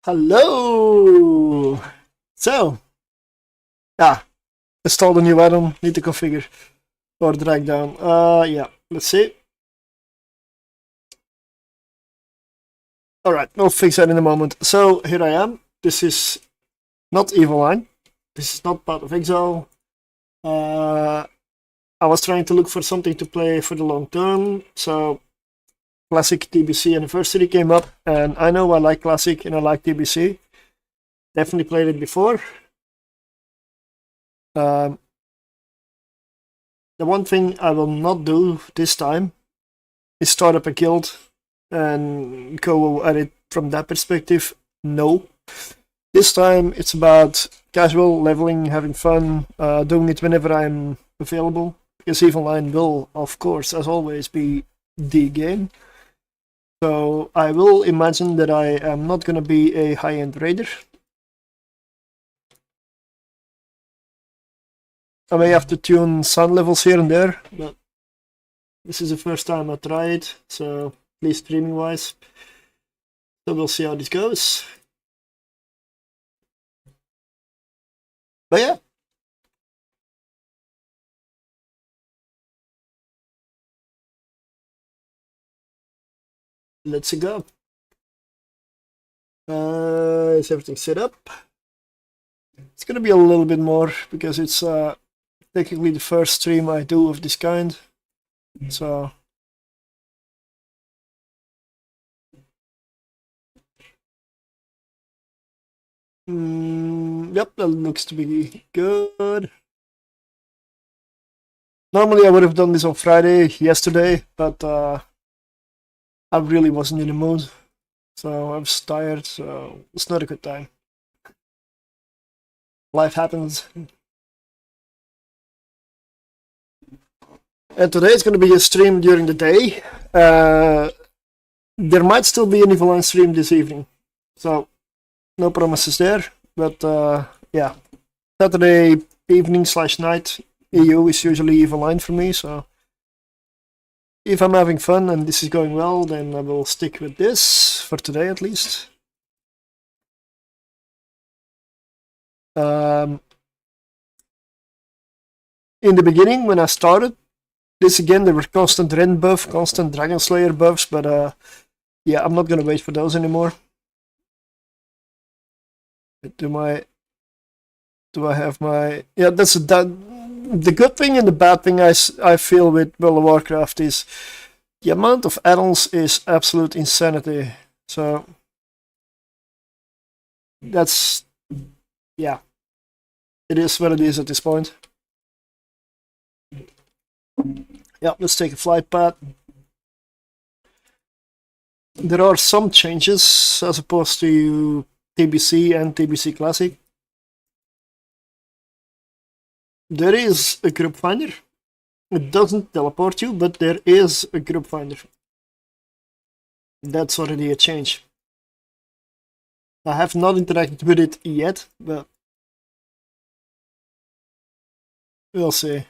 Hello! So, yeah, install the new item, need to configure or drag down. Yeah, let's see. Alright, we'll fix that in a moment. So, here I am. This is not Evil Line. This is not part of Exile. I was trying to look for something to play for the long term, so Classic TBC Anniversary came up, and I know I like Classic and I like TBC. Definitely played it before. The one thing I will not do this time is start up a guild and go at it from that perspective. No. This time it's about casual leveling, having fun, doing it whenever I'm available. Because EVE Online will, of course, as always, be the game. So I will imagine that I am not going to be a high-end raider. I may have to tune sound levels here and there, but this is the first time I try it, so at least streaming wise. So we'll see how this goes. But yeah. Let's go. Is everything set up? It's gonna be a little bit more because it's technically the first stream I do of this kind. So yep, that looks to be good. Normally I would have done this on Friday, yesterday, but I really wasn't in the mood. So I was tired, so it's not a good time. Life happens. And today it's going to be a stream during the day. There might still be an EVE stream this evening. So, no promises there. But yeah, Saturday evening / night EU is usually EVE for me. So, if I'm having fun and this is going well, then I will stick with this for today at least. In the beginning, when I started this again, there were constant Ren buff, constant Dragon Slayer buffs, but yeah, I'm not gonna wait for those anymore. Do I have my... Yeah, that's the good thing and the bad thing I feel with World of Warcraft is the amount of add-ons is absolute insanity. So that's... yeah. It is what it is at this point. Yeah, let's take a flight path. There are some changes as opposed to TBC and TBC Classic. There is a group finder. It doesn't teleport you, but there is a group finder. That's already a change. I have not interacted with it yet, but we'll see.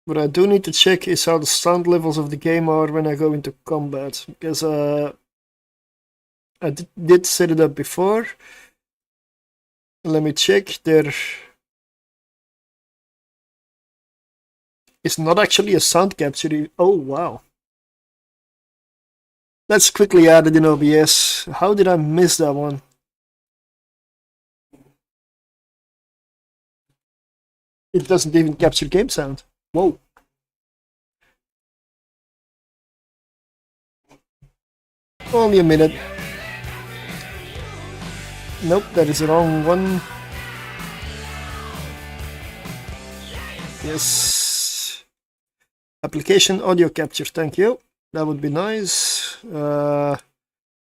What I do need to check is how the sound levels of the game are when I go into combat, because I did set it up before. Let me check. There is not actually a sound capture. Oh wow. Let's quickly add it in OBS. How did I miss that one? It doesn't even capture game sound. Whoa. Only a minute. Nope, that is the wrong one. Yes. Application audio capture, thank you. That would be nice. Do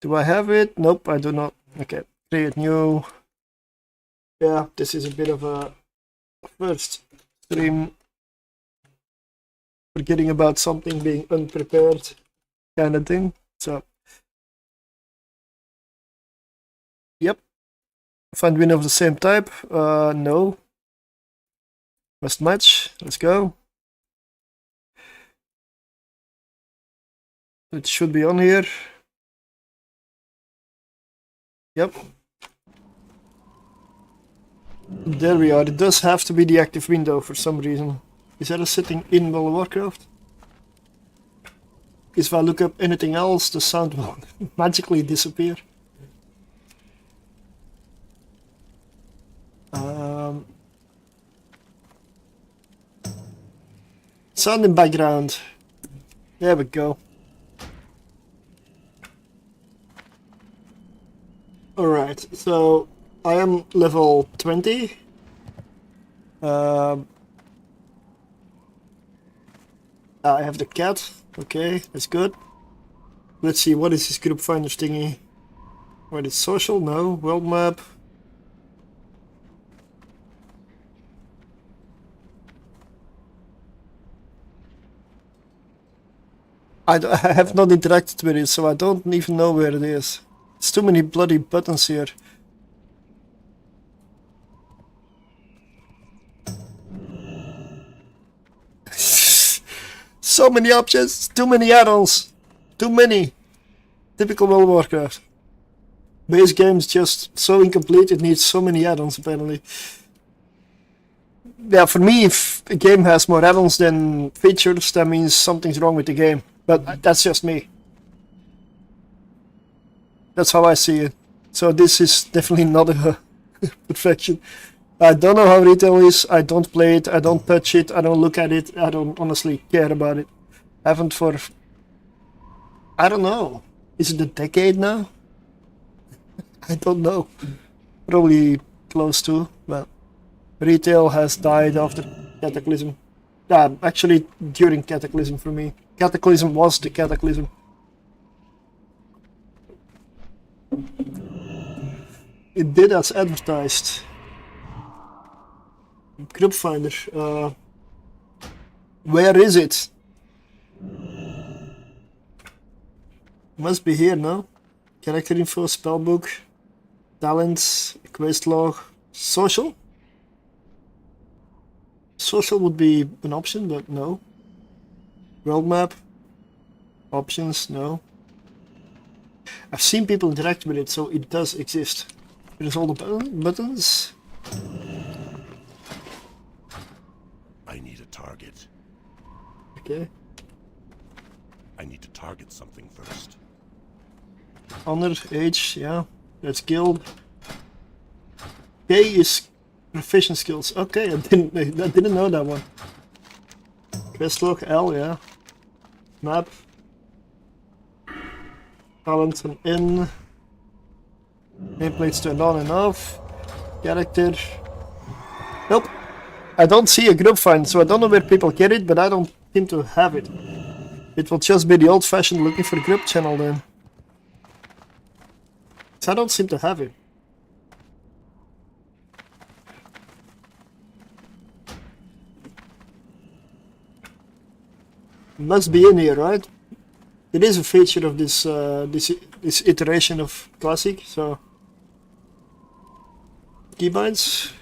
I have it? Nope, I do not. Okay, create new. Yeah, this is a bit of a first stream. Forgetting about something, being unprepared kind of thing. So, yep. Find winner of the same type. No. Must match. Let's go. It should be on here. Yep. There we are. It does have to be the active window for some reason. Is that a setting in World of Warcraft? If I look up anything else, the sound will magically disappear. Sound in background. There we go. Alright, so I am level 20. I have the cat. Okay, that's good. Let's see, what is this group finder thingy? What is social? No. World map. I have not interacted with it, so I don't even know where it is. It's too many bloody buttons here. So many options, too many add-ons, too many. Typical World of Warcraft. Base game is just so incomplete, it needs so many add-ons apparently. Yeah, for me, if a game has more add-ons than features, that means something's wrong with the game. But that's just me. That's how I see it. So this is definitely not a perfection. I don't know how retail is, I don't play it, I don't touch it, I don't look at it, I don't honestly care about it. I haven't for... I don't know. Is it a decade now? I don't know. Probably close to, but retail has died after Cataclysm. Yeah, actually during Cataclysm for me. Cataclysm was the Cataclysm. It did as advertised. Group finder. Where is it? Must be here, no? Character info, spellbook, talents, quest log, social? Social would be an option, but no. World map, options, no. I've seen people interact with it, so it does exist. There's all the buttons. I need a target. Okay. I need to target something first. Honor, age, yeah. That's guild. K is profession skills. Okay, I didn't know that one. Quest log, L, yeah. Map. Talent and N. Nameplates turned on and off. Character. Nope. I don't see a group find, so I don't know where people get it, but I don't seem to have it. It will just be the old-fashioned looking for group channel then. So I don't seem to have it. Must be in here, right? It is a feature of this this iteration of Classic, so keybinds.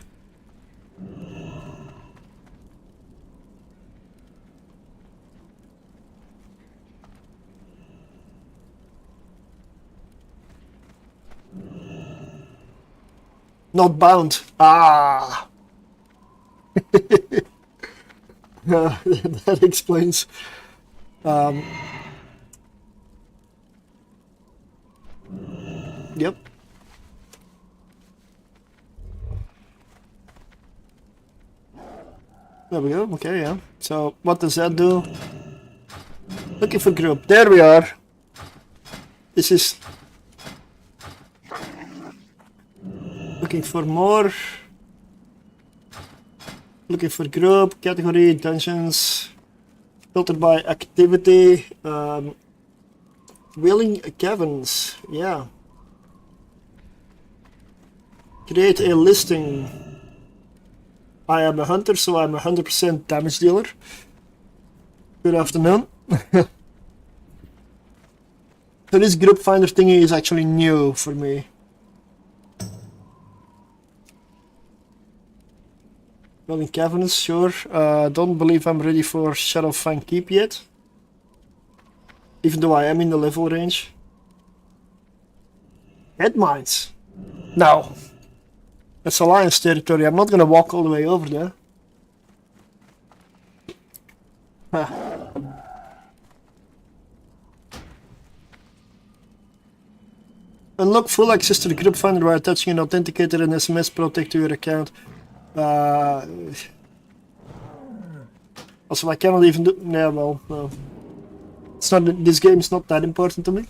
Not bound. Ah. That explains. Yep. There we go. Okay, yeah. So what does that do? Looking for group. There we are. This is looking for more. Looking for group, category, dungeons. Filtered by activity. Whaling caverns. Yeah. Create a listing. I am a hunter, so I'm a 100% damage dealer. Good afternoon. So this group finder thingy is actually new for me. Building caverns, sure. Don't believe I'm ready for Shadowfang Keep yet. Even though I am in the level range. Headmines. No. That's Alliance territory. I'm not gonna walk all the way over there. Huh. Unlock full access to the group finder by attaching an authenticator and SMS protect to your account. Also, I cannot even do. Yeah, well, no. It's not. This game is not that important to me,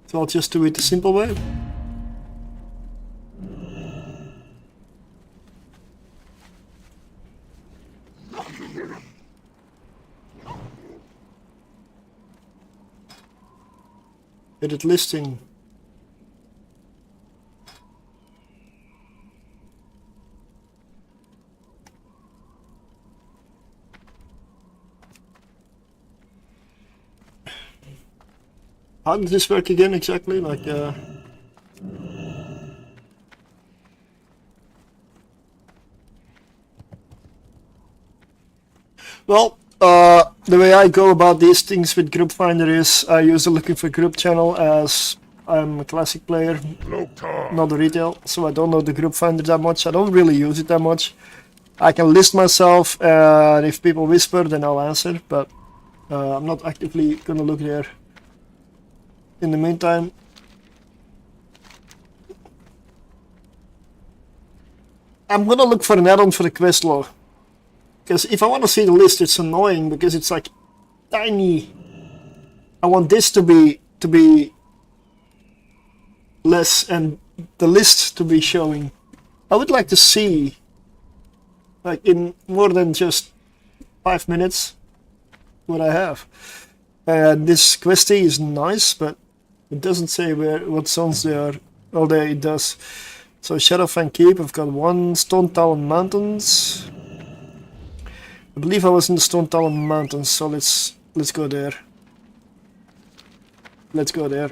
so I'll just do it the simple way. Edit listing. How does this work again exactly? Like, well, the way I go about these things with Group Finder is I use the looking for group channel, as I'm a classic player, not a retail, so I don't know the Group Finder that much. I don't really use it that much. I can list myself, and if people whisper, then I'll answer, but I'm not actively gonna look there. In the meantime, I'm gonna look for an add-on for the quest log. Because if I want to see the list, it's annoying because it's like tiny. I want this to be less and the list to be showing. I would like to see, like, in more than just 5 minutes, what I have. This questy is nice, but it doesn't say what zones they are. Although it does. So Shadowfang Keep, I've got 1 Stone Talon Mountains. I believe I was in the Stone Talon Mountains, so let's go there. Let's go there.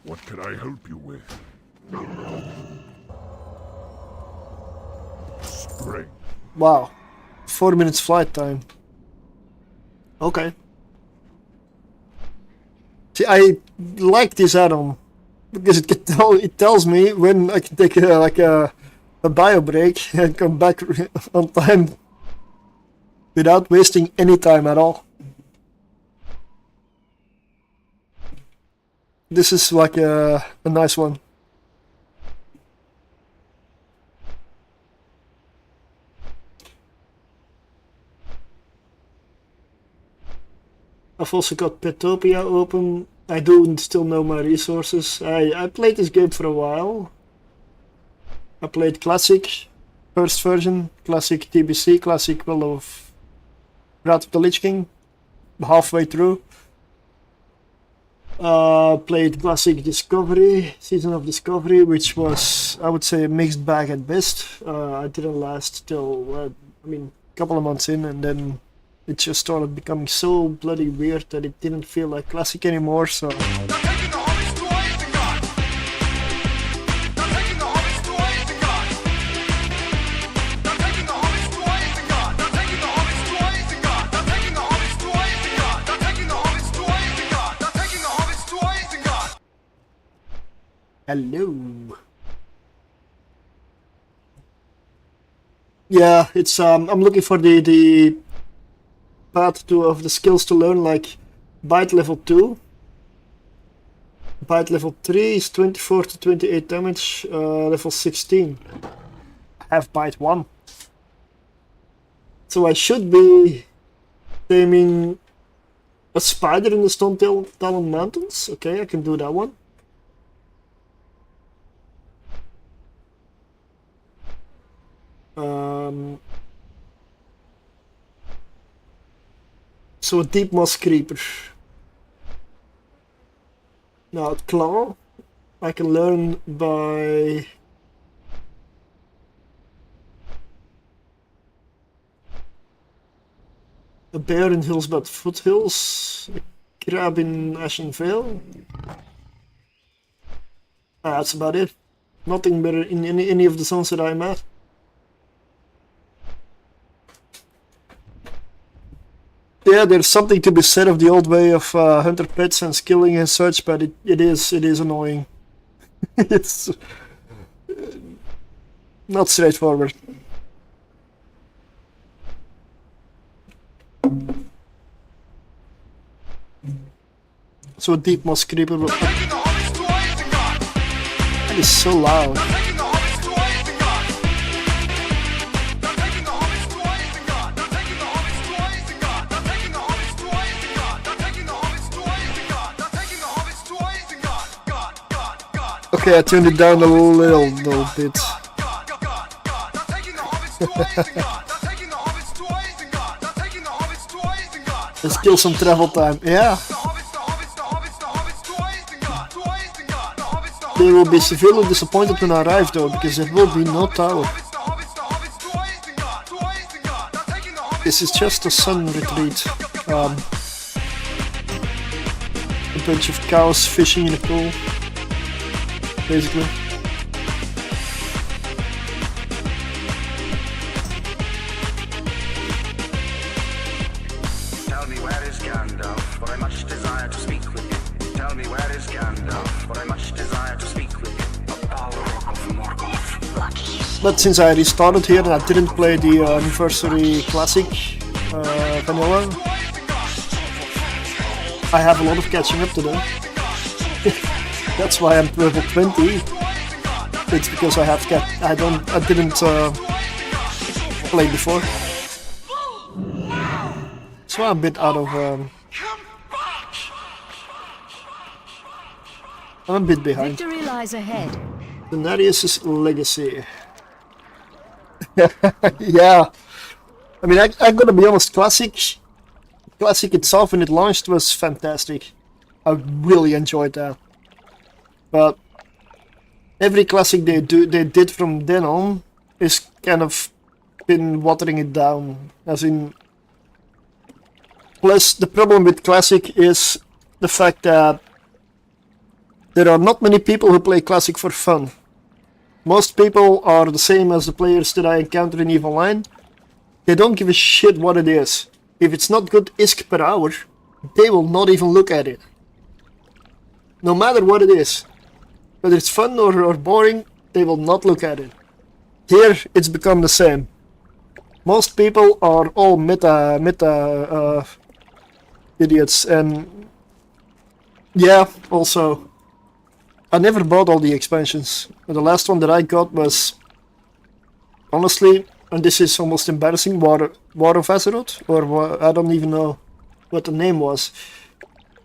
What can I help you with? Strength. Wow. 4 minutes flight time. Okay. See, I like this add-on because it tells me when I can take a bio break and come back on time without wasting any time at all. This is like a nice one. I've also got Petopia open. I do still know my resources. I played this game for a while. I played Classic, first version, Classic TBC, Classic of Wrath of the Lich King, halfway through. Played Classic Discovery, Season of Discovery, which was, I would say, a mixed bag at best. I didn't last till, a couple of months in, and then it just started becoming so bloody weird that it didn't feel like Classic anymore, so... Hello. Yeah, it's I'm looking for the path of the skills to learn, like bite level 2. Bite level 3 is 24 to 28 damage, level 16. I have bite 1. So I should be taming a spider in the Stone Talon Mountains. Okay, I can do that one. So a deep moss creeper. Now claw, I can learn by a bear in Hillsbad Foothills, a crab in Ashen Vale. That's about it. Nothing better in any of the zones that I'm at. Yeah, there's something to be said of the old way of hunter pets and skilling and such, but it is annoying. It's not straightforward. So a deep moss creeper will... That is so loud. Okay, I tuned it down a little bit. Let's kill some travel time. Yeah. They will be severely disappointed when I arrive though, because there will be no tower. This is just a sun retreat. A bunch of cows fishing in a pool, basically. Tell me where is Gandalf, for I much desire to speak with you. Tell me where is Gandalf, for I much desire to speak with you. The power of Morgoth. But since I restarted here and I didn't play the Anniversary Classic Vanilla, I have a lot of catching up to do. That's why I'm level 20. It's because I didn't play before. So I'm a bit out of I'm a bit behind. Victory lies ahead. Denarius' legacy. Yeah. I mean, I gotta be honest, Classic itself when it launched was fantastic. I really enjoyed that. But every Classic they did from then on is kind of been watering it down. As in, plus the problem with Classic is the fact that there are not many people who play Classic for fun. Most people are the same as the players that I encounter in EVE Online. They don't give a shit what it is. If it's not good ISK per hour, they will not even look at it. No matter what it is. Whether it's fun or boring, they will not look at it. Here, it's become the same. Most people are all meta idiots, and yeah, also, I never bought all the expansions. The last one that I got was, honestly, and this is almost embarrassing, War of Azeroth, or I don't even know what the name was.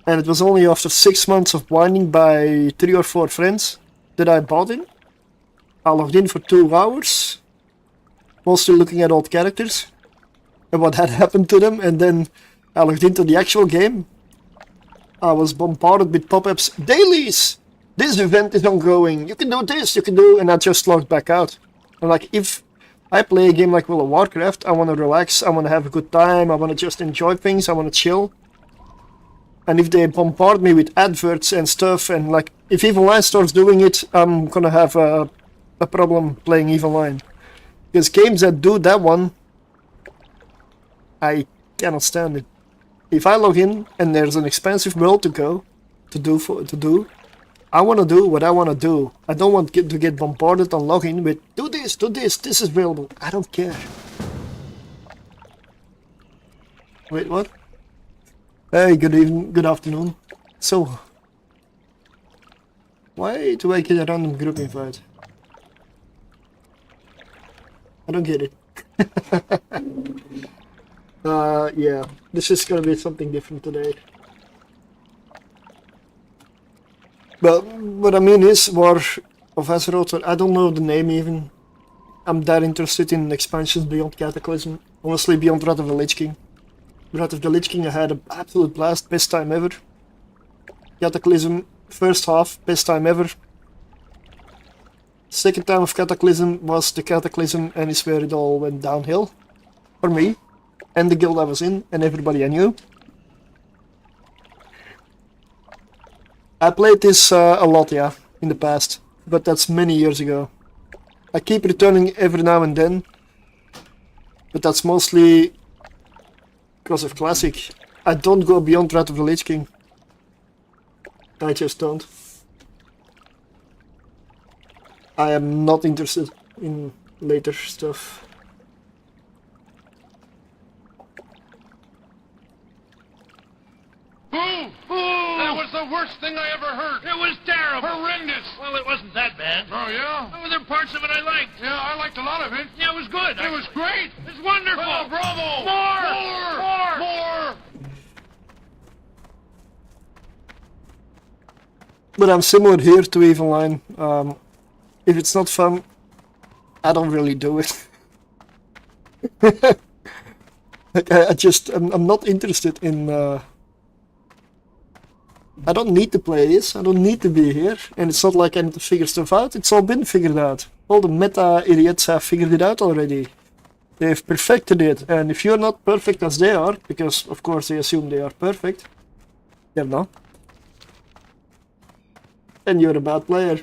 And it was only after 6 months of whining by 3 or 4 friends that I bought it. I logged in for 2 hours, mostly looking at old characters and what had happened to them, and then I logged into the actual game. I was bombarded with pop-ups, dailies! This event is ongoing, you can do this, you can do, and I just logged back out. And like, if I play a game like World of Warcraft, I want to relax, I want to have a good time, I want to just enjoy things, I want to chill. And if they bombard me with adverts and stuff, and like, if EVE Online starts doing it, I'm gonna have a problem playing EVE Online. Because games that do that one, I cannot stand it. If I log in and there's an expensive world to do, I want to do what I want to do. I don't want to get bombarded on login with do this, this is available. I don't care. Wait, what? Hey, good evening, good afternoon. So, why do I get a random group invite? I don't get it. Yeah, this is gonna be something different today. Well, what I mean is War of Azeroth, I don't know the name even. I'm that interested in expansions beyond Cataclysm. Honestly, beyond Wrath of the Lich King. Wrath of the Lich King I had an absolute blast, best time ever. Cataclysm, first half, best time ever. Second time of Cataclysm was the Cataclysm, and is where it all went downhill. For me, and the guild I was in, and everybody I knew. I played this a lot, yeah, in the past, but that's many years ago. I keep returning every now and then, but that's mostly because of Classic. I don't go beyond Wrath of the Lich King. I just don't. I am not interested in later stuff. That was the worst thing I ever heard. It was terrible. Horrendous. Well, it wasn't that bad. Oh, yeah? There were parts of it I liked. Yeah, I liked a lot of it. Yeah, it was good. It was great. It was wonderful. Oh, bravo. More. More. More. But I'm similar here to Evenline. If it's not fun, I don't really do it. Like, I'm not interested in. I don't need to play this. I don't need to be here, and it's not like I need to figure stuff out. It's all been figured out. All the meta idiots have figured it out already. They've perfected it, and if you're not perfect as they are, because of course they assume they are perfect, they're not. And you're a bad player.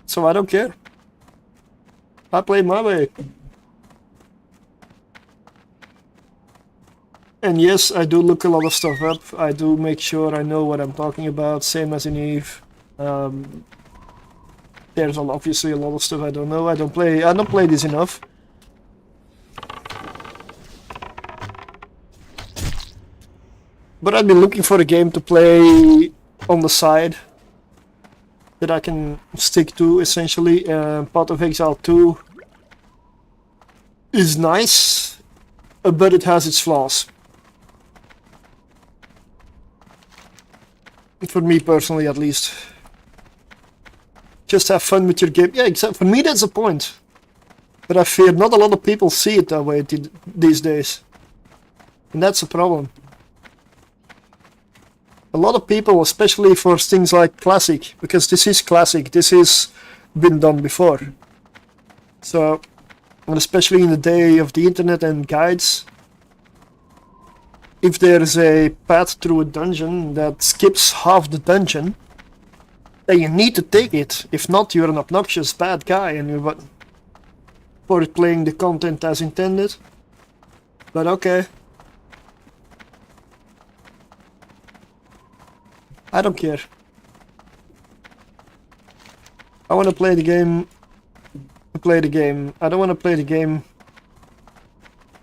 So I don't care. I play my way. And yes, I do look a lot of stuff up. I do make sure I know what I'm talking about, same as in Eve. There's obviously a lot of stuff I don't know. I don't play this enough. But I've been looking for a game to play on the side that I can stick to, essentially. Path of Exile 2 is nice, but it has its flaws. For me personally, at least. Just have fun with your game. Yeah, except for me that's the point. But I fear not a lot of people see it that way these days. And that's a problem. A lot of people, especially for things like Classic, because this is Classic, this has been done before. So, and especially in the day of the internet and guides, if there's a path through a dungeon that skips half the dungeon, then you need to take it. If not, you're an obnoxious bad guy and you're for playing the content as intended. But okay. I don't care. I want to play the game to play the game. I don't want to play the game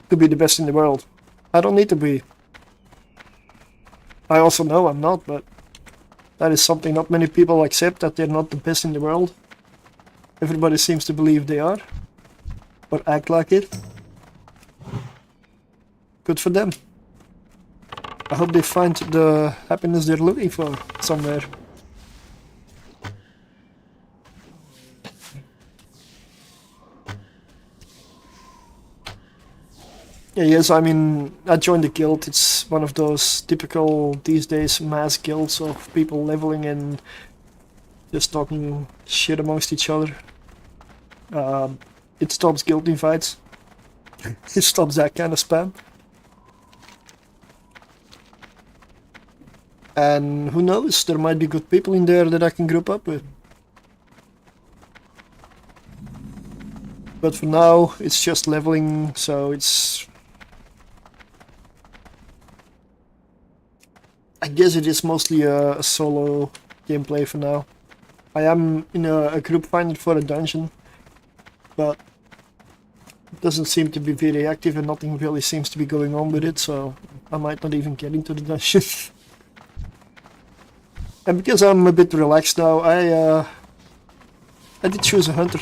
to be the best in the world. I don't need to be. I also know I'm not, but that is something not many people accept, that they're not the best in the world. Everybody seems to believe they are, or act like it. Good for them. I hope they find the happiness they're looking for somewhere. Yeah, yes, I mean, I joined the guild. It's one of those typical, these days, mass guilds of people leveling and just talking shit amongst each other. It stops guild invites. It stops that kind of spam. And who knows, there might be good people in there that I can group up with. But for now, it's just leveling, so it's... I guess it is mostly a solo gameplay for now. I am in a group finding for a dungeon, but it doesn't seem to be very active and nothing really seems to be going on with it, so I might not even get into the dungeon. And because I'm a bit relaxed now, I did choose a hunter.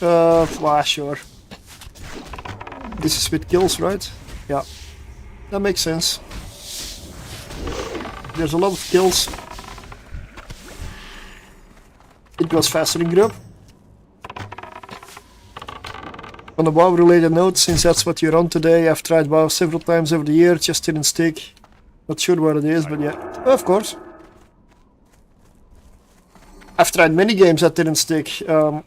Well, sure. This is with kills, right? Yeah, that makes sense. There's a lot of kills. It goes faster in group. On a WoW related note, since that's what you're on today, I've tried WoW several times over the year, just didn't stick. Not sure what it is, but yeah, of course. I've tried many games that didn't stick. I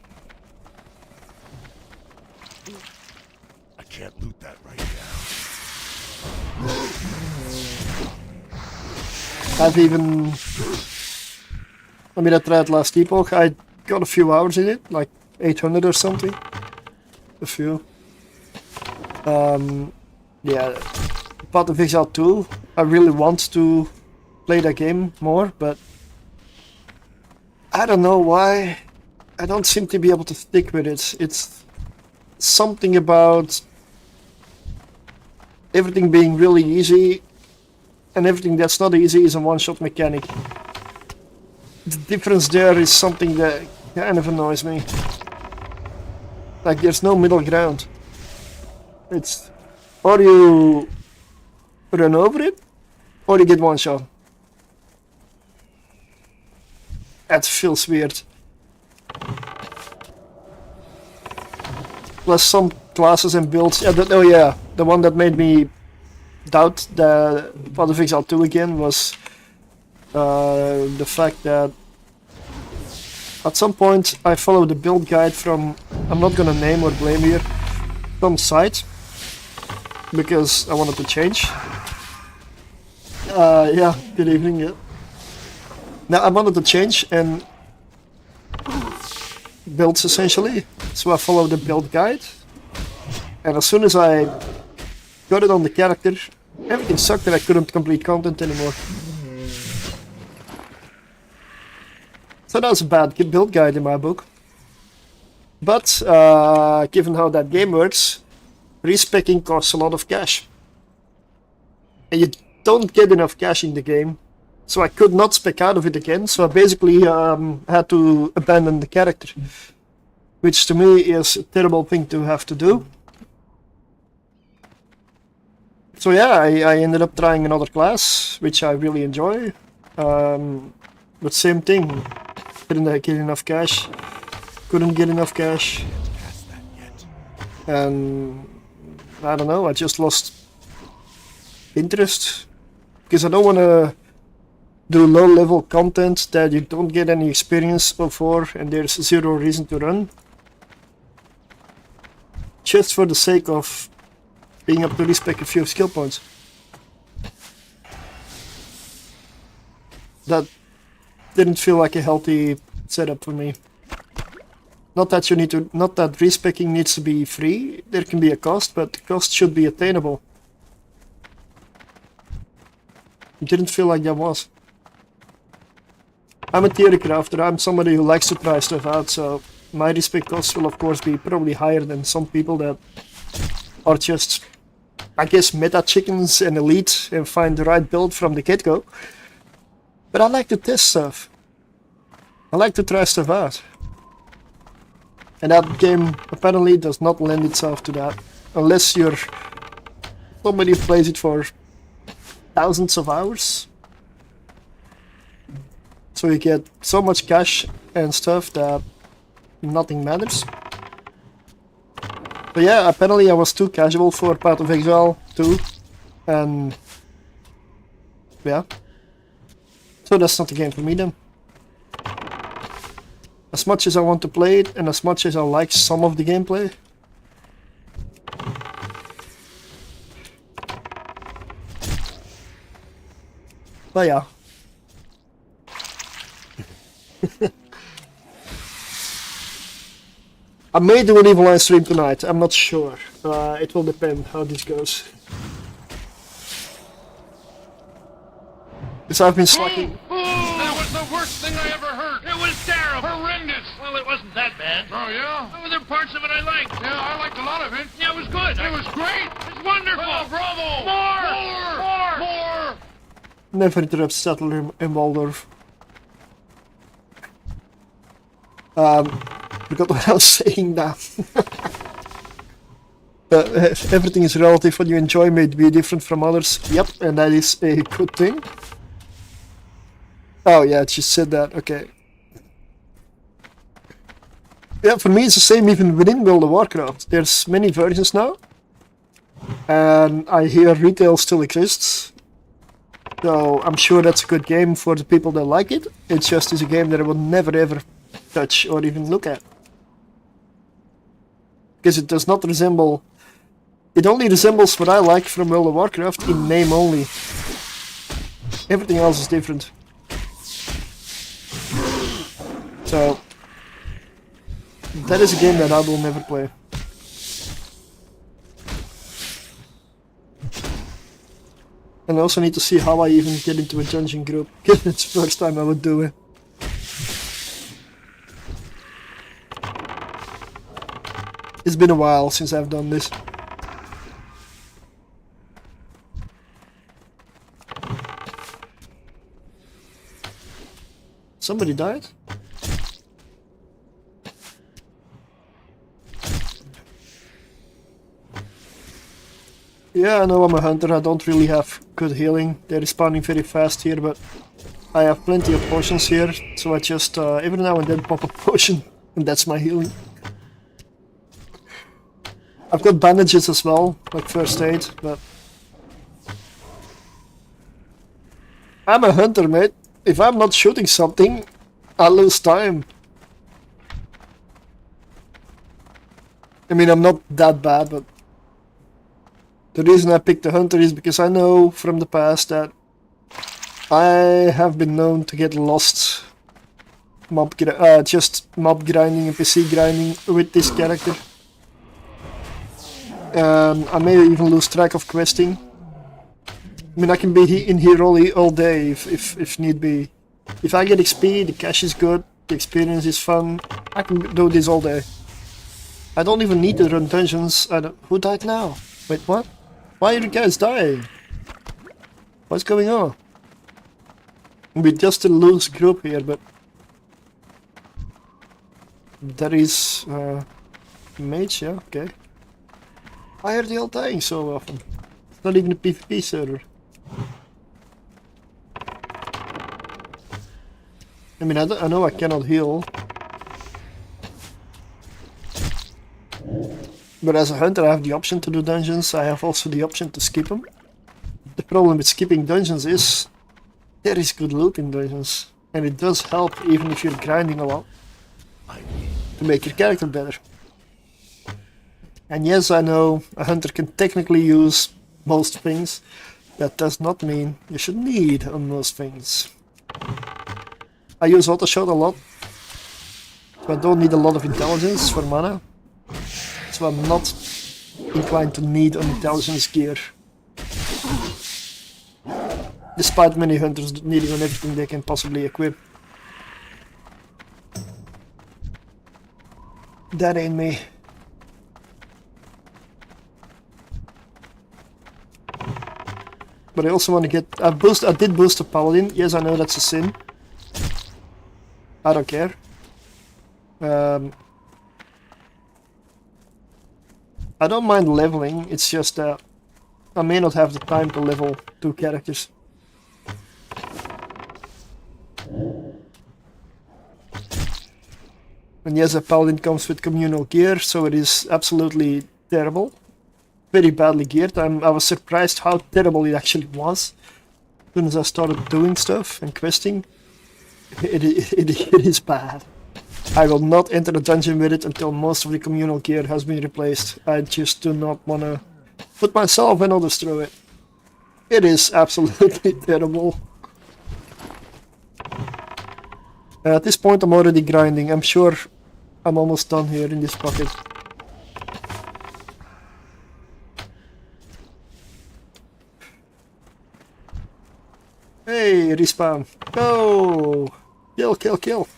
can't loot that right now. I've even... I mean, I tried last epoch. I got a few hours in it, like 800 or something. A few. Yeah. Path of Exile 2. I really want to play that game more, but I don't know why. I don't seem to be able to stick with it. It's something about everything being really easy, and everything that's not easy is a one-shot mechanic. The difference there is something that kind of annoys me. Like, there's no middle ground. It's or you run over it, or you get one shot. That feels weird. Plus some classes and builds. Yeah, oh yeah, the one that made me doubt the Path of Exile 2 again was the fact that at some point I followed the build guide from, I'm not gonna name or blame here, some site, because I wanted to change. Yeah, good evening. Yeah. Now I wanted to change and builds essentially, so I followed the build guide, and as soon as I got it on the character, everything sucked and I couldn't complete content anymore. So that was a bad build guide in my book. But given how that game works, respecking costs a lot of cash. And you don't get enough cash in the game, so I could not spec out of it again, so I basically had to abandon the character. Which to me is a terrible thing to have to do. So yeah, I ended up trying another class, which I really enjoy. But same thing, didn't get enough cash, couldn't get enough cash. And I don't know, I just lost interest. Because I don't want to do low level content that you don't get any experience for and there's zero reason to run. Just for the sake of being able to respec a few skill points. That didn't feel like a healthy setup for me. Not that you need to, not that respecking needs to be free, there can be a cost, but the cost should be attainable. It didn't feel like that was. I'm a theory crafter, I'm somebody who likes to try stuff out, so my respect costs will of course be probably higher than some people that are just, I guess, meta chickens and elite and find the right build from the get-go. But I like to test stuff. I like to try stuff out. And that game apparently does not lend itself to that. Unless you're somebody who plays it for thousands of hours. So you get so much cash and stuff that nothing matters. But yeah, apparently I was too casual for Path of Exile 2. And yeah. So that's not the game for me then. As much as I want to play it, and as much as I like some of the gameplay. But yeah. I may do an Evil Line stream tonight, I'm not sure. It will depend how this goes. Because I've been slacking. That was the worst thing I ever heard. It was terrible. Horrendous. Well, it wasn't that bad. Oh, yeah? Well, there were parts of it I liked. Yeah, I liked a lot of it. Yeah, it was good. It was great. It's wonderful. Oh, bravo. More. Never interrupt Settler in Waldorf. Forgot what I was saying now. But everything is relative. What you enjoy may be different from others. Yep, and that is a good thing. Oh yeah, it just said that. Okay. Yeah, for me it's the same even within World of Warcraft. There's many versions now. And I hear retail still exists. So I'm sure that's a good game for the people that like it. It just is a game that I would never ever touch or even look at. Because it does not resemble... It only resembles what I like from World of Warcraft in name only. Everything else is different. So... That is a game that I will never play. And I also need to see how I even get into a dungeon group. Because it's the first time I would do it. It's been a while since I've done this. Somebody died? Yeah, I know I'm a hunter, I don't really have good healing. They're respawning very fast here, but I have plenty of potions here, so I just every now and then pop a potion, and that's my healing. I've got bandages as well, like first aid, but... I'm a hunter, mate. If I'm not shooting something, I lose time. I mean, I'm not that bad, but... The reason I picked the hunter is because I know from the past that I have been known to get lost just mob grinding and PC grinding with this character. I may even lose track of questing. I mean, I can be in here all day if need be. If I get XP, the cash is good, the experience is fun, I can do this all day. I don't even need to run dungeons. Who died now? Wait, what? Why are you guys dying? What's going on? We're just a loose group here, but... There is... mage, yeah, okay. Why are they all dying so often? It's not even a PvP server. I mean, I know I cannot heal. But as a hunter I have the option to do dungeons, I have also the option to skip them. The problem with skipping dungeons is there is good loot in dungeons. And it does help even if you're grinding a lot to make your character better. And yes, I know a hunter can technically use most things. That does not mean you should need on most things. I use auto shot a lot, so I don't need a lot of intelligence for mana. So I'm not inclined to need an intelligence gear. Despite many hunters needing on everything they can possibly equip. That ain't me. But I also want to get... I did boost a paladin. Yes, I know that's a sin. I don't care. I don't mind leveling, it's just that I may not have the time to level 2 characters. And yes, a paladin comes with communal gear, so it is absolutely terrible. Very badly geared. I was surprised how terrible it actually was. As soon as I started doing stuff and questing, it is bad. I will not enter the dungeon with it until most of the communal gear has been replaced. I just do not want to put myself and others through it. It is absolutely terrible. At this point I'm already grinding. I'm sure I'm almost done here in this pocket. Hey, respawn. Go! Kill, kill, kill.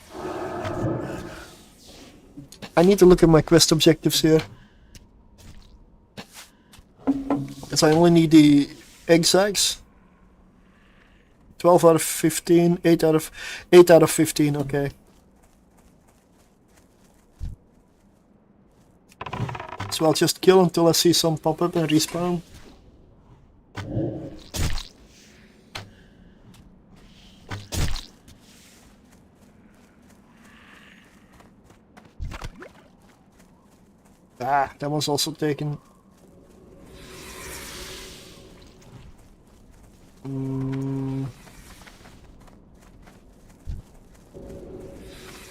I need to look at my quest objectives here. Because I only need the egg sacs. 12 out of 15, 8 out of 15, okay. So I'll just kill until I see some pop up and respawn. Ah, that was also taken.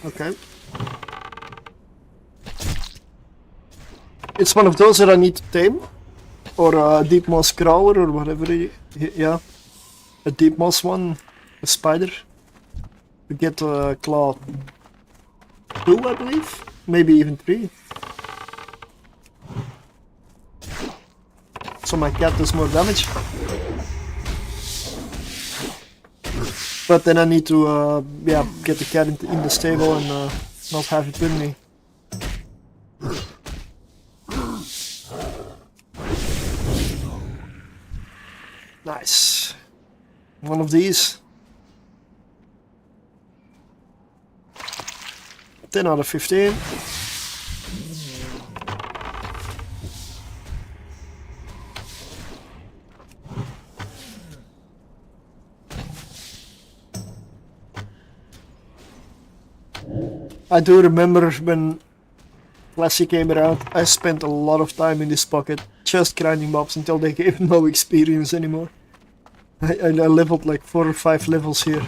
Okay. It's one of those that I need to tame. Or a deep moss crawler or whatever. Yeah. A deep moss one. A spider. To get claw 2, I believe. Maybe even 3. So my cat does more damage. But then I need to yeah, get the cat in the stable and not have it with me. Nice. One of these. 10 out of 15. I do remember when Classic came around, I spent a lot of time in this pocket just grinding mobs until they gave no experience anymore. I leveled like 4 or 5 levels here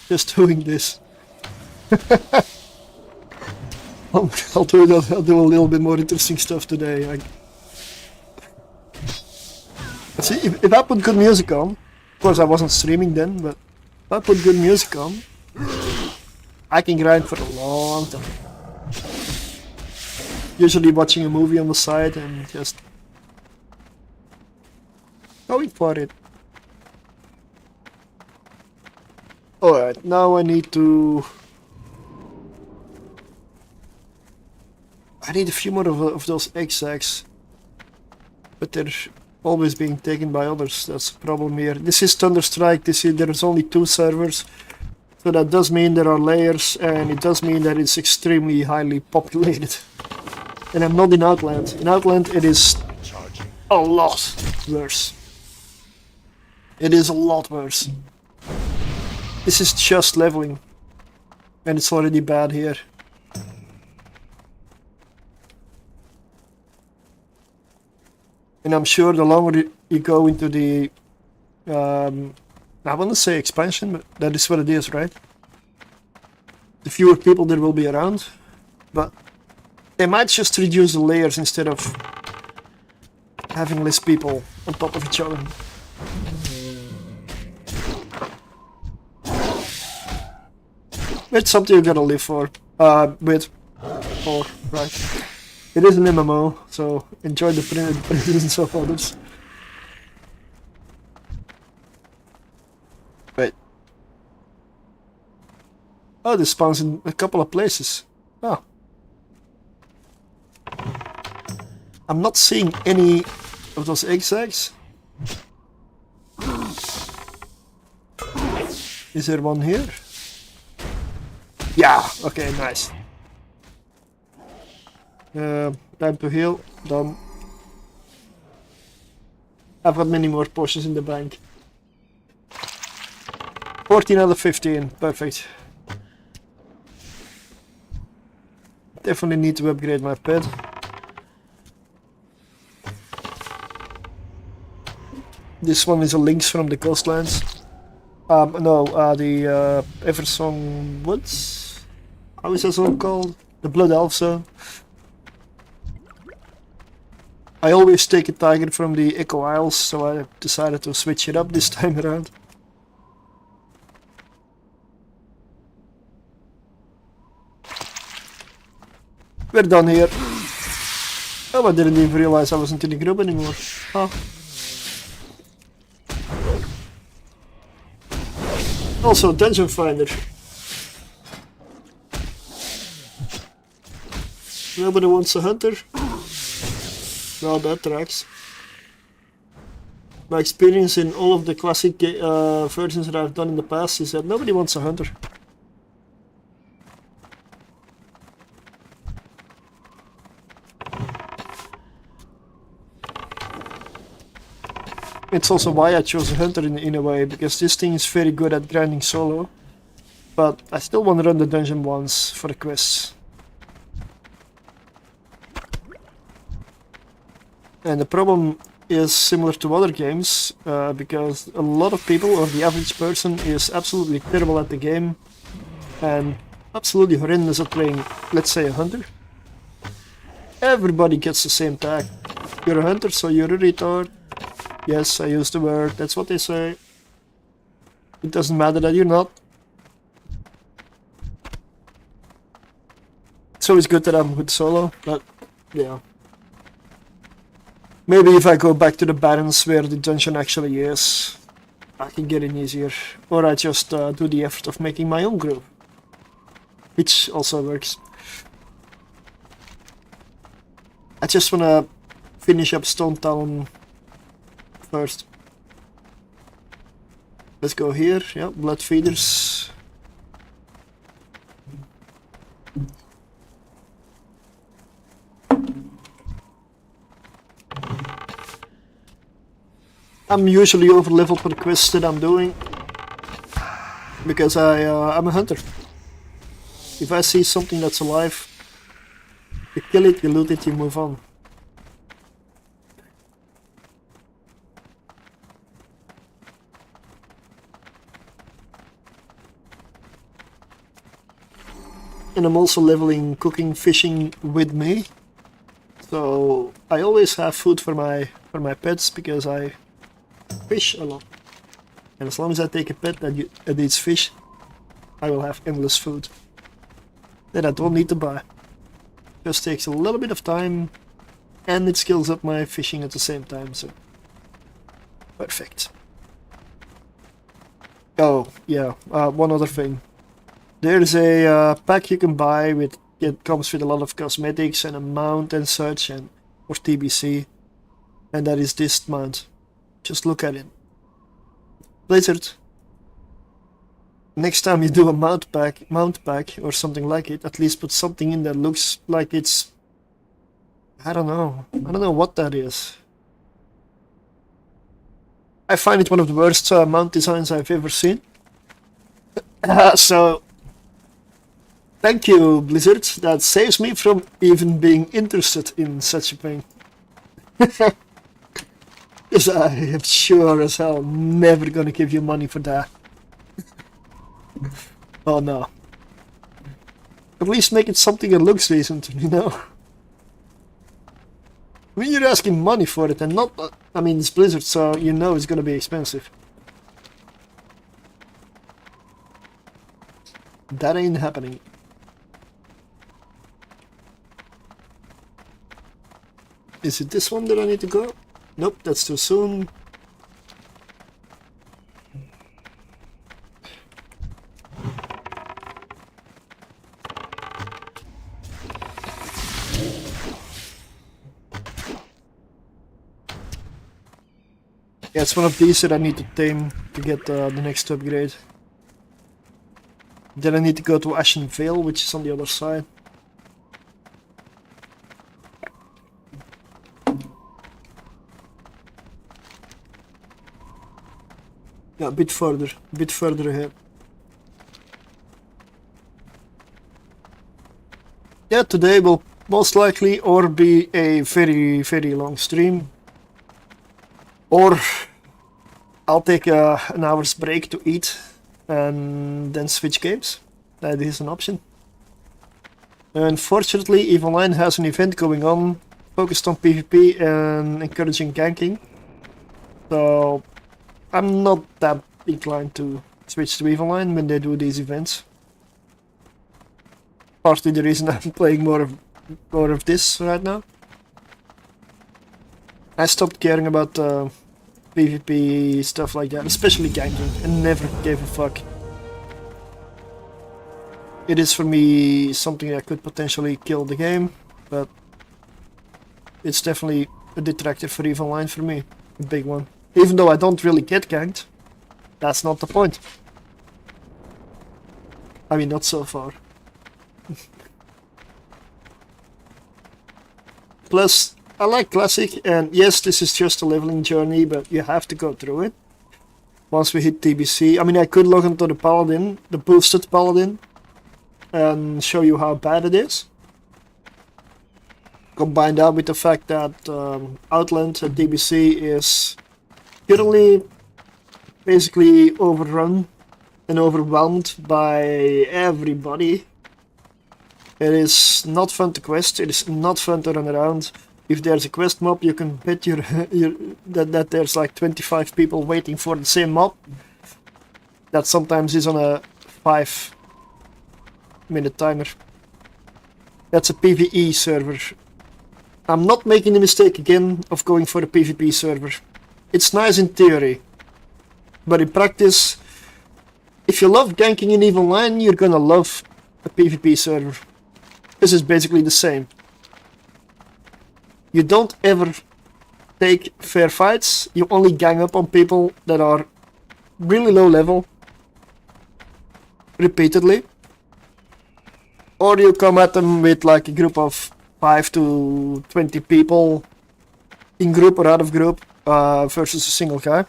just doing this. I'll do that. I'll do a little bit more interesting stuff today. See, if I put good music on, of course I wasn't streaming then, but if I put good music on, I can grind for a long time. Usually watching a movie on the side and just going for it. Alright, now I need a few more of those egg-sacks. But they're always being taken by others. That's the problem here. This is Thunderstrike. There's only 2 servers. So that does mean there are layers, and it does mean that it's extremely highly populated. And I'm not in Outland. In Outland it is a lot worse. It is a lot worse. This is just leveling. And it's already bad here. And I'm sure the longer you go into the I want to say expansion, but that is what it is, right? The fewer people there will be around, but they might just reduce the layers instead of having less people on top of each other. It's something you gotta live for, right? It is an MMO, so enjoy the presence of others. Wait. Oh, this spawns in a couple of places. Oh. I'm not seeing any of those egg sacs. Is there one here? Yeah, okay, nice. Time to heal, done. I've got many more potions in the bank. 14 out of 15, perfect. Definitely need to upgrade my pet. This one is a Lynx from the Coastlands. The Eversong Woods? How is that song called? The Blood Elf Zone. I always take a tiger from the Echo Isles, so I decided to switch it up this time around. We're done here. Oh, I didn't even realize I wasn't in the group anymore. Oh. Also, Dungeon Finder. Nobody wants a hunter? Well, that tracks. My experience in all of the classic versions that I've done in the past is that nobody wants a hunter. It's also why I chose a hunter in a way, because this thing is very good at grinding solo. But I still want to run the dungeon once for the quests. And the problem is similar to other games, because a lot of people, or the average person, is absolutely terrible at the game and absolutely horrendous at playing, let's say, a hunter. Everybody gets the same tag. You're a hunter, so you're a retard. Yes, I use the word, that's what they say. It doesn't matter that you're not. It's always good that I'm good solo, but yeah. Maybe if I go back to the Barrens where the dungeon actually is, I can get in easier. Or I just do the effort of making my own group. Which also works. I just wanna finish up Stone Town first. Let's go here. Yeah, blood feeders. I'm usually over leveled for the quests that I'm doing because I'm a hunter. If I see something that's alive, you kill it, you loot it, you move on. And I'm also leveling cooking, fishing with me. So I always have food for my pets because I fish a lot. And as long as I take a pet that eats fish, I will have endless food that I don't need to buy. Just takes a little bit of time and it scales up my fishing at the same time, so perfect. Oh yeah, one other thing. There's a pack you can buy with, it comes with a lot of cosmetics and a mount and such, and for TBC, and that is this mount. Just look at it. Blizzard, next time you do a mount pack or something like it, at least put something in that looks like it's, I don't know what that is. I find it one of the worst mount designs I've ever seen. So thank you, Blizzard, that saves me from even being interested in such a thing. Because I am sure as hell never gonna give you money for that. Oh no. At least make it something that looks decent, you know? I mean, you're asking money for it and not... I mean, it's Blizzard, so you know it's gonna be expensive. That ain't happening. Is it this one that I need to go? Nope, that's too soon. Yeah, it's one of these that I need to tame to get the next upgrade. Then I need to go to Ashen Vale, which is on the other side. Yeah, a bit further ahead. Yeah, today will most likely or be a very, very long stream. Or I'll take an hour's break to eat and then switch games. That is an option. Unfortunately, EVE Online has an event going on focused on PvP and encouraging ganking. So I'm not that inclined to switch to EVE Online when they do these events. Partly the reason I'm playing more of this right now. I stopped caring about PvP stuff like that, especially ganking, and never gave a fuck. It is for me something that could potentially kill the game, but it's definitely a detractor for EVE Online for me, a big one. Even though I don't really get ganked, that's not the point. I mean, not so far. Plus, I like Classic, and yes, this is just a leveling journey, but you have to go through it. Once we hit TBC, I mean, I could log into the Paladin, the boosted Paladin, and show you how bad it is. Combine that with the fact that Outland at TBC is currently basically overrun and overwhelmed by everybody. It is not fun to quest, it is not fun to run around. If there's a quest mob, you can bet that there's like 25 people waiting for the same mob. That sometimes is on a 5-minute timer. That's a PvE server. I'm not making the mistake again of going for a PvP server. It's nice in theory, but in practice, if you love ganking in EVE Online, you're gonna love a PvP server. This is basically the same. You don't ever take fair fights, you only gang up on people that are really low level repeatedly, or you come at them with like a group of 5 to 20 people in group or out of group versus a single guy.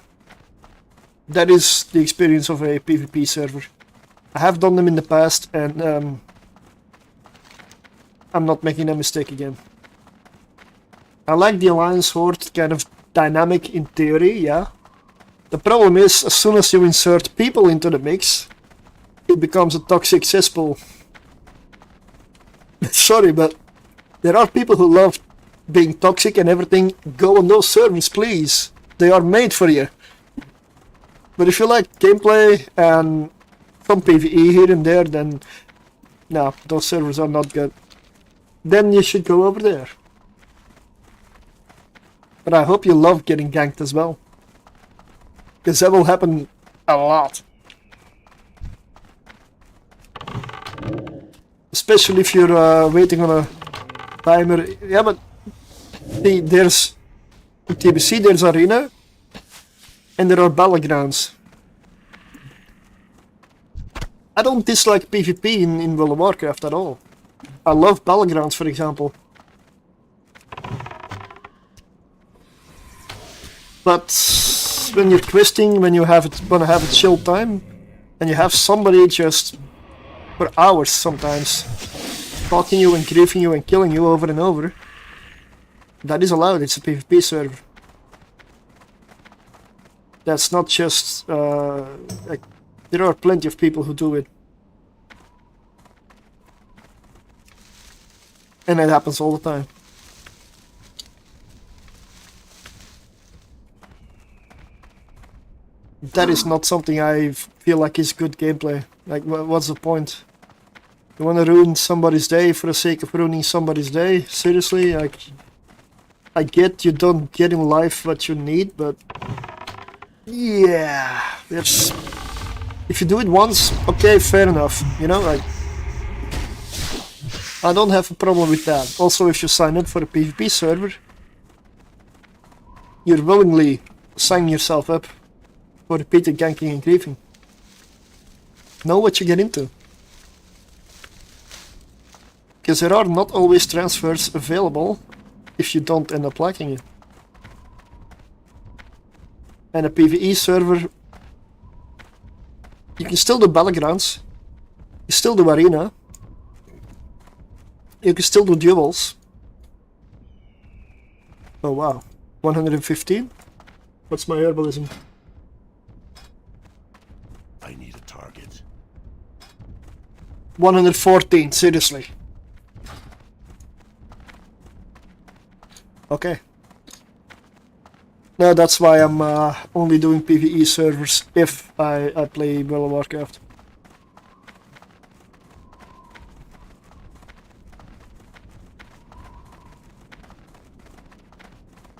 That is the experience of a PvP server. I have done them in the past, and I'm not making that mistake again. I like the Alliance Horde kind of dynamic in theory, yeah. The problem is, as soon as you insert people into the mix, it becomes a toxic cesspool. Sorry, but there are people who love being toxic and everything. Go on those servers, please. They are made for you. But if you like gameplay and some PvE here and there, then no, those servers are not good. Then you should go over there. But I hope you love getting ganked as well, because that will happen a lot. Especially if you're waiting on a timer. Yeah, but see, there's in TBC, there's arena, and there are battlegrounds. I don't dislike PvP in World of Warcraft at all. I love battlegrounds, for example. But when you're questing, when you wanna have a chill time, and you have somebody just for hours sometimes talking you and griefing you and killing you over and over, that is allowed. It's a PvP server. That's not just like, there are plenty of people who do it, and it happens all the time. That is not something I feel like is good gameplay. Like, what's the point? You want to ruin somebody's day for the sake of ruining somebody's day? Seriously? Like, I get you don't get in life what you need, but yeah, there's, if you do it once, okay, fair enough. You know, like, I don't have a problem with that. Also, if you sign up for a PvP server, you're willingly signing yourself up for repeated ganking and griefing. Know what you get into. Because there are not always transfers available if you don't end up liking it. And a PvE server, you can still do battlegrounds, you still do arena, you can still do duels. Oh wow, 115? What's my herbalism? I need a target. 114, seriously. Okay. No, that's why I'm only doing PvE servers if I play World of Warcraft.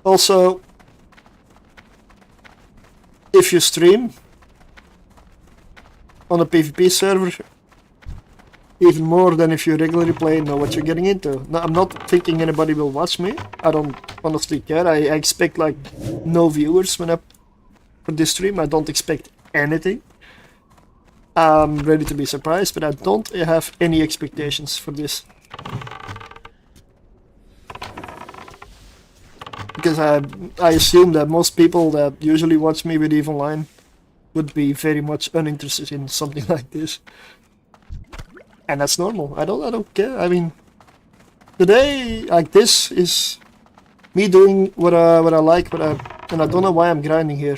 Also, if you stream on a PvP server, even more than if you regularly play, know what you're getting into. No, I'm not thinking anybody will watch me. I don't honestly care. I expect like no viewers when for this stream. I don't expect anything. I'm ready to be surprised, but I don't have any expectations for this. Because I assume that most people that usually watch me with EVE Online would be very much uninterested in something like this. And that's normal. I don't care. I mean, today like this is me doing what I like, and I don't know why I'm grinding here.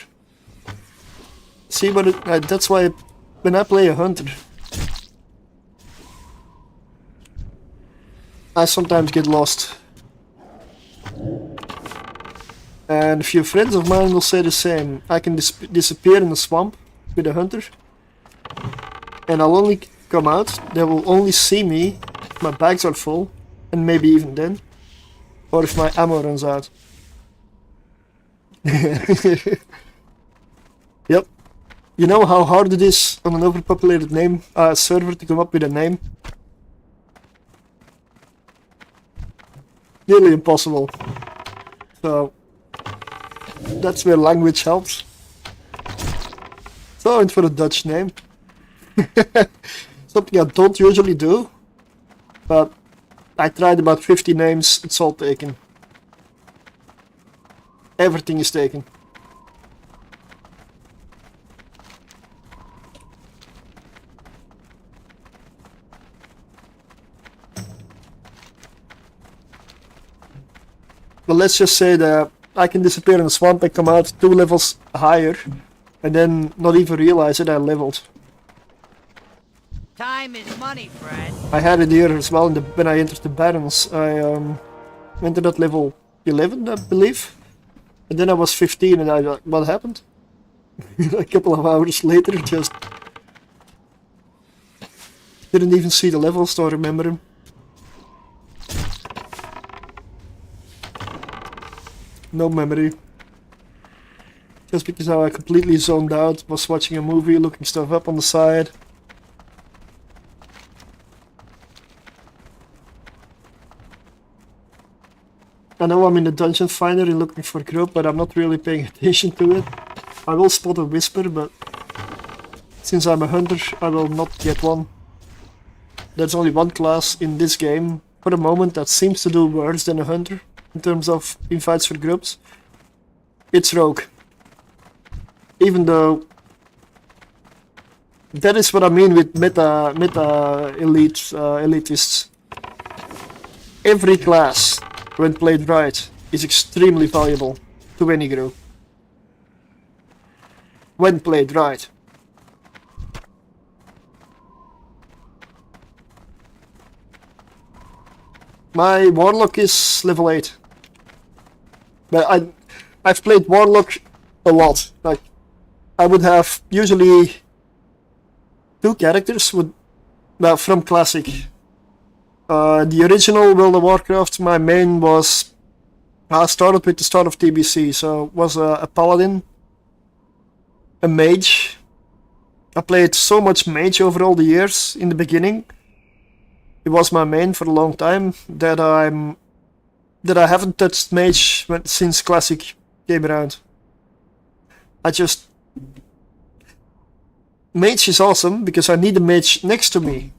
See, but that's why when I play a hunter, I sometimes get lost. And a few friends of mine will say the same. I can disappear in the swamp with a hunter, and I'll only come out. They will only see me if my bags are full, and maybe even then, or if my ammo runs out. Yep. You know how hard it is on an overpopulated server to come up with a name? Nearly impossible. So that's where language helps. So I went for a Dutch name. Something I don't usually do. But I tried about 50 names, it's all taken. Everything is taken. But let's just say that I can disappear in a swamp and come out 2 levels higher and then not even realize that I leveled. Time is money, friend. I had it here as well when I entered the Barrens. I entered at level 11, I believe. And then I was 15 and I what happened? A couple of hours later, just didn't even see the levels, don't remember him. No memory. Just because I completely zoned out, was watching a movie, looking stuff up on the side. I know I'm in the dungeon finder and looking for grub, but I'm not really paying attention to it. I will spot a whisper, but since I'm a hunter, I will not get one. There's only one class in this game, for the moment, that seems to do worse than a hunter in terms of invites for grubs. It's rogue. Even though that is what I mean with meta elitists. Every class, when played right, is extremely valuable to any group. When played right. My Warlock is level 8. But I've played Warlock a lot. Like, I would have usually 2 characters from Classic. The original World of Warcraft, my main was... I started with the start of TBC, so it was a Paladin, a Mage. I played so much Mage over all the years in the beginning. It was my main for a long time that I haven't touched Mage since Classic came around. Mage is awesome because I need a mage next to me.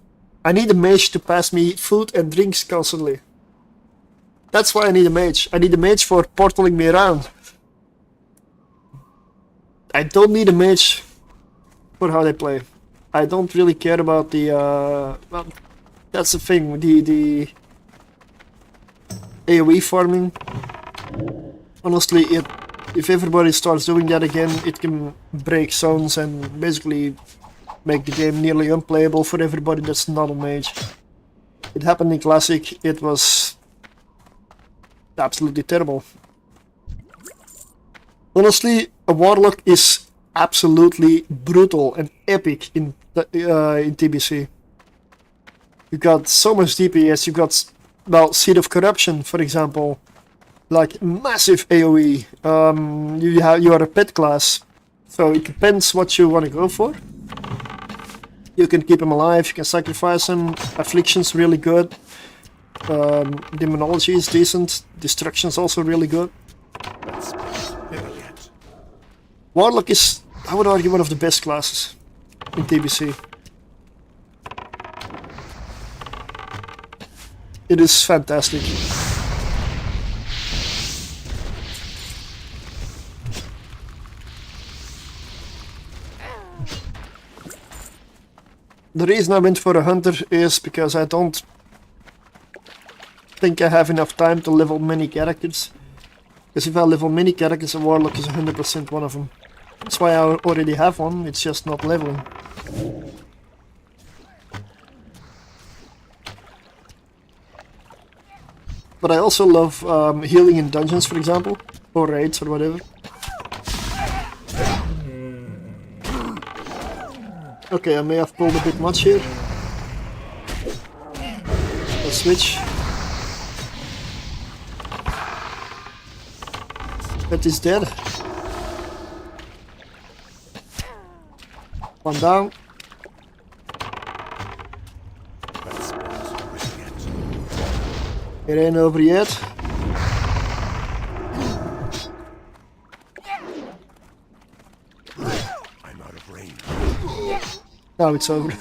I need a mage to pass me food and drinks constantly. That's why I need a mage. I need a mage for portaling me around. I don't need a mage for how they play. I don't really care about the... well, that's the thing, the AoE farming. Honestly, if everybody starts doing that again, it can break zones and basically make the game nearly unplayable for everybody that's not a mage. It happened in Classic, it was absolutely terrible. Honestly, a Warlock is absolutely brutal and epic in TBC. You got so much DPS, you got, well, Seed of Corruption, for example. Like, massive AoE. You are a pet class, so it depends what you want to go for. You can keep him alive, you can sacrifice him. Affliction's really good. Demonology is decent. Destruction's also really good. Warlock is, I would argue, one of the best classes in TBC. It is fantastic. The reason I went for a hunter is because I don't think I have enough time to level many characters. Because if I level many characters, a Warlock is 100% one of them. That's why I already have one, it's just not leveling. But I also love healing in dungeons, for example, or raids or whatever. Okay, I may have pulled a bit much here. Let's switch. That is dead. One down. It ain't over yet. I'm out of of range. Now it's over.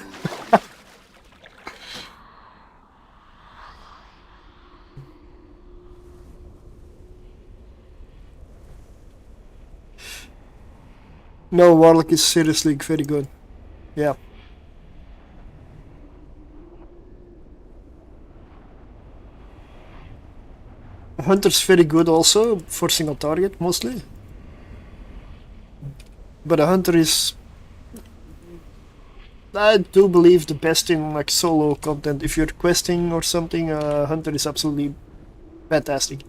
No, Warlock is seriously very good. Yeah. Hunter's very good also, for single target mostly. But a Hunter is, I do believe, the best in like solo content. If you're questing or something, Hunter is absolutely fantastic.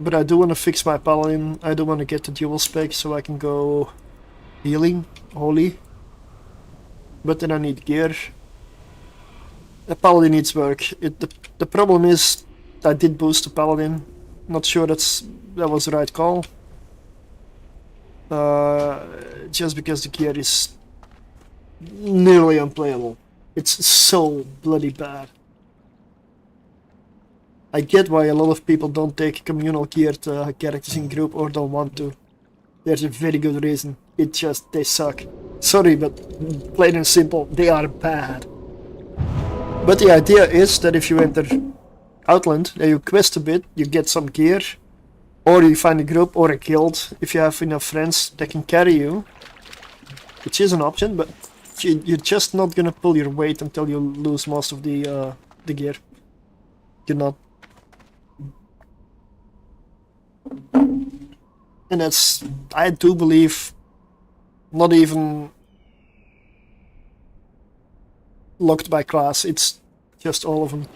But I do want to fix my Paladin. I do want to get the dual spec so I can go healing, holy. But then I need gear. The Paladin needs work. The problem is I did boost the Paladin. Not sure that was the right call. Just because the gear is nearly unplayable. It's so bloody bad. I get why a lot of people don't take communal geared characters in group or don't want to. There's a very good reason. It just, they suck. Sorry, but plain and simple, they are bad. But the idea is that if you enter Outland, you quest a bit, you get some gear, or you find a group or a guild if you have enough friends that can carry you, which is an option, but you're just not gonna pull your weight until you lose most of the gear. You're not. And that's, I do believe, not even locked by class, it's just all of them.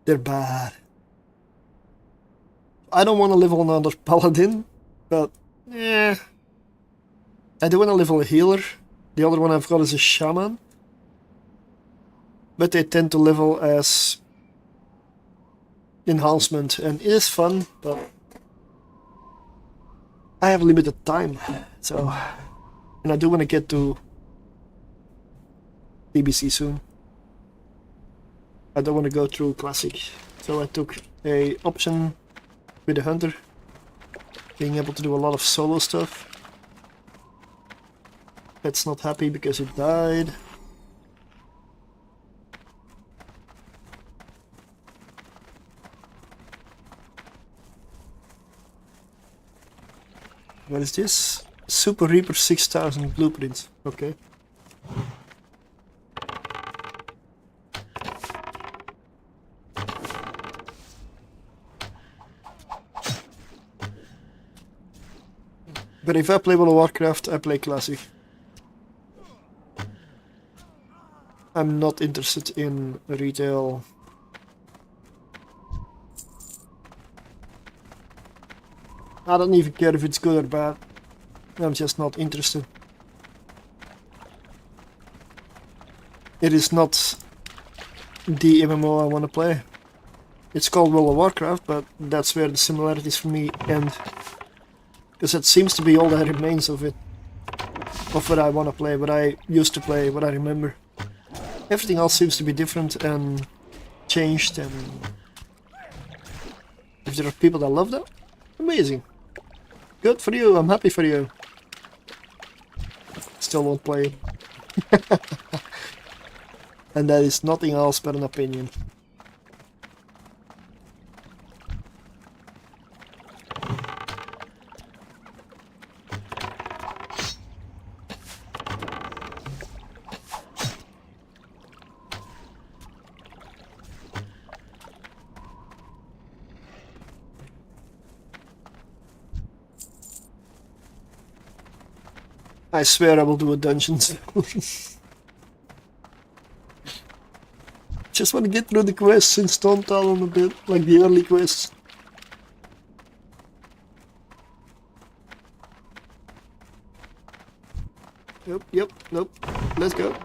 They're bad. I don't want to level another Paladin, but yeah. I do want to level a healer. The other one I've got is a Shaman. But they tend to level as enhancement, and it is fun, but I have limited time, so, and I do want to get to TBC soon. I don't want to go through Classic, so I took a option with the Hunter, being able to do a lot of solo stuff. Pet's not happy because it died. What is this? Super Reaper 6000 blueprints. Okay. But if I play World of Warcraft, I play Classic. I'm not interested in retail. I don't even care if it's good or bad. I'm just not interested. It is not the MMO I want to play. It's called World of Warcraft, but that's where the similarities for me end. Because that seems to be all that remains of it. Of what I want to play, what I used to play, what I remember. Everything else seems to be different and changed, and if there are people that love that, amazing. Good for you, I'm happy for you. Still won't play. And that is nothing else but an opinion. I swear I will do a dungeon. Just want to get through the quests in Stone Town a bit, like the early quests. Yep, nope. Let's go.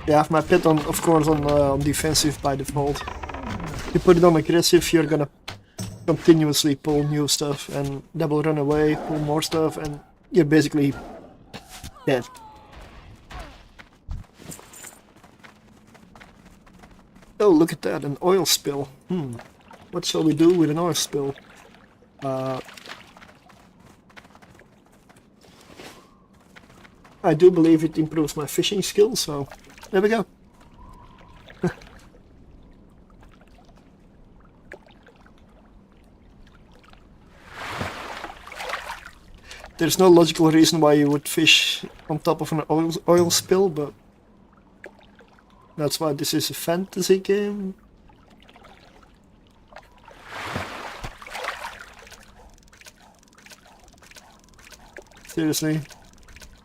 Yeah, I have my pet on, of course, on defensive by default. You put it on aggressive, you're gonna continuously pull new stuff, and that will run away, pull more stuff, and you're basically dead. Oh, look at that, an oil spill. What shall we do with an oil spill? I do believe it improves my fishing skills, so there we go. There's no logical reason why you would fish on top of an oil spill, but that's why this is a fantasy game. Seriously?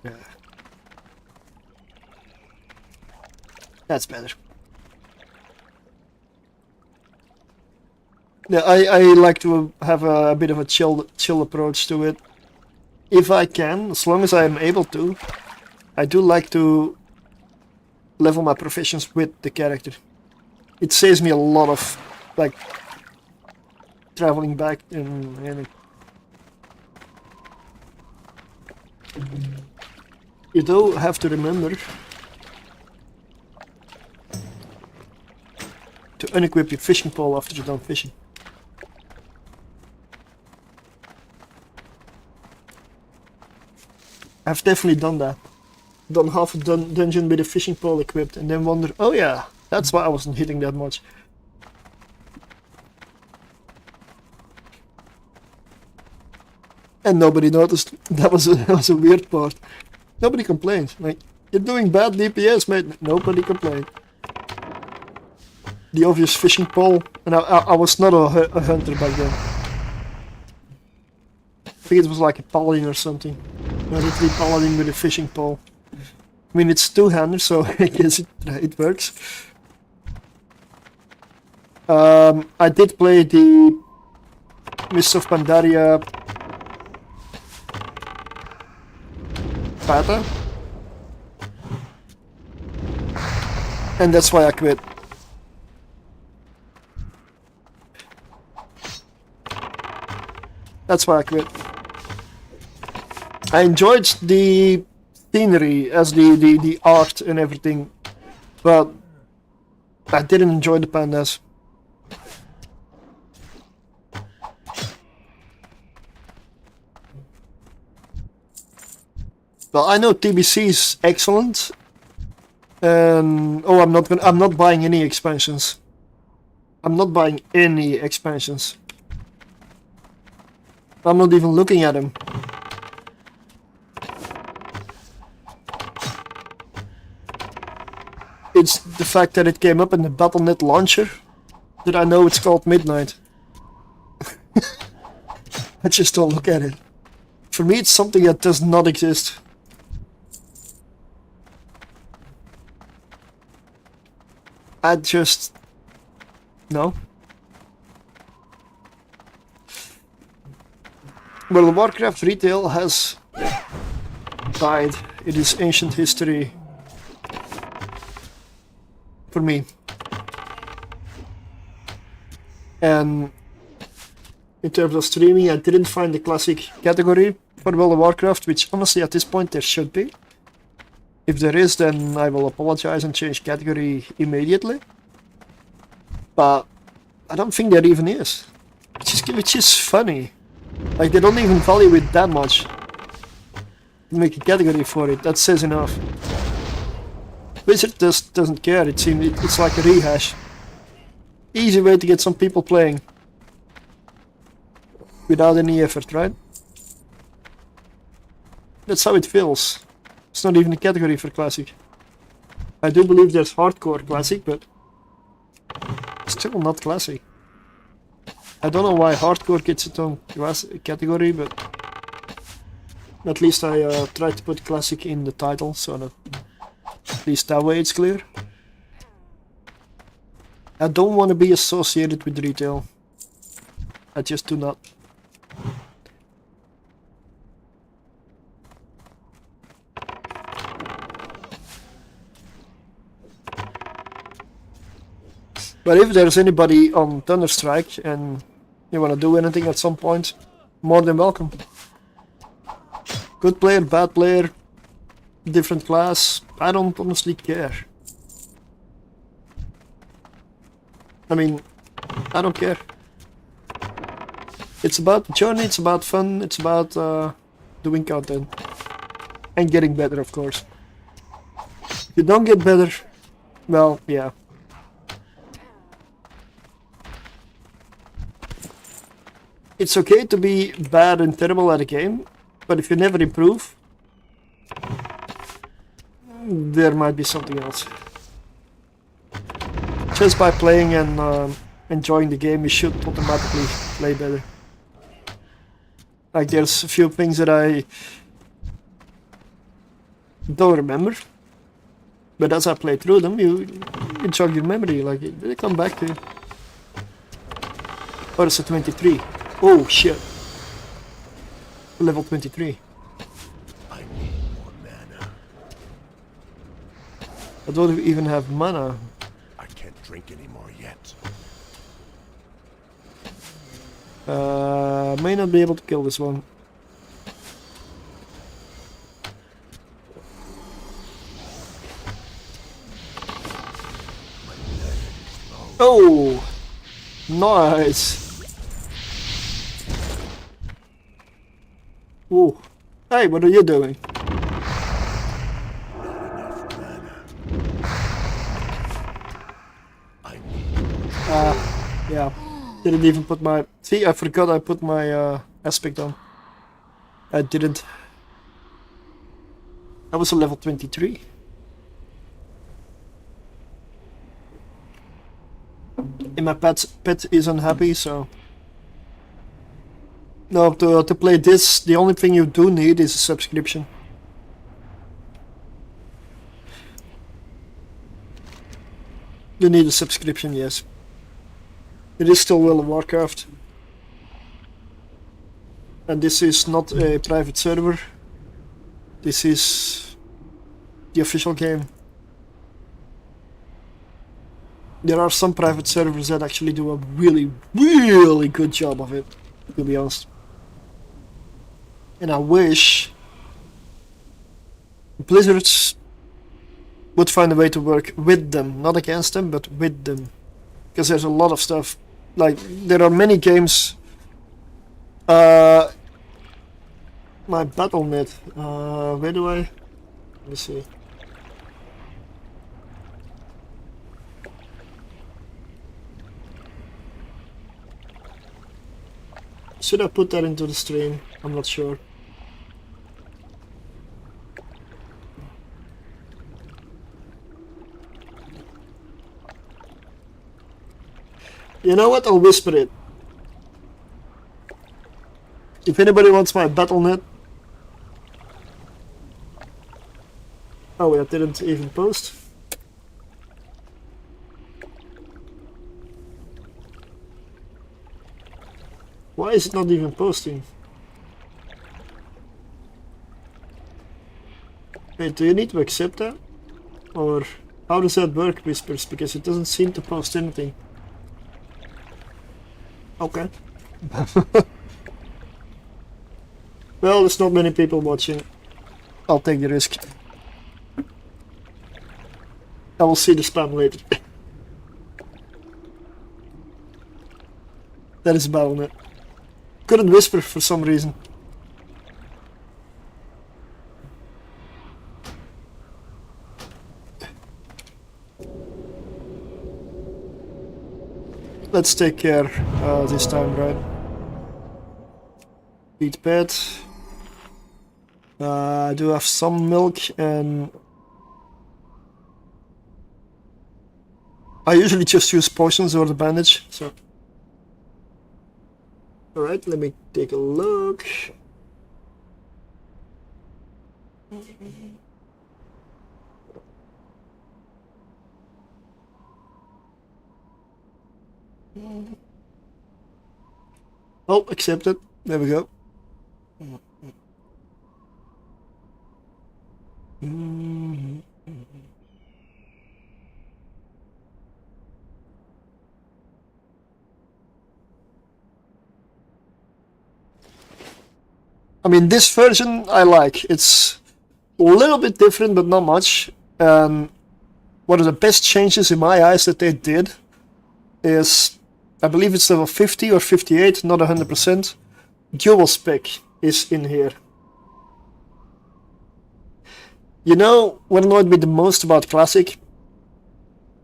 Yeah. That's better. Yeah, I like to have a bit of a chill approach to it. If I can, as long as I am able to, I do like to level my proficiency with the character. It saves me a lot of, like, traveling back and you do have to remember to unequip your fishing pole after you're done fishing. I've definitely done that. Done half a dungeon with a fishing pole equipped and then wonder, oh yeah, that's why I wasn't hitting that much. And nobody noticed. That was a weird part. Nobody complained. Like, you're doing bad DPS, mate. Nobody complained. The obvious fishing pole, and I was not a hunter back then. I think it was like a paladin or something. Literally paladin with a fishing pole. I mean, it's two-handed, so I guess it works. I did play the Mists of Pandaria beta, and that's why I quit. That's why I quit. I enjoyed the scenery as the art and everything, but I didn't enjoy the pandas. Well, I know TBC is excellent, and oh, I'm not buying any expansions. I'm not buying any expansions. I'm not even looking at them. It's the fact that it came up in the Battle.net launcher that I know it's called Midnight. I just don't look at it. For me, it's something that does not exist. I just... no. Well, Warcraft retail has died. It is ancient history for me. And in terms of streaming, I didn't find the classic category for World of Warcraft, which honestly at this point there should be. If there is, then I will apologize and change category immediately. But I don't think there even is. Which is funny. Like, they don't even value it that much. Make a category for it, that says enough. Blizzard doesn't care, it seems it's like a rehash. Easy way to get some people playing. Without any effort, right? That's how it feels. It's not even a category for Classic. I do believe there's Hardcore Classic, but still not Classic. I don't know why Hardcore gets its own category, but at least I tried to put Classic in the title, so that at least that way it's clear. I don't want to be associated with retail. I just do not. But if there's anybody on Thunderstrike and you want to do anything at some point, more than welcome. Good player, bad player, different class, I don't honestly care. I mean, I don't care. It's about the journey, it's about fun, it's about doing content. and getting better, of course. If you don't get better, well, yeah. It's okay to be bad and terrible at a game, but if you never improve, there might be something else. Just by playing and enjoying the game, you should automatically play better. Like, there's a few things that I don't remember, but as I play through them, you jog your memory, like, they come back to you. Oh, it's a 23. Oh shit. Level 23. I need more mana. I don't even have mana. I can't drink anymore yet. May not be able to kill this one. Oh! Nice! Ooh. Hey, what are you doing? Yeah. Didn't even put my... See, I forgot I put my aspect on. I didn't. I was a level 23. And my pet is unhappy, so... No, to play this, the only thing you do need is a subscription. You need a subscription, yes. It is still World of Warcraft. And this is not a private server. This is the official game. There are some private servers that actually do a really, really good job of it, to be honest. And I wish Blizzards would find a way to work with them, not against them, but with them. Because there's a lot of stuff, like, there are many games, my Battle.net, where do I, let me see. Should I put that into the stream? I'm not sure. You know what? I'll whisper it. If anybody wants my Battle.net... Oh, I didn't even post. Why is it not even posting? Wait, do you need to accept that? Or how does that work, Whispers? Because it doesn't seem to post anything. Okay. Well, there's not many people watching. I'll take the risk. I will see the spam later. That is Battle.net. Couldn't whisper for some reason. Let's take care this time, right? Eat pet. I do have some milk and I usually just use potions or the bandage, so. Alright, let me take a look. Oh, accepted. There we go. I mean, this version I like. It's a little bit different, but not much. And one of the best changes in my eyes that they did is, I believe it's level 50 or 58, not 100%. Dual spec is in here. You know what annoyed me the most about Classic?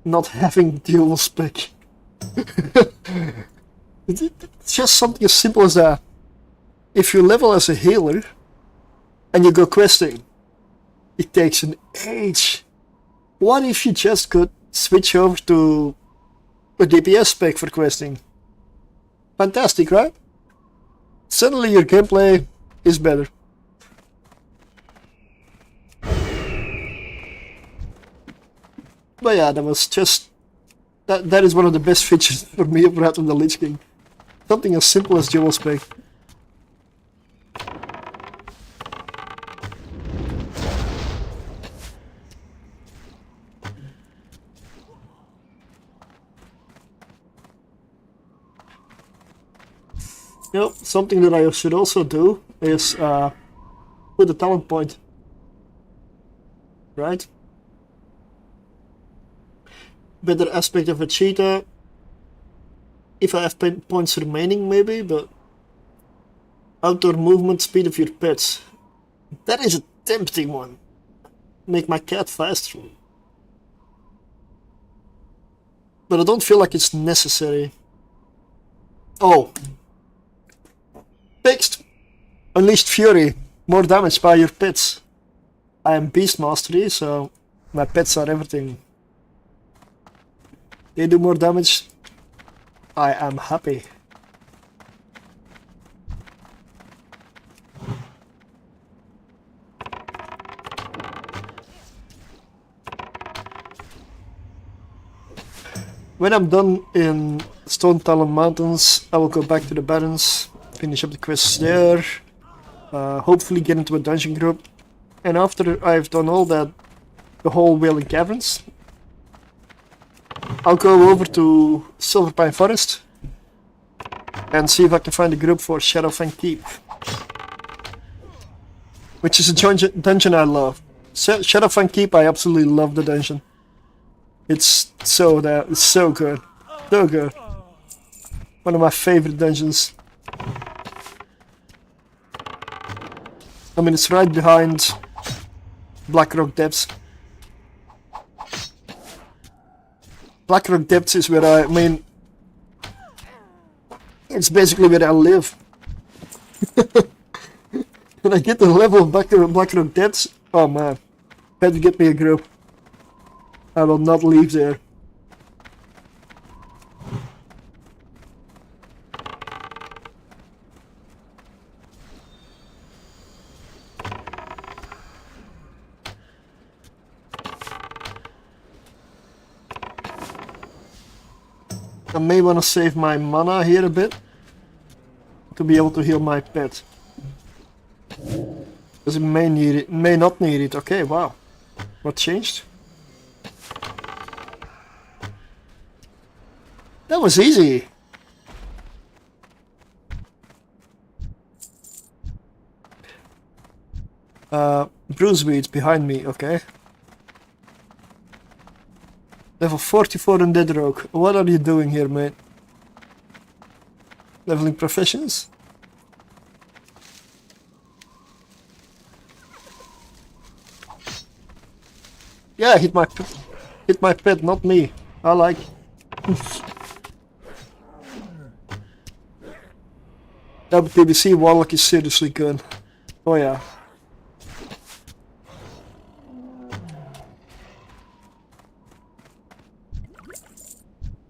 Not having dual spec. It's just something as simple as that. If you level as a healer and you go questing, it takes an age. What if you just could switch over to a DPS spec for questing? Fantastic, right? Suddenly your gameplay is better. But yeah, that was just... That is one of the best features for me of Wrath of the Lich King. Something as simple as dual spec. Yep, something that I should also do is put a talent point. Right? Better aspect of a cheetah. If I have points remaining, maybe, but outdoor movement speed of your pets. That is a tempting one. Make my cat faster. But I don't feel like it's necessary. Oh. Fixed. Unleashed Fury. More damage by your pets. I am Beast Mastery, so my pets are everything. They do more damage. I am happy. When I'm done in Stone Talon Mountains, I will go back to the Barrens, finish up the quests there, hopefully get into a dungeon group, and after I've done all that, the whole Wailing Caverns, I'll go over to Silverpine Forest and see if I can find a group for Shadowfang Keep, which is a dungeon I love. Shadowfang Keep, I absolutely love the dungeon. It's so good, so good. One of my favorite dungeons. I mean, it's right behind Blackrock Depths. Blackrock Depths is where it's basically where I live. When I get to the level of Blackrock Depths, oh man, better get me a group. I will not leave there. I may want to save my mana here a bit to be able to heal my pet. Because it may need it, may not need it. Okay, wow. What changed? That was easy. Bruiseweed behind me, okay. Level 44 in Dead Rogue. What are you doing here, mate? Leveling professions? Yeah, hit my pet, not me. I like. TBC Warlock is seriously good. Oh yeah.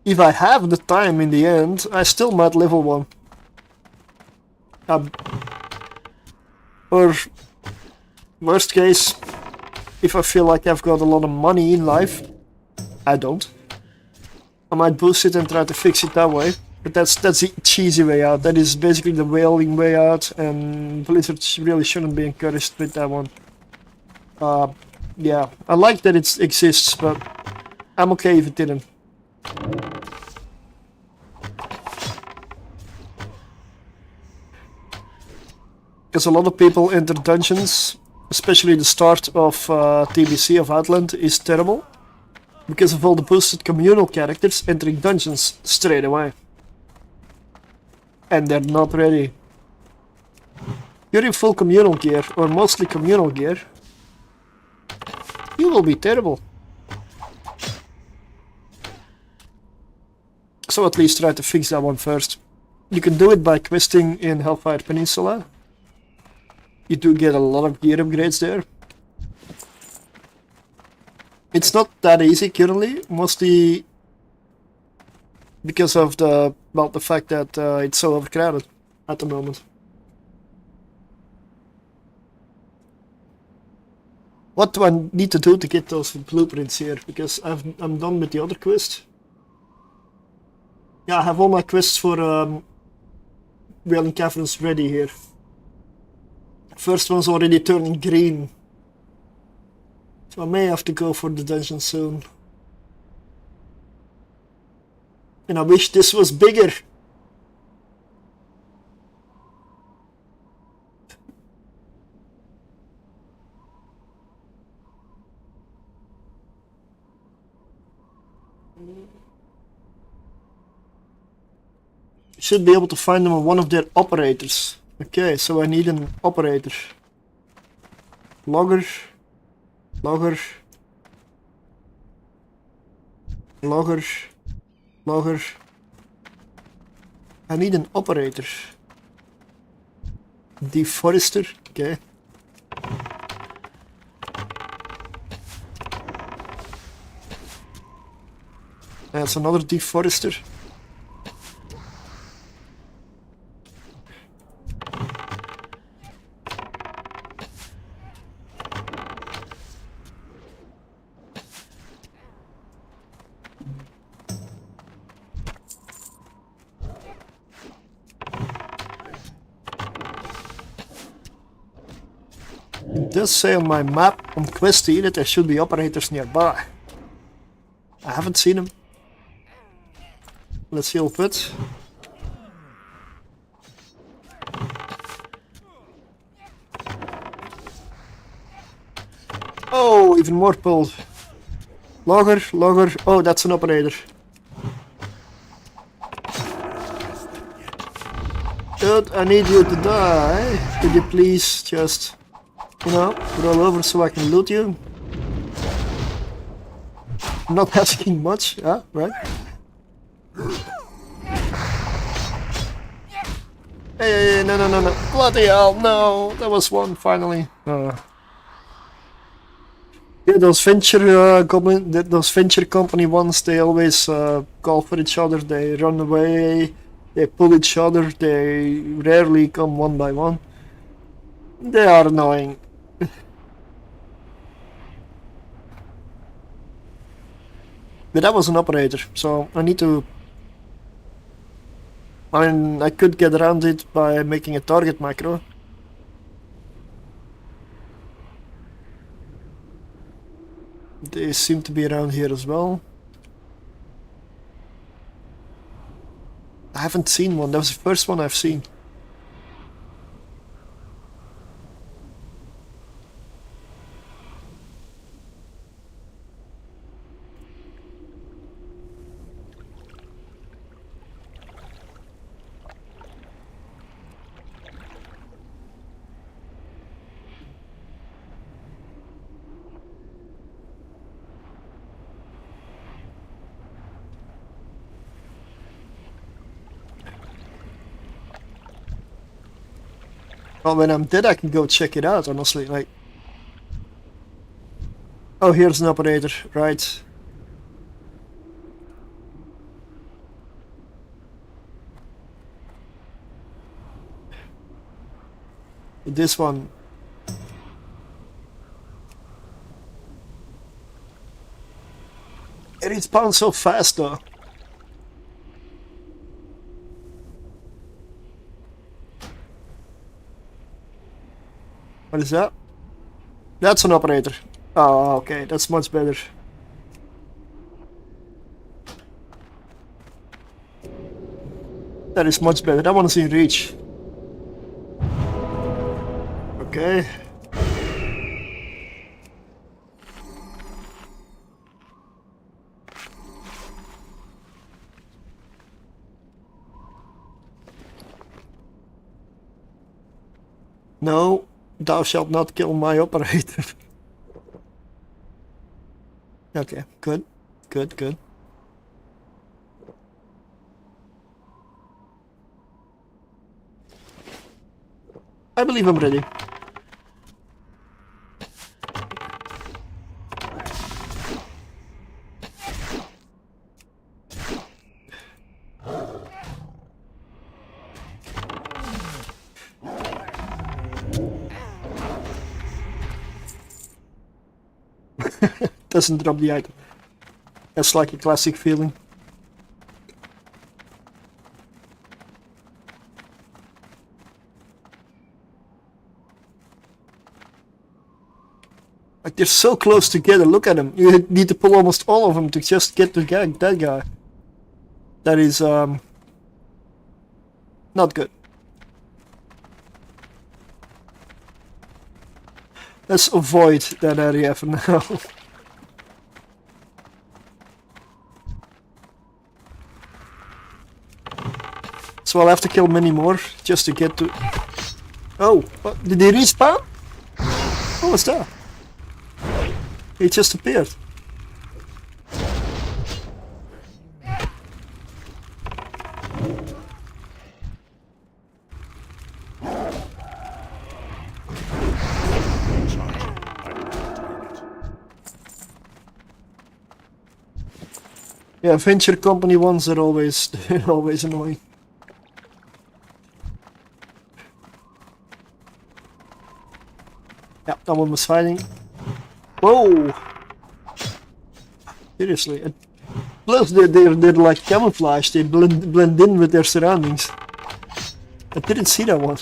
If I have the time in the end, I still might level one. Or worst case, if I feel like I've got a lot of money in life, I don't. I might boost it and try to fix it that way. But that's the cheesy way out. That is basically the whaling way out, and Blizzard really shouldn't be encouraged with that one. Yeah, I like that it exists, but I'm okay if it didn't. Because a lot of people enter dungeons, especially the start of TBC of Outland is terrible, because of all the boosted communal characters entering dungeons straight away. And they're not ready. You're in full communal gear, or mostly communal gear. You will be terrible. So at least try to fix that one first. You can do it by questing in Hellfire Peninsula. You do get a lot of gear upgrades there. It's not that easy currently, mostly because of the fact that it's so overcrowded at the moment. What do I need to do to get those blueprints here? Because I'm done with the other quest. Yeah, I have all my quests for Wailing Caverns ready here. First one's already turning green. So I may have to go for the dungeon soon. And I wish this was bigger. Should be able to find them on one of their operators. Okay, so I need an operator. Logger. Logger. Logger. Logger. I need an operator. Deforester. Okay. That's another deforester. It does say on my map on Questy that there should be operators nearby. I haven't seen them. Let's heal a bit. Oh, even more pulled. Logger, logger. Oh, that's an operator. Dude, I need you to die. Could you please just, you know, roll over so I can loot you? I'm not asking much, yeah, right? Hey, no, no, no, no. Bloody hell, no. That was one, finally. Yeah, those venture those venture company ones, they always call for each other, they run away, they pull each other, they rarely come one by one. They are annoying. But that was an operator, so I need to... I mean, I could get around it by making a target macro. They seem to be around here as well. I haven't seen one, that was the first one I've seen. Well, when I'm dead, I can go check it out, honestly, like... Oh, here's an operator, right. This one. It respawns so fast, though. What is that? That's an operator. Oh, okay, that's much better. That is much better. That one is in reach. Okay. No. Thou shalt not kill my operator. Okay, good. Good, good. I believe I'm ready. Doesn't drop the item. That's like a classic feeling. Like they're so close together. Look at them. You need to pull almost all of them to just get to that guy. That is not good. Let's avoid that area for now. So I'll have to kill many more just to get to... Oh, what? Did he respawn? What was that? He just appeared. Yeah, venture company ones are always always annoying. Yeah, that one was fighting. Whoa! Seriously. Plus they're like camouflage, they blend in with their surroundings. I didn't see that one.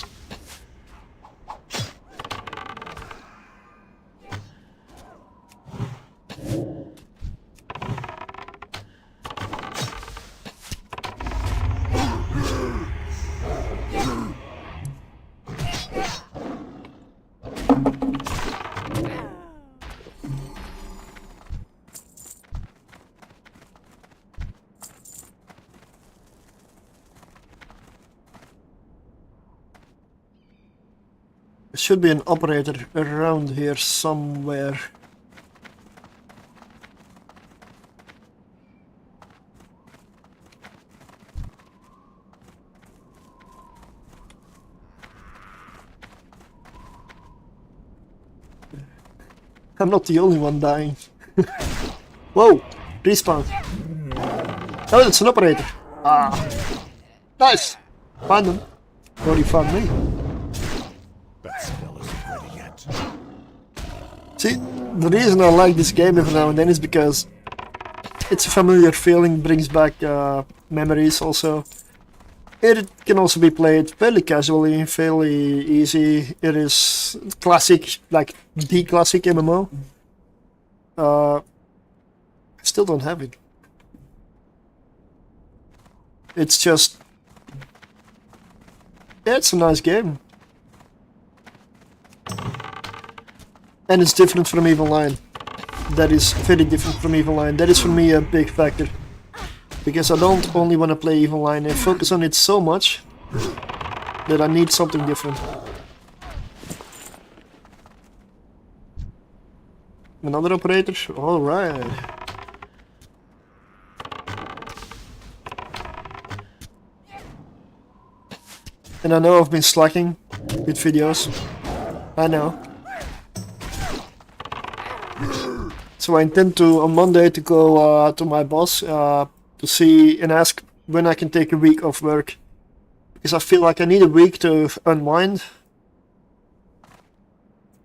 There should be an operator around here somewhere. I'm not the only one dying. Whoa! Respawn. Oh, it's an operator. Ah. Nice! Found him. Or he found me. That spell isn't ready yet. See, the reason I like this game every now and then is because it's a familiar feeling, brings back memories also. It can also be played fairly casually, fairly easy. It is classic, like the classic MMO. I still don't have it. It's just... yeah, it's a nice game. And it's different from EVE Online. That is very different from EVE Online. That is for me a big factor. Because I don't only want to play EVE Online, I focus on it so much that I need something different. Another operator? Alright. And I know I've been slacking with videos. I know. So I intend to, on Monday, to go to my boss to see and ask when I can take a week off work. Because I feel like I need a week to unwind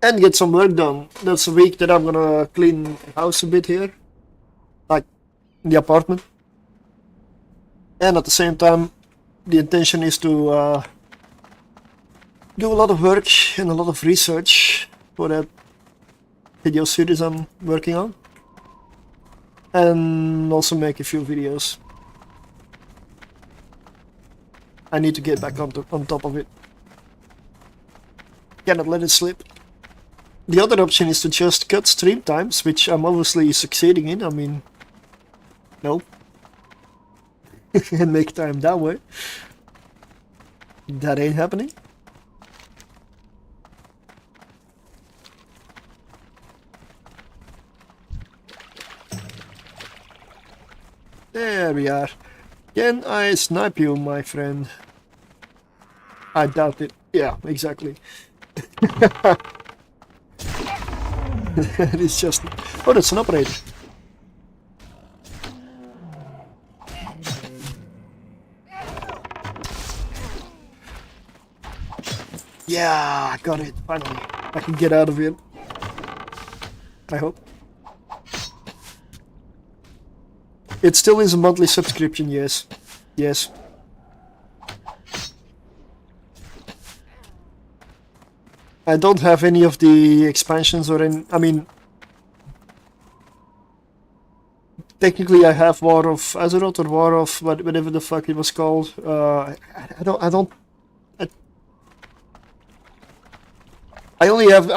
and get some work done. That's a week that I'm gonna clean the house a bit here, like the apartment. And at the same time, the intention is to do a lot of work and a lot of research for that video series I'm working on, and also make a few videos. I need to get back on top of it. Cannot let it slip. The other option is to just cut stream times, which I'm obviously succeeding in. I mean, no. And make time that way. That ain't happening. There we are. Can I snipe you, my friend? I doubt it. Yeah, exactly. It's just... Oh, that's an operator. Yeah, I got it. Finally. I can get out of here. I hope. It still is a monthly subscription, yes. Yes. I don't have any of the expansions or any... I mean... Technically I have War of Azeroth or War of whatever the fuck it was called. I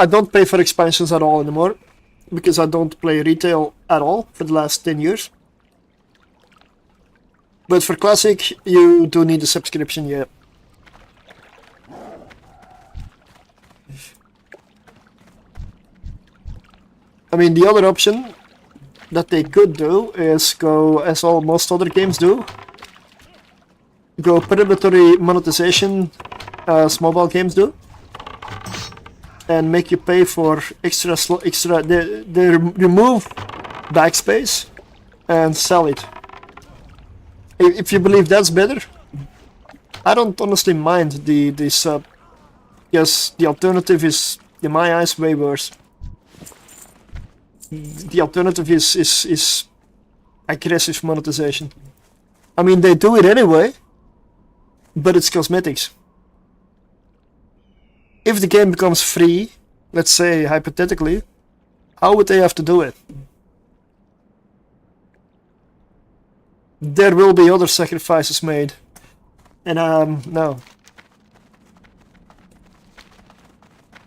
don't pay for expansions at all anymore, because I don't play retail at all for the last 10 years. But for Classic, you do need a subscription, yeah. I mean, the other option that they could do is go, as most other games do, go predatory monetization as mobile games do, and make you pay for extra. They remove backspace and sell it. If you believe that's better, I don't honestly mind the sub. Yes, the alternative is, in my eyes, way worse. The alternative is aggressive monetization. I mean, they do it anyway, but it's cosmetics. If the game becomes free, let's say hypothetically, how would they have to do it? There will be other sacrifices made. And no.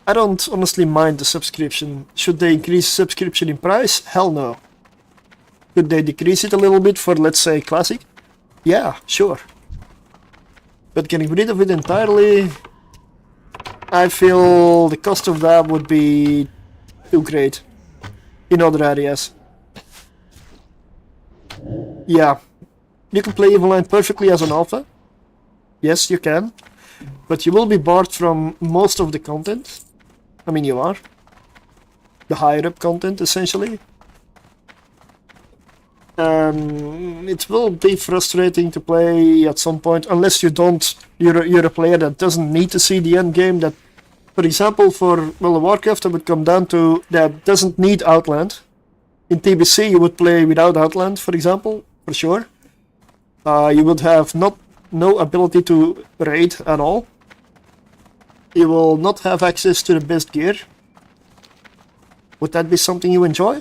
I don't honestly mind the subscription. Should they increase subscription in price? Hell no. Could they decrease it a little bit for, let's say, Classic? Yeah, sure. But getting rid of it entirely, I feel the cost of that would be too great in other areas. Yeah, you can play Evil Line perfectly as an alpha. Yes, you can. But you will be barred from most of the content. I mean, you are. The higher up content, essentially. It will be frustrating to play at some point, unless you don't. You're a player that doesn't need to see the end game. That, for example, for World of Warcraft, it would come down to that doesn't need Outland. In TBC, you would play without Outland, for example, for sure. You would have no ability to raid at all. You will not have access to the best gear. Would that be something you enjoy?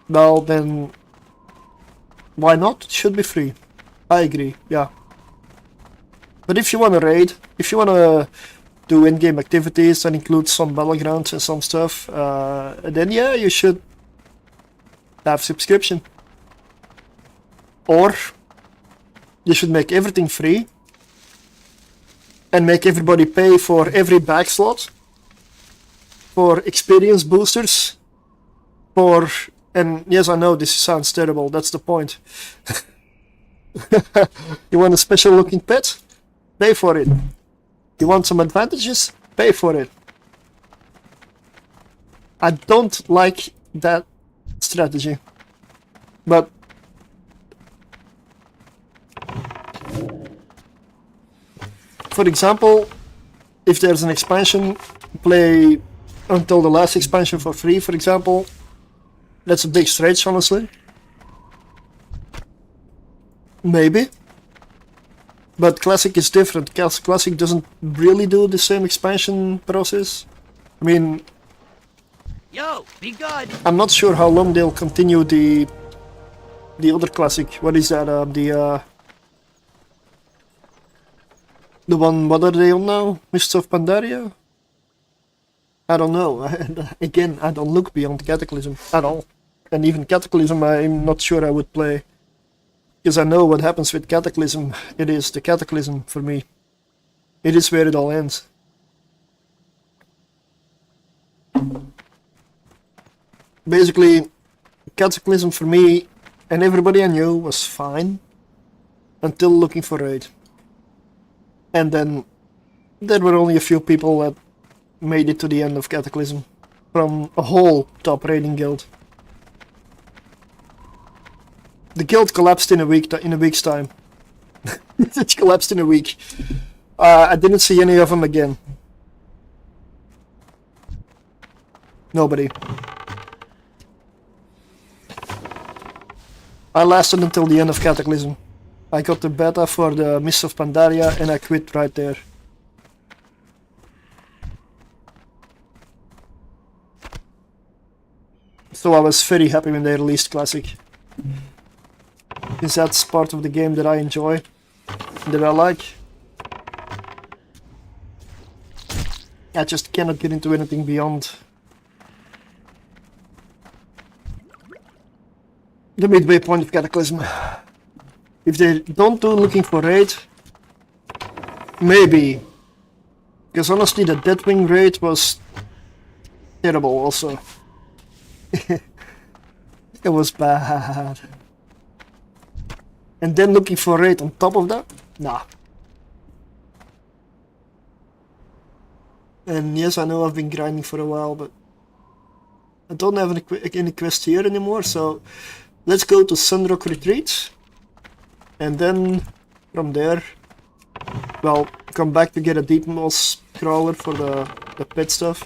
Well, then, why not? It should be free. I agree, yeah. But if you want to raid, if you want to do in-game activities that include some battlegrounds and some stuff, then yeah, you should have subscription. Or you should make everything free and make everybody pay for every back slot, for experience boosters, for... And yes, I know this sounds terrible, that's the point. You want a special looking pet? Pay for it. You want some advantages? Pay for it. I don't like that strategy. But for example, if there's an expansion, play until the last expansion for free, for example. That's a big stretch, honestly. Maybe. But Classic is different. Classic doesn't really do the same expansion process. I mean... Yo, be good. I'm not sure how long they'll continue the other Classic. What is that? The one, what are they on now? Mists of Pandaria? I don't know. Again, I don't look beyond Cataclysm at all. And even Cataclysm, I'm not sure I would play. Because I know what happens with Cataclysm. It is the Cataclysm for me. It is where it all ends. Basically, Cataclysm for me And everybody I knew was fine until looking for raid. And then there were only a few people that made it to the end of Cataclysm from a whole top raiding guild. The guild collapsed in a week's time. It collapsed in a week. I didn't see any of them again. Nobody. I lasted until the end of Cataclysm. I got the beta for the Mists of Pandaria and I quit right there. So I was very happy when they released Classic. Since that's part of the game that I enjoy, that I like. I just cannot get into anything beyond the midway point of Cataclysm. If they don't do looking for raid, maybe. Because honestly the Deathwing raid was terrible also. It was bad. And then looking for raid on top of that? Nah. And yes, I know I've been grinding for a while, but I don't have any quest here anymore, so let's go to Sunrock Retreat. And then from there, well, come back to get a Deep Moss crawler for the pet stuff.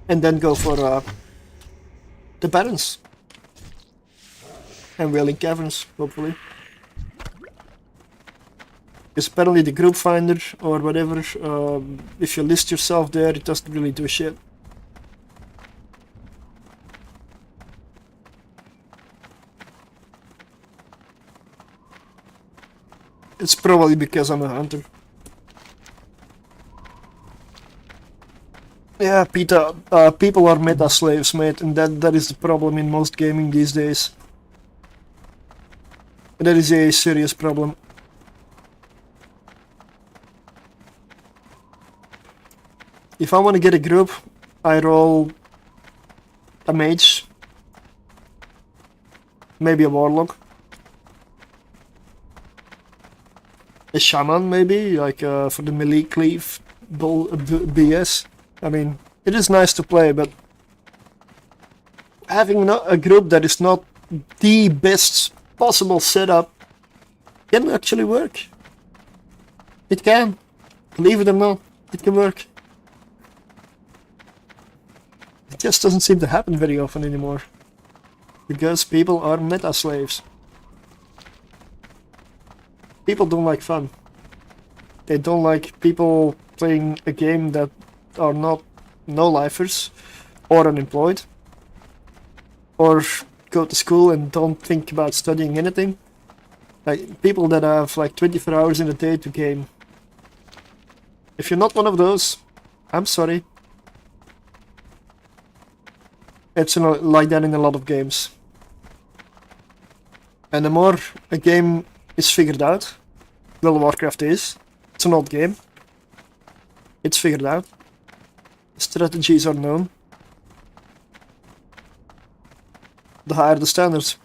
And then go for the Barrens. And Wailing Caverns, hopefully. Because apparently the group finder or whatever, if you list yourself there, it doesn't really do shit. It's probably because I'm a hunter. Yeah, Peter, people are meta slaves, mate, and that is the problem in most gaming these days. That is a serious problem. If I want to get a group, I roll a mage, maybe a warlock, a shaman maybe, like for the melee cleave BS. I mean, it is nice to play, but having a group that is not the best possible setup can actually work. It can. Believe it or not, it can work. It just doesn't seem to happen very often anymore. Because people are meta slaves. People don't like fun. They don't like people playing a game that are not no-lifers or unemployed or go to school and don't think about studying anything. Like people that have like 24 hours in a day to game. If you're not one of those, I'm sorry. It's like that in a lot of games. And the more a game is figured out, well, Warcraft is. It's an old game. It's figured out. Strategies are known. The higher the standards.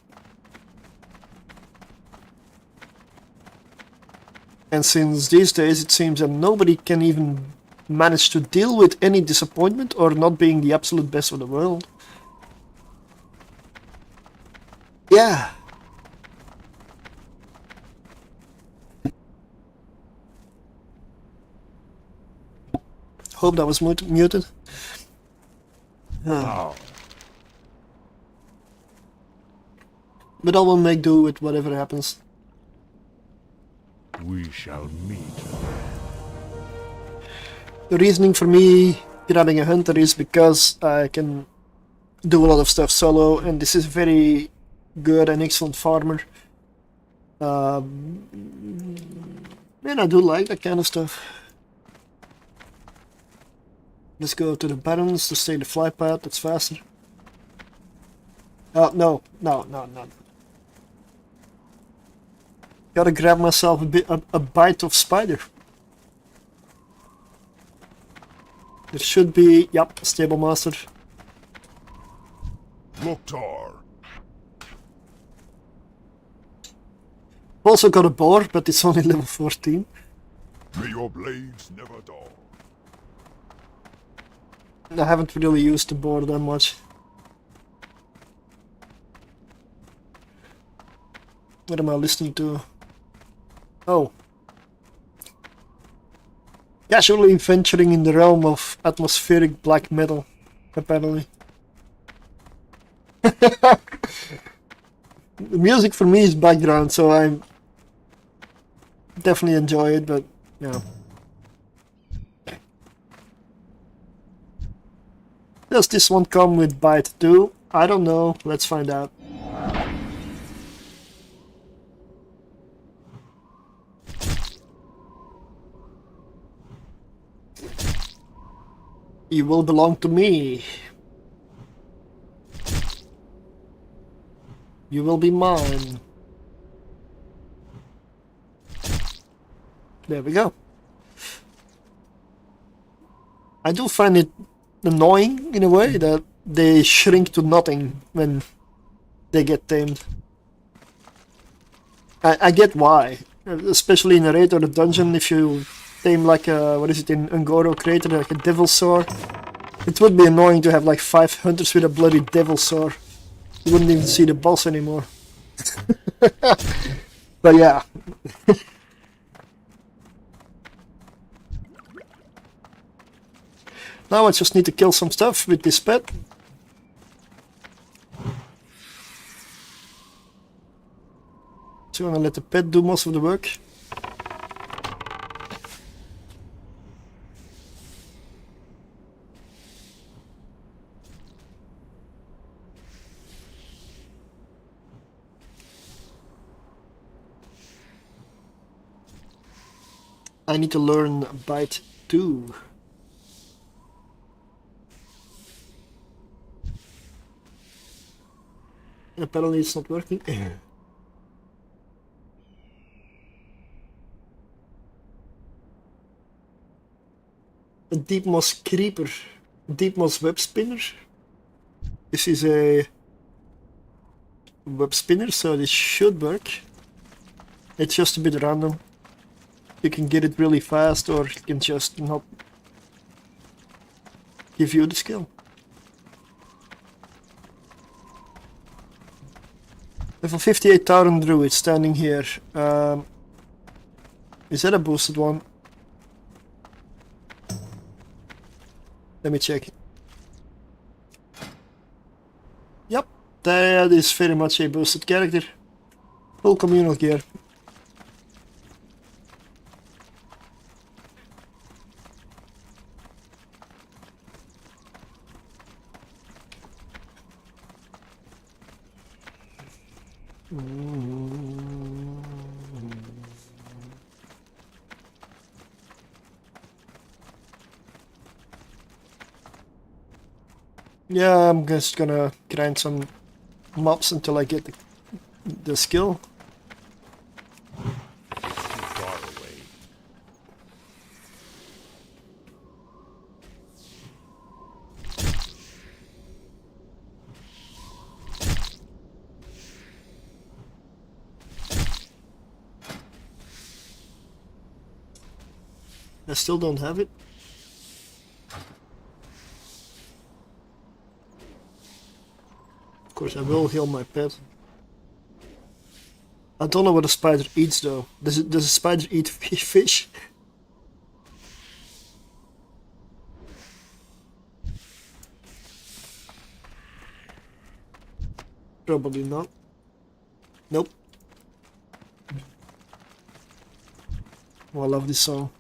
And since these days it seems that nobody can even manage to deal with any disappointment or not being the absolute best of the world. Yeah. Hope that was muted. Oh. But I will make do with whatever happens. We shall meet. The reasoning for me grabbing a hunter is because I can do a lot of stuff solo, and this is very good and excellent farmer. And I do like that kind of stuff. Let's go to the Barrens to stay the fly path, that's faster. No. Gotta grab myself a bite of spider. There should be, yep, stable master. Loktar. also got a boar, but it's only level 14. May your blades never dull. I haven't really used the boar that much. What am I listening to? Oh. Casually venturing in the realm of atmospheric black metal, apparently. The music for me is background, so I definitely enjoy it, but yeah. Does this one come with bite too? I don't know, let's find out. You will belong to me. You will be mine. There we go. I do find it annoying in a way that they shrink to nothing when they get tamed. I get why, especially in a raid or a dungeon. If you tame like a, what is it in Ungoro Crater, like a devil sword, it would be annoying to have like 5 hunters with a bloody devil sword. You wouldn't even see the boss anymore. But yeah. Now I just need to kill some stuff with this pet. So I'm gonna let the pet do most of the work. I need to learn bite too. Apparently it's not working. A deep moss creeper. Deep moss web spinner. This is a web spinner, so this should work. It's just a bit random. You can get it really fast, or it can just not give you the skill. Level 58 Tauren Druid standing here. Is that a boosted one? Let me check. Yep, that is very much a boosted character. Full communal gear. Yeah, I'm just gonna grind some mobs until I get the skill. Far away. I still don't have it. Of course, I will heal my pet. I don't know what a spider eats though. Does a spider eat fish? Probably not. Nope. Oh, I love this song.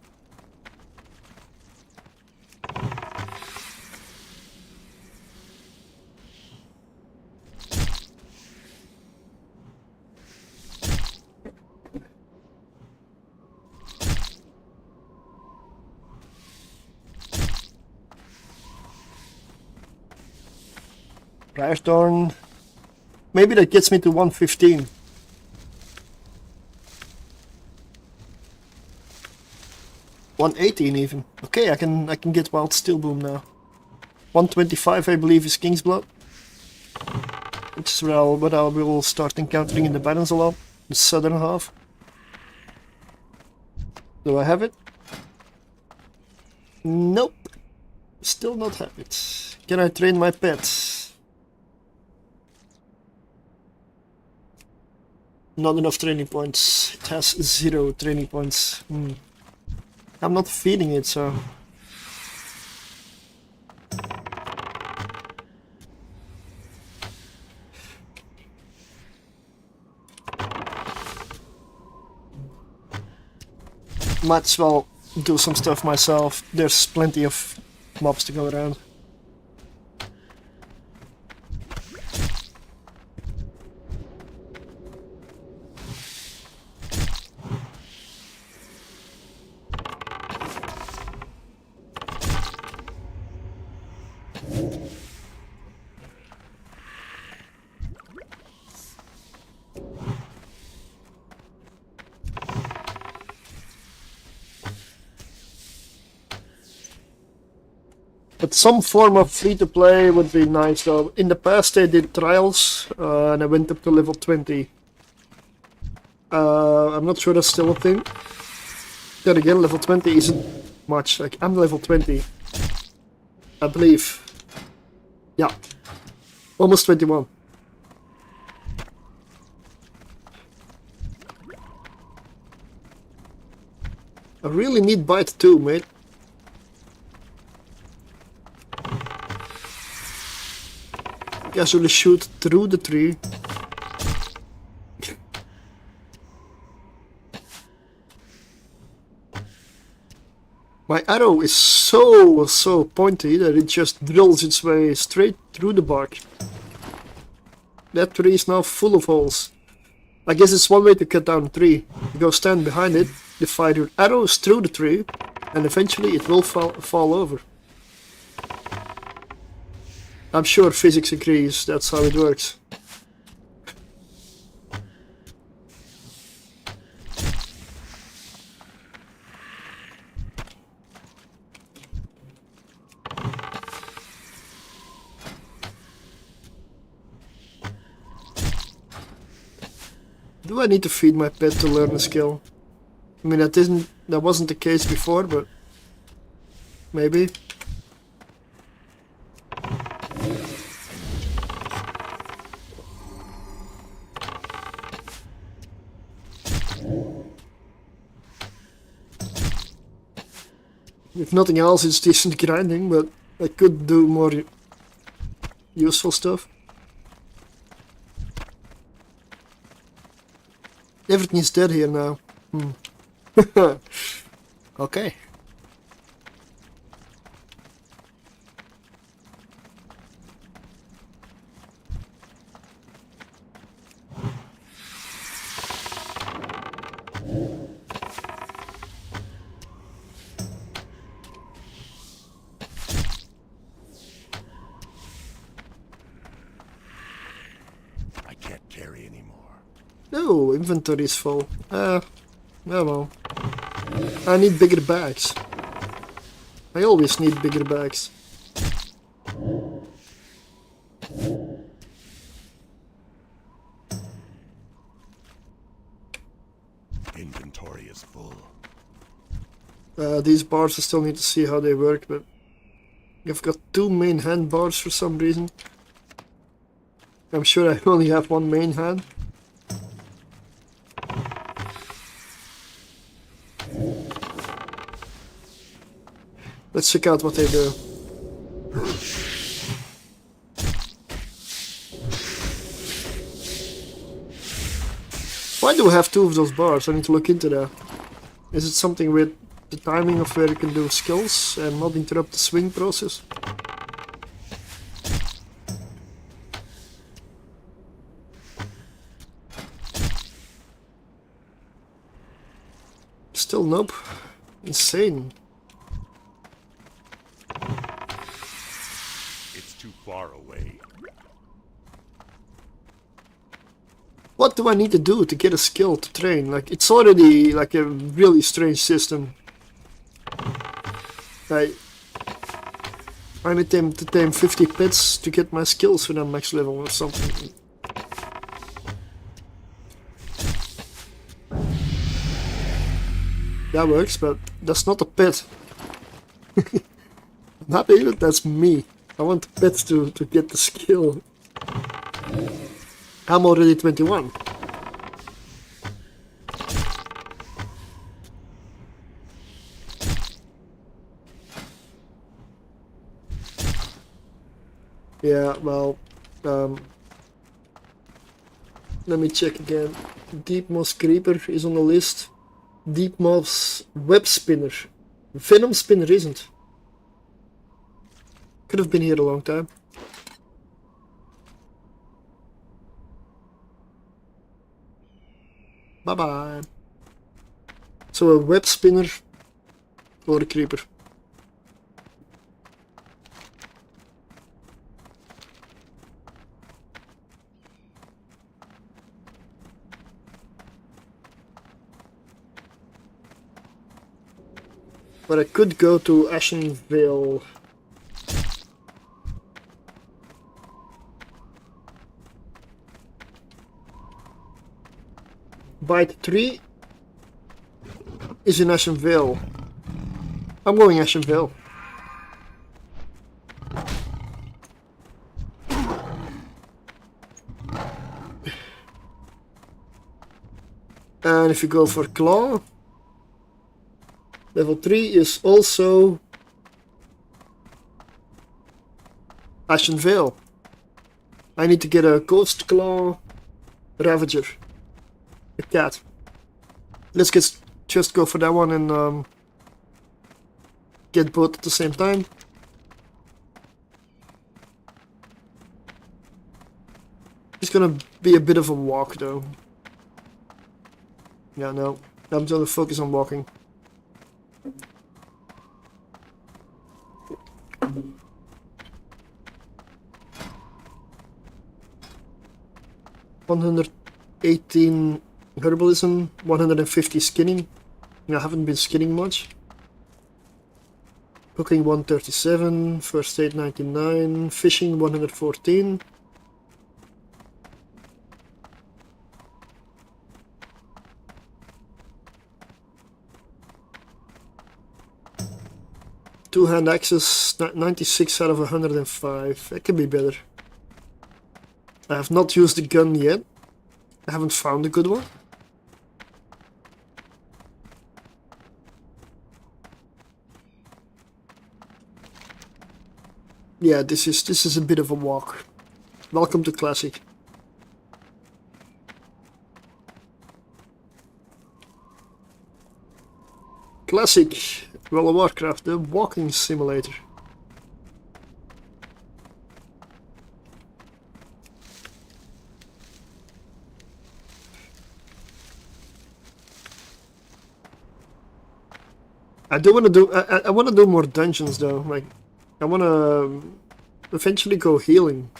Firethorn. Maybe that gets me to 115. $118 even. Okay, I can get Wild Steel Boom now. 125 I believe is King's Blood. Which is what I will start encountering in the Barrens a lot. The southern half. Do I have it? Nope. Still not have it. Can I train my pet? Not enough training points. It has 0 training points. I'm not feeding it, so... Might as well do some stuff myself. There's plenty of mobs to go around. But some form of free-to-play would be nice though. In the past they did trials, and I went up to level 20. I'm not sure that's still a thing. Then again, level 20 isn't much. Like, I'm level 20. I believe. Yeah. Almost 21. I really need bite too, mate. Casually shoot through the tree. My arrow is so pointy that it just drills its way straight through the bark. That tree is now full of holes. I guess it's one way to cut down a tree. You go stand behind it, you fire your arrows through the tree, and eventually it will fall over. I'm sure physics agrees, that's how it works. Do I need to feed my pet to learn a skill? I mean, that wasn't the case before, but maybe. If nothing else, it's decent grinding, but I could do more useful stuff. Everything is dead here now. Okay. I can't carry anymore. No, inventory is full. Oh well. I need bigger bags. I always need bigger bags. Inventory is full. These bars I still need to see how they work, but I've got 2 main hand bars for some reason. I'm sure I only have 1 main hand. Let's check out what they do. Why do I have 2 of those bars? I need to look into that. Is it something with the timing of where you can do skills and not interrupt the swing process? Still nope. Insane. It's too far away. What do I need to do to get a skill to train? Like, it's already like a really strange system. I need to tame 50 pets to get my skills when I'm max level or something. That works, but that's not a pet. I'm happy that that's me. I want the pets to get the skill. I'm already 21. Yeah, well, let me check again. Deep Moss Creeper is on the list. Deep Moss Web Spinner. Venom Spinner isn't. Could have been here a long time. Bye bye. So a web spinner or a creeper. But I could go to Ashenvale. Bite 3 is in Ashenvale. I'm going Ashenvale. And if you go for Claw, level 3 is also Ashenvale. I need to get a Ghost Claw Ravager. A cat. Let's just go for that one and get both at the same time. It's gonna be a bit of a walk though. Yeah, no. I'm gonna focus on walking. $118 herbalism, 150 skinning. I haven't been skinning much. Cooking 137, first aid 99, fishing 114. Two-hand axes, 96 out of 105. That can be better. I have not used the gun yet. I haven't found a good one. Yeah, this is a bit of a walk. Welcome to Classic. Classic, World of Warcraft, the walking simulator. I do want to do. I want to do more dungeons though. Like, I want to eventually go healing.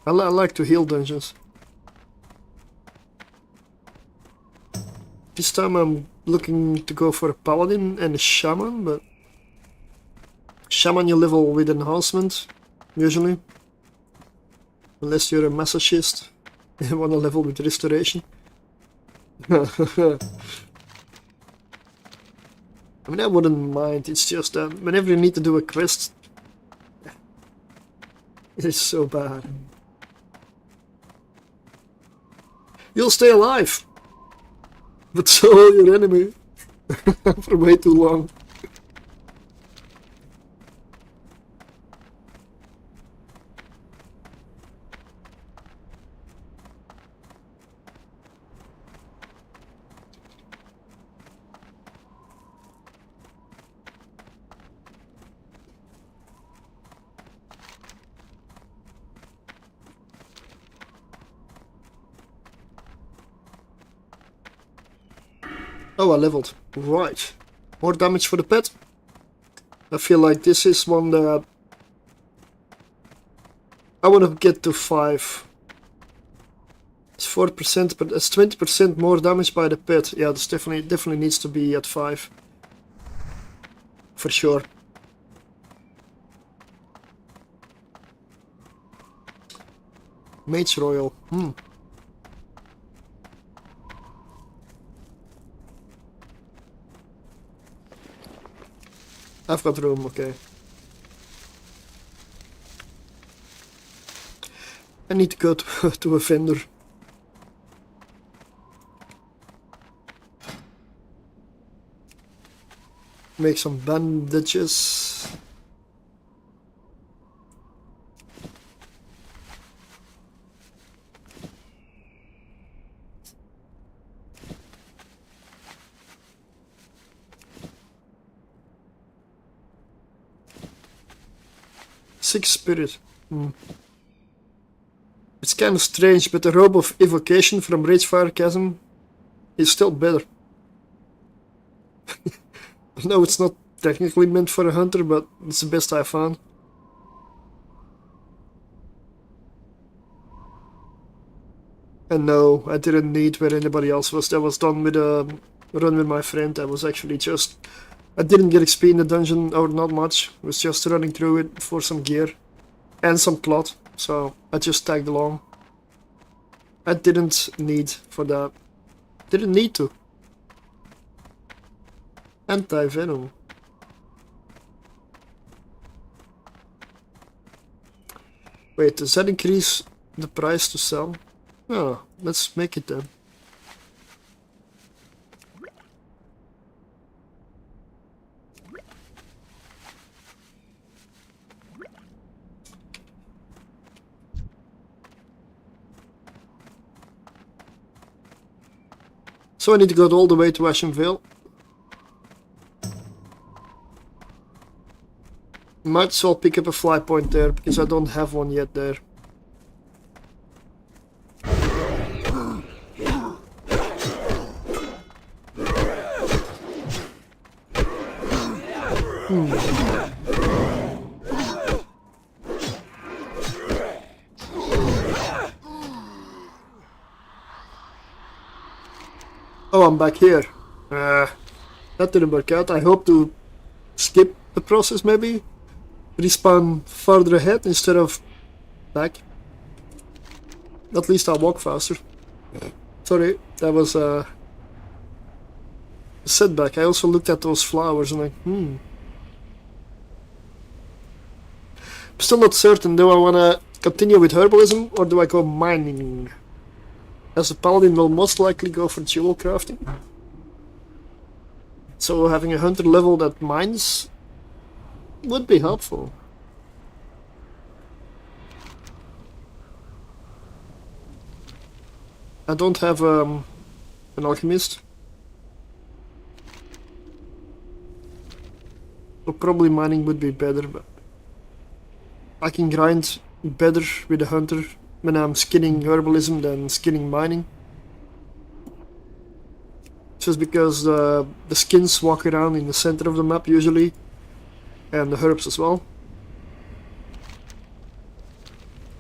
I like to heal dungeons. This time I'm looking to go for a paladin and a shaman, but shaman you level with enhancement usually, unless you're a masochist and want to level with restoration. I mean, I wouldn't mind, it's just that whenever you need to do a quest, it is so bad. You'll stay alive, but so will your enemy for way too long. Oh, I leveled. Right. More damage for the pet. I feel like this is one that I want to get to 5. It's 4%, but it's 20% more damage by the pet. Yeah, this definitely needs to be at 5. For sure. Mage Royal. I've got room, okay. I need to go to a vendor. Make some bandages. Six spirit. It's kind of strange, but the robe of evocation from Ragefire Chasm is still better. No, it's not technically meant for a hunter, but it's the best I found. And no, I didn't need where anybody else was. That was done with a run with my friend. I was actually just... I didn't get XP in the dungeon, or not much. I was just running through it for some gear. And some cloth. So I just tagged along. I didn't need for that. Didn't need to. Anti-venom. Wait, does that increase the price to sell? Oh, let's make it then. So I need to go all the way to Ashenvale. Might as well pick up a fly point there, because I don't have one yet there. Oh, I'm back here. That didn't work out. I hope to skip the process maybe. Respawn further ahead instead of back. At least I'll walk faster. Sorry, that was a setback. I also looked at those flowers and like, I'm still not certain. Do I want to continue with herbalism or do I go mining? As a paladin will most likely go for jewel crafting. So having a hunter level that mines would be helpful. I don't have an alchemist. So probably mining would be better, but I can grind better with a hunter when I'm skinning herbalism than skinning mining. Just because the skins walk around in the center of the map usually, and the herbs as well.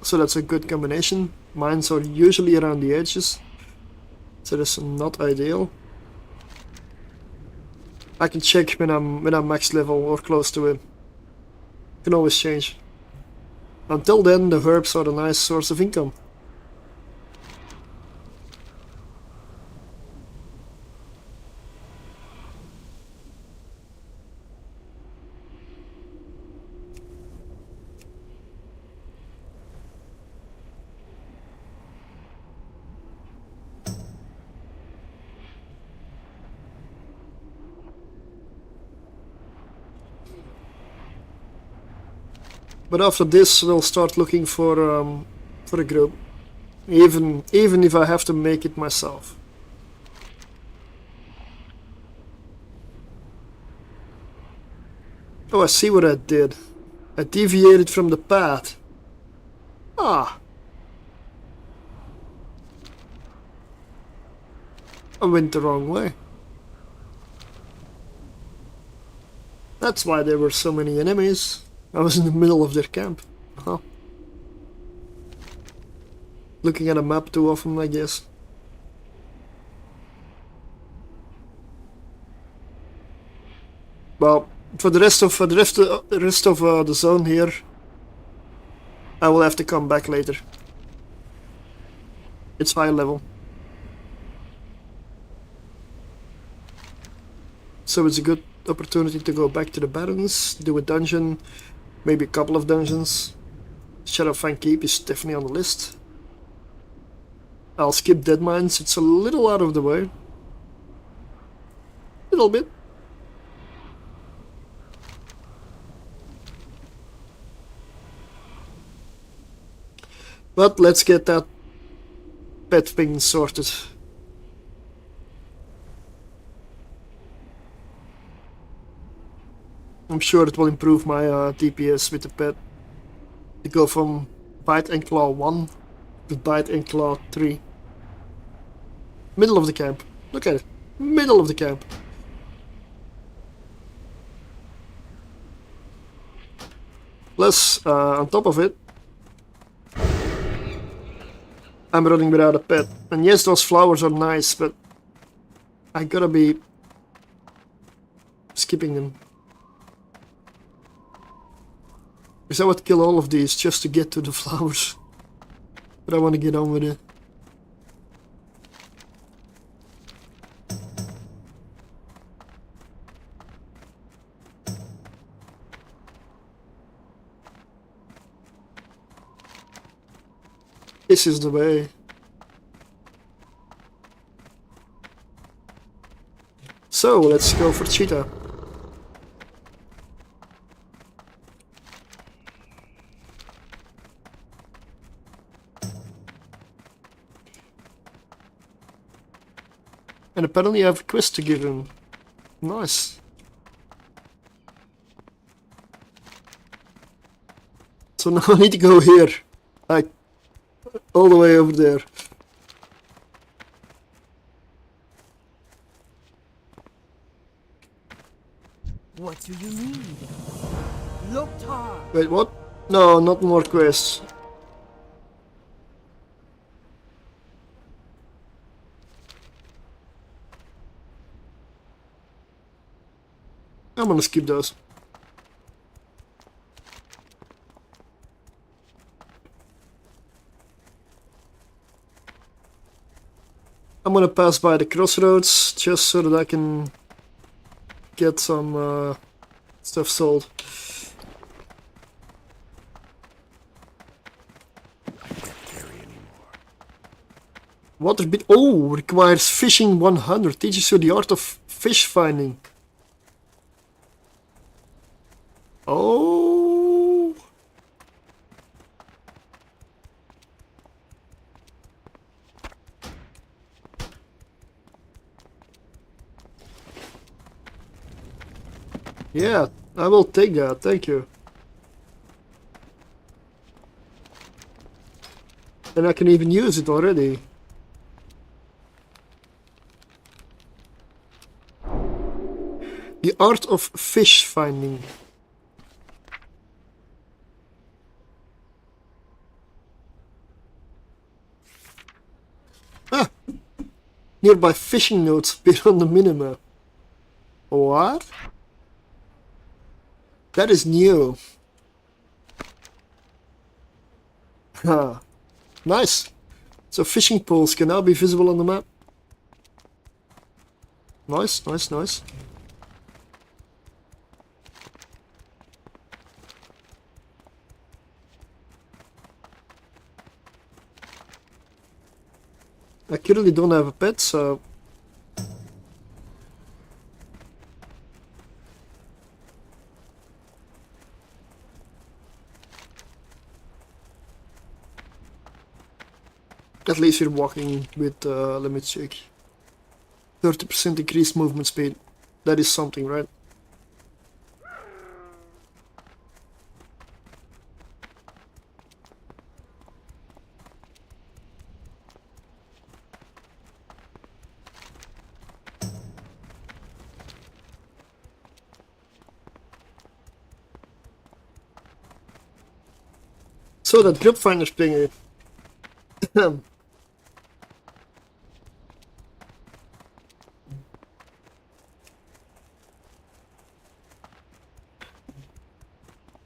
So that's a good combination. Mines are usually around the edges, so that's not ideal. I can check when I'm max level or close to it. Can always change. Until then, the herbs are a nice source of income. But after this, we'll start looking for a group, even if I have to make it myself. Oh, I see what I did. I deviated from the path. Ah. I went the wrong way. That's why there were so many enemies. I was in the middle of their camp. Huh. Looking at a map too often, I guess. Well, for the rest of the zone here, I will have to come back later. It's high level, so it's a good opportunity to go back to the Barrens, do a dungeon, maybe a couple of dungeons. Shadowfang Keep is definitely on the list. I'll skip Dead Mines, it's a little out of the way. Little bit. But let's get that pet thing sorted. I'm sure it will improve my DPS with the pet. To go from Bite and Claw 1 to Bite and Claw 3. Middle of the camp. Look at it. Middle of the camp. Plus, on top of it, I'm running without a pet. And yes, those flowers are nice, but I gotta be skipping them. Because I would kill all of these just to get to the flowers. But I want to get on with it. This is the way. So, let's go for Cheetah. And apparently I have a quest to give him. Nice. So now I need to go here. Like, all the way over there. What do you need? Loktar! Wait, what? No, not more quests. I'm gonna skip those. I'm gonna pass by the crossroads just so that I can get some stuff sold. Water bit. Oh, requires fishing 100. Teaches you the art of fish finding. Oh. Yeah, I will take that, thank you. And I can even use it already. The art of fish finding. Ah! Nearby fishing nodes appear on the minimap. What? That is new. Ha. Nice. So fishing poles can now be visible on the map. Nice, nice, nice. I currently don't have a pet, so... At least we're walking with, let me check. 30% increased movement speed. That is something, right? So that grip finder's pinging.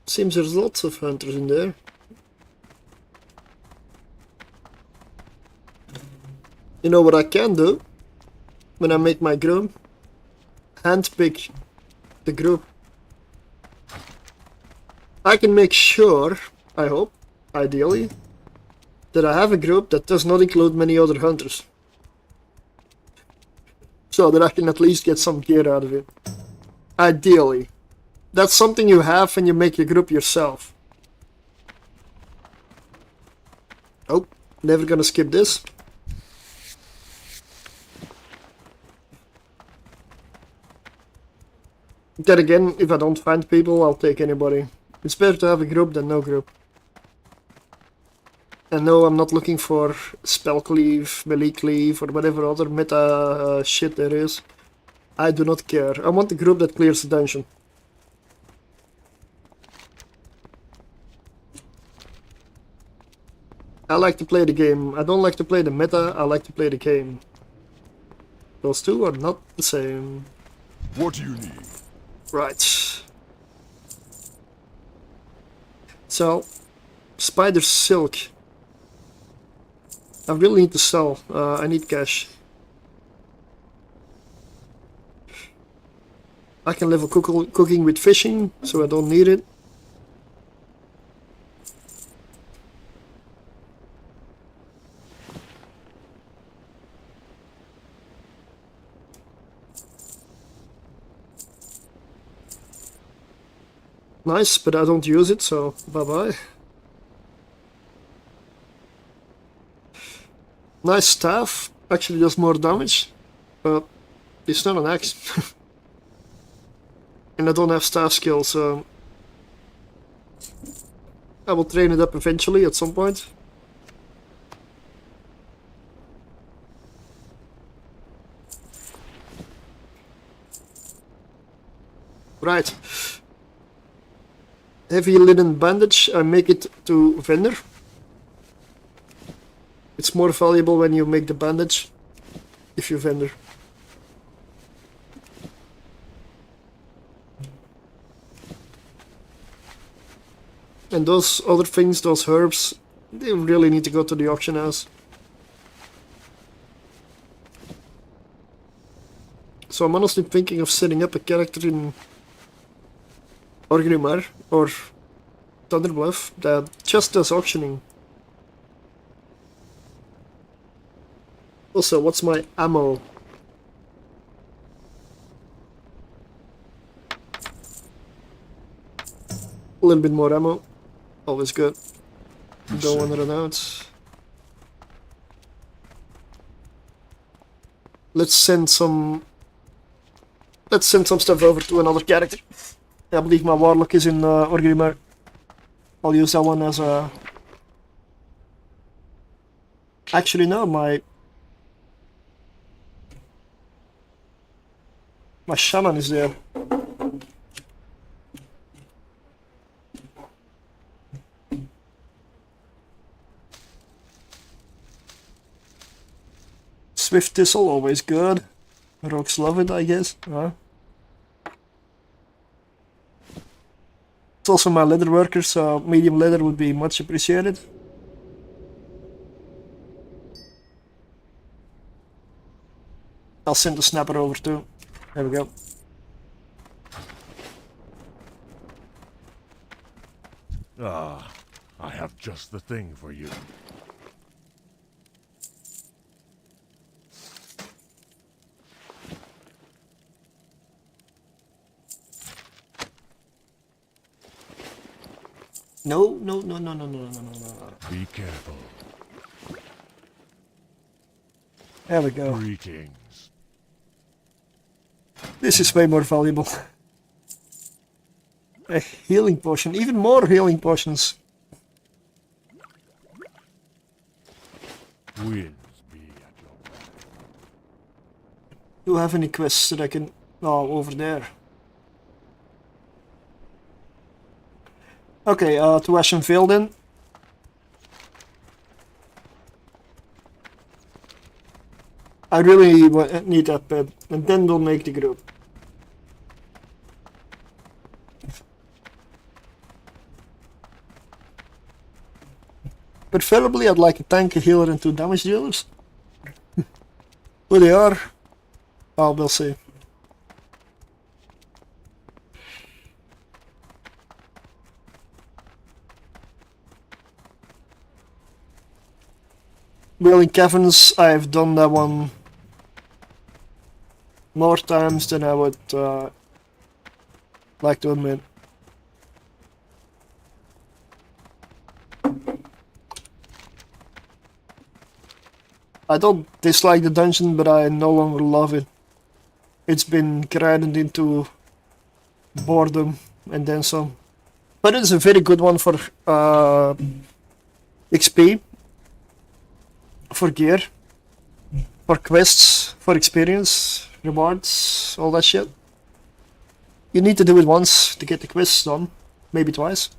Seems there's lots of hunters in there. You know what I can do when I make my groom? Handpick the group, I can make sure, I hope, ideally, that I have a group that does not include many other hunters. So that I can at least get some gear out of it. Ideally. That's something you have when you make your group yourself. Oh, never gonna skip this. Then again, if I don't find people, I'll take anybody. It's better to have a group than no group. And no, I'm not looking for spell cleave, melee cleave, or whatever other meta shit there is. I do not care. I want the group that clears the dungeon. I like to play the game. I don't like to play the meta, I like to play the game. Those two are not the same. What do you need? Right. So, spider silk. I really need to sell. I need cash. I can level cooking with fishing, so I don't need it. Nice, but I don't use it, so bye-bye. Nice staff, actually does more damage, but it's not an axe. And I don't have staff skills, so I will train it up eventually at some point. Right. Heavy linen bandage, I make it to vendor. It's more valuable when you make the bandage if you vendor. And those other things, those herbs, they really need to go to the auction house. So I'm honestly thinking of setting up a character in Orgrimmar or Thunderbluff that just does auctioning. Also, what's my ammo? A little bit more ammo. Always good. Don't want to run out. Let's send some stuff over to another character. I believe my warlock is in Orgrimmar. I'll use that one as a... Actually no, my shaman is there. Swift Thistle, always good. Rogues love it, I guess. It's also my leather worker, so medium leather would be much appreciated. I'll send the snapper over too. There we go. Ah, I have just the thing for you. No. Be careful. There we go. Greetings. This is way more valuable. A healing potion, even more healing potions. Winds be at your back. Do you have any quests that I can... Oh, over there. Okay, to Ashenvale then. I really need that pet, and then we'll make the group. Preferably I'd like a tank, a healer and 2 damage dealers. Who they are? Oh, we'll see. Wailing Caverns, I've done that one more times than I would like to admit. I don't dislike the dungeon, but I no longer love it. It's been grinded into boredom and then some. But it's a very good one for XP, for gear, for quests, for experience, rewards, all that shit. You need to do it once to get the quests done, maybe twice.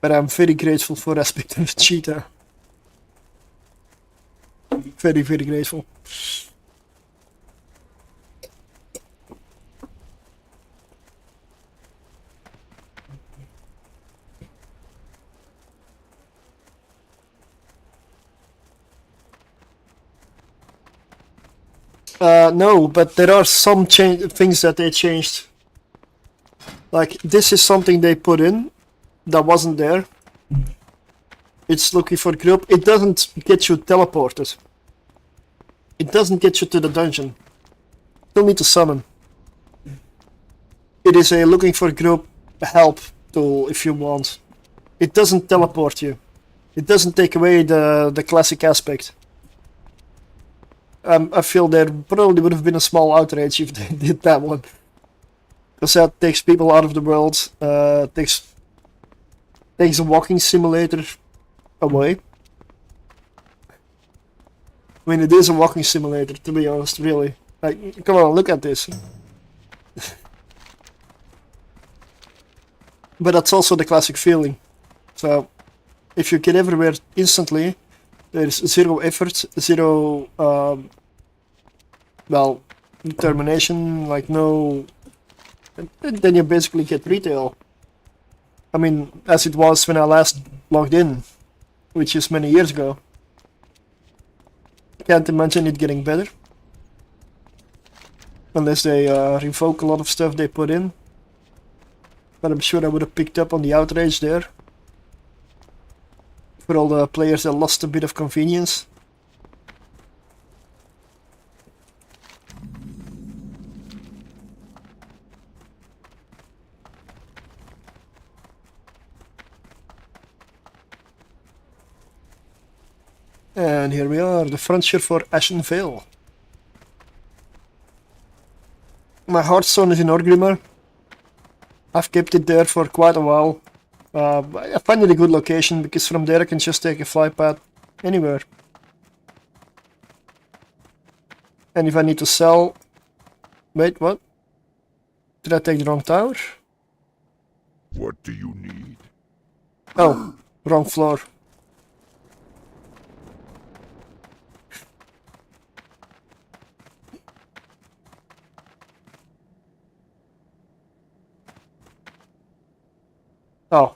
But I'm very grateful for Aspect of Cheetah. Very, very grateful. No, but there are some things that they changed. Like, this is something they put in that wasn't there. It's looking for group. It doesn't get you teleported. It doesn't get you to the dungeon. You'll need to summon. It is a looking for group help tool if you want. It doesn't teleport you. It doesn't take away the classic aspect. I feel there probably would have been a small outrage if they did that one. Because that takes people out of the world, takes a walking simulator away. I mean, it is a walking simulator, to be honest, really. Like, come on, look at this. But that's also the classic feeling. So, if you get everywhere instantly, there's zero effort, zero, well, determination, like no... And then you basically get retail. I mean, as it was when I last logged in, which is many years ago. Can't imagine it getting better. Unless they revoke a lot of stuff they put in. But I'm sure I would have picked up on the outrage there. For all the players that lost a bit of convenience. And here we are, the frontier for Ashen Vale. My Hearthstone is in Orgrimmar. I've kept it there for quite a while. I find it a good location because from there I can just take a fly path anywhere. And if I need to sell... Wait, what? Did I take the wrong tower? What do you need? Oh, wrong floor. Oh.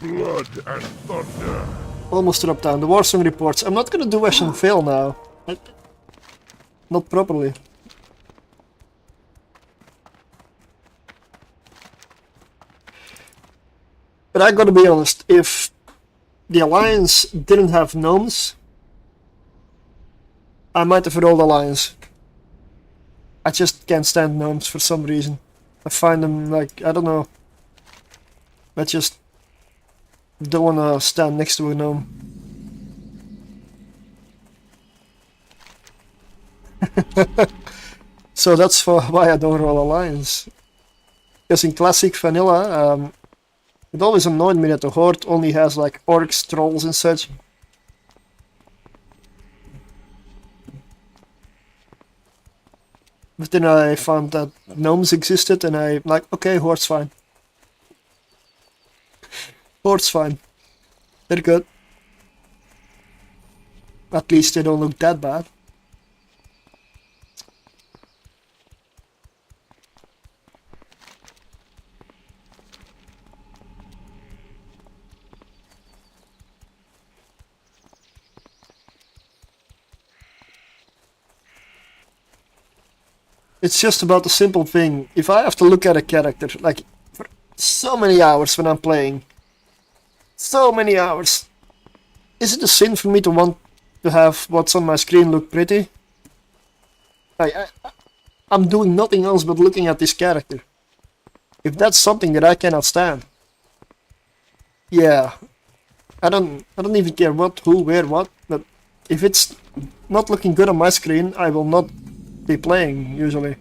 Blood and thunder. Almost dropped down. The Warsong reports. I'm not gonna do Ashen Vale now. Not properly. But I gotta be honest, if the Alliance didn't have gnomes, I might have rolled Alliance. I just can't stand gnomes for some reason. I find them like, I don't know. I just don't want to stand next to a gnome. So that's why I don't roll Alliance. Because in Classic Vanilla, it always annoyed me that the Horde only has like orcs, trolls and such. But then I found that gnomes existed and I'm like, okay, Horde's fine. Horde's fine. They're good. At least they don't look that bad. It's just about the simple thing. If I have to look at a character, like so many hours when I'm playing. So many hours. Is it a sin for me to want to have what's on my screen look pretty? I'm doing nothing else but looking at this character. If that's something that I cannot stand, yeah, I don't even care what, who, where, what. But if it's not looking good on my screen, I will not be playing usually.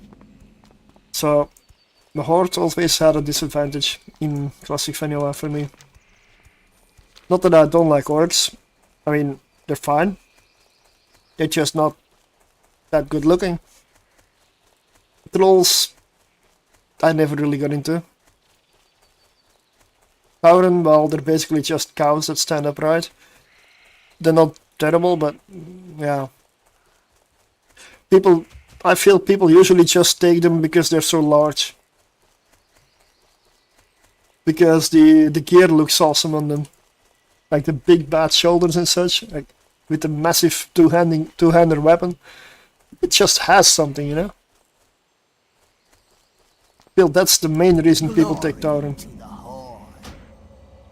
So the Horde always had a disadvantage in Classic Vanilla for me. Not that I don't like Hordes. I mean, they're fine. They're just not that good looking. Trolls, I never really got into. Tauren, well, they're basically just cows that stand upright. They're not terrible, but yeah. I feel people usually just take them because they're so large. Because the gear looks awesome on them. Like the big bad shoulders and such, like with the massive two-hander weapon. It just has something, you know? I feel that's the main reason people take Tauren.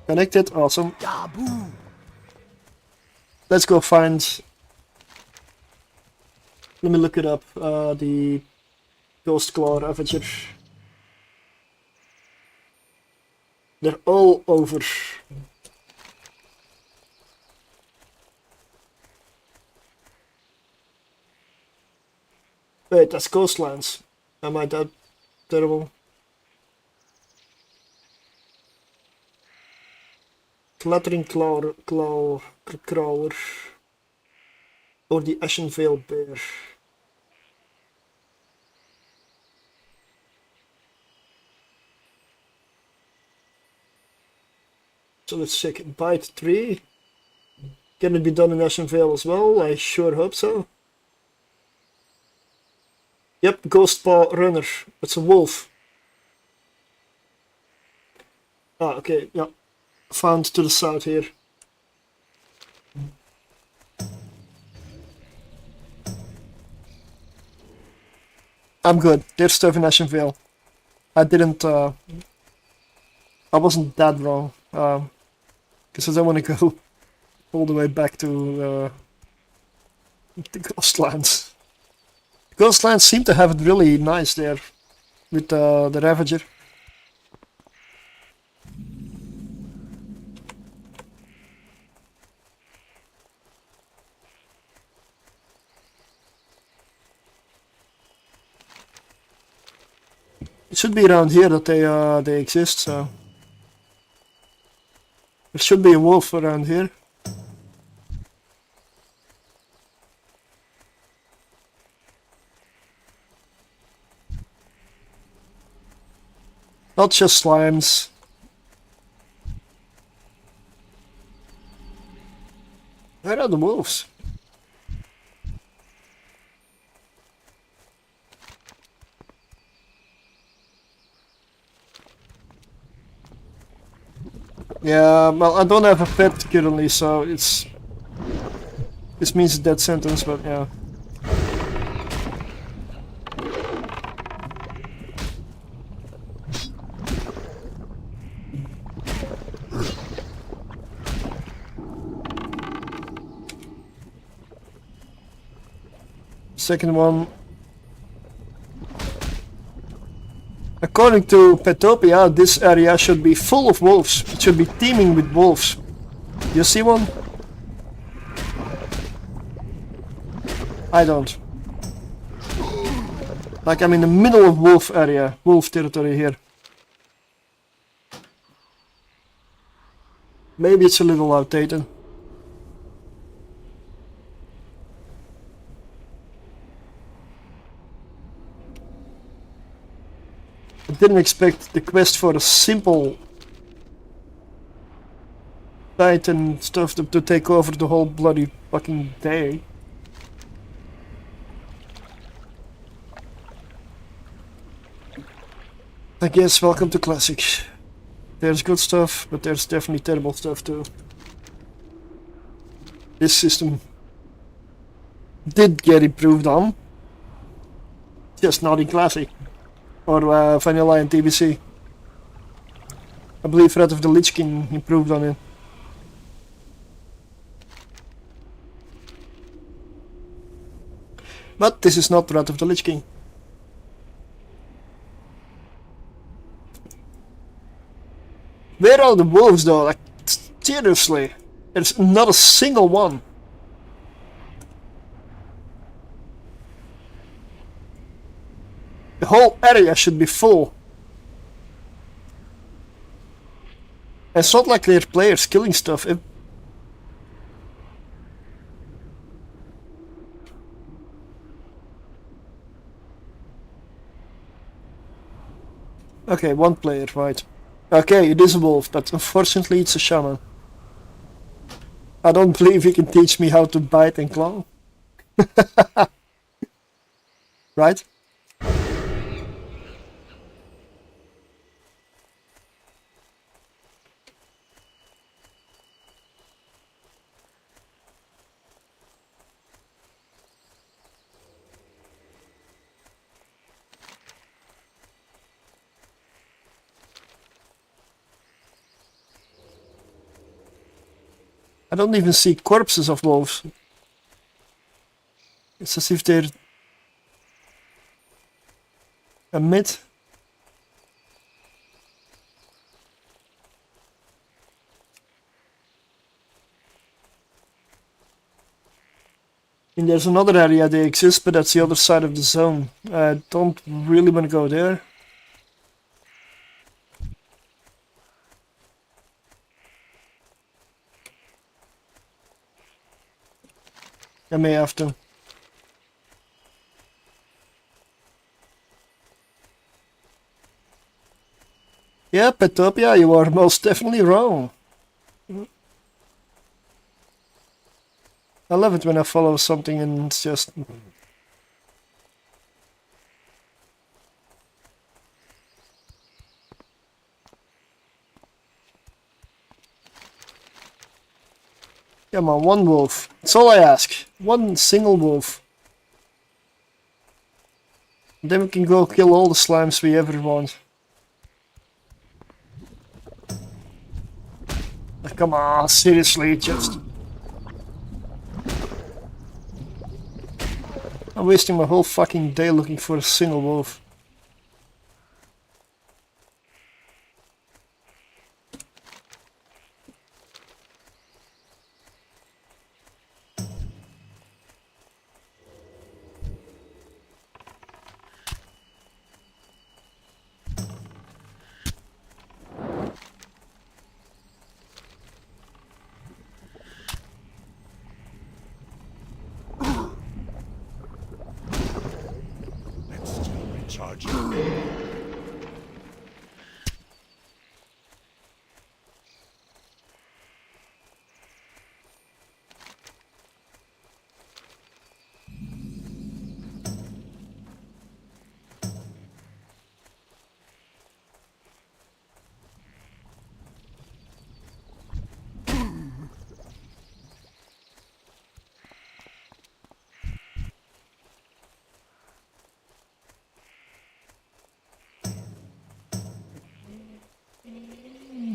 Connected, awesome. Let's go find... Let me look it up, the Ghost Claw Ravager. They're all over. Wait, that's Coastlands. Am I that terrible? Clattering Crawler. Or the Ashenvale Bear. So let's check. Bite 3. Can it be done in Ashenvale as well? I sure hope so. Yep, Ghost Paw Runner. It's a wolf. Ah, okay, yeah. Found to the south here. I'm good. There's stuff in Ashenvale. I wasn't that wrong. Because I don't want to go all the way back to the Ghostlands. Ghostlands seem to have it really nice there with the Ravager. It should be around here that they exist, so there should be a wolf around here. Not just slimes. Where are the wolves? Yeah, well, I don't have a pet currently, so this means a death sentence, but yeah. Second one. According to Petopia, this area should be full of wolves. It should be teeming with wolves. You see one? I don't. Like I'm in the middle of wolf area, wolf territory here. Maybe it's a little outdated. I didn't expect the quest for a simple Titan stuff to take over the whole bloody fucking day. I guess welcome to Classic. There's good stuff, but there's definitely terrible stuff too. This system did get improved on, just not in Classic. Or Vanilla and TBC. I believe Wrath of the Lich King improved on it. But this is not Wrath of the Lich King. Where are the wolves though? Like, seriously, there's not a single one. The whole area should be full. It's not like they're players killing stuff. Okay, one player, right. Okay, it is a wolf, but unfortunately it's a shaman. I don't believe he can teach me how to bite and claw. Right? I don't even see corpses of wolves. It's as if they're a myth. And there's another area they exist, but that's the other side of the zone. I don't really want to go there. I may have to. Yeah, Petopia, you are most definitely wrong. I love it when I follow something and it's just... Come on, one wolf. That's all I ask. One single wolf. And then we can go kill all the slimes we ever want. Come on, seriously, just... I'm wasting my whole fucking day looking for a single wolf. Charge.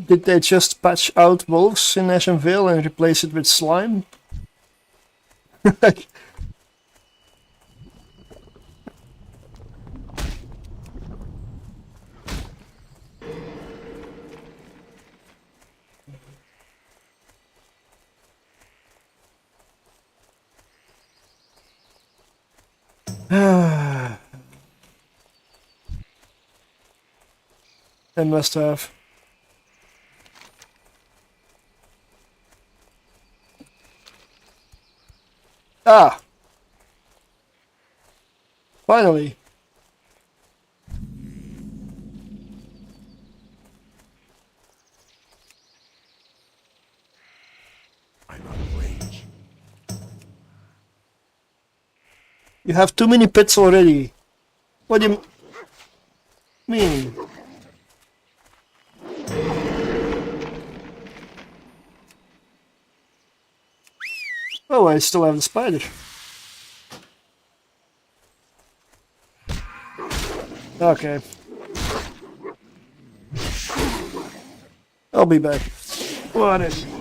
Did they just patch out wolves in Ashen Vale and replace it with slime? They must have. Ah! Finally! I'm out of range. You have too many pets already. What do you mean? Oh, I still have the spider. Okay. I'll be back. What is it?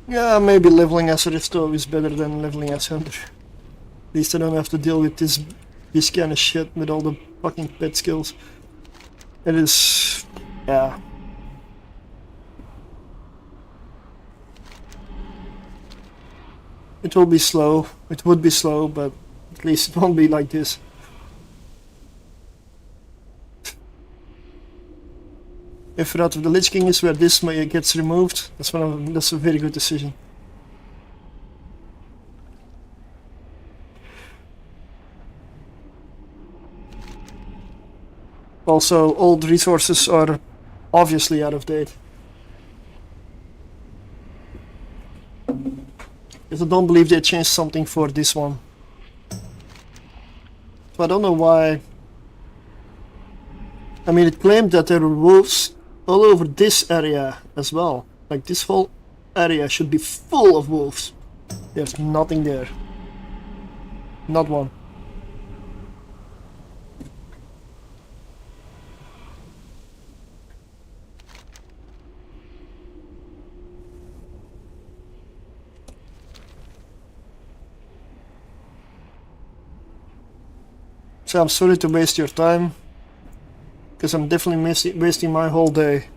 Yeah, maybe leveling as Risto is better than leveling as Hunter. At least I don't have to deal with this kind of shit with all the fucking pet skills. It is... yeah. It will be slow. It would be slow, but at least it won't be like this. If Wrath of the Lich King is where this gets removed, that's a very good decision. Also, old resources are obviously out of date. Because I don't believe they changed something for this one. So I don't know why. I mean, it claimed that there were wolves all over this area as well. Like, this whole area should be full of wolves. There's nothing there. Not one. So I'm sorry to waste your time, because I'm definitely wasting my whole day.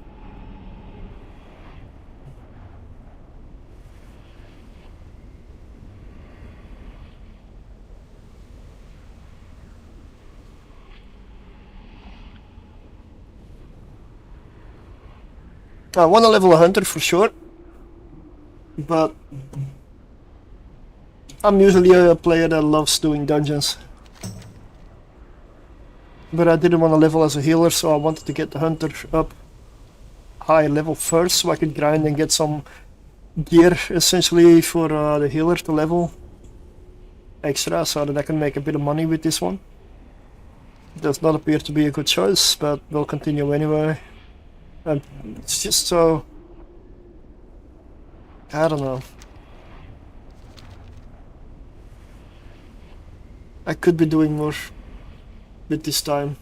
I want to level a hunter for sure, but I'm usually a player that loves doing dungeons. But I didn't want to level as a healer, so I wanted to get the hunter up high level first, so I could grind and get some gear essentially for the healer to level extra, so that I can make a bit of money with this one. It does not appear to be a good choice, but we'll continue anyway. And it's just so... I don't know. I could be doing more with this time.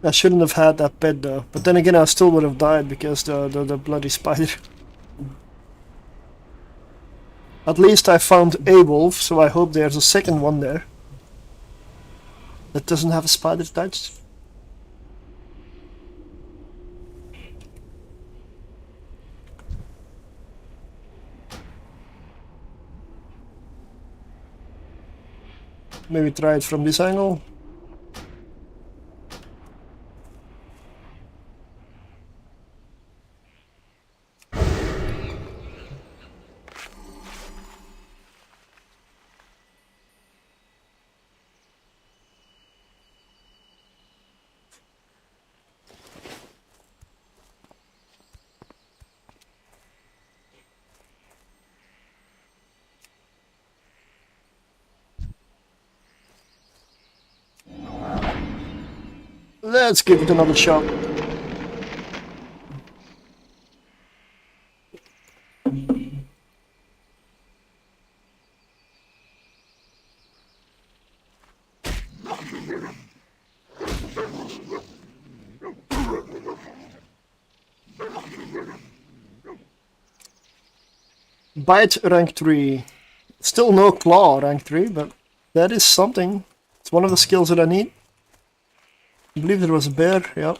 I shouldn't have had that pet though, but then again I still would have died because the bloody spider. At least I found a wolf, so I hope there's a second one there that doesn't have a spider attached. Maybe try it from this angle. Let's give it another shot. Bite rank 3. Still no claw rank 3, but that is something. It's one of the skills that I need. I believe there was a bear, yeah.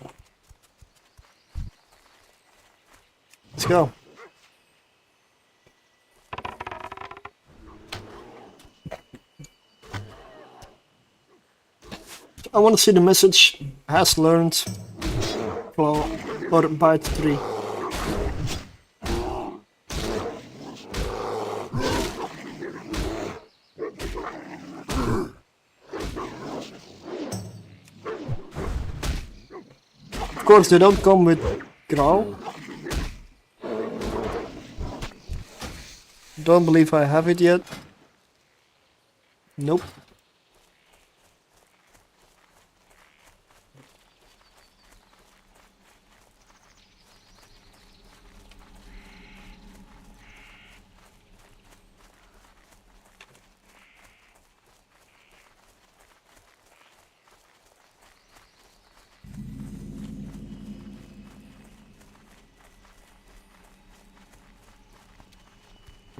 Let's go. I want to see the message has learned claw or bite 3. Of course, they don't come with growl. Don't believe I have it yet. Nope.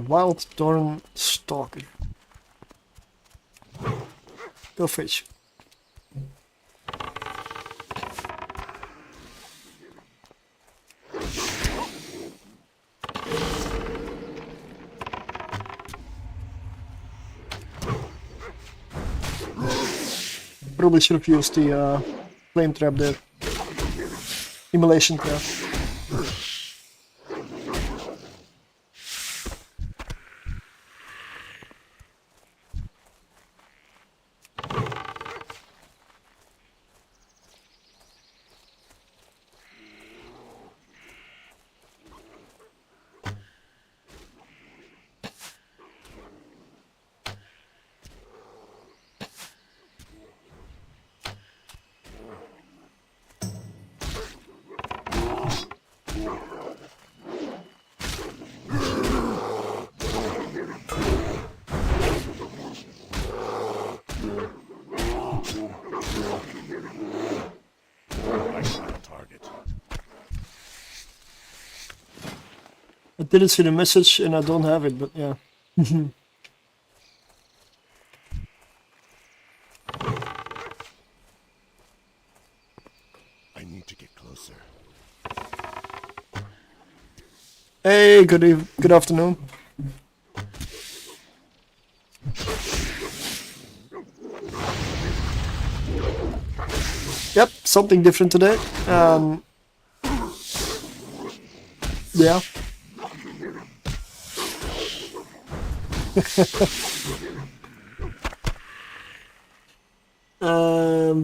Wild Thorn Stalker. Go fish. Probably should have used the flame trap there. Immolation trap. I didn't see the message and I don't have it, but yeah. I need to get closer. Hey, good afternoon. Yep, something different today. Yeah.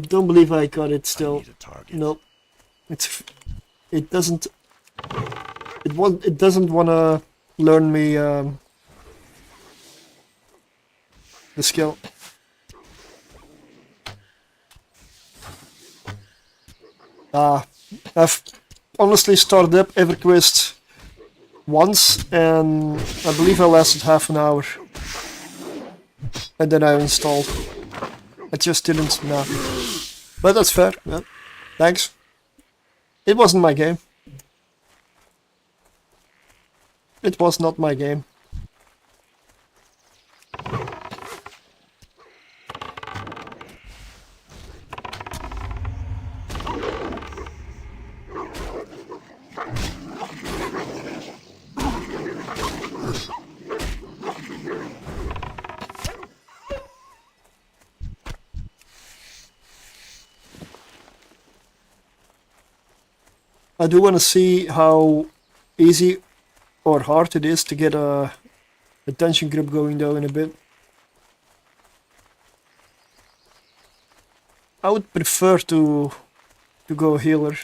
Don't believe I got it still. Nope. It doesn't wanna learn me the skill. I've honestly started up EverQuest once and I believe I lasted half an hour. And then I installed. I just didn't know. But that's fair. Yeah. Thanks. It wasn't my game. It was not my game. I do want to see how easy or hard it is to get a tension grip going though in a bit. I would prefer to go healer.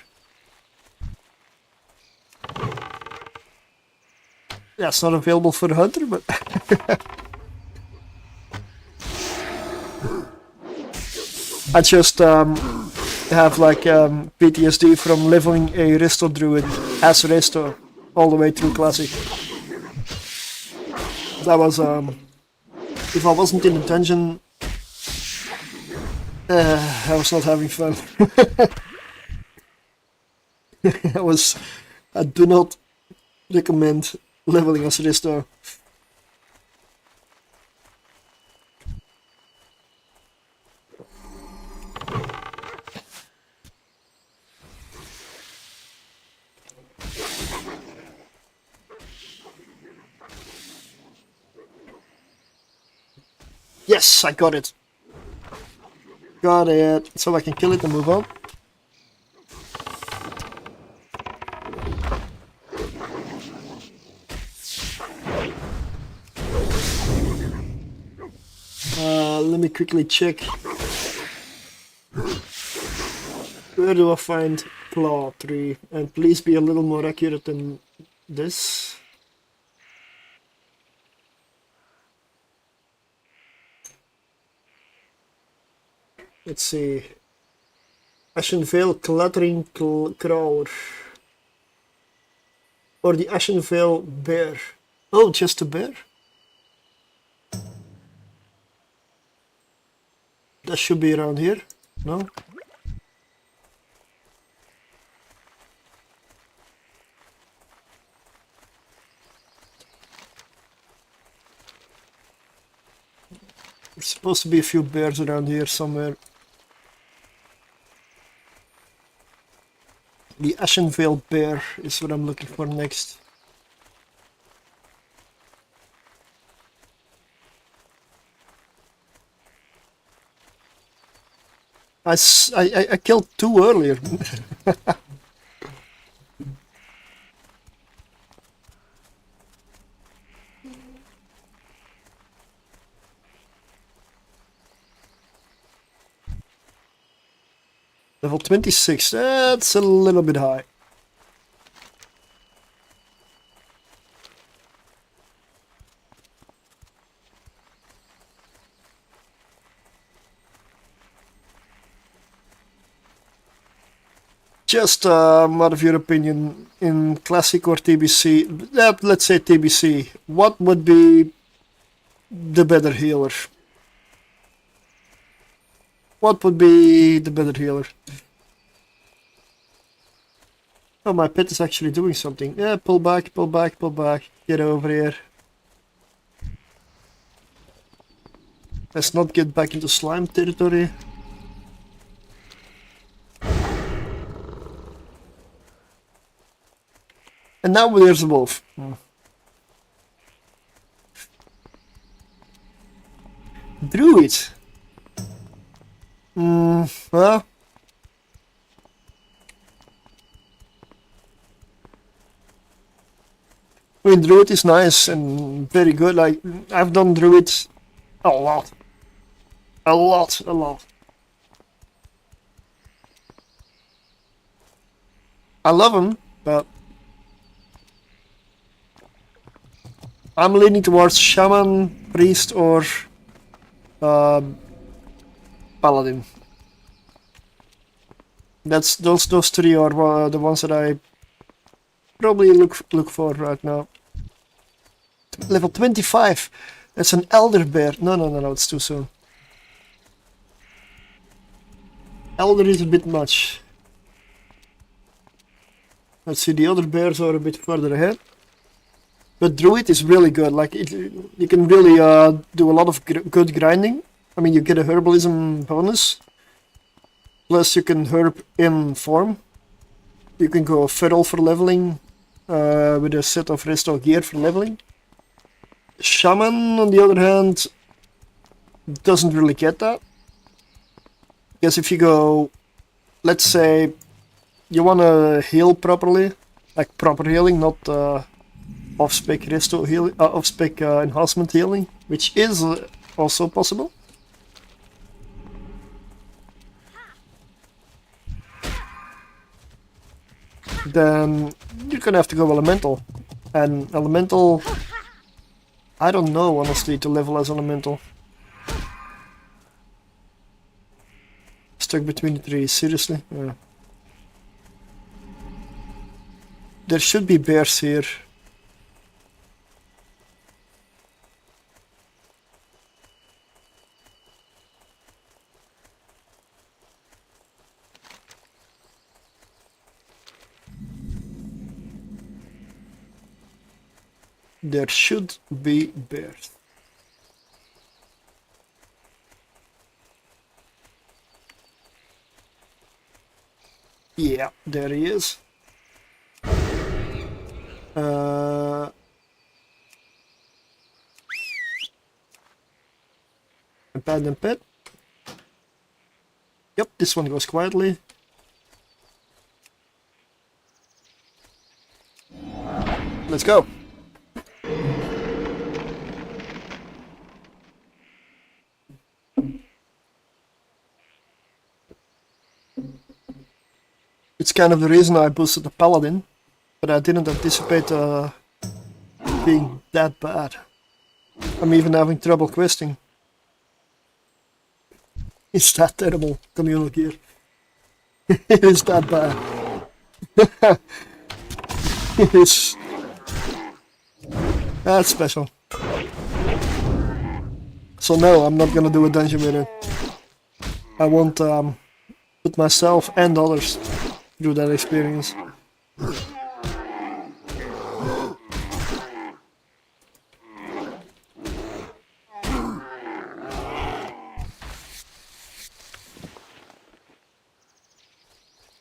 Yeah, it's not available for the hunter, but I just have like PTSD from leveling a Resto Druid as Resto all the way through Classic. That was if I wasn't in the dungeon, I was not having fun. I do not recommend leveling as Resto. Yes, I got it. Got it. So I can kill it and move on. Let me quickly check. Where do I find Claw 3? And please be a little more accurate than this. Let's see. Ashenvale Clattering Crawler. Or the Ashenvale Bear. Oh, just a bear? That should be around here, no? There's supposed to be a few bears around here somewhere. The Ashenvale Bear is what I'm looking for next. I killed 2 earlier. Level 26, that's a little bit high. Just out of your opinion, in Classic or TBC, let's say TBC, what would be the better healer? What would be the better healer? Oh, my pet is actually doing something. Yeah, pull back, pull back, pull back. Get over here. Let's not get back into slime territory. And now there's a wolf. Druid. Well. I mean, Druid is nice and very good. Like, I've done Druid a lot. A lot. I love him, but I'm leaning towards Shaman, Priest, or Paladin. That's those 3 are the ones that I probably look for right now. Level 25. That's an Elder Bear. No, it's too soon. Elder is a bit much. Let's see, the other bears are a bit further ahead. But Druid is really good. Like, you can really do a lot of good grinding. I mean, you get a herbalism bonus. Plus, you can herb in form. You can go feral for leveling with a set of resto gear for leveling. Shaman, on the other hand, doesn't really get that. Because if you go, let's say, you want to heal properly, like proper healing, not off-spec resto healing, off-spec enhancement healing, which is also possible. Then you're gonna have to go elemental, and elemental, I don't know honestly to level as elemental. stuck between the trees, seriously? Yeah. There should be bears here. There should be bears. Yeah, there he is. Abandoned pet. Yep, this one goes quietly. Let's go. It's kind of the reason I boosted the paladin, but I didn't anticipate being that bad. I'm even having trouble questing. It's that terrible, communal gear. It is that bad. It is. That's special. So no, I'm not gonna do a dungeon with it. I won't put myself and others through that experience.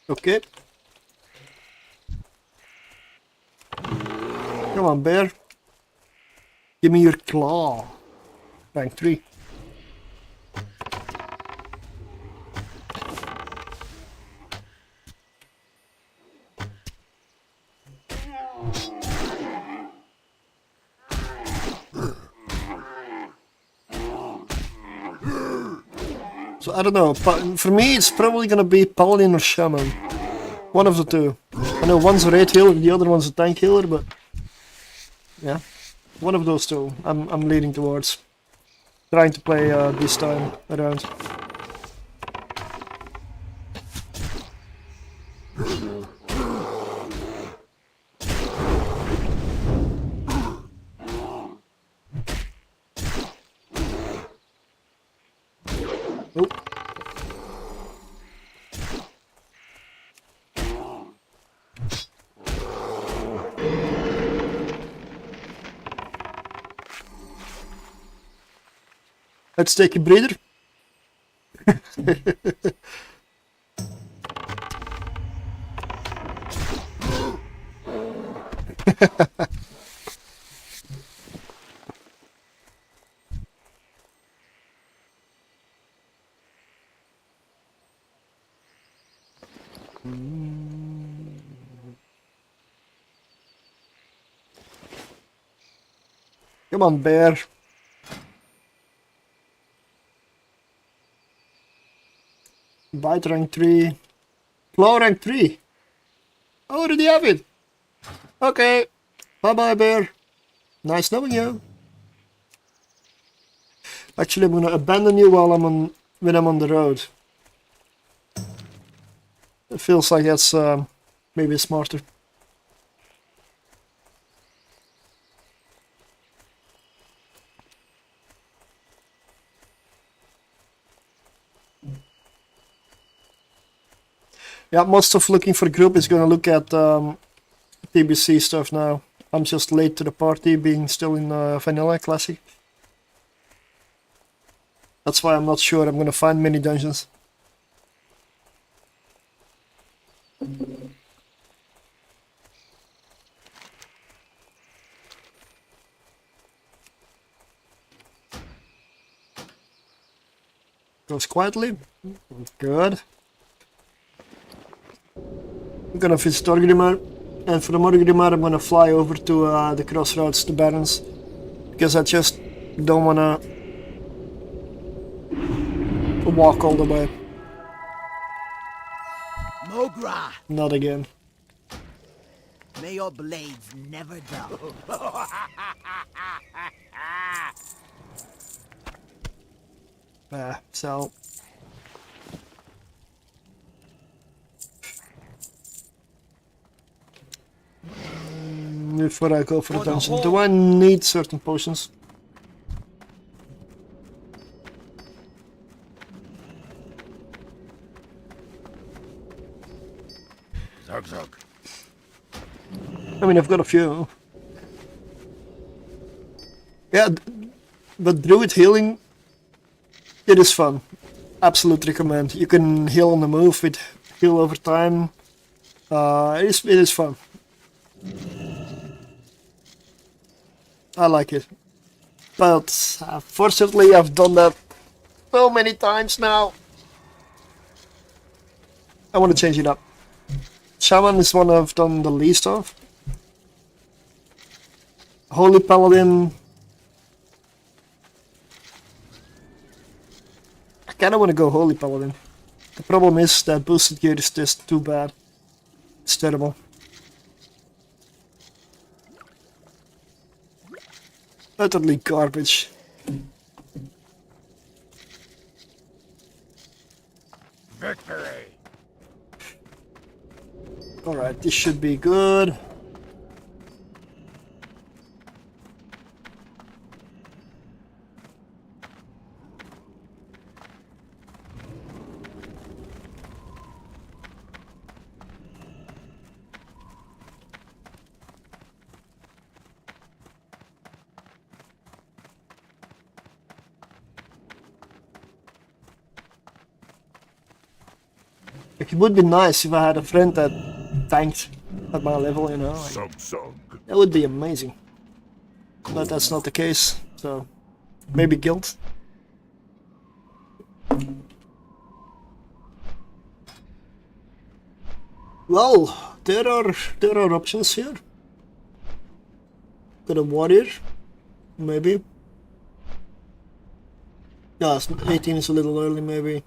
Okay. Come on, bear. Give me your claw. Rank 3. So I don't know, for me it's probably gonna be Paladin or Shaman. One of the two. I know one's a raid healer, the other one's a tank healer, but yeah. One of those two I'm leaning towards. Trying to play this time around. Oh. Let's take a breather. Come on, bear. Bite rank 3. Claw rank 3. I already have it. Okay. Bye bye, bear. Nice knowing you. Actually, I'm gonna abandon you while when I'm on the road. It feels like that's maybe smarter. Yeah, most of looking for group is gonna look at TBC stuff now. I'm just late to the party, being still in Vanilla Classic. That's why I'm not sure I'm gonna find many dungeons. Goes quietly. Good. I'm gonna visit Orgrimmar, and from Orgrimmar I'm gonna fly over to the crossroads, the Barrens, because I just don't wanna walk all the way. Mogra, Not again. may your blades never dull. So before I go for the dungeon. Do I need certain potions? Zug zug. I mean, I've got a few. Yeah, but druid healing, it is fun. Absolute recommend. You can heal on the move with heal over time. It is fun. I like it. But fortunately, I've done that so many times now. I want to change it up. Shaman is one I've done the least of. Holy Paladin. I kinda want to go Holy Paladin. The problem is that boosted gear is just too bad. It's terrible. Utterly garbage. Victory. Alright, this should be good. It would be nice if I had a friend that tanked at my level, you know. Like, Zug zug. that would be amazing. But that's not the case, so maybe guild. Well, there are options here. Got a warrior, maybe. Yeah, 18 is a little early, maybe.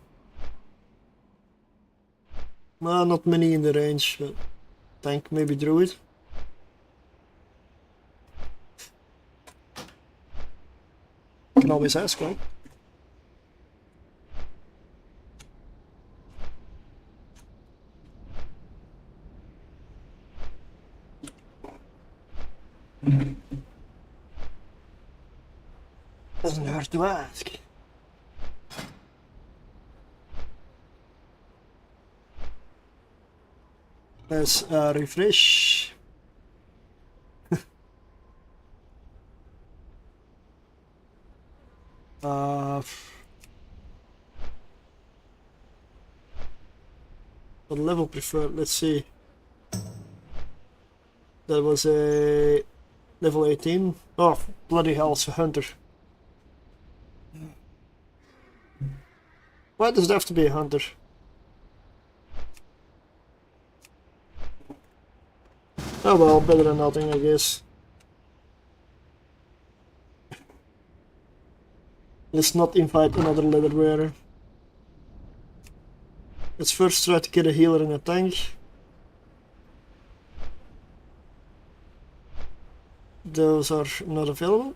Well, not many in the range, but tank, maybe druid. Can always ask, right? Doesn't hurt to ask. Let's refresh. What level preferred? Let's see. That was a level 18. Oh, bloody hell, it's a hunter. Why does it have to be a hunter? Oh well, better than nothing, I guess. Let's not invite another leather wearer. Let's first try to get a healer and a tank. Those are not available.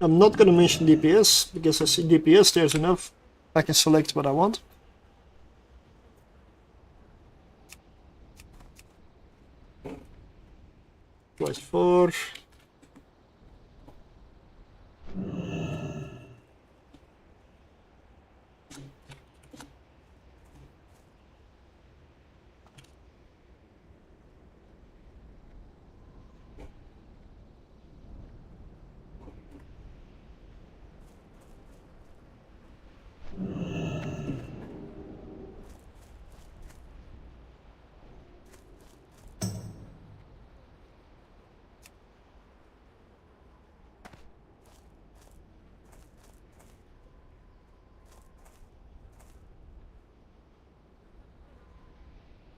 I'm not gonna mention DPS, because I see DPS there's enough. I can select what I want. +4.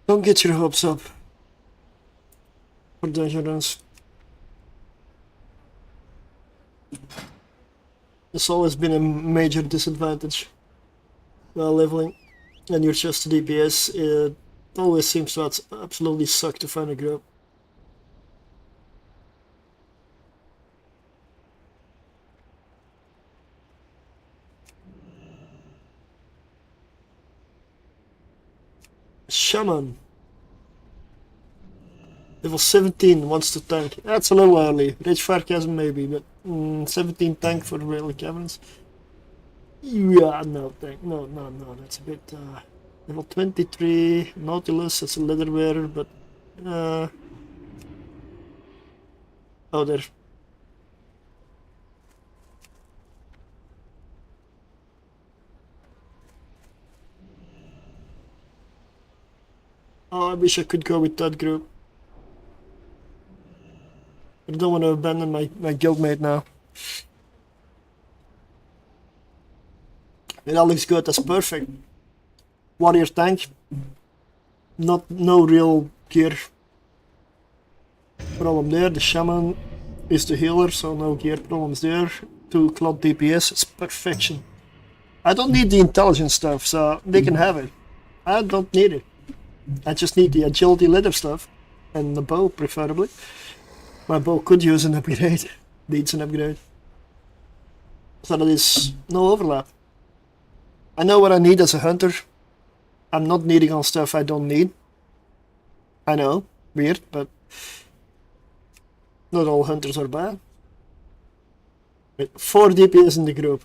Don't get your hopes up for dungeon runs. It's always been a major disadvantage while leveling, and you're just a DPS. Always seems to absolutely suck to find a group. Shaman. Level 17 wants to tank. That's a little early. Rich Sarcasm maybe, but 17 tank for the Rail Caverns. Yeah, no tank. No, that's a bit... level 23 Nautilus, that's a leather wearer, but... oh, there. Oh, I wish I could go with that group. I don't want to abandon my guildmate now. It all looks good, that's perfect. Warrior tank. No real gear problem there. The shaman is the healer, so no gear problems there. 2 cloud DPS, it's perfection. I don't need the intelligence stuff, so they can have it. I don't need it. I just need the agility leather stuff. And the bow, preferably. My bow could use an upgrade. Needs an upgrade. So that is no overlap. I know what I need as a hunter. I'm not needing on stuff I don't need. I know, weird, but not all hunters are bad. Wait, 4 DPS in the group.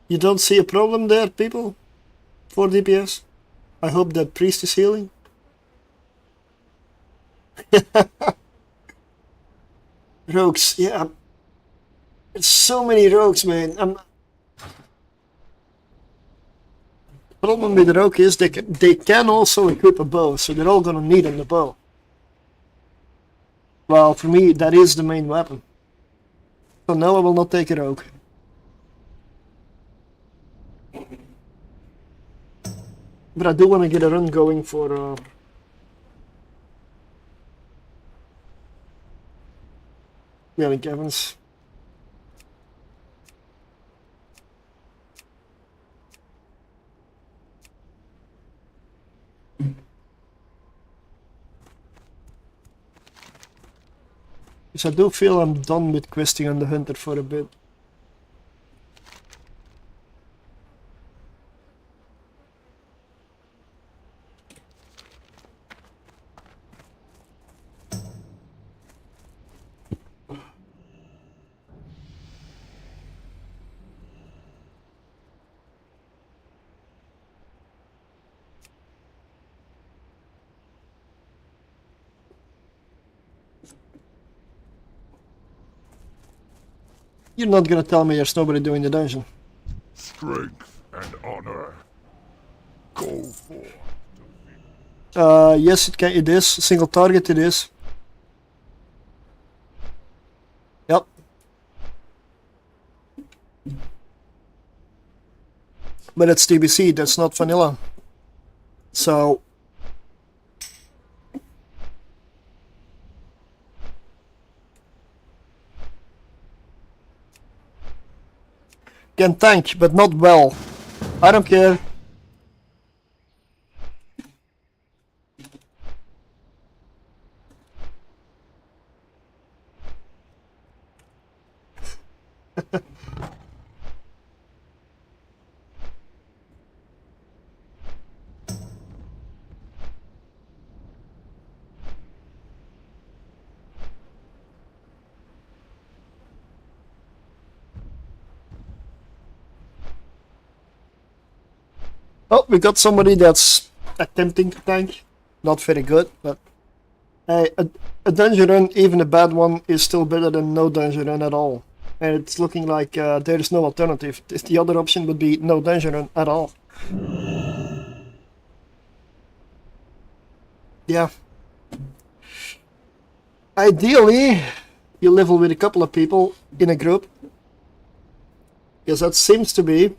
You don't see a problem there, people? 4 DPS? I hope that priest is healing. Rogues, yeah. There's so many rogues, man. The problem with the rogue is they can also equip a bow, so they're all gonna need on the bow. Well, for me, that is the main weapon. So no, I will not take a rogue. But I do want to get a run going for... Link Evans. Because I do feel I'm done with questing on the hunter for a bit. You're not gonna tell me there's nobody doing the dungeon. Strength and honor. Go for. Yes, it is. Single target it is. Yep. But it's TBC, that's not vanilla. So... can tank, but not well. I don't care. Oh, we got somebody that's attempting to tank. Not very good, but a dungeon run, even a bad one, is still better than no dungeon run at all. And it's looking like there is no alternative. The other option would be no dungeon run at all. Yeah. Ideally, you level with a couple of people in a group. Because that seems to be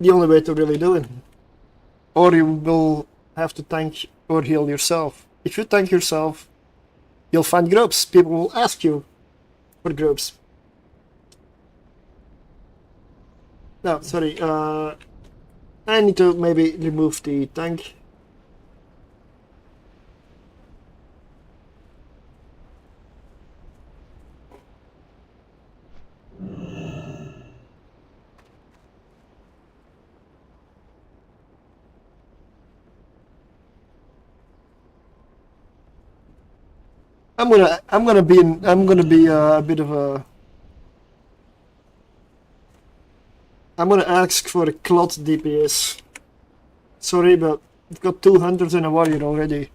the only way to really do it. Or you will have to tank or heal yourself. If you tank yourself, you'll find groups. People will ask you for groups. No, sorry. I need to maybe remove the tank. I'm gonna be a bit of a. I'm gonna ask for a clot DPS. Sorry, but I've got 200 and a warrior already.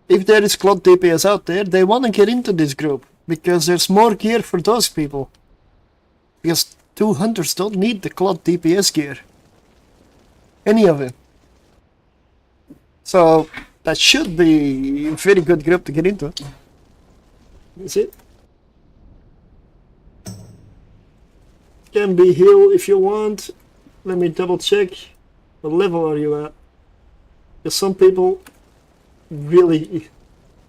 If there is clot DPS out there, they wanna get into this group because there's more gear for those people. Because 200s don't need the clot DPS gear. Any of it. So that should be a very good group to get into. That's it. Can be heal if you want. Let me double check. What level are you at? Because some people really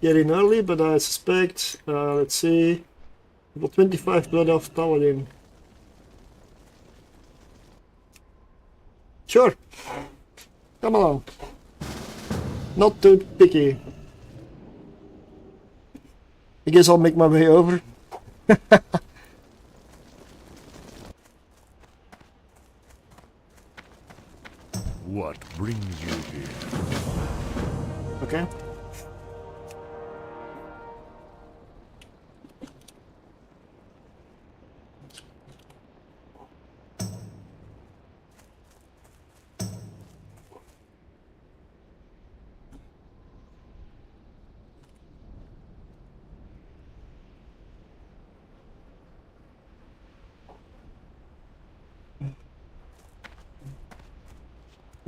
get in early, but I suspect, let's see, level 25 Blood Elf Paladin. Sure. Come along. Not too picky. I guess I'll make my way over. What brings you here? Okay.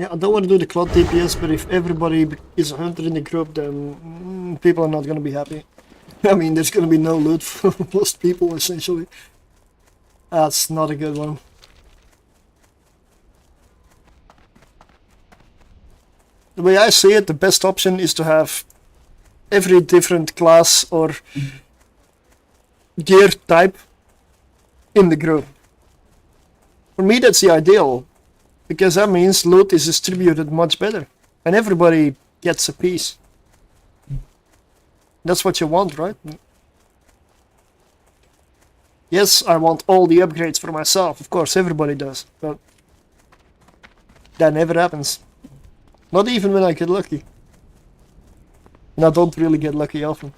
Yeah, I don't want to do the cloud DPS, but if everybody is a hunter in the group, then people are not going to be happy. I mean, there's going to be no loot for most people, essentially. That's not a good one. The way I see it, the best option is to have every different class or gear type in the group. For me, that's the ideal. Because that means loot is distributed much better. And everybody gets a piece. That's what you want, right? Yes, I want all the upgrades for myself. Of course, everybody does. But that never happens. Not even when I get lucky. And I don't really get lucky often.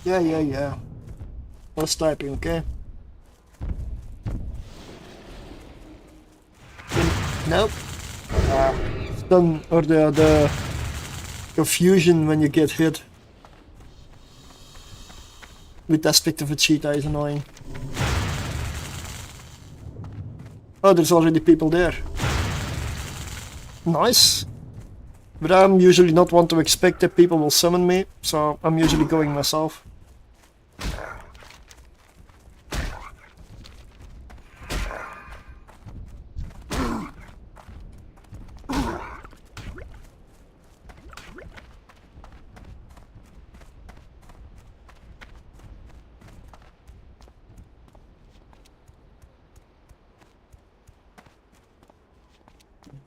Yeah. Let's typing, okay? Nope. Stun or the confusion when you get hit with aspect of a cheetah is annoying. Oh, there's already people there. Nice. But I'm usually not one to expect that people will summon me, so I'm usually going myself.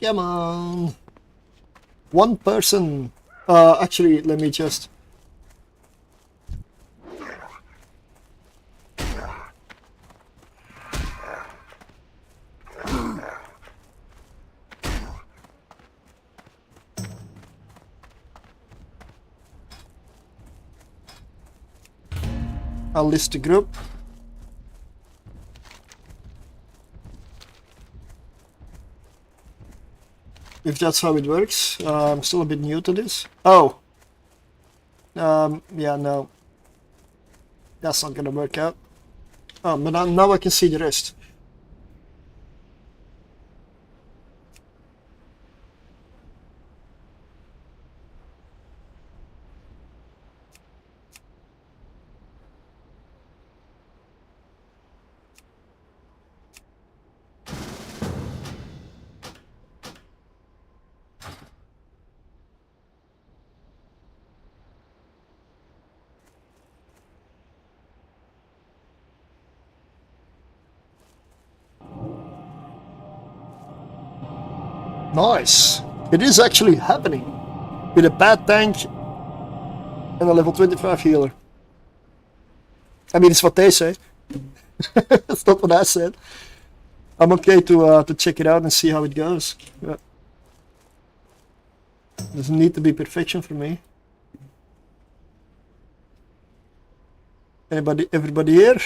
Come on. One person. Actually, let me just. I'll list the group. If that's how it works. I'm still a bit new to this. Oh. Yeah, no. That's not gonna work out. Oh, but now I can see the rest. Nice. It is actually happening. With a bad tank and a level 25 healer. I mean, it's what they say. It's not what I said. I'm okay to check it out and see how it goes. Yeah. Doesn't need to be perfection for me. Everybody here?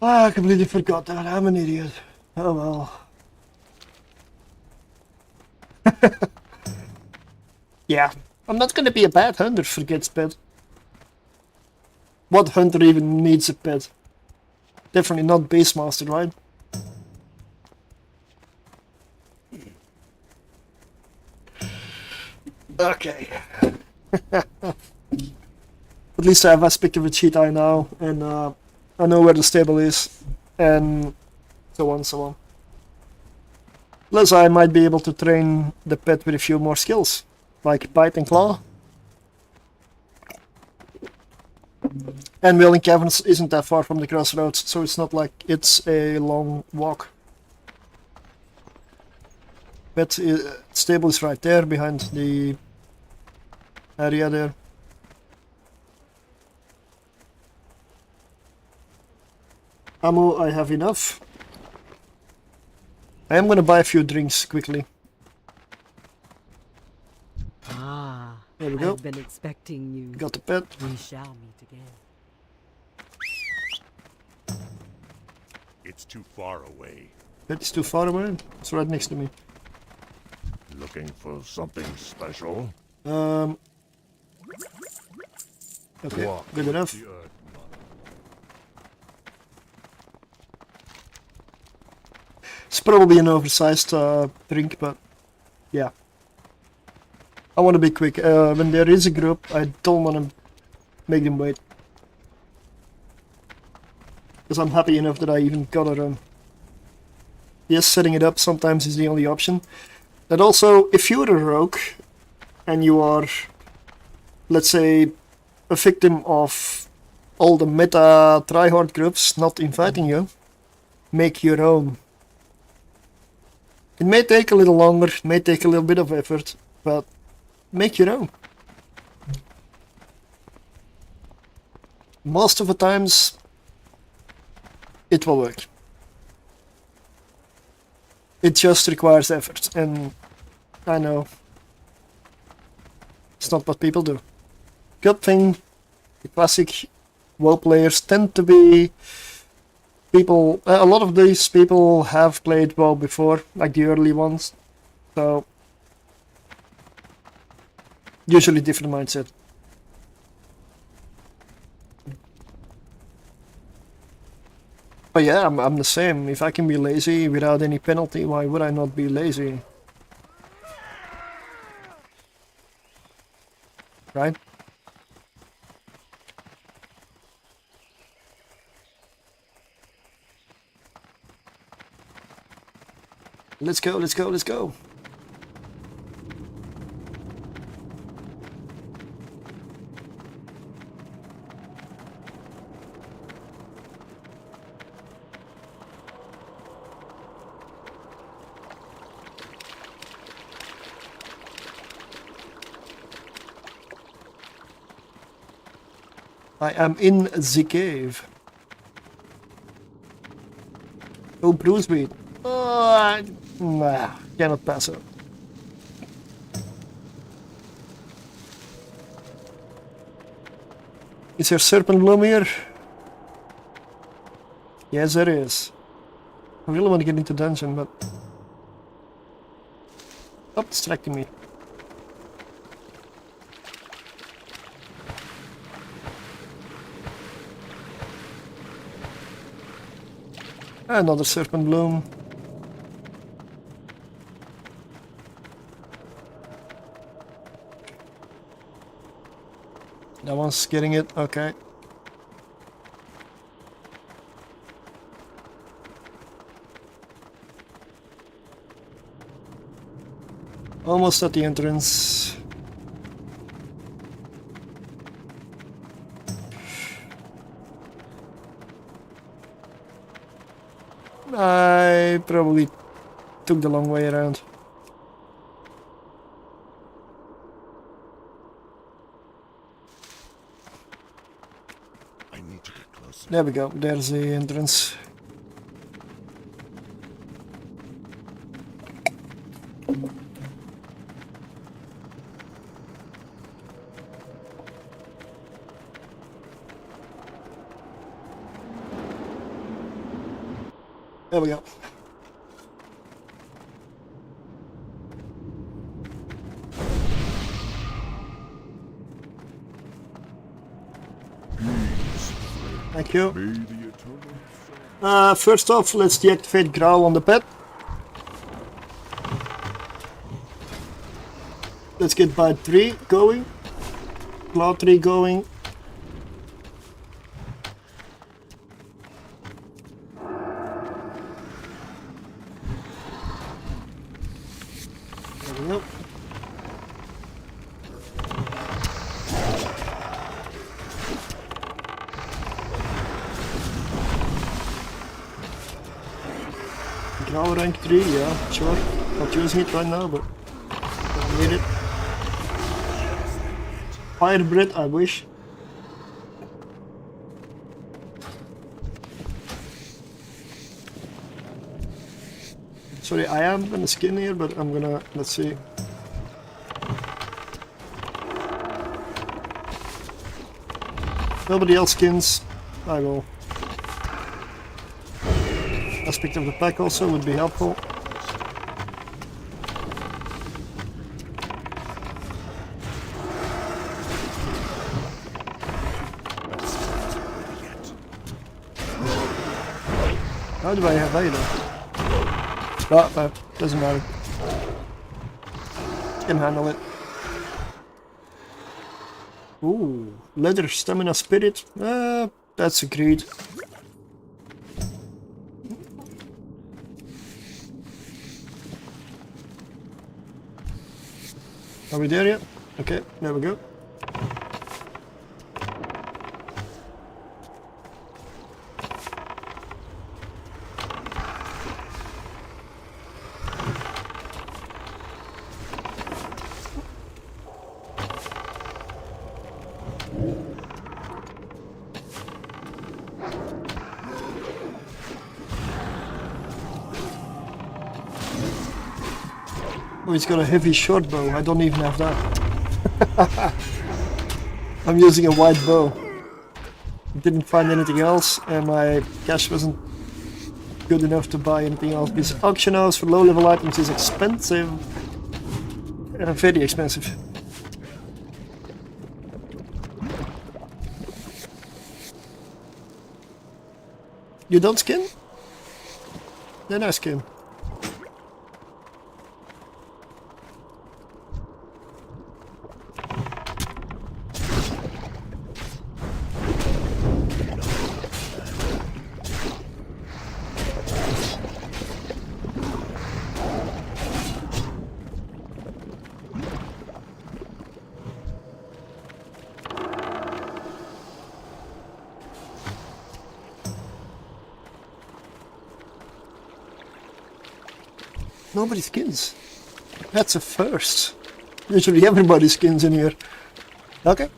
Ah, I completely forgot that. I'm an idiot. Oh well. Yeah, I'm not gonna be a bad hunter, forget pet. What hunter even needs a pet? Definitely not Beastmaster, right? Okay. At least I have aspect of a cheat eye now, and I know where the stable is, and so on, so on. Plus, I might be able to train the pet with a few more skills, like bite and claw. And Wailing Caverns isn't that far from the crossroads, so it's not like it's a long walk. Pet stable is right there, behind the area there. Ammo, I have enough. I am gonna buy a few drinks quickly. Ah, There we go. I've been expecting you. Got the pet. We shall meet again. It's too far away. Pet is too far away. It's right next to me. Looking for something special? Okay, Walk good enough. the earth, It's probably an oversized drink, but yeah. I want to be quick. When there is a group, I don't want to make them wait. Because I'm happy enough that I even got a run. Yes, setting it up sometimes is the only option. And also, if you're a rogue, and you are, let's say, a victim of all the meta tryhard groups not inviting you, make your own. It may take a little longer, it may take a little bit of effort, but make your own. Most of the times, it will work. It just requires effort, and I know it's not what people do. Good thing, the classic WoW players tend to be people. A lot of these people have played WoW before, like the early ones, so usually different mindset. But yeah, I'm the same. If I can be lazy without any penalty, why would I not be lazy? Right? Let's go, let's go, let's go. I am in the cave. Oh, Bruce Beat. Oh, nah, cannot pass up. Is there Serpent Bloom here? Yes, there is. I really want to get into dungeon, but... Stop distracting me. Another Serpent Bloom. That one's getting it, okay. Almost at the entrance. I probably took the long way around. I need to get closer. There we go, there's the entrance. There we go. Thank you. First off, let's deactivate Growl on the pet. Let's get Bite 3 going. Claw 3 going. There we go. Growl rank 3, yeah, sure. Not using it right now, but don't need it. Fire breath, I wish. Sorry, I am gonna skin here, but I'm gonna, let's see. Nobody else skins, I will. Aspect of the pack also would be helpful. How do I have that? Oh, doesn't matter. Can handle it. Ooh, leather, stamina, spirit. That's agreed. Are we there yet? Okay, there we go. Oh, he's got a heavy short bow. I don't even have that. I'm using a wide bow. Didn't find anything else, and my cash wasn't good enough to buy anything else. This auction house for low-level items is expensive. Very expensive. You don't skin? Then I skin. Nobody skins. That's a first. Usually everybody skins in here. Okay.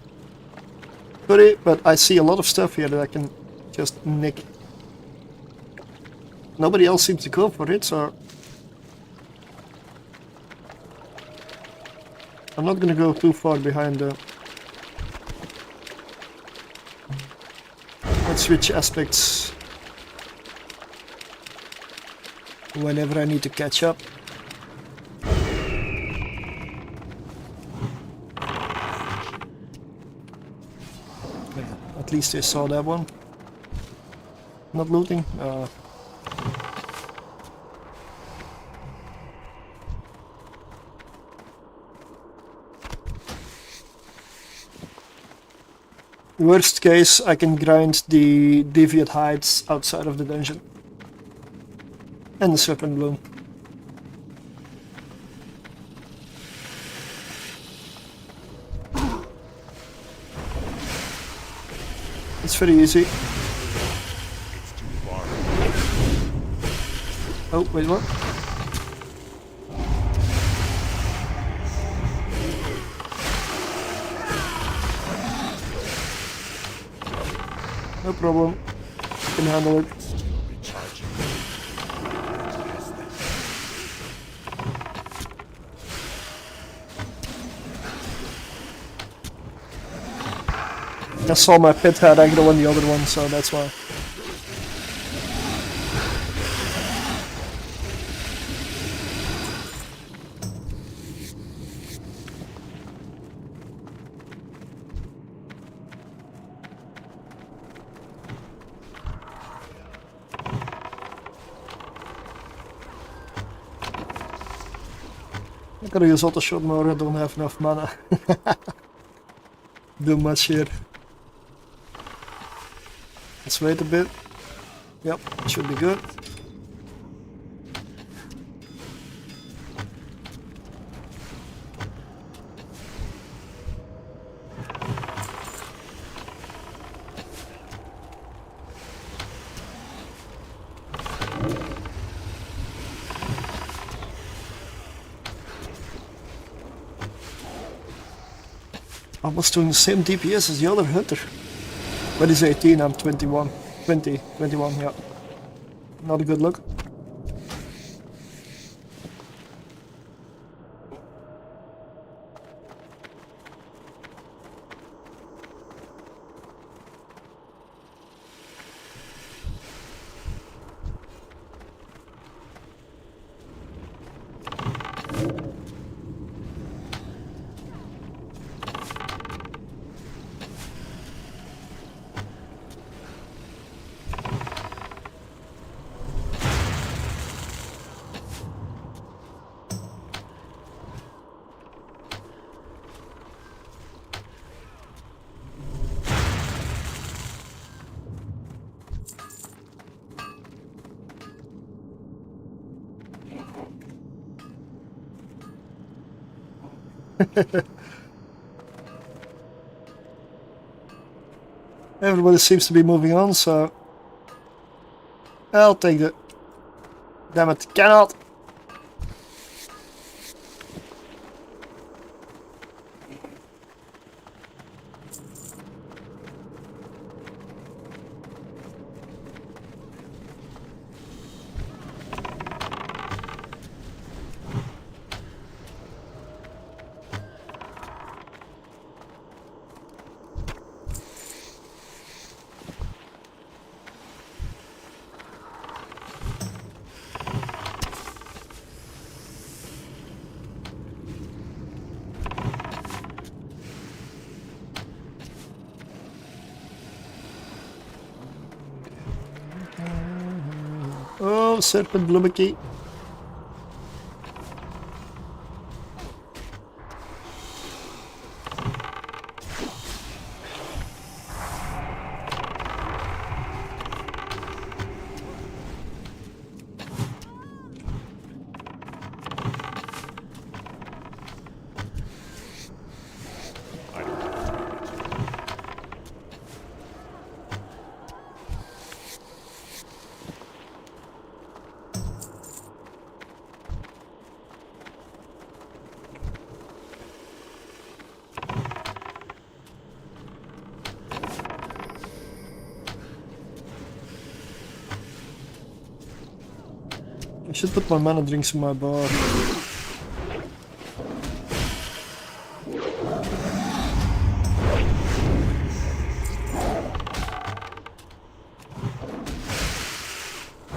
Sorry, but I see a lot of stuff here that I can just nick. Nobody else seems to go for it, so I'm not gonna go too far behind the... Let's switch aspects whenever I need to catch up. At least I saw that one. Not looting. Worst case, I can grind the deviate hides outside of the dungeon. And the serpent bloom. It's very easy. It's too far. Oh, wait, what? No problem. I can handle it. Recharging. Yes, I saw my pit had aggro on the other one, so that's why. I gotta use auto shot more, I don't have enough mana. Do much here. Let's wait a bit. Yep, should be good. Almost doing the same DPS as the other hunter. But he's 18, I'm 21. 21, yeah. Not a good look. Everybody seems to be moving on, so I'll take it. Damn it, cannot! Oh, serpent bloomiki. should put my mana drinks in my bar.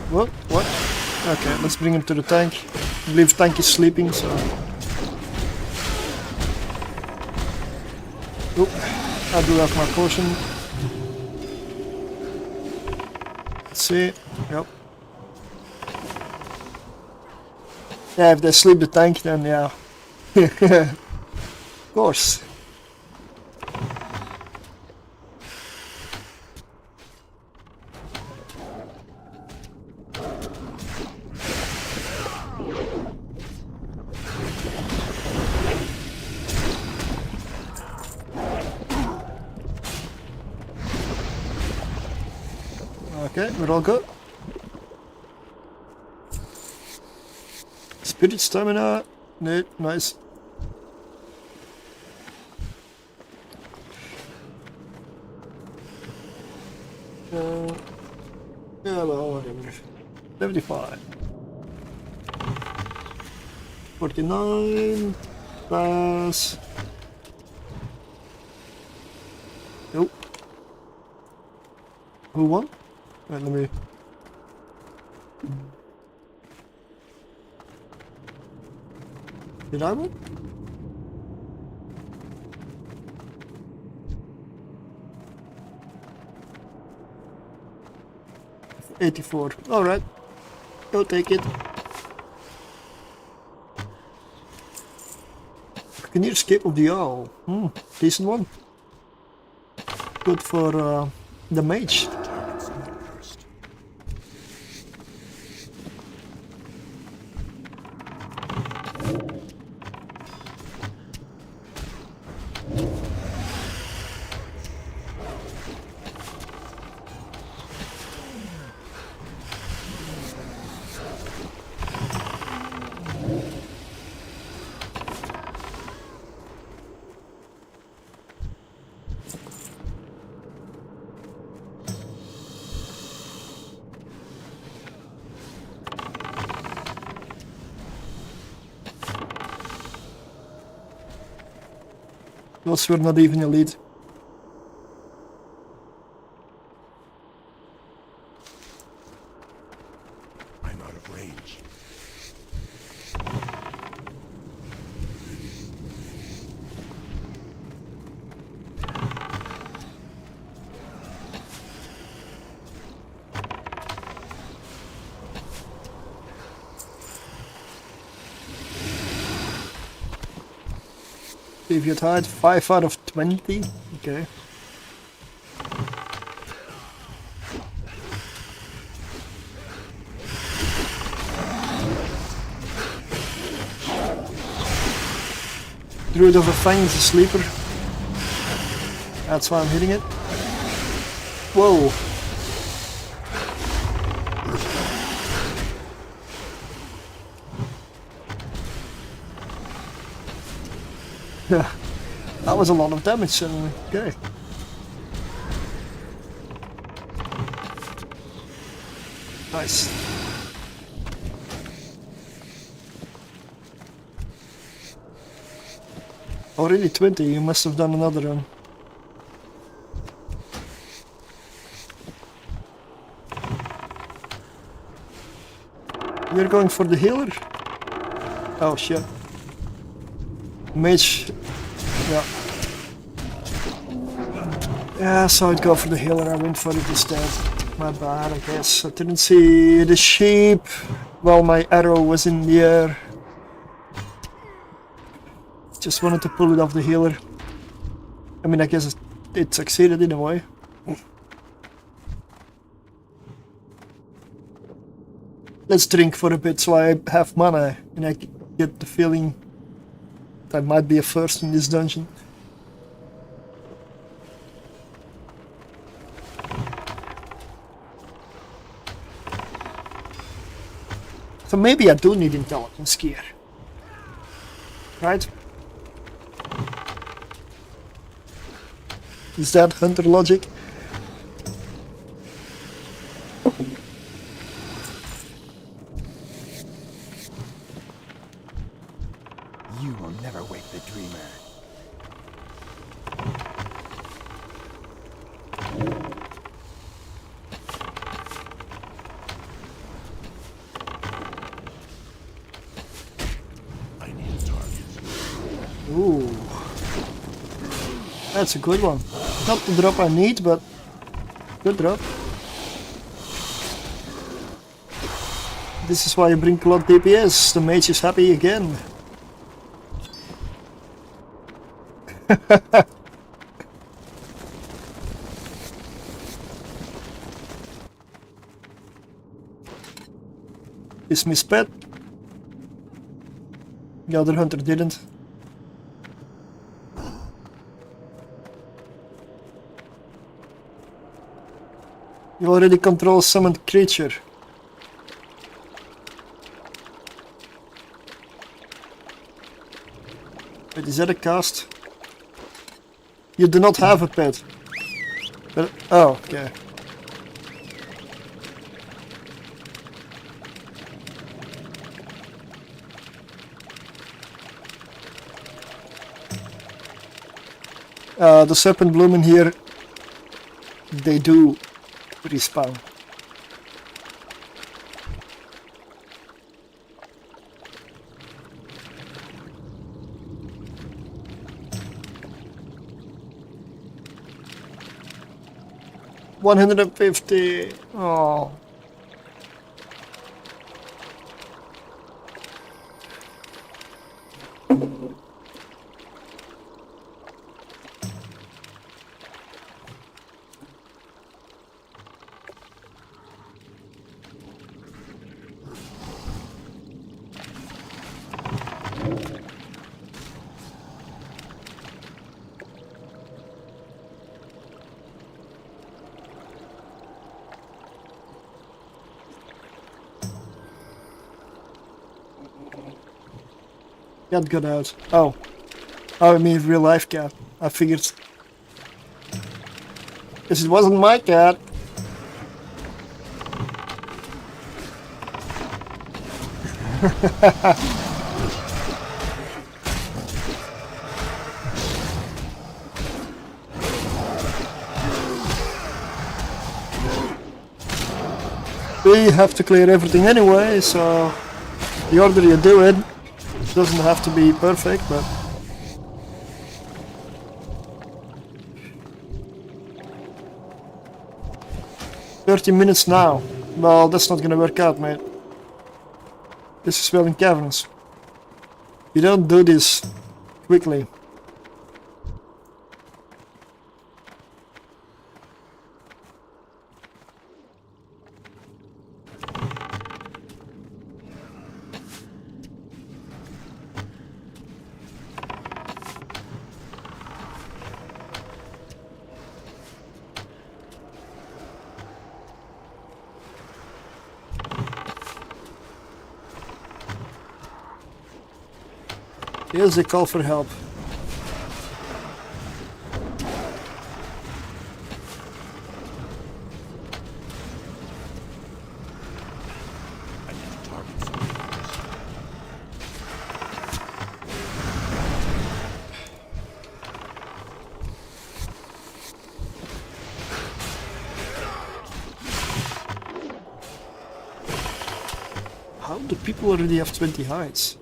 What? What? Okay, let's bring him to the tank. I believe tank is sleeping, so... Oh, I do have my potion. Let's see. Yep. Yeah, if they sleep the tank, then yeah. Of course. Okay, we're all good. Spirit stamina. No, nice. Yeah, well, whatever. 75. 49. Pass. Nope. Who won? Right, let me... Did I win? $84. Alright. Go take it. Buccaneer Escape of the Owl. Decent one. Good for the mage. Target something first. Those were not even elite. I'm out of range. If you tied 5 out of 20. Okay. Druid of the Fang is a sleeper. That's why I'm hitting it. Whoa. Yeah, that was a lot of damage suddenly. Okay. Nice. Already 20, you must have done another run. You're going for the healer? Oh shit. Mage. Yeah. Yeah, so I'd go for the healer, I went for it instead. My bad, I guess. I didn't see the sheep while my arrow was in the air. Just wanted to pull it off the healer. I mean, I guess it succeeded in a way. Let's drink for a bit so I have mana and I get the feeling that might be a first in this dungeon. So maybe I do need intelligence gear. Right? Is that hunter logic? That's a good one. Not the drop I need, but good drop. This is why you bring a lot DPS. The mage is happy again. Is Miss Pet? The other hunter didn't. You already control summoned creature. Wait, is that a cast? You do not have a pet. But, oh, okay. The serpent bloom in here, they do respawn. $150. Oh. Cat got out. Oh. Oh, I mean real life cat. I figured. Because it wasn't my cat. We have to clear everything anyway, so the order you do it doesn't have to be perfect, but 30 minutes now. Well, that's not gonna work out, mate. This is Welling Caverns. You don't do this quickly. Here's a call for help. I need to target something first. How do people already have 20 hides?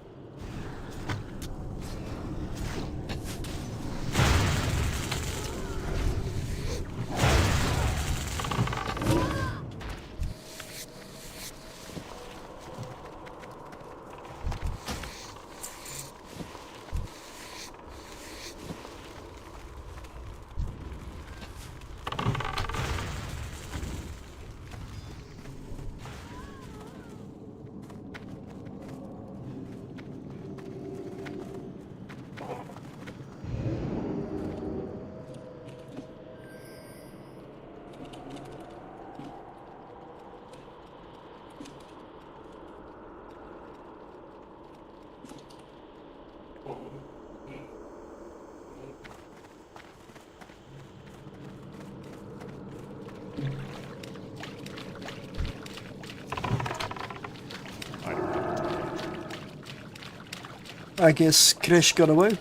I guess Crash got away.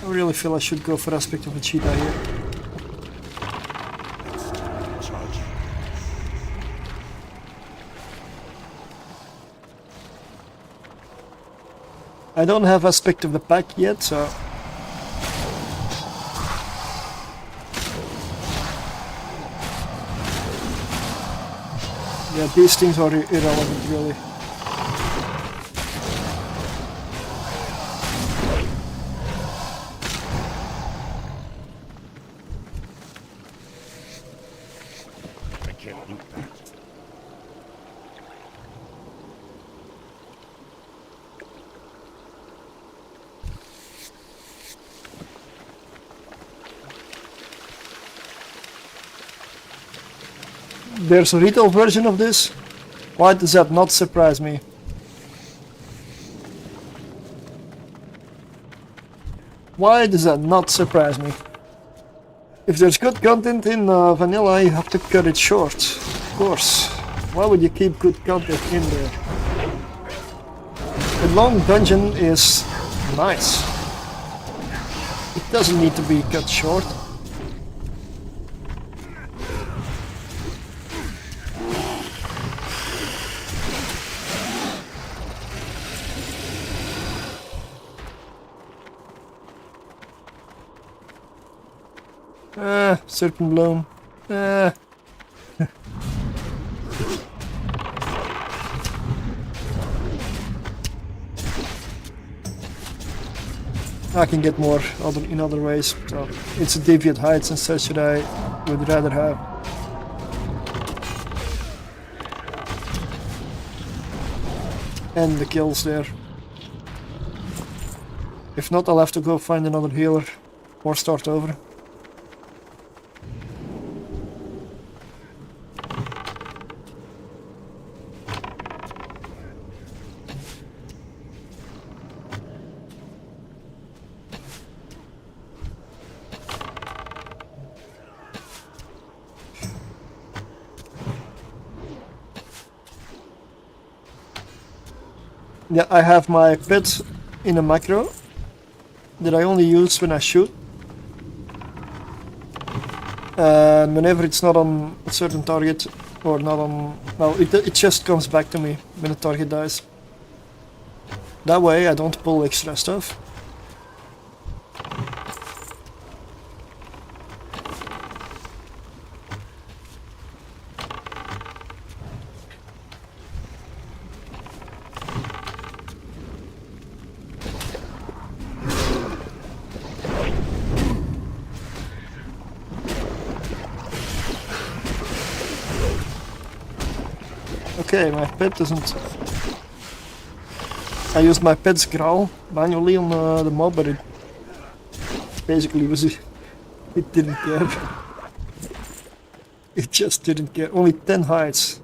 I really feel I should go for aspect of a cheetah here. charge. I don't have aspect of the pack yet, so yeah, these things are irrelevant really. I can't loot that. There's a retail version of this. Why does that not surprise me? Why does that not surprise me? If there's good content in vanilla, you have to cut it short. Of course. Why would you keep good content in there? A long dungeon is nice. It doesn't need to be cut short. Serpent bloom. I can get more in other ways, so it's a deviant heights and such that I would rather have. And the kills there. If not, I'll have to go find another healer or start over. Yeah, I have my pet in a macro that I only use when I shoot. And whenever it's not on a certain target, or not on... well, it just comes back to me when the target dies. That way I don't pull extra stuff. Okay, my pet doesn't... I used my pet's growl manually on the mob, but it basically was... it didn't care. It just didn't care. Only 10 hides.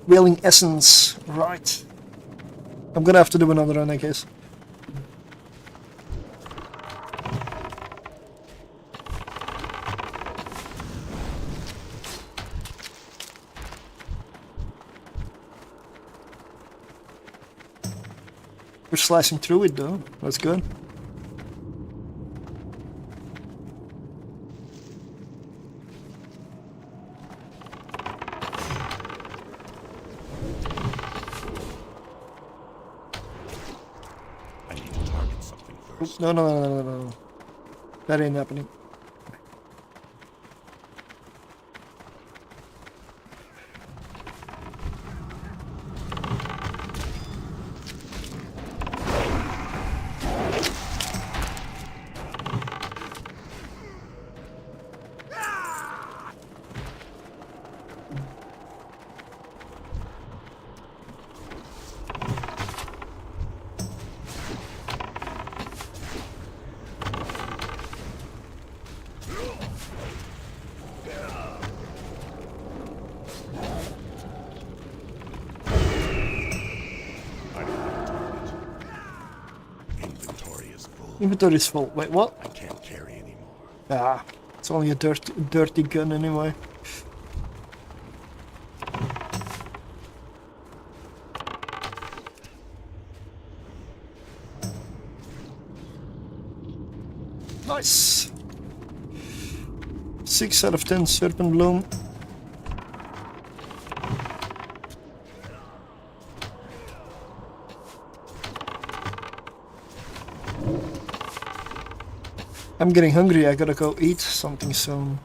Wailing essence, right. I'm gonna have to do another run, I guess. We're slicing through it though, that's good. I need to target something first. No. That ain't happening. Inventory is full. Inventory is full. Wait, what? I can't carry anymore. Ah, it's only a dirty gun anyway. Nice. 6 out of 10 Serpent Bloom. I'm getting hungry, I gotta go eat something soon.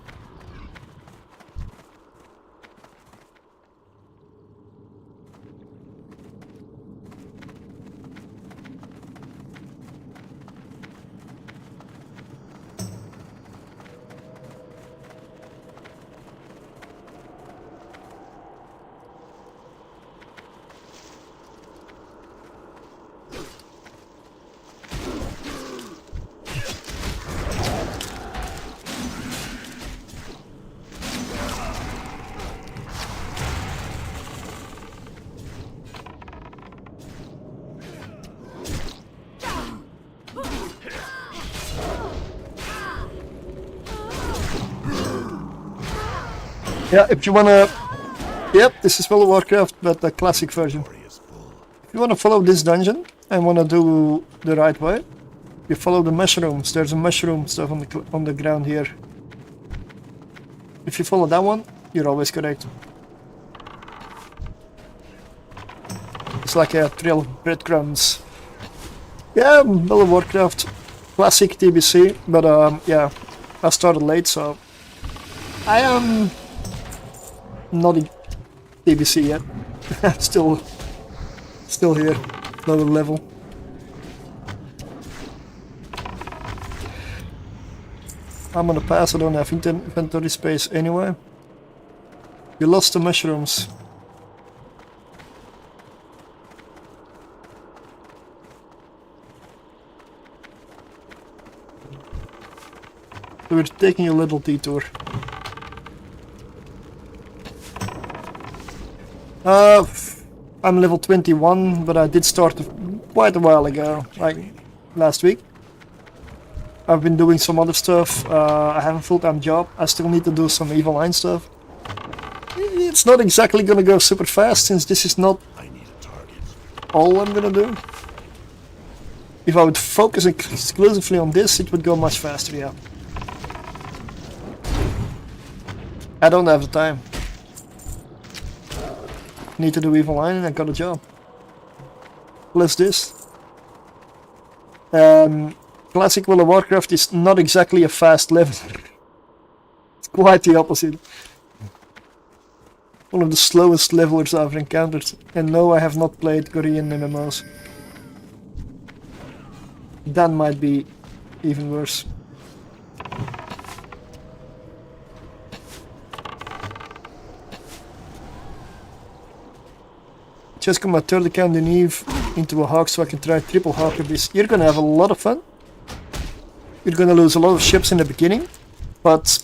Yeah, if you wanna... Yep, this is World of Warcraft, but the classic version. If you wanna follow this dungeon and wanna do the right way, you follow the mushrooms. There's a mushroom stuff on the ground here. If you follow that one, you're always correct. It's like a trail of breadcrumbs. Yeah, World of Warcraft, classic TBC, but yeah, I started late, so I am not in TBC yet. I'm still here, lower level. I'm gonna pass, I don't have inventory space anyway. You lost the mushrooms. We're taking a little detour. I'm level 21, but I did start quite a while ago, like last week. I've been doing some other stuff. I have a full-time job. I still need to do some Evil Line stuff. It's not exactly gonna go super fast, since this is not all I'm gonna do. If I would focus exclusively on this, it would go much faster, yeah. I don't have the time. Need to do Evil Line and I got a job. Plus this. Classic World of Warcraft is not exactly a fast leveler. It's quite the opposite. One of the slowest levelers I've encountered. And no, I have not played Korean MMOs. That might be even worse. Just got my third account in Eve into a Hawk so I can try triple Hawk of this. You're gonna have a lot of fun. You're gonna lose a lot of ships in the beginning, but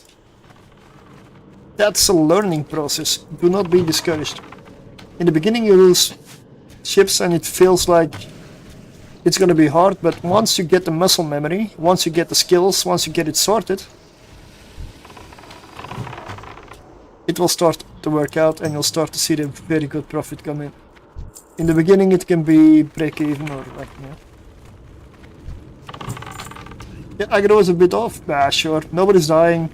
that's a learning process. Do not be discouraged. In the beginning you lose ships and it feels like it's gonna be hard, but once you get the muscle memory, once you get the skills, once you get it sorted, it will start to work out and you'll start to see the very good profit come in. In the beginning it can be break even or like, yeah, aggro is a bit off. Ah, sure, nobody's dying.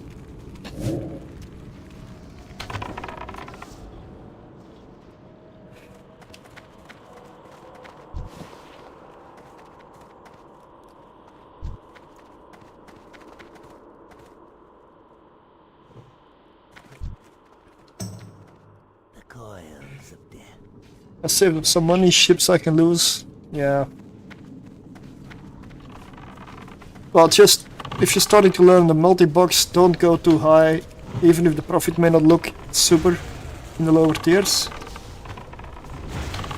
The coils of death. I saved up some money, ships I can lose. Yeah. Well, just if you're starting to learn the multi-box, don't go too high, even if the profit may not look super in the lower tiers.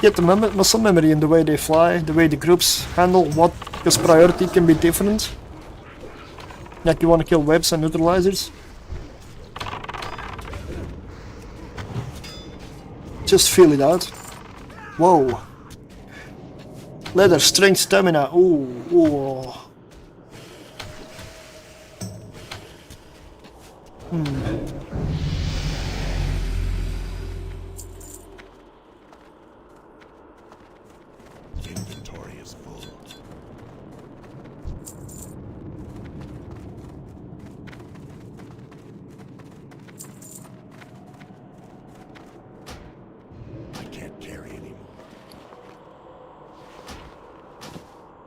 Get the muscle memory in the way they fly, the way the groups handle what, because priority can be different. Like you want to kill webs and neutralizers. Just feel it out. Whoa. Leather, strength, stamina. Ooh, ooh. Inventory is full.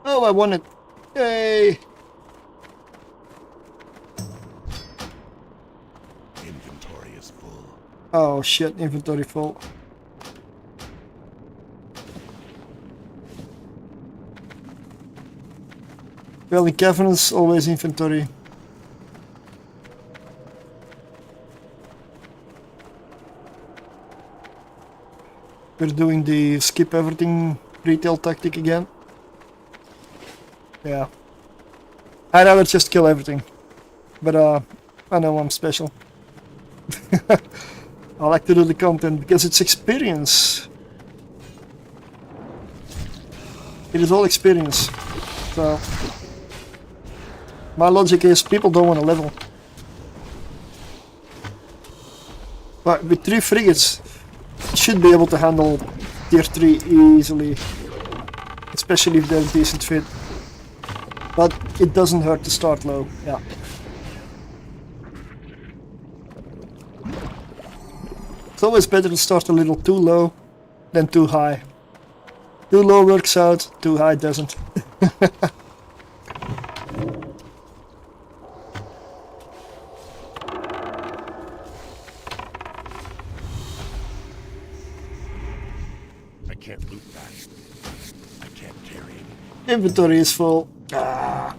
Oh, I won it. Yay! Inventory is full. Oh shit, inventory full. Well, in caverns, always inventory. We're doing the skip everything retail tactic again. Yeah. I'd rather just kill everything. But I know I'm special. I like to do the content because it's experience. It is all experience. So my logic is people don't want to level. But with 3 frigates, should be able to handle tier 3 easily. Especially if they're decent fit. But it doesn't hurt to start low, yeah. It's always better to start a little too low than too high. Too low works out, too high doesn't. I can't loot that. I can't carry it. Inventory is full. Ah.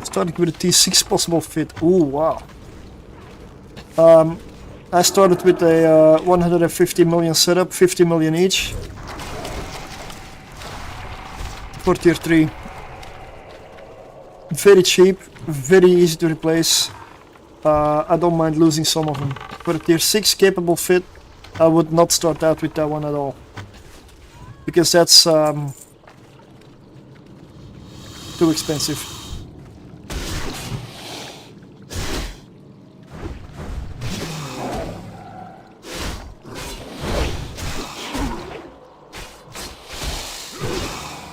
Starting with a T6 possible fit. Ooh, wow. I started with a 150 million setup, 50 million each. For tier 3. Very cheap, very easy to replace. I don't mind losing some of them. For a tier 6 capable fit, I would not start out with that one at all. Because that's too expensive.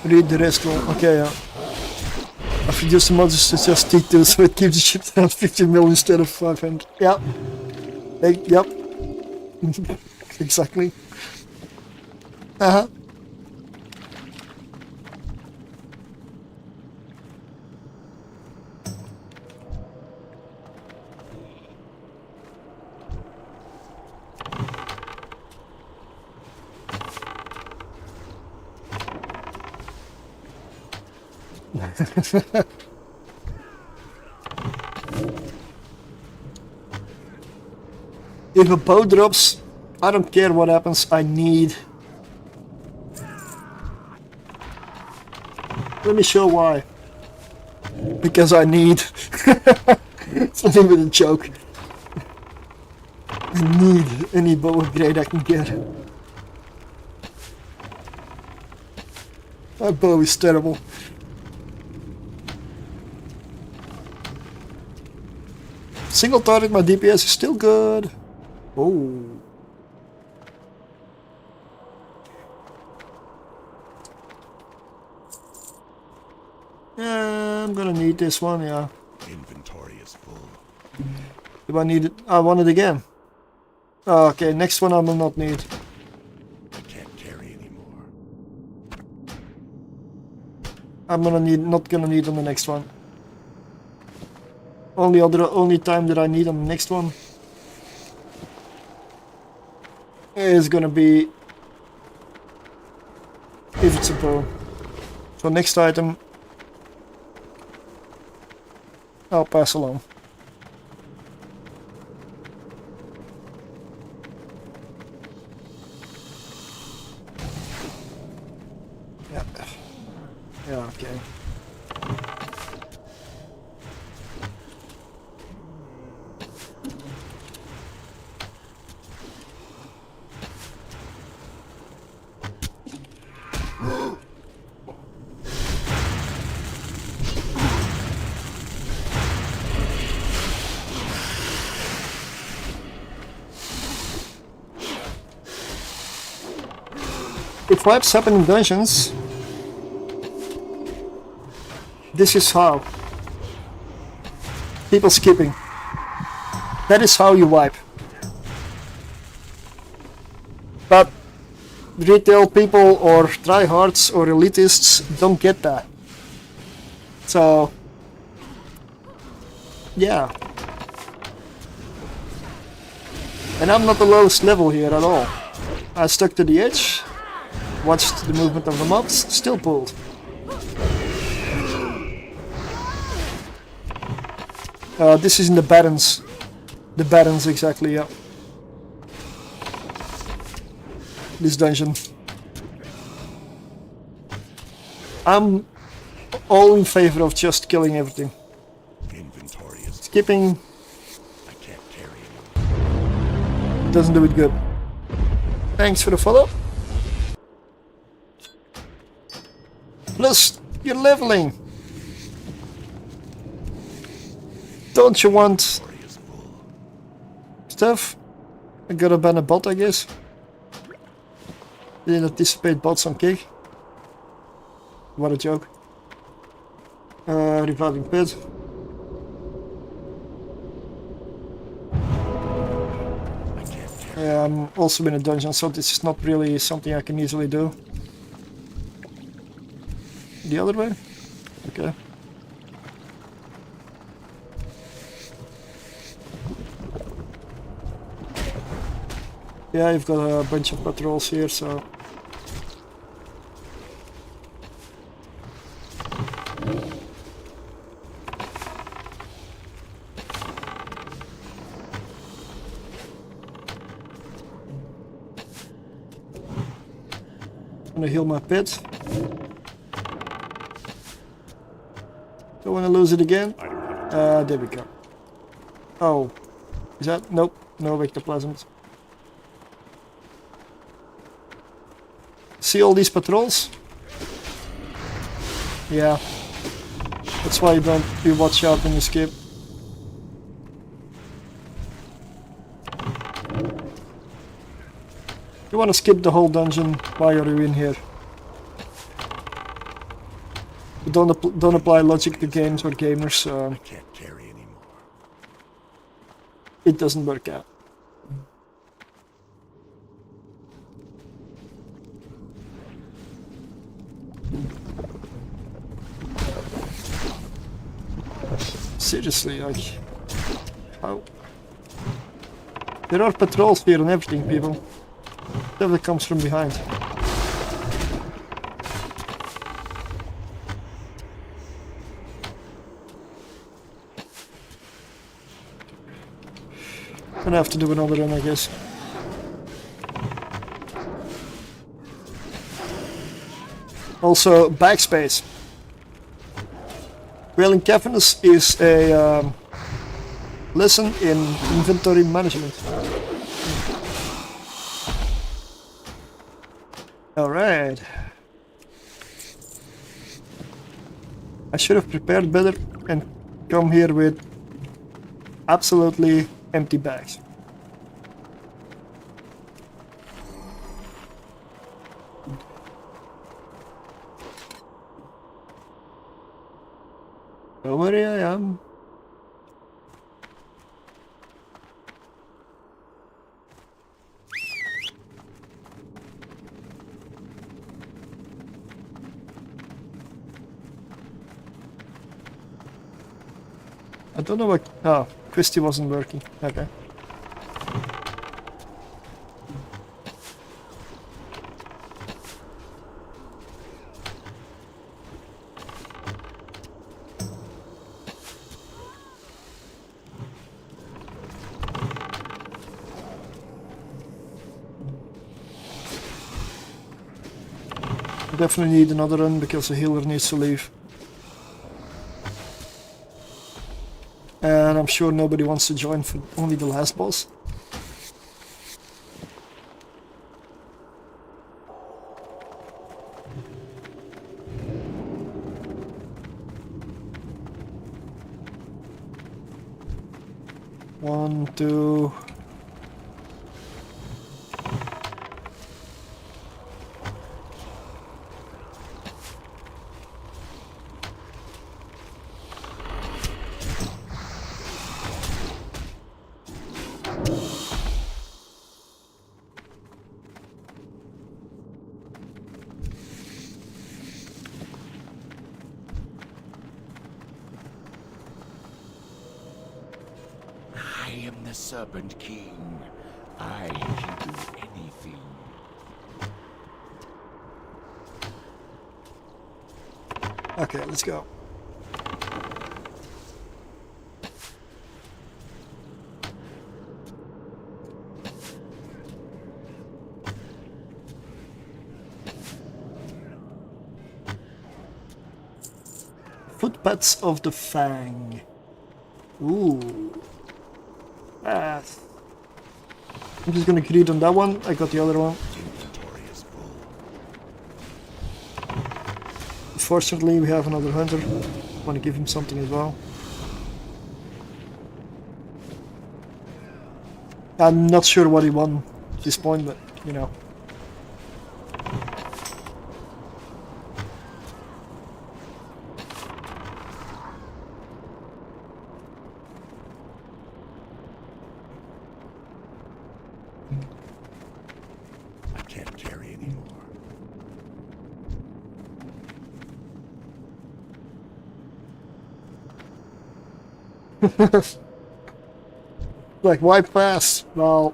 Read the rest well. Okay, yeah. I've reduced the mods to just T2 so it keeps the ship down 50 mil instead of 500. Yep. Hey, yep. Exactly. Uh-huh. If a bow drops, I don't care what happens, I need. Let me show why. Because I need. It's not even a joke. I need any bow upgrade I can get. My bow is terrible. Single target, my DPS is still good. Oh. Yeah, I'm gonna need this one, yeah. Inventory is full. Do I need it? I want it again. Oh, okay, next one I will not need. I can't carry anymore. I'm not gonna need on the next one. Only time that I need on the next one is gonna be if it's a bow. So next item I'll pass along. Yeah. Yeah, okay. If wipes happen in dungeons, This is how. People skipping. That is how you wipe. But retail people or tryhards or elitists don't get that. So yeah. And I'm not the lowest level here at all. I stuck to the edge, watched the movement of the mobs, still pulled. This is in the Barrens. The Barrens, exactly, yeah. This dungeon. I'm all in favor of just killing everything. Inventory is. Skipping I can't carry it. doesn't do it good. Thanks for the follow. Plus, you're leveling. Don't you want stuff? I gotta ban a bot, I guess. Didn't anticipate bots on kick. What a joke. Reviving pit. Yeah, I'm also in a dungeon, so this is not really something I can easily do. The other way? Okay. Yeah, you've got a bunch of patrols here, so... I'm gonna heal my pit. Don't wanna lose it again. There we go. Oh. Is that? Nope. No ectoplasms. See all these patrols? Yeah. That's why you watch out when you skip. You want to skip the whole dungeon while you're in here. But don't apply logic to games or gamers. I can't carry anymore. It doesn't work out. Seriously, like, how? There are patrols here and everything, people. Stuff that comes from behind. Gonna have to do another run, I guess. Also, backspace. Whaling Cavernous is a lesson in inventory management. Alright. I should have prepared better and come here with absolutely empty bags. Don't worry, I am. I don't know what... Oh, Christie wasn't working. Okay. I definitely need another run because the healer needs to leave. And I'm sure nobody wants to join for only the last boss. One, two... am the Serpent King. I can do anything. Okay, let's go. Footpaths of the Fang. Ooh. Ah. I'm just gonna greed on that one. I got the other one. Victorious bull. Fortunately, we have another hunter. Want to give him something as well. I'm not sure what he won at this point, but you know. I can't carry anymore. Like, why pass? Well,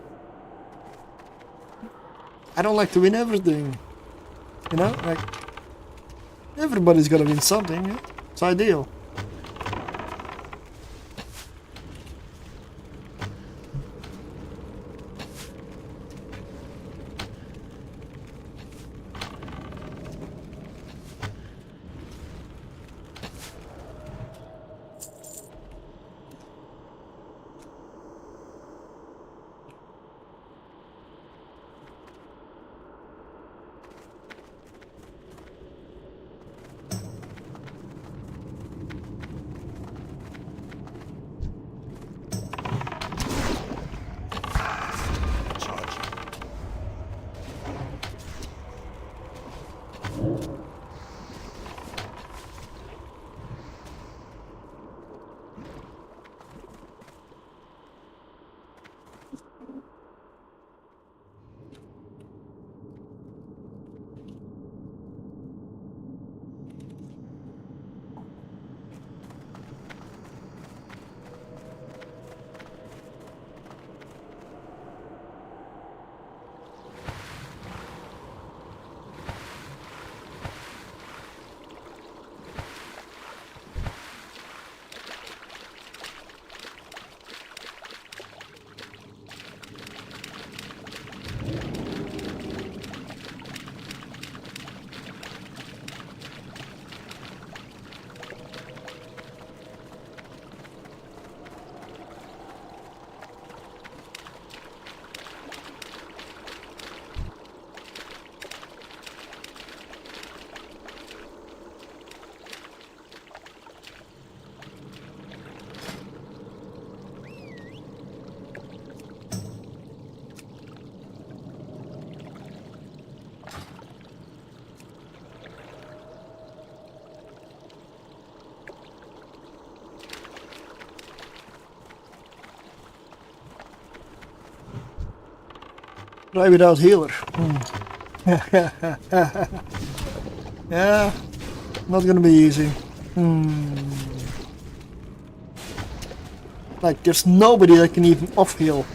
I don't like to win everything. You know, like, everybody's gotta win something. Yeah? It's ideal. Try without healer. Yeah, not gonna be easy. Like, there's nobody that can even off-heal.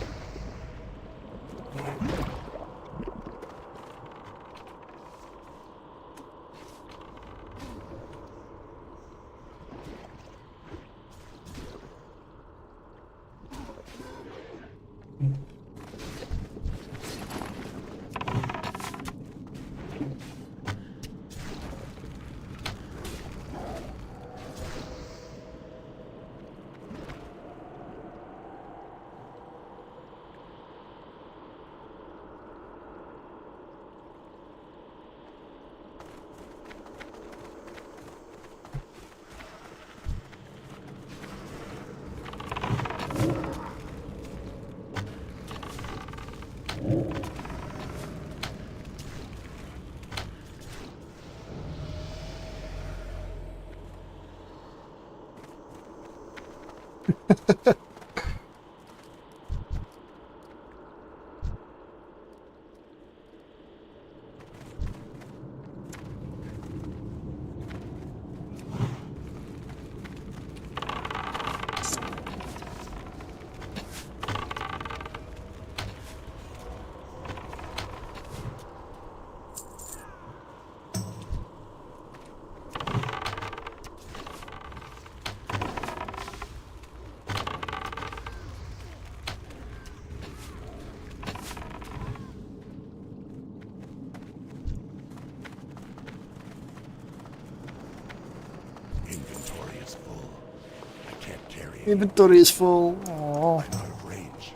Inventory is full. Oh, I'm out of range.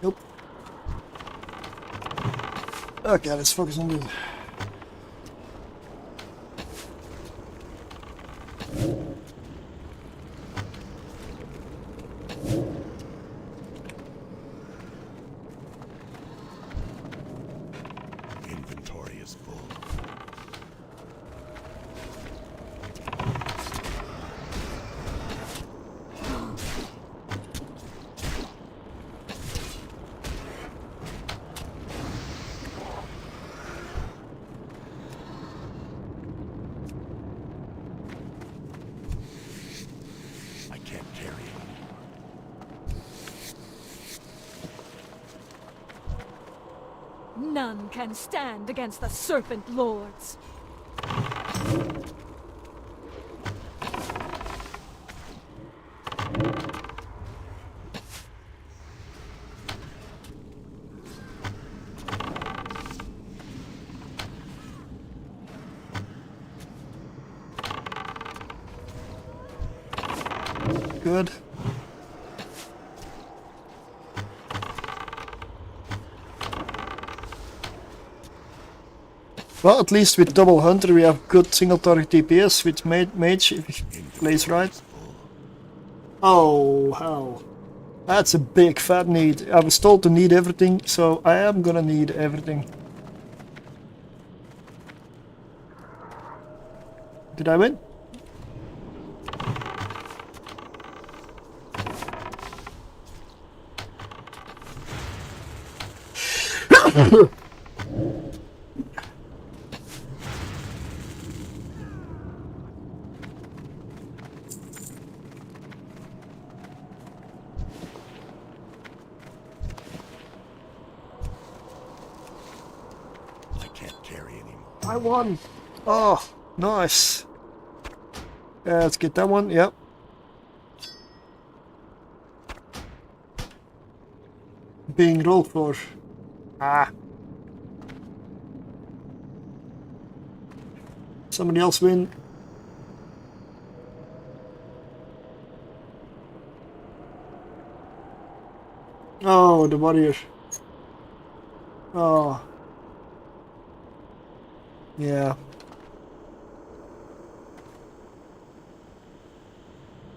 nope. Okay, let's focus on this. Inventory is full. I can't carry it. None can stand against the Serpent Lords. Good. Well, at least with double hunter we have good single target DPS with mage if he plays right. Oh, hell. That's a big fat need. I was told to need everything, so I am gonna need everything. Did I win? I can't carry anymore. I won! Oh, nice. Let's get that one, yep. Being rolled for. Ah. Somebody else win. Oh, the warrior. Oh. Yeah.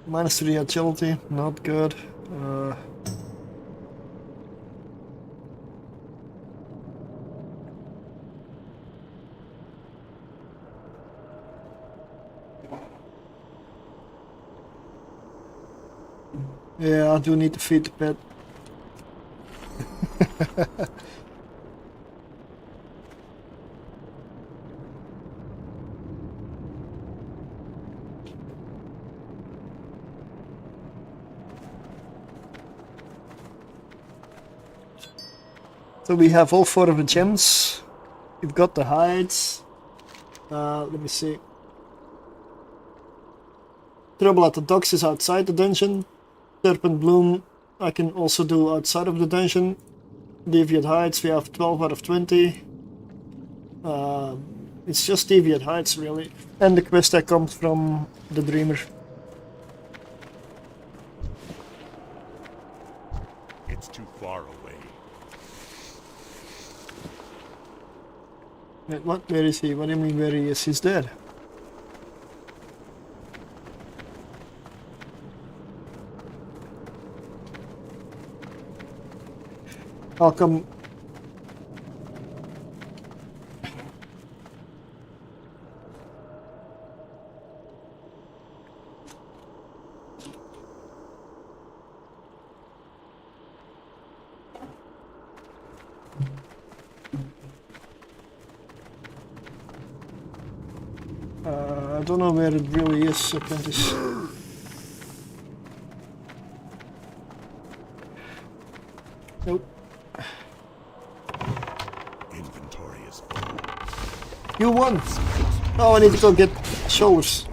-3 agility, not good. Yeah, I do need to feed the pet. So we have all 4 of the gems. We've got the hides. Let me see. Trouble at the docks is outside the dungeon. Serpent Bloom I can also do outside of the dungeon. Deviant Heights we have 12 out of 20. It's just Deviant Heights really. And the quest that comes from the Dreamer. It's too far away. Wait, what? Where is he? What do you mean where he is? He's dead. I'll come. I don't know where it really is, apprentice. Nope. Inventory is full. You won! Oh, I need to go get shoulders.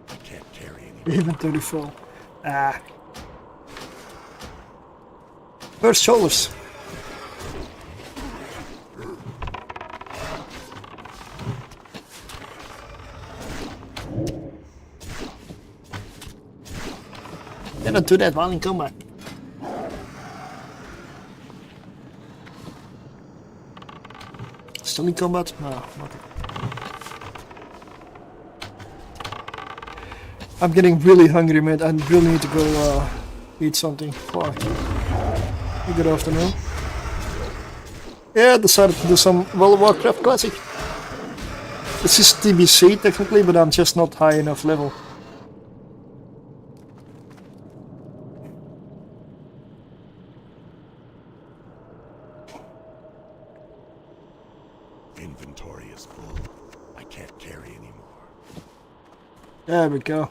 I can't carry anymore. Inventory full. Ah. First shoulders. Cannot do that while in combat. Still in combat? No, not. I'm getting really hungry, man. I really need to go eat something. Fuck. Good afternoon. Yeah, I decided to do some Warcraft Classic. This is TBC technically, but I'm just not high enough level. Inventory is full. I can't carry anymore. There we go.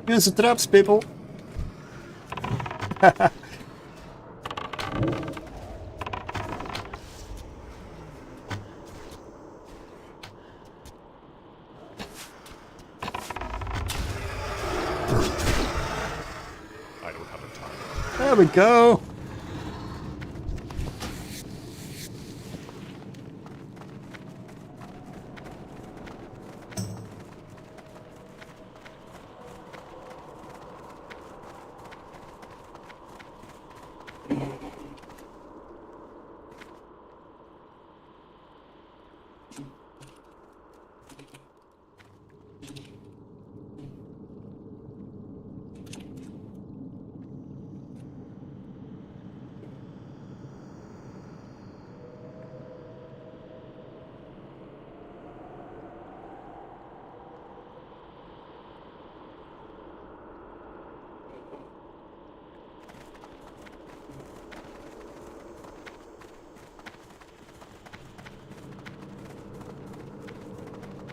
Use the traps, people. I don't have a target. There we go.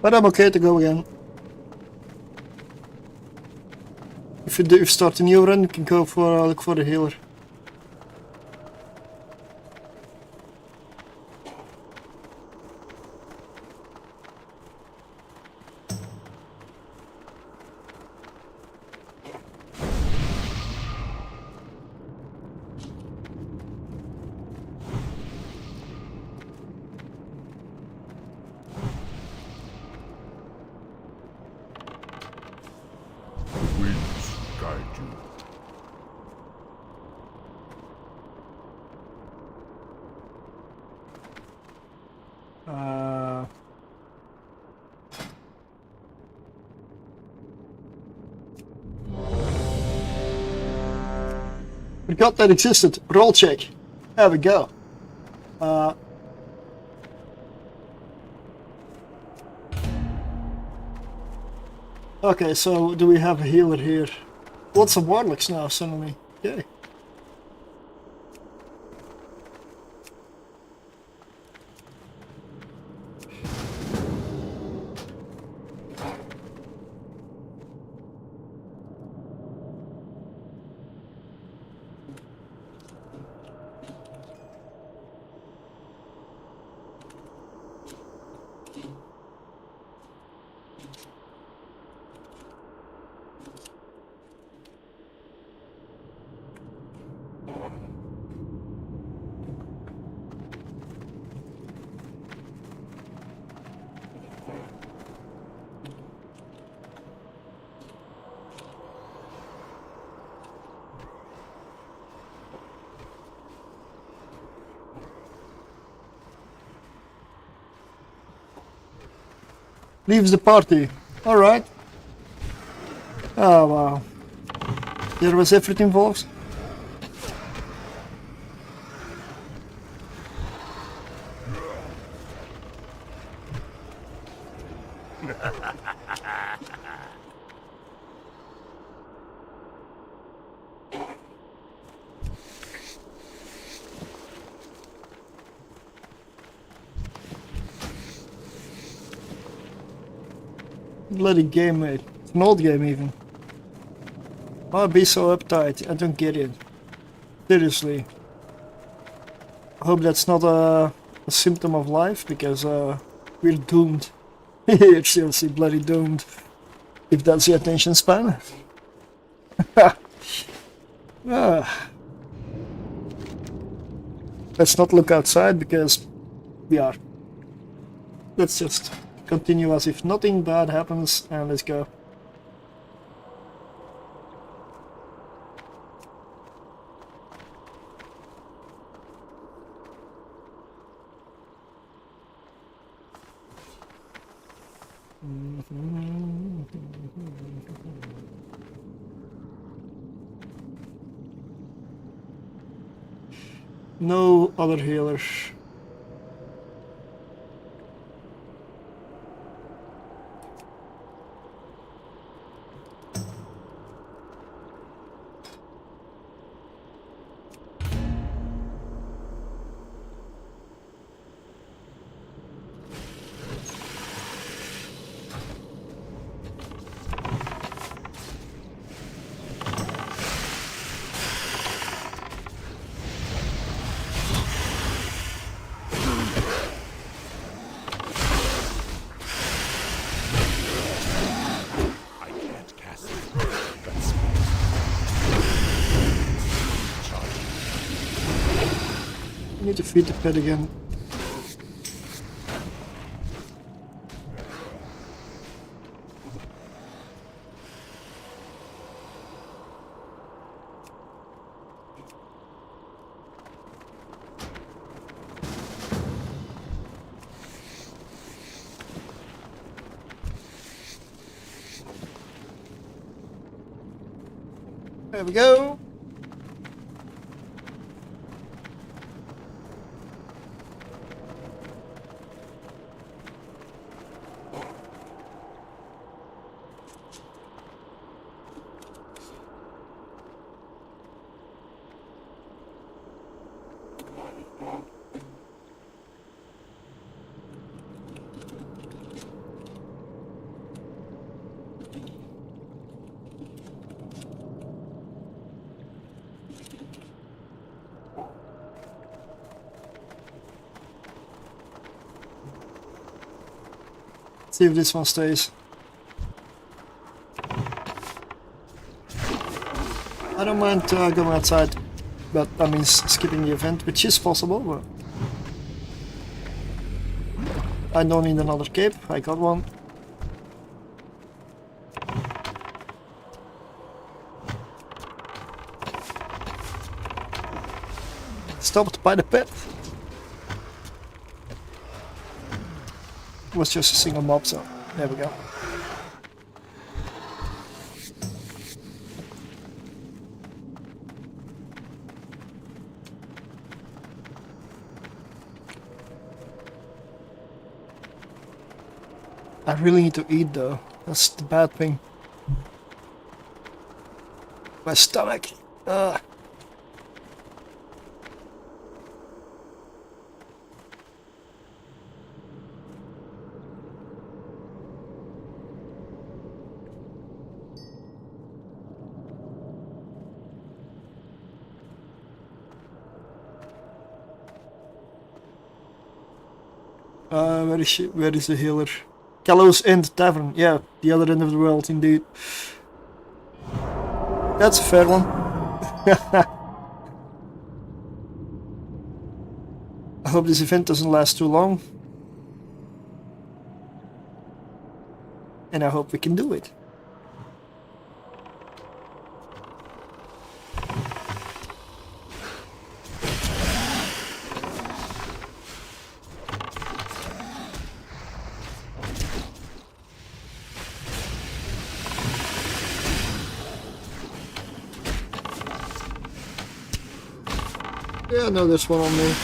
But I'm okay to go again. If you start a new run, you can go for look for the healer. Winds guide you. Forgot that existed. Roll check. There we go. Okay, so do we have a healer here? Lots of warlocks now suddenly. Yay. Leaves the party. Alright. Oh wow. There was effort involved. Bloody game, mate. It's an old game even. Why be so uptight? I don't get it. Seriously. I hope that's not a symptom of life, because we're doomed. You're seriously bloody doomed. If that's your attention span. Let's not look outside, because we are. Let's just continue as if nothing bad happens, and let's go. No other healers. Need to feed the pet again. There we go. See if this one stays. I don't mind going outside, but that means skipping the event, which is possible, but I don't need another cape, I got one. Stopped by the pet. It was just a single mob, so there we go. I really need to eat though, that's the bad thing. My stomach. Ugh. Where is she? Where is the healer? Gallows End Tavern. Yeah, the other end of the world, indeed. That's a fair one. I hope this event doesn't last too long. And I hope we can do it. Yeah, no, there's one on me.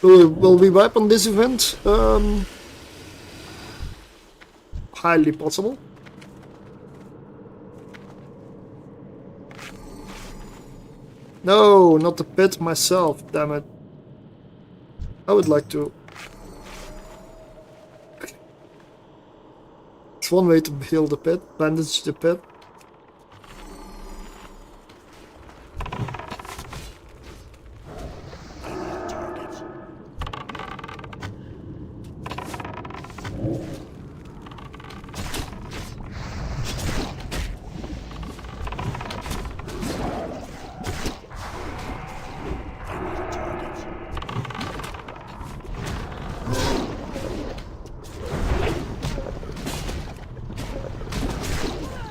Will we wipe on this event? Highly possible. No, not the pit myself, damn it. I would like to. It's one way to heal the pit, bandage the pit.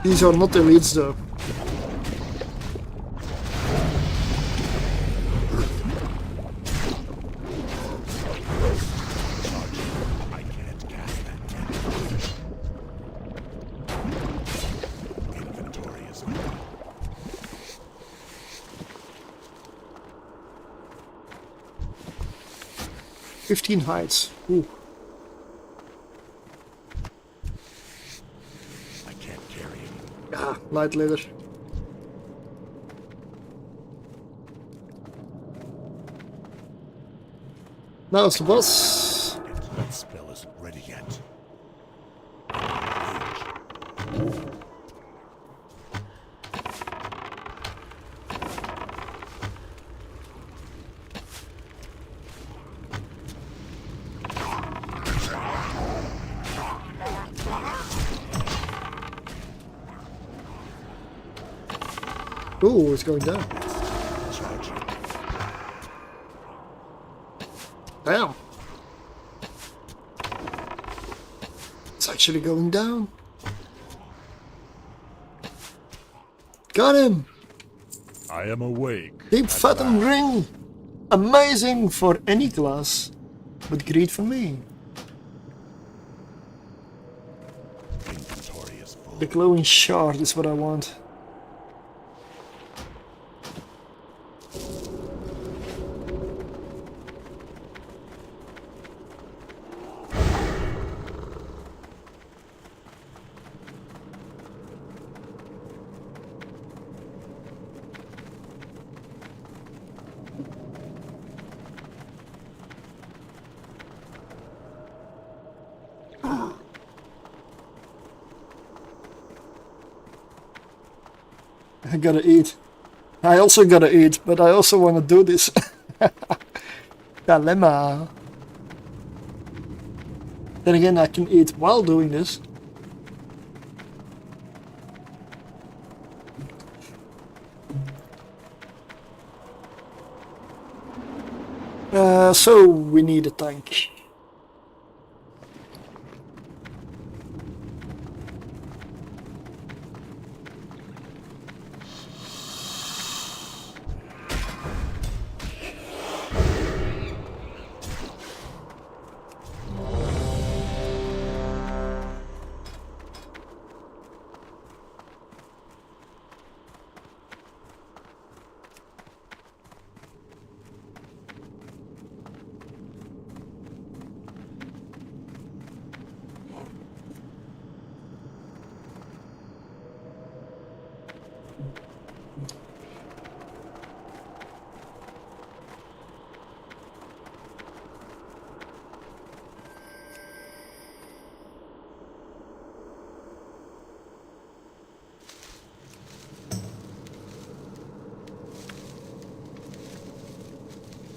These are not elites though. I can't cast that yet. Inventory is full. 15 hides. Ooh. I can't carry it. Ah, light leather. Now it's the boss. That spell isn't ready yet. Ooh, it's going down. Damn. It's actually going down. Got him! I am awake. Deep Fathom Ring! Amazing for any class, but great for me. Inventory is full. The glowing shard is what I want. I gotta eat. I also gotta eat, but I also want to do this. Dilemma. Then again, I can eat while doing this. So we need a tank.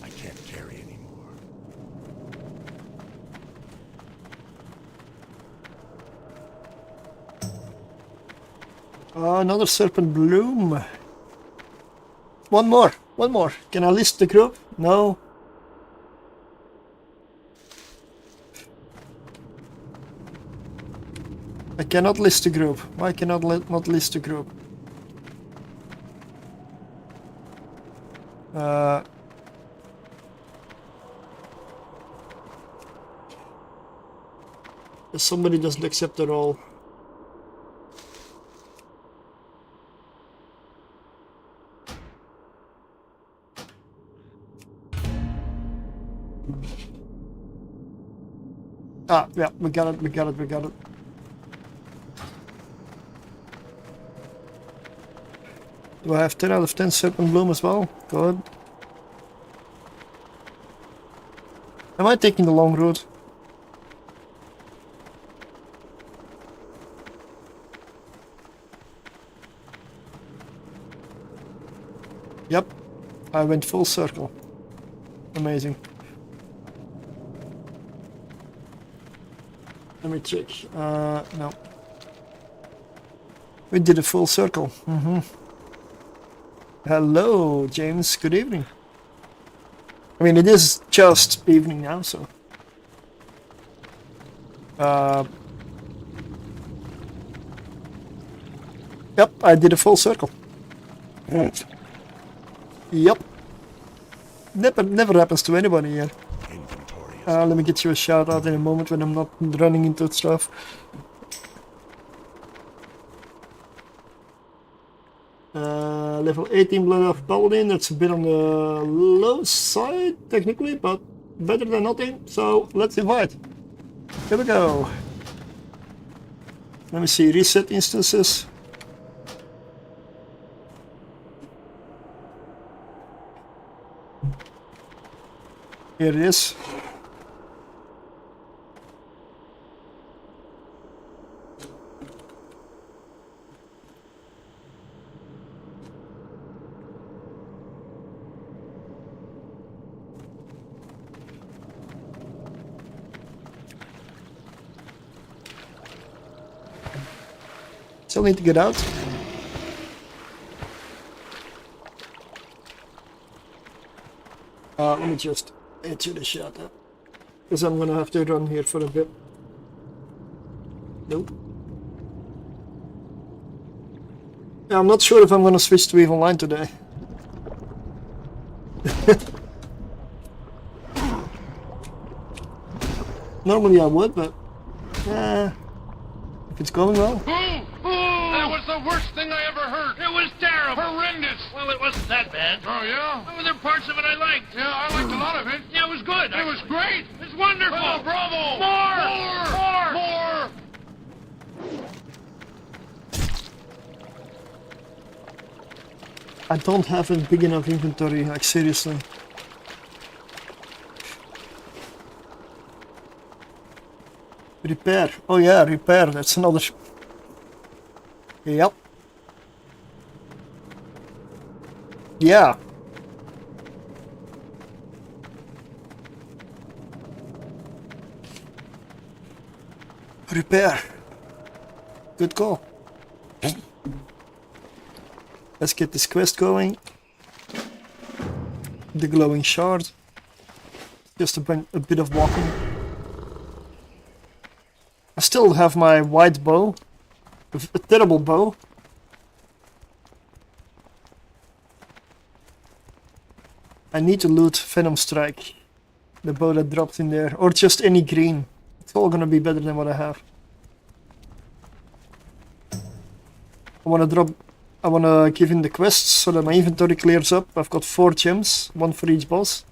I can't carry anymore. Another serpent bloom. One more. Can I list the group? No. I cannot list the group. Why cannot not list the group? Somebody doesn't accept the role. Ah, yeah, we got it. Do I have 10 out of 10 Serpent Bloom as well? Good. Am I taking the long route? Yep, I went full circle. Amazing. Let me check. No. We did a full circle. Hello, James. Good evening. I mean, it is just evening now, so. Yep, I did a full circle. Yep. Never happens to anybody here. Let me get you a shout out in a moment when I'm not running into stuff. Level 18 Blood of Paladin, that's a bit on the low side technically, but better than nothing, so let's invite. Here we go. Let me see, reset instances. Here it is. Still need to get out. Let me just hit you the shot up. Because I'm gonna have to run here for a bit. Nope. Yeah, I'm not sure if I'm gonna switch to EVE Online today. Normally I would, but if it's going well. That was the worst thing I ever heard. It was terrible. Horrendous. Well, it wasn't that bad. Oh, yeah? Oh, there were parts of it I liked. Yeah, I liked a lot of it. Yeah, it was good. It was great. It was wonderful. Oh, bravo. More. I don't have a big enough inventory, like seriously. Repair. Oh yeah, repair. That's another. Yep. Yeah. Repair. Good call. Let's get this quest going. The glowing shard. Just a bit of walking. I still have my white bow. A terrible bow. I need to loot Venom Strike. The bow that dropped in there. Or just any green. It's all gonna be better than what I have. I wanna give in the quests so that my inventory clears up. I've got 4 gems, 1 for each boss.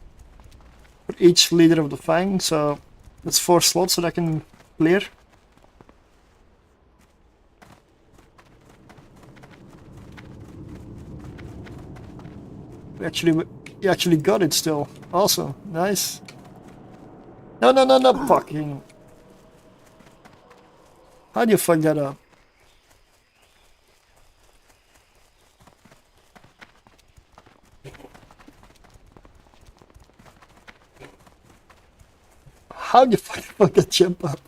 For each leader of the Fang, so that's 4 slots that I can clear. You actually got it still. Awesome. Nice. No, fucking. How do you fuck that up? How do you fuck that jump up?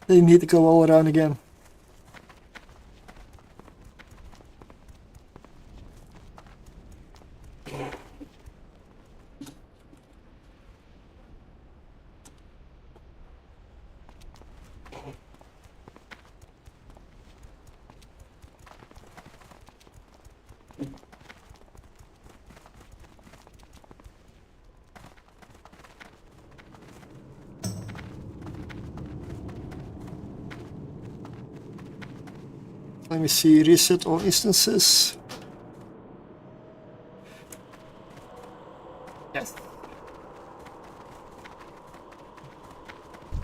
They need to go all around again. Let me see, reset all instances. Yes.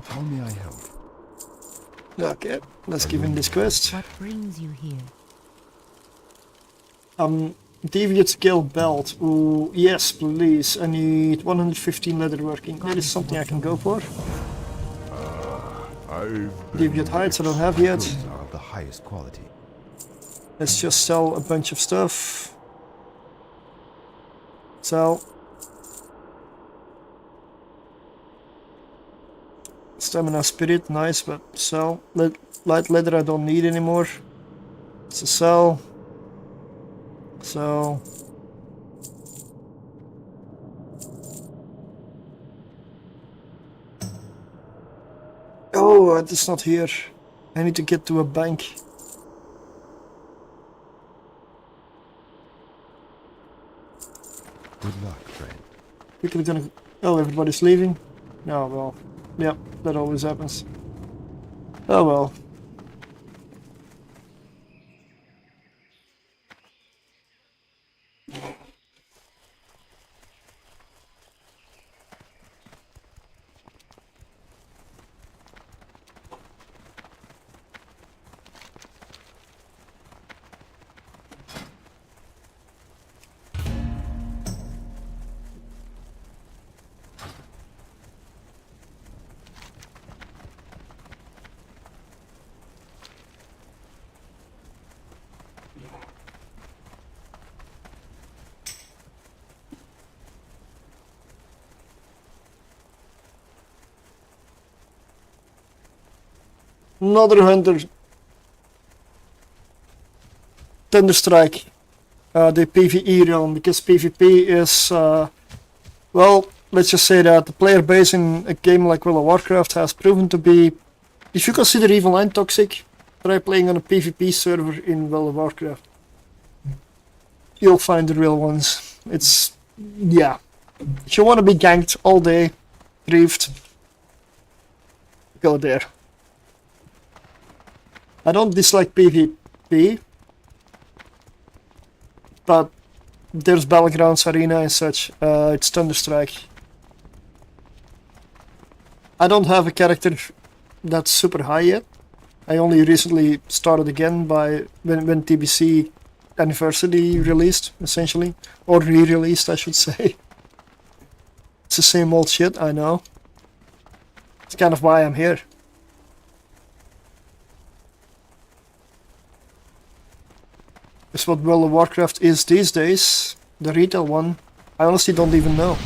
How may I help? Okay, let's give him this quest. What brings you here? Deviate scale belt. Ooh, yes, please. I need 115 leatherworking. That is something I can go for. Deviate heights I don't have yet. Those are of the highest quality. Let's just sell a bunch of stuff. Sell. Stamina spirit, nice, but sell. Light leather I don't need anymore. So sell. So. Oh, it's not here. I need to get to a bank. Good luck, friend. Quickly gonna. Oh, everybody's leaving. No, well, yeah, that always happens. Oh well. Another hunter. Thunderstrike. The PvE realm, because PvP is, well, let's just say that the player base in a game like World of Warcraft has proven to be, if you consider Evil and toxic, try playing on a PvP server in World of Warcraft. You'll find the real ones. It's, yeah. If you want to be ganked all day, griefed, go there. I don't dislike PvP, but there's Battlegrounds, Arena and such. It's Thunderstrike. I don't have a character that's super high yet. I only recently started again by when TBC Anniversary released, essentially. Or re-released, I should say. It's the same old shit, I know. It's kind of why I'm here. It's what World of Warcraft is these days, the retail one. I honestly don't even know.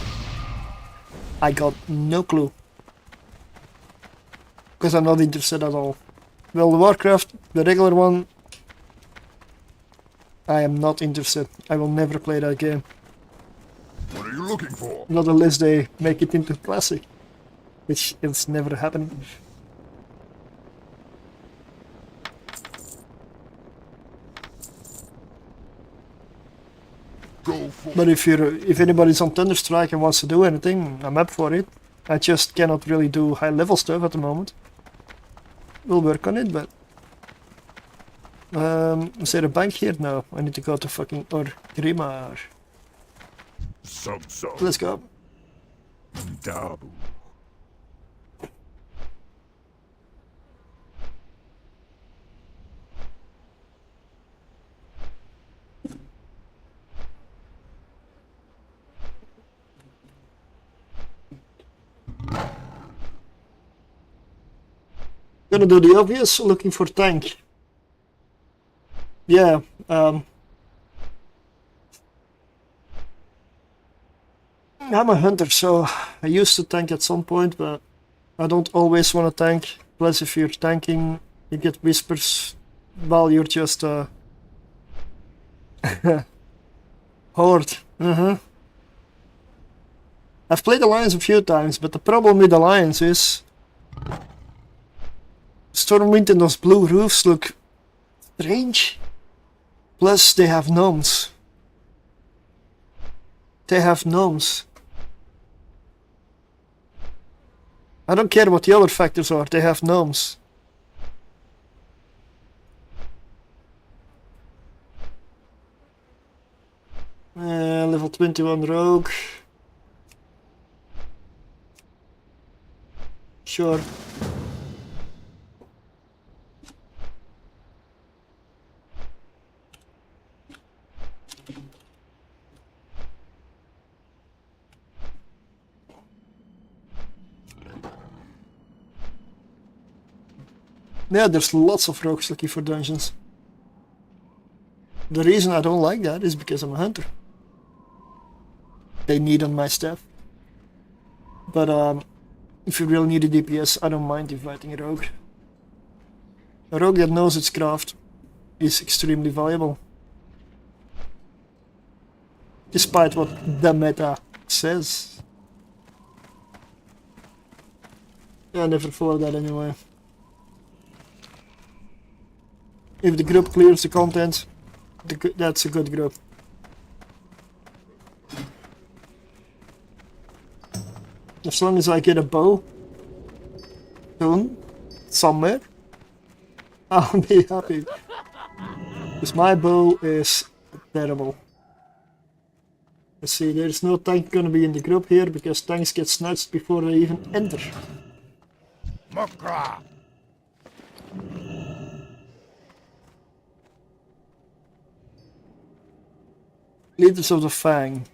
I got no clue. Because I'm not interested at all. World of Warcraft, the regular one, I am not interested. I will never play that game. What are you looking for? Not unless they make it into Classic. Which is never happening. But if anybody's on Thunderstrike and wants to do anything, I'm up for it. I just cannot really do high level stuff at the moment. We'll work on it, but is there a bank here? No, I need to go to fucking Grimar. Let's go. Dabu. Gonna do the obvious, looking for tank. Yeah, I'm a hunter, so I used to tank at some point, but I don't always want to tank. Plus, if you're tanking, you get whispers while you're just horde. I've played Alliance a few times, but the problem with Alliance is Stormwind and those blue roofs look strange. Plus, they have gnomes. They have gnomes. I don't care what the other factors are, they have gnomes. Level 21 rogue. Sure. Yeah, there's lots of rogues looking for dungeons. The reason I don't like that is because I'm a hunter. They need on my staff. But if you really need a DPS, I don't mind inviting a rogue. A rogue that knows its craft is extremely valuable. Despite what the meta says. I never follow that anyway. If the group clears the content, that's a good group. As long as I get a bow soon, somewhere, I'll be happy. Because my bow is terrible. Let's see, there's no tank gonna be in the group here because tanks get snatched before they even enter. Warcraft. Leaders of the Fang.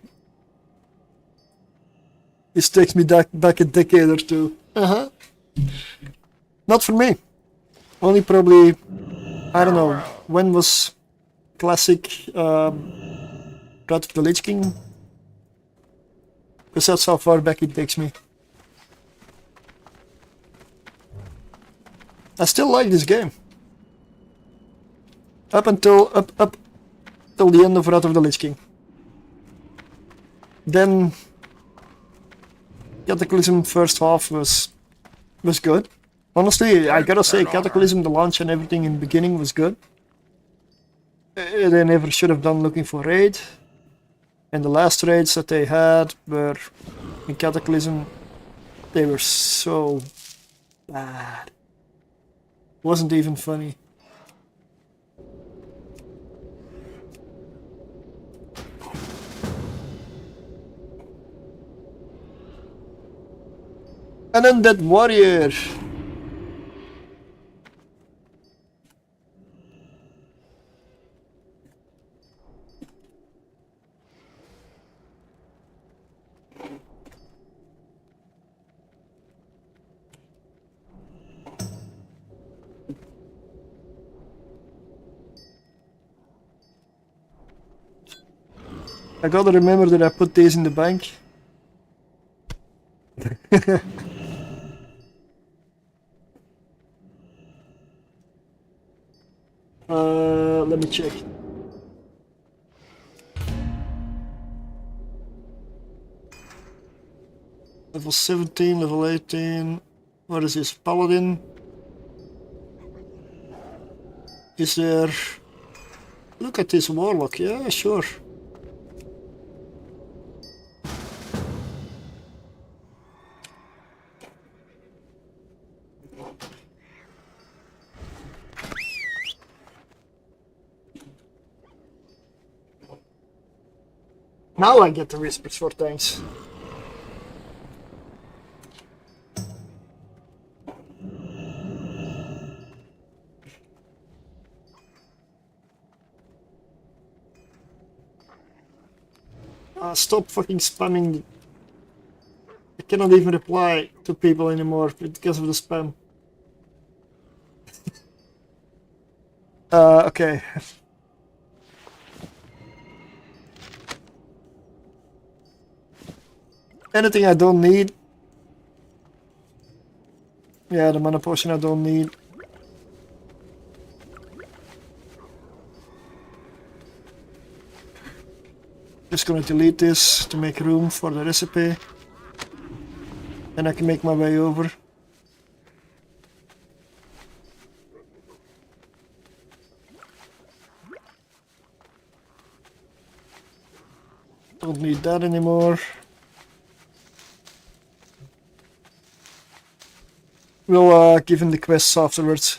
This takes me back a decade or two. Not for me. Only probably, I don't know, when was Classic Wrath of the Lich King? Because that's how far back it takes me. I still like this game. Up until the end of Wrath of the Lich King. Then Cataclysm first half was good. Honestly, I gotta say, Cataclysm, the launch and everything in the beginning was good. They never should have done looking for raid. And the last raids that they had were in Cataclysm, they were so bad. Wasn't even funny. An undead warrior. I gotta remember that I put these in the bank. Let me check. Level 17, level 18. What is this? Paladin? Is there... Look at this warlock, yeah, sure. Now I get the whispers for tanks. Stop fucking spamming. I cannot even reply to people anymore because of the spam. Okay. Anything I don't need. Yeah, the mana potion I don't need. Just gonna delete this to make room for the recipe. And I can make my way over. Don't need that anymore. We'll give him the quests afterwards.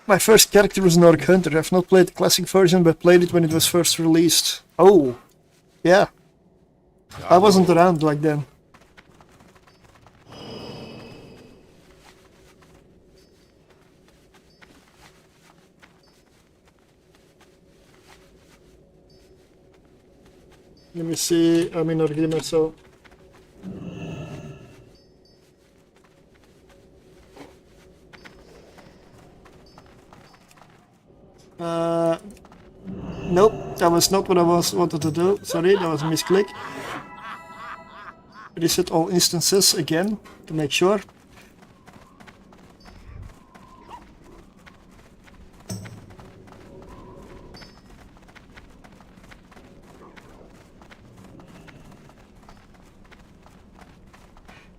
My first character was an Orc Hunter. I've not played the classic version, but played it when it was first released. Oh, yeah. I wasn't around like then. Let me see. I'm in Orgrimmar, so. Nope, that was not what I wanted to do. Sorry, that was a misclick. Reset all instances again to make sure.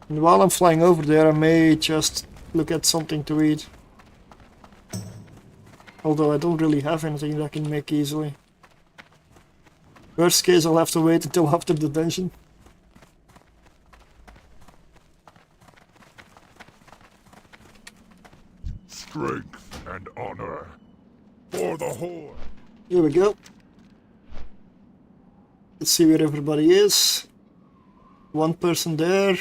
And while I'm flying over there, I may just look at something to eat. Although I don't really have anything that I can make easily. Worst case, I'll have to wait until after the dungeon. Strength and honor for the Horde. Here we go. Let's see where everybody is. One person there.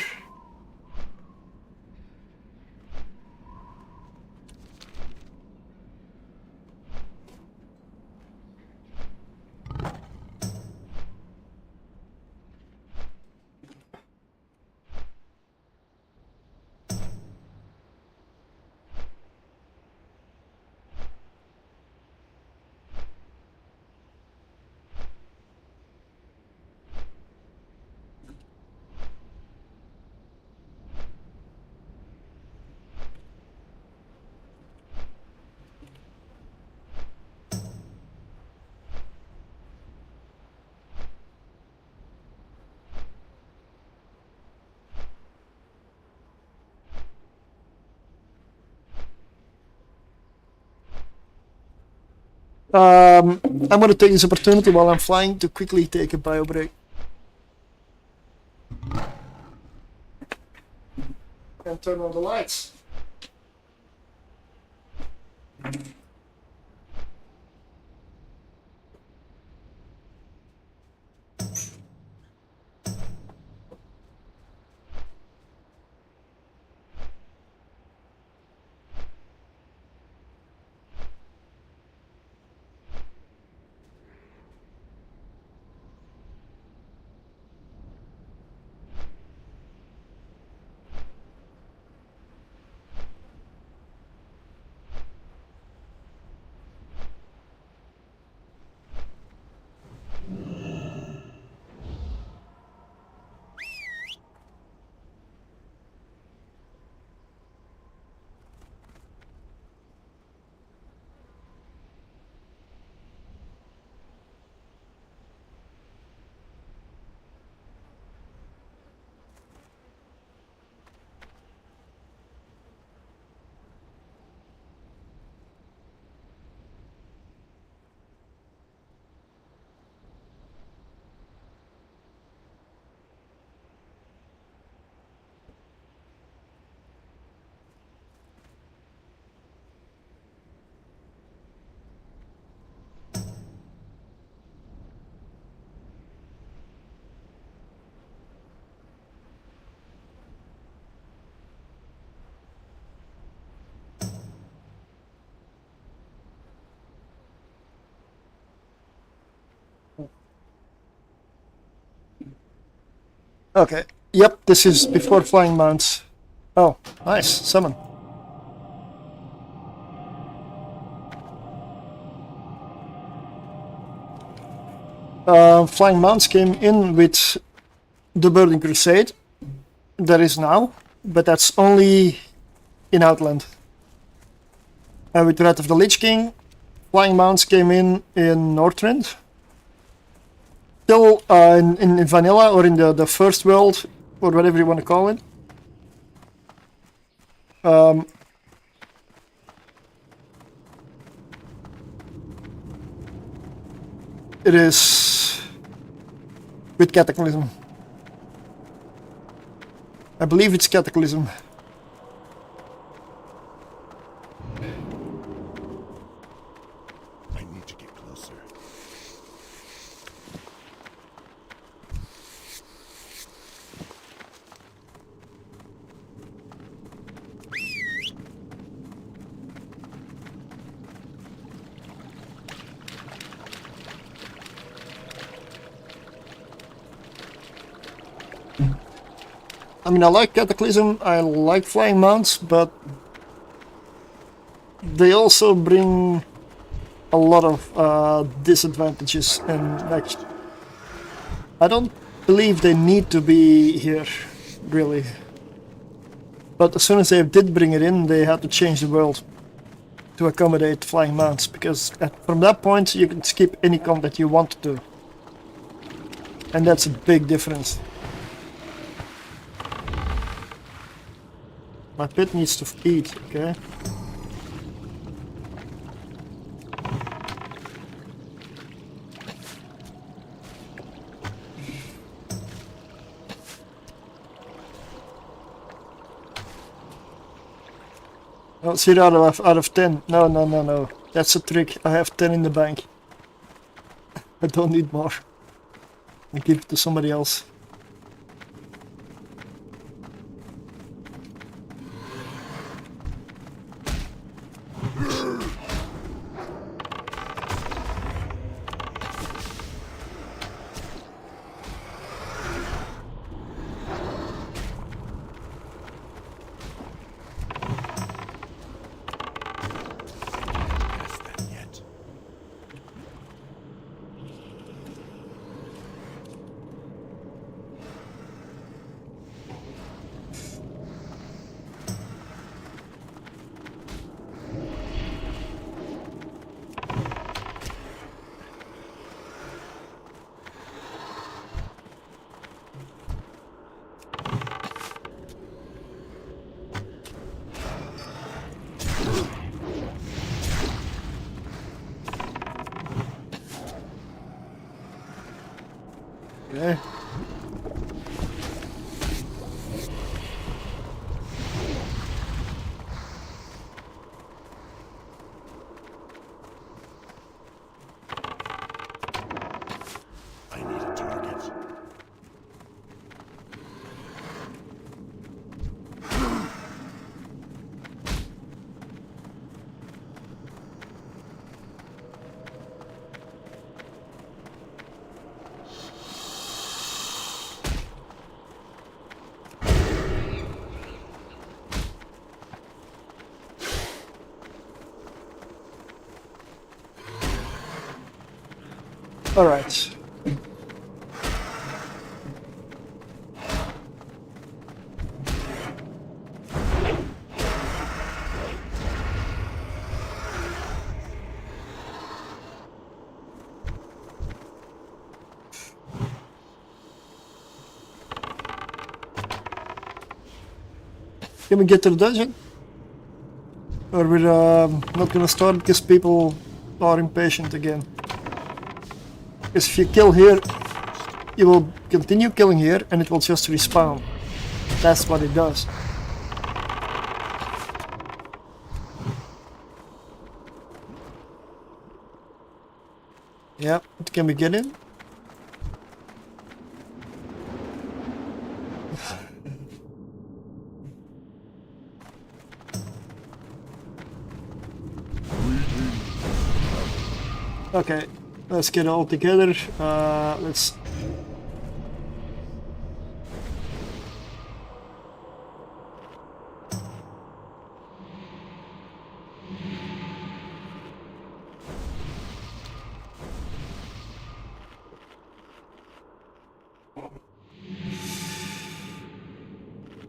I'm going to take this opportunity while I'm flying to quickly take a bio break. And turn on the lights. Okay, yep, this is before flying mounts. Oh, nice, summon. Flying Mounts came in with the Burning Crusade. That is now, but that's only in Outland. And with Wrath of the Lich King, Flying Mounts came in Northrend. Still in Vanilla, or in the first world, or whatever you want to call it. It is with Cataclysm. I believe it's Cataclysm. I need to get closer. I mean, I like Cataclysm, I like Flying Mounts, but they also bring a lot of disadvantages, and like, I don't believe they need to be here, really. But as soon as they did bring it in, they had to change the world to accommodate Flying Mounts, because from that point you can skip any combat you want to. And that's a big difference. My pit needs to eat, okay? Oh, 0 out of 10. No. That's a trick. I have 10 in the bank. I don't need more. I give it to somebody else. Okay. I need a target. All right. Can we get to the dungeon? Or we're not gonna start because people are impatient again. Because if you kill here, you will continue killing here and it will just respawn. That's what it does. Yeah, can we get in? Okay, let's get it all together. Let's.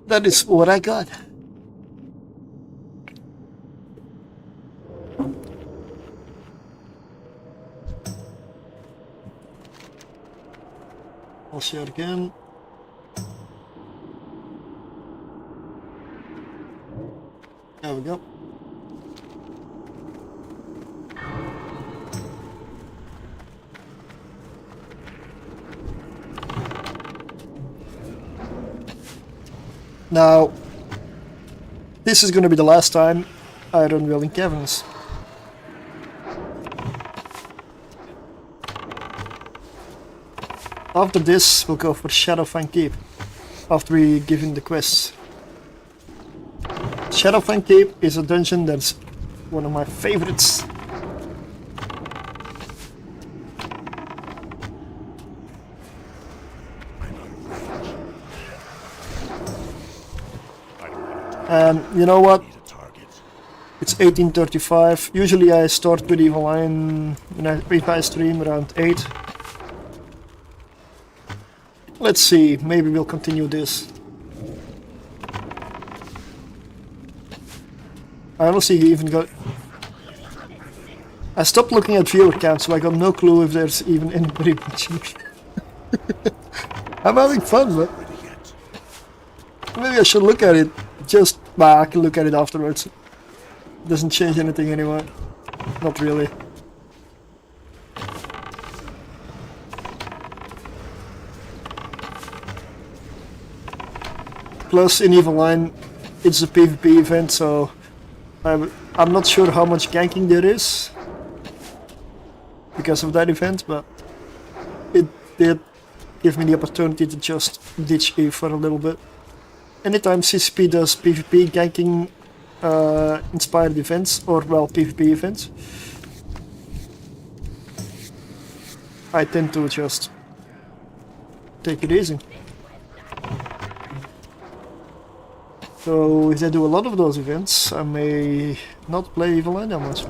That is what I got. I'll share it again. There we go. Now, this is going to be the last time I run Wielding Caverns. After this, we'll go for Shadowfang Keep, after we give in the quests. Shadowfang Keep is a dungeon that's one of my favorites. And you know what? It's 18:35. Usually I start with Evil Line if I stream around 8. Let's see, maybe we'll continue this. I honestly even got... I stopped looking at viewer count, so I got no clue if there's even anybody watching. I'm having fun, but... Maybe I should look at it. Just... Bah, I can look at it afterwards. Doesn't change anything anyway. Not really. Plus, in Evil Line, it's a PvP event, so I'm not sure how much ganking there is because of that event, but it did give me the opportunity to just ditch Eve for a little bit. Anytime CCP does PvP ganking inspired events, or well, PvP events, I tend to just take it easy. So if they do a lot of those events, I may not play Evil Line that much.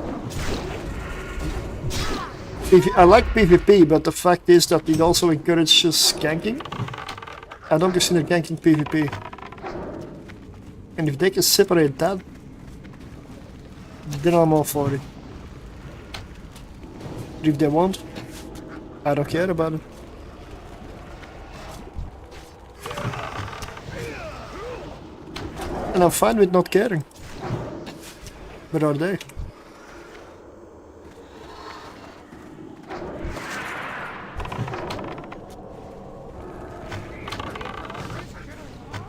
I like PvP, but the fact is that it also encourages ganking. I don't consider ganking PvP. And if they can separate that, then I'm all for it. But if they won't, I don't care about it. And I'm fine with not caring. But are they?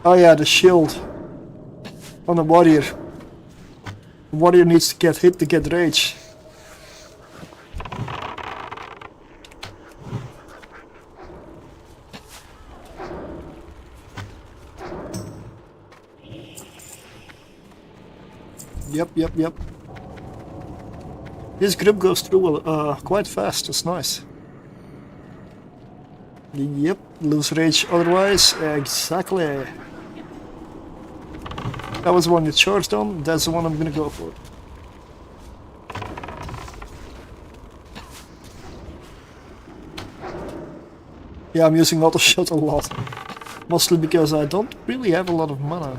Oh yeah, the shield on a warrior. The warrior needs to get hit to get rage. Yep. This grip goes through quite fast, it's nice. Yep, lose rage otherwise, exactly. That was the one you charged on, that's the one I'm gonna go for. Yeah, I'm using auto shot a lot. Mostly because I don't really have a lot of mana.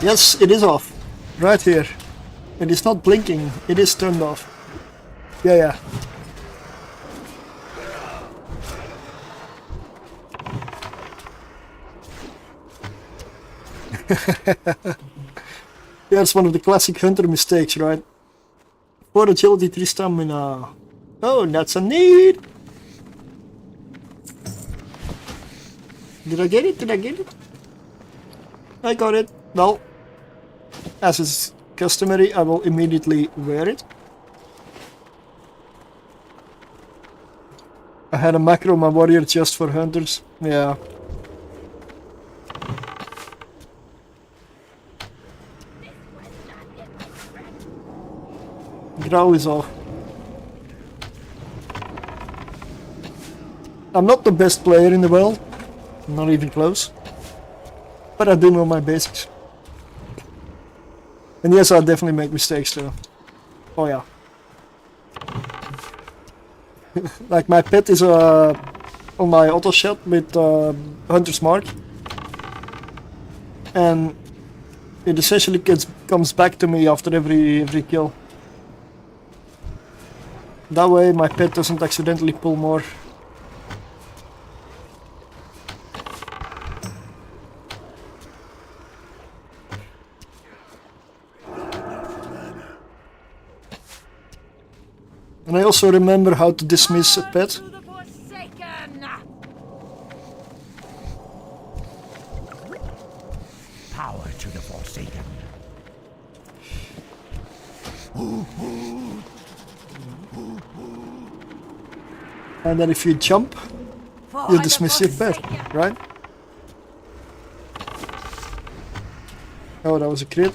Yes, it is off. Right here. It is not blinking, it is turned off. Yeah. Yeah, it's one of the classic hunter mistakes, right? 4 agility, 3 stamina. Oh, that's a need! Did I get it? Did I get it? I got it. Well, as is customary, I will immediately wear it. I had a macro on my warrior just for hunters. Yeah. Grau is off. I'm not the best player in the world. Not even close. But I do know my basics. And yes, I definitely make mistakes too. Oh yeah. Like my pet is on my auto shot with Hunter's Mark. And it essentially comes back to me after every kill. That way my pet doesn't accidentally pull more. And I also remember how to dismiss a pet. To the Forsaken! Power to the Forsaken. And then if you jump, For you the dismiss your pet, Forsaken. right? Oh, that was a crit.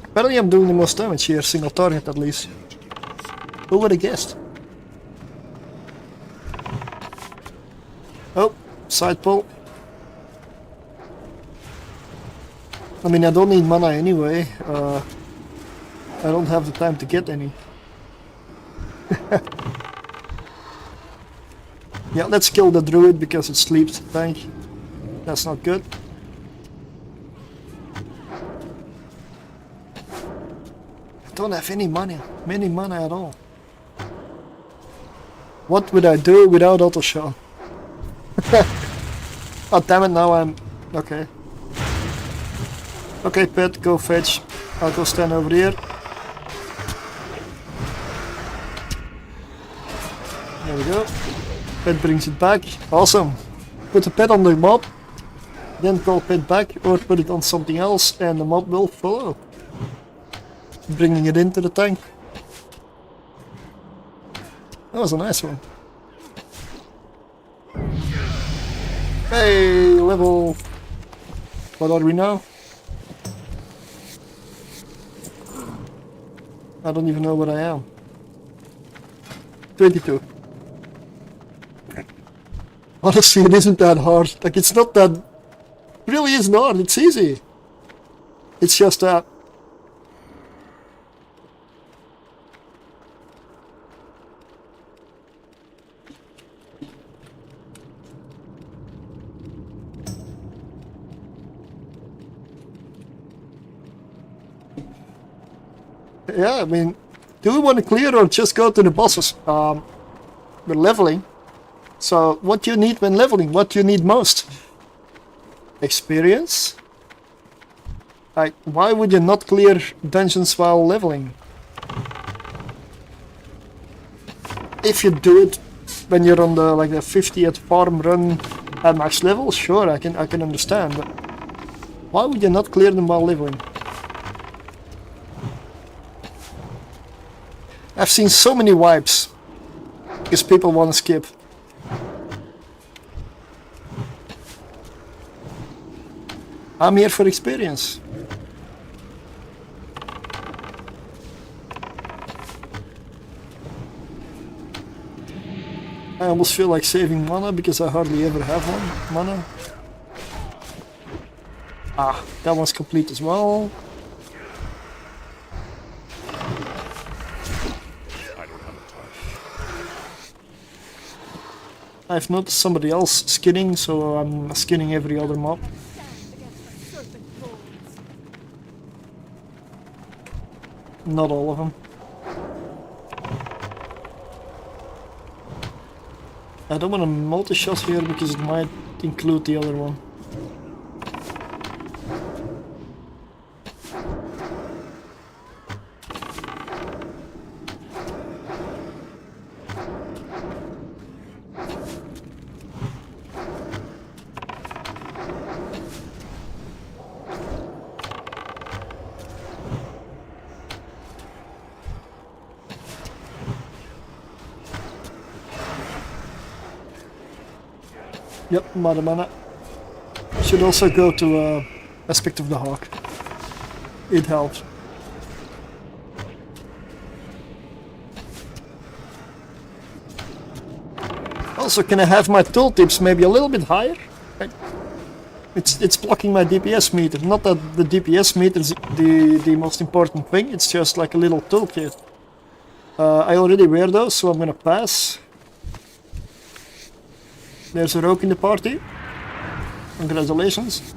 Apparently I'm doing the most damage here, single target at least. Who would have guessed? Oh, side pull. I mean, I don't need mana anyway. I don't have the time to get any. Yeah, let's kill the druid because it sleeps the tank. That's not good. I don't have any mana at all. What would I do without auto shot? Oh damn it, now I'm... okay. Okay pet, go fetch. I'll go stand over here. There we go. Pet brings it back. Awesome. Put the pet on the mob. Then call pet back or put it on something else and the mob will follow. Bringing it into the tank. That was a nice one. Hey, level... what are we now? I don't even know what I am. 22. Honestly, it isn't that hard. Like, it's not that... it really is not. It's easy. It's just that... yeah, I mean, do we want to clear or just go to the bosses? We're leveling. So, what do you need when leveling? What do you need most? Experience? Like, why would you not clear dungeons while leveling? If you do it when you're on the like the 50th farm run at max level, sure, I can understand. But why would you not clear them while leveling? I've seen so many wipes because people want to skip. I'm here for experience. I almost feel like saving mana because I hardly ever have one mana. Ah, that one's complete as well. I've noticed somebody else skinning, so I'm skinning every other mob. Not all of them. I don't want a multi-shot here because it might include the other one. Yep, Mother Mana. Should also go to Aspect of the Hawk. It helps. Also, can I have my tooltips maybe a little bit higher? It's blocking my DPS meter. Not that the DPS meter is the most important thing, it's just like a little toolkit. I already wear those, so I'm gonna pass. There's a rogue in the party. Congratulations.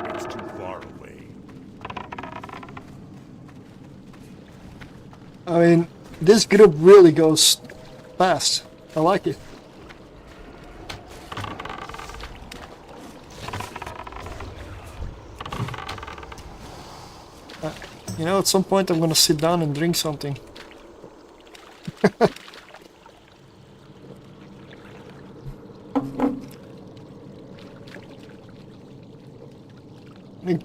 It's too far away. I mean, this group really goes fast. I like it. You know, at some point I'm gonna sit down and drink something.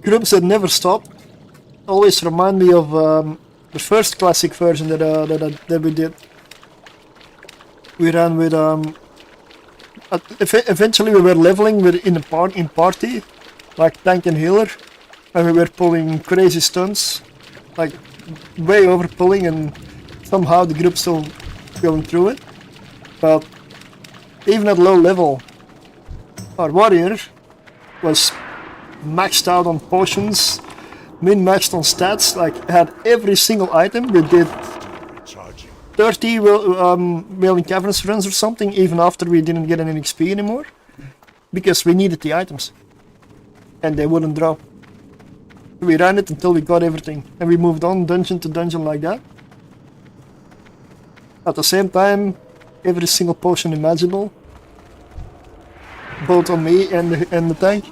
Groups that never stop always remind me of the first classic version that we did. We ran with eventually we were leveling with in party, like tank and healer, and we were pulling crazy stunts, like way over pulling, and somehow the group still going through it. But even at low level, our warrior was maxed out on potions, min-maxed on stats, like had every single item. We did 30 Wailing Caverns runs or something, even after we didn't get any XP anymore, because we needed the items, and they wouldn't drop. We ran it until we got everything, and we moved on dungeon to dungeon like that. At the same time, every single potion imaginable, both on me and the tank.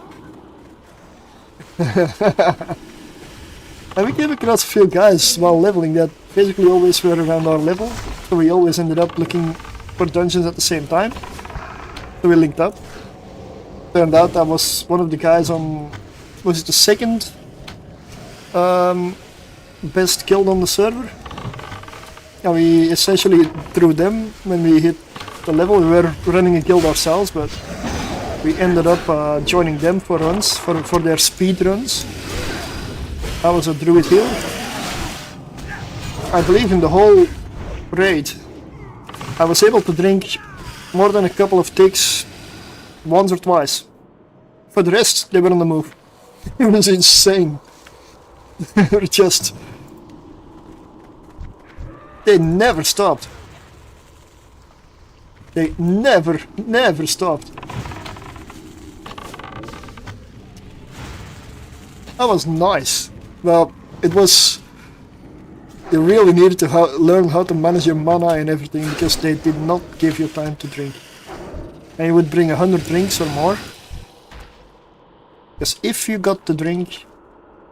And we came across a few guys while leveling that basically always were around our level, so we always ended up looking for dungeons at the same time. So we linked up. Turned out I was one of the guys on, was it the second best killed on the server? And we essentially threw them when we hit the level. We were running a guild ourselves, but we ended up joining them for runs, for their speed runs. I was a druid heal. I believe in the whole raid I was able to drink more than a couple of ticks once or twice. For the rest, they were on the move. It was insane. They were just... They never stopped. They never stopped. That was nice. Well, it was... You really needed to learn how to manage your mana and everything, because they did not give you time to drink. And you would bring 100 drinks or more. Because if you got the drink,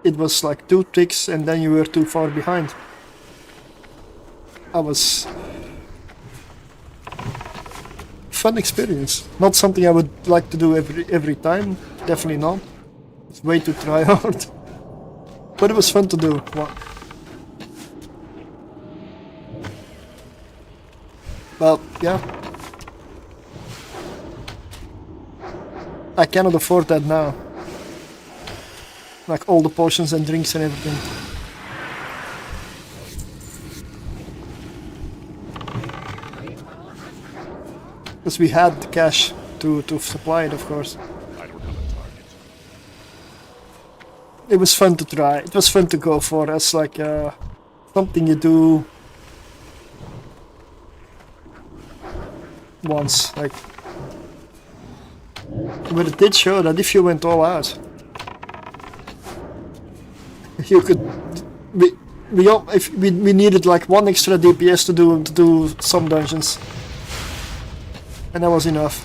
it was like 2 ticks and then you were too far behind. That was... fun experience. Not something I would like to do every time. Definitely not. It's way too try hard. But it was fun to do. Well, yeah. I cannot afford that now. Like all the potions and drinks and everything. Because we had the cash to supply it, of course. It was fun to try. It was fun to go for. As like something you do once. Like, but it did show that if you went all out, you could. We needed like 1 extra DPS to do some dungeons, and that was enough.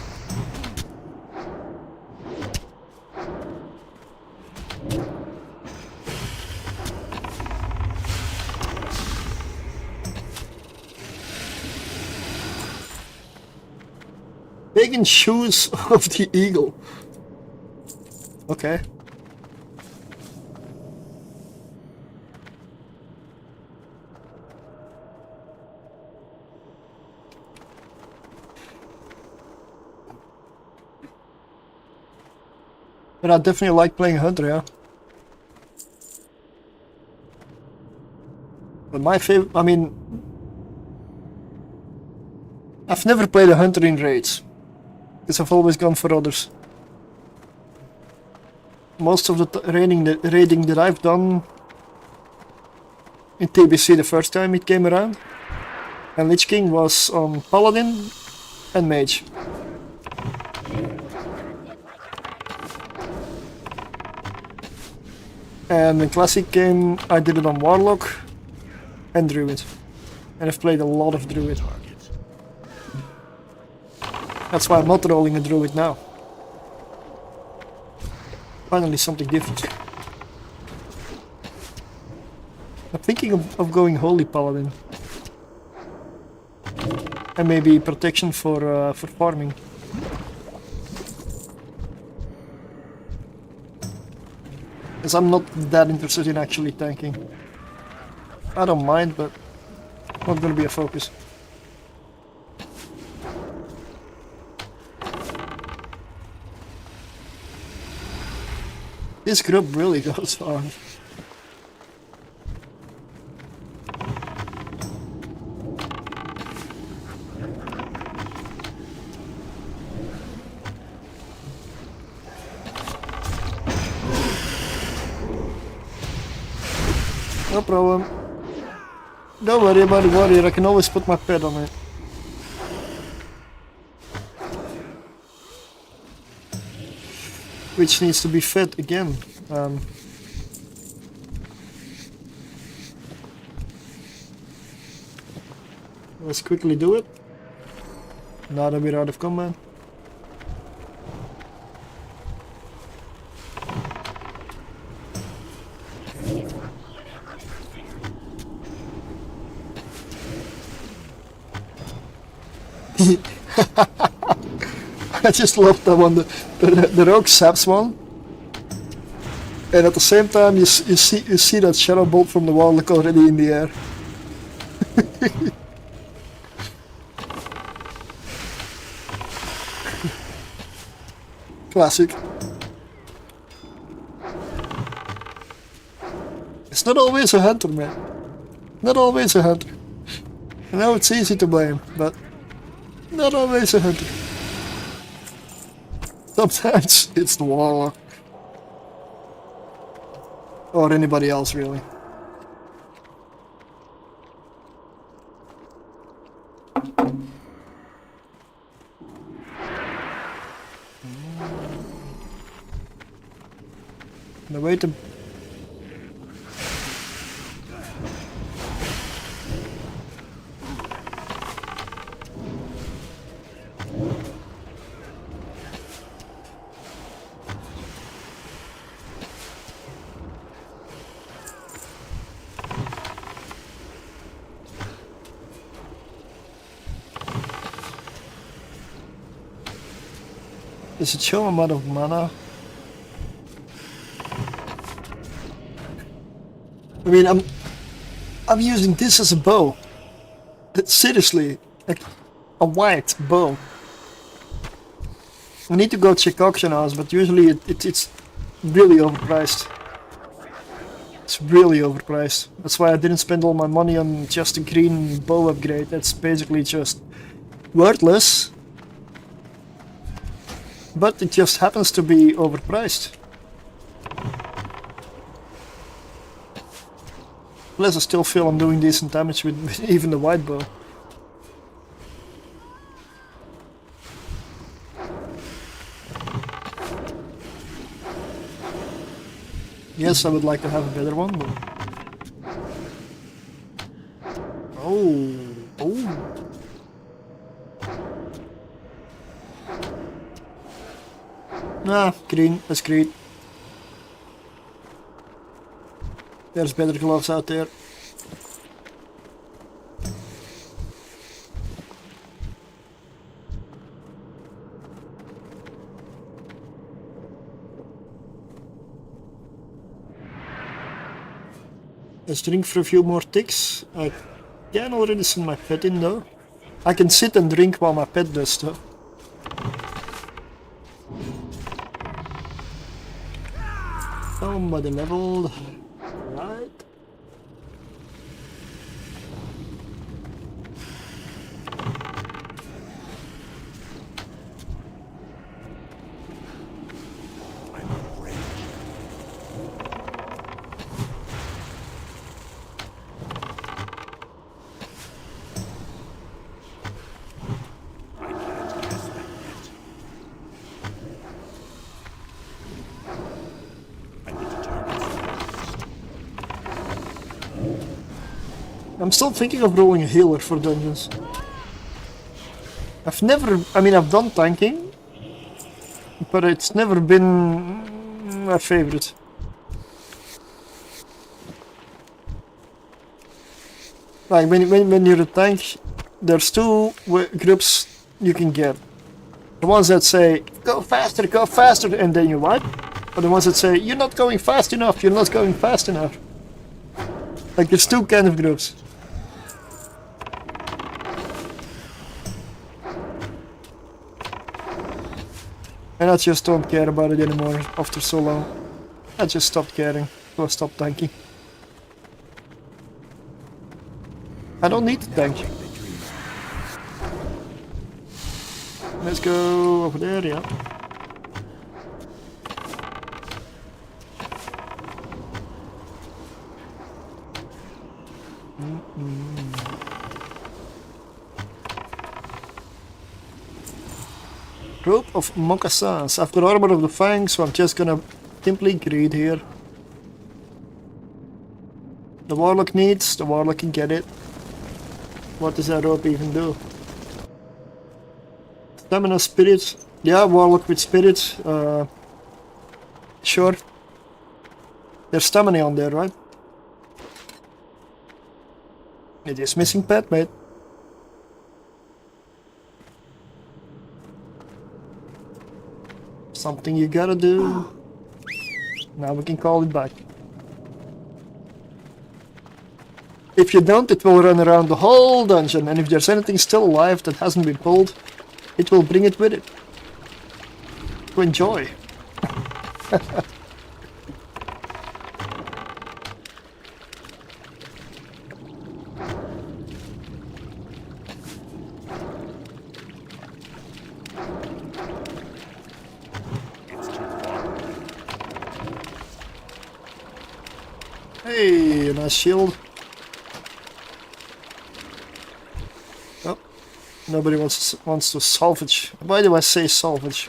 Making shoes of the eagle. Okay. But I definitely like playing Hunter, yeah. But my favorite, I mean, I've never played a Hunter in raids, because I've always gone for others. Most of the raiding that I've done in TBC the first time it came around, and Lich King was on Paladin and Mage. And the Classic game, I did it on Warlock and Druid. And I've played a lot of Druid. That's why I'm not rolling a Druid now. Finally something different. I'm thinking of going Holy Paladin. And maybe protection for farming. Because I'm not that interested in actually tanking. I don't mind, but not gonna be a focus. This group really goes on. No problem. Don't worry about the warrior, I can always put my pet on it. Which needs to be fed again. Let's quickly do it. Now that we're out of combat. I just love that one, the rogue saps one, and at the same time you see that shadow bolt from the warlock already in the air. Classic. It's not always a hunter, man. Not always a hunter. I know it's easy to blame, but not always a hunter. Sometimes it's the warlock. Or anybody else, really. The way to... Does it show amount of mana? I mean, I'm using this as a bow. Seriously, like a white bow. I need to go check auction house, but usually it's really overpriced. It's really overpriced. That's why I didn't spend all my money on just a green bow upgrade. That's basically just worthless. But it just happens to be overpriced. Plus I still feel I'm doing decent damage with even the white bow. Yes, I would like to have a better one, but... Oh, oh. Nah, green, that's green. There's better gloves out there. Let's drink for a few more ticks. I can already send my pet in though. I can sit and drink while my pet does stuff. Somebody leveled. Right. I'm still thinking of rolling a healer for dungeons. I've done tanking, but it's never been my favorite. Like when you're a tank, there's two groups you can get. The ones that say, go faster, and then you wipe. Or the ones that say, you're not going fast enough, you're not going fast enough. Like there's two kind of groups. And I just don't care about it anymore after so long. I just stopped caring, so I stopped tanking. I don't need to tank. Let's go over there, yeah. Rope of moccasins. I've got armor of the fangs, so I'm just gonna simply greed here. The warlock needs, the warlock can get it. What does that rope even do? Stamina, spirit. Yeah, warlock with spirit. Sure. There's stamina on there, right? It is missing pet, mate. Something you gotta do. Now we can call it back. If you don't, it will run around the whole dungeon, and if there's anything still alive that hasn't been pulled, it will bring it with it. To enjoy. Hey, a nice shield. Oh, nobody wants to salvage. Why do I say salvage?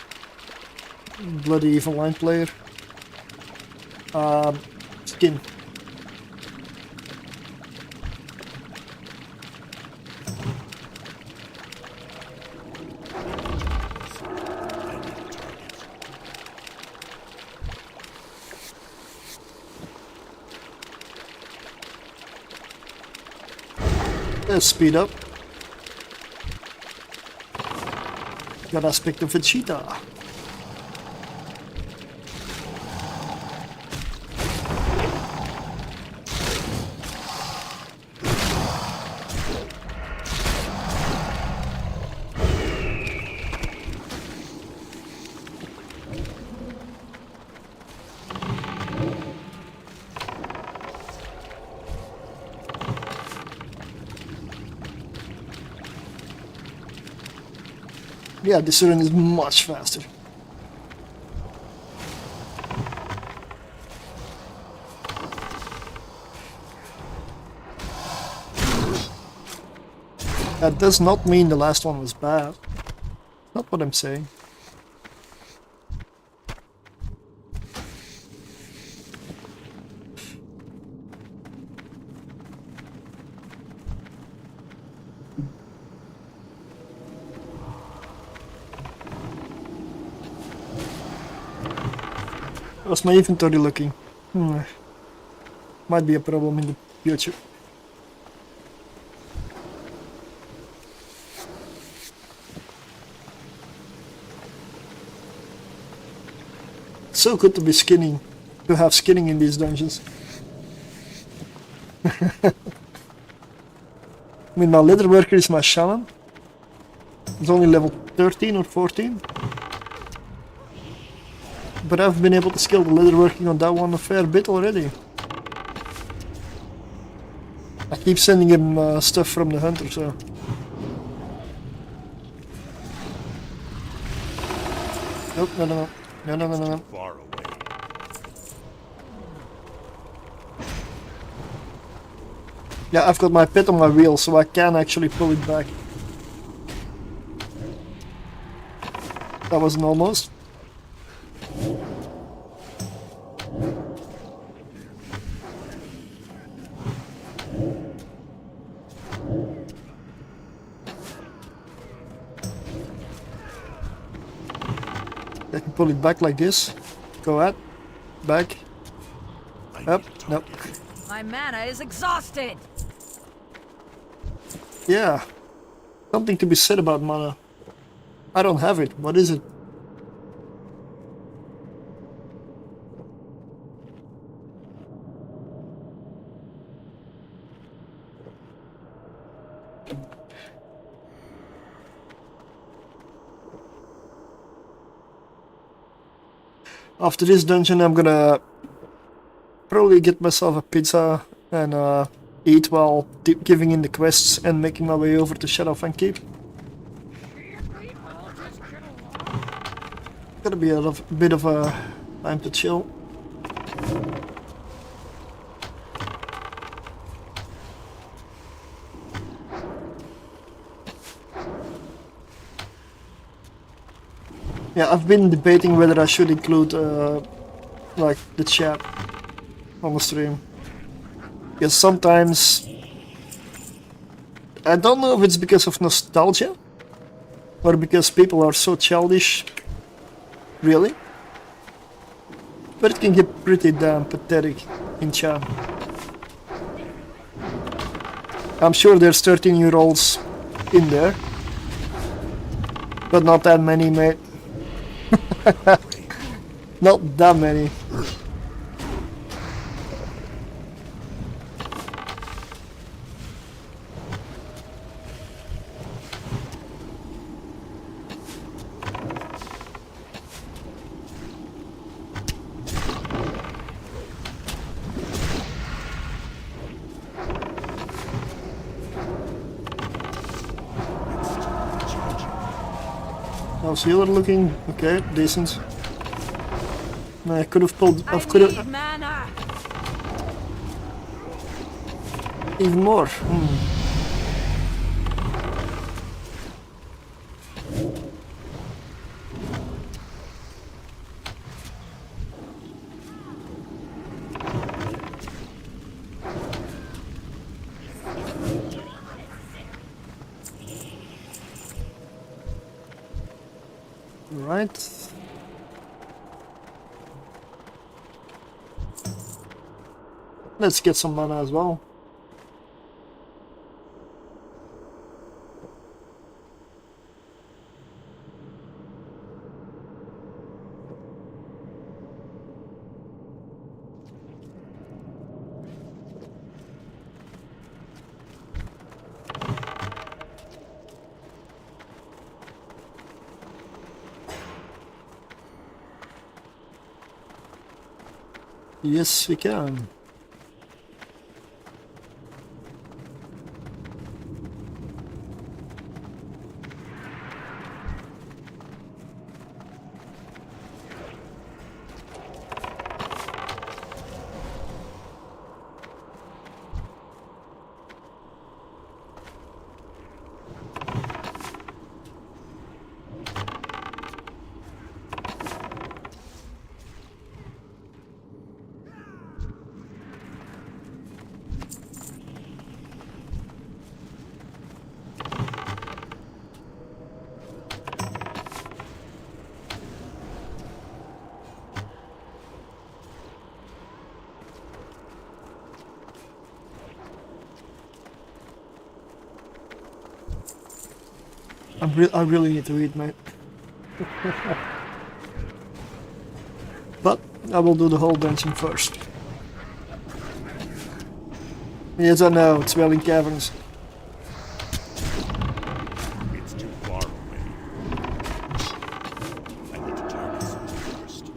Bloody evil line player. Skin. Let's speed up. Got aspect of a cheetah. Yeah, this run is much faster. That does not mean the last one was bad. Not what I'm saying. How's my inventory looking? Might be a problem in the future. It's so good to be skinning, to have skinning in these dungeons. I mean, my leatherworker is my shaman. It's only level 13 or 14. But I've been able to skill the leatherworking on that one a fair bit already. I keep sending him stuff from the hunter, so... Nope, no. Far away. Yeah, I've got my pet on my wheel, so I can actually pull it back. That was an almost. I can pull it back like this. Go out, back, up, nope. My mana is exhausted. Yeah, something to be said about mana. I don't have it. What is it? After this dungeon, I'm gonna probably get myself a pizza and eat while giving in the quests and making my way over to Shadowfang Keep. Gonna be a bit of a time to chill. Yeah, I've been debating whether I should include like the chat on the stream. Because sometimes I don't know if it's because of nostalgia or because people are so childish, really. But it can get pretty damn pathetic in chat. I'm sure there's 13-year-olds in there, but not that many, mate. Not that many. How's healer looking? Okay, decent. No, I could have pulled. I could have Mana. even more. Right. Let's get some mana as well. Yes, we can. I really need to eat, mate. But I will do the whole dungeon first. Yes, I know, it's well in caverns. It's too far away. I need to target something first.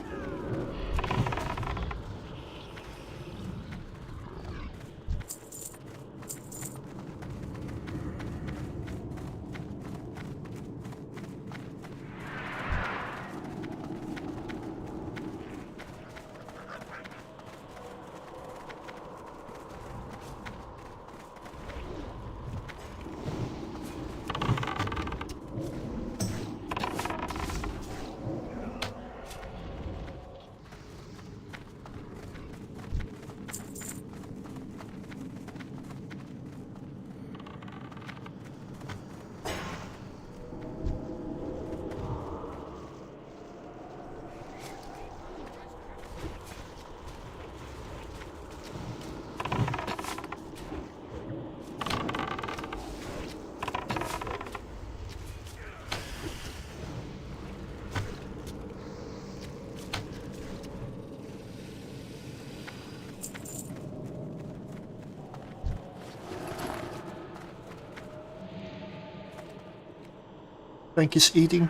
Frank is eating.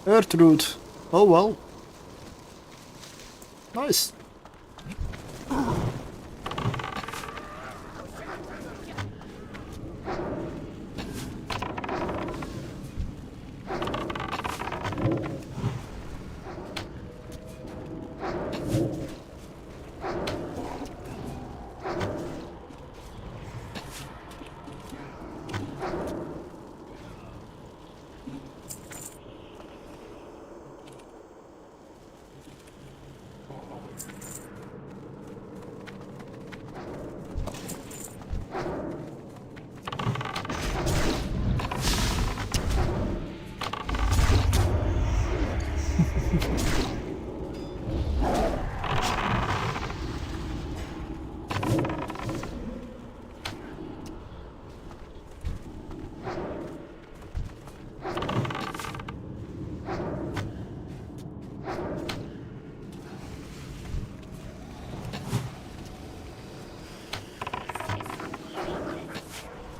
Earthroot. Oh well. Nice.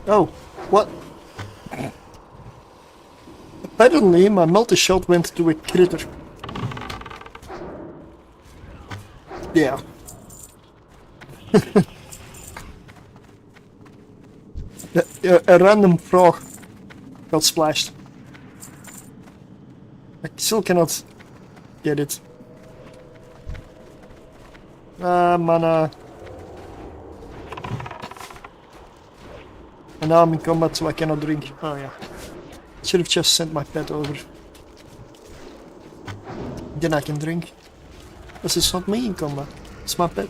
Oh, what? Apparently my multi-shot went to a critter. Yeah. A random frog got splashed. I still cannot get it. Mana. And now I'm in combat, so I cannot drink. Oh yeah. Should have just sent my pet over. Then I can drink. Because it's not me in combat. It's my pet.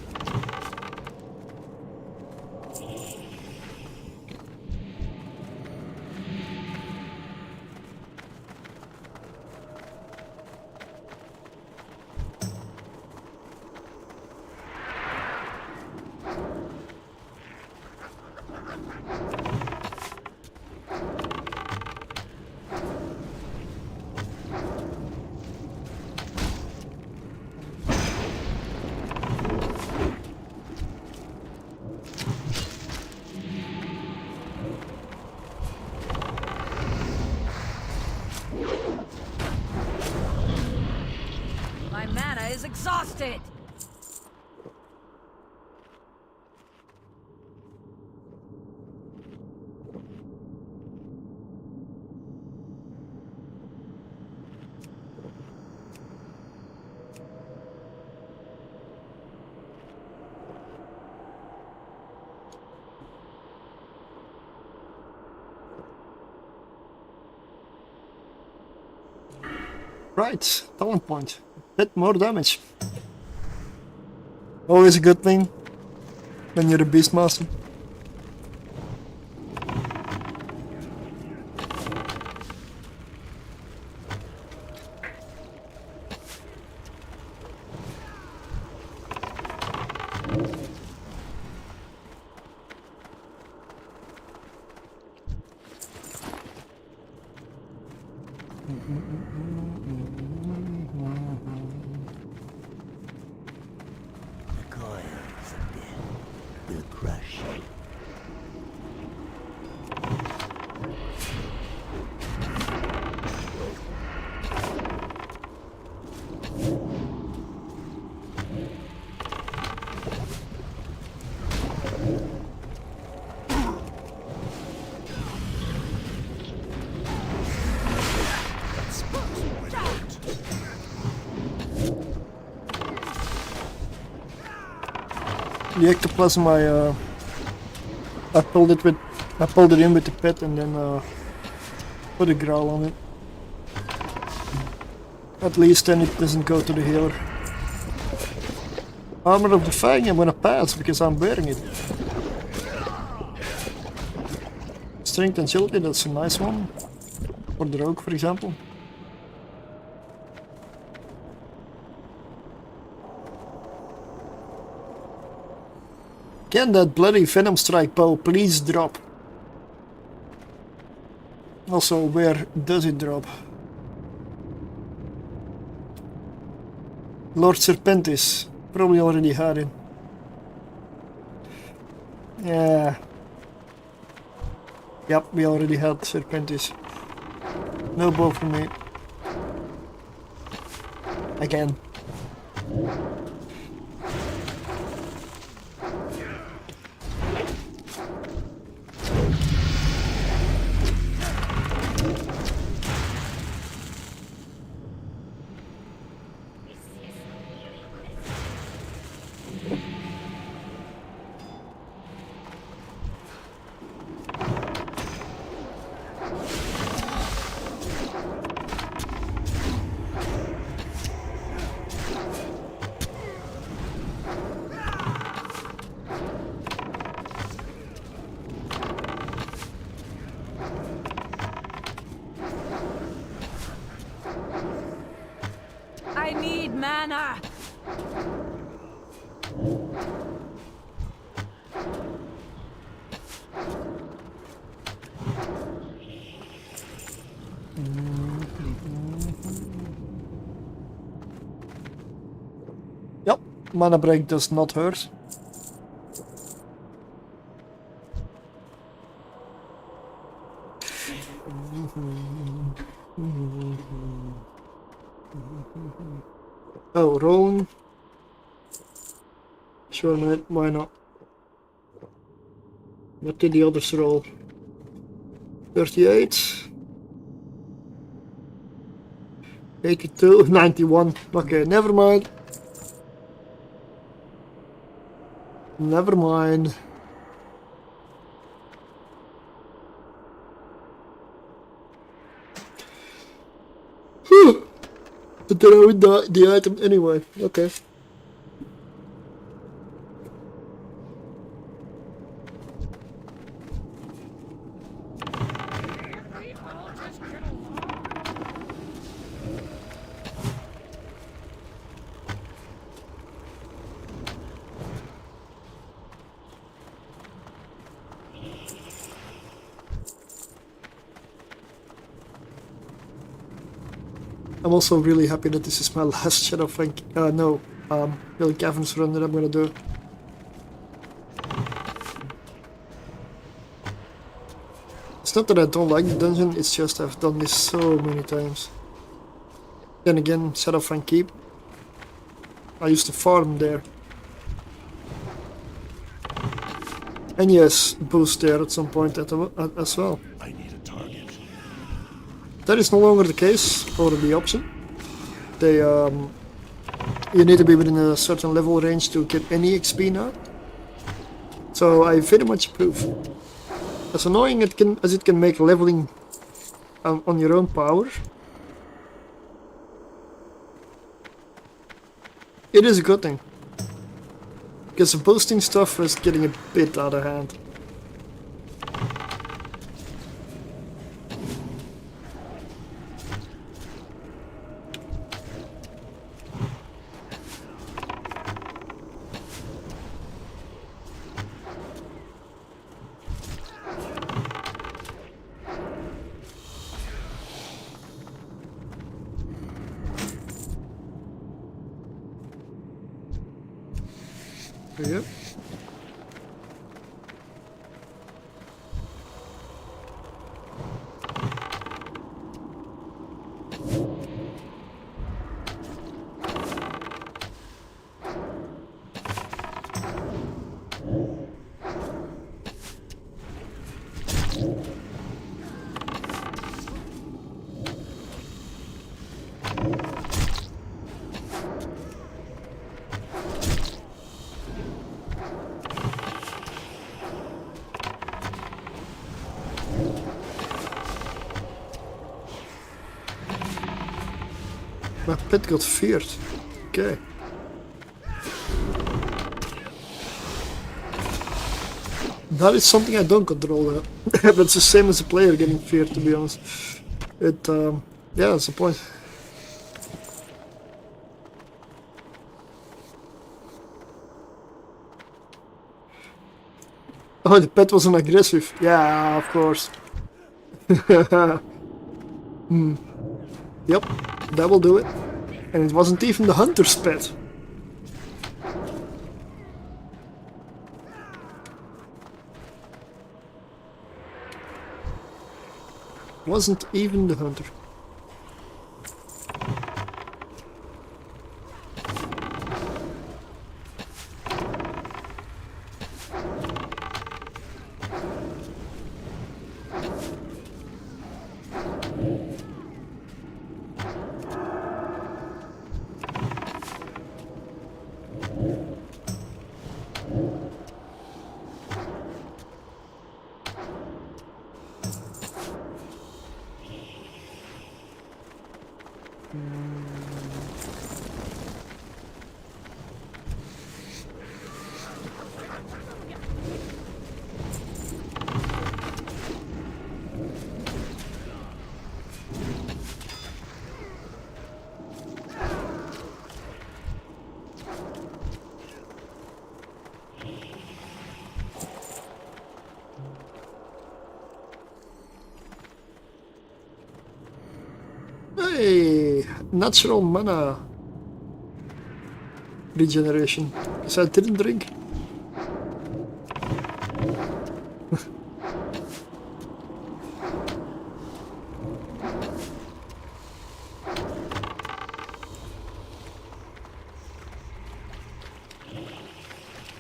My mana is exhausted. Right, talent point. Bit more damage. Always a good thing when you're a Beastmaster. The ectoplasm I pulled it in with the pet and then put a growl on it. At least then it doesn't go to the healer. Armor of the Fang I'm gonna pass because I'm wearing it. Strength and Agility, that's a nice one. For the rogue, for example. Can that bloody Venom Strike bow please drop? Also, where does it drop? Lord Serpentis. Probably already had it. Yeah. Yep, we already had Serpentis. No bow for me. Again. I need mana. Yep, mana break does not hurt. Oh, rolling. Sure, mate, why not? What did the others roll? 38. 82, 91. Okay, never mind. Never mind. Whew. But then I would the item anyway. Okay. I'm also really happy that this is my last Shadow Fang, Billy Caverns run that I'm gonna do. It's not that I don't like the dungeon, it's just I've done this so many times. Then again, Shadow Fang Keep. I used to farm there. And yes, boost there at some point as well. I need a target. That is no longer the case, or the option. They, you need to be within a certain level range to get any XP now. So I very much approve. As annoying as it can make leveling on your own power, it is a good thing. Because the boosting stuff is getting a bit out of hand. Yep. My pet got feared. Okay. That is something I don't control though. But it's the same as a player getting feared, to be honest. It, yeah, that's the point. Oh, the pet wasn't aggressive. Yeah, of course. Yep, that will do it. And it wasn't even the hunter's pet. Wasn't even the hunter. Hey, natural mana regeneration. Because I didn't drink.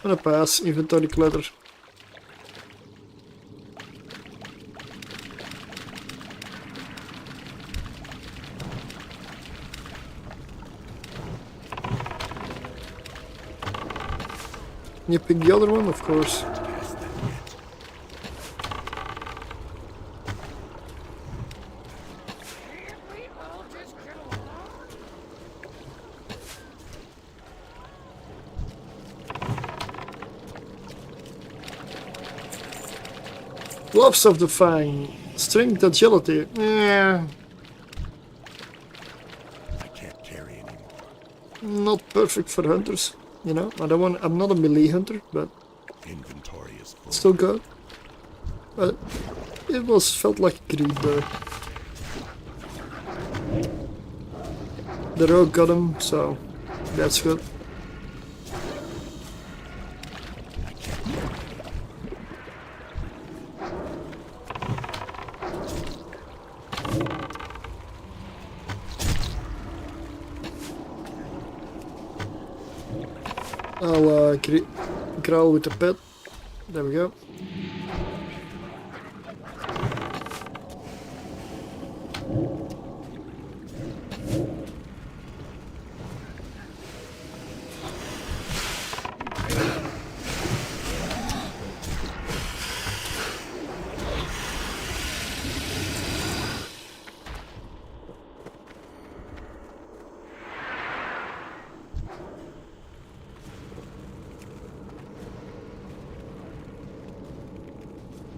I'm gonna pass inventory clutter. You pick the other one, of course. Gloves of the Fang. Strength, agility. Yeah. I can't carry anymore. Not perfect for hunters. You know, I'm not a melee hunter, but Inventory is full. still good. But it felt like a greed though. The rogue got him, so that's good. I'll growl with the pet. There we go.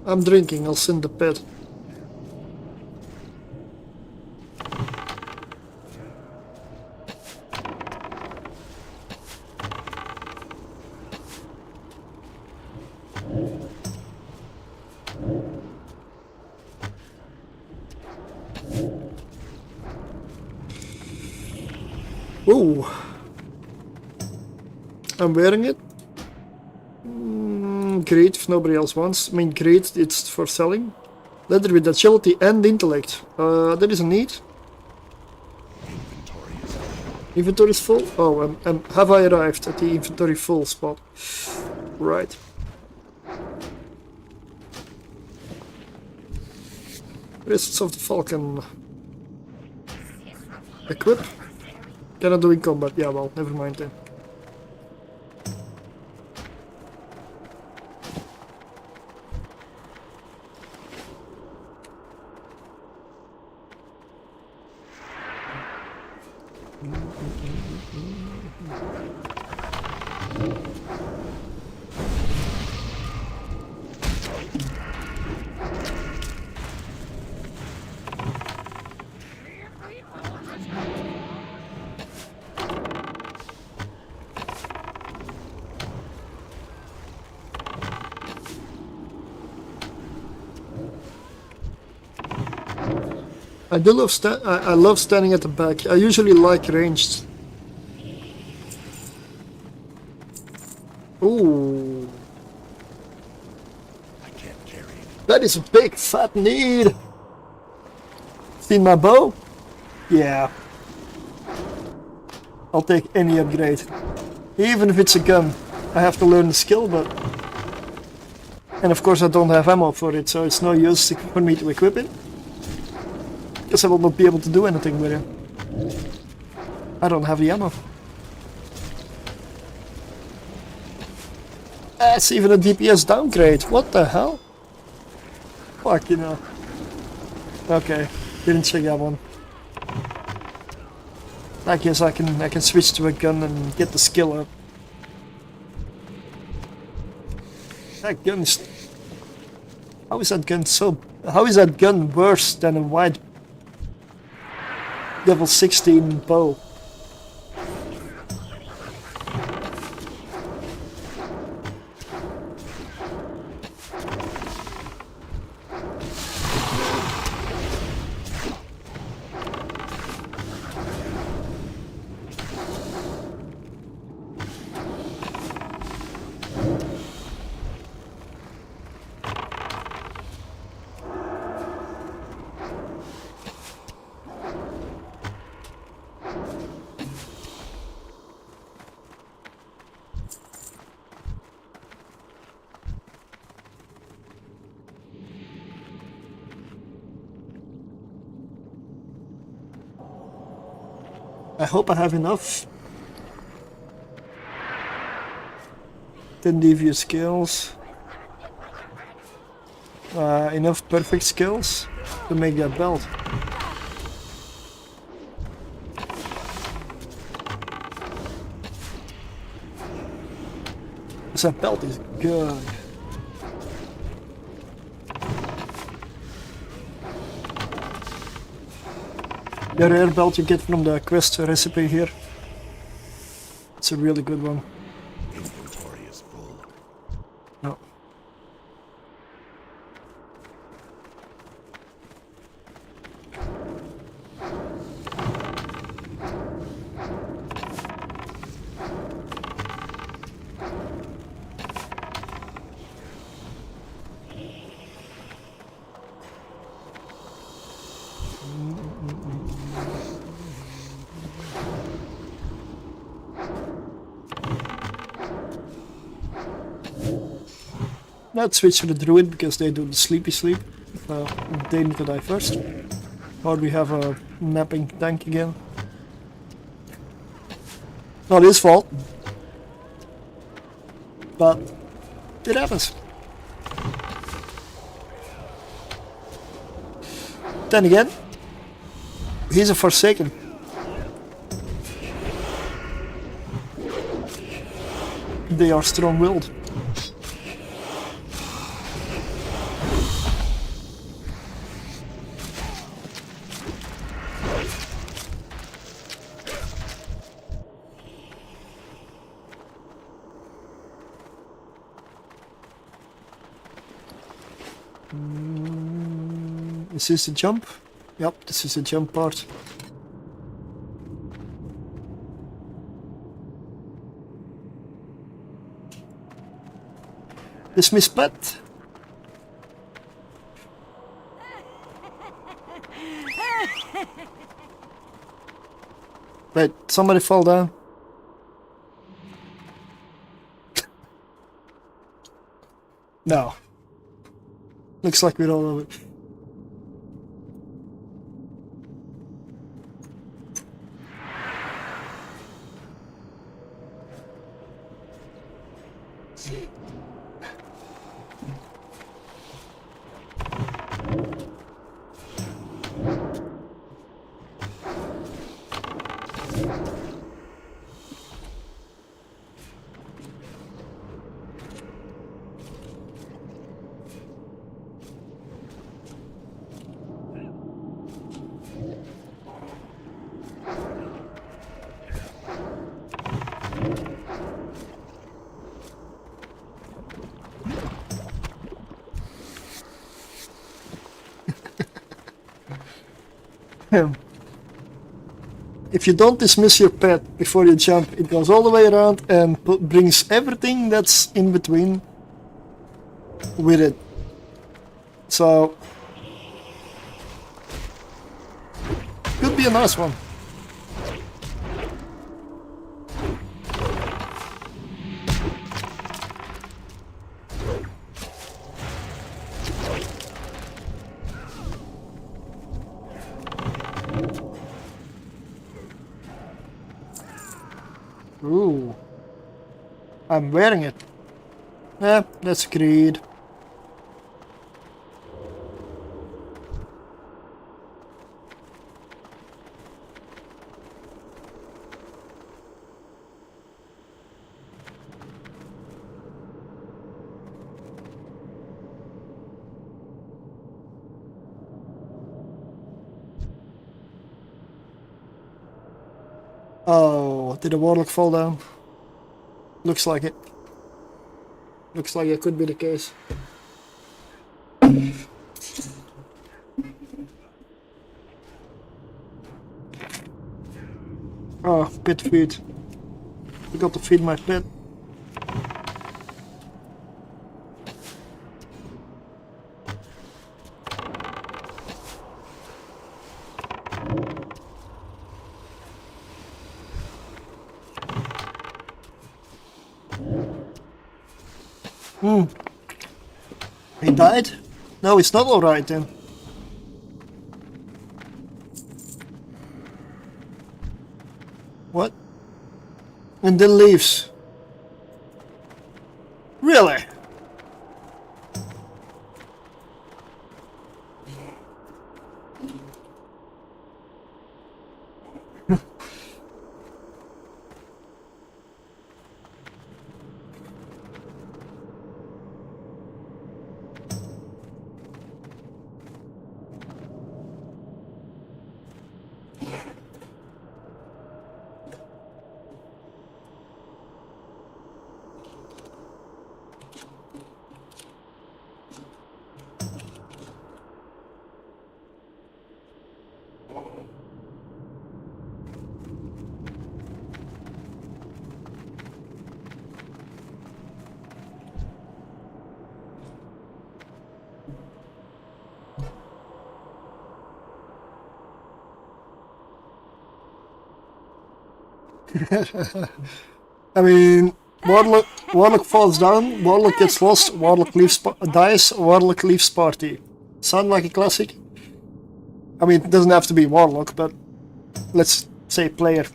I'm drinking, I'll send the pet. Ooh. I'm wearing it. Great if nobody else wants. I mean, great, it's for selling. Leather with agility and intellect. There is a need. Inventory is full? Oh, have I arrived at the inventory full spot? Right. Wrists of the Falcon. Equip. Cannot do in combat. Yeah, well, never mind then. I do love I love standing at the back. I usually like ranged. Ooh, I can't carry it. that is a big fat need. Seen my bow? Yeah. I'll take any upgrade. Even if it's a gun. I have to learn the skill, but... And of course I don't have ammo for it, so it's no use for me to equip it. Because I will not be able to do anything with it. I don't have the ammo. That's even a DPS downgrade. What the hell? Fuck, you know. Okay, didn't check that one. I guess I can switch to a gun and get the skill up. That gun is... How is that gun so... How is that gun worse than a white level 16 bow? I hope I have enough. 10 devious skills. Enough perfect skills to make that belt. That belt is good. The rare belt you get from the quest recipe here. It's a really good one. Inventory is full. No. Let's switch to the druid because they do the sleepy sleep. They need to die first. Or we have a napping tank again. Not his fault. But it happens. Then again, he's a Forsaken. They are strong-willed. Is this the jump? Yep, this is the jump part. Dismiss pet. Wait, somebody fall down. No. Looks like we're all over. If you don't dismiss your pet before you jump, it goes all the way around and brings everything that's in between with it. So, could be a nice one. Ooh. I'm wearing it. Yeah, that's agreed. Oh, did the warlock fall down? Looks like it. Looks like it could be the case. Oh, pet feed. Forgot to feed my pet. He died? No, it's not alright then. What? And then leaves. Really? I mean, Warlock falls down, Warlock gets lost, Warlock leaves, dies, Warlock leaves party. Sound like a classic? I mean, it doesn't have to be Warlock, but let's say player.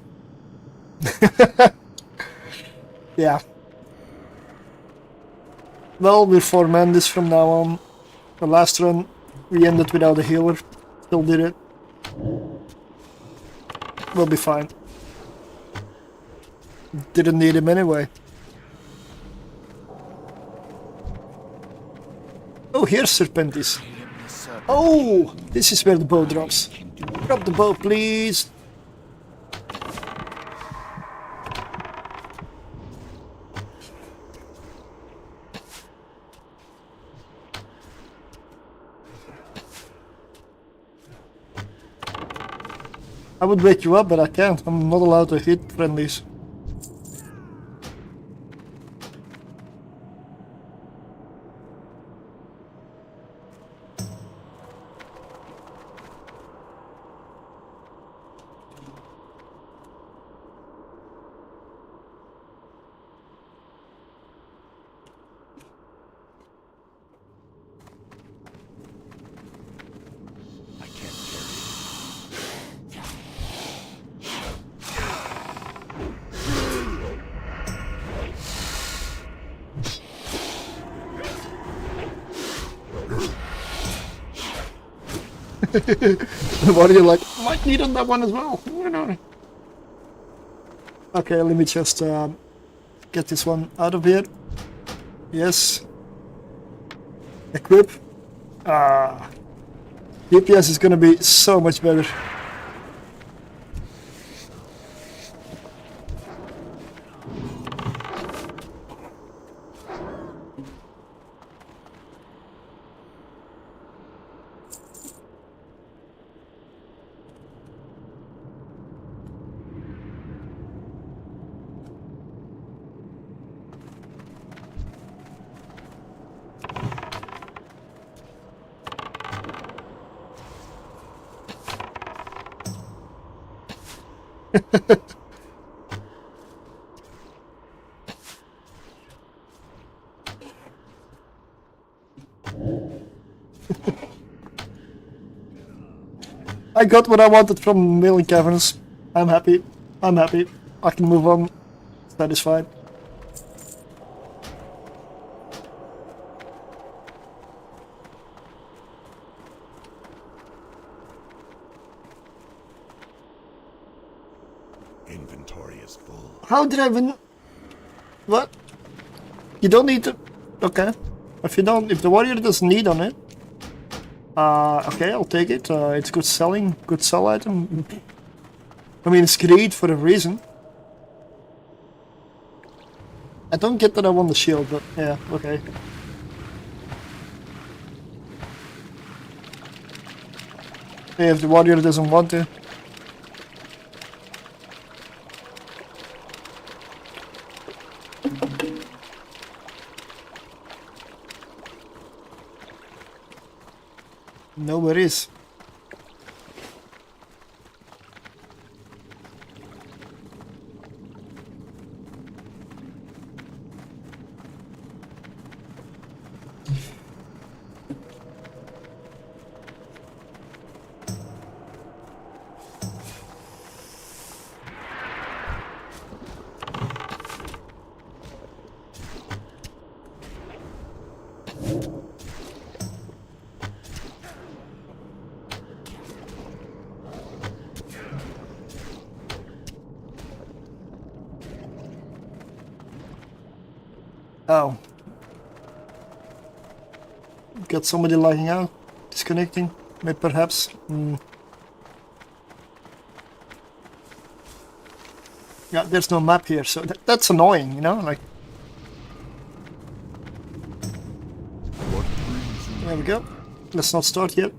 Yeah. Well, we're 4-man this from now on. The last run, we ended without a healer. Still did it. We'll be fine. Didn't need him anyway. Oh, here's Serpentis. Oh, this is where the bow drops. Drop the bow, please. I would wake you up, but I can't. I'm not allowed to hit friendlies. What are you like? Might need on that one as well. Okay, let me just get this one out of here. Yes. Equip. DPS is gonna be so much better. I got what I wanted from Milling Caverns. I'm happy. I'm happy. I can move on. Satisfied. Inventory is full. How did I win? What? You don't need to. Okay. If you don't, if the warrior doesn't need on it. Okay, I'll take it. It's good selling, good sell item. I mean, it's great for a reason. I don't get that I won the shield, but yeah, okay. Hey, if the warrior doesn't want to. No worries. Oh. Got somebody lagging out, disconnecting, maybe perhaps. Yeah, there's no map here, so that's annoying, you know, like. There we go. Let's not start yet.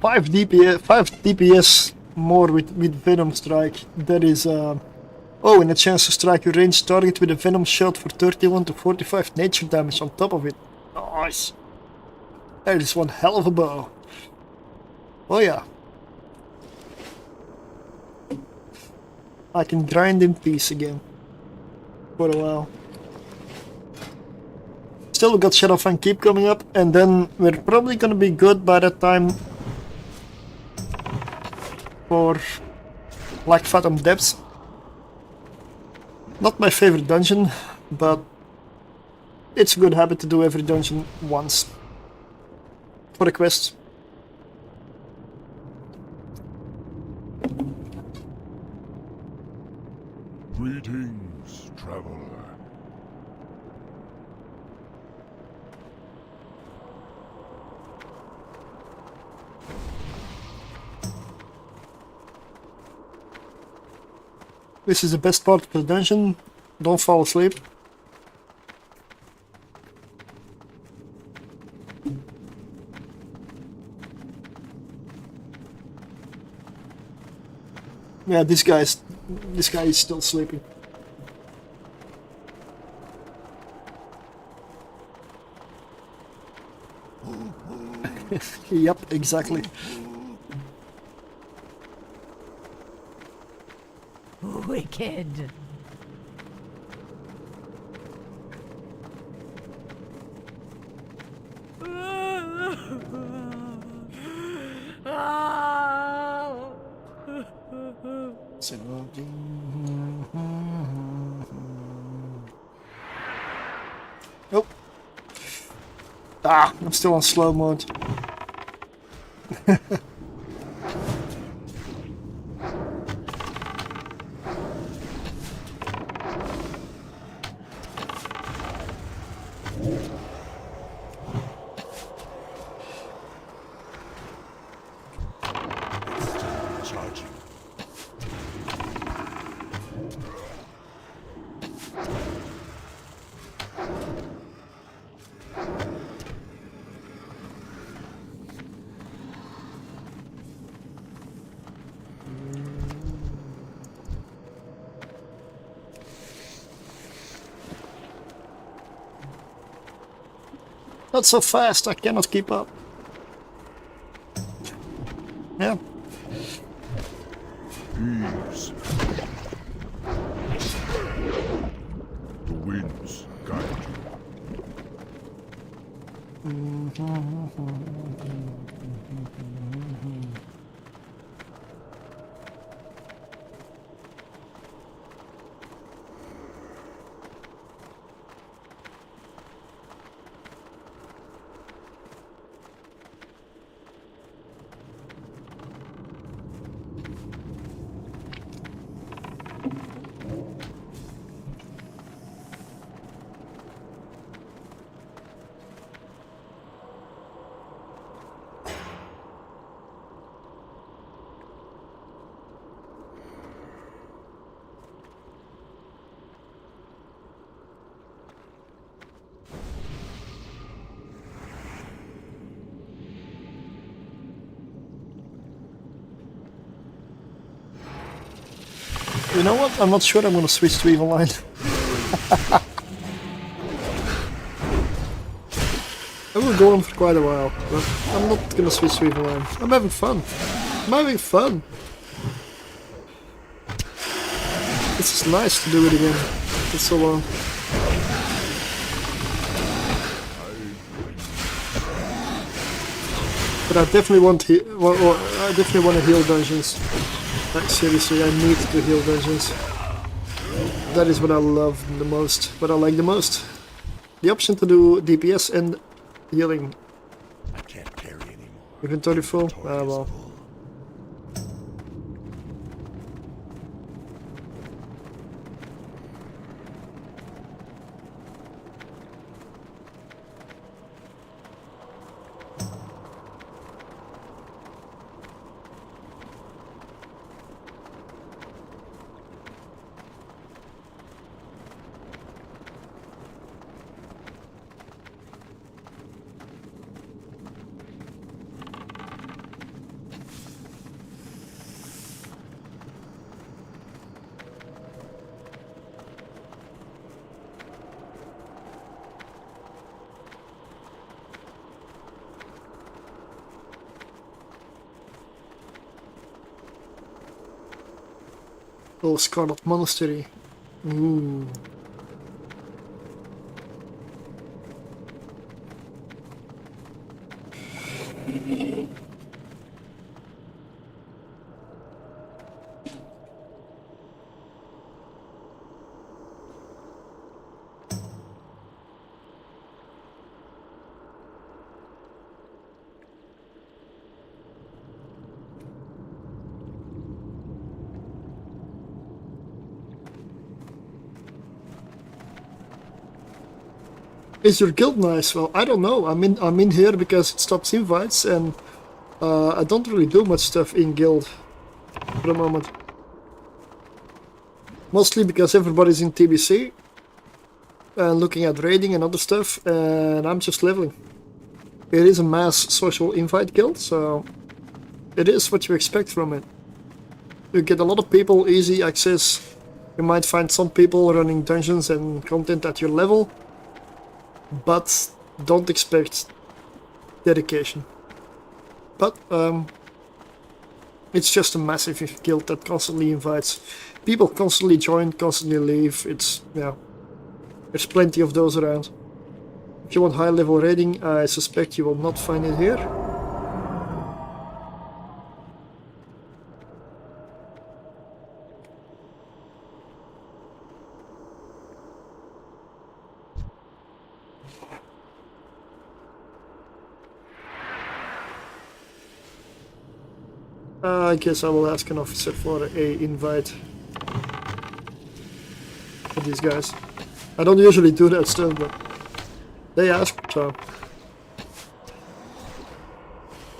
Five DPS more with Venom Strike. That is oh, and a chance to strike a ranged target with a Venom shot for 31 to 45 nature damage on top of it. Nice. That is one hell of a bow. Oh yeah. I can grind in peace again. For a while. Still, we got Shadowfang Keep coming up, and then we're probably gonna be good by that time for Black Fathom Depths. Not my favorite dungeon, but it's a good habit to do every dungeon once for a quest. Greetings, traveler. This is the best part of the dungeon. Don't fall asleep. Yeah, this guy is still sleeping. Yep, exactly. Wicked. Nope. Ah, I'm still on slow mode. Charging. Not so fast, I cannot keep up. Yeah. Ease. The winds guide you. You know what? I'm not sure I'm gonna switch to Evil Line. I will go on for quite a while, but I'm not gonna switch to Evil Line. I'm having fun. I'm having fun. It's nice to do it again. It's so long. But I definitely want to heal dungeons. Like seriously, I need to heal dungeons. That is what I love the most, what I like the most. The option to do DPS and healing. I can't carry anymore. Inventory full? Ah well. Oh, Scarlet Monastery. Ooh. Is your guild nice? Well, I don't know. I'm in here because it stops invites, and I don't really do much stuff in guild for the moment. Mostly because everybody's in TBC and looking at raiding and other stuff, and I'm just leveling. It is a mass social invite guild, so it is what you expect from it. You get a lot of people, easy access. You might find some people running dungeons and content at your level, but don't expect dedication. But it's just a massive guild that constantly invites. People constantly join, constantly leave. It's, yeah, there's plenty of those around. If you want high level raiding, I suspect you will not find it here. I guess I will ask an officer for a invite for these guys. I don't usually do that stuff, but they ask, so.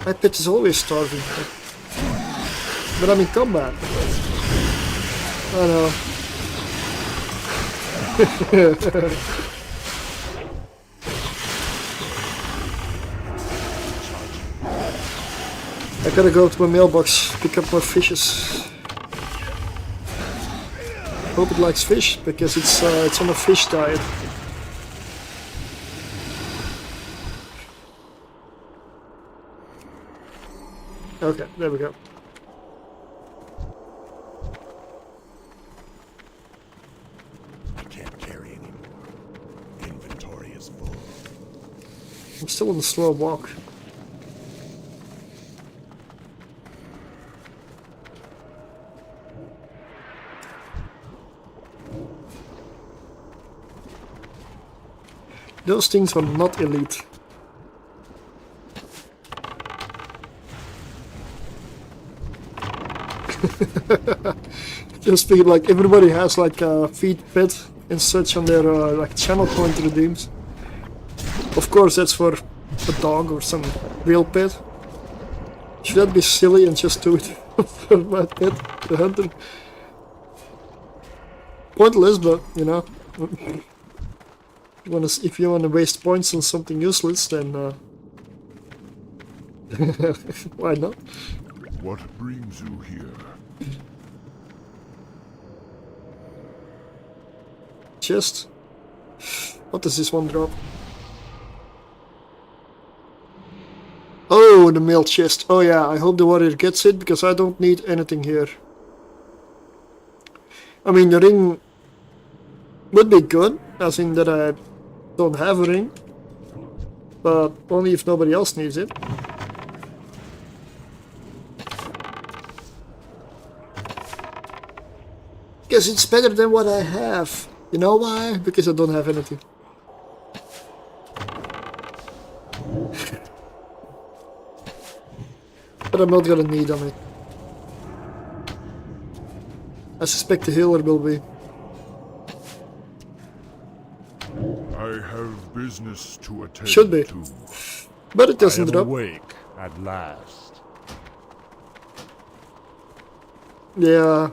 My pet is always starving, but I'm in combat. I know. I gotta go to my mailbox, pick up more fishes. Hope it likes fish, because it's on a fish diet. Okay, there we go. I can't carry anymore. Inventory is full. I'm still on the slow walk. Those things are not elite. Just feel like everybody has like a feed pet and such on their like channel point redeems. Of course that's for a dog or some real pet. Should that be silly and just do it for my pet, the hunter? Pointless, but you know. If you wanna waste points on something useless, then why not? What brings you here? Chest. What does this one drop? Oh, the mail chest. Oh yeah, I hope the warrior gets it because I don't need anything here. I mean, the ring would be good, as in that I don't have a ring, but only if nobody else needs it. Guess it's better than what I have. You know why? Because I don't have anything. But I'm not gonna need on it. I suspect the healer will be. I have business to attend Should be. to. But it I doesn't am drop. awake at last. Yeah.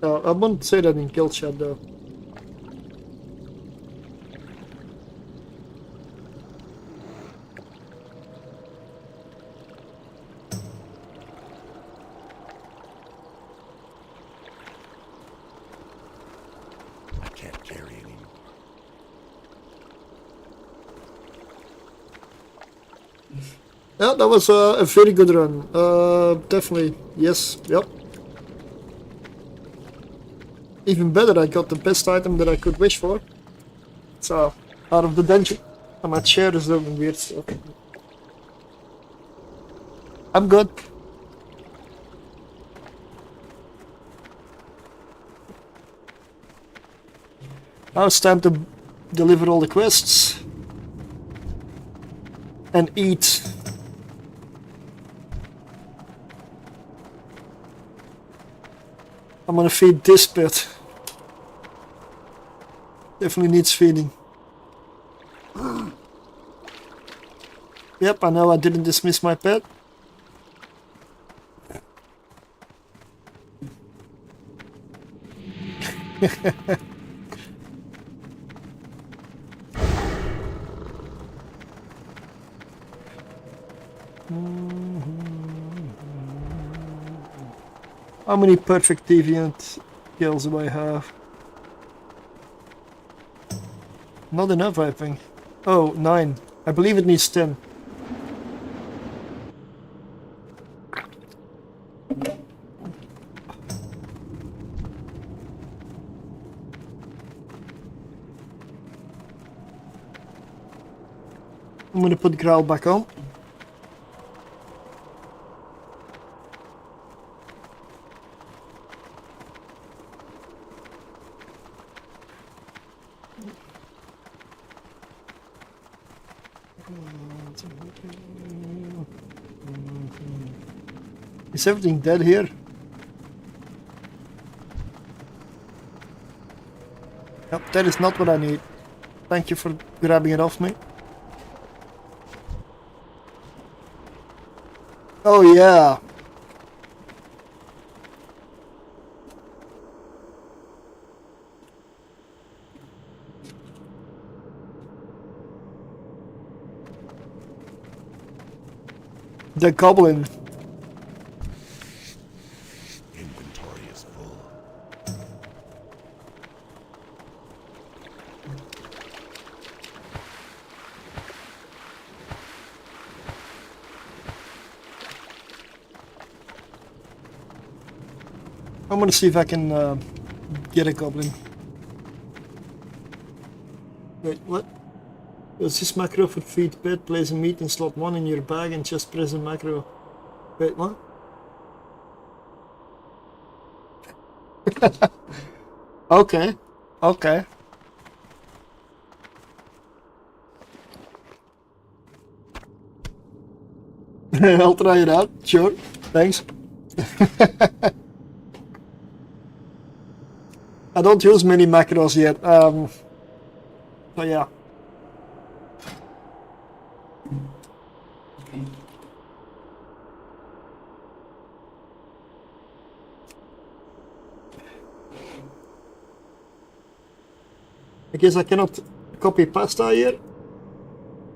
I won't say that in kill chat though. I can't carry anymore. Yeah, that was a very good run. Definitely. Yes. Yep. Even better, I got the best item that I could wish for. So, out of the dungeon. And my chair is looking weird, so. I'm good. Now it's time to deliver all the quests. And eat. I'm gonna feed this pet. Definitely needs feeding. Yep, I know I didn't dismiss my pet. How many perfect deviant kills do I have? Not enough, I think. Oh, 9. I believe it needs 10. I'm gonna put Growl back on. Is everything dead here? Yep, that is not what I need. Thank you for grabbing it off me. Oh yeah. The goblin. Inventory is full. I'm gonna see if I can get a goblin. Wait, what? Use this macro for feed pet, place a meat in slot 1 in your bag and just press the macro. Wait, what? Okay, okay. I'll try it out, sure, thanks. I don't use many macros yet, so yeah. I guess I cannot copy pasta here.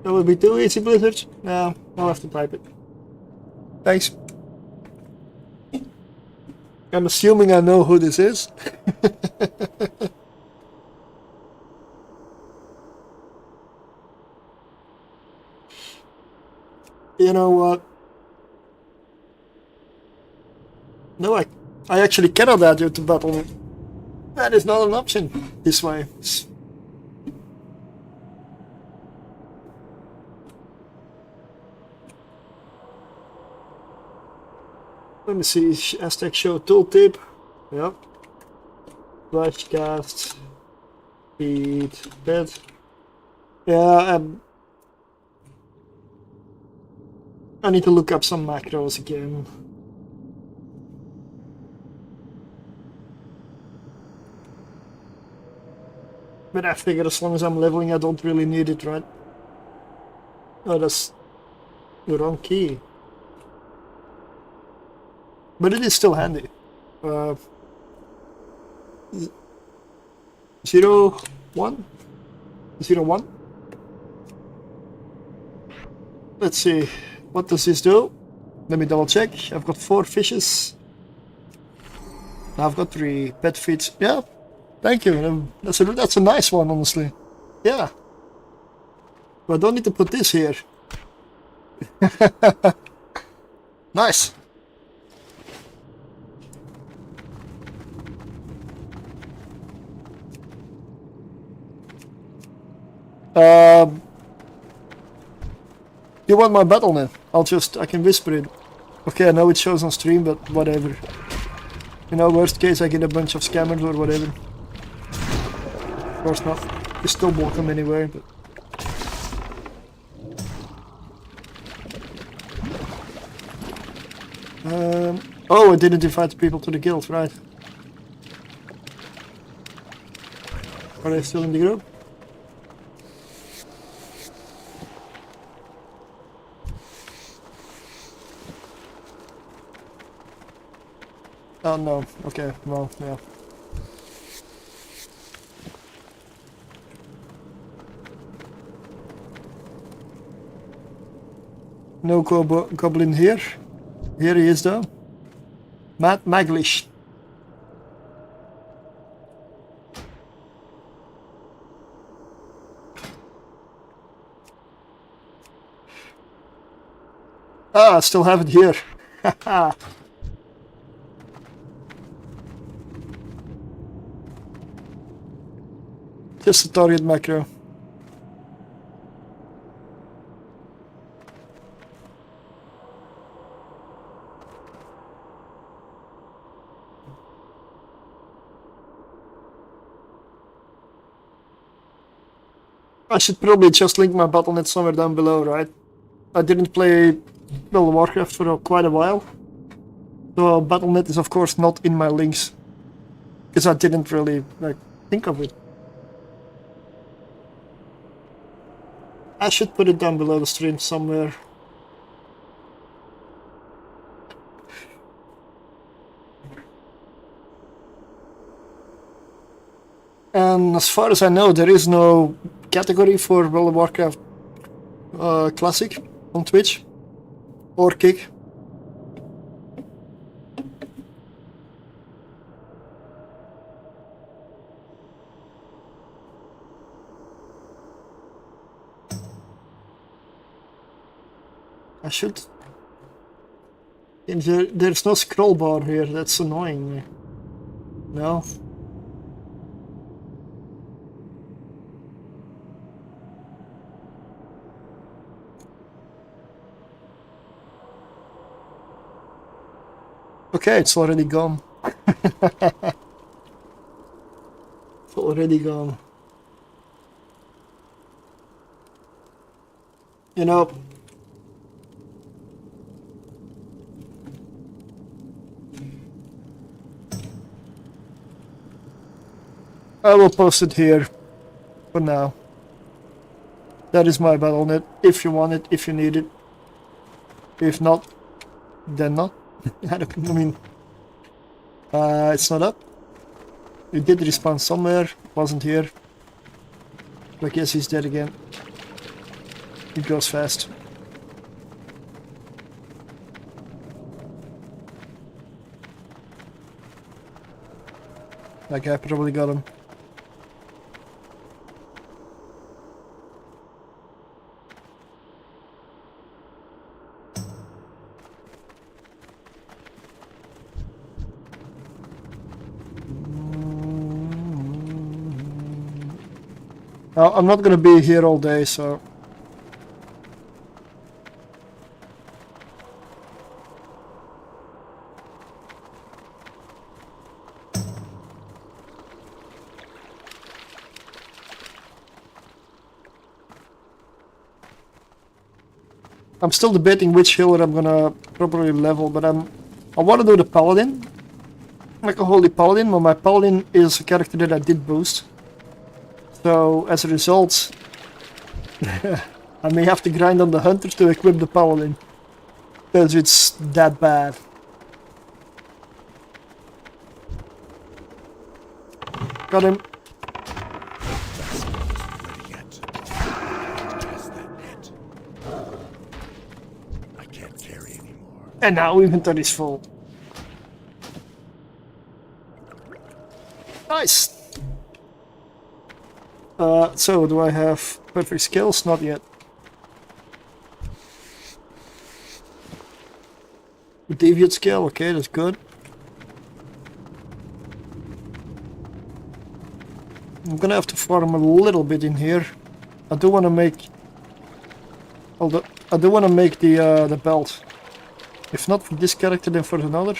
That would be too easy, Blizzard. No, I'll have to type it. Thanks. I'm assuming I know who this is. You know what? No, I actually cannot add you to battle. That is not an option this way. Let me see, hashtag show tooltip. Yep. Flashcast. Feed. Bed. Yeah, I need to look up some macros again. But I figure as long as I'm leveling, I don't really need it, right? Oh, that's the wrong key. But it is still handy. 0, 1? 0, 1? Let's see. What does this do? Let me double check. I've got 4 fishes. Now I've got 3 pet feeds. Yeah, thank you. That's a nice one, honestly. Yeah. But I don't need to put this here. Nice. You want my battle net? I can whisper it. Okay, I know it shows on stream, but whatever. You know, worst case I get a bunch of scammers or whatever. Of course not. You still block them anyway, but... Oh, I didn't invite people to the guild, right. Are they still in the group? Oh no, okay, well, yeah. No goblin here. Here he is though. Matt Maglish. Ah, I still have it here. Haha. Just a target macro. I should probably just link my Battle.net somewhere down below, right? I didn't play World of Warcraft for quite a while. So Battle.net is of course not in my links. Because I didn't really think of it. I should put it down below the stream somewhere. And as far as I know, there is no category for World of Warcraft Classic on Twitch or Kick. I should... There's no scroll bar here, that's annoying me. No. Okay, it's already gone. It's already gone. You know, I will post it here for now. That is my battle.net. If you want it, if you need it. If not, then not. I mean, it's not up. It did respawn somewhere, wasn't here. I guess he's dead again. It goes fast. That guy probably got him. Now, I'm not gonna be here all day, so... I'm still debating which healer I'm gonna properly level, but I want to do the paladin. Like a holy paladin, but my paladin is a character that I did boost. So, as a result, I may have to grind on the hunters to equip the paladin. Because it's that bad. Got him. I can't carry anymore. And now inventory is full. Nice! So, do I have perfect skills? Not yet. Deviate skill, okay, that's good. I'm gonna have to farm a little bit in here. I do want to make... Although, I do want to make the belt. If not for this character, then for another.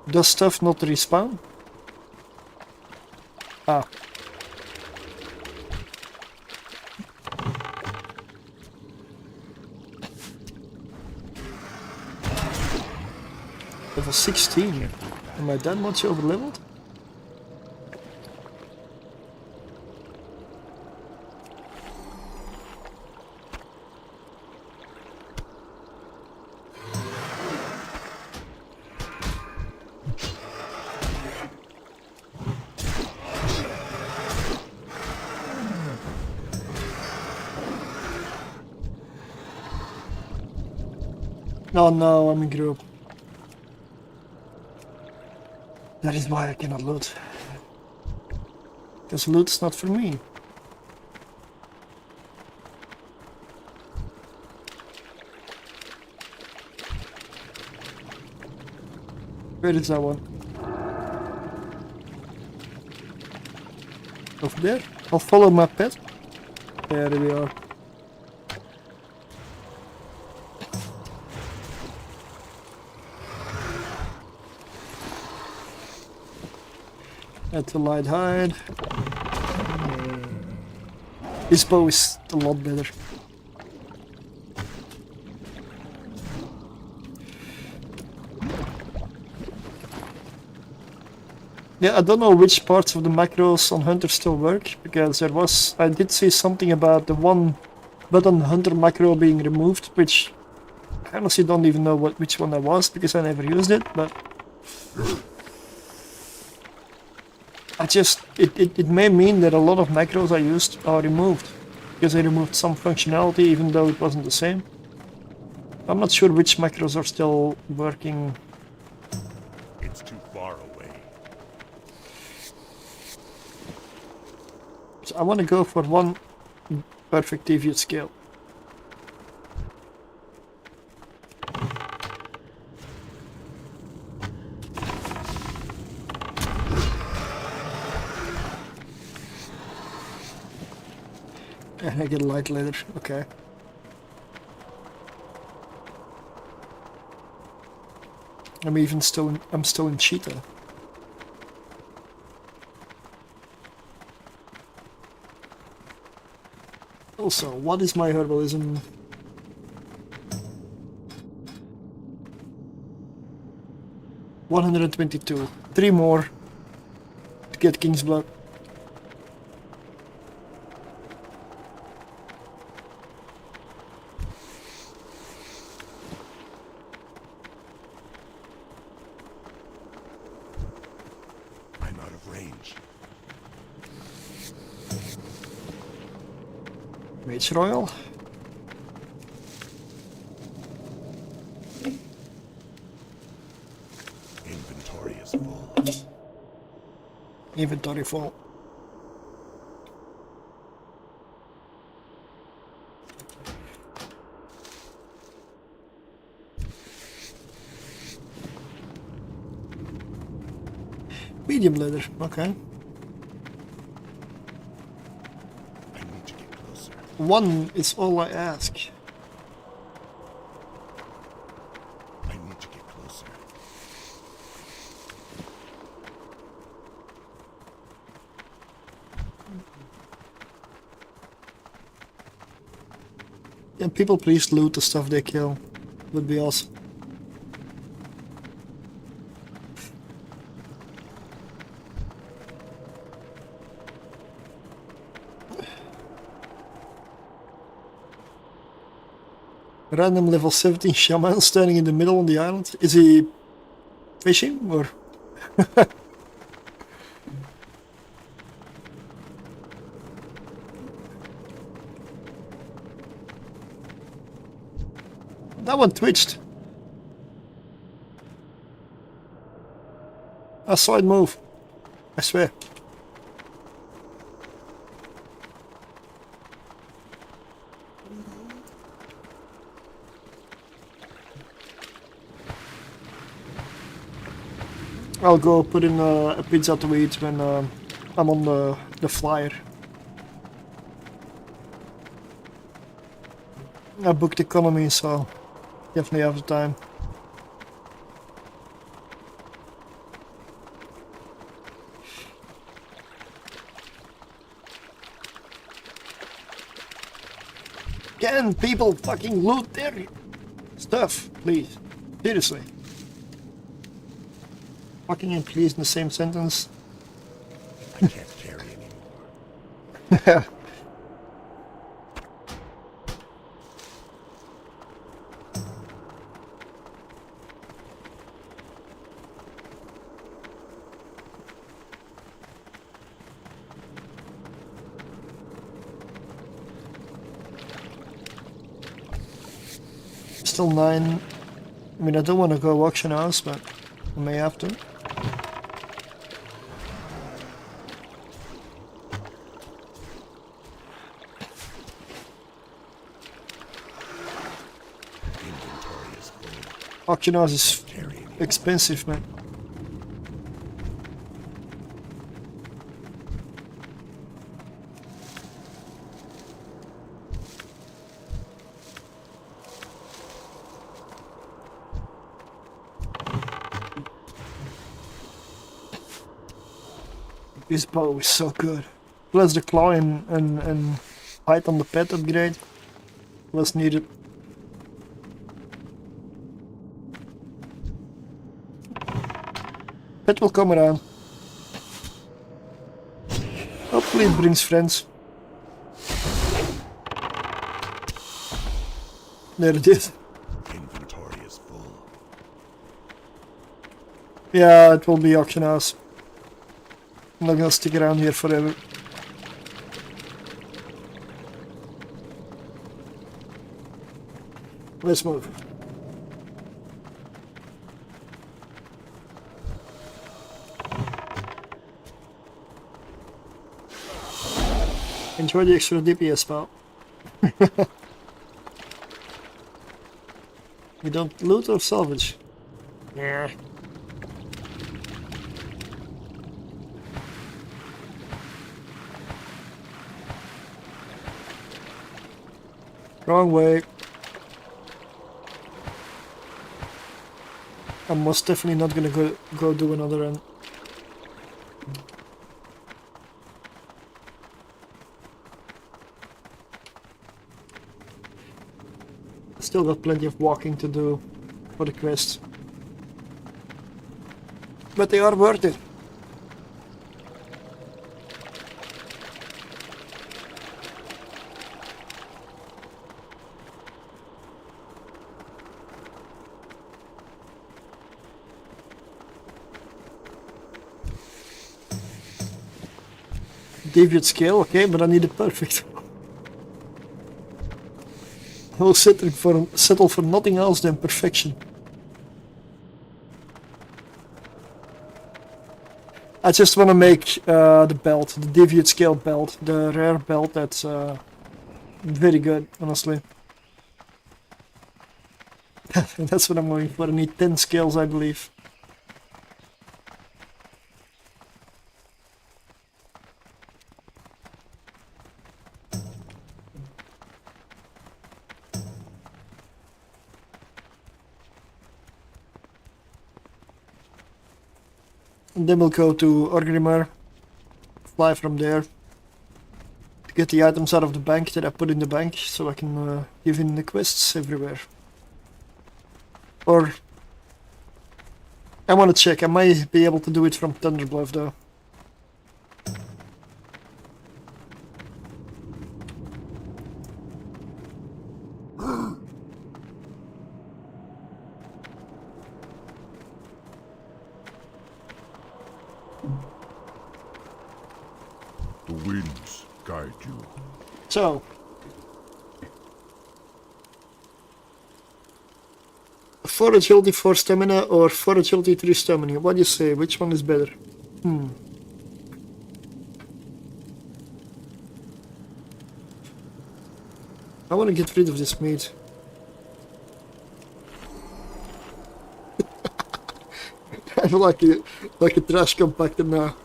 Does stuff not respawn? Ah. Level 16. Am I that much overleveled? Oh no, I'm in group. That is why I cannot loot. Because loot is not for me. Where is that one? Over there? I'll follow my pet. There we are. At the light hide. This bow is a lot better. Yeah, I don't know which parts of the macros on Hunter still work, because I did see something about the one button Hunter macro being removed, which I honestly don't even know which one that was, because I never used it, but it may mean that a lot of macros I used are removed, because I removed some functionality even though it wasn't the same. I'm not sure which macros are still working. It's too far away. So I want to go for one perfect deviate scale. And I get a light later. Okay. I'm still in cheetah. Also, what is my herbalism? $122. 3 more to get King's Blood. I'm out of range. Mage Royal. Inventory is full. Inventory full. Medium leather, okay. I need to get closer. 1 is all I ask. I need to get closer. Can people please loot the stuff they kill? Would be awesome. Random level 17 shaman standing in the middle on the island. Is he fishing or? That one twitched. I saw it move. I swear. I'll go put in a pizza to eat when I'm on the flyer. I booked economy, so definitely have the time. Can people fucking loot their stuff, please? Seriously. Fucking and please in the same sentence. I can't carry anymore. Still 9. I mean, I don't want to go auction house, but I may have to. Inventory is full. Auction house is Carry anymore. expensive, man. This bow is so good. Plus the claw and height on the pet upgrade was needed. Pet will come around. Hopefully it brings friends. There it is. Inventory is full. Yeah, it will be auction house. I'm not gonna stick around here forever. Let's move. Enjoy the extra DPS, pal. You don't loot or salvage? Yeah. Wrong way. I'm most definitely not gonna go do another run. Still got plenty of walking to do for the quest. But they are worth it. Deviate scale, okay, but I need it perfect. I will settle for nothing else than perfection. I just want to make the belt, the deviate scale belt, the rare belt that's very good, honestly. That's what I'm going for. I need 10 scales, I believe. And then we'll go to Orgrimmar, fly from there, to get the items out of the bank that I put in the bank, so I can give in the quests everywhere. Or, I want to check, I might be able to do it from Thunderbluff though. The winds guide you. So, 4 agility, 4 stamina, or 4 agility, 3 stamina. What do you say? Which one is better? I want to get rid of this meat. I feel like a trash compactor now.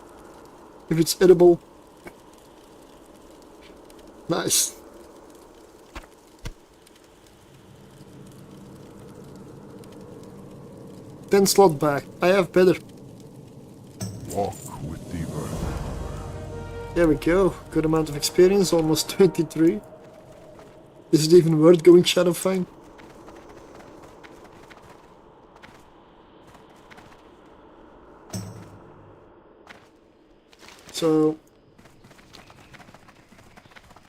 If it's edible. Nice. Ten slot back. I have better. Walk with the earth. There we go. Good amount of experience, almost 23. Is it even worth going Shadowfang? So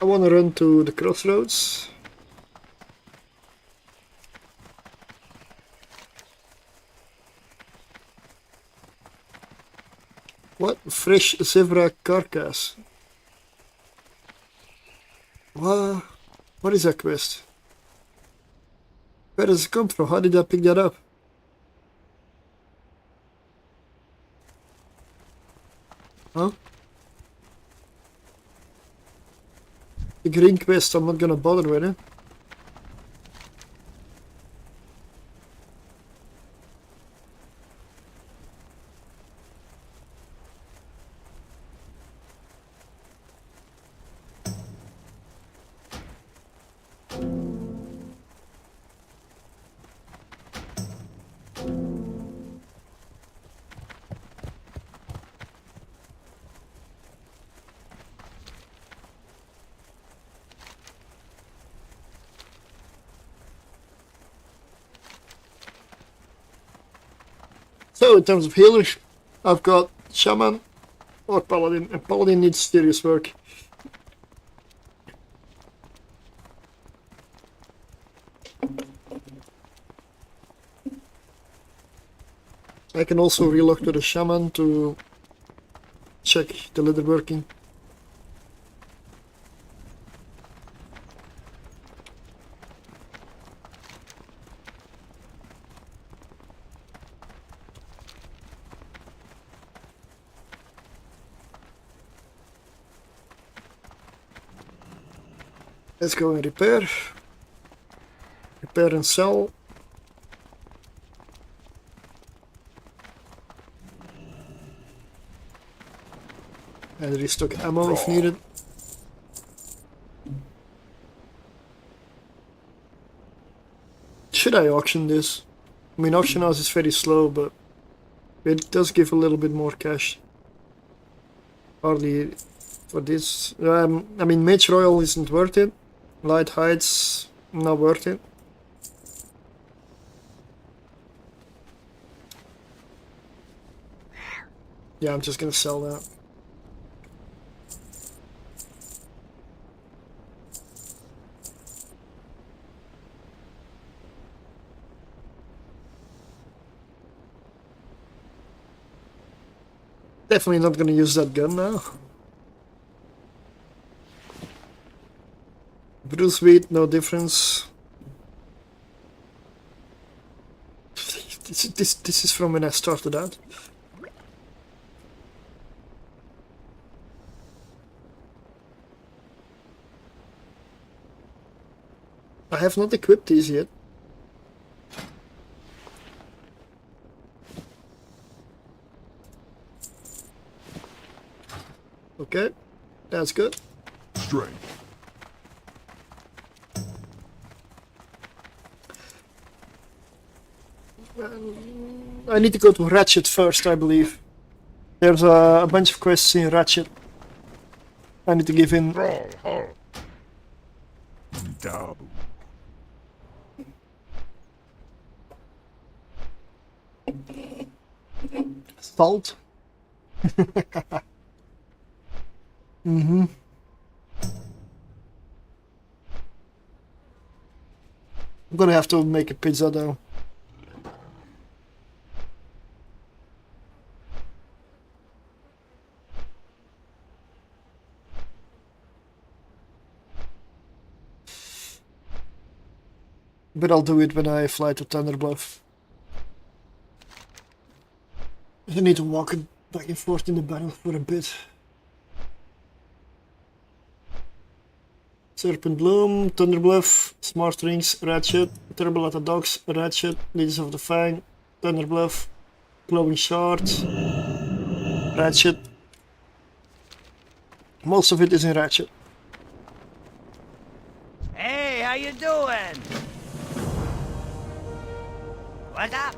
I want to run to the crossroads. What? Fresh zebra carcass. What is that quest? Where does it come from? How did I pick that up? Huh? The green quest, I'm not gonna bother with it. So in terms of healers, I've got Shaman or Paladin, and Paladin needs serious work. I can also relock to the Shaman to check the leather working. Let's go and repair. Repair and sell. And restock ammo if needed. should I auction this? I mean, auction house is very slow, but it does give a little bit more cash. Hardly for this. I mean, Mage Royal isn't worth it. Light Heights, not worth it. Yeah, I'm just gonna sell that. Definitely not gonna use that gun now. Bruce Wheat, no difference. This is from when I started out. I have not equipped these yet. Okay, that's good. Strength. I need to go to Ratchet first, I believe. There's a bunch of quests in Ratchet. I need to give in. Brawl hard. Dabu. Salt. Mm-hmm. I'm gonna have to make a pizza though. But I'll do it when I fly to Thunderbluff. I need to walk it back and forth in the battle for a bit. Serpent Bloom, Thunderbluff, Smart Rings, Ratchet, Terrible at the Docks, Ratchet, Leaders of the Fang, Thunderbluff, Glowing Shard, Ratchet. Most of it is in Ratchet. Hey, how you doing? What's up?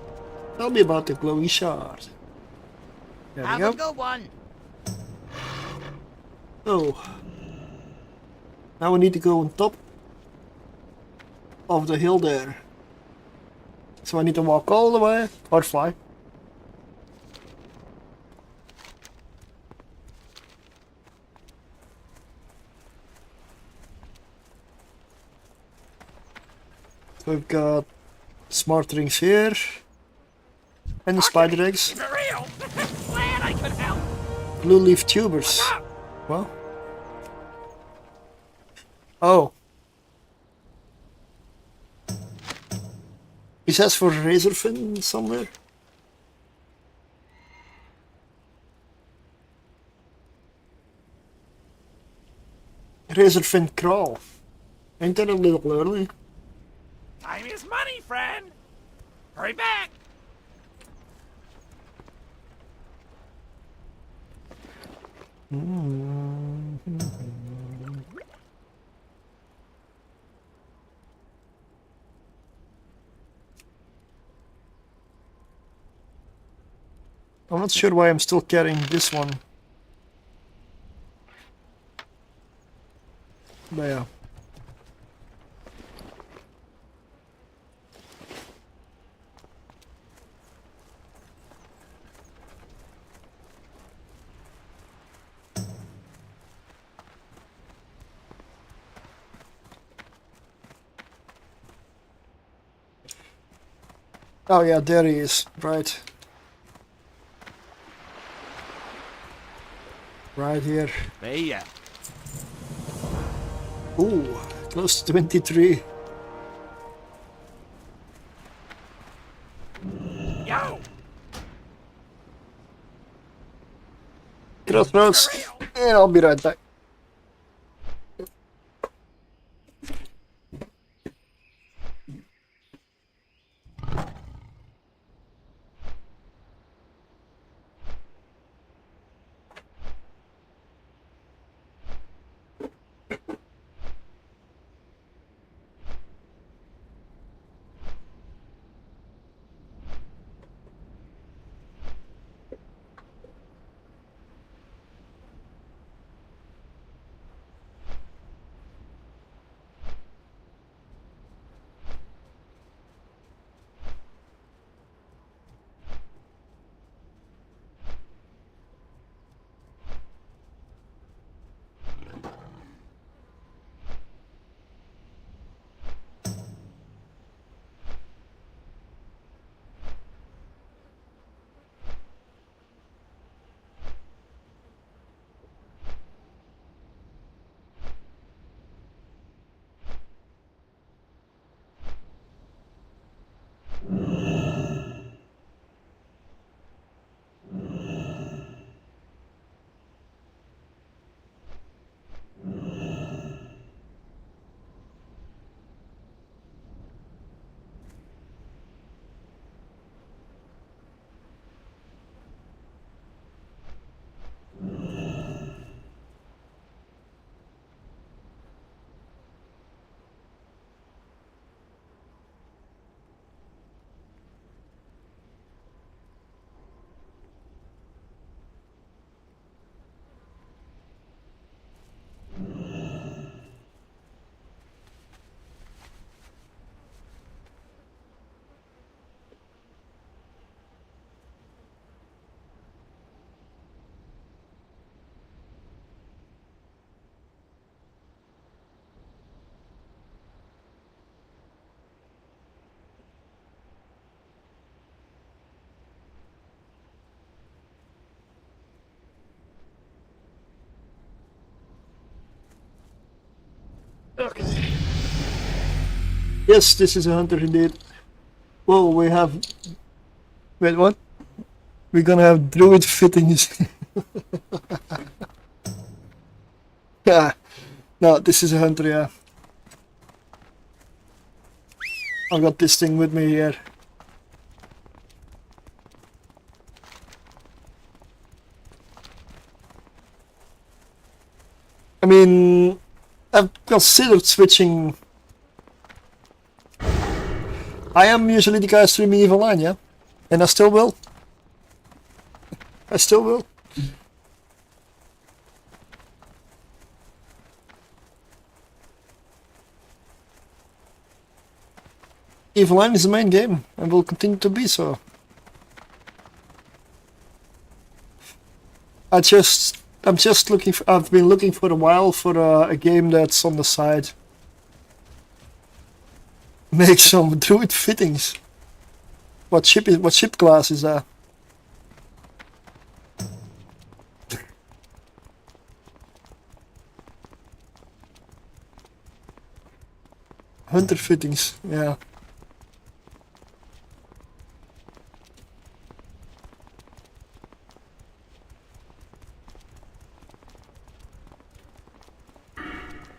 Tell me about the Glowing Shard. There we Have go. a good one. Oh. Now we need to go on top of the hill there. So I need to walk all the way or fly. So we've got smart rings here and the spider eggs. For real? Glad I could help. Blue leaf tubers. Well. Oh. It says for razorfin somewhere. Razorfin crawl. Ain't that a little early? Time is money, friend. Hurry back. I'm not sure why I'm still carrying this one. But yeah. Oh yeah, there he is, right. Right here. Hey, Ooh, close to 23. yo. Crossroads, and I'll be right back. Okay. Yes, this is a hunter indeed. Whoa, we have... Wait, what? We're gonna have druid fittings. Yeah. No, this is a hunter, yeah. I've got this thing with me here. I mean, I've considered switching. I am usually the guy streaming EVE Online, yeah? And I still will. I still will. EVE Online is the main game and will continue to be so. I'm just looking for, I've been looking for a while for a game that's on the side. Make some druid fittings. What ship class is that? Hunter fittings, yeah.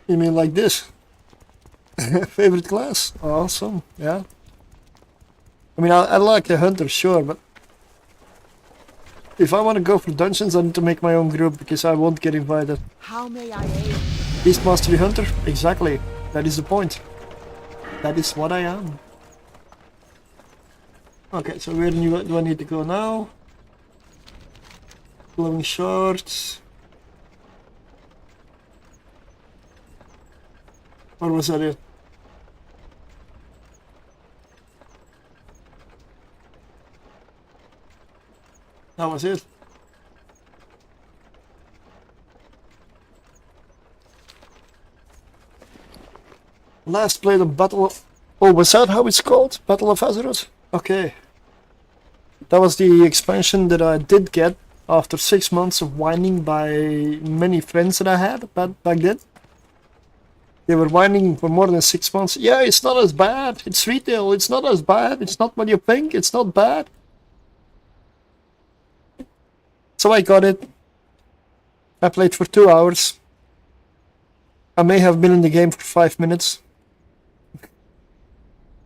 You mean like this? Favorite class? Awesome, yeah. I mean, I like a hunter, sure, but if I want to go for dungeons, I need to make my own group because I won't get invited. How may I aid? Beast Mastery Hunter? Exactly. That is the point. That is what I am. Okay, so where do I need to go now? Glowing shorts. Or was that it? That was it. Last played on Battle of... Oh, was that how it's called? Battle of Azeroth? Okay. That was the expansion that I did get after 6 months of whining by many friends that I had back then. They were whining for more than 6 months. Yeah, it's not as bad. It's retail. It's not as bad. It's not what you think. It's not bad. So I got it. I played for 2 hours. I may have been in the game for 5 minutes.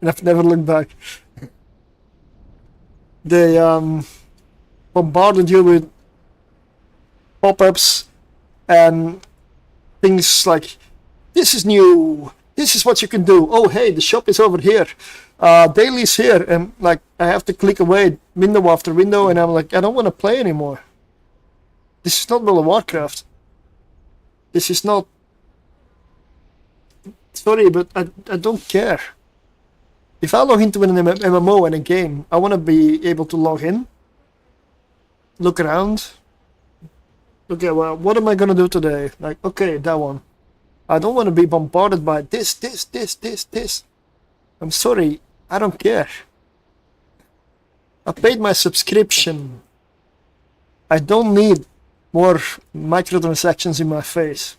And I've never looked back. They bombarded you with pop-ups and things like, this is new, this is what you can do, oh hey, the shop is over here, daily's here, and like I have to click away window after window, and I'm like, I don't want to play anymore. This is not World of Warcraft. This is not... Sorry, but I don't care. If I log into an MMO and a game, I want to be able to log in, look around. Okay, well, what am I gonna do today? Like, okay, that one. I don't want to be bombarded by this. I'm sorry, I don't care. I paid my subscription. I don't need more microtransactions in my face.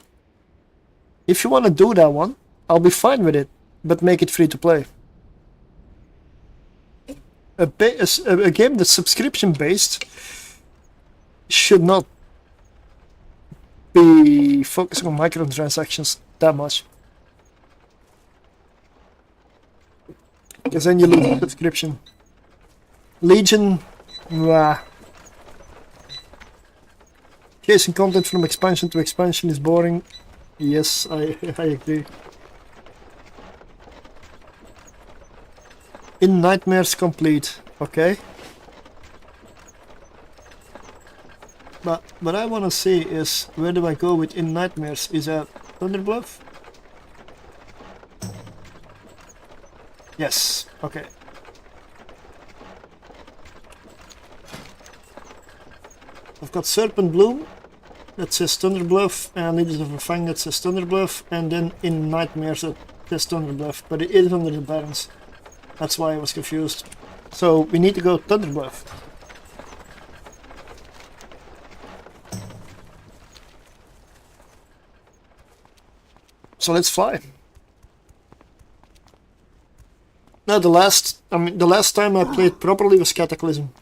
If you want to do that one, I'll be fine with it, but make it free to play. A game that's subscription based should not be focusing on microtransactions that much, because then you lose the subscription. Legion, nah. Chasing content from expansion to expansion is boring. Yes, I agree. In Nightmares complete, okay. But what I want to see is, where do I go with In Nightmares? Is that Thunderbluff? Yes, okay. I've got Serpent Bloom that says Thunderbluff, and Legions of Fang that says Thunderbluff, and then In Nightmares that says Thunderbluff, but it is under the Barrens. That's why I was confused. So we need to go Thunderbluff. So let's fly. No, the last time I played properly was Cataclysm.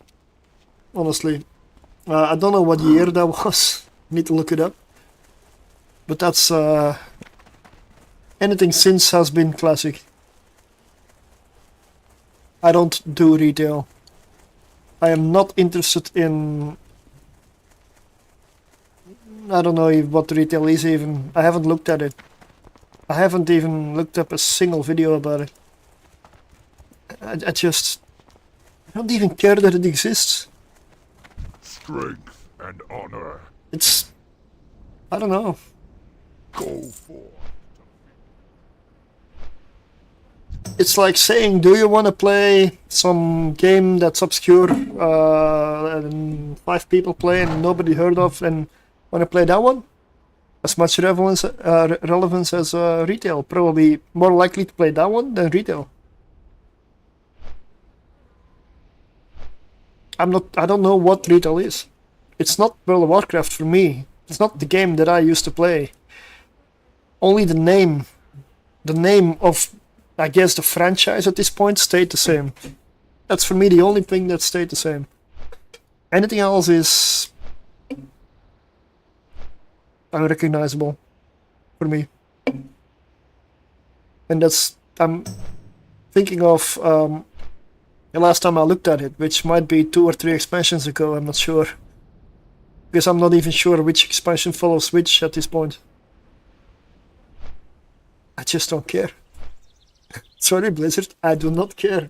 Honestly, I don't know what year that was. Need to look it up. But that's anything since has been classic. I don't do retail. I am not interested in. I don't know what retail is even. I haven't looked at it. I haven't even looked up a single video about it. I don't even care that it exists. Strength and honor. It's. I don't know. Go for. It's like saying, do you want to play some game that's obscure and 5 people play and nobody heard of, and want to play that one? As much relevance as retail. Probably more likely to play that one than retail. I don't know what retail is. It's not World of Warcraft for me. It's not the game that I used to play. Only the name of, I guess, the franchise at this point stayed the same. That's for me the only thing that stayed the same. Anything else is unrecognizable for me. And that's, I'm thinking of the last time I looked at it, which might be 2 or 3 expansions ago, I'm not sure. Because I'm not even sure which expansion follows which at this point. I just don't care. Sorry, Blizzard, I do not care.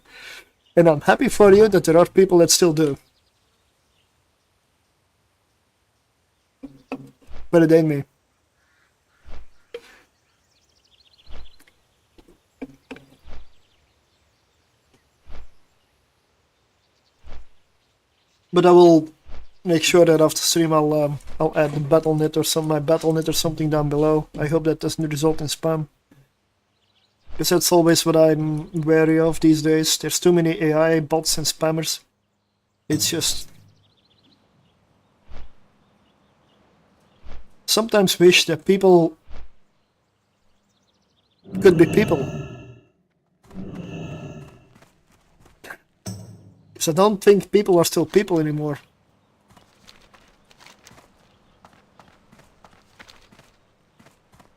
And I'm happy for you that there are people that still do. But it ain't me. But I will make sure that after stream I'll add the Battle.net or my Battle.net or something down below. I hope that doesn't result in spam. Because that's always what I'm wary of these days. There's too many AI bots and spammers. It's just... Sometimes wish that people could be people. Because I don't think people are still people anymore.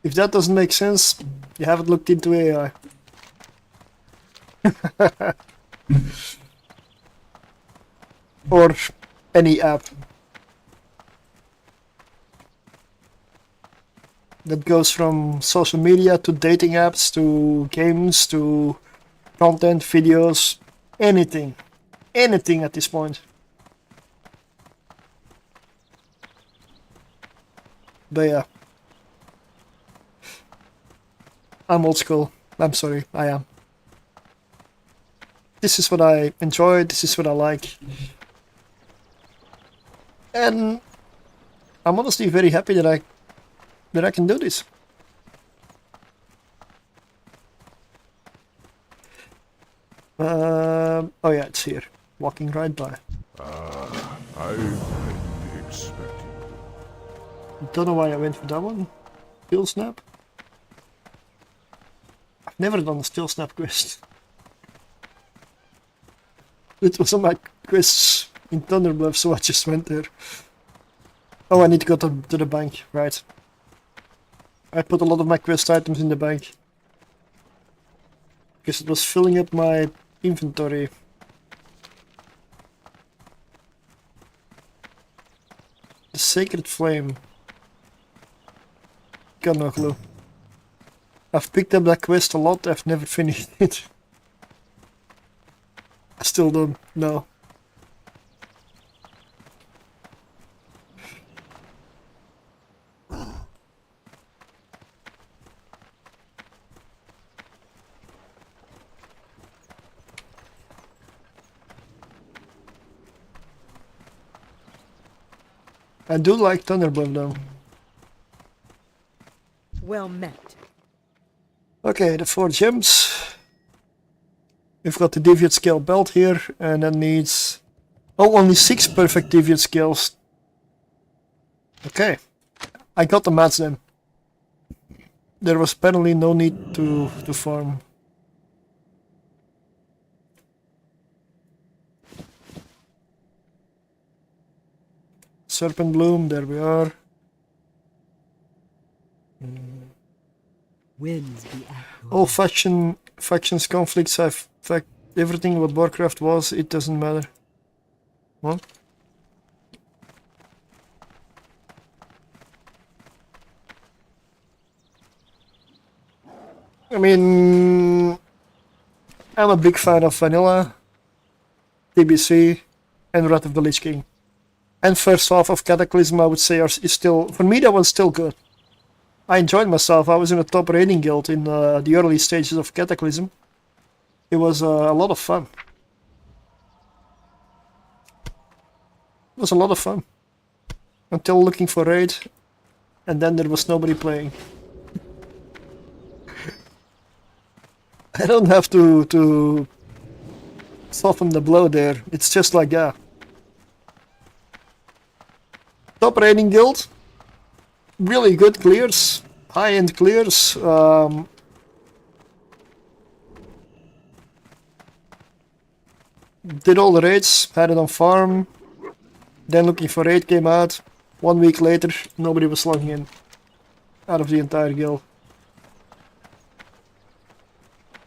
If that doesn't make sense, you haven't looked into AI. Or any app that goes from social media to dating apps to games to content, videos, anything. Anything at this point. But yeah. I'm old school. I'm sorry, I am. This is what I enjoy, this is what I like. And I'm honestly very happy that I can do this. Oh yeah, it's here. Walking right by. I might be expecting. Don't know why I went for that one. Still snap. I've never done a still snap quest. It was on my quests in Thunderbluff, so I just went there. Oh, I need to go to the bank, right. I put a lot of my quest items in the bank. Because it was filling up my inventory. The Sacred Flame. Got no clue. I've picked up that quest a lot, I've never finished it. I still don't know. I do like Thunderbluff though. Well met. Okay, the 4 gems. We've got the Deviate Scale belt here, and that needs... Oh, only 6 perfect Deviate Scales. Okay, I got the mats then. There was apparently no need to farm. Serpent Bloom, there we are. Winds be at your All factions conflicts have fact everything what Warcraft was, it doesn't matter. What? I mean, I'm a big fan of Vanilla, TBC, and Wrath of the Lich King. And first half of Cataclysm, I would say, is still, for me, that was still good. I enjoyed myself. I was in a top raiding guild in the early stages of Cataclysm. It was a lot of fun. It was a lot of fun. Until looking for raid, and then there was nobody playing. I don't have to soften the blow there. It's just like that. Top raiding guild. Really good clears. High-end clears. Did all the raids. Had it on farm. Then looking for raid came out. 1 week later, nobody was logging in. Out of the entire guild.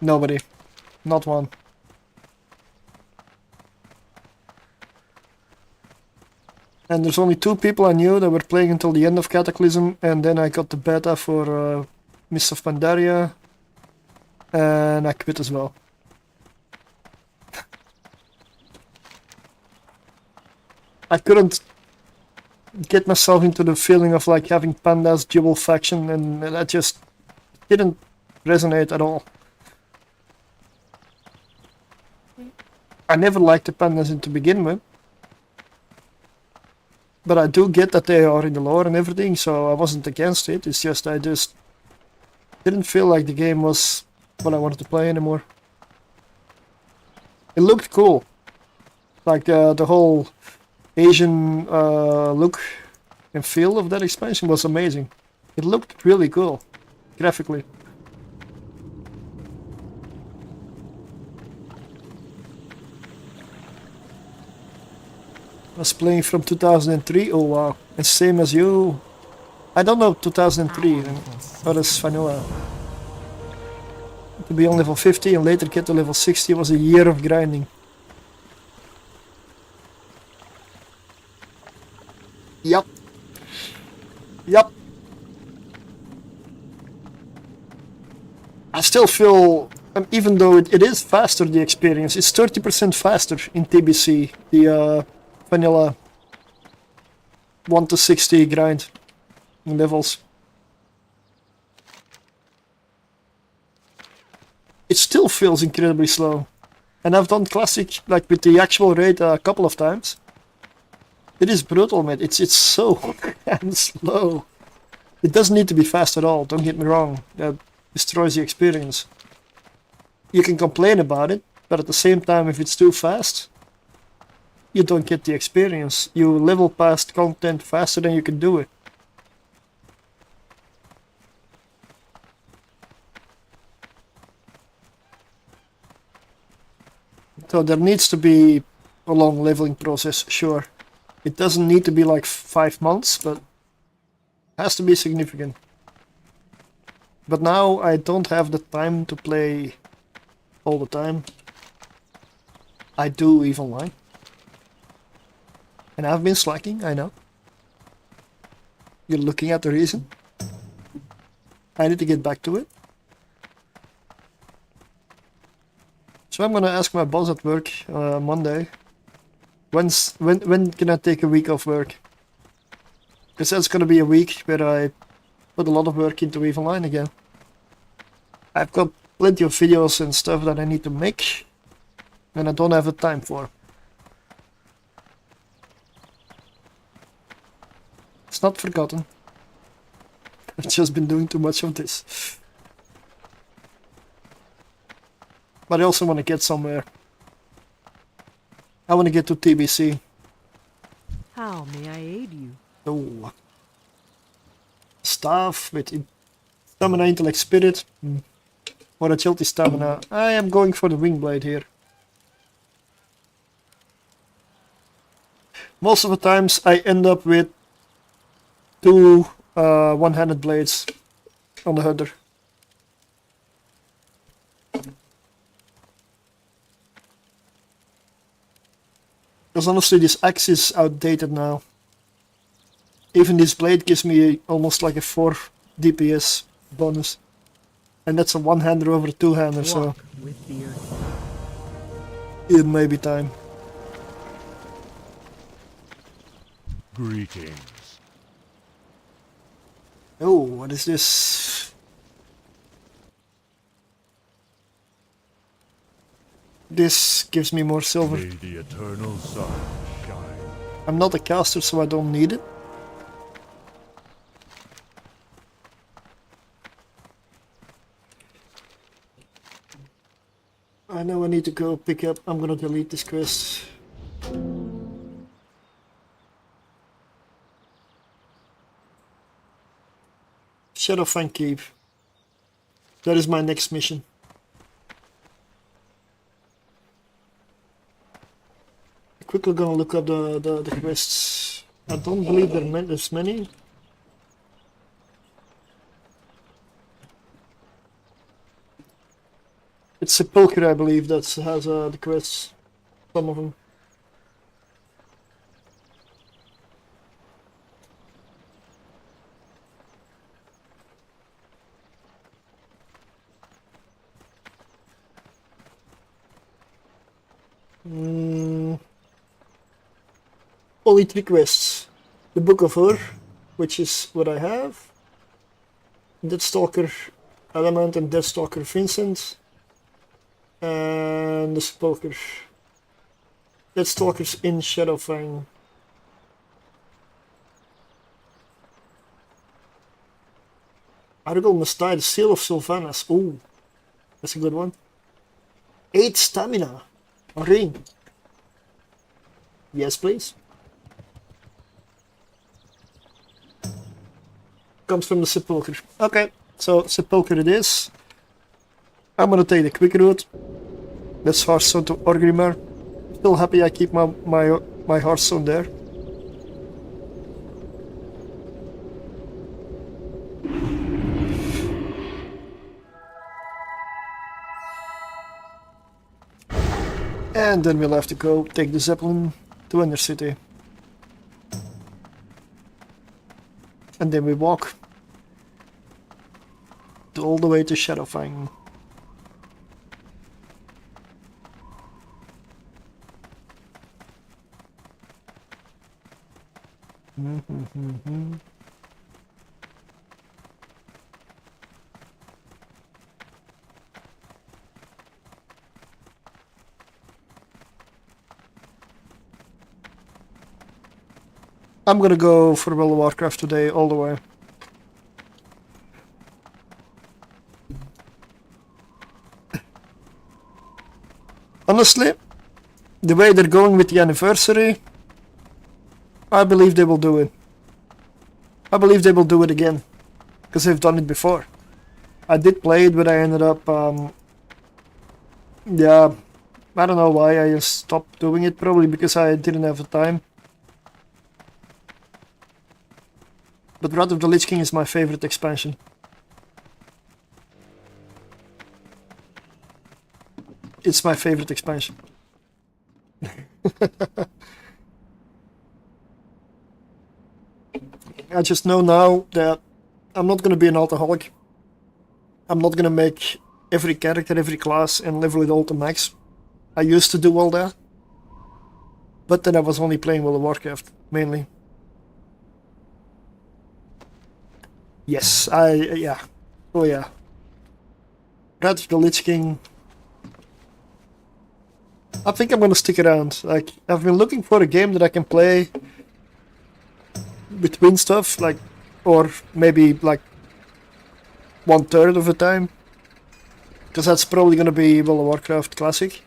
Nobody. Not one. And there's only 2 people I knew that were playing until the end of Cataclysm, and then I got the beta for Mists of Pandaria, and I quit as well. I couldn't get myself into the feeling of like having Panda's dual faction, and that just didn't resonate at all. I never liked the Pandas to begin with. But I do get that they are in the lore and everything, so I wasn't against it. It's just I just didn't feel like the game was what I wanted to play anymore. It looked cool. Like the whole Asian look and feel of that expansion was amazing. It looked really cool, graphically. I was playing from 2003, oh wow, and same as you. I don't know 2003, how does Vanilla? To be on level 50 and later get to level 60 was a year of grinding. Yup. Yup. I still feel, even though it is faster, the experience, it's 30% faster in TBC, the Vanilla 1 to 60 grind levels. It still feels incredibly slow. And I've done Classic, like with the actual raid a couple of times. It is brutal, man. It's so damn slow. It doesn't need to be fast at all, don't get me wrong. That destroys the experience. You can complain about it, but at the same time, if it's too fast, you don't get the experience. You level past content faster than you can do it. So there needs to be a long leveling process, sure. It doesn't need to be like 5 months, but it has to be significant. But now I don't have the time to play all the time. I do EVE Online. And I've been slacking, I know. You're looking at the reason. I need to get back to it. So I'm gonna ask my boss at work Monday. When can I take a week off work? Because that's gonna be a week where I put a lot of work into EVE Online again. I've got plenty of videos and stuff that I need to make, and I don't have the time for. It's not forgotten. I've just been doing too much of this. But I also want to get somewhere. I want to get to TBC. How may I aid you? Oh. Staff with stamina, intellect, spirit. Or agility, stamina. I am going for the wing blade here. Most of the times I end up with 2 one-handed blades on the hunter. Because honestly this axe is outdated now. Even this blade gives me almost like a 4 DPS bonus. And that's a one-hander over a two-hander, so Walk with the earth. it may be time. Greetings. Oh, what is this? This gives me more silver. May the eternal sun shine. I'm not a caster, so I don't need it. I know I need to go pick up. I'm gonna delete this quest. Shadowfang Keep. That is my next mission. Quickly gonna look up the quests. I don't believe there's many. It's Sepulchre, I believe, that has the quests. Some of them. Only 3 quests. The Book of Ur, which is what I have. Deathstalker Element and Deathstalker Vincent. And the Sepulchre. Deathstalker's in Shadowfang. Argol must die, the Seal of Sylvanas. Ooh, that's a good one. 8 stamina. A ring. Yes, please. Comes from the Sepulchre. Okay, so Sepulchre it is. I'm gonna take the quick route. That's Hearthstone to Orgrimmar. Still happy I keep my Hearthstone there. And then we'll have to go take the Zeppelin to Undercity. And then we walk all the way to Shadowfang. I'm gonna go for World of Warcraft today all the way. Honestly, the way they're going with the anniversary, I believe they will do it. I believe they will do it again, because they've done it before. I did play it, but I ended up, yeah, I don't know why I just stopped doing it, probably because I didn't have the time. But Wrath of the Lich King is my favorite expansion. It's my favorite expansion. I just know now that I'm not gonna be an alcoholic. I'm not gonna make every character, every class and level it all to max. I used to do all that. But then I was only playing World of Warcraft, mainly. Yes, yeah. Oh yeah. Wrath of the Lich King. I think I'm gonna stick around. Like, I've been looking for a game that I can play between stuff, like, or maybe like 1/3 of the time. Because that's probably gonna be World of Warcraft Classic.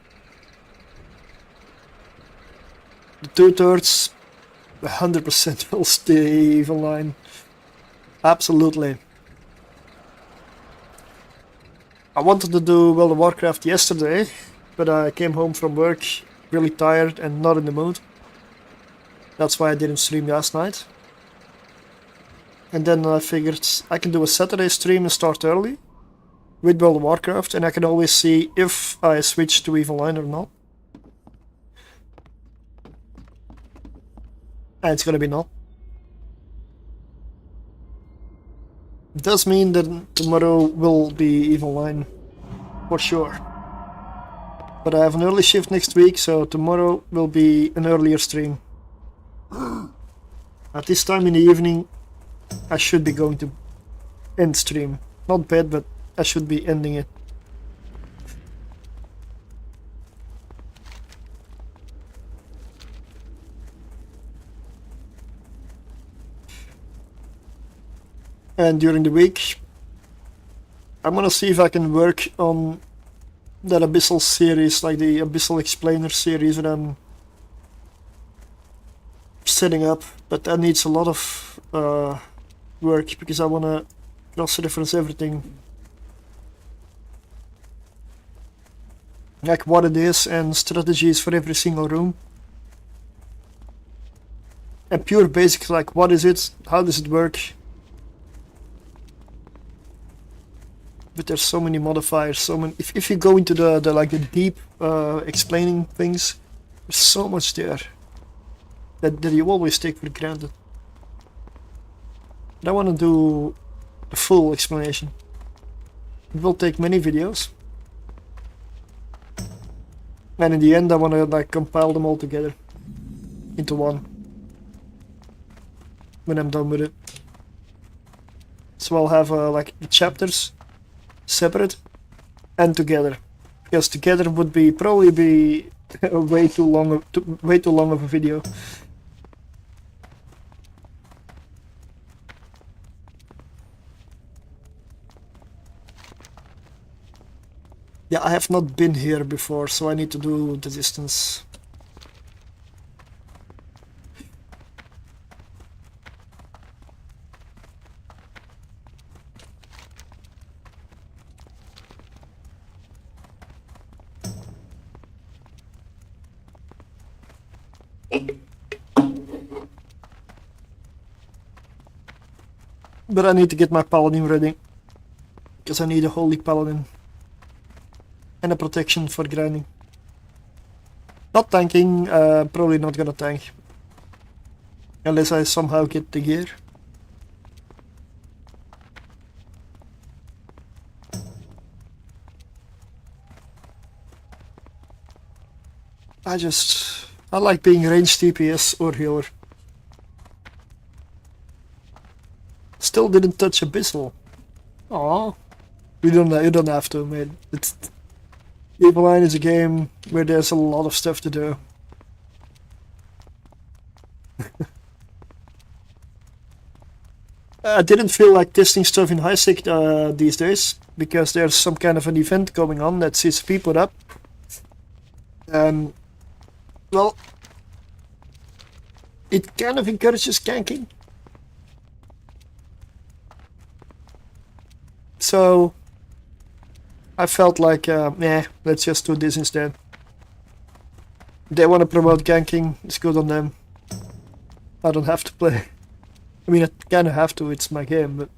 The 2/3, 100% will stay online. Absolutely. I wanted to do World of Warcraft yesterday, but I came home from work really tired and not in the mood. That's why I didn't stream last night. And then I figured I can do a Saturday stream and start early with World of Warcraft, and I can always see if I switch to Evil Line or not. And it's gonna be not. It does mean that tomorrow will be Evil Line, for sure. But I have an early shift next week, so tomorrow will be an earlier stream. At this time in the evening, I should be going to end stream. Not bad, but I should be ending it. And during the week, I'm gonna see if I can work on that Abyssal series, like the Abyssal Explainer series that I'm setting up, but that needs a lot of work because I wanna cross-reference everything. Like what it is and strategies for every single room. And pure basics like what is it, how does it work. But there's so many modifiers, so many. If you go into the like the deep explaining things, there's so much there that you always take for granted. But I want to do the full explanation. It will take many videos, and in the end, I want to like compile them all together into one when I'm done with it. So I'll have like the chapters separate and together, because together would be probably be way too long of a video. Yeah, I have not been here before, so I need to do the distance. But I need to get my paladin ready, because I need a holy paladin and a protection for grinding. Not tanking, probably not gonna tank unless I somehow get the gear. I like being ranged DPS or healer. Still didn't touch Abyssal. Aww. You don't have to, man. Evil Line is a game where there's a lot of stuff to do. I didn't feel like testing stuff in HiSec these days, because there's some kind of an event going on that CCP put up. And, well, it kind of encourages ganking. So I felt like, nah, let's just do this instead. They want to promote ganking, it's good on them. I don't have to play. I mean, I kind of have to, it's my game, but...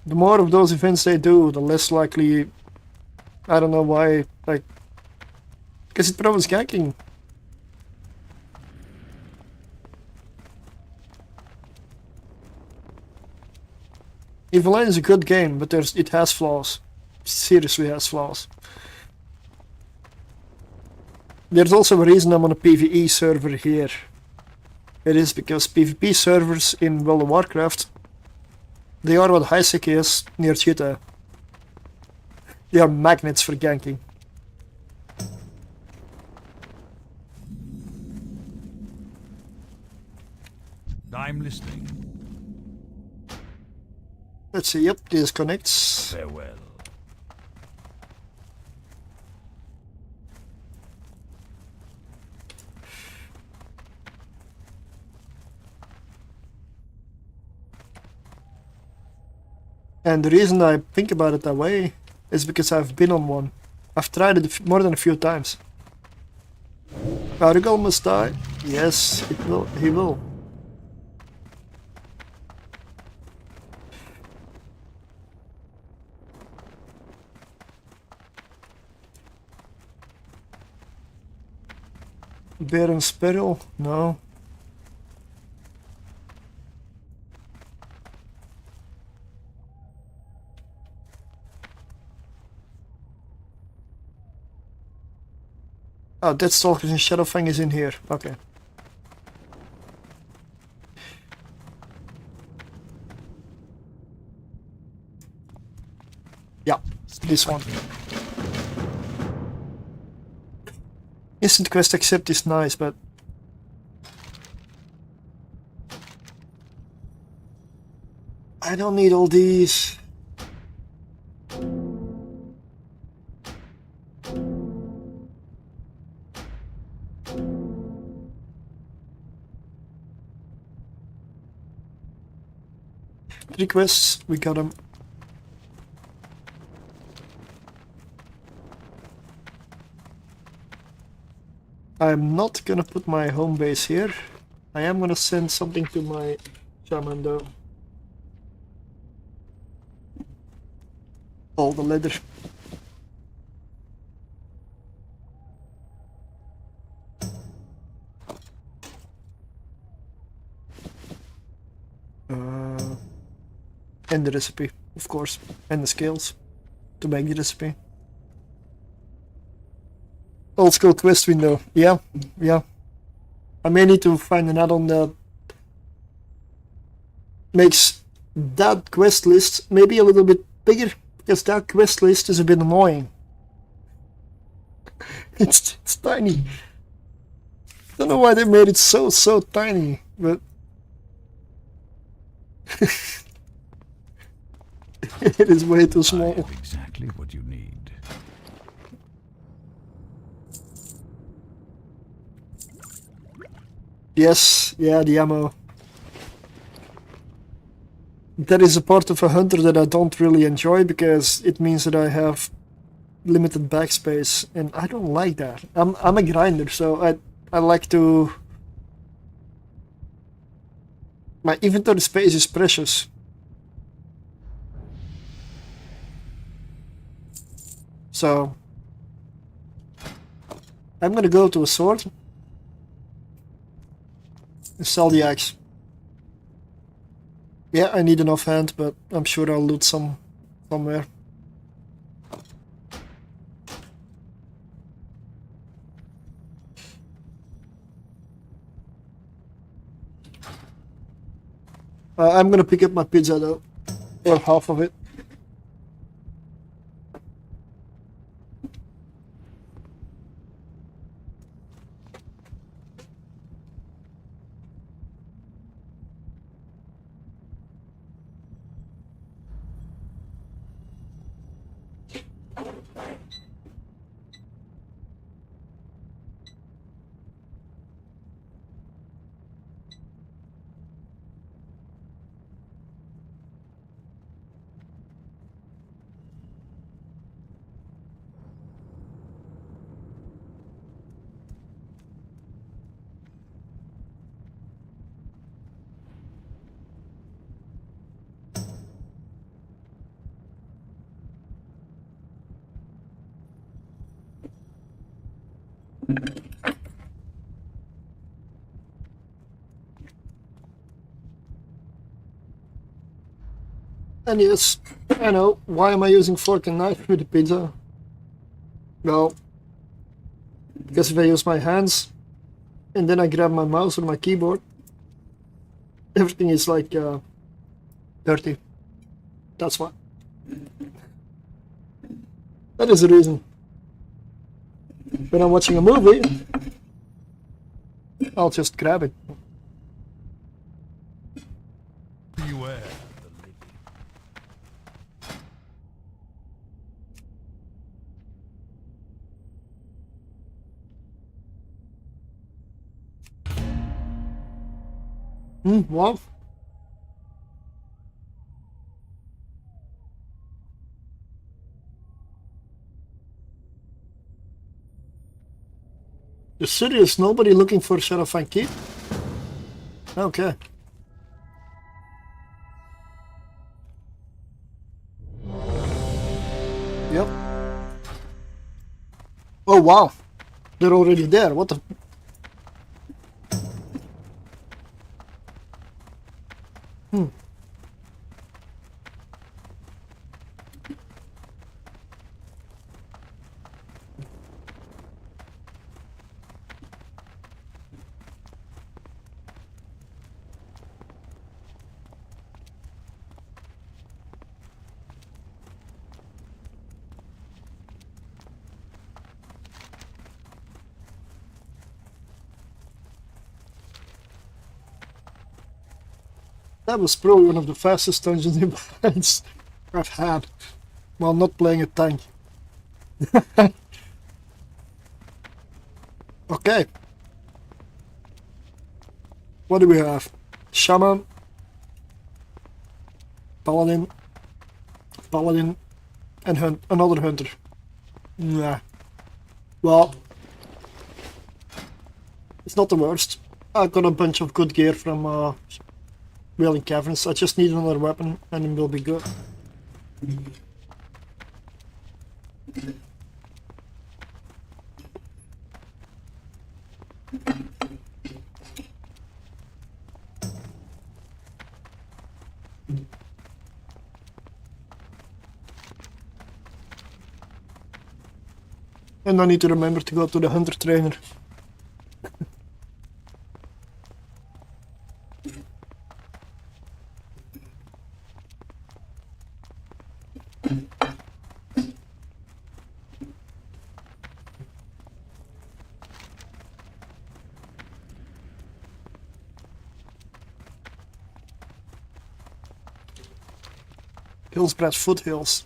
The more of those events they do, the less likely... I don't know why, like... Because it promotes ganking. Evil Line is a good game, but it has flaws. Seriously has flaws. There's also a reason I'm on a PvE server here. It is because PvP servers in World of Warcraft, they are what HiSec is near Cheetah. They are magnets for ganking. I'm listening. Let's see, yep, this connects. Farewell. And the reason I think about it that way is because I've been on one. I've tried it more than a few times. Argal must die. Yes, it will. He will. Baron's Peril? No. Oh, Deathstalkers and Shadowfang is in here. Okay. Yeah, this one. Instant quest accept is nice, but I don't need all these. Requests, we got them. I'm not gonna put my home base here. I am gonna send something to my shaman though. All the leather. And the recipe, of course, and the scales to make the recipe. Old school quest window, yeah. I may need to find an add-on that makes that quest list maybe a little bit bigger, because that quest list is a bit annoying. It's tiny. Don't know why they made it so tiny, but it is way too small. I have exactly what you need. Yes, yeah, the ammo. That is a part of a hunter that I don't really enjoy, because it means that I have limited backspace, and I don't like that. I'm a grinder, so I like to... My inventory space is precious. So I'm gonna go to a sword and sell the axe. Yeah, I need an offhand, but I'm sure I'll loot somewhere. I'm gonna pick up my pizza though, or half of it. And yes, I know, why am I using fork and knife with the pizza? Well, because if I use my hands and then I grab my mouse or my keyboard, everything is like dirty. That's why. That is the reason. When I'm watching a movie, I'll just grab it. Beware. What? serious? Nobody looking for Shadowfang Keep? Okay. Yep. Oh wow. They're already there. What the... That was probably one of the fastest dungeons in balance I've had while not playing a tank. Okay. What do we have? Shaman, Paladin, and another hunter. Nah. Well, it's not the worst. I got a bunch of good gear from Wailing Caverns. I just need another weapon and it will be good. And I need to remember to go to the hunter trainer. Hillsbred Foothills.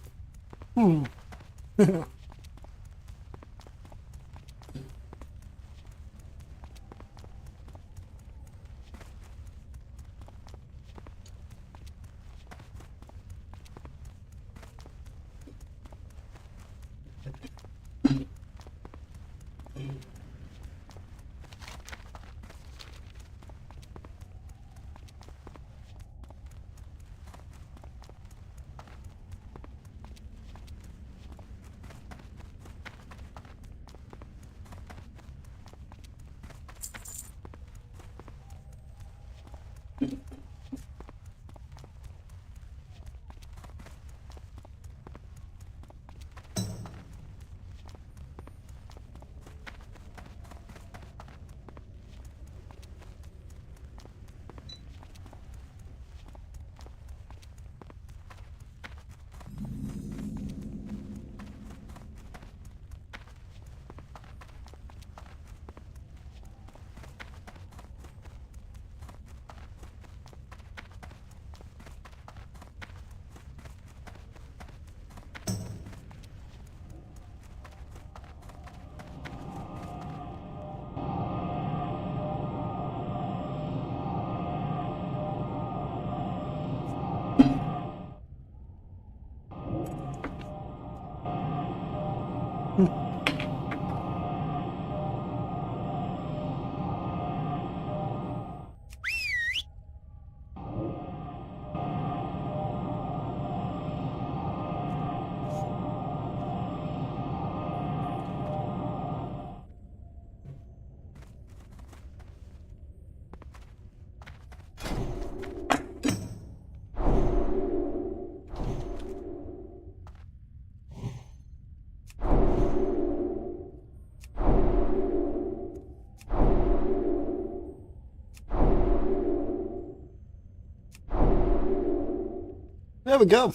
There we go.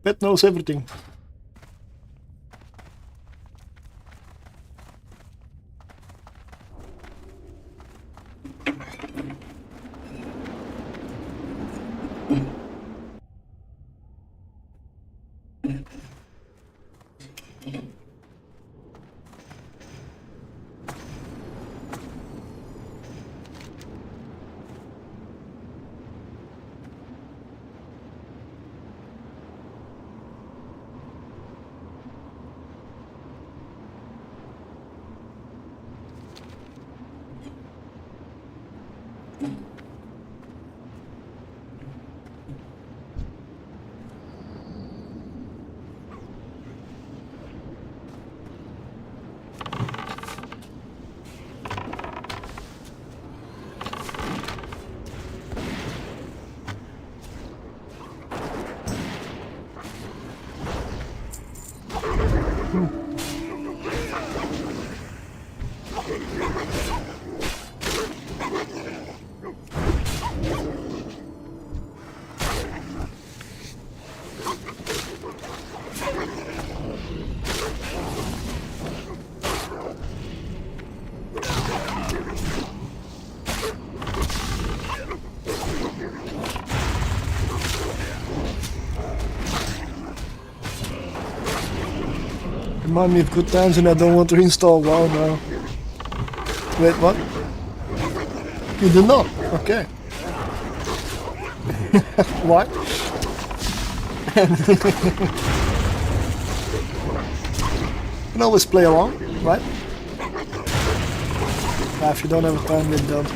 Pet knows everything. Remind me of good times and I don't want to install WoW now. Wait, what? You do not? Okay. Why? You can always play along, right? If you don't have a time, then don't.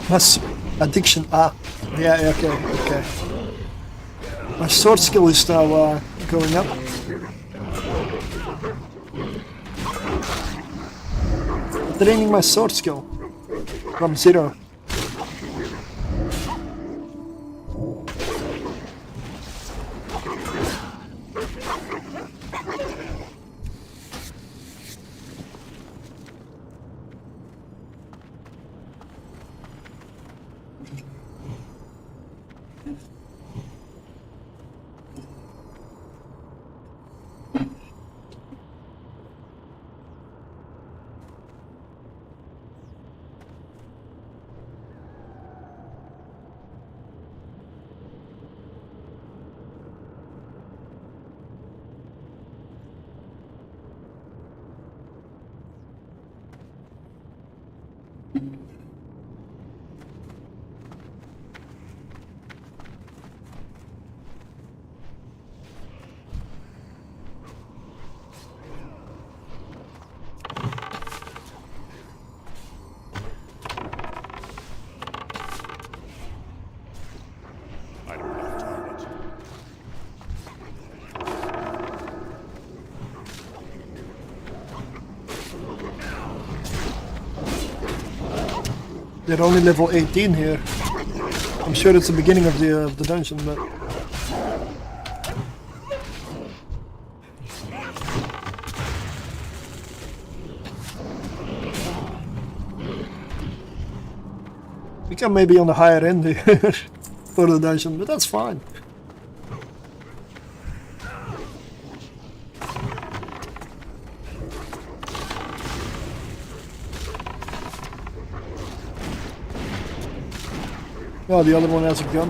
That's addiction. Yeah, okay. My sword skill is now going up. Training my sword skill from 0. I don't have a target. They're only level 18 here. I'm sure it's the beginning of the dungeon, but we can maybe on the higher end here for the dungeon, but that's fine. Oh, the other one has a gun.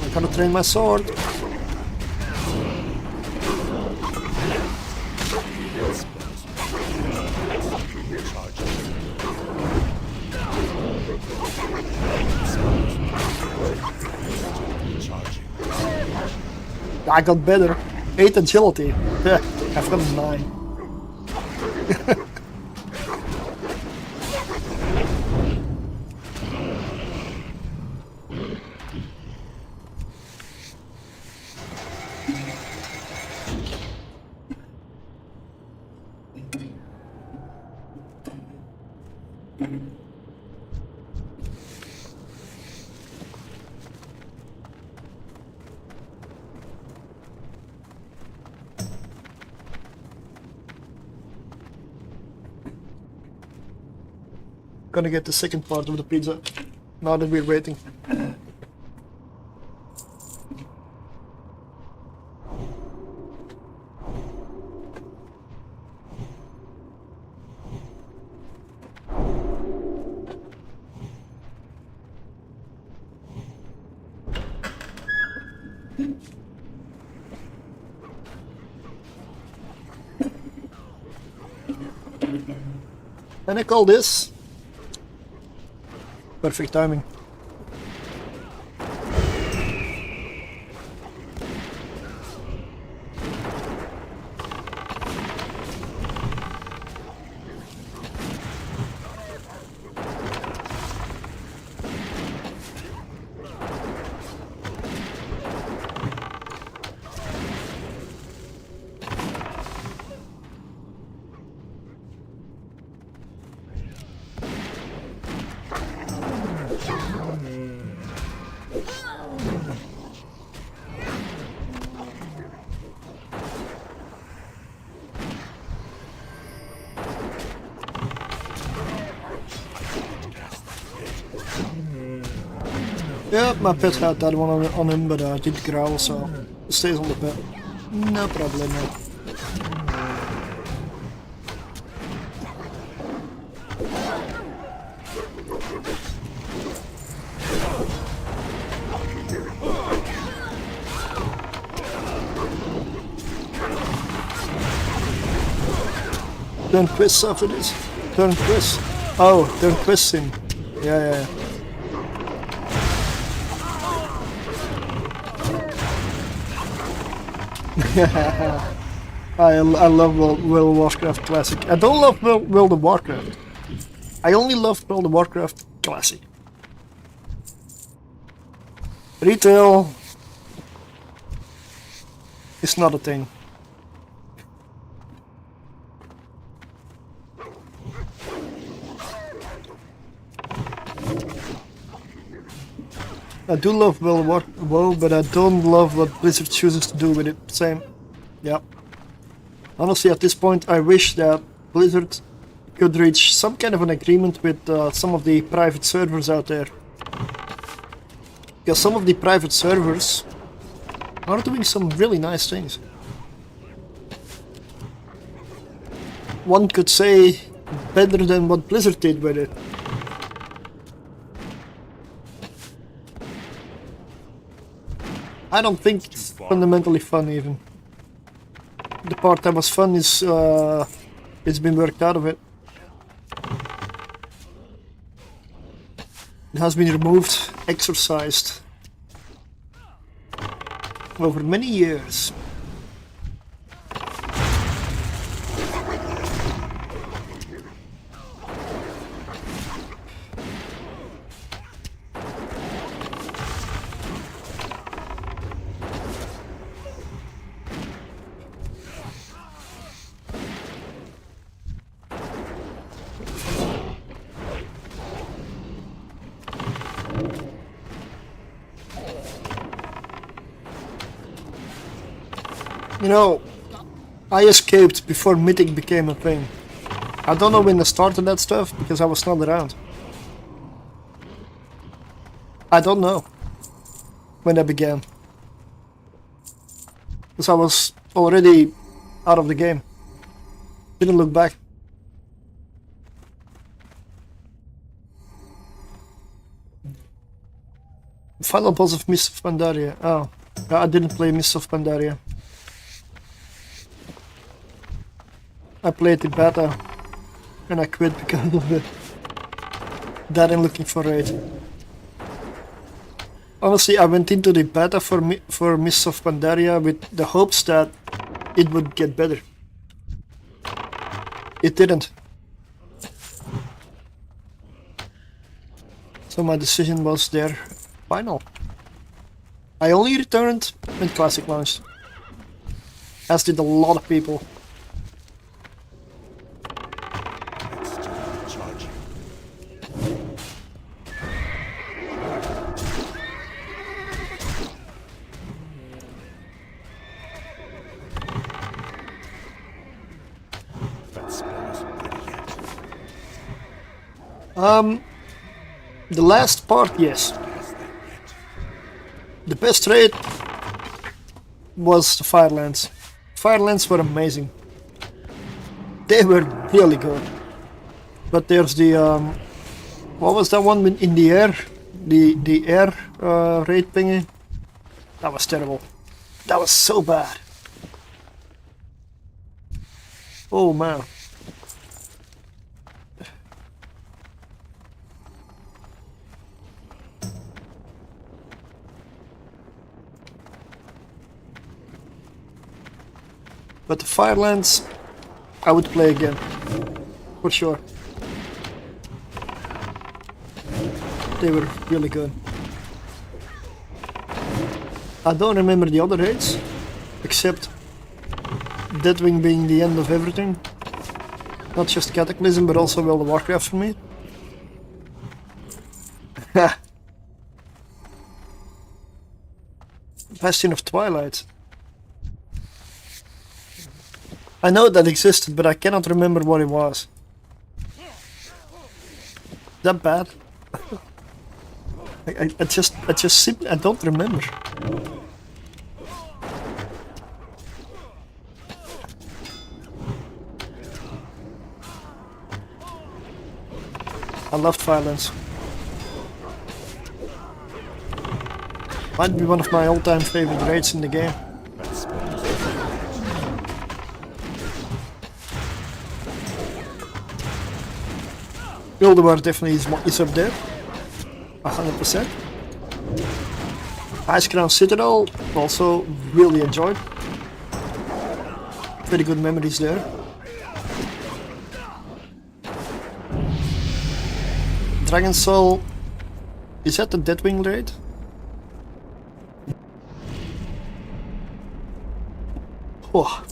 I gotta train my sword. I got better. 8 agility. Yeah, I've got 9. Gonna get the second part of the pizza now that we're waiting. And I call this perfect timing. Yeah, my pet had that one on him, but I did growl, so it stays on the pet. No problem. Turn quiz after this. Turn quiz. Oh, turn quiz him. Yeah. I love World of Warcraft Classic. I don't love World of Warcraft. I only love World of Warcraft Classic. Retail is not a thing. I do love WoW, but I don't love what Blizzard chooses to do with it. Same. Yeah. Honestly, at this point, I wish that Blizzard could reach some kind of an agreement with some of the private servers out there. Because some of the private servers are doing some really nice things. One could say better than what Blizzard did with it. I don't think it's fundamentally fun even. The part that was fun is it's been worked out of it. It has been removed, exercised over many years. You know, I escaped before Mythic became a thing. I don't know when they started that stuff, because I was not around. I don't know when that began. Because I was already out of the game. Didn't look back. Final boss of Mists of Pandaria. Oh, I didn't play Mists of Pandaria. I played the beta and I quit because of it. That and looking for raid. Honestly, I went into the beta for Mists of Pandaria with the hopes that it would get better. It didn't. So my decision was there final. I only returned when Classic launched. As did a lot of people. The last part, yes. The best raid was the Firelands. Firelands were amazing. They were really good. But there's the what was that one in the air? The air raid thingy? That was terrible. That was so bad. Oh man. But the Firelands, I would play again, for sure. They were really good. I don't remember the other raids, except Deathwing being the end of everything. Not just Cataclysm, but also World of Warcraft for me. Bastion of Twilight. I know that existed, but I cannot remember what it was. That bad? I just simply I don't remember. I loved violence. Might be one of my all-time favorite raids in the game. War definitely is up there. 100%. Ice Crown Citadel also really enjoyed. Very good memories there. Dragon Soul, is that the Deadwing raid? Oh.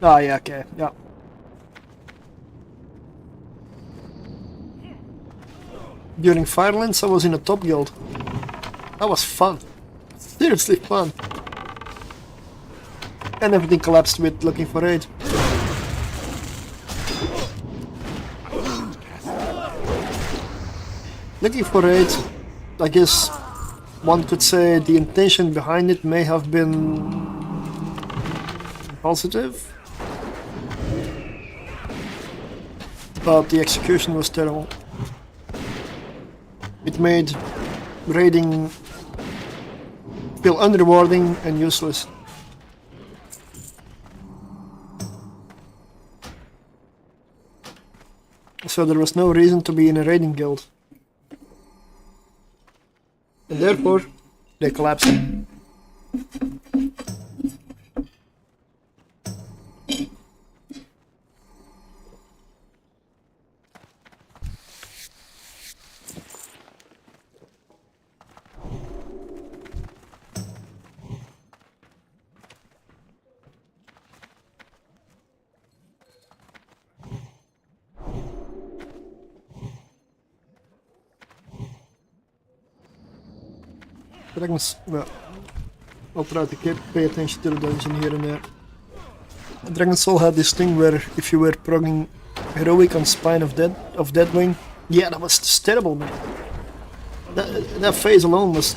Ah, yeah, okay, yeah. During Firelands I was in a top guild. That was fun. Seriously fun. And everything collapsed with looking for aid. Looking for aid, I guess one could say the intention behind it may have been positive, but the execution was terrible. It made raiding feel unrewarding and useless. So there was no reason to be in a raiding guild. And therefore, they collapsed. Dragons, well, I'll try to pay attention to the dungeon here and there. Dragon Soul had this thing where if you were progging heroic on Spine of Deadwing, yeah, that was just terrible, man. That phase alone was...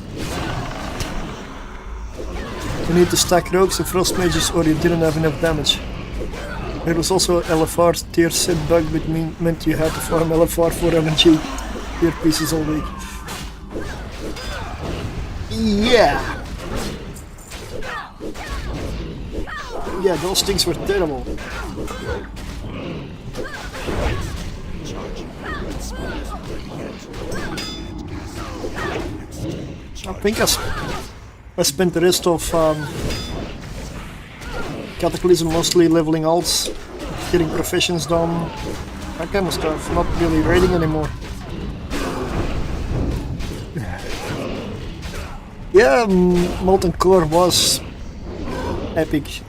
You need to stack rogues and frost mages or you didn't have enough damage. There was also LFR tier set bug, which meant you had to farm LFR for MG tier pieces all week. Yeah! Yeah, those things were terrible. I think I spent the rest of Cataclysm mostly leveling alts, getting professions done, that kind of stuff, not really raiding anymore. Yeah, Molten Core was epic.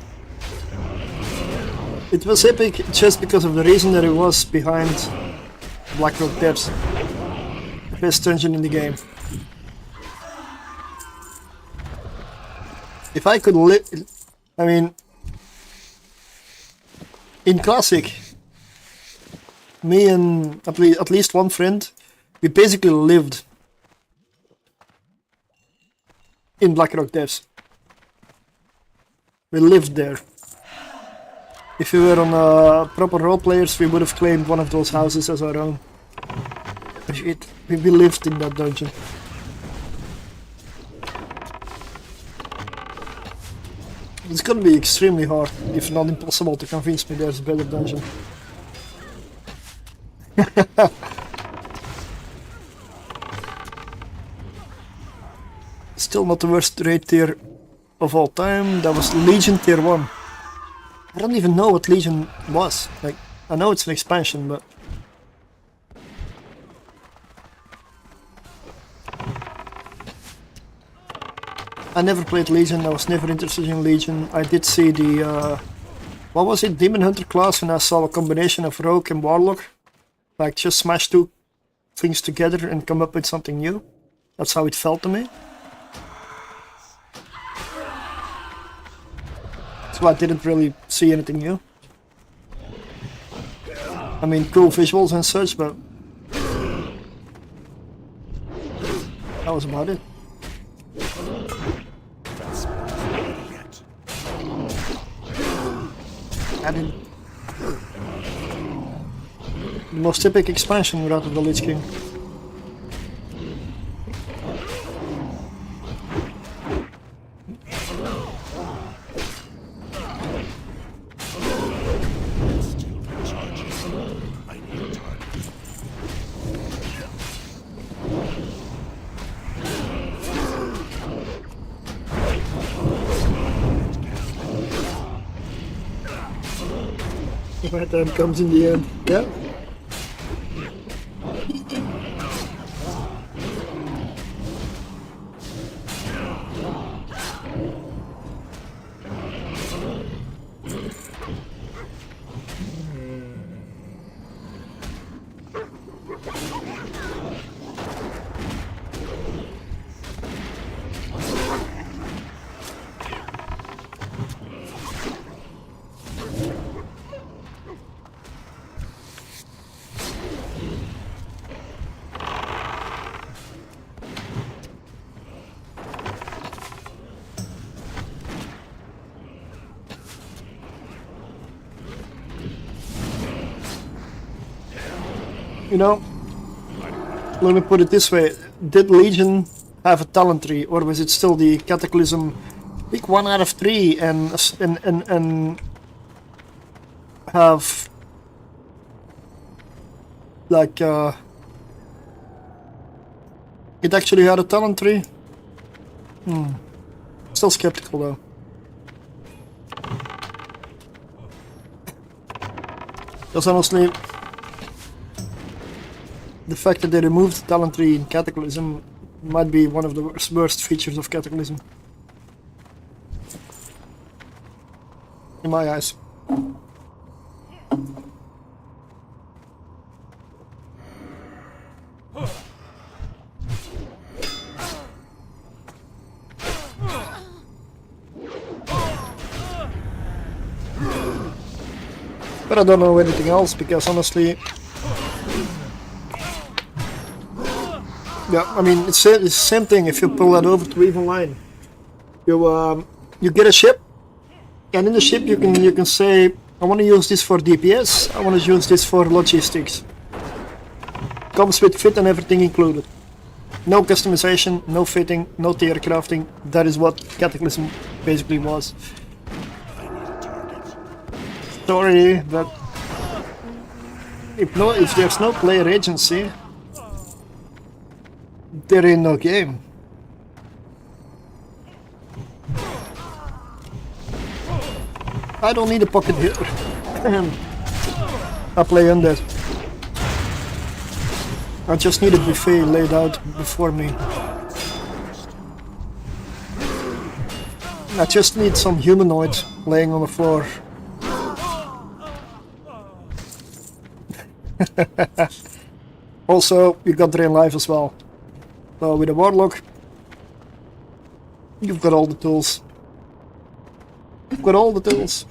It was epic just because of the reason that it was behind Blackrock Depths, the best dungeon in the game. If I could live, I mean, in Classic, me and at least one friend, we basically lived in Blackrock Depths. We lived there. If we were on proper role players, we would have claimed one of those houses as our own. We lived in that dungeon. It's gonna be extremely hard, if not impossible, to convince me there's a better dungeon. Still not the worst raid tier of all time. That was Legion tier 1. I don't even know what Legion was. Like, I know it's an expansion, but... I never played Legion, I was never interested in Legion. I did see the... what was it? Demon Hunter class, and I saw a combination of Rogue and Warlock. Like, just smash two things together and come up with something new. That's how it felt to me. So I didn't really see anything new. I mean, cool visuals and such, but that was about it. Added the most epic expansion without the Lich King. My time comes in the end. Yeah. You know, let me put it this way, did Legion have a talent tree, or was it still the Cataclysm pick 1 out of 3 and have like it actually had a talent tree? Still skeptical though. Because honestly, the fact that they removed the talent tree in Cataclysm might be one of the worst features of Cataclysm. In my eyes. But I don't know anything else, because honestly, yeah, I mean, it's the same thing if you pull that over to even line. You get a ship, and in the ship you can say, I want to use this for DPS, I want to use this for logistics. Comes with fit and everything included. No customization, no fitting, no tier crafting. That is what Cataclysm basically was. Sorry, but if there's no player agency, there ain't no game. I don't need a pocket here. I play undead. I just need a buffet laid out before me. I just need some humanoid laying on the floor. Also, you got Drain Life as well. So with a Warlock, you've got all the tools. You've got all the tools.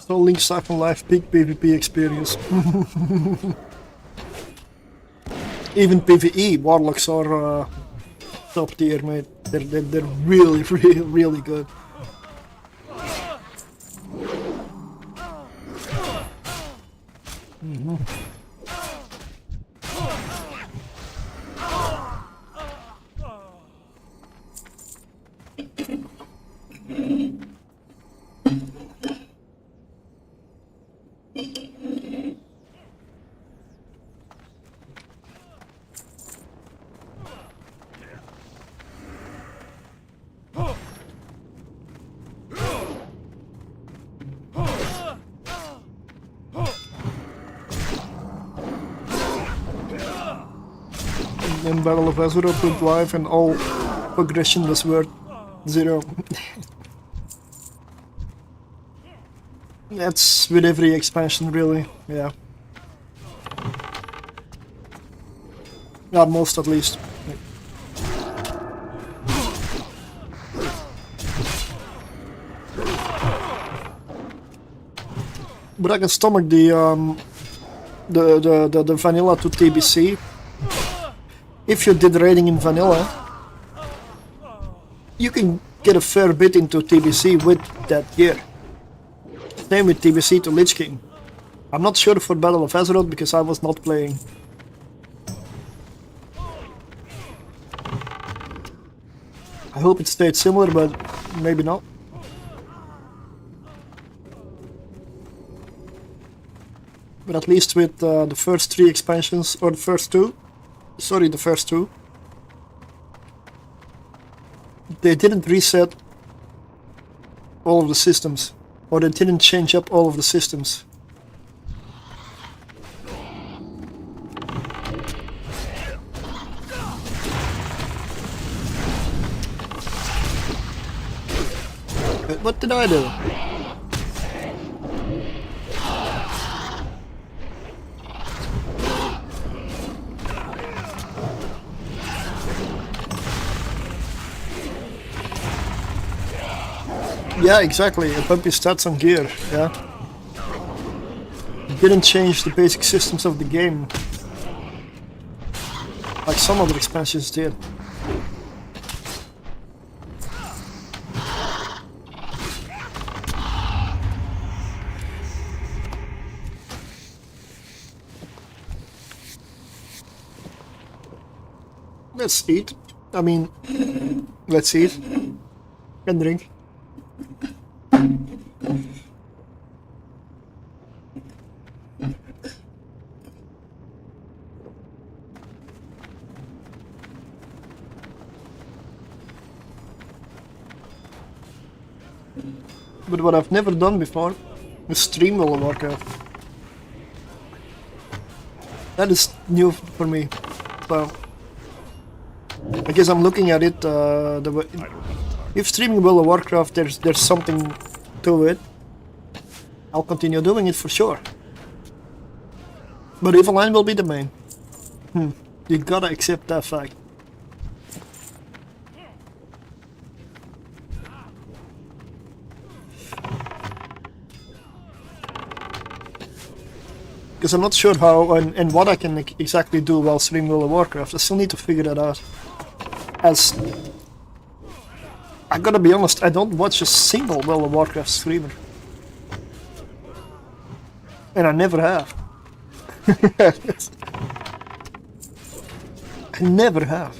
So Link Siphon Life, big PvP experience. Even PvE, Warlocks are top tier, mate. They're really, really, really good. in Battle of Azeroth went live and all progression was worth 0. That's with every expansion, really, yeah. Yeah, most at least. But I can stomach the vanilla to TBC. If you did raiding in vanilla, you can get a fair bit into TBC with that gear. Same with TBC to Lich King. I'm not sure for Battle of Azeroth because I was not playing. I hope it stayed similar, but maybe not. But at least with the first 3 expansions, or the first 2, sorry, the first 2, they didn't reset all of the systems, or they didn't change up all of the systems. But what did I do? Yeah, exactly, a bumpy stats on gear, yeah. It didn't change the basic systems of the game, like some other expansions did. Let's eat. I mean, let's eat and drink. But what I've never done before is stream World of Warcraft. That is new for me. So I guess I'm looking at it. If streaming World of Warcraft, there's something to it. I'll continue doing it for sure. But Eveline will be the main. You gotta accept that fact. Because I'm not sure how and what I can exactly do while streaming World of Warcraft. I still need to figure that out. As I gotta be honest, I don't watch a single World of Warcraft streamer. And I never have. I never have.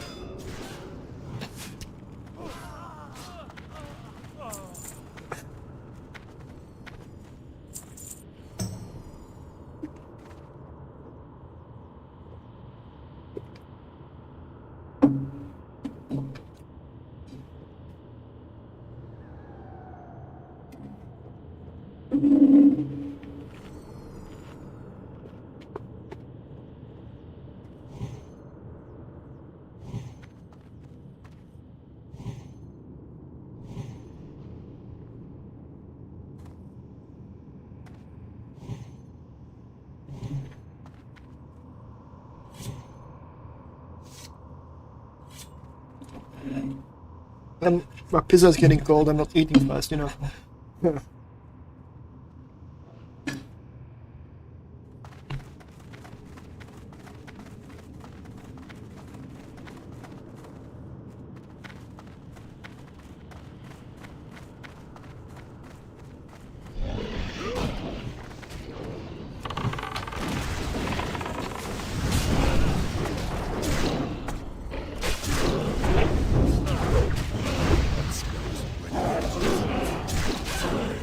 And my pizza's getting cold, I'm not eating fast, you know.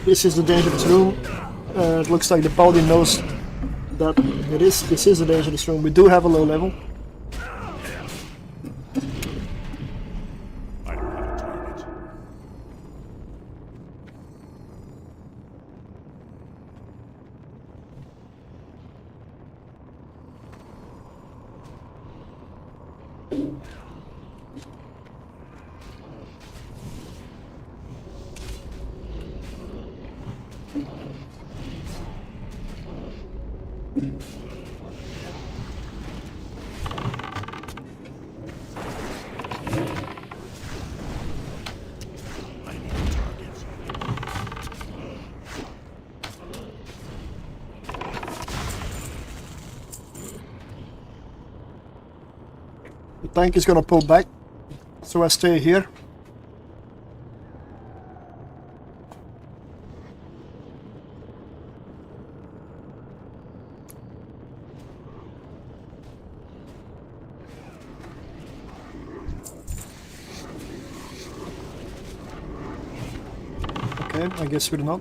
This is the dangerous room. It looks like the paladin knows that this is a dangerous room. We do have a low level. I don't have a target. The tank is gonna pull back, so I stay here. Okay, I guess we're not.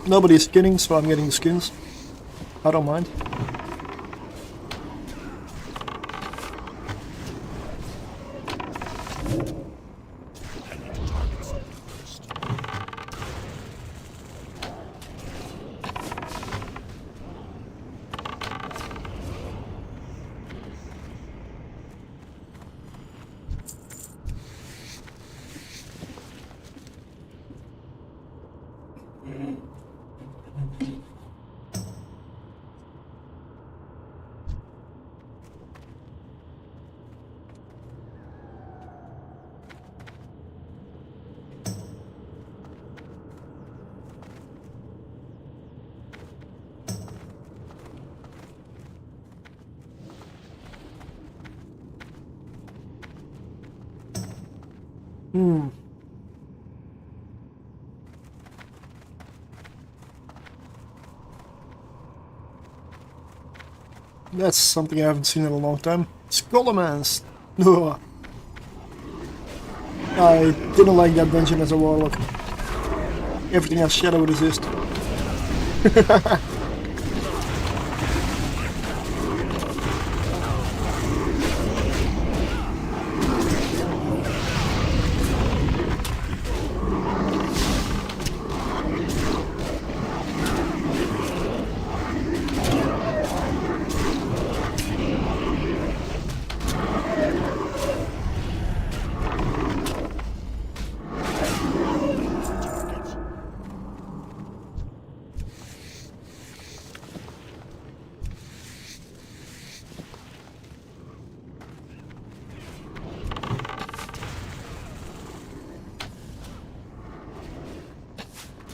Nobody's skinning, so I'm getting the skins. I don't mind. That's something I haven't seen in a long time. Skullomans! No. I didn't like that dungeon as a warlock. Everything has shadow resist.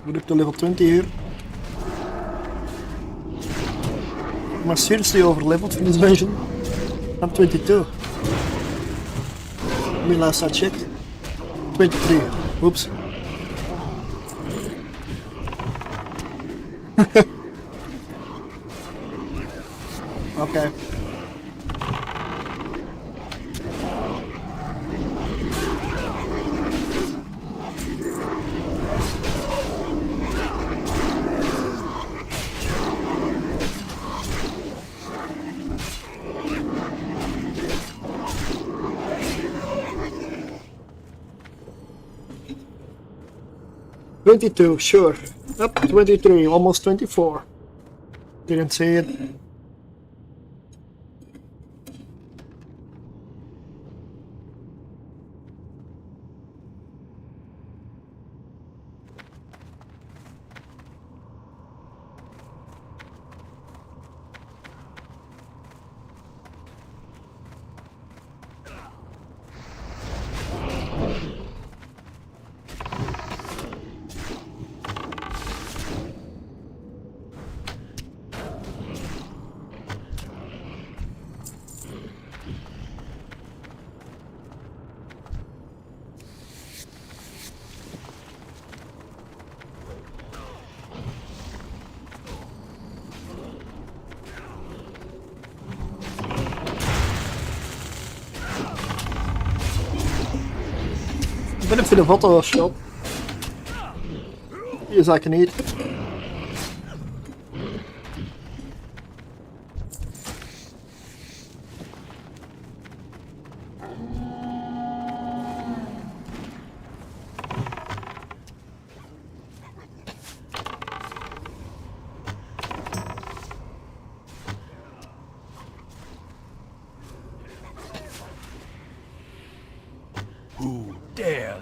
We're up to level 20 here. Am I seriously over leveled for this dungeon? I'm 22. I mean, last I checked. 23. Whoops. Okay. $22, sure. Up 23, almost 24. Didn't see it. Benefit of auto shot. Yes, I can eat.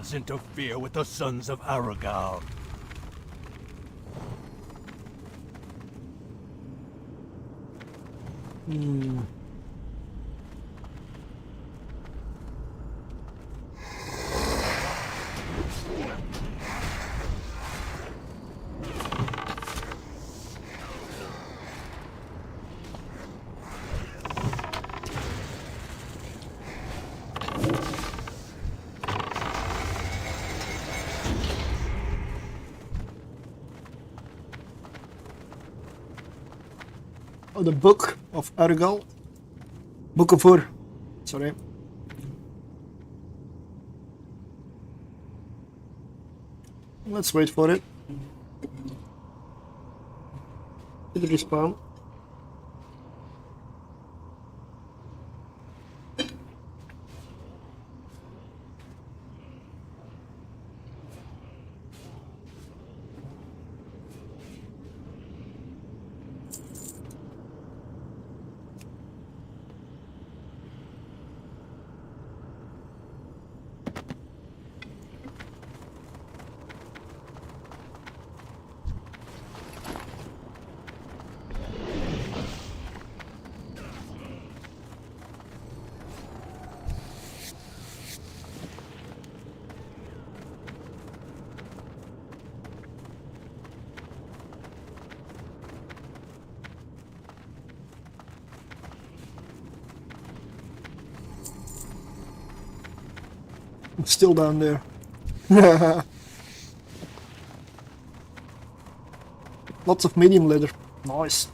dares interfere with the sons of Aragal? Oh, the Book of Argal. Book of Ur. Sorry. Let's wait for it. Did it respawn? It's still down there. Lots of medium leather. Nice.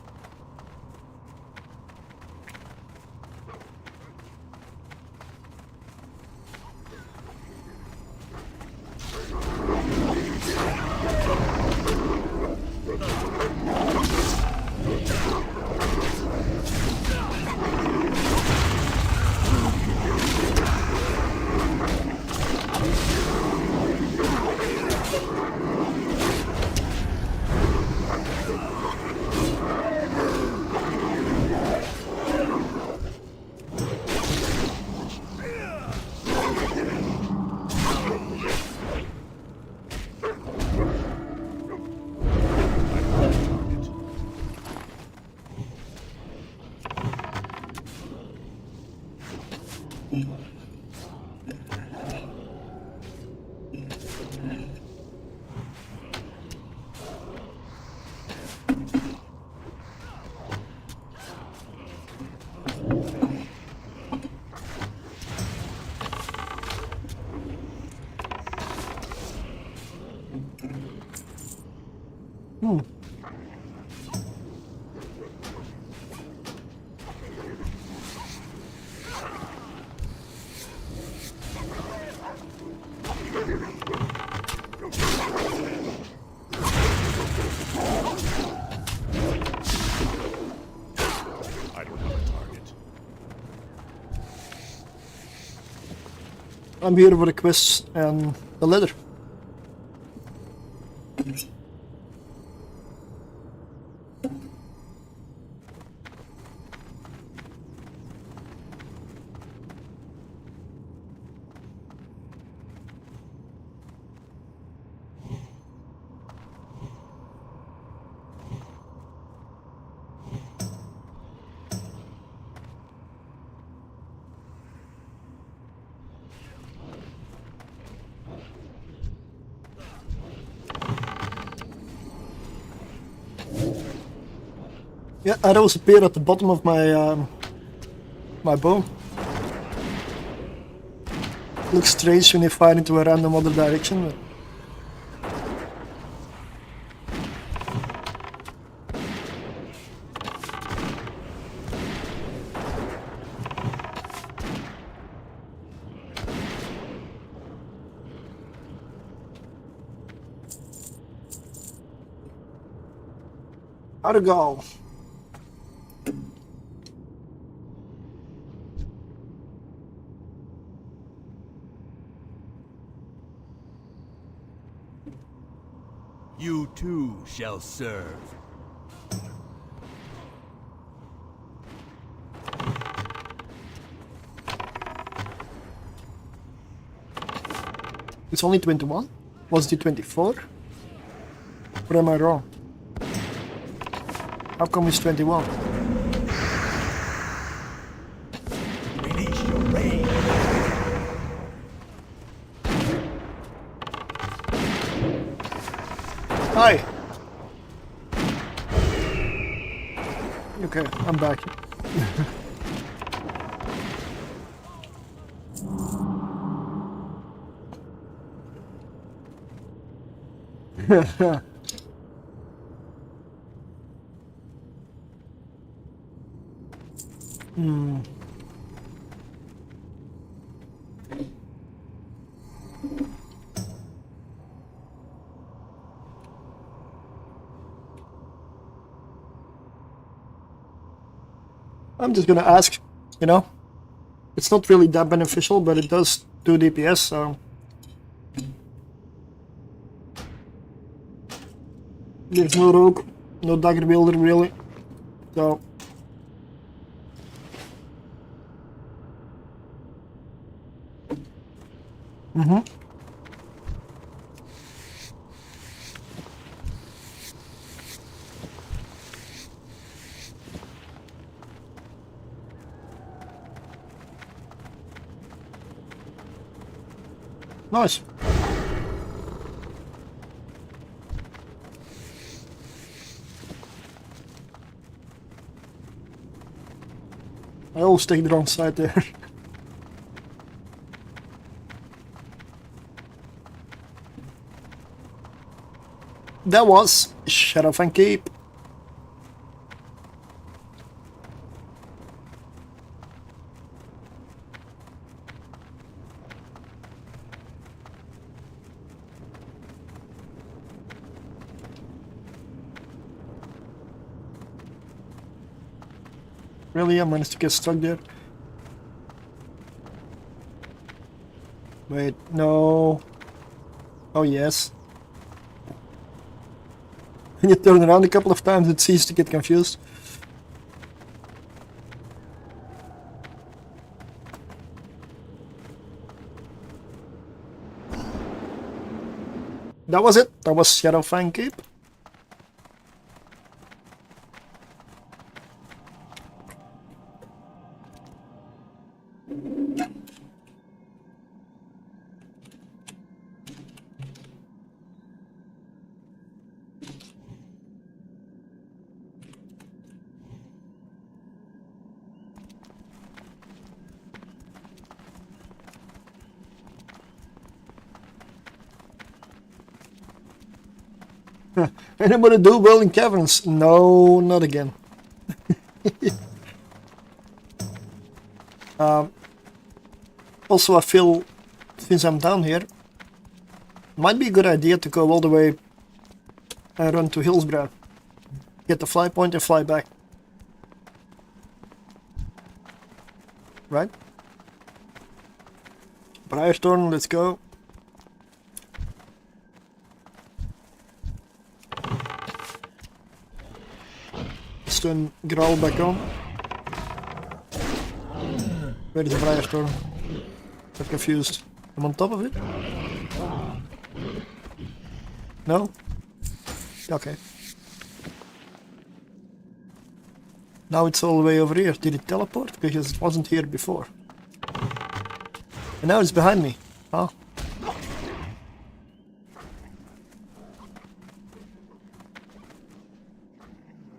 I don't have a target. I'm here for the quests and the leather. Yeah, arrows appear at the bottom of my my bow. Looks strange when you fire into a random other direction. But... Argal. You too shall serve. It's only 21? Was it 24? Or am I wrong? How come it's 21? Finish your raid. Hi! Okay, I'm back. Hmm. I'm just gonna ask, you know? It's not really that beneficial, but it does do DPS, so... There's no rogue, no dagger wielder really, so... Nice. I always take the wrong side there. That was Sheriff and Keep. Really, I managed to get stuck there. Wait, no. Oh yes. When you turn around a couple of times, it ceases to get confused. That was it. That was Shadow Fang Keep. Anybody do well in caverns? No, not again. Also, I feel, since I'm down here, might be a good idea to go all the way and run to Hillsborough. Get the fly point and fly back. Right? Briarthorn, let's go. Stun Graal back on. Where is the Briarthorn? I'm confused. I'm on top of it? No? Okay. Now it's all the way over here. Did it teleport? Because it wasn't here before. And now it's behind me. Oh.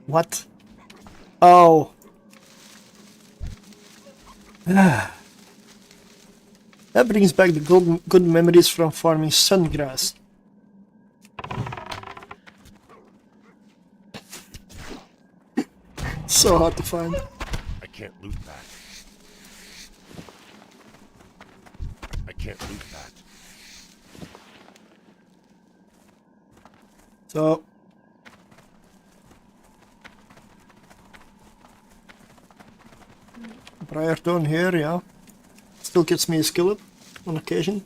What? Oh. That brings back the good memories from farming sungrass. So hard to find. I can't loot that. I can't loot that. So Briarthorn here, yeah. Still gets me a skill up on occasion.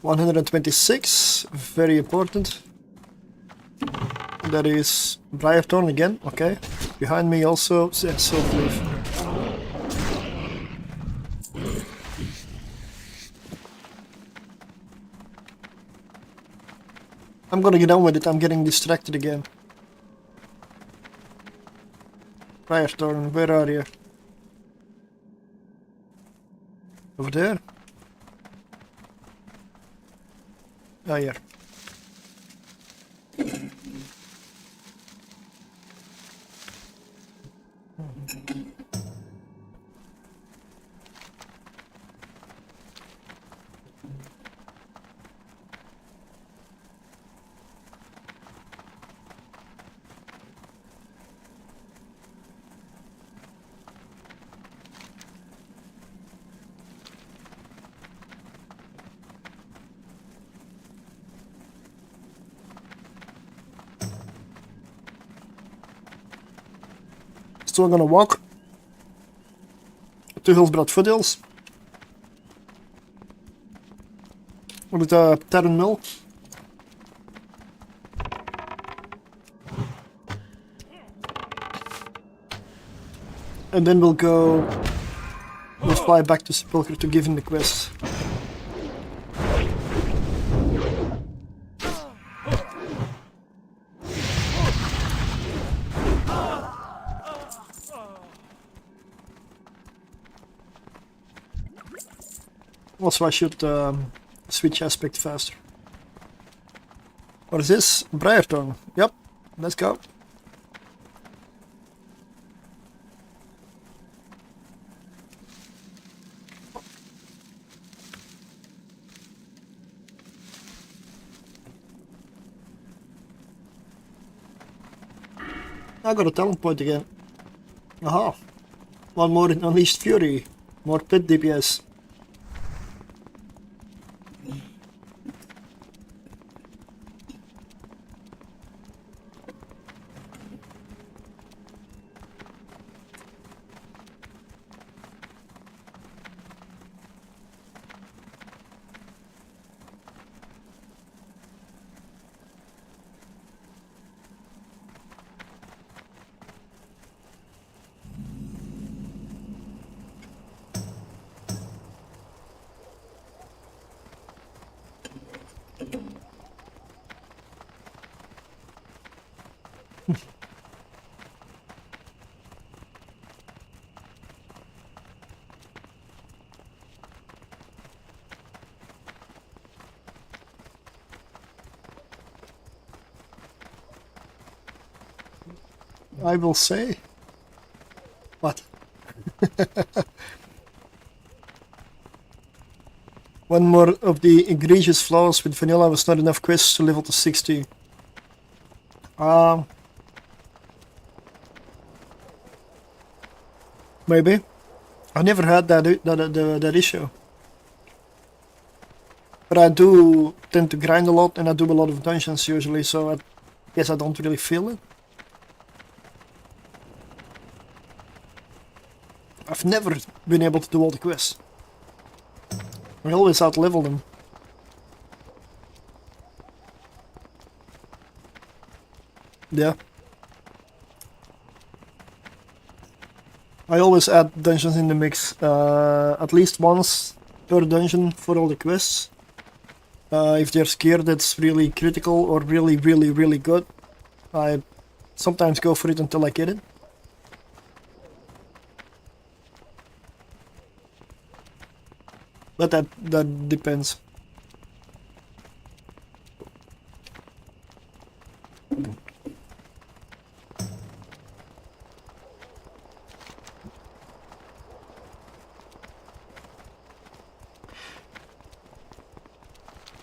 126, very important. That is Briarthorn again, okay. Behind me also, yeah, Silk Leaf. I'm gonna get on with it, I'm getting distracted again. Firethorn, where are you? Over there? Oh, here. Still gonna walk to Hillsbrad Foothills with the Terran Mill. And then we'll fly back to Sepulchre to give him the quest. Also, I should switch aspect faster. What is this? Briarthorn. Yep, let's go. I got a talent point again. Aha. One more in Unleashed Fury. More pit DPS. I will say. What? One more of the egregious flaws with vanilla was not enough quests to level to 60. Maybe. I never had that issue. But I do tend to grind a lot and I do a lot of dungeons usually, so I guess I don't really feel it. I've never been able to do all the quests. I always outlevel them. Yeah. I always add dungeons in the mix, at least once per dungeon for all the quests. If there's gear that's really critical or really good, I sometimes go for it until I get it. But that depends.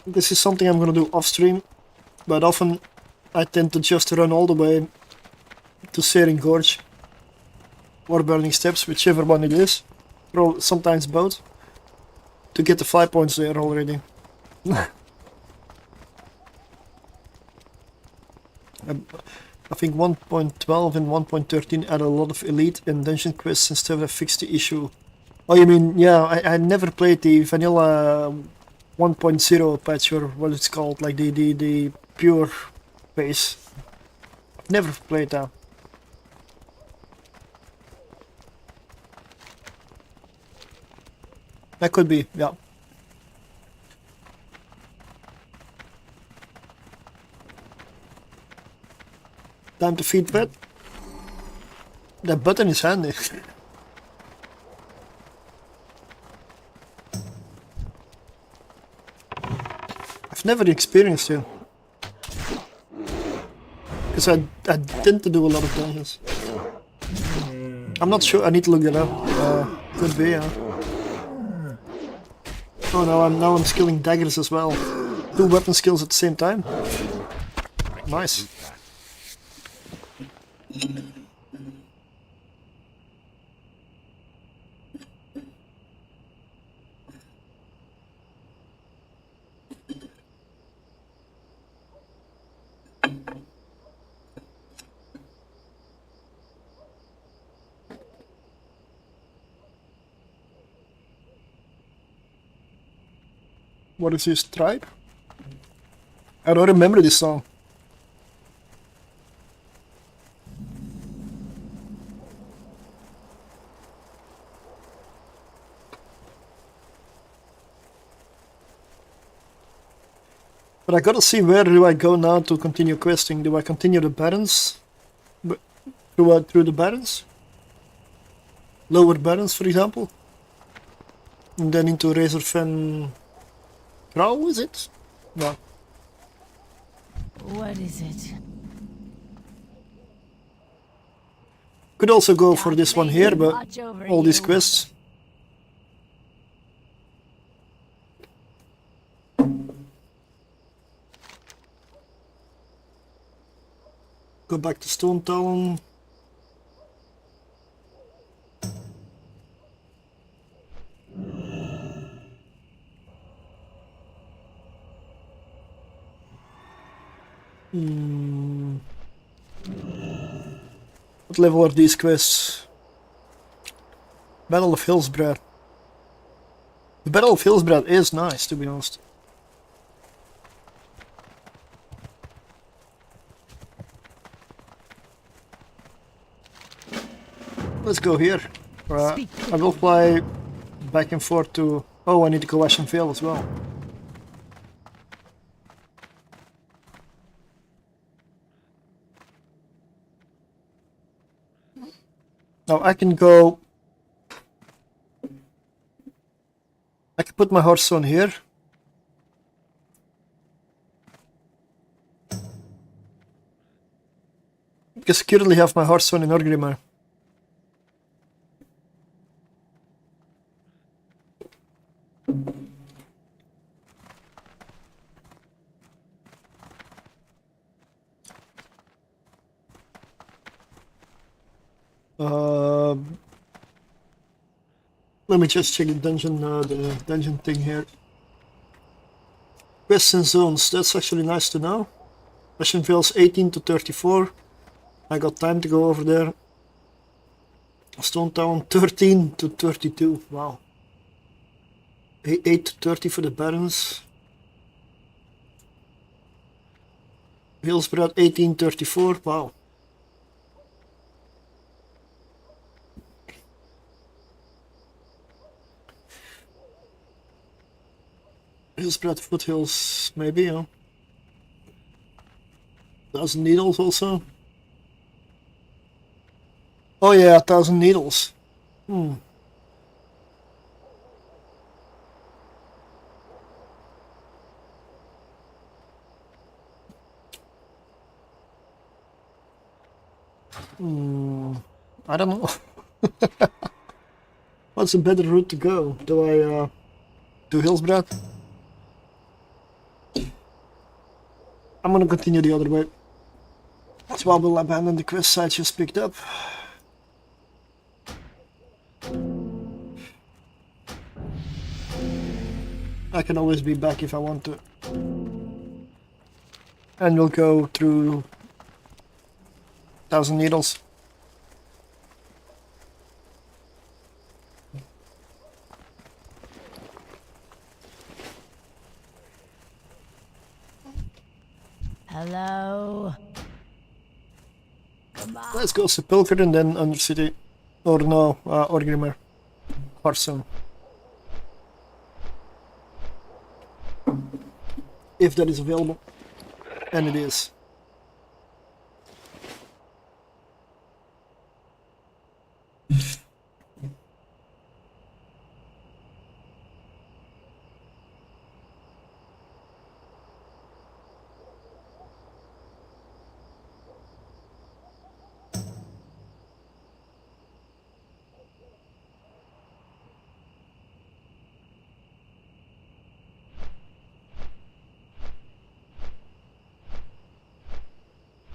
This is something I'm gonna do off stream, but often I tend to just run all the way to Searing Gorge or Burning Steps, whichever one it is, or sometimes both, to get the 5 points there already. I think 1.12 and 1.13 add a lot of elite and dungeon quests instead of fixed the issue. Oh, you mean, yeah, I never played the vanilla 1.0 patch, or what it's called, like the pure base. I've never played that. That could be, yeah. Time to feed pet. That button is handy. I've never experienced it. Because I tend to do a lot of dungeons. I'm not sure, I need to look it up. Could be, yeah. Oh no, now I'm skilling daggers as well. 2 weapon skills at the same time. Nice. What is his tribe? I don't remember this song. But I gotta see, where do I go now to continue questing? Do I continue the Barrens? Through the Barrens? Lower Barrens, for example? And then into Razorfen Crow, is it? Yeah. What is it? Could also go for this one here, but all these quests. Go back to Stone Town. What level are these quests? Battle of Hillsbrad. The Battle of Hillsbrad is nice, to be honest. Let's go here. I will fly back and forth to... Oh, I need to go Ashenvale as well. Now I can go... I can put my horse on here. Because I currently have my horse on in Orgrimmar. Let me just check the dungeon thing here. Quests and zones, that's actually nice to know. Ashenvale's 18 to 34. I got time to go over there. Stone Town 13 to 32. Wow. 8 to 30 for the Barons. Hillsbrad 1834. Wow. Hillsbrad Foothills, maybe, yeah. 1,000 Needles also. Oh yeah, 1,000 Needles. I don't know. What's a better route to go? Do I do Hillsbrad? I'm gonna continue the other way. So I will abandon the quest I just picked up. I can always be back if I want to. And we'll go through 1,000 Needles. Hello? Let's go Sepulchre and then Undercity. Or no, Orgrimmar. Hearthstone. If that is available. And it is.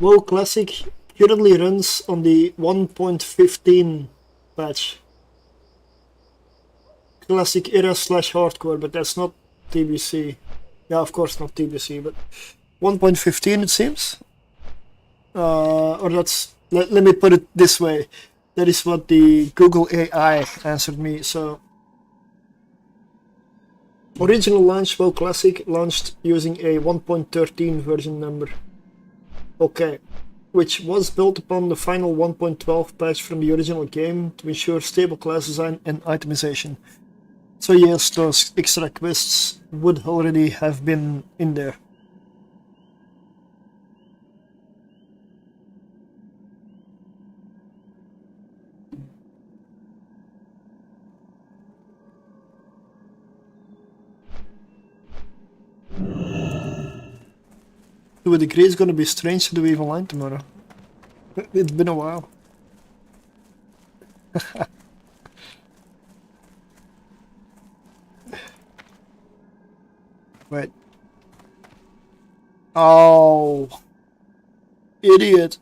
WoW Classic currently runs on the 1.15 patch. Classic era / hardcore, but that's not TBC. Yeah, of course not TBC, but 1.15 it seems. Or that's, let me put it this way. That is what the Google AI answered me, so. Original launch WoW Classic launched using a 1.13 version number. Okay. Which was built upon the final 1.12 patch from the original game to ensure stable class design and itemization. So yes, those extra quests would already have been in there. To a degree, it's gonna be strange to do EVE Online tomorrow. It's been a while. Wait. Oh. Idiot.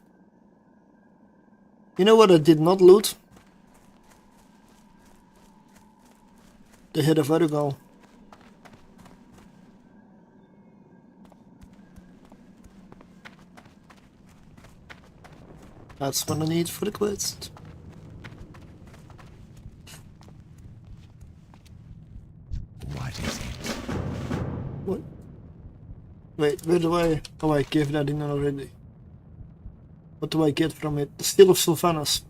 You know what I did not loot? The head of Arugal. That's what I need for the quest. What is it? What? Wait, where do I... Oh, I gave that in already. What do I get from it? The Steel of Sylvanas.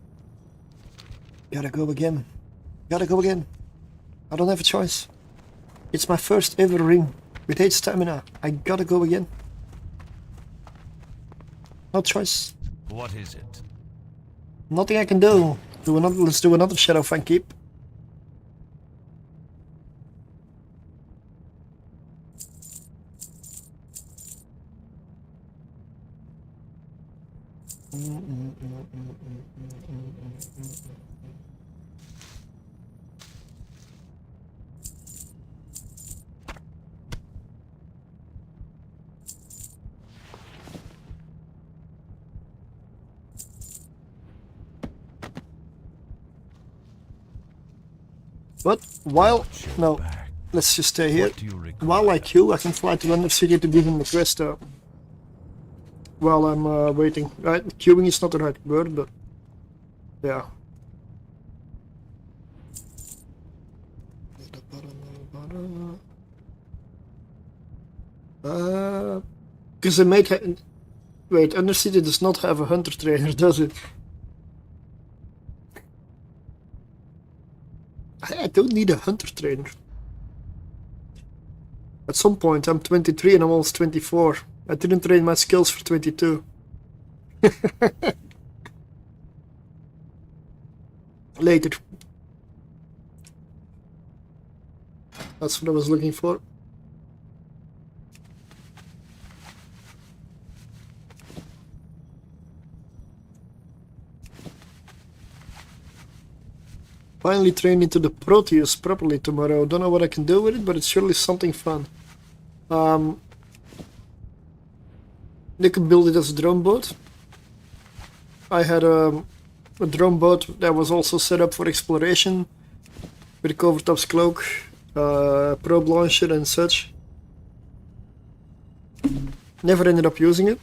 Gotta go again. Gotta go again. I don't have a choice. It's my first ever ring. With 8 stamina. I gotta go again. No choice. What is it? Nothing I can do. Let's do another Shadowfang Keep. But while... No, let's just stay here. While I queue, I can fly to Under City to give him the quest though. While I'm waiting. Right, queuing is not the right word, but... Yeah. Because they made... Wait, Undercity does not have a hunter trainer, does it? I don't need a hunter trainer. At some point, I'm 23 and I'm almost 24. I didn't train my skills for 22. Later. That's what I was looking for. Finally train into the Proteus properly tomorrow. Don't know what I can do with it, but it's surely something fun. They could build it as a drone boat. I had a drone boat that was also set up for exploration with a Covertop's cloak, probe launcher and such. Never ended up using it.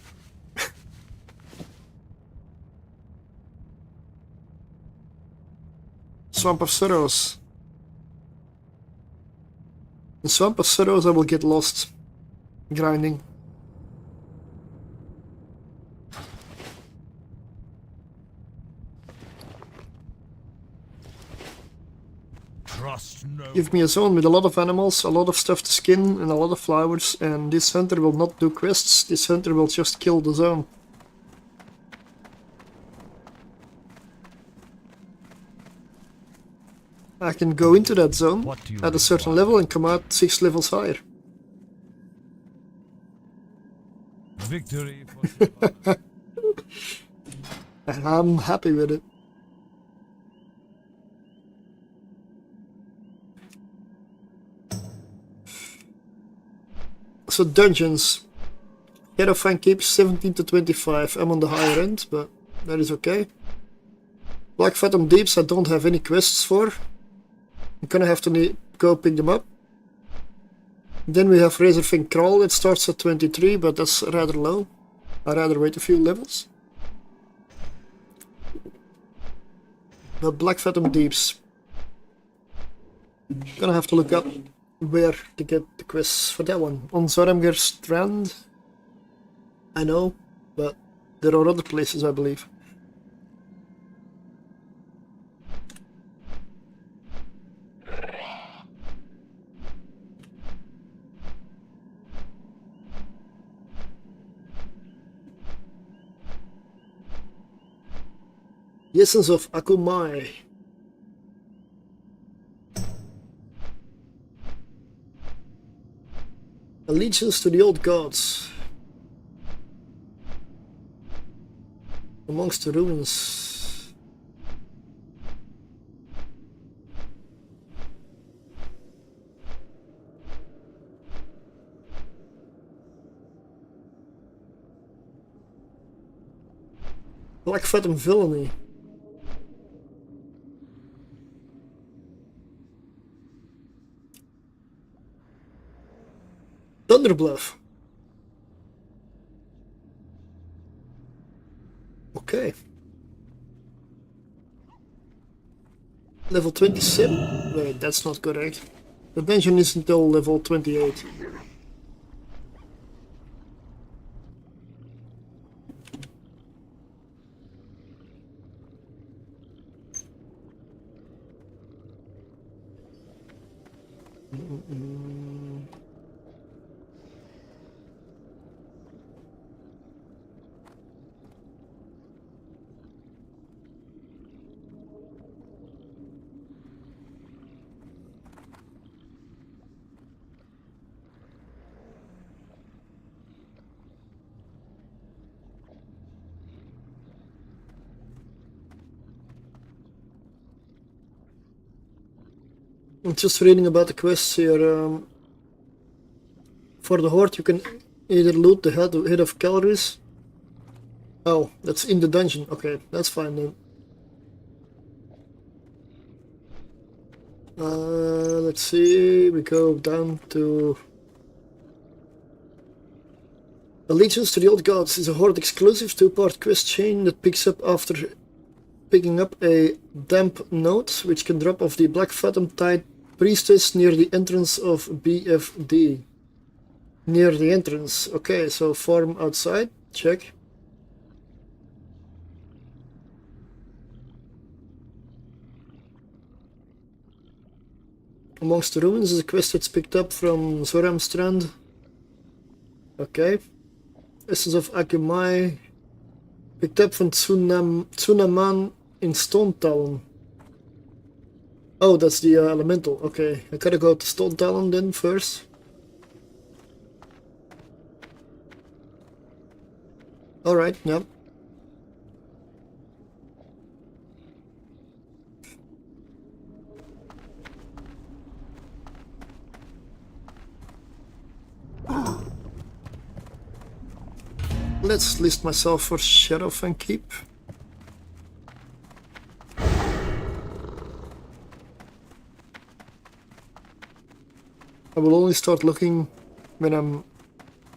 Swamp of Sorrows. In Swamp of Sorrows I will get lost grinding. Trust no. Give me a zone with a lot of animals, a lot of stuff to skin and a lot of flowers, and this hunter will not do quests, this hunter will just kill the zone. I can go into that zone at a certain level and come out 6 levels higher. Victory for And I'm happy with it. So dungeons. Shadow Fan keeps 17 to 25. I'm on the higher end, but that is okay. Black Fathom Deeps I don't have any quests for. I'm gonna have to go pick them up. Then we have Razorfin Crawl, it starts at 23, but that's rather low. I'd rather wait a few levels. But Black Fathom Deeps. Gonna have to look up where to get the quests for that one. On Zoramger Strand, I know, but there are other places I believe. The Essence of Akumai. Allegiance to the old gods. Amongst the ruins. Black Fathom Villainy. Thunderbluff. Okay. Level 27? Wait, that's not correct. The dungeon is until level 28. I'm just reading about the quests here. For the Horde you can either loot the head of calories. Oh, that's in the dungeon. Okay, that's fine then. Let's see, we go down to... Allegiance to the Old Gods is a Horde exclusive 2-part quest chain that picks up after picking up a damp note, which can drop off the Black Fathom Tide Priestess near the entrance of BFD. Near the entrance. Okay, so farm outside. Check. Amongst the ruins is a quest that's picked up from Zoram Strand. Okay. Essence of Akumai. Picked up from Tsunaman in Stone Talon. Oh, that's the elemental. Okay, I gotta go to Stone Talon then first. Alright, yep. Let's list myself for Sheriff and Keep. I will only start looking when I'm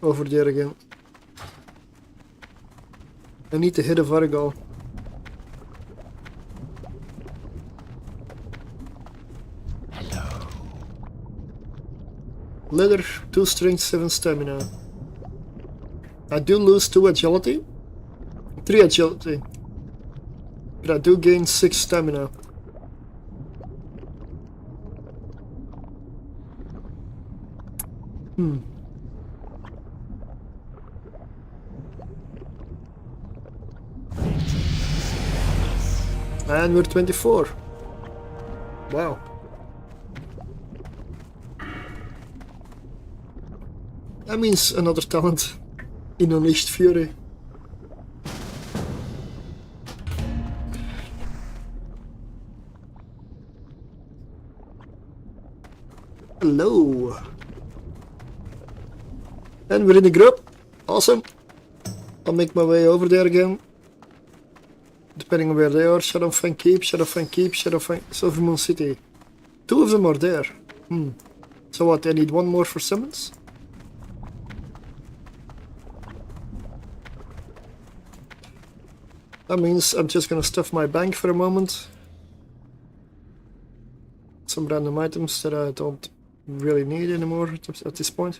over there again. I need to hit a Vargal. Hello. Leather, 2 strength, 7 stamina. I do lose 2 agility, 3 agility, but I do gain 6 stamina. And we're 24. Wow. That means another talent in Unleashed Fury. Hello. And we're in the group. Awesome. I'll make my way over there again. Depending on where they are. Shadowfang Keep, Shadowfang Keep, Shadowfang... Silvermoon City. 2 of them are there. So what, I need 1 more for summons? That means I'm just gonna stuff my bank for a moment. Some random items that I don't really need anymore at this point.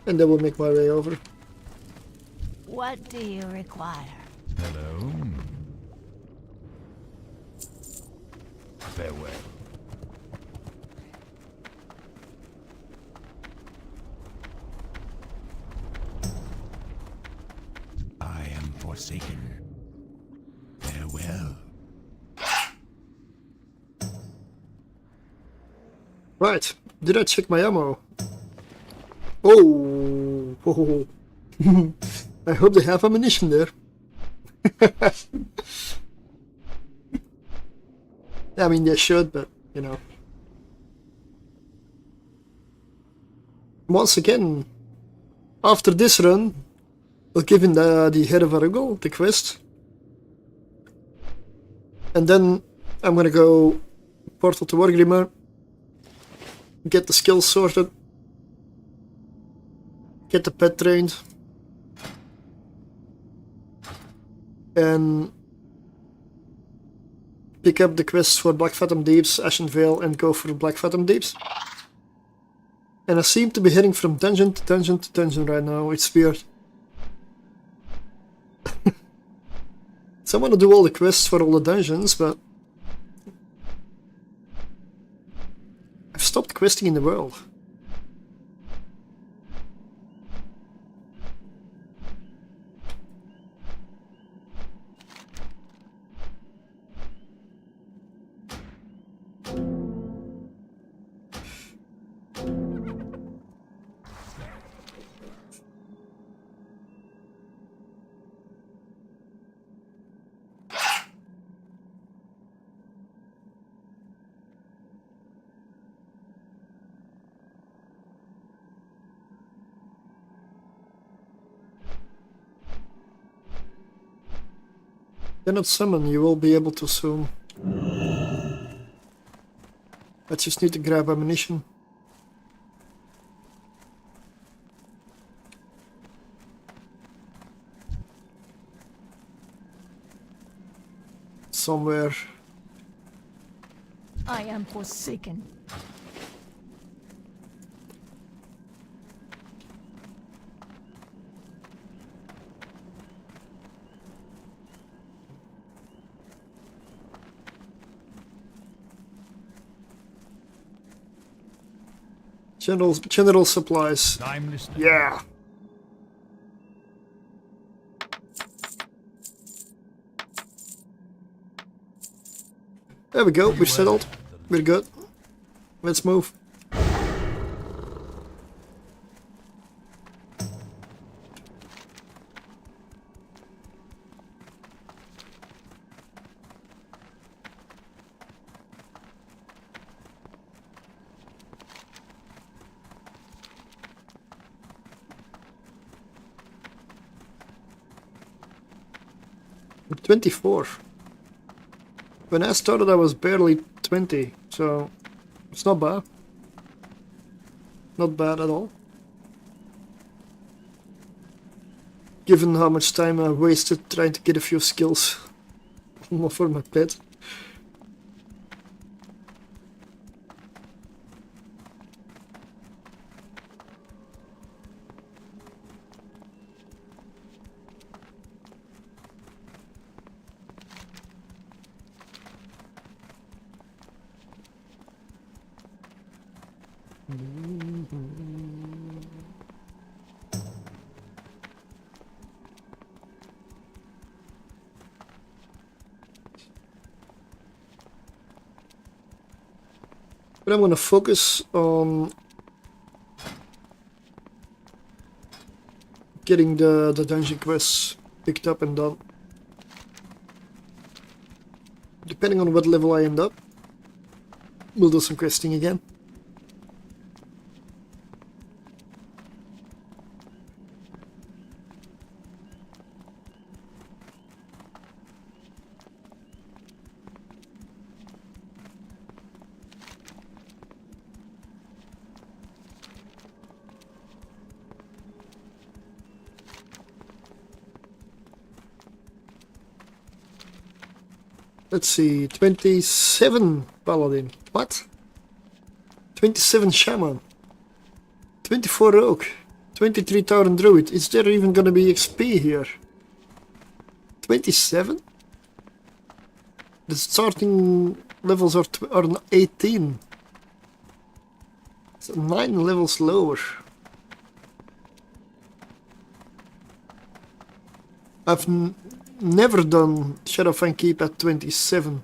And then we'll make my way over. What do you require? Hello. Farewell. I am forsaken. Farewell. Right, did I check my ammo? Oh, oh. I hope they have ammunition there. I mean, they should, but you know. Once again, after this run, we'll give him the Head of Arugel, the quest. And then I'm gonna go Portal to Wargrimmar, get the skills sorted, get the pet trained, and pick up the quests for Black Fathom Deeps, Ashen Vale, and go for Black Fathom Deeps. And I seem to be heading from dungeon to dungeon to dungeon right now, it's weird. So I want to do all the quests for all the dungeons, but I've stopped questing in the world. Cannot summon, you will be able to soon. I just need to grab ammunition. Somewhere. I am forsaken. General supplies. I'm listening. Yeah. There we go, we've settled. We're good. Let's move. We're 24. When I started I was barely 20, so it's not bad. Not bad at all. Given how much time I wasted trying to get a few skills for my pet. But I'm gonna focus on getting the dungeon quests picked up and done. depending on what level I end up, we'll do some questing again. Let's see, 27 Paladin. What? 27 Shaman. 24 Rogue. 23 Tauren Druid. Is there even gonna be XP here? 27? The starting levels are 18. So 9 levels lower. I've never done Shadowfang Keep at 27.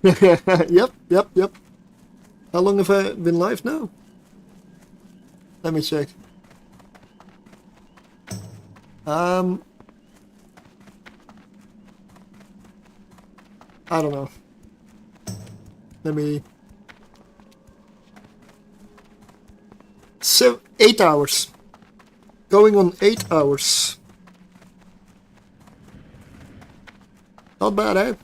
Yep. How long have I been live now? Let me check. I don't know. Let me... 8 hours. Going on 8 hours. Not bad, eh?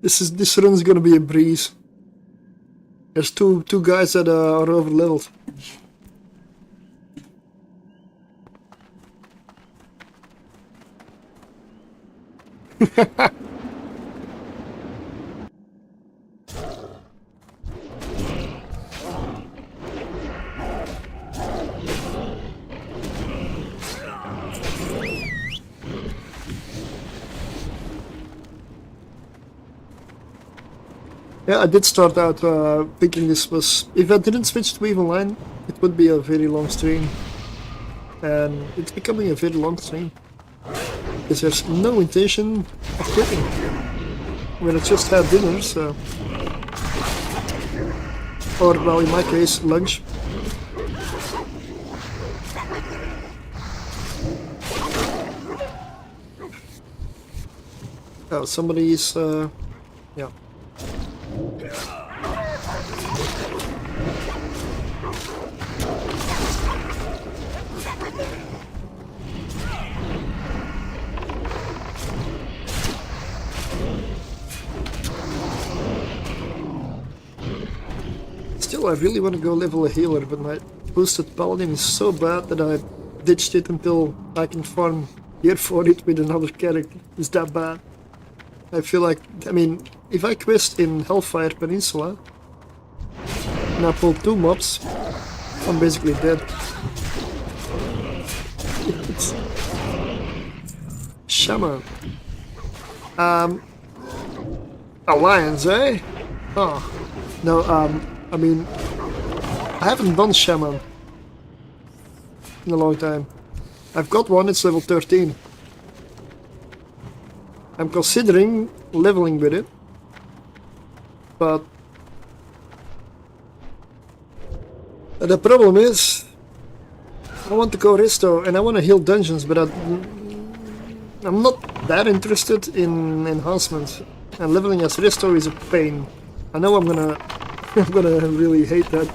This run's gonna be a breeze. There's two guys that are over leveled. Yeah, I did start out thinking this was... If I didn't switch to EVE Online, it would be a very long stream. And it's becoming a very long stream. Because there's no intention of quitting. When I just had dinner, so... Or, well, in my case, lunch. Oh, somebody is... yeah. Still, I really want to go level a healer, but my boosted paladin is so bad that I ditched it until I can farm gear for it with another character. It's that bad. I feel like, I mean, if I quest in Hellfire Peninsula and I pull 2 mobs, I'm basically dead. Shaman. Alliance, eh? Oh. No, I mean, I haven't done Shaman in a long time. I've got one, it's level 13. I'm considering leveling with it, but the problem is I want to go resto and I want to heal dungeons, but I'm not that interested in enhancements, and leveling as resto is a pain. I know I'm gonna really hate that.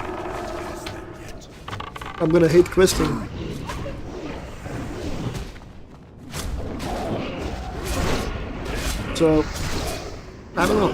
I'm gonna hate questing. So, I don't know.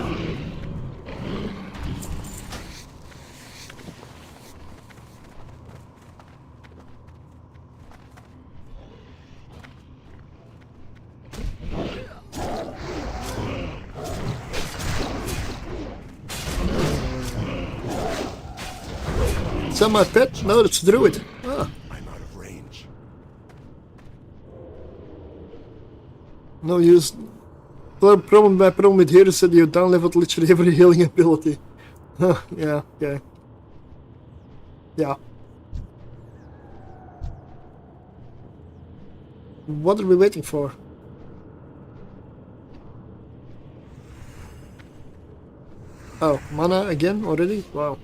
Is that my pet? No, it's a druid. Ah. I'm out of range. range. No use. My problem with here is that you downleveled literally every healing ability. Yeah, okay. Yeah. What are we waiting for? Oh, mana again already? Wow.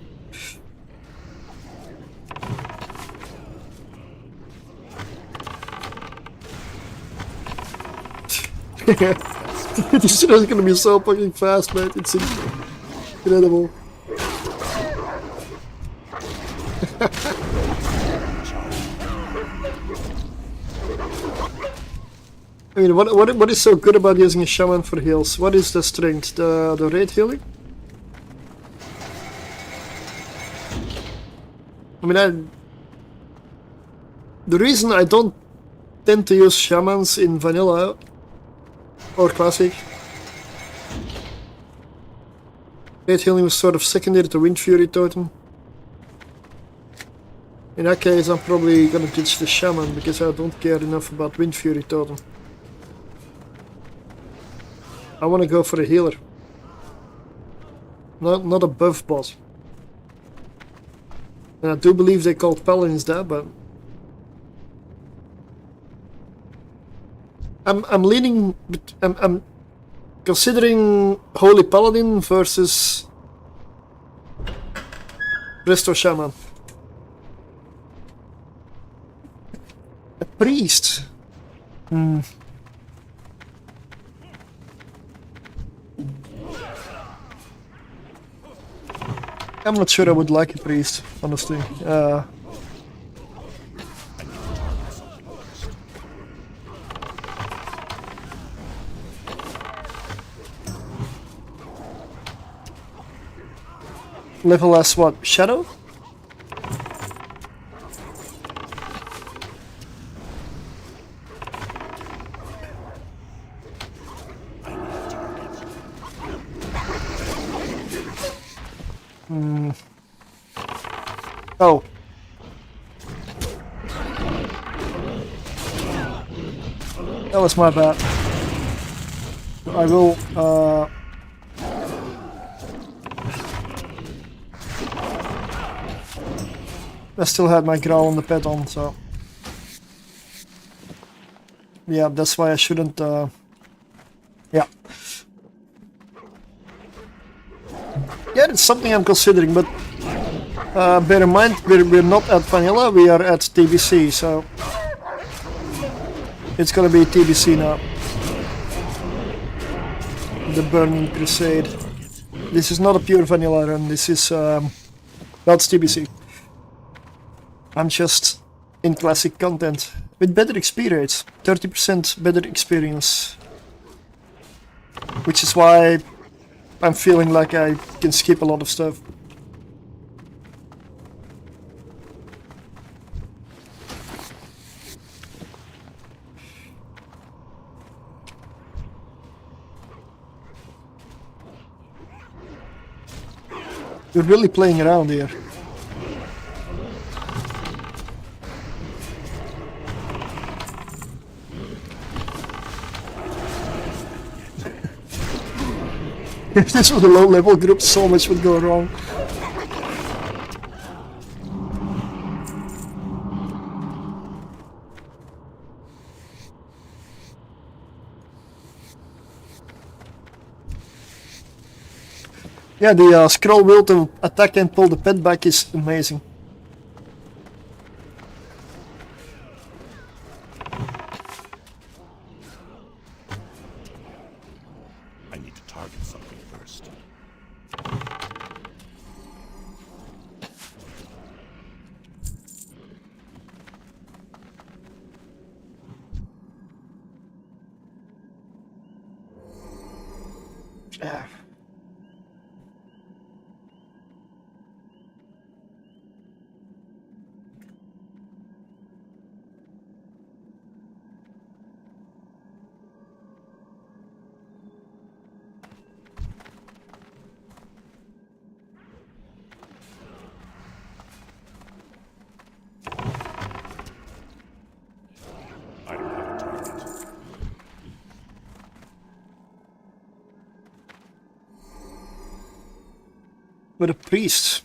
This shit is gonna be so fucking fast, man. It's incredible. I mean, what is so good about using a shaman for heals? What is the strength? The rate healing? I mean, the reason I don't tend to use shamans in vanilla or classic, rate healing was sort of secondary to Wind Fury Totem. In that case, I'm probably gonna ditch the shaman because I don't care enough about Wind Fury Totem. I wanna go for a healer, not a buff boss. And I do believe they called paladins that, but I'm leaning. I'm considering Holy Paladin versus Resto Shaman. A priest. I'm not sure I would like a priest, honestly. Level as what? Shadow? Oh. That was my bad. I will, I still had my growl on the pet on, so... Yeah, that's why I shouldn't, yeah. Yeah, it's something I'm considering, but... bear in mind, we're not at vanilla, we are at TBC, so... It's gonna be TBC now. The Burning Crusade. This is not a pure vanilla run, this is, that's TBC. I'm just in classic content with better experience, 30% better experience, which is why I'm feeling like I can skip a lot of stuff. You're really playing around here. If this was a low level group, so much would go wrong. Yeah, the scroll wheel to attack and pull the pet back is amazing. I need to target something first. Yeah. I don't have a target. With a priest.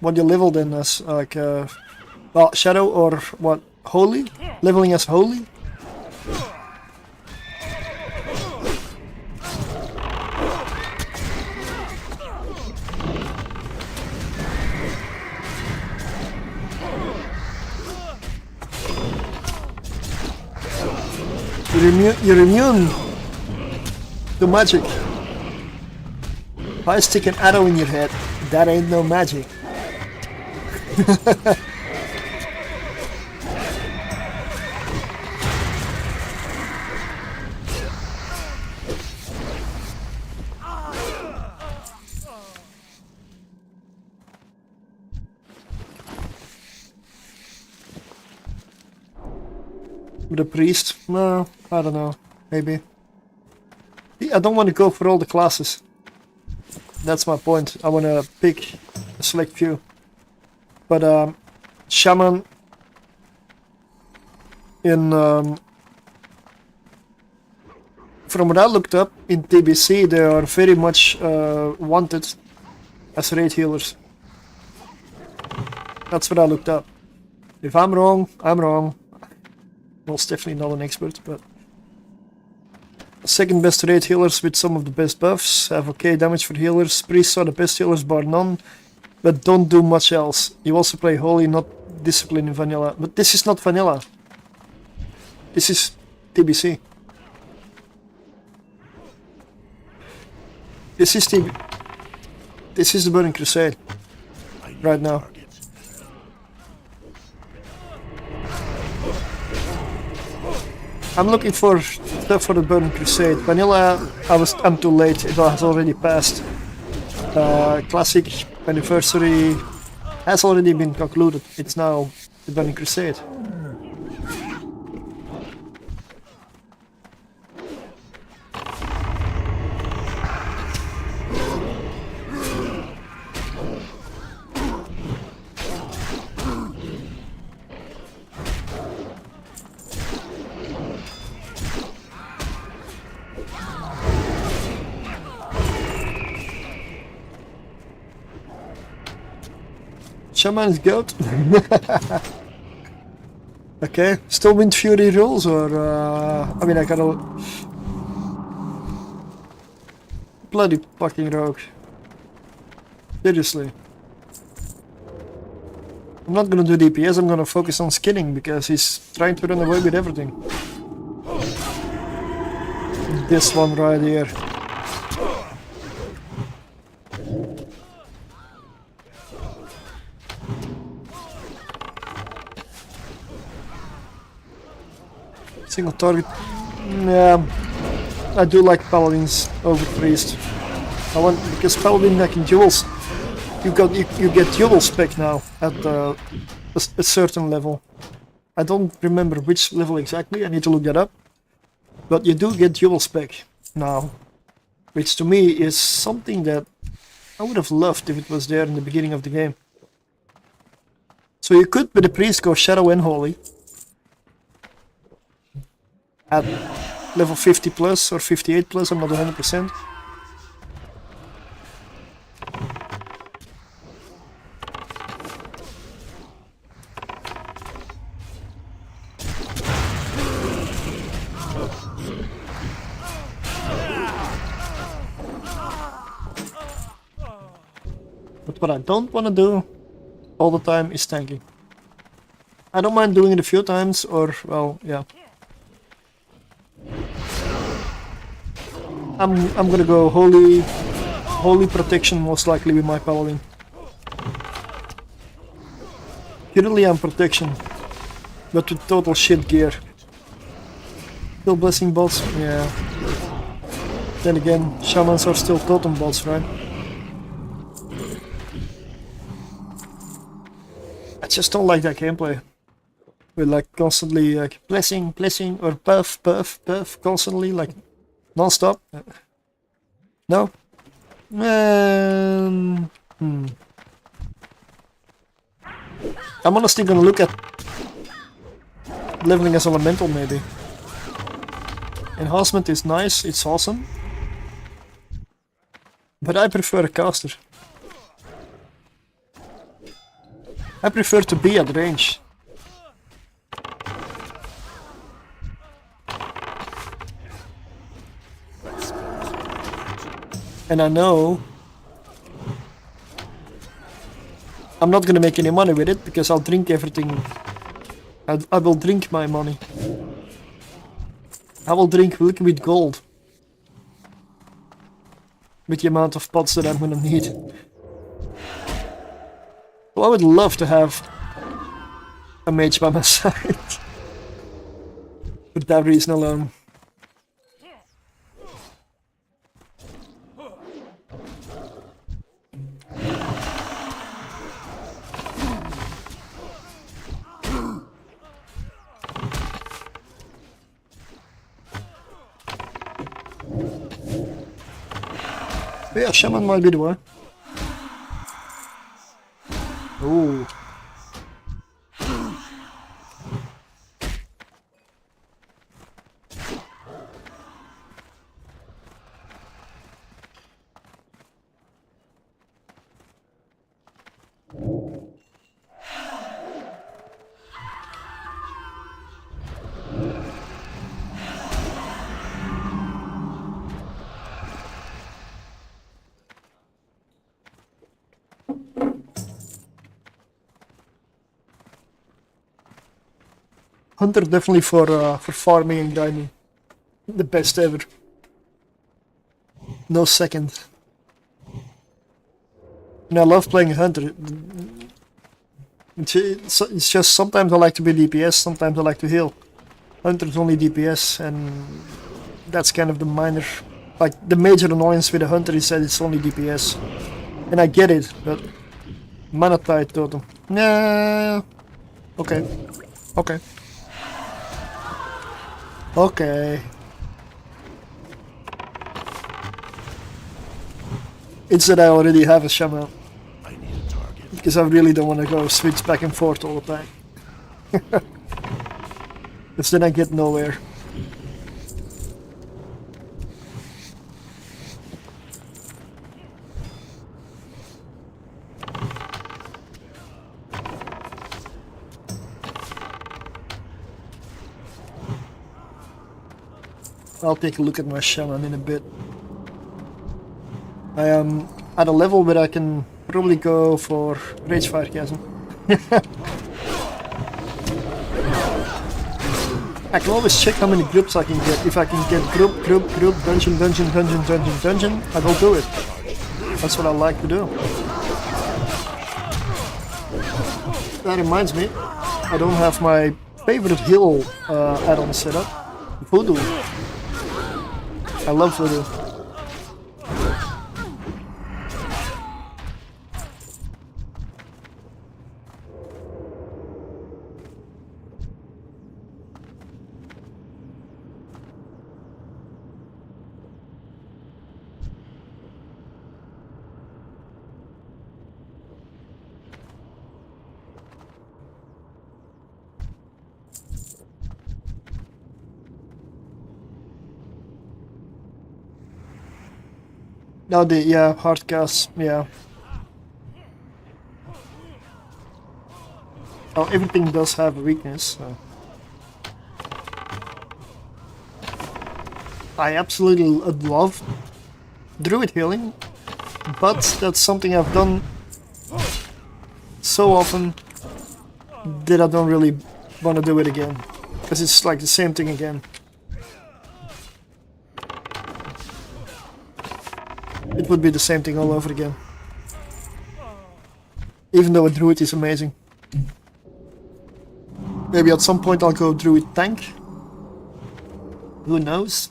What you leveled in as like well, shadow or what? Holy? Leveling as holy? You're immune to magic. If I stick an arrow in your head, that ain't no magic. With a priest? No, I don't know. Maybe. I don't want to go for all the classes. That's my point. I want to pick a select few. But shaman in from what I looked up in TBC, they are very much wanted as raid healers. That's what I looked up. If I'm wrong, I'm wrong. Most definitely not an expert, but second best raid healers with some of the best buffs, have okay damage for healers, priests are the best healers bar none, but don't do much else. You also play holy, not discipline in vanilla. But this is not vanilla. This is TBC. This is This is the Burning Crusade. Right now. I'm looking for stuff for the Burning Crusade. Vanilla, I'm too late. It has already passed. Classic Anniversary has already been concluded. It's now the Burning Crusade. Shaman's goat. Okay, still Wind Fury rules, or I mean, I gotta bloody fucking rogue. Seriously, I'm not gonna do DPS. I'm gonna focus on skinning because he's trying to run away with everything. This one right here. Single target. Yeah, I do like paladins over priest. I want, because paladin like in duels, you get dual spec now at a certain level. I don't remember which level exactly. I need to look that up. But you do get dual spec now, which to me is something that I would have loved if it was there in the beginning of the game. So you could, with the priest, go shadow and holy. At level 50 plus or 58 plus, I'm not 100%. But what I don't want to do all the time is tanking. I don't mind doing it a few times, or, well, yeah. I'm gonna go holy protection most likely with my paladin. Currently I'm protection, but with total shit gear. Still blessing bots, yeah. Then again, shamans are still totem bots, right? I just don't like that gameplay. With like constantly like blessing or puff constantly like non-stop. No? I'm honestly gonna look at leveling as elemental maybe. Enhancement is nice, it's awesome. But I prefer a caster. I prefer to be at range. And I know I'm not gonna make any money with it because I'll drink everything. I will drink my money. I will drink liquid gold with the amount of pots that I'm gonna need. Well, I would love to have a mage by my side for that reason alone. Yeah, shaman might be the way. Ooh. Hunter definitely for farming and grinding. The best ever. No second. And I love playing Hunter. It's just sometimes I like to be DPS, sometimes I like to heal. Hunter is only DPS, and that's kind of the minor, like the major annoyance with the Hunter is that it's only DPS. And I get it, but mana tide totem. Nah. Okay. Okay. Okay. It's that I already have a shaman. I need a target. Because I really don't want to go switch back and forth all the time. Because then I get nowhere. I'll take a look at my shaman in a bit. I am at a level where I can probably go for Rage Fire Chasm. I can always check how many groups I can get. If I can get group, dungeon, I will do it. That's what I like to do. That reminds me, I don't have my favorite hill add-on set up. Voodoo. I love Voodoo. No, yeah, hard cast, yeah. Oh, everything does have a weakness, so. I absolutely love druid healing, but that's something I've done so often that I don't really want to do it again, because it's like the same thing again. It would be the same thing all over again. Even though a druid is amazing. Maybe at some point I'll go druid tank. Who knows?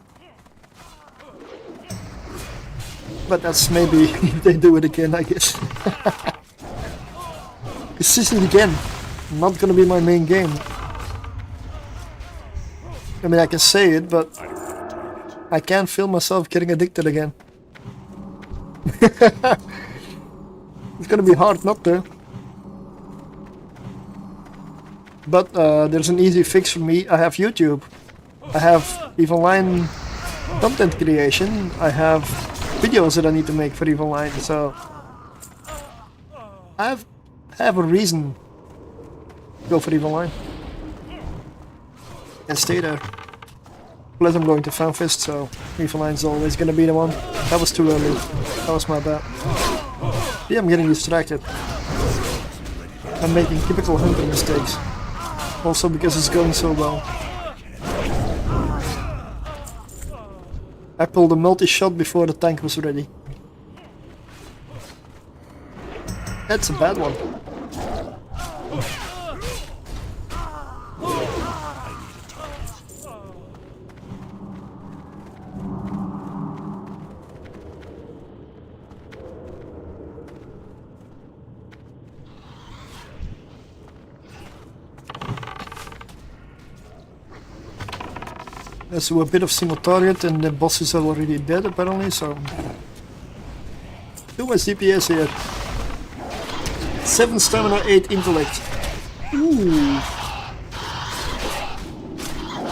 But that's maybe if they do it again, I guess. This is again not gonna be my main game. I mean, I can say it, but I can't feel myself getting addicted again. It's gonna be hard not to. But there's an easy fix for me. I have YouTube. I have EVE Online content creation. I have videos that I need to make for Evil Line, so I have a reason to go for Evil Line and stay there. Plus I'm going to FanFest, so Evil Line's always gonna be the one. That was too early. That was my bad. Yeah, I'm getting distracted. I'm making typical hunting mistakes. Also because it's going so well. I pulled a multi-shot before the tank was ready. That's a bad one. Let's do a bit of single target and the boss is already dead apparently, so... Too much DPS here. 7 stamina, 8 intellect. Ooh.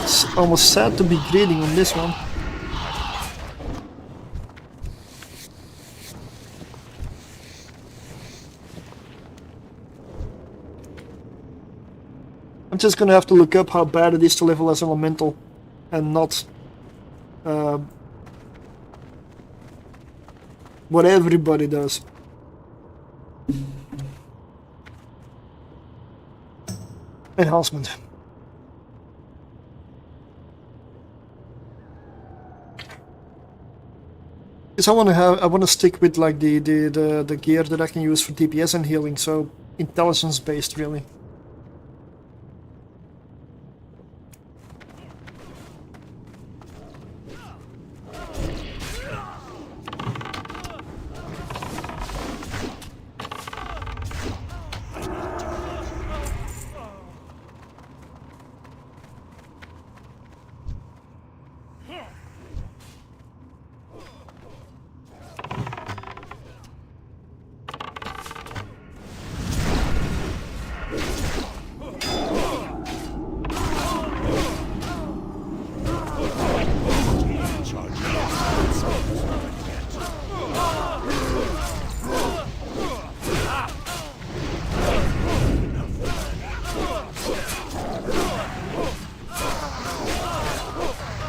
It's almost sad to be grading on this one. I'm just gonna have to look up how bad it is to level as elemental. And not what everybody does. Enhancement. Because I want to stick with like the gear that I can use for DPS and healing, so intelligence based really.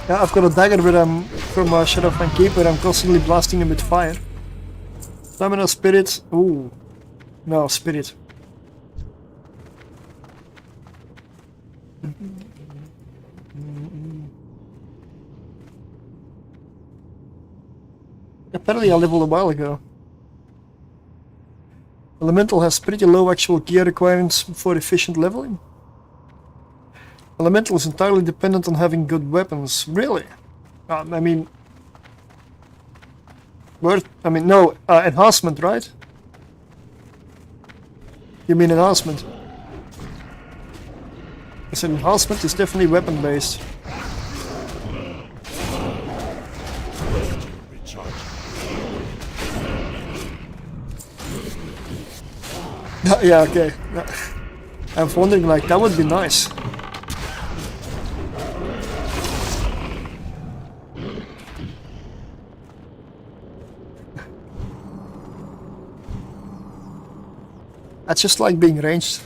Yeah, I've got a dagger where from Shadow of Cape where I'm constantly blasting him with fire. Stamina, spirit. Ooh. No, spirit. Apparently I leveled a while ago. Elemental has pretty low actual gear requirements for efficient leveling. Elemental is entirely dependent on having good weapons. Really? I mean... no, enhancement, right? You mean enhancement? I said enhancement is definitely weapon based. Yeah, okay. I'm wondering, like, that would be nice. I just like being ranged.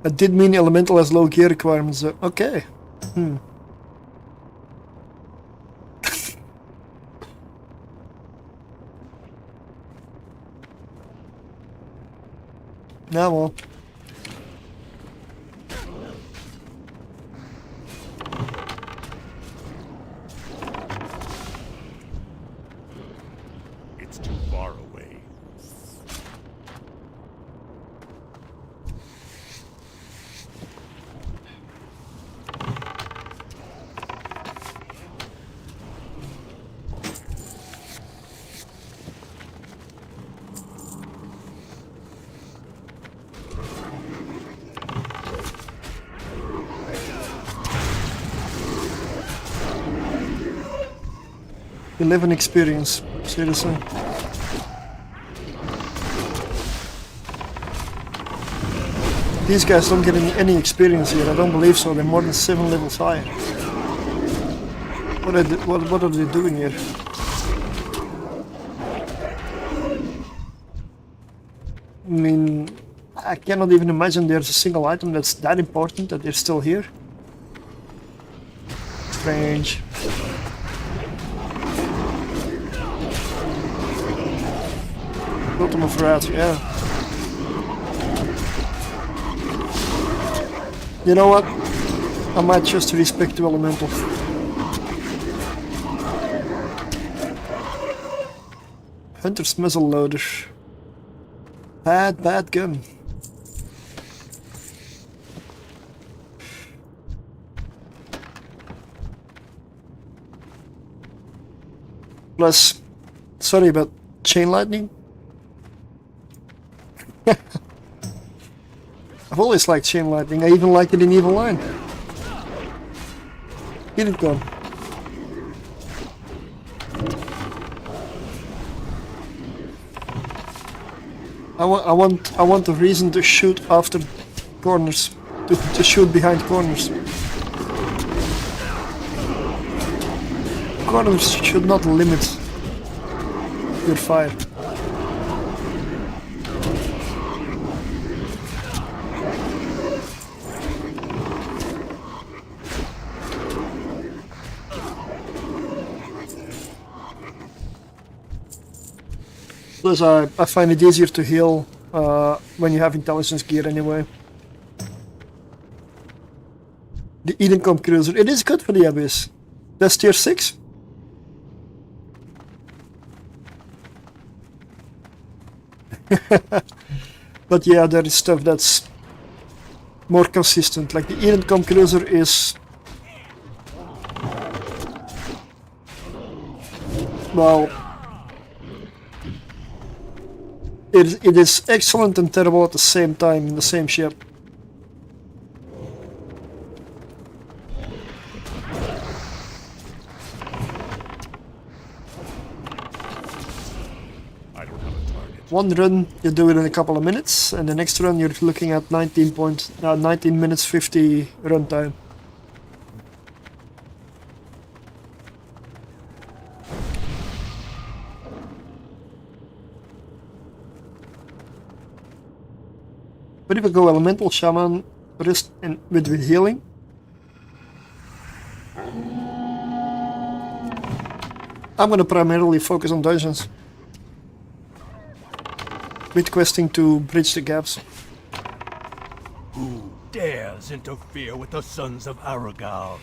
That did mean elemental has low gear requirements. Okay. Now well. It's too far away. You live an experience, seriously. These guys don't get any experience here. I don't believe so. They're more than 7 levels higher. What are they doing here? I mean, I cannot even imagine there's a single item that's that important that they're still here. Strange. Bottom of rat, yeah. You know what? I might just respect the elemental. Hunter's muzzle loader. Bad gun. Plus, sorry, but chain lightning? I've always liked chain lightning. I even liked it in Evil Line. Get it gone. I want a reason to shoot after corners, to shoot behind corners. Corners should not limit your fire. Plus, I find it easier to heal when you have intelligence gear anyway. The Edencom Cruiser, it is good for the Abyss. That's tier 6? But yeah, there is stuff that's more consistent. Like the Edencom Cruiser is... well... It is excellent and terrible at the same time in the same ship. I don't have a target. One run you do it in a couple of minutes, and the next run you're looking at 19 minutes 50 run time. But if I go Elemental Shaman, rest and with healing. I'm gonna primarily focus on dungeons. With questing to bridge the gaps. Who dares interfere with the sons of Aragal?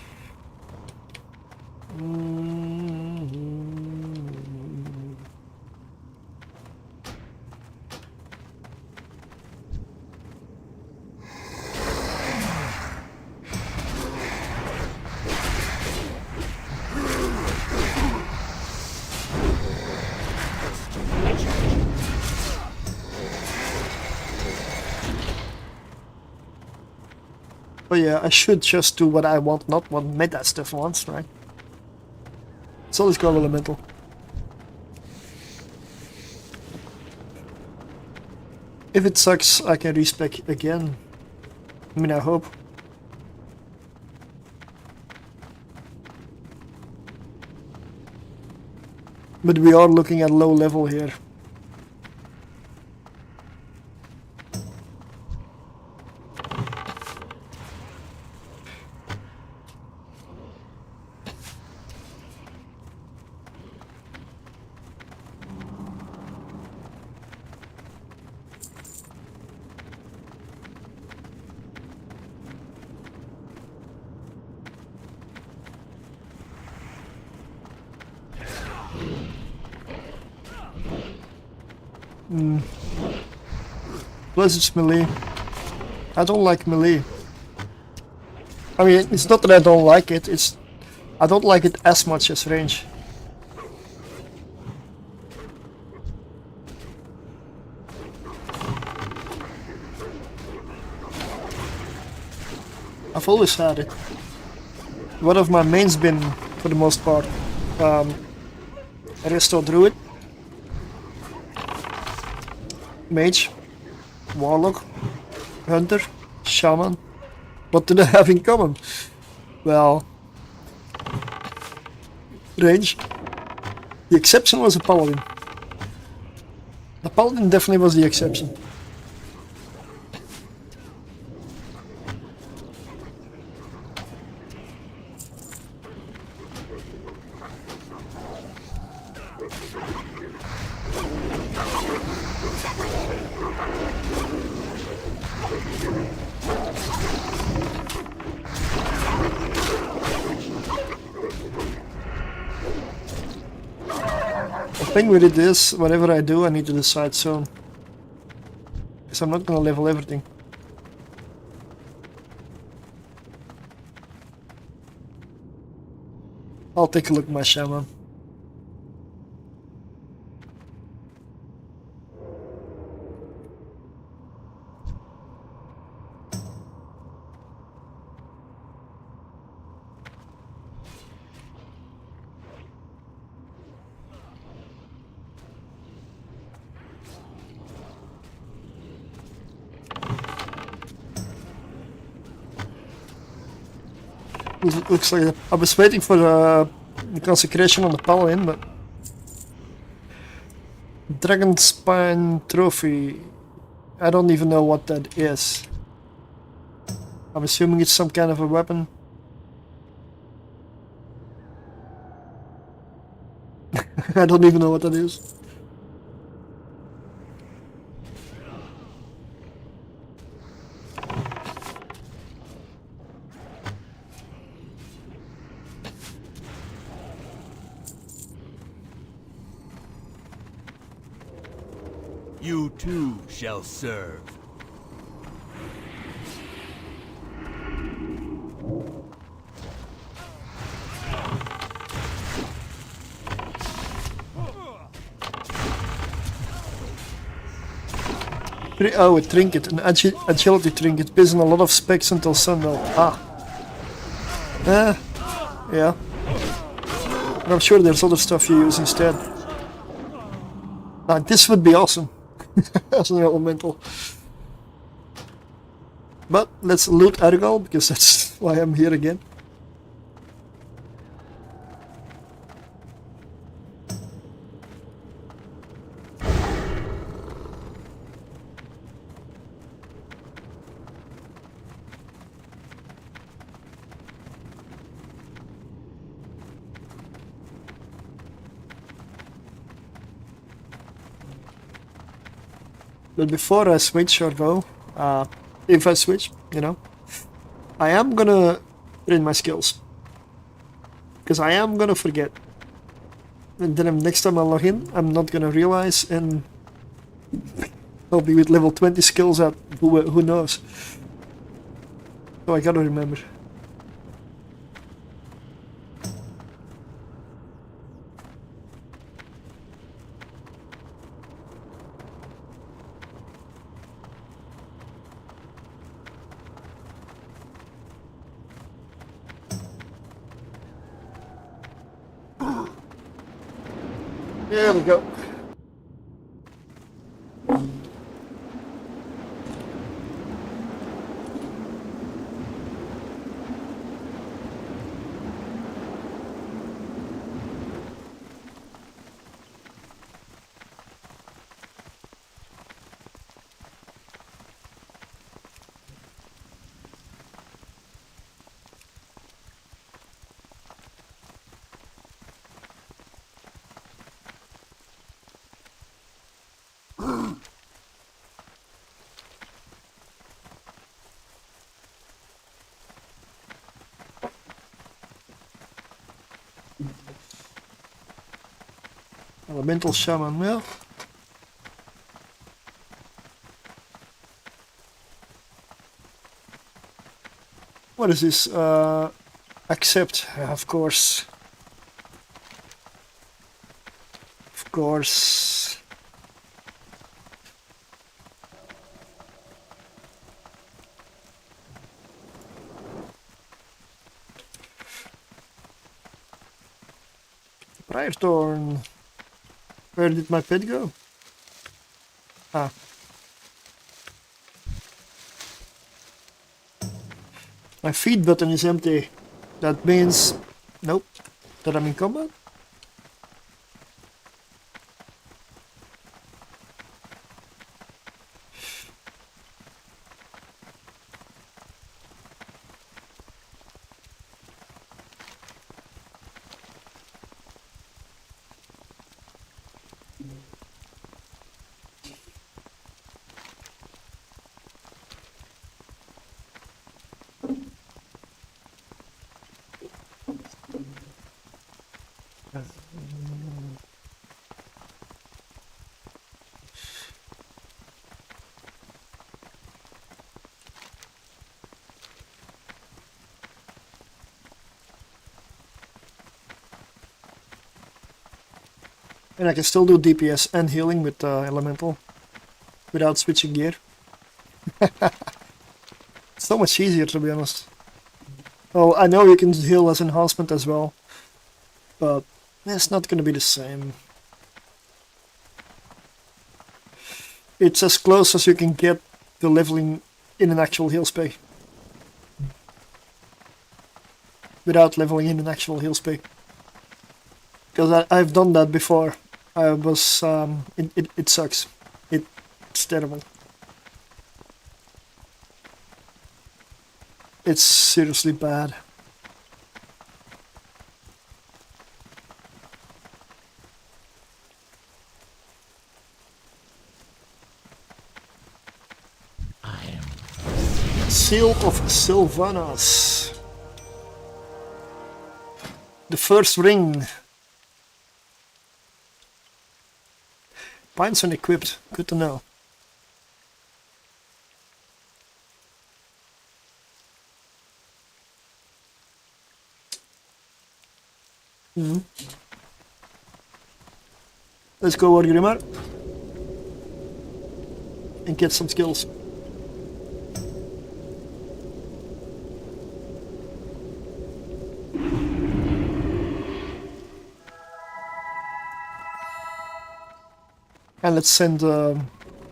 But yeah, I should just do what I want, not what meta stuff wants, right? So let's go Elemental. If it sucks, I can respec again. I mean, I hope. But we are looking at low level here. Plus it's melee. I don't like melee. I mean, it's not that I don't like it, it's... I don't like it as much as range. I've always had it. One of my mains been, for the most part, Resto Druid, Mage, Warlock, Hunter, Shaman. What do they have in common? Well, range. The exception was a paladin. The paladin definitely was the exception. The thing with it is, whatever I do, I need to decide soon. Because I'm not gonna level everything. I'll take a look at my shaman. Looks like I was waiting for the consecration on the paladin, but Dragon Spine Trophy. I don't even know what that is. I'm assuming it's some kind of a weapon. I don't even know what that is. You too shall serve. Oh, a trinket, an agility trinket, based on a lot of specs until sundown. Ah. Yeah. But I'm sure there's other stuff you use instead. Now, this would be awesome. As an elemental. But let's loot Argal, because that's why I'm here again. But before I switch or go, if I switch, you know, I am gonna train my skills. Because I am gonna forget. And then next time I log in, I'm not gonna realize, and I'll be with level 20 skills at who knows. So I gotta remember. There we go. Elemental Shaman, well. What is this? Accept, of course. Of course. Prior turn. Where did my pet go? Ah. My feed button is empty. That means... Nope. That I'm in combat? And I can still do DPS and healing with Elemental without switching gear. It's so much easier, to be honest. Well, I know you can heal as enhancement as well, but it's not going to be the same. It's as close as you can get to leveling in an actual heal spec. Without leveling in an actual heal spec. Because I've done that before. I was, it sucks. It's terrible. It's seriously bad. Seal of Sylvanas. The first ring. Pints unequipped. Good to know. Let's go, Wargrimmar, and get some skills. And let's send the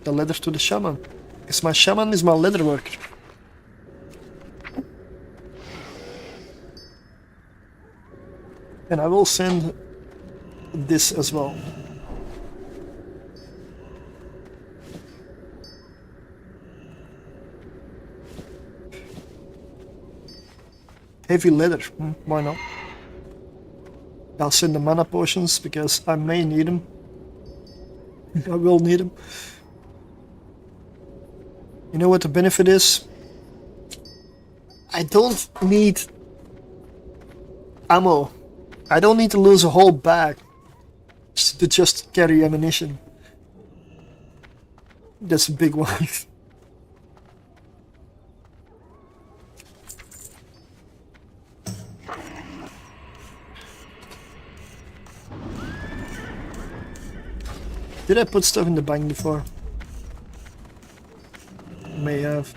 leather to the shaman, because my shaman is my leather worker. And I will send this as well. Heavy leather, why not? I'll send the mana potions because I may need them. I will need them. You know what the benefit is? I don't need ammo. I don't need to lose a whole bag to just carry ammunition. That's a big one. Did I put stuff in the bank before? May have.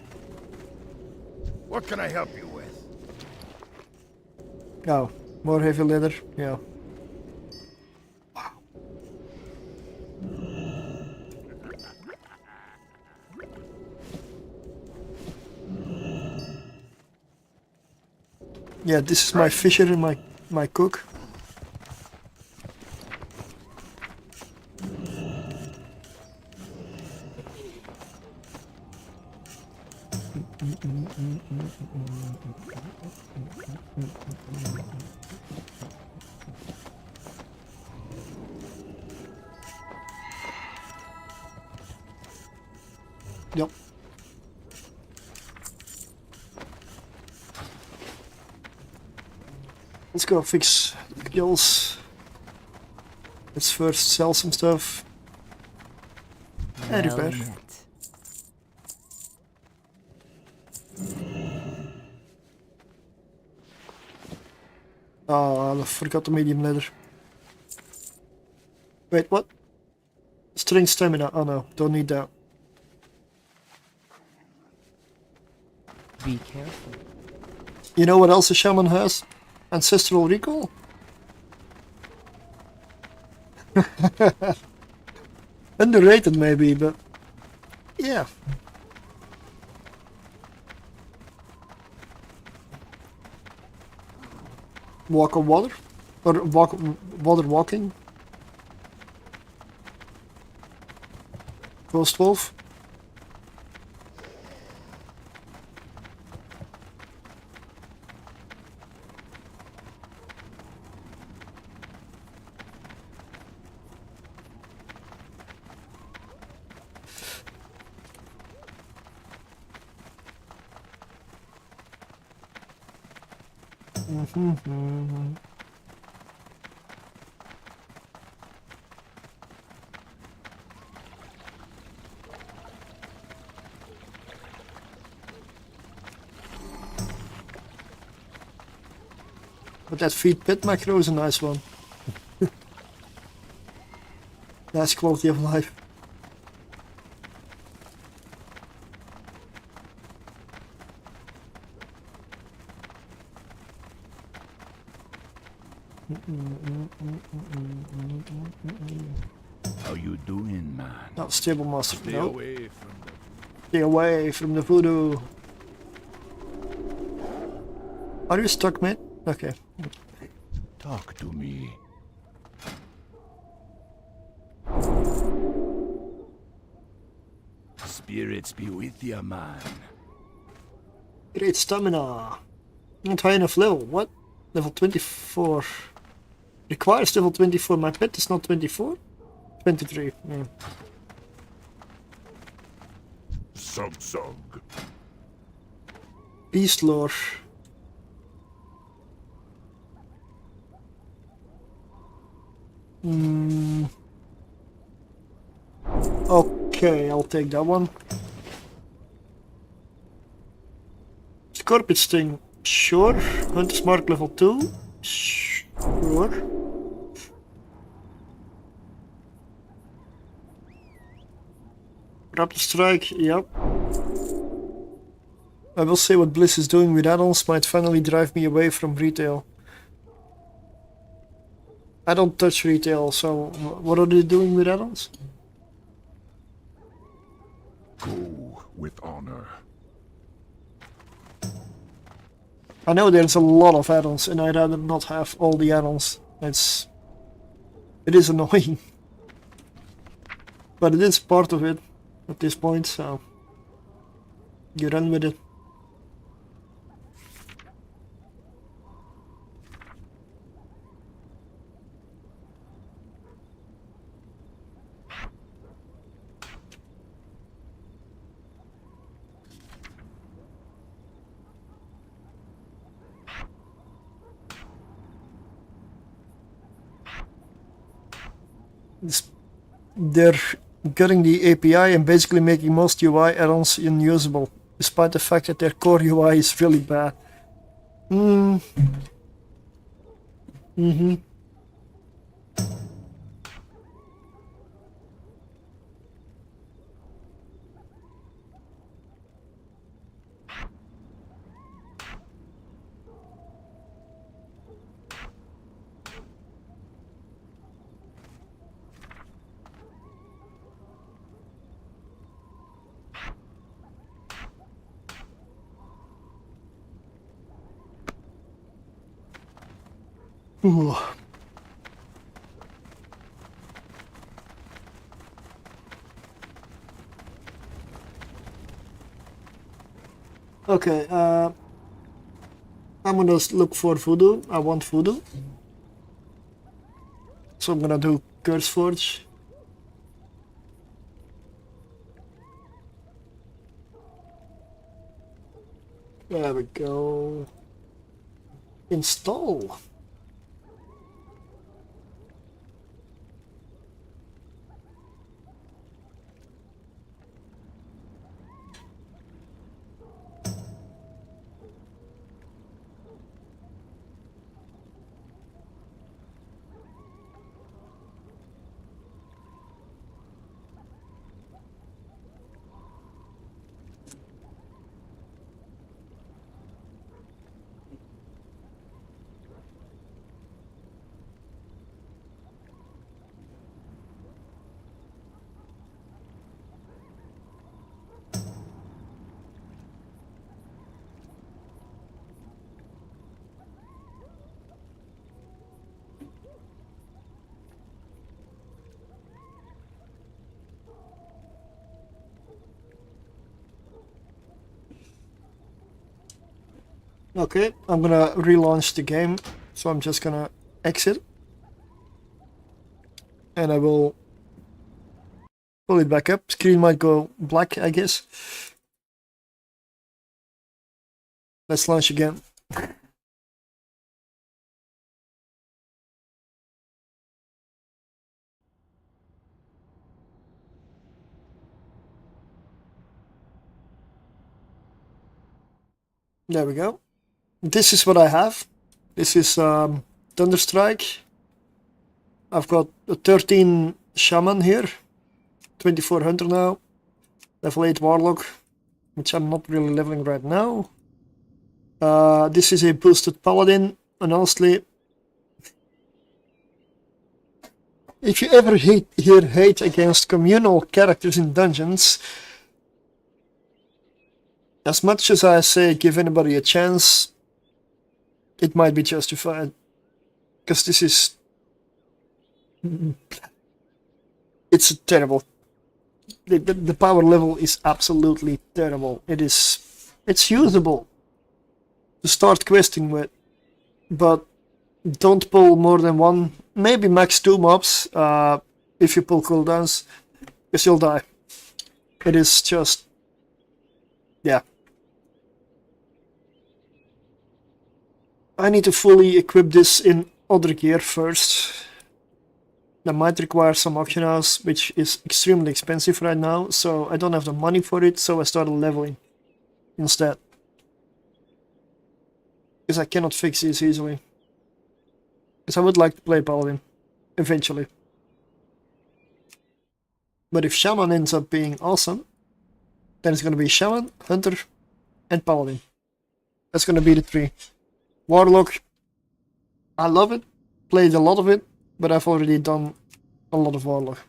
What can I help you with? Oh, more heavy leather, yeah. Wow. Yeah, this is my fisher and my cook. Yep. Let's go fix the kills. Let's first sell some stuff. And repair. Oh, I forgot the medium leather. Wait, what? Strength stamina. Oh no, don't need that. Be careful. You know what else a shaman has? Ancestral recall? Underrated maybe, but yeah. walk on water? Or walk water walking? Ghost wolf? But that feed pit macro is a nice one. Nice quality of life. How you doing, man? Not stable master. Stay No. away from the... Stay away from the voodoo. Are you stuck, mate? Okay. Talk to me. Spirits be with ya, man. Great stamina. Not high enough level. What? Level 24. Requires level 24. My pet is not 24? 23. Yeah. Sug. Beast lore. Okay, I'll take that one. Scorpion Sting. Sure. Hunter's Mark level 2. Sure. Raptor Strike, yep. I will say what Bliss is doing with add-ons might finally drive me away from retail. I don't touch retail, so what are they doing with add-ons? Go with honor. I know there's a lot of add-ons and I'd rather not have all the add-ons. It is annoying. But it is part of it at this point, so you run with it. They're gutting the API and basically making most UI add-ons unusable, despite the fact that their core UI is really bad. Ooh. Okay, I'm gonna look for voodoo. I want voodoo. So I'm gonna do Curse Forge. There we go. Install. Okay, I'm gonna relaunch the game, so I'm just gonna exit. And I will pull it back up. Screen might go black, I guess. Let's launch again. There we go. This is what I have. This is Thunderstrike. I've got a 13 Shaman here. 24 Hunter now. Level 8 Warlock, which I'm not really leveling right now. This is a boosted Paladin, and honestly, if you ever hear hate against communal characters in dungeons, as much as I say give anybody a chance, it might be justified. Because this is... it's terrible. The power level is absolutely terrible. It's usable to start questing with, but don't pull more than one, maybe max 2 mobs if you pull cooldowns, because you'll die. It is just... yeah. I need to fully equip this in other gear first. That might require some auction house, which is extremely expensive right now, so I don't have the money for it, so I started leveling instead. Because I cannot fix this easily. Because I would like to play Paladin, eventually. But if Shaman ends up being awesome, then it's gonna be Shaman, Hunter, and Paladin. That's gonna be the 3. Warlock, I love it, played a lot of it, but I've already done a lot of Warlock.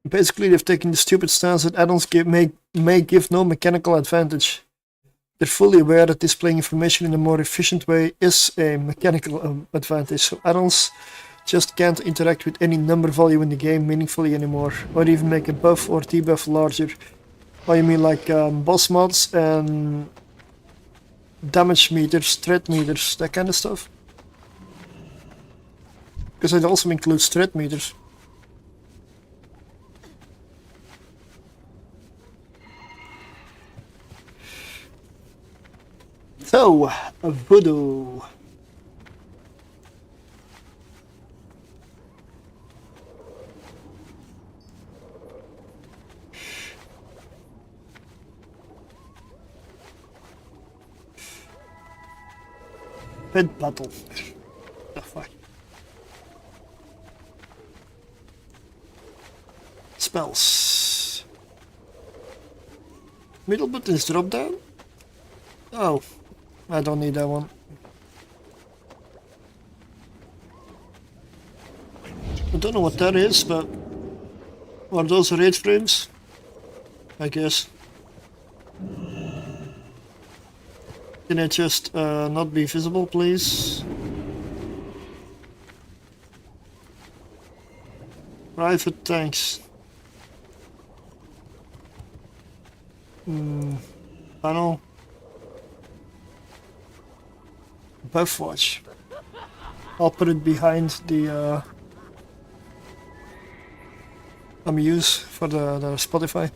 Basically, they've taken the stupid stance that add-ons may give no mechanical advantage. They're fully aware that displaying information in a more efficient way is a mechanical advantage, so add-ons just can't interact with any number value in the game meaningfully anymore, or even make a buff or debuff larger. Oh, you mean like boss mods and damage meters, threat meters, that kind of stuff? Because it also includes threat meters. So, voodoo. Pit battle. The fuck. Spells. Middle button is drop down. Oh, I don't need that one. I don't know what that is, but are those raid frames? I guess. Can it just not be visible, please? Private tanks. Panel. Buff watch. I'll put it behind the amuse for the Spotify.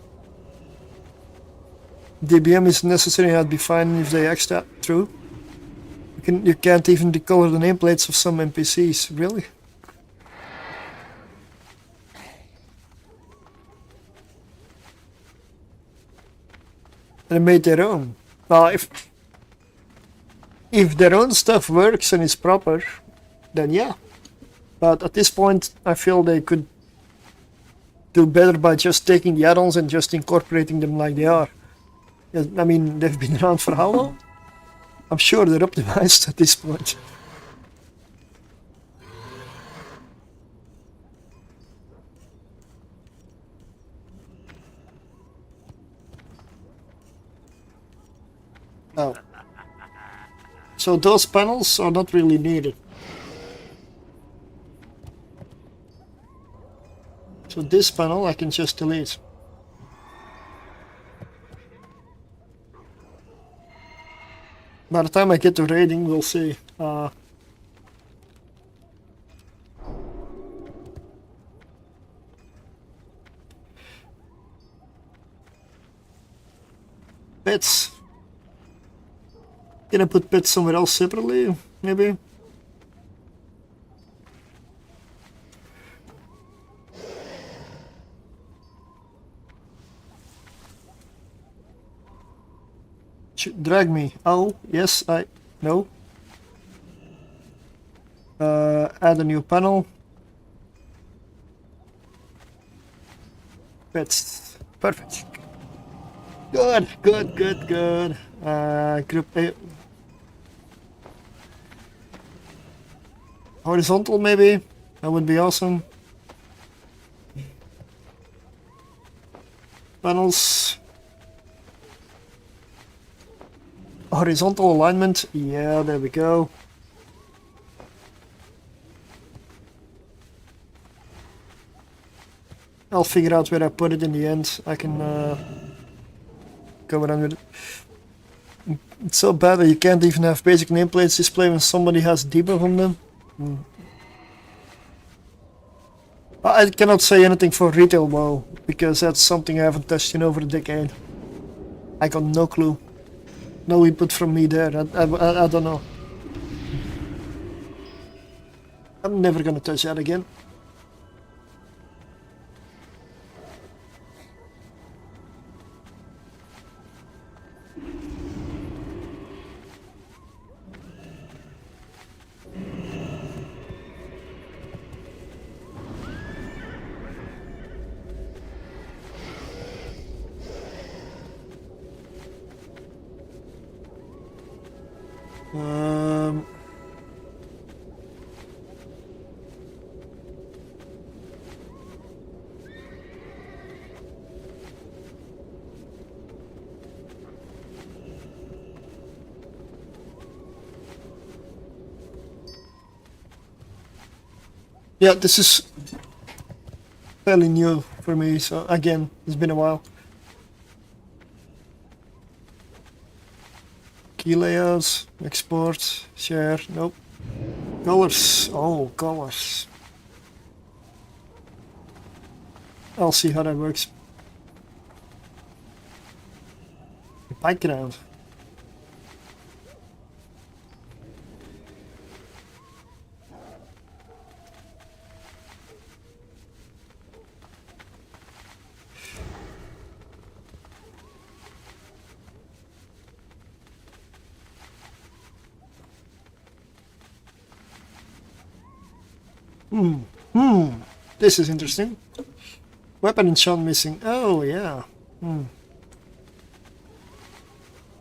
DBM is necessary, I'd be fine if they X that. True. You can't even decolor the nameplates of some NPCs, really? They made their own. Well, if their own stuff works and is proper, then yeah. But at this point, I feel they could do better by just taking the add-ons and just incorporating them like they are. I mean, they've been around for how long? I'm sure they're optimized at this point. Oh. So those panels are not really needed. So this panel I can just delete. By the time I get to raiding, we'll see. Pets. Can I put pets somewhere else separately? Maybe? Drag me. Oh, yes, no. Add a new panel. Pets. Perfect. Good. Group A. Horizontal, maybe? That would be awesome. Panels. Horizontal alignment. Yeah, there we go. I'll figure out where I put it in the end. I can go around with it. It's so bad that you can't even have basic nameplates display when somebody has debug on them. I cannot say anything for retail WoW, because that's something I haven't touched in over a decade. I got no clue. No input from me there. I don't know. I'm never gonna touch that again. Yeah, this is fairly new for me, so again, it's been a while. Key layouts, export, share, nope. Colors, oh, colors. I'll see how that works. Background. This is interesting. Weapon enchant missing. Oh, yeah.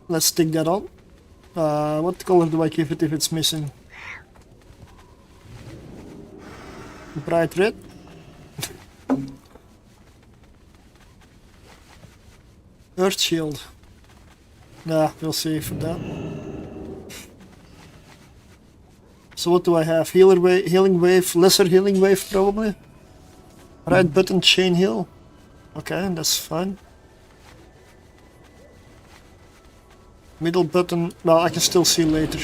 Let's stick that on. What color do I give it if it's missing? Bright red. Earth shield. Nah, we'll see for that. So what do I have? Healing wave, lesser healing wave probably. Right button, chain heal. Okay, that's fine. Middle button, well, I can still see later.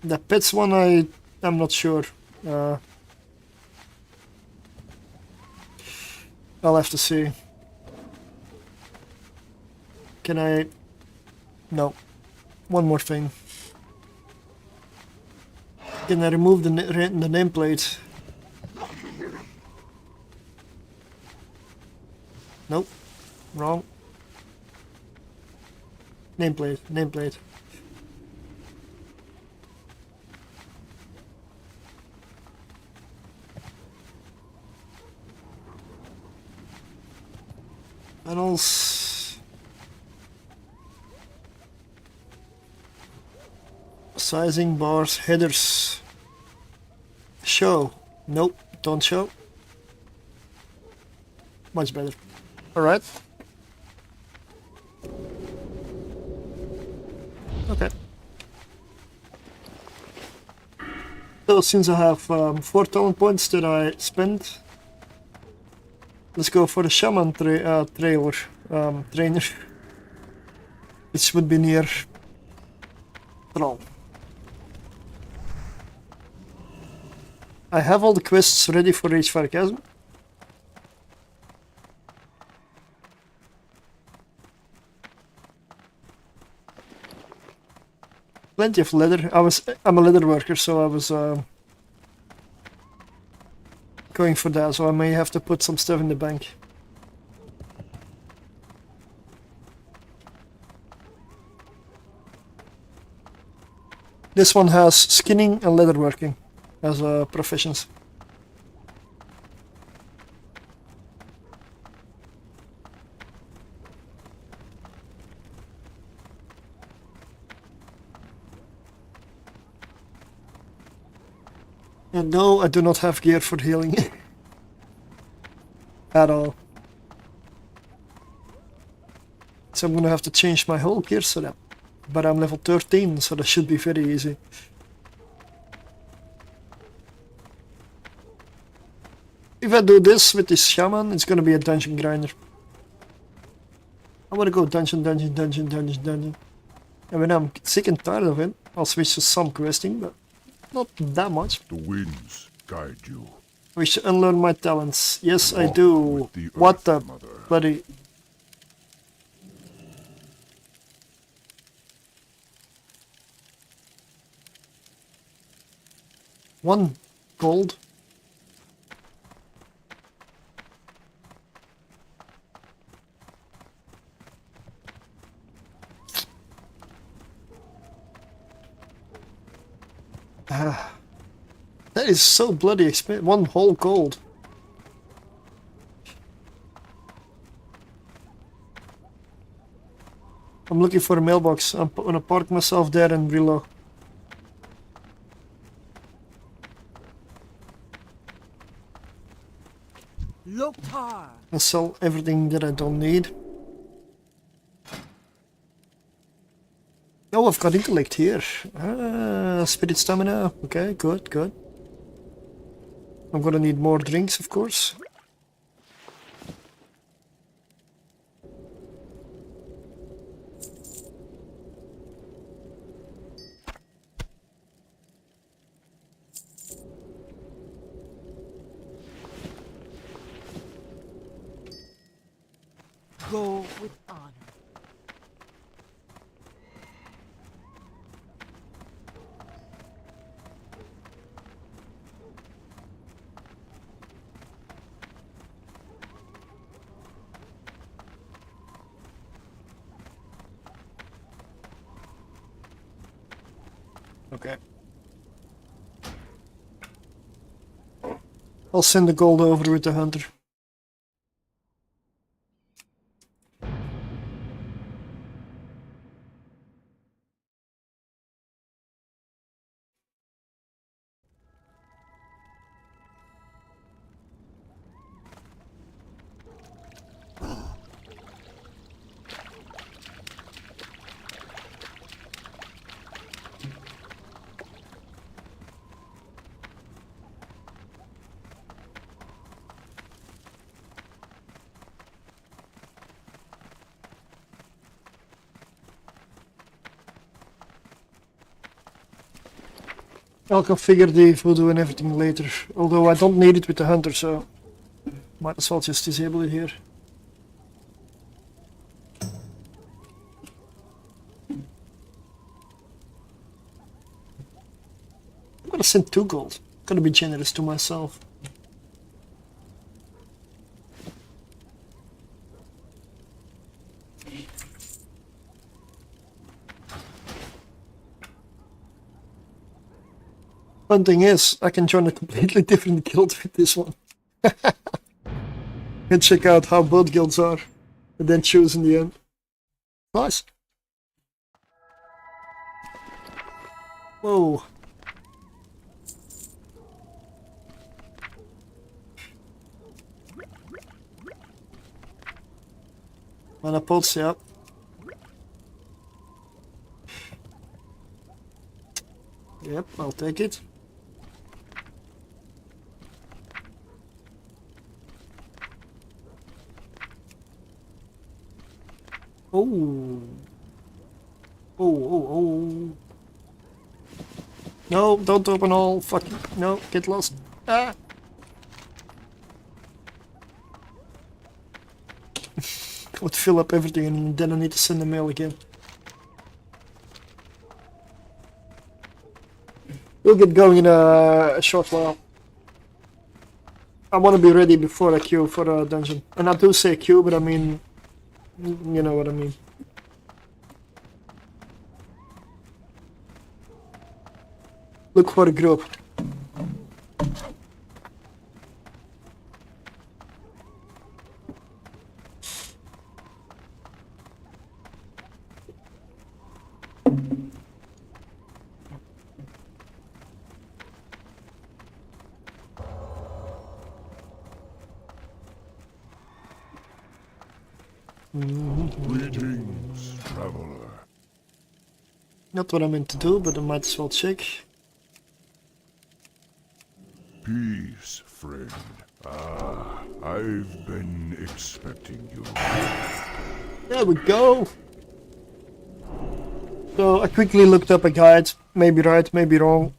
The pets one, I'm not sure. I'll have to see. Can I? No. One more thing. Can I remove the nameplate? Nope. Wrong. Nameplate. Panels. Sizing bars, headers. Show. Nope, don't show. Much better. Alright. Okay. So since I have 4 talent points that I spent, Let's go for the shaman trainer, which would be near Thrall. I have all the quests ready for Ragefire Chasm. Plenty of leather. I'm a leather worker, so I was going for that, so I may have to put some stuff in the bank. This one has skinning and leatherworking as professions. And no, I do not have gear for healing. At all. So I'm gonna have to change my whole gear setup. But I'm level 13, so that should be very easy. If I do this with this shaman, it's gonna be a dungeon grinder. I wanna go dungeon. And when I'm sick and tired of it, I'll switch to some questing, but not that much. The winds guide you. I wish to unlearn my talents. Yes, I Walk do. with the What Earth the Mother. bloody... One gold. That is so bloody expensive. One whole gold. I'm looking for a mailbox. I'm gonna park myself there and reload. Loktar! And sell everything that I don't need. Oh, I've got intellect here. Spirit stamina. Okay, good. I'm gonna need more drinks, of course. Go with honor. Okay. I'll send the gold over with the hunter. I'll configure the voodoo and everything later, although I don't need it with the hunter, so might as well just disable it here. I'm gonna send 2 gold. Gonna be generous to myself. Fun thing is, I can join a completely different guild with this one. And check out how both guilds are, and then choose in the end. Nice. Whoa. Mana pots, yeah. Yep, I'll take it. Oh. Oh. No, don't open all. Fucking. No, get lost. Ah. Would fill up everything and then I need to send the mail again. We'll get going in a short while. I want to be ready before I queue for a dungeon. And I do say queue, but I mean, you know what I mean. Look for a group. Greetings, traveler. Not what I meant to do, but I might as well check. Peace, friend. Ah, I've been expecting you. There we go. So I quickly looked up a guide. Maybe right, maybe wrong.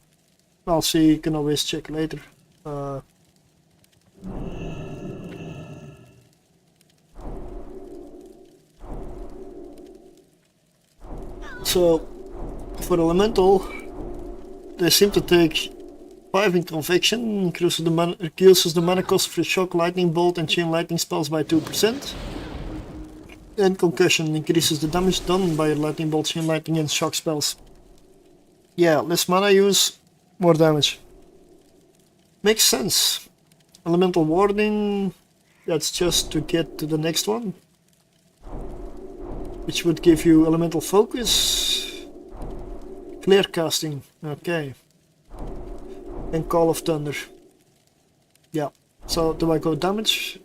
I'll see. You can always check later. So for elemental, they seem to take 5 in convection, reduces the mana cost for shock, lightning bolt, and chain lightning spells by 2%. And concussion increases the damage done by lightning bolt, chain lightning, and shock spells. Yeah, less mana use, more damage. Makes sense. Elemental warding, that's just to get to the next one, which would give you elemental focus, clear casting, okay, and call of thunder. Yeah, so do I go damage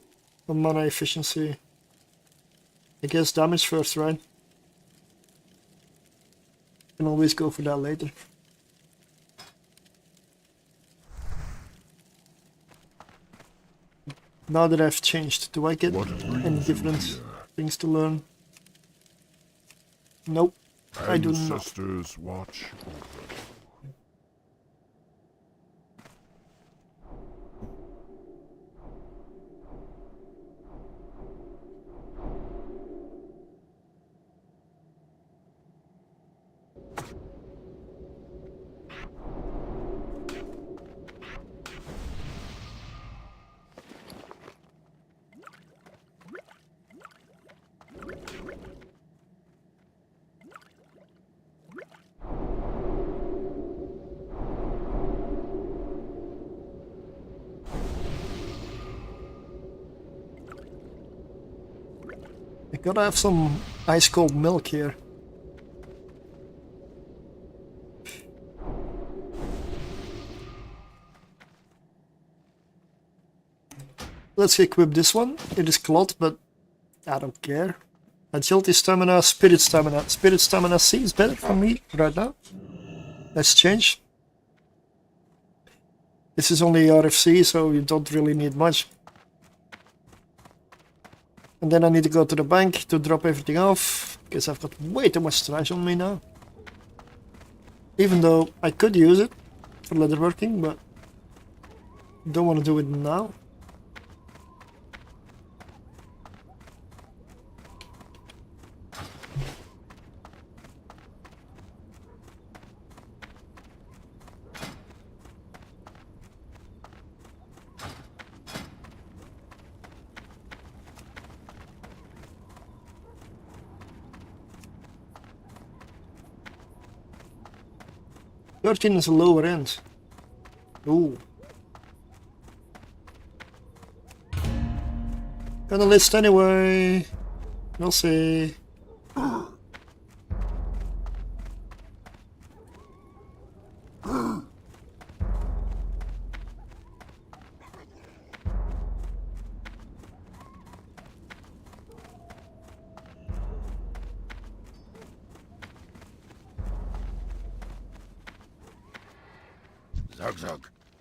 or mana efficiency? I guess damage first, right? Can always go for that later. Now that I've changed, do I get any different things to learn? Nope, I do not. Ancestors watch over. I gotta have some ice cold milk here. Let's equip this one. It is cloth, but I don't care. Agility, stamina, spirit stamina. Spirit stamina seems better for me right now. Let's change. This is only RFC, so you don't really need much. And then I need to go to the bank to drop everything off, because I've got way too much trash on me now. Even though I could use it for leatherworking, but don't want to do it now. $13 is a lower end. Ooh. Gonna list anyway. We'll see.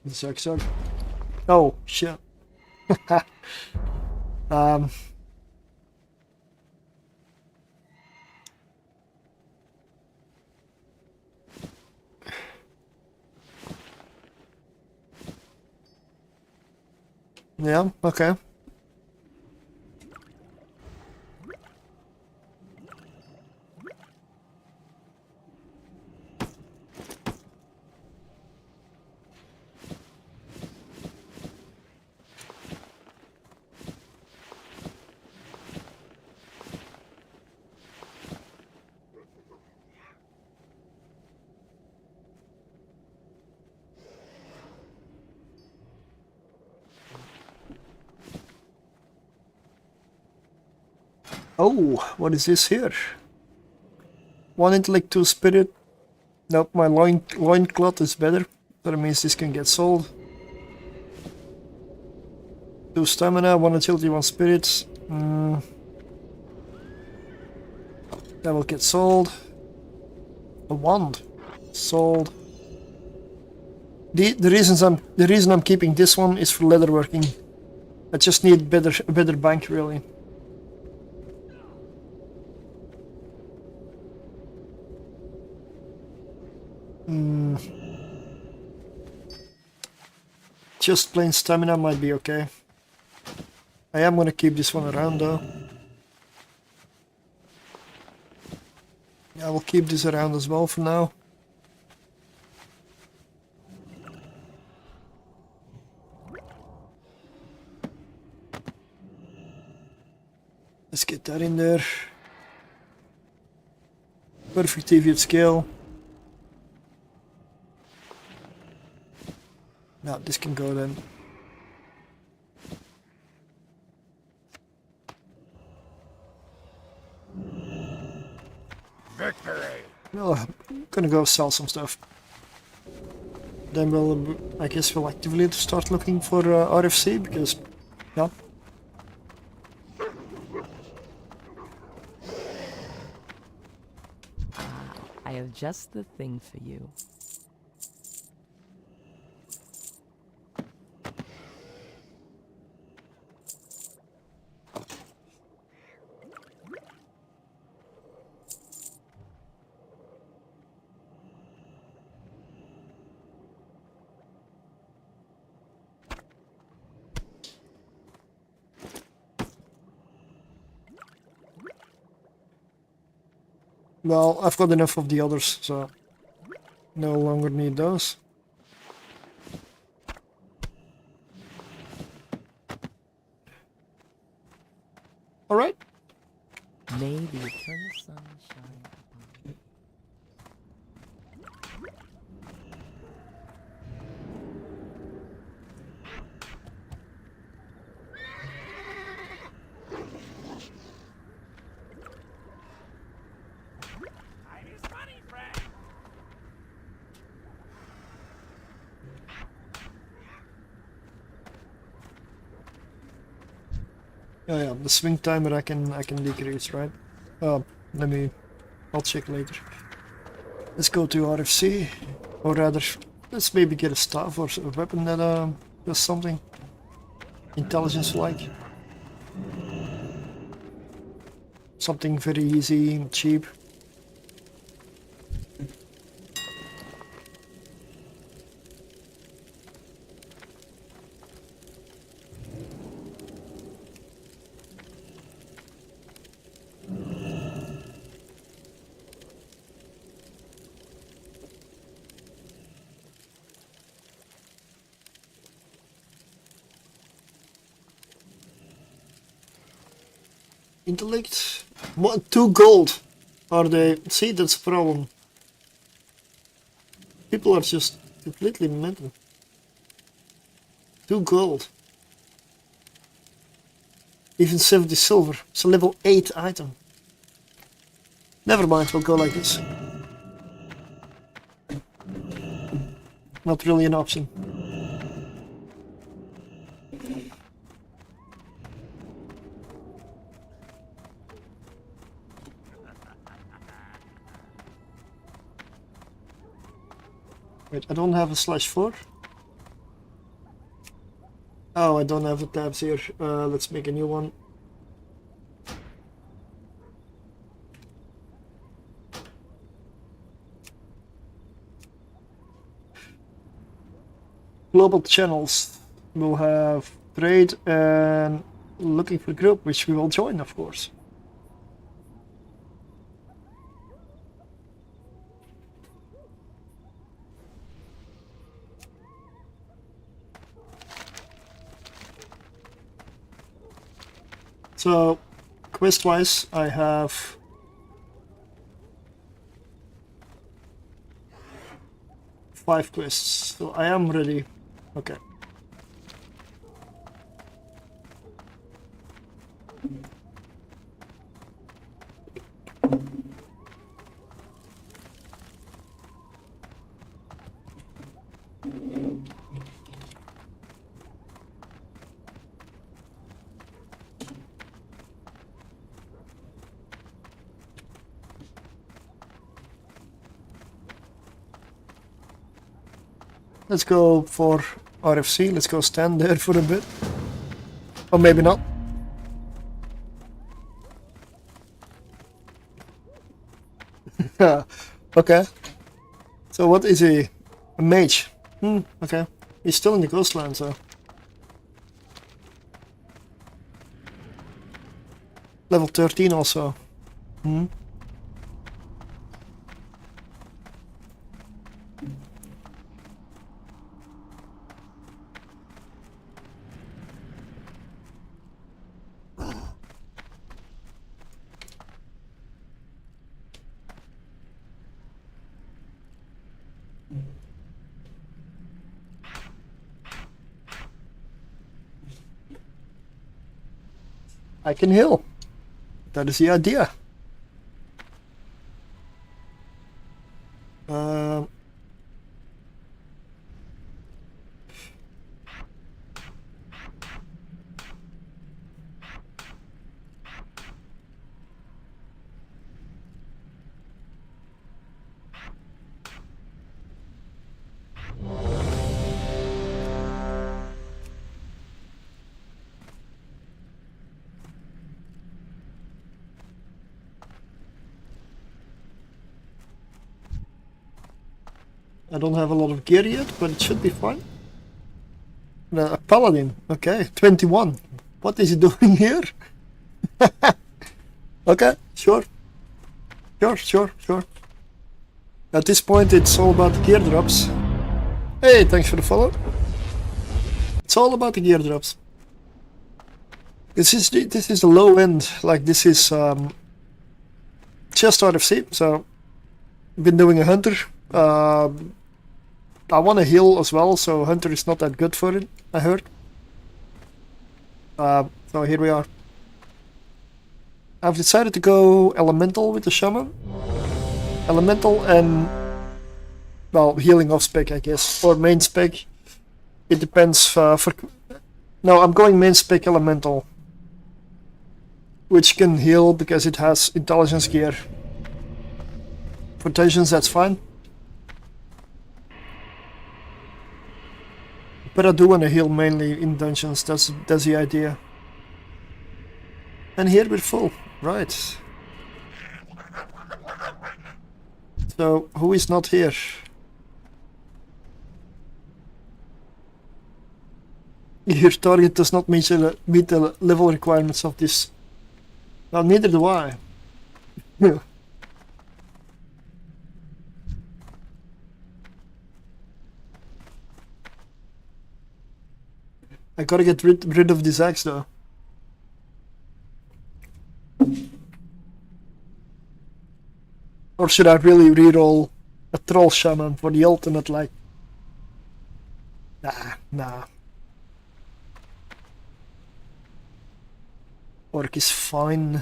Zug. Zug. Oh, shit. Yeah, okay. Oh, what is this here? 1 intellect, 2 spirit. Nope, my loincloth is better. That means this can get sold. 2 stamina, 1 agility, 1 spirit. That will get sold. A wand. Sold. The reason I'm keeping this one is for leatherworking. I just need a better bank really. Just plain stamina might be okay. I am gonna keep this one around though. I will keep this around as well for now. Let's get that in there. Perfect TV at scale. No, this can go then. Victory! Well, I'm gonna go sell some stuff. Then I guess we'll actively start looking for RFC because, yeah. I have just the thing for you. Well, I've got enough of the others, so no longer need those. Alright. May the eternal sun shine upon you. Time is money, friend. Oh yeah, the swing timer I can decrease, right? I'll check later. Let's go to RFC, or rather, let's maybe get a staff or a weapon that does something intelligence-like. Something very easy and cheap. Intellect? What? 2 gold are they? See, that's a problem. People are just completely mental. 2 gold. Even 70 silver. It's a level 8 item. Never mind, we'll go like this. Not really an option. Wait, I don't have a /4. Oh, I don't have the tabs here. Let's make a new one. Global channels will have upgrade and looking for a group, which we will join, of course. So, quest-wise, I have 5 quests, so I am ready. Okay. Let's go for RFC, let's go stand there for a bit. Or maybe not. Okay. So what is he? A mage? Okay. He's still in the coastline, so... Level 13 also. I can heal. That is the idea. I don't have a lot of gear yet, but it should be fine. A paladin, okay, 21. What is he doing here? Okay, sure. Sure. At this point, it's all about the gear drops. Hey, thanks for the follow. It's all about the gear drops. This is the low end. Like this is just RFC. So, I've been doing a hunter. I want to heal as well, so hunter is not that good for it, I heard. So here we are. I've decided to go elemental with the shaman. Elemental and, well, healing off spec, I guess, or main spec. It depends. No, I'm going main spec elemental, which can heal because it has intelligence gear. For dungeons, that's fine. But I do want to heal mainly in dungeons, that's the idea. And here we're full, right. So, who is not here? Your target does not meet the level requirements of this. Well, neither do I. I gotta get rid of this axe though. Or should I really reroll a troll shaman for the ultimate, like... Nah. Orc is fine.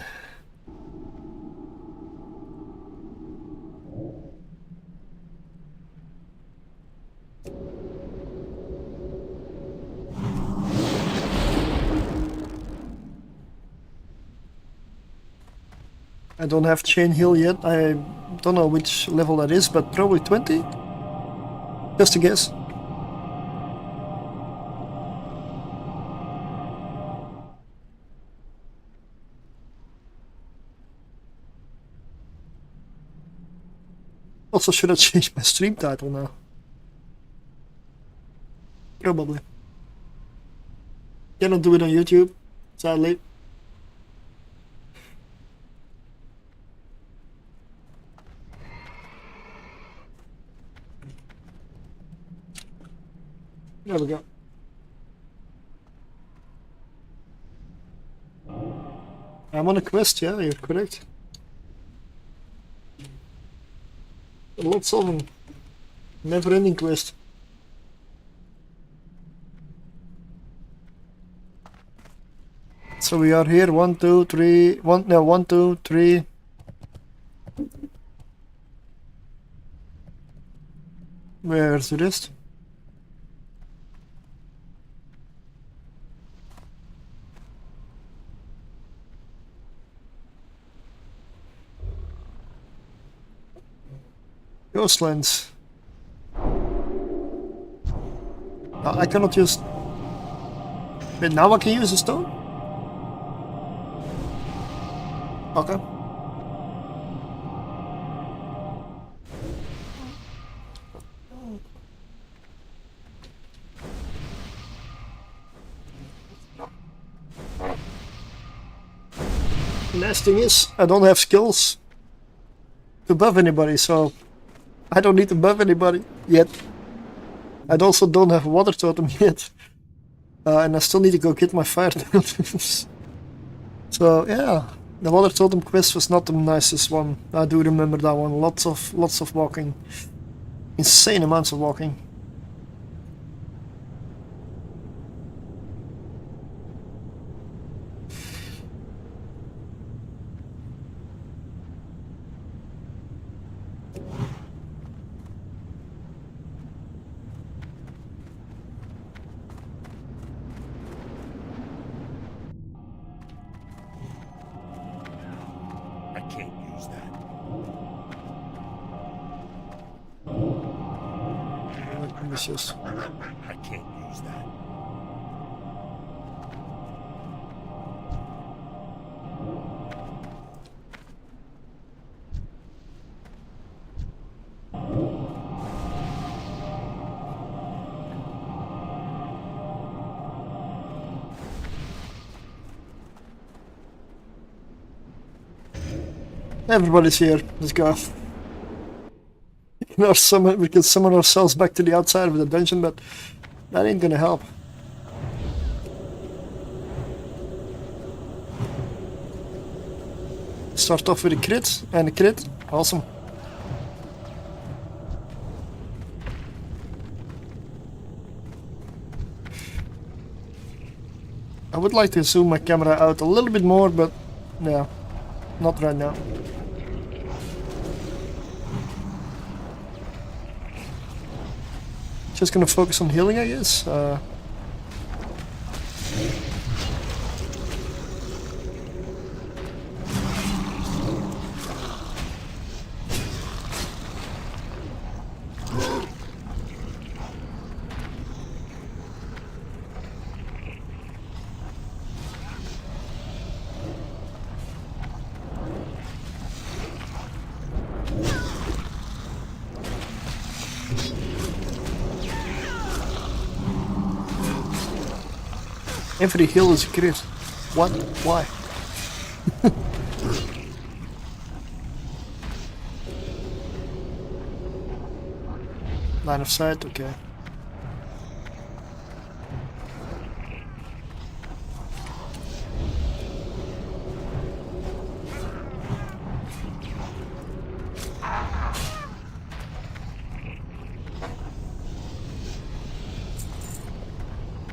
I don't have chain heal yet. I don't know which level that is, but probably 20? Just a guess. Also, should I change my stream title now? Probably. Cannot do it on YouTube, sadly. There we go. I'm on a quest, yeah, you're correct. Lots of them. Never ending quest. So we are here, 1, 2, 3, 1, 2, 3. Where's the rest? Ghostlands. I cannot use... Wait, now I can use a stone? Okay. The last thing is, I don't have skills to buff anybody, so I don't need to buff anybody yet. I also don't have a water totem yet. And I still need to go get my fire totems. So yeah, the water totem quest was not the nicest one. I do remember that one. Lots of walking. Insane amounts of walking. I can't use that. Ambitious. I can't use that. Everybody's here. Let's go. We can summon ourselves back to the outside of the dungeon, but that ain't gonna help. Start off with a crit and a crit. Awesome. I would like to zoom my camera out a little bit more, but yeah, not right now. Just gonna focus on healing, I guess. Every heal is a crit. What? Why? Line of sight, okay.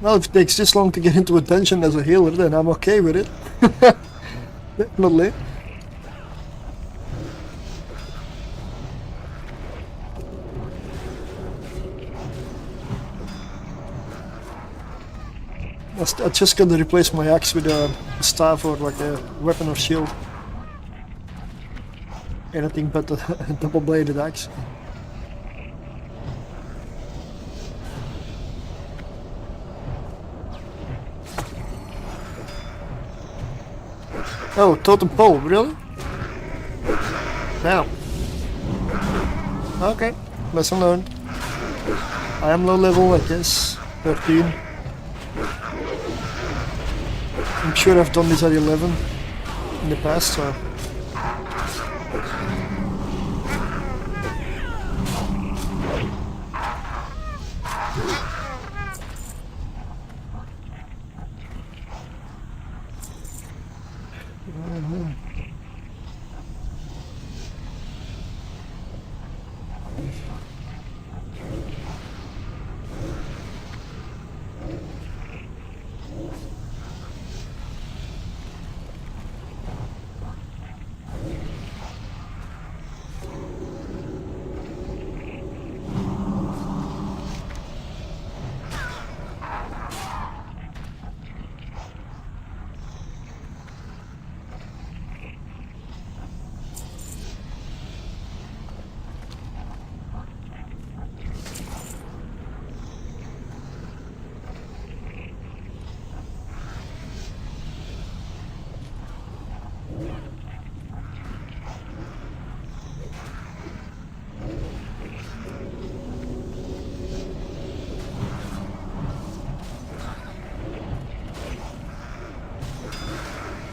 Well, if it takes this long to get into a dungeon as a healer, then I'm okay with it. Definitely. I just gotta replace my axe with a staff or like a weapon or shield. Anything but a double-bladed axe. Oh, totem pole, really? Now. Okay, lesson learned. I am low level, I guess. 13. I'm sure I've done this at 11 in the past, so...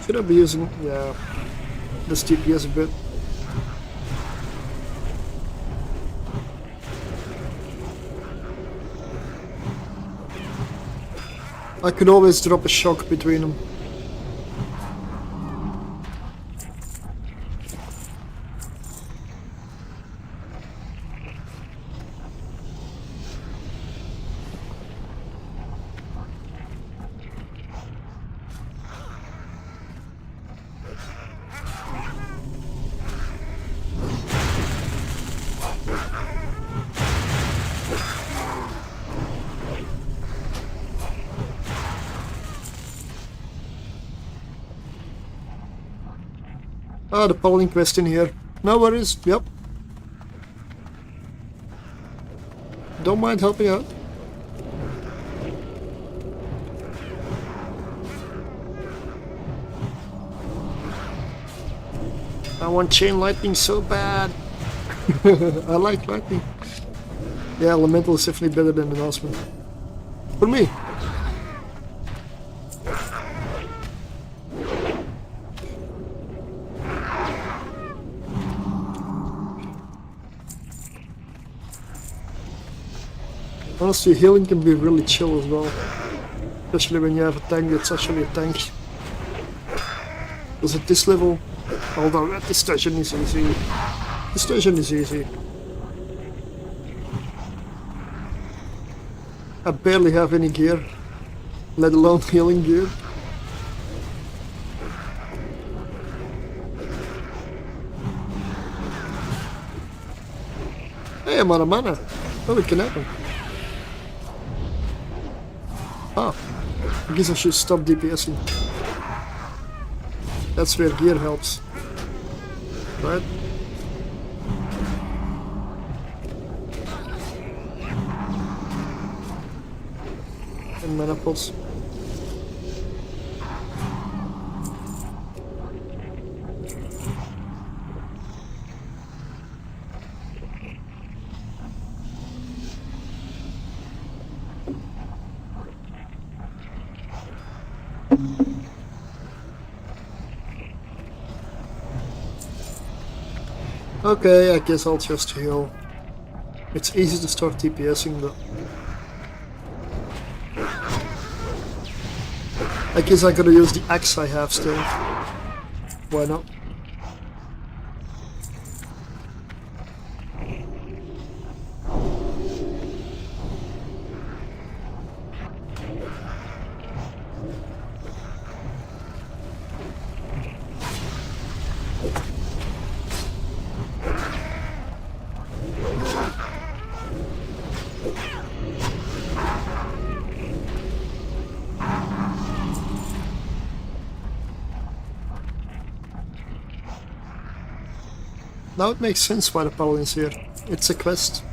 Should I be using, yeah, this TPS a bit? I could always drop a shock between them. Ah, the polling question here. No worries, yep. Don't mind helping out. I want chain lightning so bad. I like lightning. Yeah, elemental is definitely better than announcement. For me. Honestly, healing can be really chill as well. Especially when you have a tank that's actually a tank. Because at this level, although at this station is easy. This station is easy. I barely have any gear, let alone healing gear. Hey, I'm out of mana. Oh, it can happen. Ah, I guess I should stop DPSing. That's where gear helps. Right? And mana pulse. Okay, I guess I'll just heal. It's easy to start TPSing, but I guess I gotta use the axe I have still. Why not? Now it makes sense why the paladin's here. It's a quest.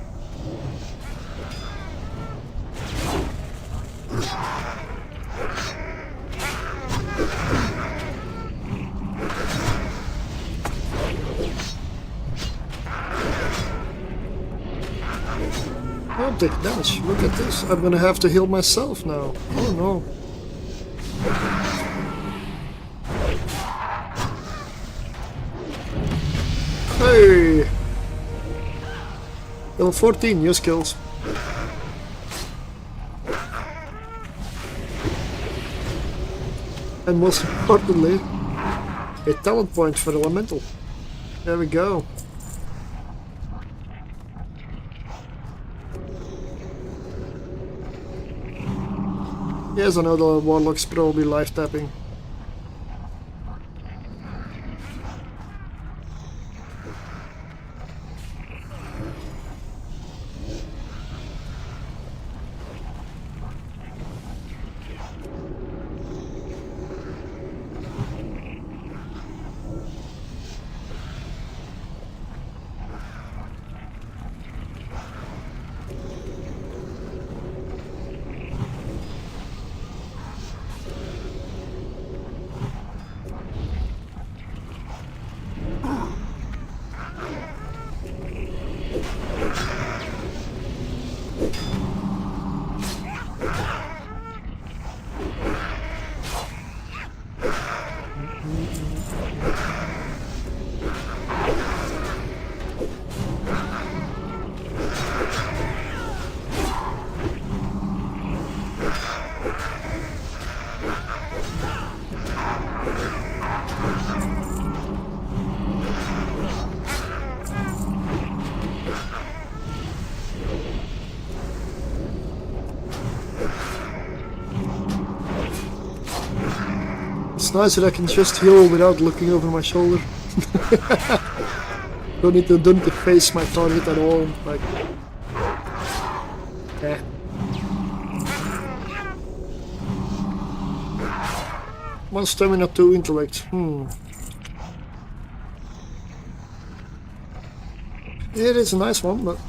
Oh, take damage. Look at this. I'm gonna have to heal myself now. Oh no. Hey! Level 14, new skills. And most importantly, a talent point for elemental. There we go. Yes, I know the warlock's probably life tapping. It's nice that I can just heal without looking over my shoulder. don't need to face my target at all. Like, yeah. One stamina, 2 intellect. Yeah, it is a nice one, but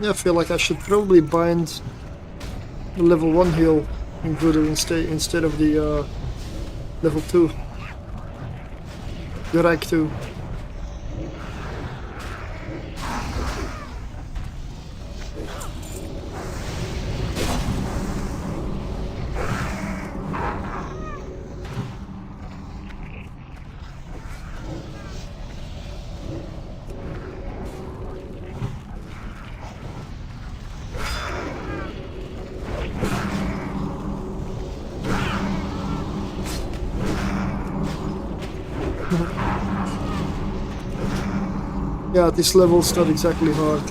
yeah, I feel like I should probably bind the level 1 heal included instead of the level 2. The rank 2. Yeah, this level's not exactly hard.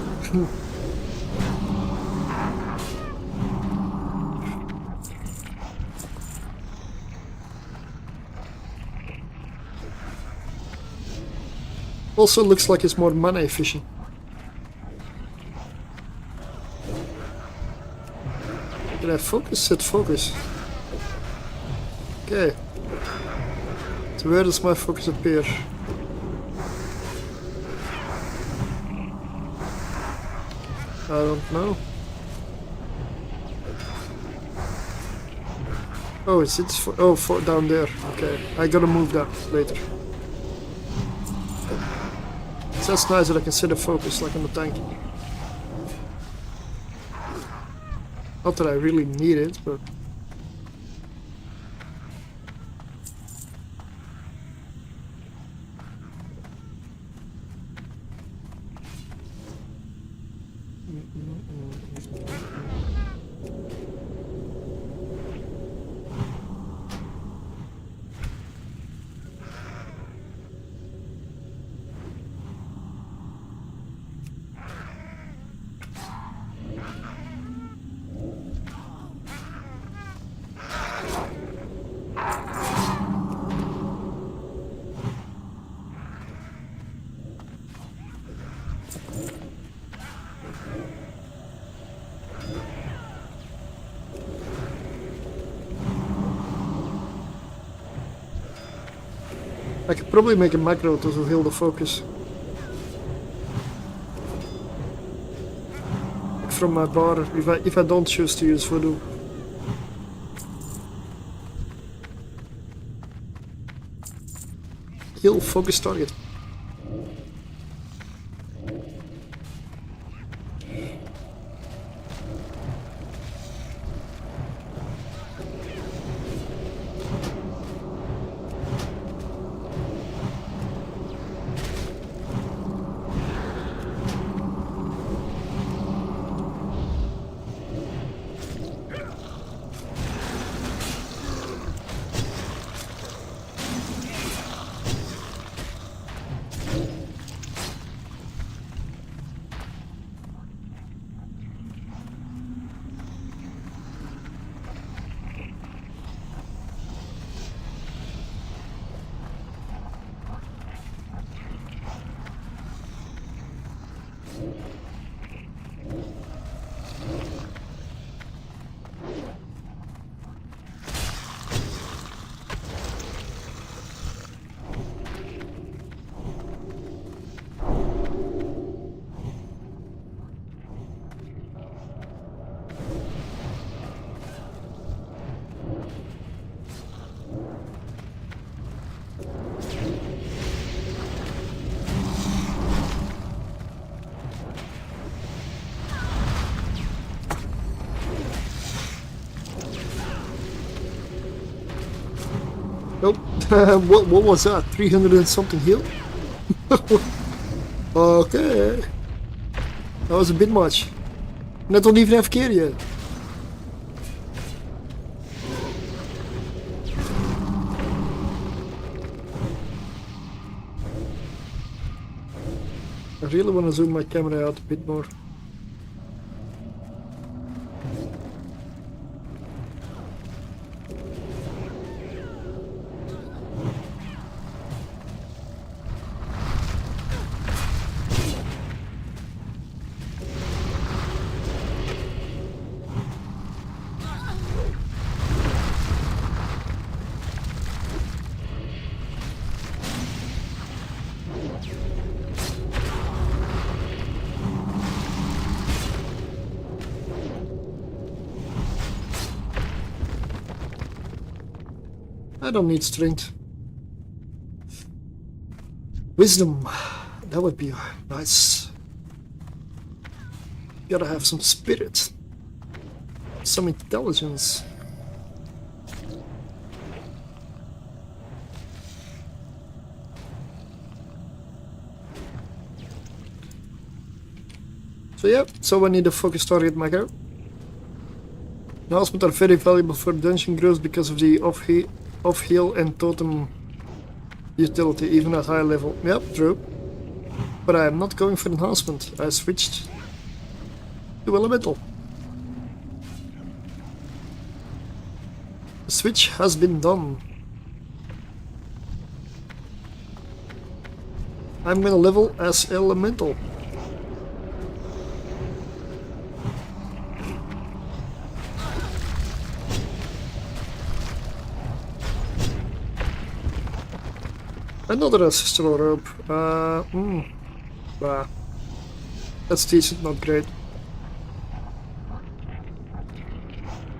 Also looks like it's more mana efficient. Did I focus? Set focus. Okay. So where does my focus appear? I don't know. Oh, it's for down there. Okay, I gotta move that later. So that's nice that I can set a focus like on the tank. Not that I really need it, but I could probably make a macro to heal the focus. From my bar, if I don't choose to use voodoo. Heal focus target. Nope. what was that? 300 and something heal? Okay. That was a bit much. And I don't even have gear yet. I really want to zoom my camera out a bit more. I don't need strength. Wisdom. That would be nice. Gotta have some spirit. Some intelligence. So yeah, so I need a focus target macro. Enhancements are very valuable for dungeon growth because of the off-heal and totem utility, even at high level. Yep, true. But I am not going for enhancement. I switched to elemental. The switch has been done. I'm gonna level as elemental. Another ancestral rope. That's decent, not great.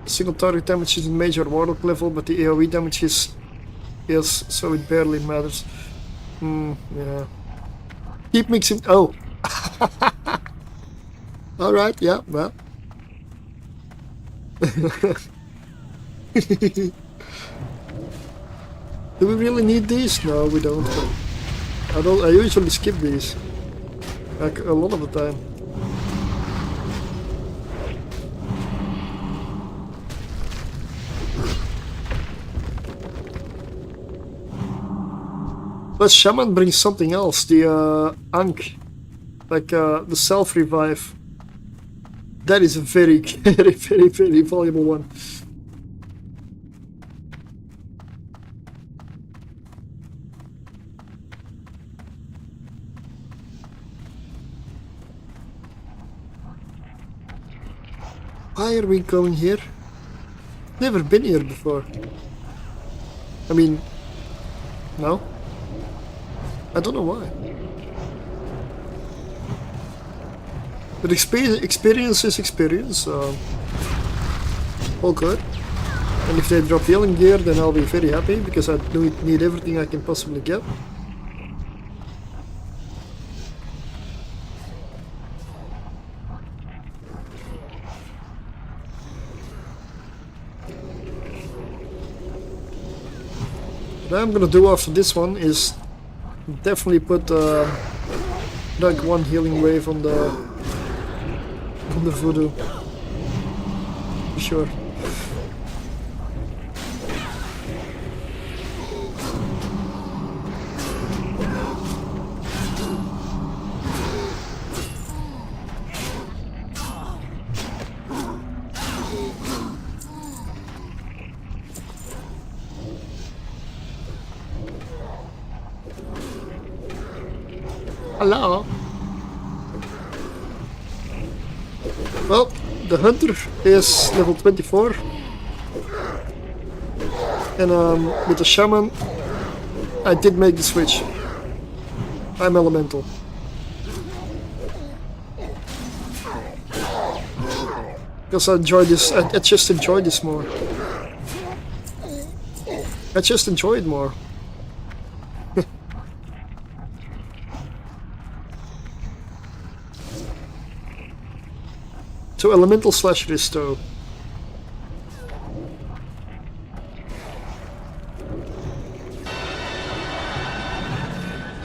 Single target damage is in major warlock level, but the AoE damage is so it barely matters. Yeah. Keep mixing. Oh. All right. Yeah. Well. Do we really need these? No, we don't. I usually skip these, like a lot of the time. But Shaman brings something else, the Ankh, like the self-revive. That is a very, very valuable one. Why are we going here? Never been here before. I mean, no. I don't know why. But experience is experience, so all good. And if they drop healing gear, then I'll be very happy because I need everything I can possibly get. What I'm gonna do after this one is definitely put like one healing wave on the voodoo. For sure. Hello. Well, the hunter is level 24. And with the shaman, I did make the switch. I'm elemental. Because I enjoy this, I just enjoy this more. I just enjoy it more. So elemental slash resto.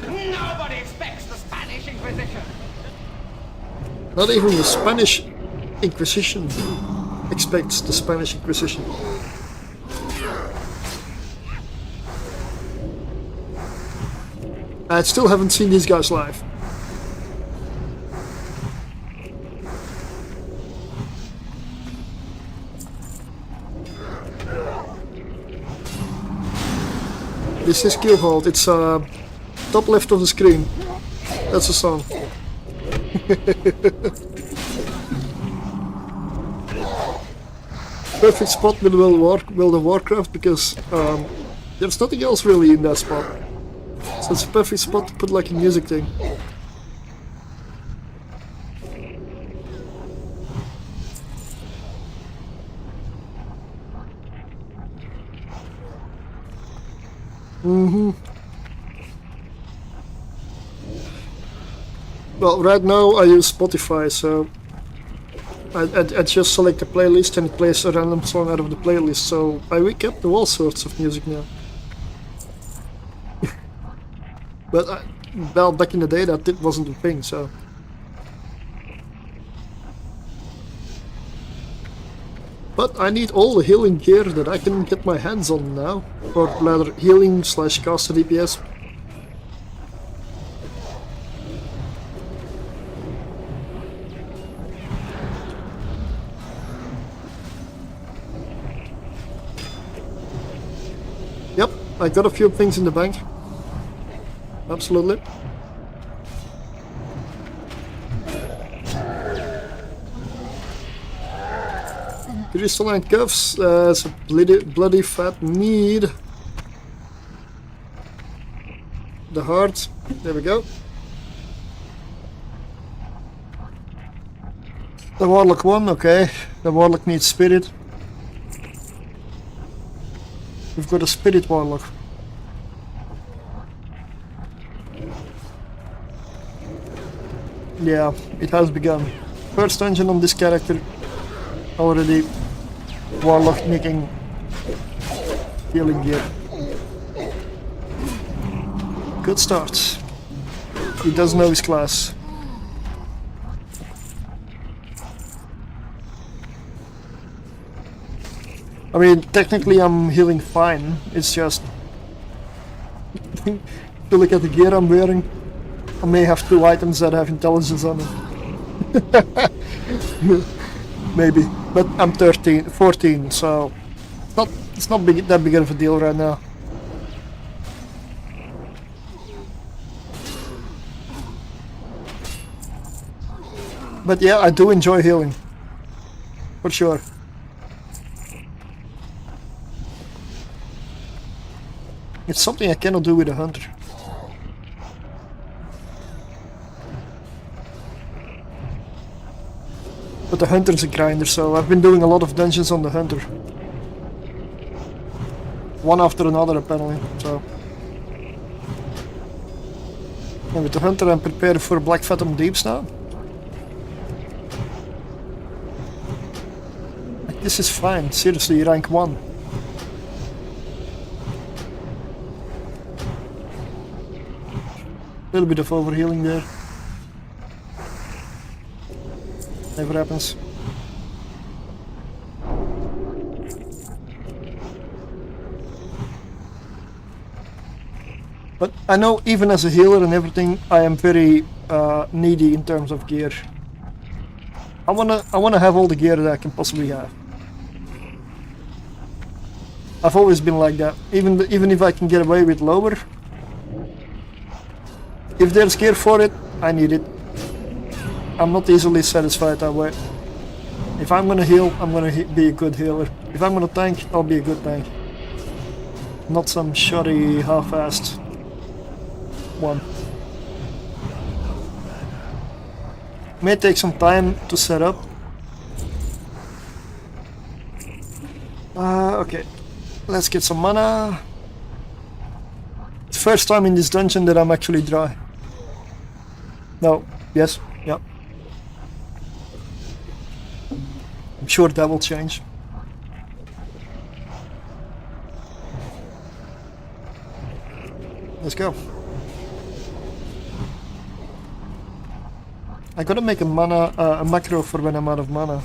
Nobody expects the Spanish Inquisition. Not even the Spanish Inquisition expects the Spanish Inquisition. I still haven't seen these guys live. This is Kill Hold, it's top left of the screen. That's a song. Perfect spot with World of Warcraft because there's nothing else really in that spot. So it's a perfect spot to put like a music thing. Well, right now I use Spotify, so I just select a playlist and it plays a random song out of the playlist, so I wake up to all sorts of music now. But well, back in the day that wasn't a thing, so... But I need all the healing gear that I can get my hands on now, or rather healing slash caster DPS. Yep, I got a few things in the bank. Absolutely. Crystalline cuffs, it's a bloody fat need. The heart, there we go. The Warlock 1, okay. The Warlock needs Spirit. We've got a Spirit Warlock. Yeah, it has begun. First dungeon on this character. Already Warlock nicking healing gear. Good start. He does know his class. I mean, technically I'm healing fine, it's just... if you look at the gear I'm wearing, I may have 2 items that have intelligence on them. Maybe, but I'm 14, so it's not that big of a deal right now. But yeah, I do enjoy healing, for sure. It's something I cannot do with a hunter. But the hunter's a grinder, so I've been doing a lot of dungeons on the hunter. One after another apparently, so. And with the hunter I'm prepared for Black Phantom Deeps now. Like, this is fine, seriously, rank 1. A little bit of overhealing there. Never happens. But I know even as a healer and everything, I am very needy in terms of gear. I wanna have all the gear that I can possibly have. I've always been like that. Even if I can get away with lower, if there's gear for it, I need it. I'm not easily satisfied that way. If I'm gonna heal, I'm gonna be a good healer. If I'm gonna tank, I'll be a good tank. Not some shoddy, half-assed one. May take some time to set up. Okay, let's get some mana. It's the first time in this dungeon that I'm actually dry. No, yes, yeah. I'm sure that will change. Let's go. I gotta make a macro for when I'm out of mana.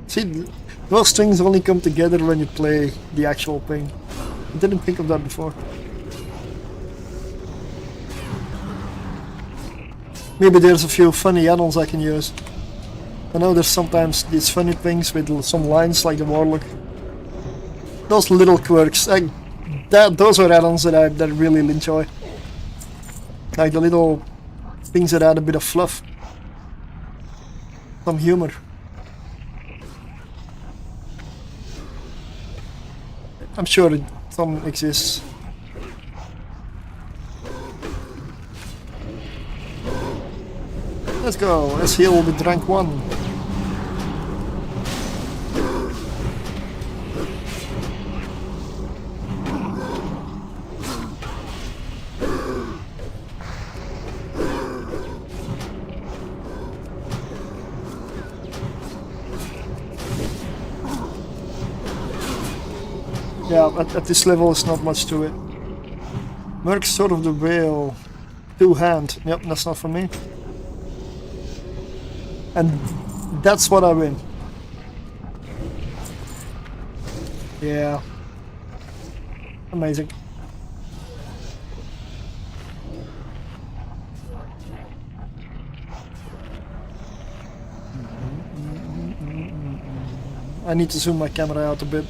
See, those things only come together when you play the actual thing. I didn't think of that before. Maybe there's a few funny add-ons I can use. I know there's sometimes these funny things with some lines like the Warlock. Those little quirks, those are add-ons that I really enjoy. Like the little things that add a bit of fluff. Some humor. I'm sure some exists. Let's go, let's heal with rank 1. Yeah, at this level it's not much to it. Merc Sword of the Whale. 2-hand. Yep, that's not for me. And that's what I win. Yeah. Amazing. I need to zoom my camera out a bit.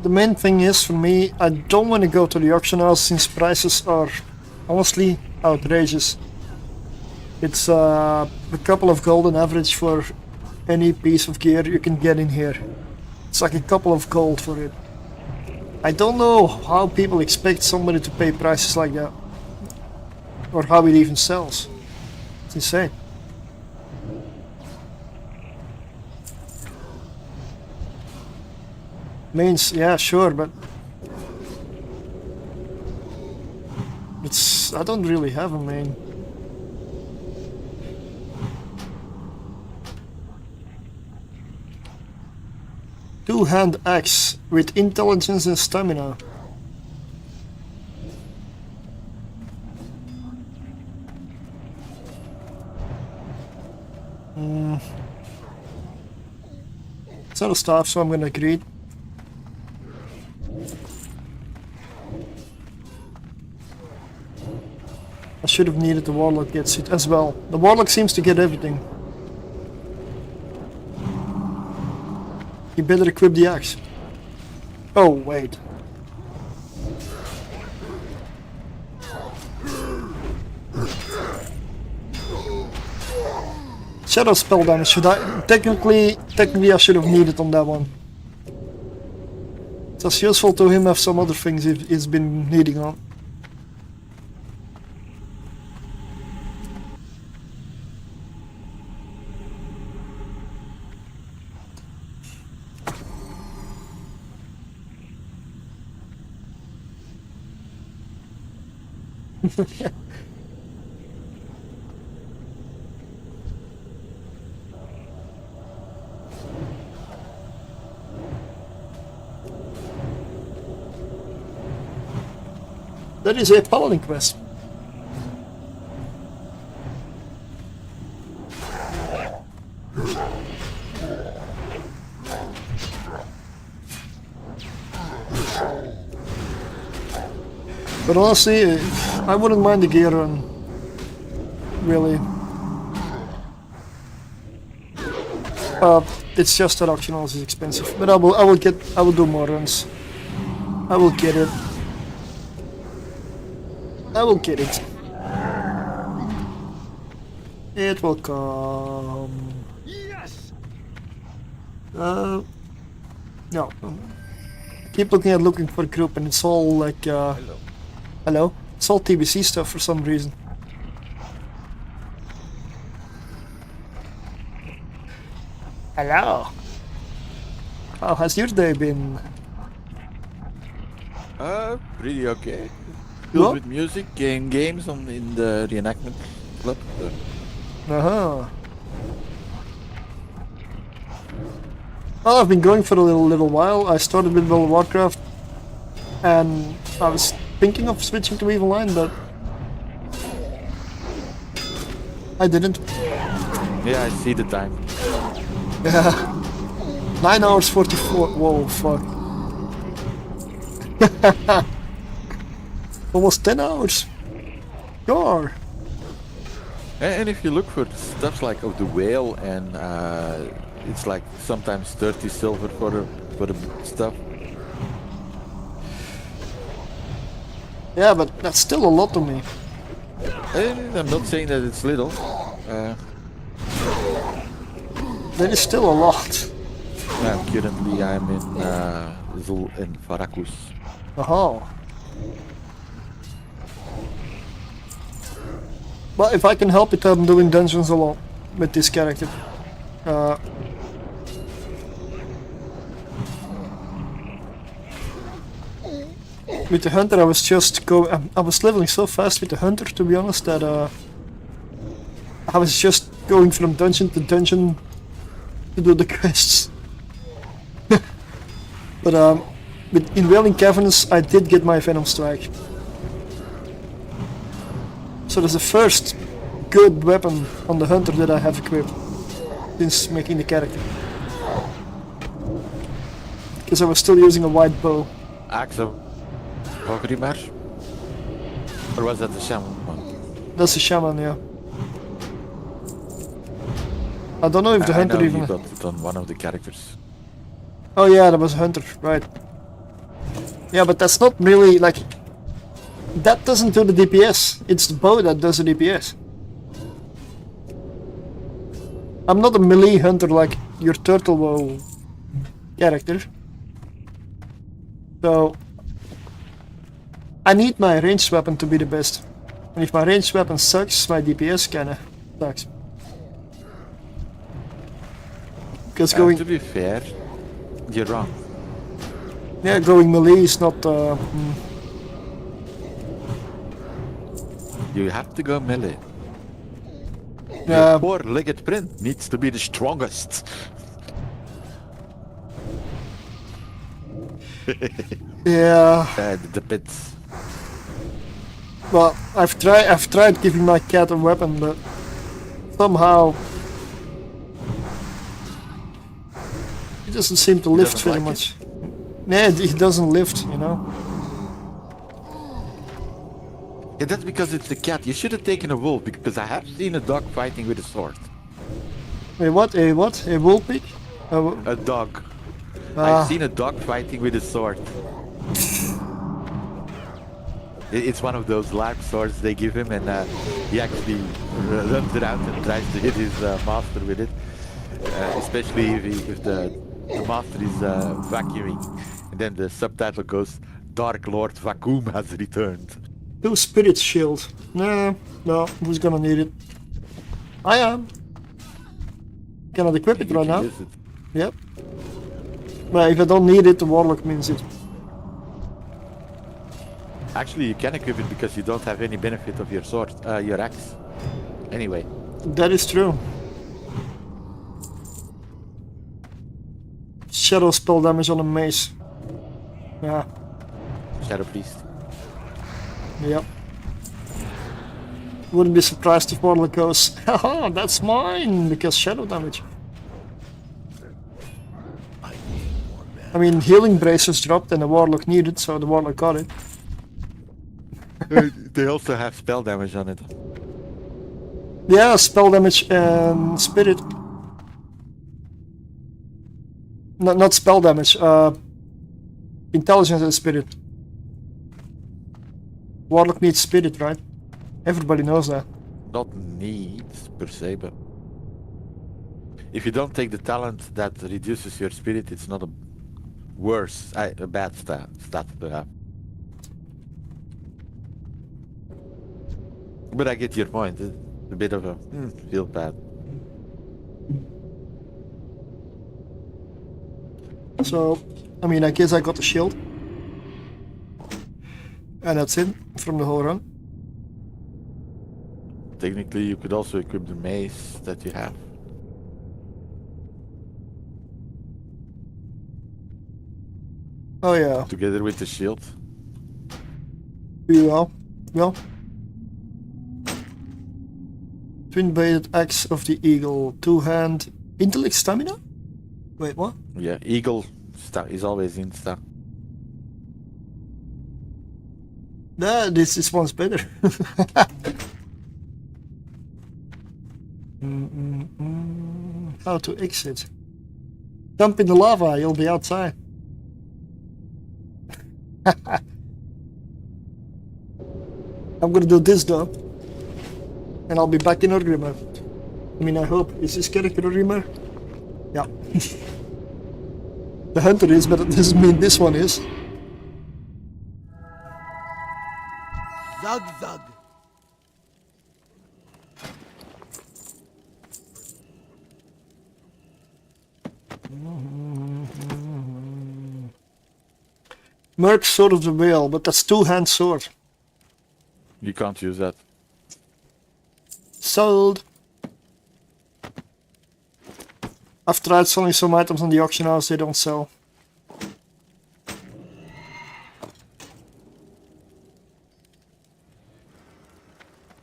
The main thing is for me, I don't want to go to the auction house since prices are honestly outrageous. It's a couple of gold on average for any piece of gear you can get in here. It's like a couple of gold for it. I don't know how people expect somebody to pay prices like that. Or how it even sells. It's insane. Means, yeah, sure, but I don't really have a main. Two-hand axe with intelligence and stamina. It's not a staff, so I'm gonna agree. I should have needed the Warlock gets it as well. The Warlock seems to get everything. You better equip the axe. Oh, wait. Shadow spell damage. Should I technically I should have needed on that one. It's useful to him have some other things he's been needing on. That is a paladin quest. But honestly, I wouldn't mind the gear run. Really. It's just that optionals is expensive. But I will do more runs. I will get it. I will get it. It will come. Yes. No. Keep looking for a group, and it's all like. Hello. It's all TBC stuff for some reason. Hello. How has your day been? Pretty okay. What? Filled with music, games in the reenactment club. Well, I've been going for a little while. I started with World of Warcraft, and I was thinking of switching to Evil Line, but I didn't. Yeah, I see the time. Yeah. 9 hours 44. Whoa, fuck. Almost 10 hours. Sure. And if you look for stuff like of the whale, and it's like sometimes 30 silver for the stuff. Yeah, but that's still a lot to me. I'm not saying that it's little. That is still a lot. Currently I'm in Zul in Farakus. Oh. Well, if I can help it, I'm doing dungeons a lot with this character. With the hunter, I was leveling so fast with the hunter, to be honest, that I was just going from dungeon to dungeon to do the quests. But in Wailing Caverns, I did get my Venom Strike. So that's the first good weapon on the hunter that I have equipped since making the character. Because I was still using a white bow. Axe of Ogrimmar? Or was that the shaman one? That's a shaman, yeah. I don't know if the hunter I know even. you got it on one of the characters. Oh yeah, that was a hunter, right? Yeah, but that's not really like. That doesn't do the DPS. It's the bow that does the DPS. I'm not a melee hunter like your turtle bow character. So I need my ranged weapon to be the best. And if my ranged weapon sucks, my DPS kinda sucks. Because going to be fair, you're wrong. Yeah, going melee is not You have to go melee. Yeah. Your four-legged print needs to be the strongest. Yeah. The pits. Well, I've tried giving my cat a weapon, but somehow he doesn't seem to lift very much. Yeah, he doesn't lift, you know. Yeah, that's because it's the cat. You should have taken a wolf, because I have seen a dog fighting with a sword. Wait, what? A what? A wool pig? A dog. I've seen a dog fighting with a sword. It's one of those large swords they give him, and he actually runs around and tries to hit his master with it. Especially if the master is vacuuming. And then the subtitle goes, Dark Lord Vacuum has returned. 2 spirit shield. Nah, no, who's gonna need it? I am. Cannot equip it right now. Use it. Yep. But if I don't need it, the warlock means it. Actually, you can equip it because you don't have any benefit of your sword, your axe. Anyway. That is true. Shadow spell damage on a mace. Yeah. Shadow Priest. Yep. Wouldn't be surprised if warlock goes, haha, that's mine, because shadow damage. I mean, healing braces dropped and the warlock needed, so the warlock got it. They also have spell damage on it. Yeah, spell damage and spirit. Not spell damage, intelligence and spirit. Warlock needs spirit, right? Everybody knows that. Not needs, per se, but... If you don't take the talent that reduces your spirit, it's not a bad stat to have. But I get your point. It's a bit of a feel bad. So, I mean, I guess I got the shield. And that's it from the whole run. Technically, you could also equip the mace that you have. Oh yeah. Together with the shield. Well. Twin-bladed axe of the eagle. 2-hand intellect stamina? Wait, what? Yeah, eagle is always in stock. Nah, this one's better. How to exit? Jump in the lava, you'll be outside. I'm gonna do this though. And I'll be back in Orgrimmar. I mean, I hope. Is this character Orgrimmar? Yeah. The hunter is, but it doesn't mean this one is. Zug zug. Merc Sword of the Whale, but that's 2-hand sword. You can't use that. Sold. I've tried selling some items on the auction house, they don't sell.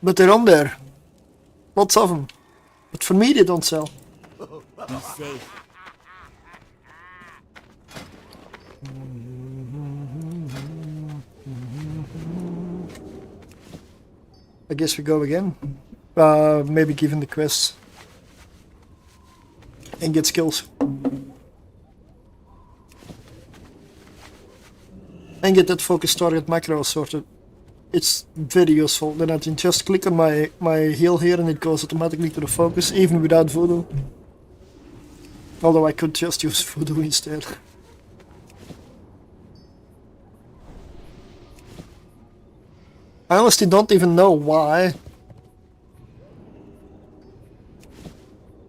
But they're on there. Lots of them. But for me they don't sell. Be safe. I guess we go again. Maybe give him the quests. And get skills. And get that focus target macro sorted. It's very useful. Then I can just click on my heal here and it goes automatically to the focus, even without voodoo. Although I could just use voodoo instead. I honestly don't even know why.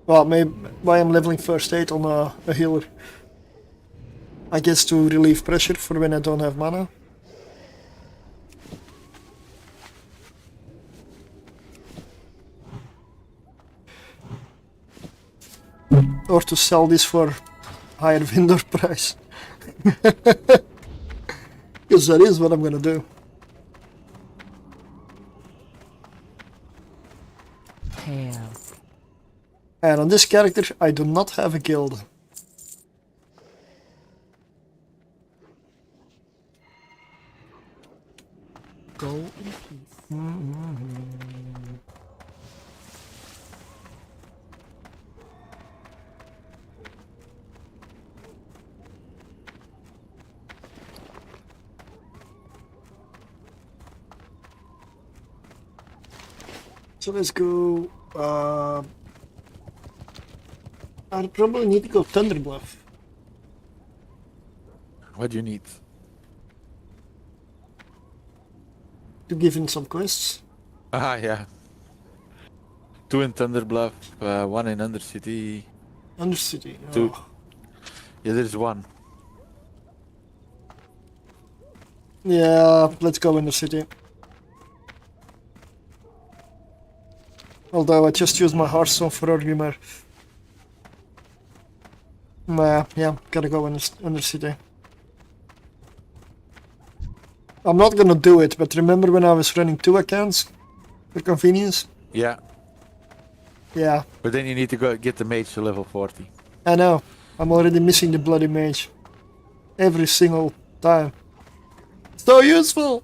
Well, maybe why I'm leveling first aid on a healer. I guess to relieve pressure for when I don't have mana. Or to sell this for higher vendor price. Because that is what I'm gonna do. Hail. And on this character, I do not have a guild. Go in peace. So let's go. I probably need to go Thunder Bluff. What do you need? To give in some quests. Ah, yeah. 2 in Thunder Bluff, 1 in Undercity. Undercity. 2. Oh. Yeah, there's 1. Yeah, let's go Undercity. Although I just used my Hearthstone for Orgrimmar. Nah, yeah, gotta go Undercity. I'm not gonna do it, but remember when I was running 2 accounts for convenience? Yeah. Yeah. But then you need to go get the mage to level 40. I know. I'm already missing the bloody mage. Every single time. So useful!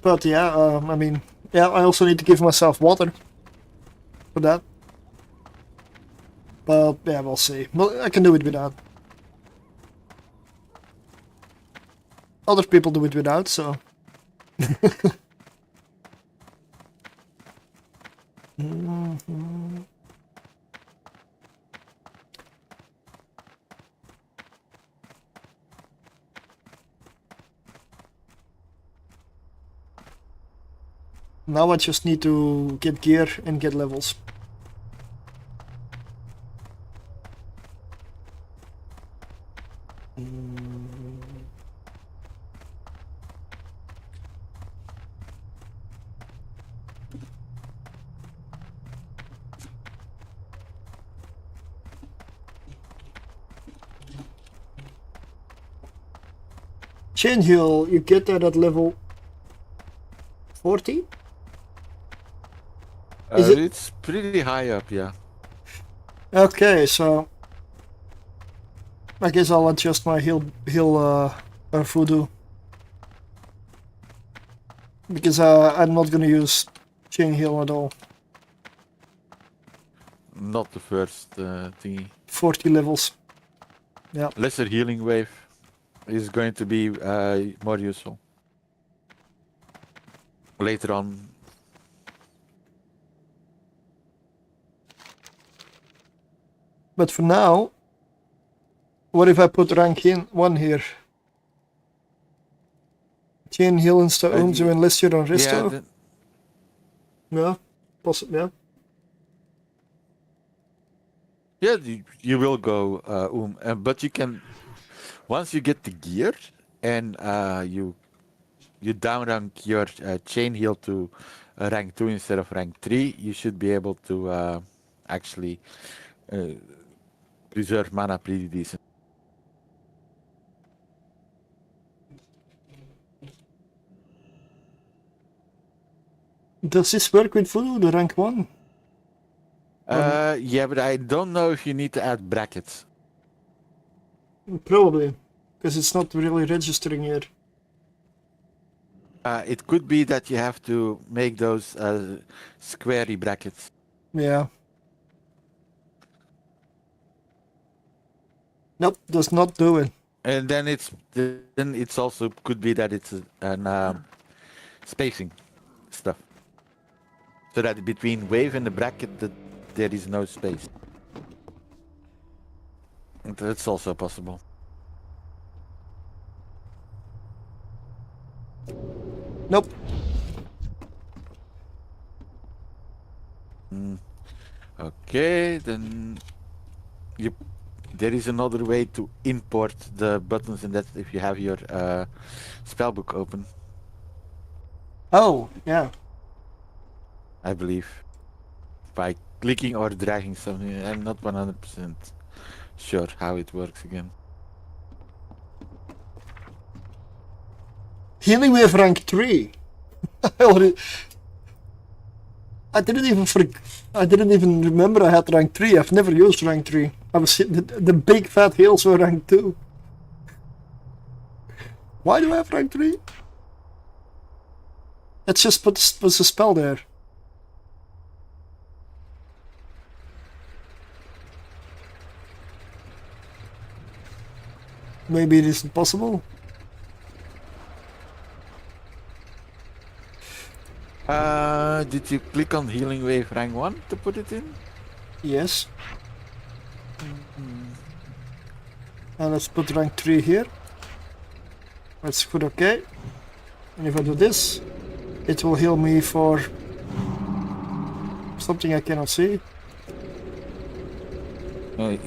But yeah, I mean, yeah, I also need to give myself water for that. But yeah, we'll see. Well, I can do it without. Other people do it without, so. Now I just need to get gear and get levels. Chain heal, you get that at level 40? It's pretty high up, yeah. Okay, so I guess I'll adjust my heal voodoo, because I'm not gonna use chain heal at all. Not the first thingy. 40 levels. Yeah. Lesser healing wave is going to be more useful later on. But for now, what if I put rank 1 here? Chain heal and stuff, unless you're on resto? Yeah, possibly, yeah. Yeah, you will go but you can, once you get the gear and you down rank your chain heal to rank 2 instead of rank 3, you should be able to actually preserve mana pretty decent. Does this work with voodoo, the rank 1? Yeah, but I don't know if you need to add brackets. Probably, because it's not really registering here. It could be that you have to make those squarey brackets. Yeah. Nope, does not do it. And then it's also could be that it's an spacing stuff, so that between wave and the bracket there is no space. That's also possible. Nope. Okay, then there is another way to import the buttons, and that's if you have your spellbook open. Oh, yeah. I believe by clicking or dragging something. I'm not 100% sure how it works again. Healing wave rank 3. I didn't even remember I had rank 3. I've never used rank 3. I was the big fat heals were rank 2. Why do I have rank 3? Let's just put a spell there. Maybe it isn't possible. Did you click on healing wave rank 1 to put it in? Yes. And let's put rank 3 here. Let's put OK. And if I do this, it will heal me for something I cannot see.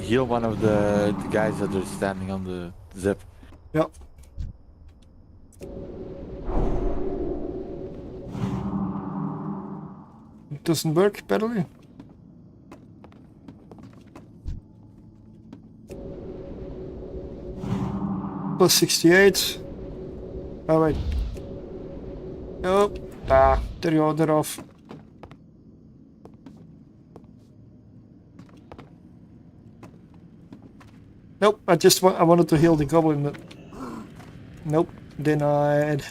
Heal one of the guys that are standing on the zip. Yep. It doesn't work, apparently. Plus 68. Oh wait. Oh, there you go, they're off. Nope, I wanted to heal the goblin, but nope, denied.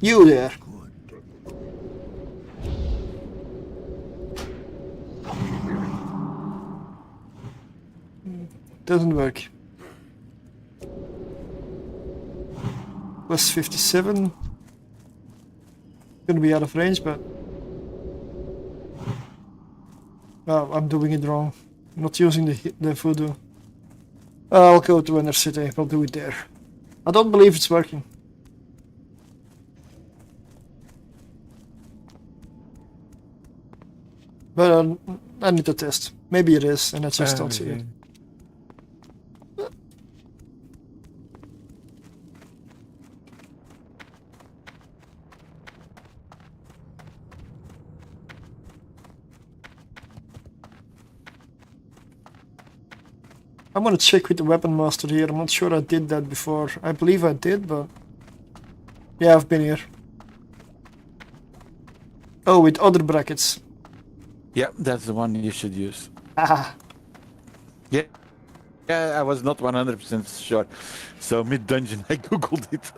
You there. Doesn't work. Plus 57. Gonna be out of range, but oh, I'm doing it wrong. Not using the voodoo. I'll go to Inner City. I'll do it there. I don't believe it's working. But I need to test. Maybe it is, and I just don't see it. I'm gonna check with the weapon master here. I'm not sure I did that before. I believe I did, but yeah, I've been here. Oh, with other brackets. Yeah, that's the one you should use. Ah. Yeah, I was not 100% sure. So mid-dungeon I googled it.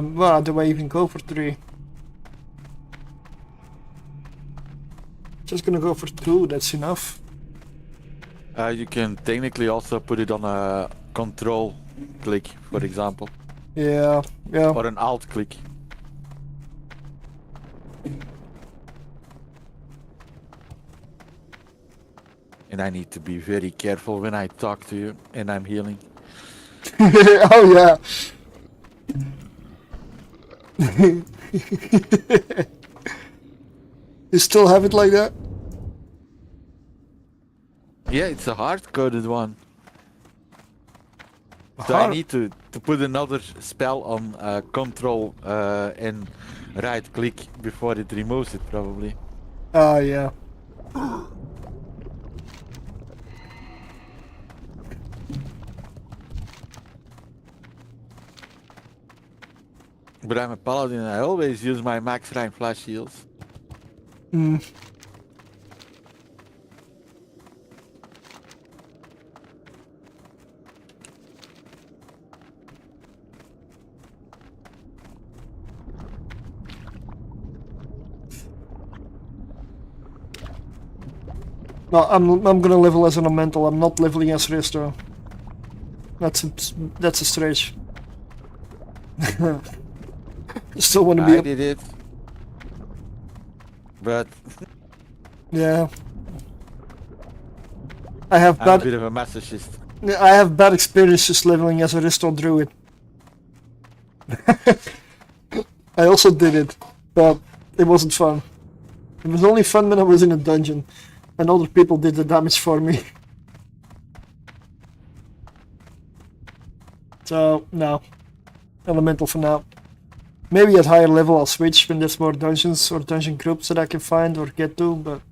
Well, do I even go for 3? Just gonna go for 2, that's enough. You can technically also put it on a control click, for example. Yeah, yeah. Or an alt click. And I need to be very careful when I talk to you and I'm healing. Oh yeah. You still have it like that? Yeah, it's a hard-coded one. So I need to put another spell on control and right click before it removes it, probably. Oh yeah. But I'm a paladin, I always use my max rank flash heals. Hmm. No, I'm gonna level as an elemental. I'm not leveling as resto. That's a stretch. Still want to be. I did it, but yeah. I have I'm bad. a bit of a masochist. I have bad experiences leveling as a resto druid. I also did it, but it wasn't fun. It was only fun when I was in a dungeon, and other people did the damage for me. So no, elemental for now. Maybe at higher level I'll switch when there's more dungeons or dungeon groups that I can find or get to, but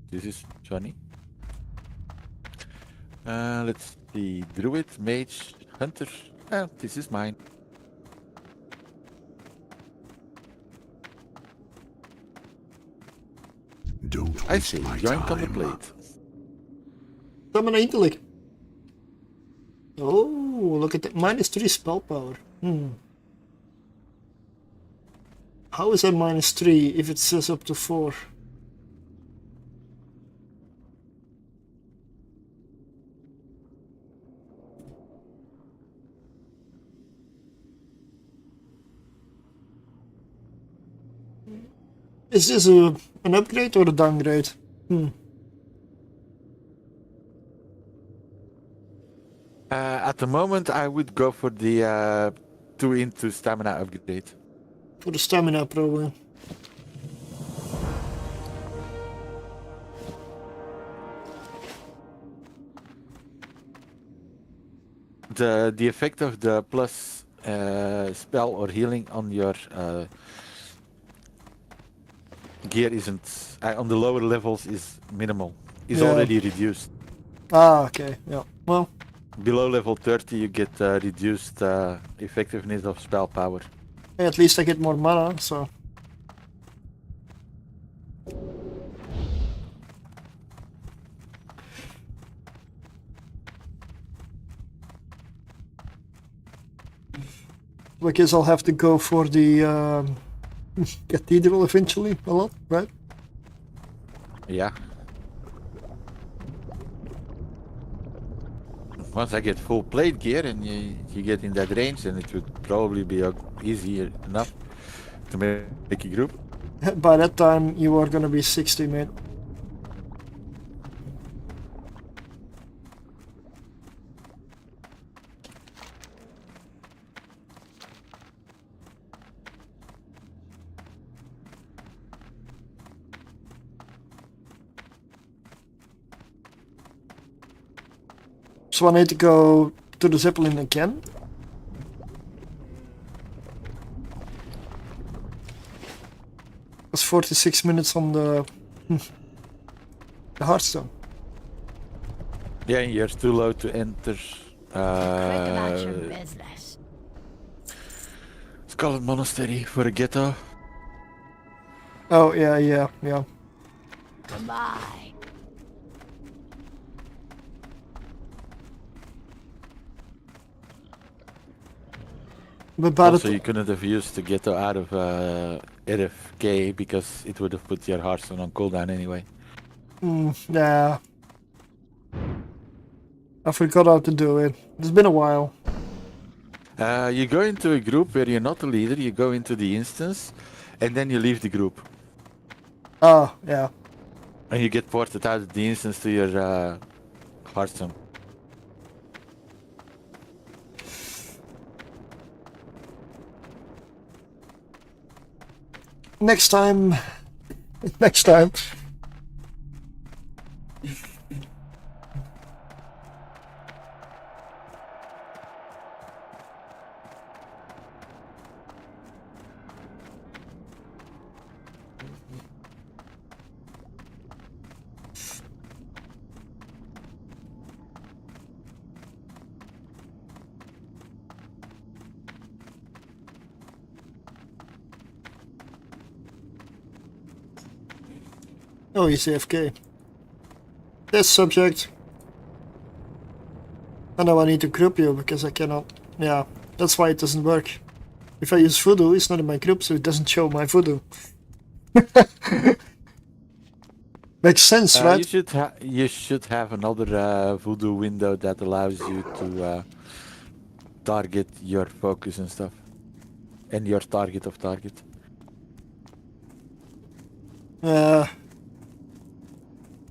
This is Johnny. Let's see, druid, mage, hunter. This is mine. I see, join on the plate. Summon an intellect. Oh. Ooh, look at that. -3 spell power. How is that -3 if it says up to 4? Is this an upgrade or a downgrade? At the moment, I would go for the 2 into stamina upgrade. For the stamina, probably. The effect of the plus spell or healing on your gear isn't on the lower levels is minimal. Is already reduced. Ah, okay. Yeah. Well, below level 30, you get reduced effectiveness of spell power. At least I get more mana, so. I guess I'll have to go for the cathedral eventually a lot, right? Yeah. Once I get full plate gear and you get in that range, then it would probably be easy enough to make a group. By that time, you are gonna be 60, man. So I need to go to the Zeppelin again. That's 46 minutes on the Hearthstone. Yeah, you're too low to enter Scarlet Monastery for a ghetto. Oh, yeah. Goodbye. But also, you couldn't have used the ghetto out of RFK because it would have put your Hearthstone on cooldown anyway. Yeah. I forgot how to do it. It's been a while. You go into a group where you're not the leader, you go into the instance, and then you leave the group. Oh, yeah. And you get ported out of the instance to your Hearthstone. Next time. Next time. Oh, he's AFK. This subject. I know I need to group you because I cannot. Yeah, that's why it doesn't work. If I use voodoo, it's not in my group, so it doesn't show my voodoo. Makes sense, right? You should have another voodoo window that allows you to target your focus and stuff, and your target of target.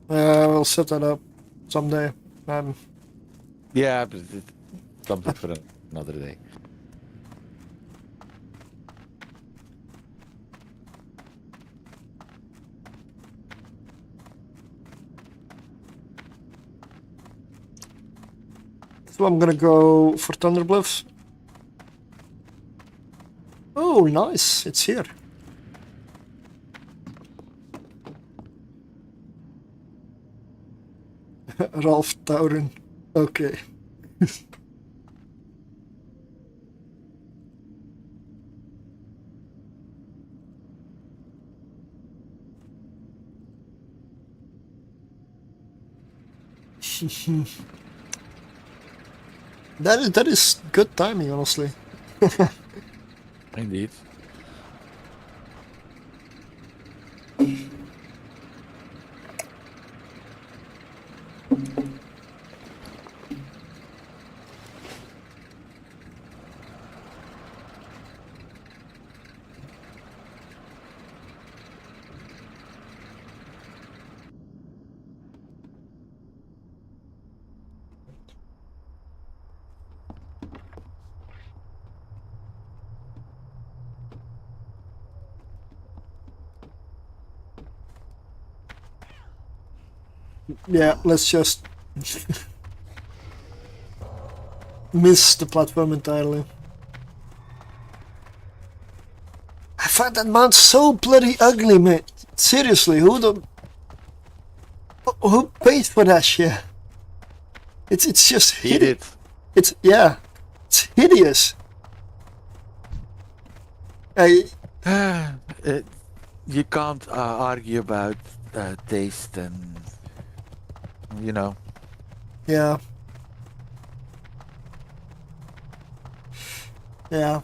We'll set that up someday. Yeah, but it's something for another day. So I'm gonna go for Thunderbluffs. Oh, nice! It's here. Ralph Tauren. Okay. That is good timing, honestly. Indeed. Yeah, let's just miss the platform entirely. I find that mount so bloody ugly, man. Seriously, who paid for that shit? It's just He did. It's hideous. You can't argue about taste and you know. Yeah. Yeah.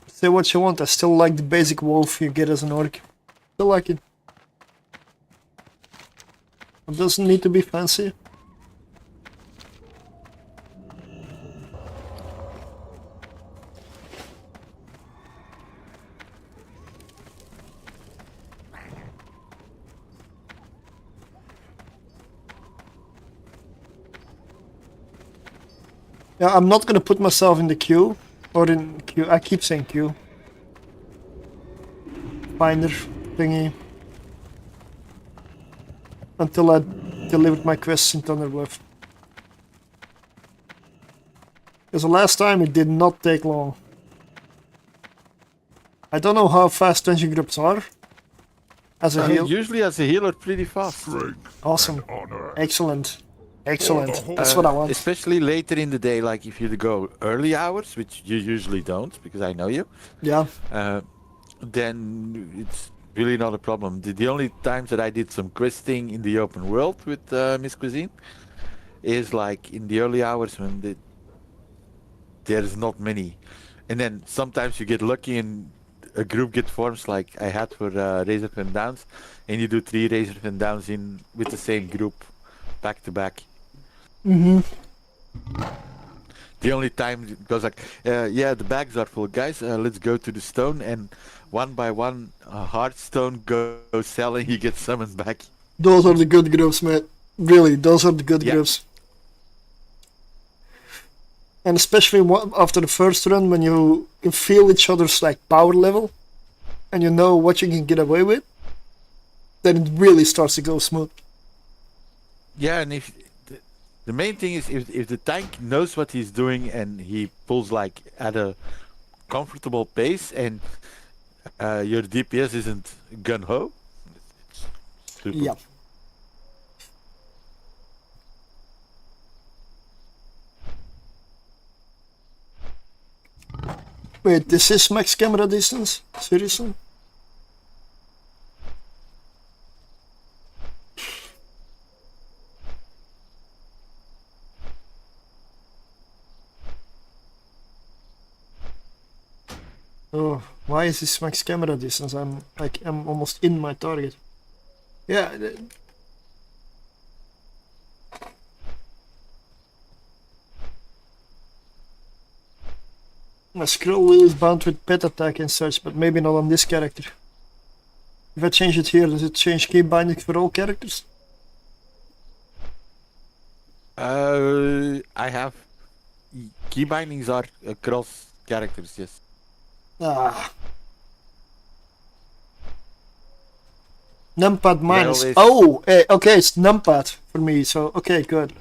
Say what you want, I still like the basic wolf you get as an orc. Still like it. It doesn't need to be fancy. Yeah, I'm not gonna put myself in the queue. Or in queue, I keep saying queue. Finder thingy. Until I delivered my quests in Thunderwave. Because the last time it did not take long. I don't know how fast dungeon groups are. As a healer. Usually as a healer, pretty fast. Awesome. Excellent. Excellent. That's what I want. Especially later in the day, like if you go early hours, which you usually don't, because I know you. Yeah. Then it's really not a problem. The only times that I did some questing in the open world with Miss Cuisine is like in the early hours when there's not many. And then sometimes you get lucky and a group get forms like I had for Razor Fen Downs, and you do 3 Razor Fen Downs in with the same group back to back. Mm-hmm. The only time it goes like, yeah, the bags are full, guys. Let's go to the stone, and one by one, hard stone goes sell, and you get summoned back. Those are the good groups, man. Really, those are the good groups. And especially after the first run, when you can feel each other's like power level, and you know what you can get away with, then it really starts to go smooth. Yeah, and if the main thing is if the tank knows what he's doing and he pulls like at a comfortable pace, and your DPS isn't gun ho. Super. Yeah. Wait, this is max camera distance? Seriously? Oh, why is this max camera distance? I'm almost in my target. Yeah. My scroll wheel is bound with pet attack and such, but maybe not on this character. If I change it here, does it change key bindings for all characters? I have key bindings are across characters, yes. Ah. Numpad minus. Always... Oh, okay, it's numpad for me, so okay, good.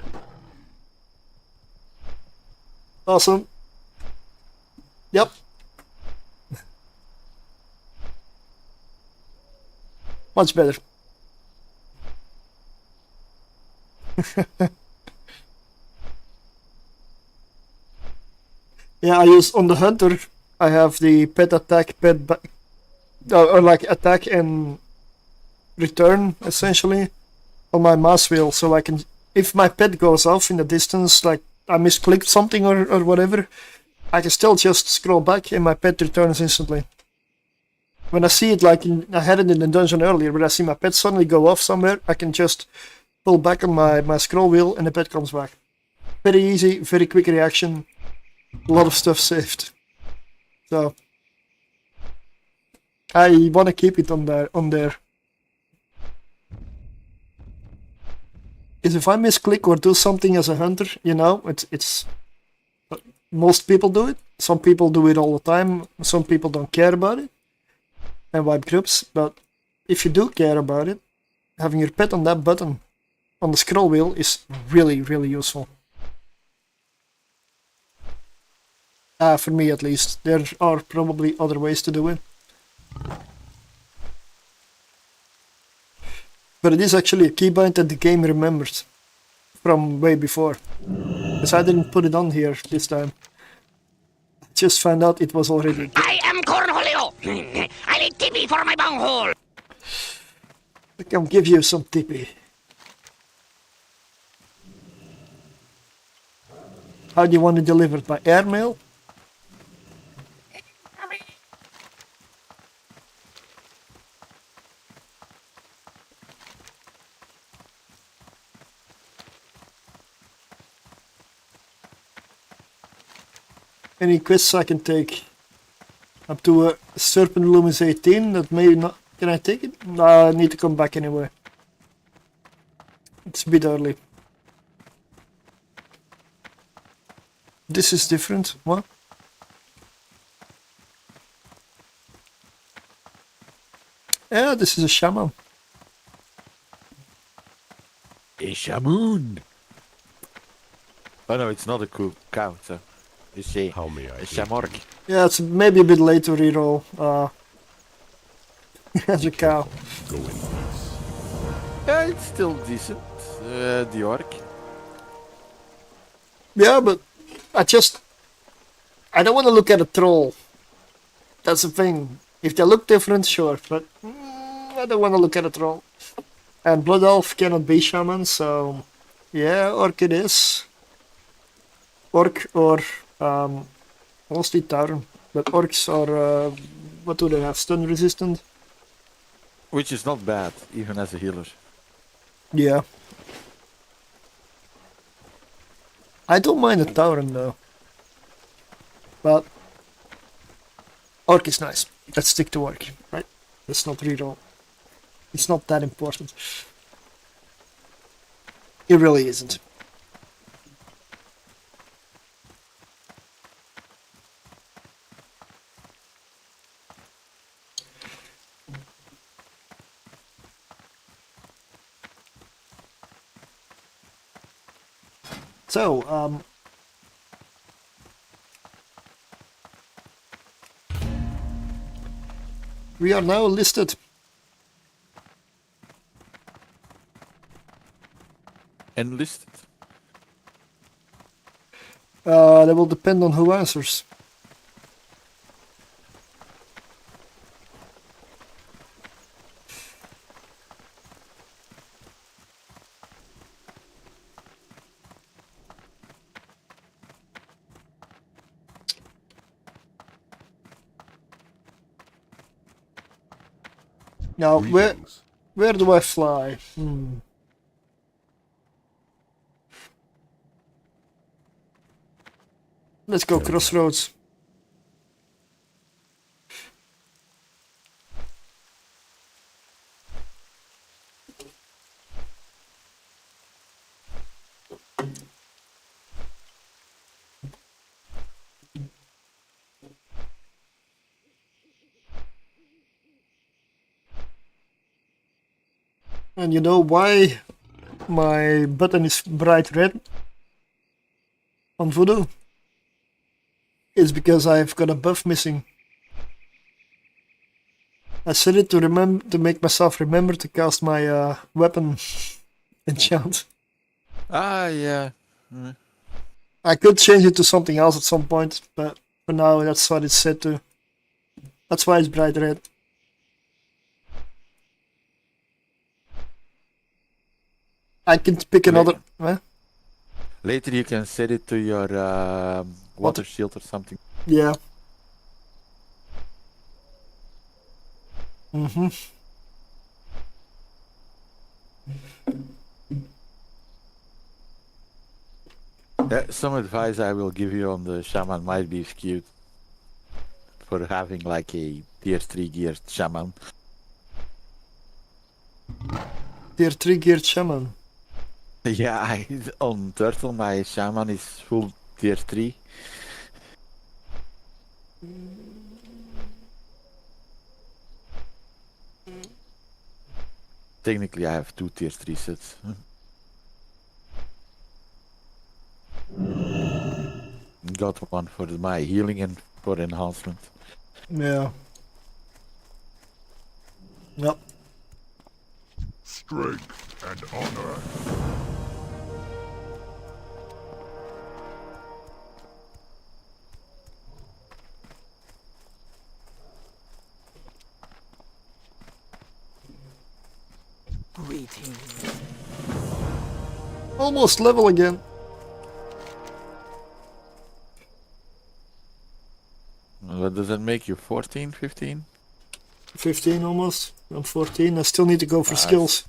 Awesome. Yep. Much better. Yeah, I use on the hunter. I have the pet attack, or like attack and return essentially on my mouse wheel, so I can, if my pet goes off in the distance, like I misclicked something or whatever, I can still just scroll back and my pet returns instantly. When I see it, like I had it in the dungeon earlier, but I see my pet suddenly go off somewhere, I can just pull back on my scroll wheel and the pet comes back. Very easy, very quick reaction, a lot of stuff saved. So I want to keep it on there. Because if I misclick or do something as a hunter, you know, it's most people do it. Some people do it all the time. Some people don't care about it and wipe groups. But if you do care about it, having your pet on that button on the scroll wheel is really, really useful. For me at least. There are probably other ways to do it. But it is actually a keybind that the game remembers from way before. Because I didn't put it on here this time. I just found out it was already. I am Cornholio. I need TB for my bunghole. I can give you some TP. How do you want it delivered? By airmail? Any quests I can take? Up to a Serpent Luminous 18, that may not... Can I take it? No, I need to come back anyway. It's a bit early. This is different. What? Yeah, this is a shaman. A shaman. Oh no, it's not a cow, so it's a How may I shamorg. Yeah, it's maybe a bit late to reroll as a cow. go in peace? Yeah, it's still decent. The orc. Yeah, but I don't want to look at a troll. That's the thing. If they look different, sure, but I don't want to look at a troll. And Blood Elf cannot be shaman, so yeah, orc it is. Orc or mostly Tauren, but orcs are what do they have? Stun resistant. Which is not bad, even as a healer. Yeah. I don't mind the Tauren though. But orc is nice. Let's stick to orc, right? Let's not reroll. It's not that important. It really isn't. So, we are now listed. Enlisted. That will depend on who answers. Now, Greetings. where do I fly? Let's go Crossroads. And you know why my button is bright red on Voodoo? It's because I've got a buff missing. I set it to make myself remember to cast my weapon enchant. Ah, yeah. I could change it to something else at some point, but for now that's what it's set to. That's why it's bright red. I can pick another... Later you can set it to your water shield or something. Yeah. Mm-hmm. Some advice I will give you on the shaman might be skewed for having like a tier 3 geared shaman. Tier 3 geared shaman. Yeah, on Turtle my shaman is full tier 3. Technically I have 2 tier 3 sets. Got one for my healing and for enhancement. Yeah. Yep. Strength and honor. Greetings. Almost level again. What does that make you? 14, 15? 15 almost. I'm 14. I still need to go for skills.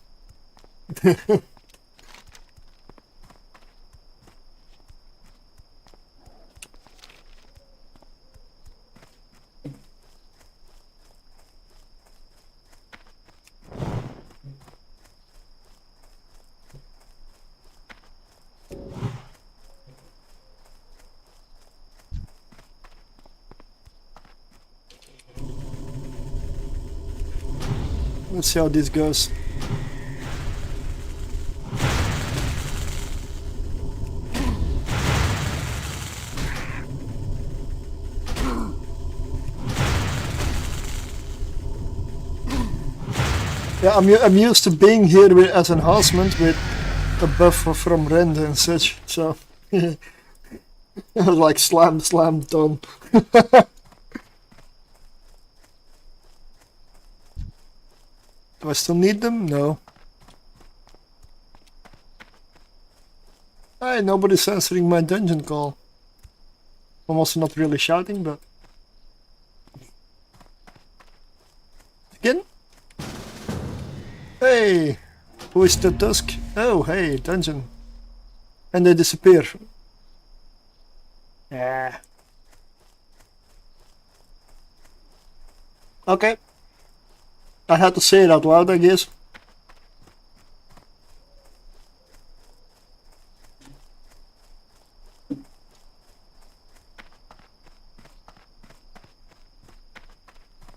Let's see how this goes. Yeah, I'm used to being here with, as enhancement with a buff from Rend and such, so I was like slam, done. Do I still need them? No. Hey, nobody's answering my dungeon call. I'm also not really shouting, but... Again? Hey! Who is the Tusk? Oh, hey, dungeon. And they disappear. Yeah. Okay. I had to say it out loud, I guess.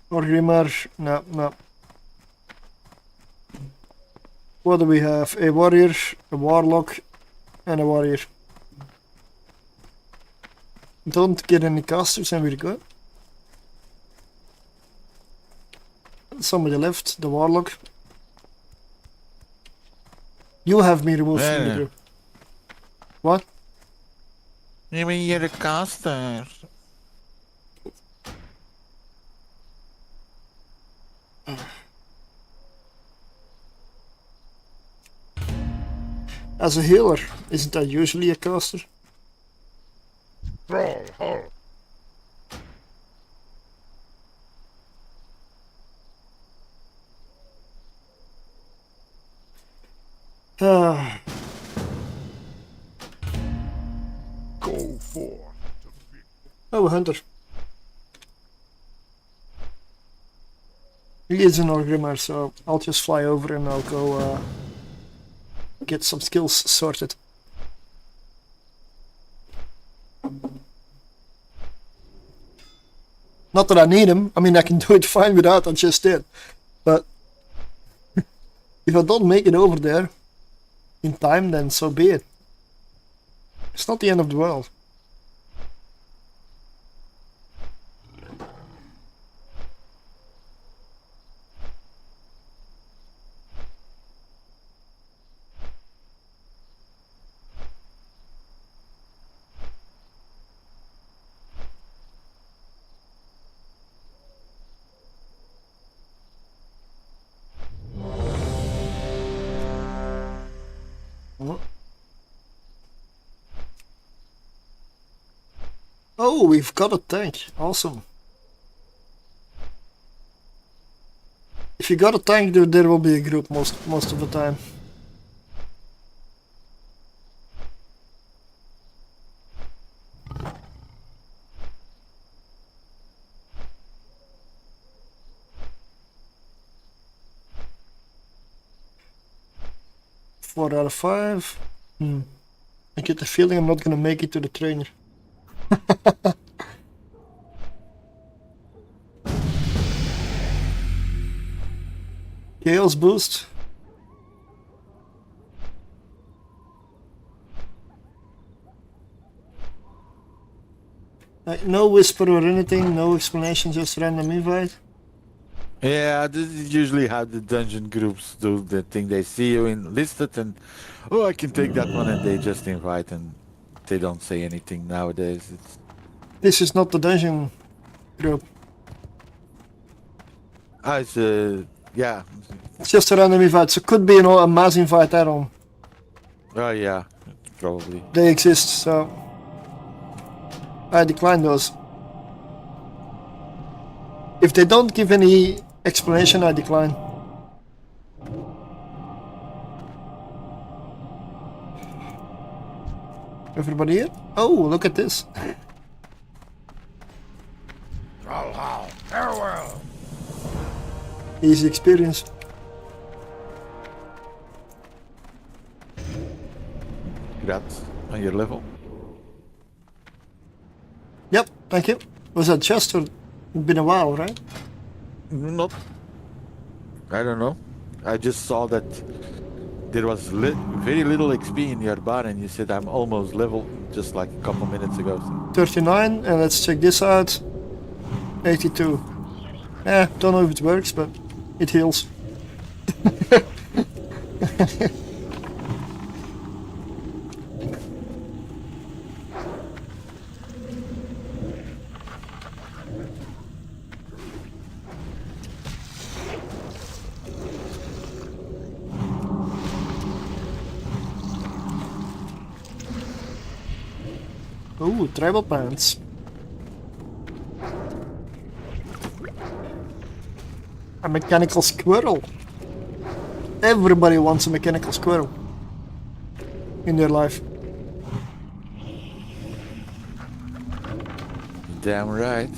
Or Grimar, no. What do we have? A warrior, a warlock, and a warrior. Don't get any casters and we're good. Somebody left, the warlock. You have me removed from the group. What? You mean you're a caster? As a healer, isn't that usually a caster? Brawl, ho. Go forth. Oh, a hunter. He is an Orgrimmar, so I'll just fly over and I'll go get some skills sorted. Not that I need him, I mean I can do it fine without, I just did. But if I don't make it over there in time, then so be it. It's not the end of the world. Oh, we've got a tank. Awesome. If you got a tank, there will be a group most of the time. Four out of 5. I get the feeling I'm not gonna make it to the trainer. Chaos boost. No whisper or anything, no explanation, just random invite. Yeah, this is usually how the dungeon groups do. The thing, they see you enlisted and, oh, I can take that one, and they just invite and they don't say anything nowadays. This is not the dungeon group. Ah, it's yeah. It's just a random invite, so it could be a mass invite add-on. Oh yeah, probably. They exist, so I decline those. If they don't give any explanation, I decline. Everybody here? Oh, look at this. How, farewell. Easy experience. Congrats on your level. Yep, thank you. Was that just or been a while, right? Not. I don't know. I just saw that there was very little XP in your bar, and you said I'm almost level just like a couple minutes ago. So. 39, and let's check this out. 82. Don't know if it works, but it heals. Ooh, tribal pants. A mechanical squirrel. Everybody wants a mechanical squirrel in their life. Damn right.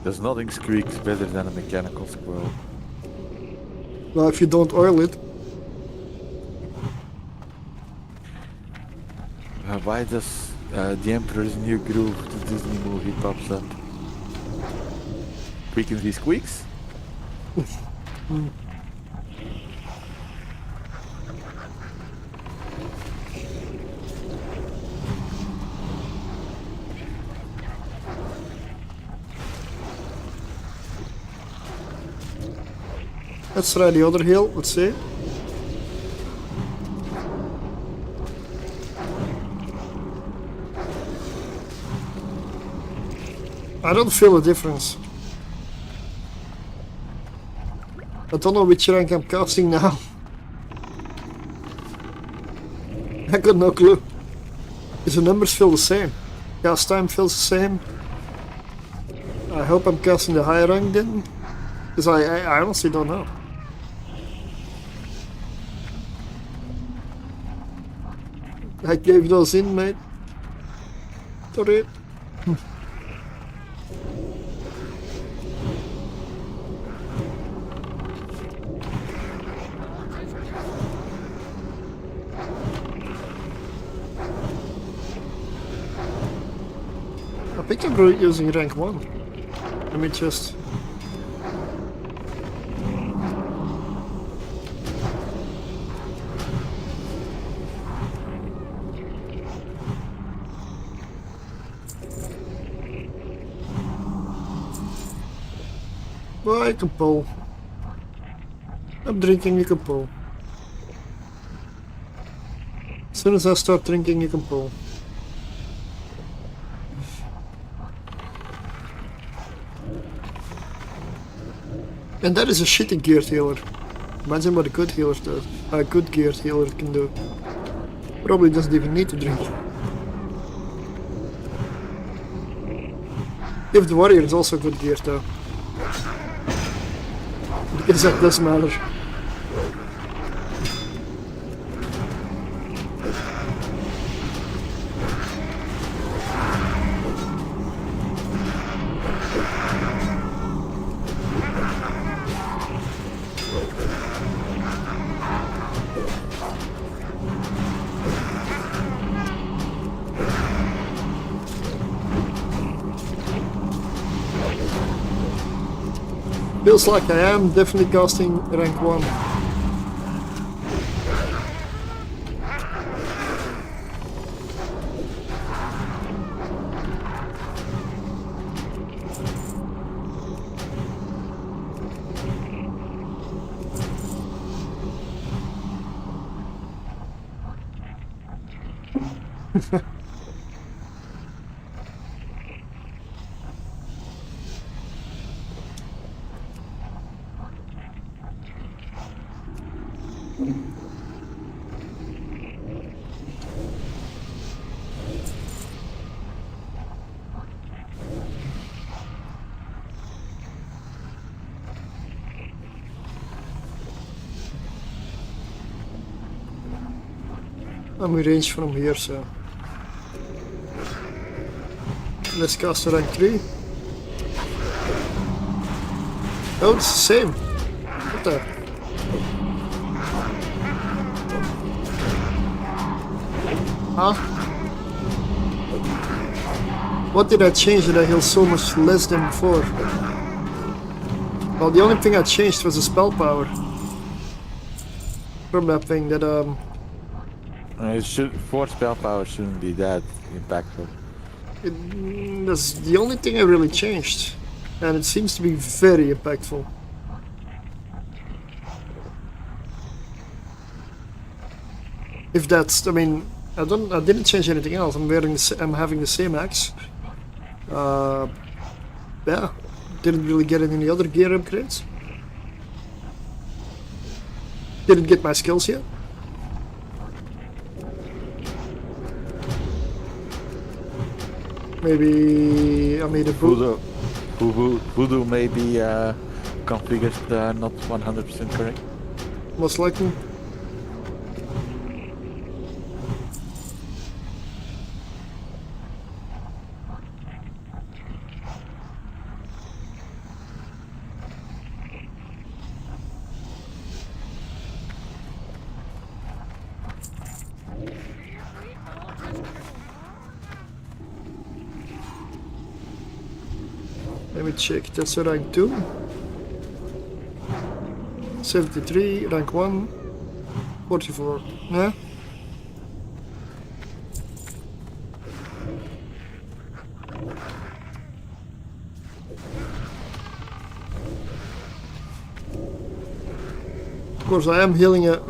There's nothing squeaks better than a mechanical squirrel. Well, if you don't oil it. Why does the Emperor's New Groove, the Disney movie, pops up? Quicken these squeaks? Let's try the other hill, let's see. I don't feel a difference. I don't know which rank I'm casting now. I got no clue. Because the numbers feel the same. Cast time feels the same. I hope I'm casting the higher rank then. Because I honestly don't know. I gave those in, mate. Sorry. I think I'm using rank 1. Let me just... Well, I can pull. I'm drinking, you can pull. As soon as I start drinking, you can pull. And that is a shitty gear healer. Imagine what a good healer does. A good geared healer can do. Probably doesn't even need to drink. If the warrior is also good geared though. Because that doesn't matter. Feels like I am definitely casting rank 1. I'm in range from here, so let's cast a rank 3. Oh, it's the same. What the? Huh? What did I change that I heal so much less than before? Well, the only thing I changed was the spell power. From that thing that Force spell power shouldn't be that impactful. That's the only thing I really changed, and it seems to be very impactful. If that's, I mean, I didn't change anything else. I'm having the same axe. Yeah, didn't really get any other gear upgrades. Didn't get my skills yet. Maybe I made a boot. Voodoo may be configured not 100% correct. Most likely. Let me check, that's a rank 2. 73, rank 1. 44, yeah? Of course I am healing a...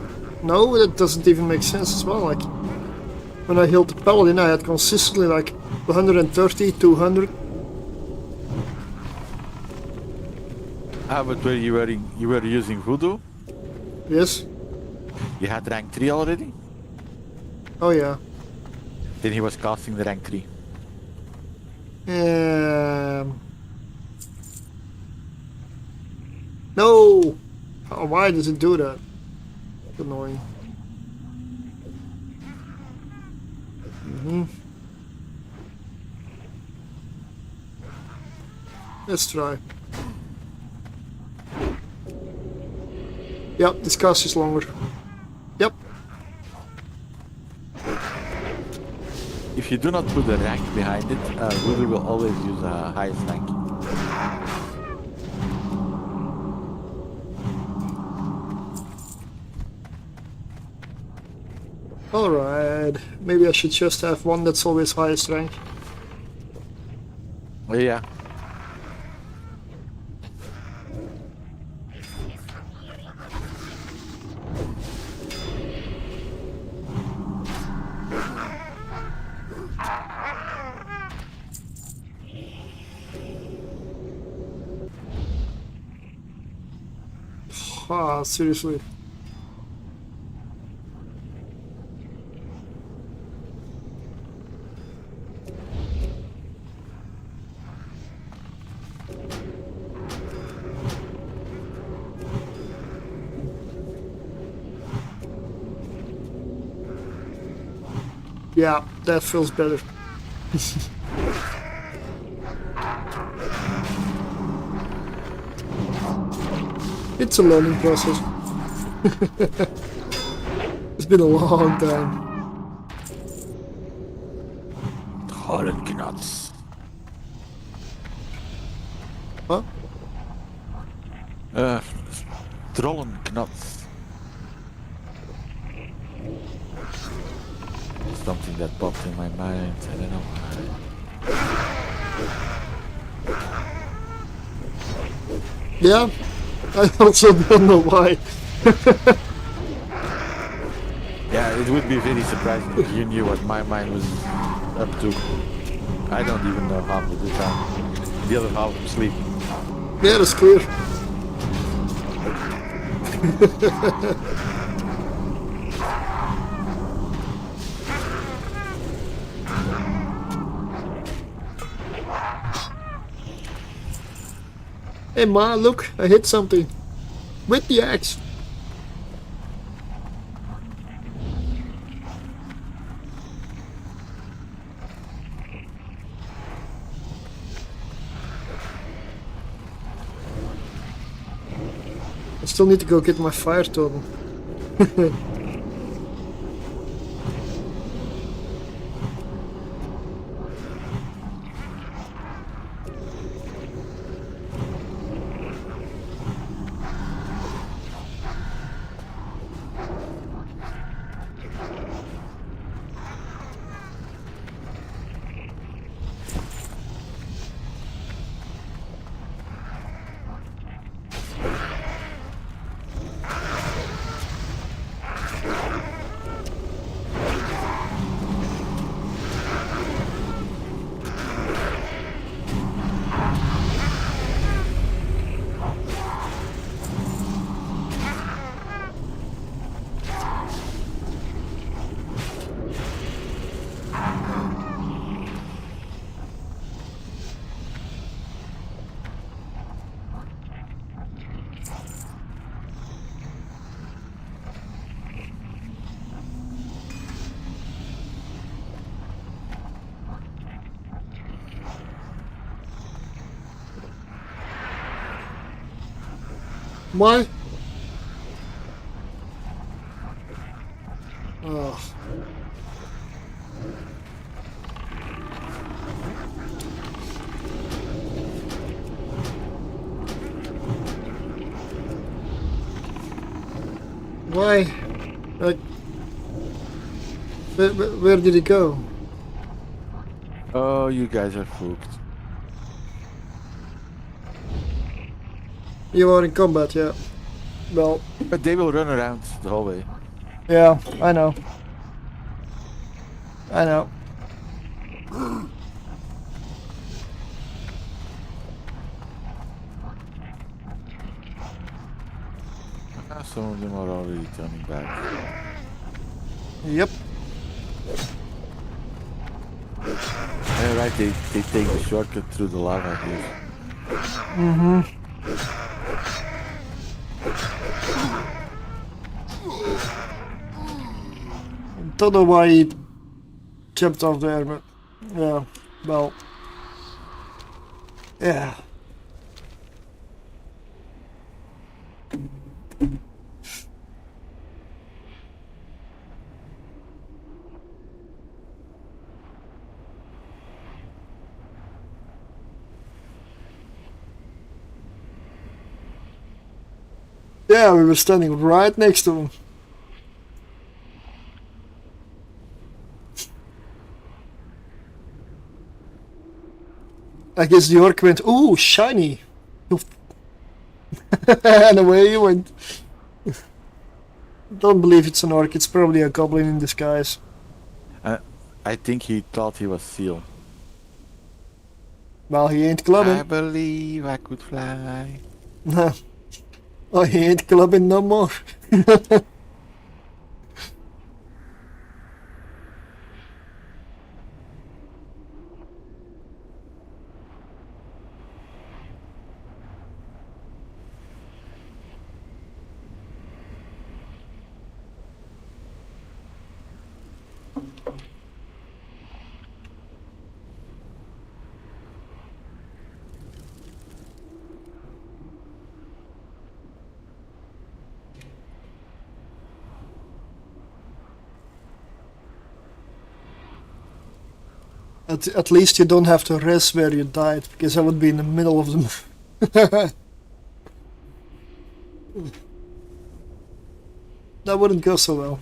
No, that doesn't even make sense as well. Like, when I healed the paladin I had consistently like 130, 200. But where you were using voodoo? Yes. You had rank 3 already? Oh yeah. Then he was casting the rank 3. No! Why does it do that? It's annoying. Let's try. Yep, this cast is longer. Yep. If you do not put a rank behind it, Voodoo will always use the highest rank. Alright, maybe I should just have one that's always highest rank. Oh yeah. Ah, seriously. Yeah, that feels better. It's a learning process. It's been a long time. Hollenknots. Huh? Trollenknots. Something that popped in my mind, I don't know why. Yeah, I also don't know why. Yeah, it would be very surprising if you knew what my mind was up to. I don't even know half of the time. The other half I'm sleeping. Yeah, that's clear. Hey Ma, look, I hit something. With the axe. I still need to go get my fire totem. Why? Oh. Why? Like, where did it go? Oh, you guys are fucked. You are in combat, yeah. Well, But they will run around the hallway. yeah, I know. I know. Some of them are already turning back. Yep. Yeah, right, they take the shortcut through the lava here. Mm-hmm. Don't know why he jumped off there, but yeah, well, yeah. Yeah, we were standing right next to him. I guess the orc went, ooh, shiny. And away he went. Don't believe it's an orc, it's probably a goblin in disguise. I think he thought he was Seal. Well, he ain't clubbing. I believe I could fly. I ain't clubbing no more. At least you don't have to rest where you died, because I would be in the middle of them. That wouldn't go so well.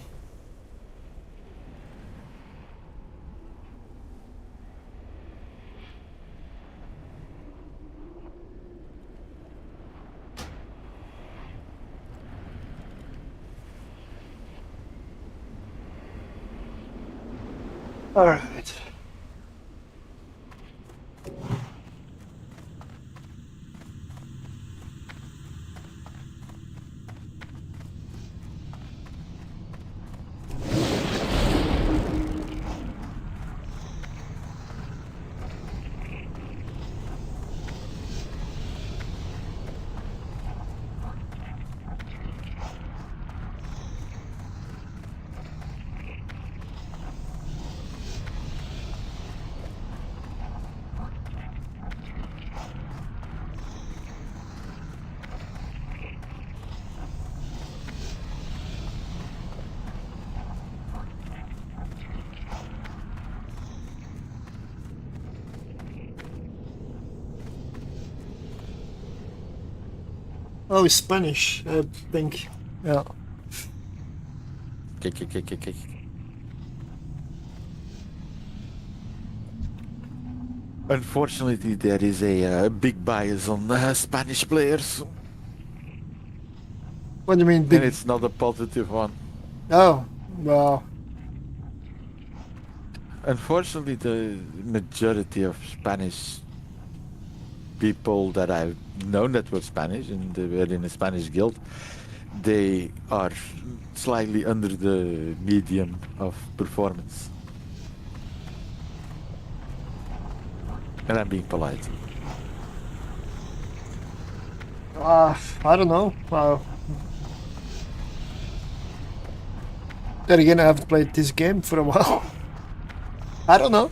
All right. Oh, it's Spanish, I think. Yeah. Okay. Unfortunately, there is a big bias on Spanish players, What do you mean, big? and it's not a positive one. Oh, well. Unfortunately, the majority of Spanish people that I've known that were Spanish and they were in a Spanish guild, they are slightly under the medium of performance. And I'm being polite. I don't know. Then again, I haven't played this game for a while. I don't know.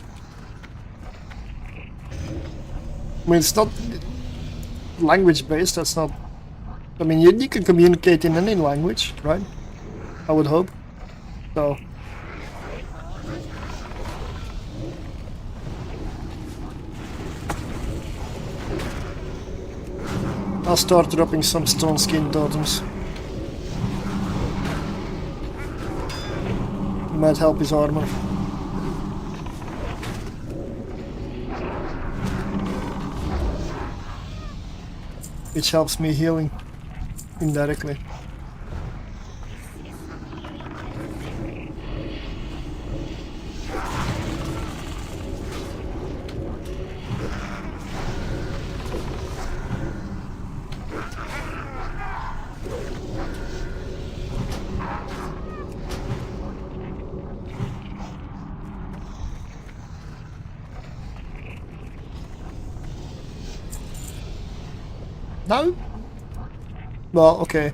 I mean, it's not language based, that's not... I mean, you can communicate in any language, right? I would hope. So... I'll start dropping some stone skin totems. Might help his armor. Which helps me healing indirectly. No? Well, okay.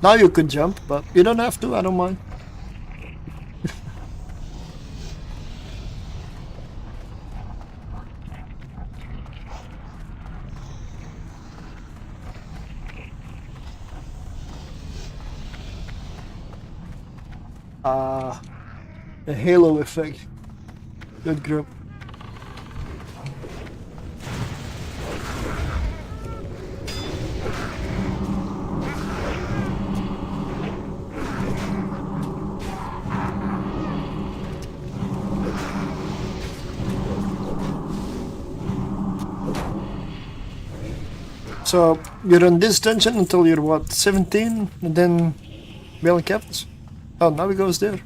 Now you could jump, but you don't have to, I don't mind. The halo effect. Good group. So you're in this dungeon until you're what, 17, and then Bailing Captains? Oh, now he goes there.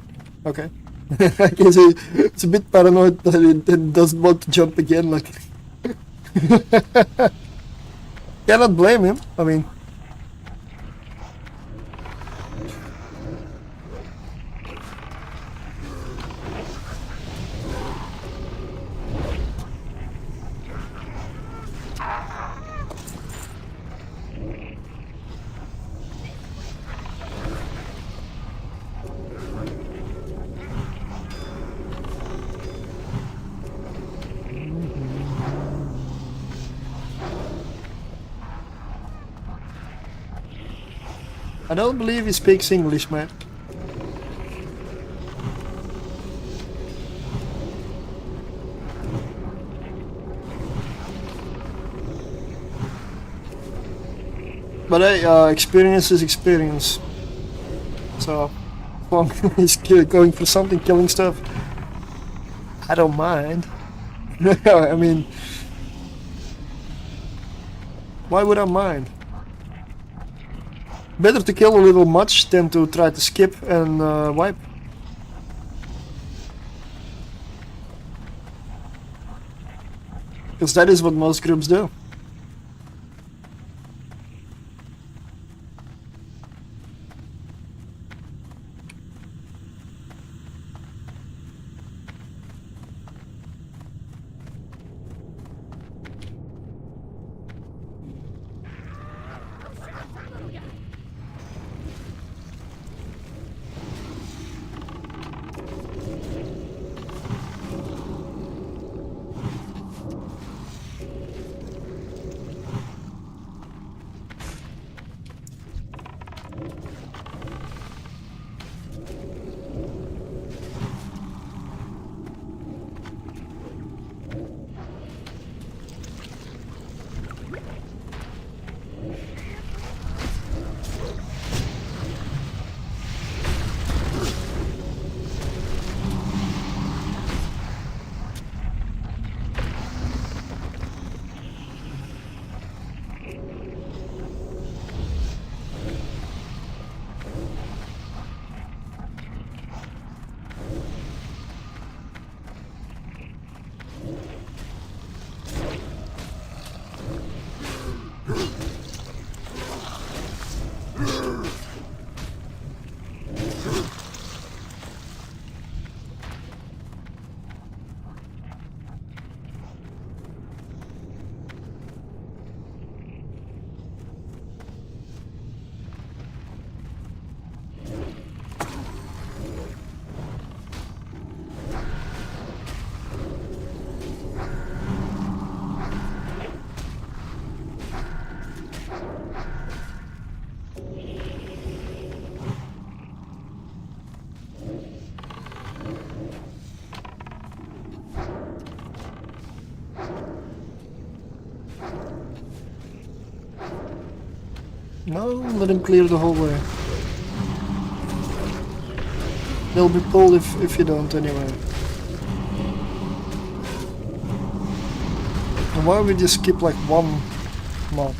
Okay. I guess it's a bit paranoid that it doesn't want to jump again. Like, cannot blame him. I mean, I don't believe he speaks English, man. But hey, experience is experience. So, as long as he's going for something, killing stuff, I don't mind. I mean, why would I mind? Better to kill a little much than to try to skip and wipe. Because that is what most groups do. No, let him clear the whole way. They'll be pulled if you don't anyway. And why don't we just skip like one mob?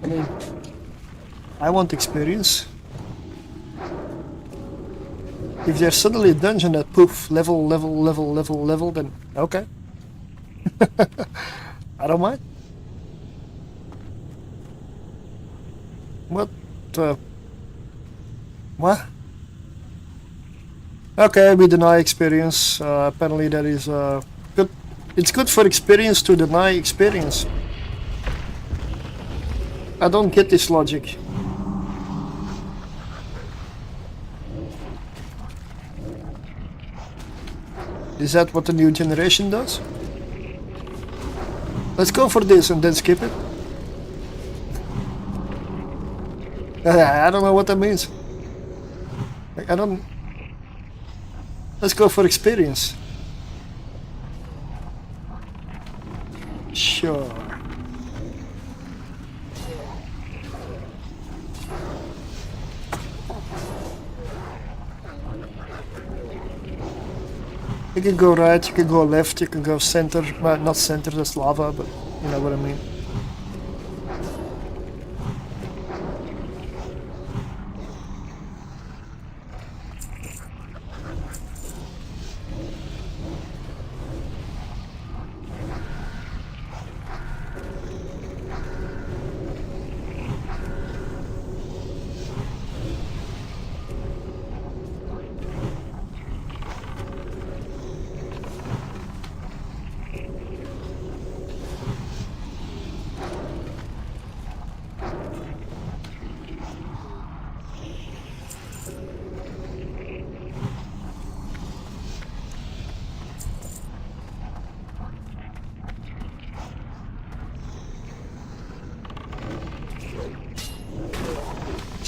I mean, I want experience. If there's suddenly a dungeon that poof, level, then okay. I don't mind. What? What? Okay, we deny experience. Apparently that is good. It's good for experience to deny experience. I don't get this logic. Is that what the new generation does? Let's go for this and then skip it. I don't know what that means. I don't... Let's go for experience. Sure. You can go right, you can go left, you can go center. Well, not center, that's lava, but you know what I mean.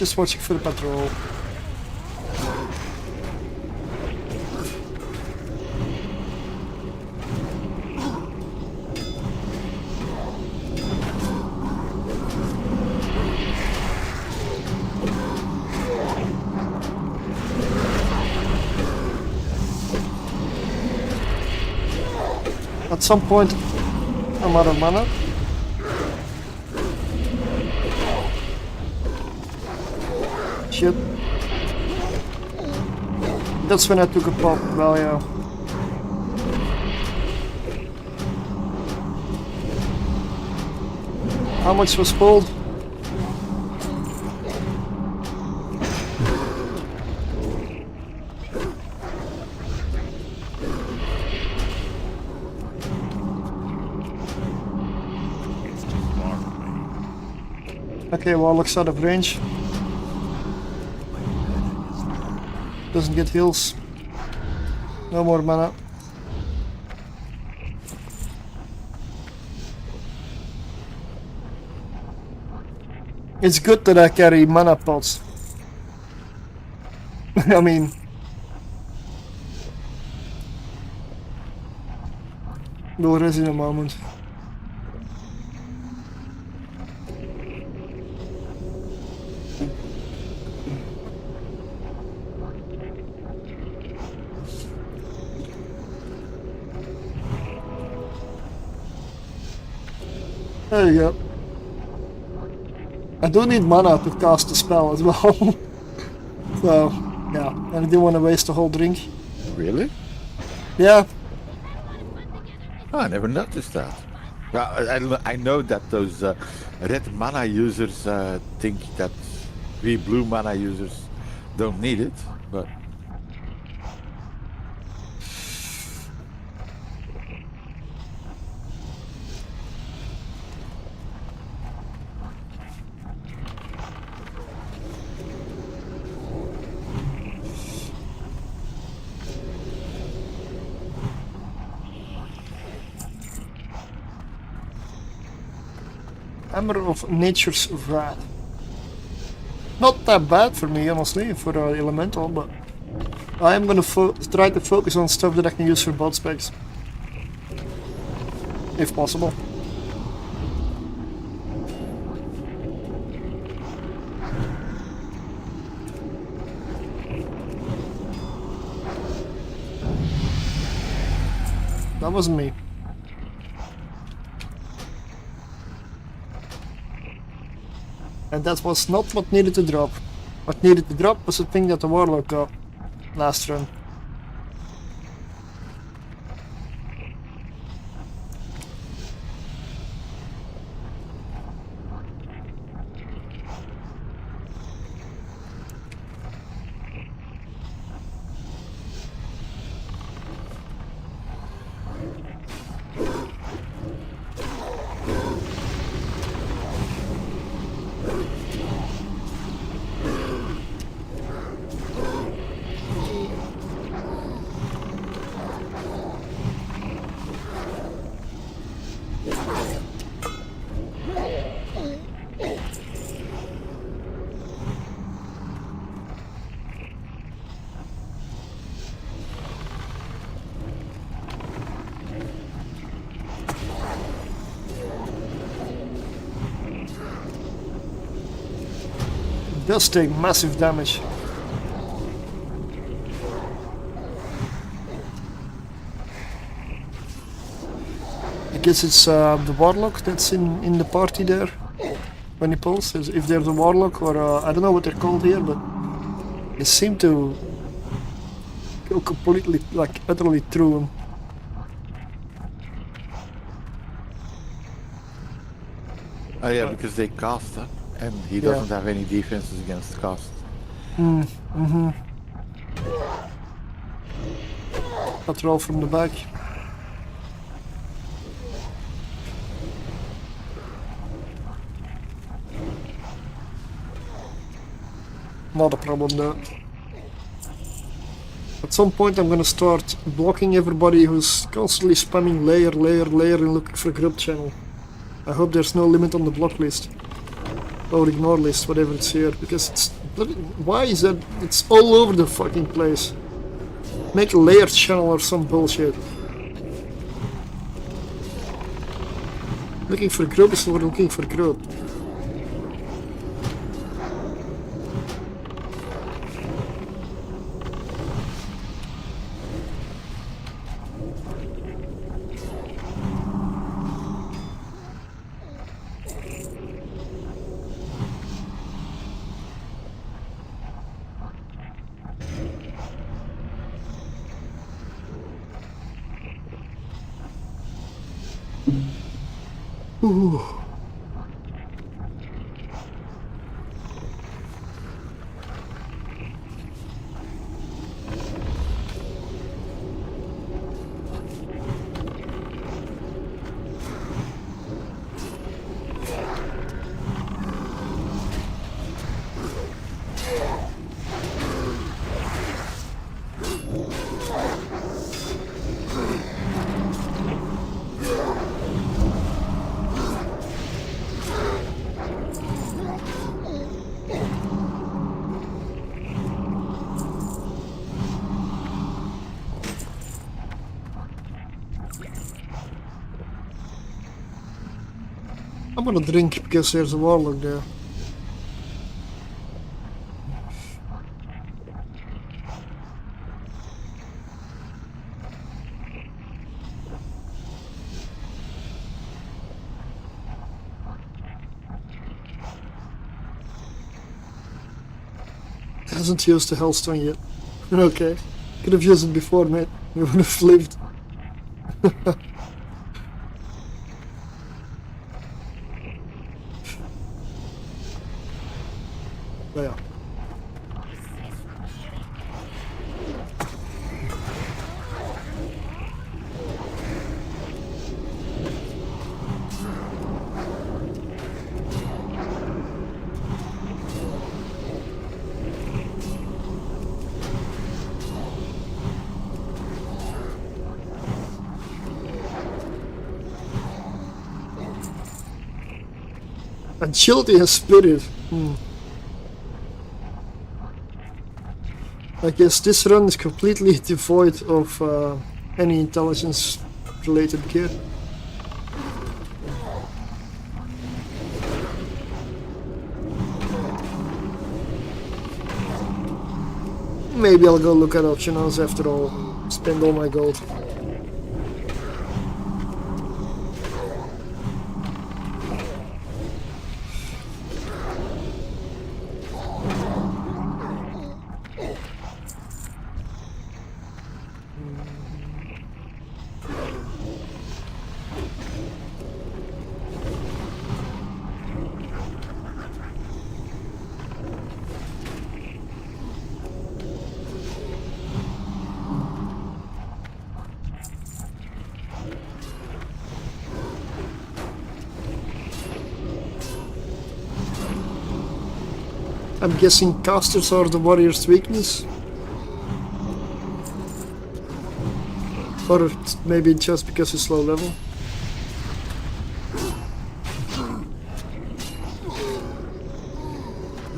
Just watching for the patrol. At some point, I'm out of mana. Shit. That's when I took a pop. Well, yeah. How much was pulled? It's too far from me. Okay, well, looks out of range. Doesn't get heals. No more mana. It's good that I carry mana pots. I mean... we'll rest in a moment. There you go. I do need mana to cast the spell as well. So, yeah, and I didn't want to waste the whole drink. Really? Yeah. Oh, I never noticed that. Well, I know that those red mana users think that we blue mana users don't need it, but... Hammer of Nature's Wrath. Not that bad for me, honestly, for elemental, but I am gonna try to focus on stuff that I can use for both specs, if possible. That wasn't me. And that was not what needed to drop. What needed to drop was the thing that the Warlock got last run. Does take massive damage. I guess it's the Warlock that's in the party there when he pulls. If they're the Warlock or I don't know what they're called here, but they seem to go completely, like, utterly through him. Oh yeah, because they cast her, and he doesn't have any defenses against cast. Patrol from the back. Not a problem though. At some point I'm gonna start blocking everybody who's constantly spamming layer, layer, layer and looking for a grub channel. I hope there's no limit on the block list. or ignore list, whatever it's here, because it's why is that? It's all over the fucking place. Make a layered channel or some bullshit. Looking for grub is not looking for grub. Ooh. I'm gonna drink because there's a warlock there. Hasn't used the Hellstone yet. Okay. Could have used it before, mate. We would have lived. Yeah. Agility and spirit. I guess this run is completely devoid of any intelligence related gear. Maybe I'll go look at optionals after all. Spend all my gold. I'm guessing casters are the warrior's weakness. Or maybe just because it's low level.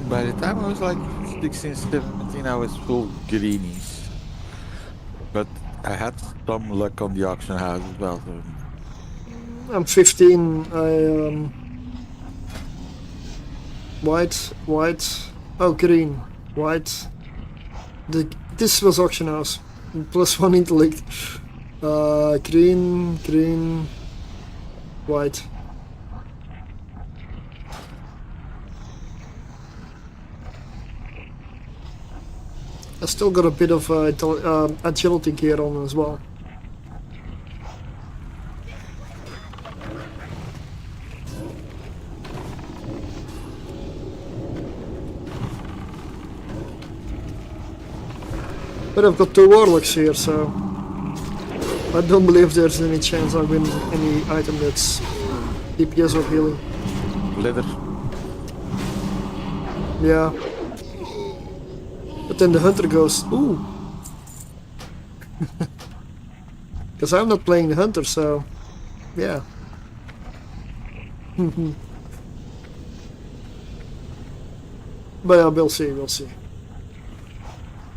By the time I was like 16, 17, I was full greenies. But I had some luck on the auction house as well. So. I'm 15, white, oh green, white. This was auction house, +1 intellect. Green, white. I still got a bit of agility gear on as well. But I've got 2 warlocks here, so I don't believe there's any chance I win any item that's DPS or healing. Leather. Yeah. But then the hunter goes, ooh. Because I'm not playing the hunter, so yeah. But we'll see, we'll see.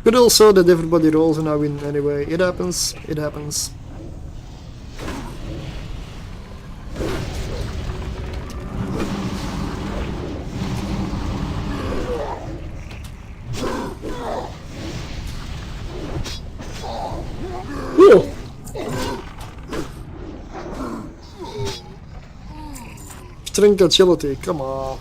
But also that everybody rolls and I win anyway. It happens, it happens. Whoa! Strength agility, come on.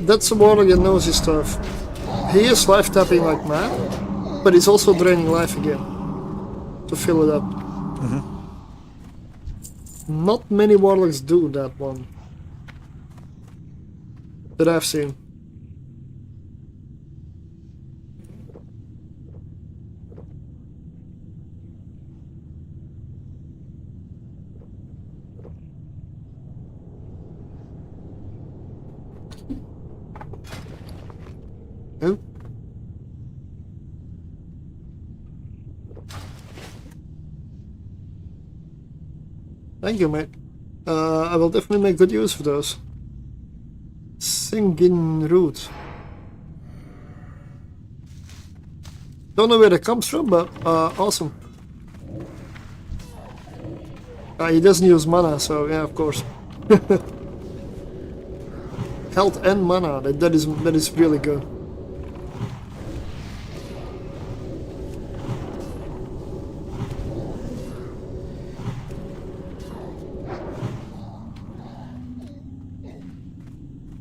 That's a warlock that knows his stuff. He is life tapping like mad, but he's also draining life again to fill it up. Not many warlocks do that one that I've seen. Oh. Thank you, mate. I will definitely make good use of those. Singing root. Don't know where it comes from, but awesome. He doesn't use mana, so yeah, of course. Health and mana, that is really good.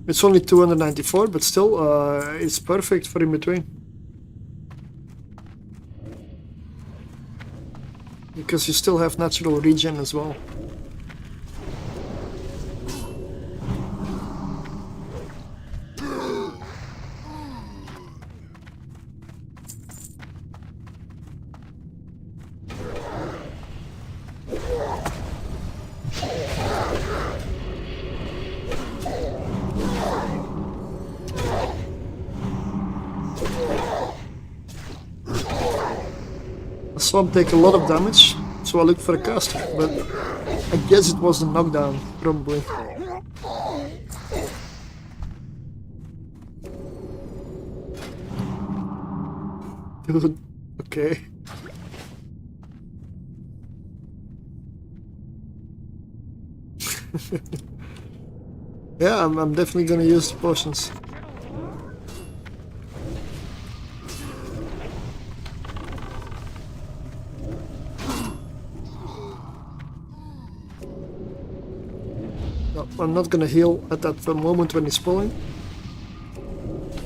It's only 294, but still, it's perfect for in between. Because you still have natural regen as well. Swamp take a lot of damage, so I looked for a caster, but I guess it was the knockdown, probably. Dude, okay. Yeah, I'm definitely gonna use the potions. I'm not gonna heal at that moment when he's pulling,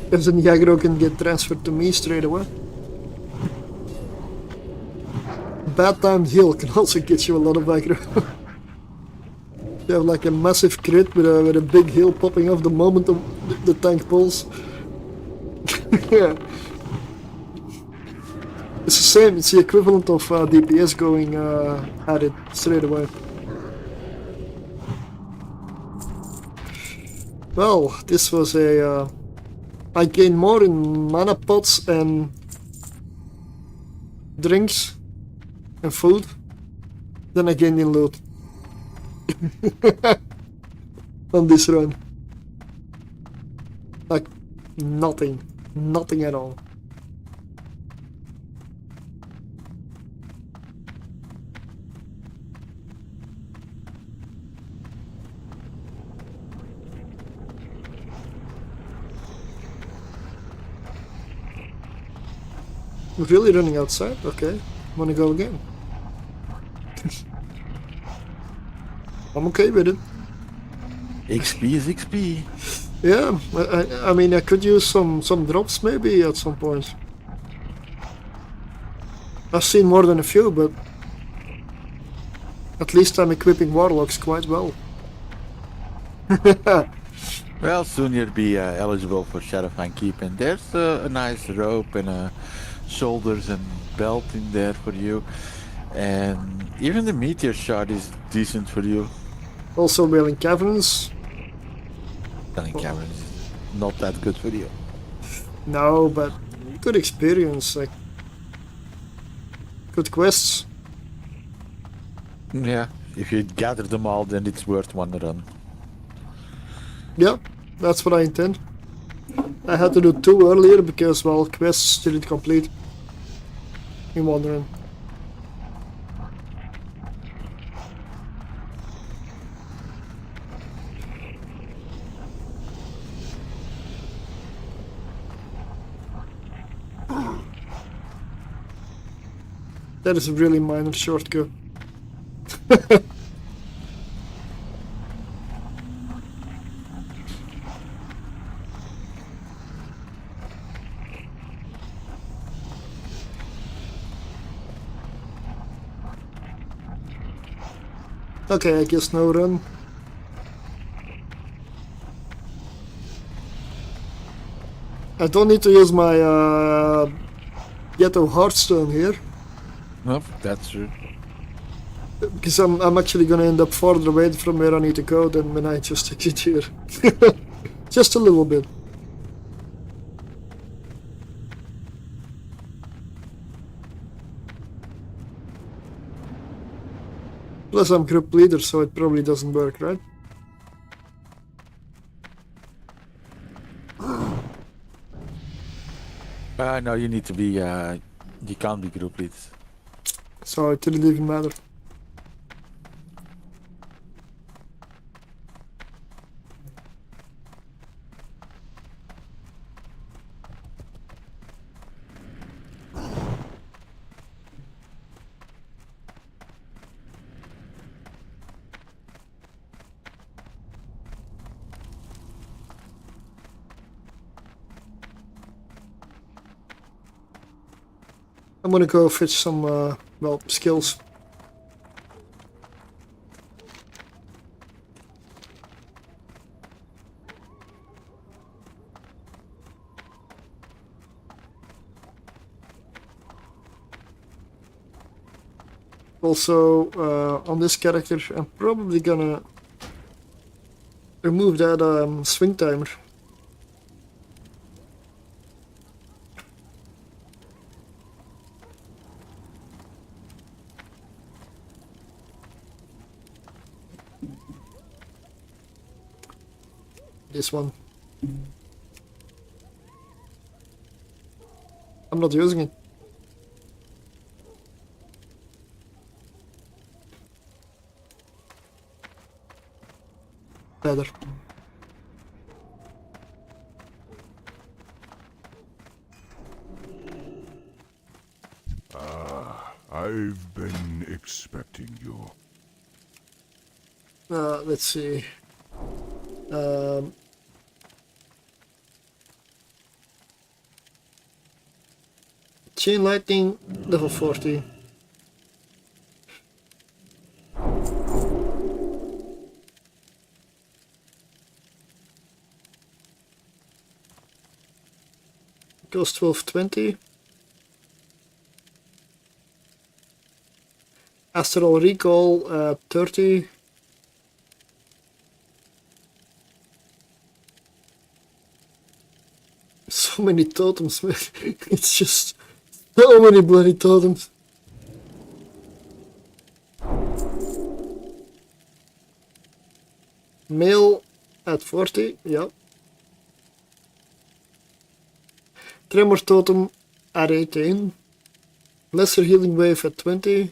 because then Yagro can get transferred to me straight away. Bad timed heal can also get you a lot of aggro. You have like a massive crit with a big heal popping off the moment the tank pulls. Yeah. It's the same, it's the equivalent of DPS going at it straight away. Well, this was a... I gained more in mana pots and drinks and food than I gained in loot. On this run. Like, nothing. Nothing at all. really running outside? Okay, wanna go again. I'm okay with it. XP is XP. Yeah, I mean, I could use some drops maybe at some point. I've seen more than a few, but at least I'm equipping warlocks quite well. Well, soon you'll be eligible for Shadowfang Keep, and there's a nice rope and shoulders and belt in there for you, and even the meteor shard is decent for you. Also building caverns. Selling caverns is not that good for you. No, but good experience, like good quests. Yeah, if you gather them all, then it's worth one run. Yeah, that's what I intend. I had to do 2 earlier because, well, quests didn't complete in one run. That is a really minor shortcut. Okay, I guess no run. I don't need to use my Ghetto Hearthstone here. Nope, that's true. Because I'm actually gonna end up farther away from where I need to go than when I just exit here. Just a little bit. Plus I'm group leader, so it probably doesn't work, right? No, you need to be, you can't be group leads. So it didn't even matter. I'm gonna go fetch some, well, skills. Also, on this character, I'm probably gonna remove that swing timer. This one. I'm not using it. Better. I've been expecting you. Let's see. Chain lightning, level 40. Goes 1220. Astral recall 30. So many totems, man. It's just so many bloody totems. Male at 40, yeah. Tremor totem at 18. Lesser healing wave at 20.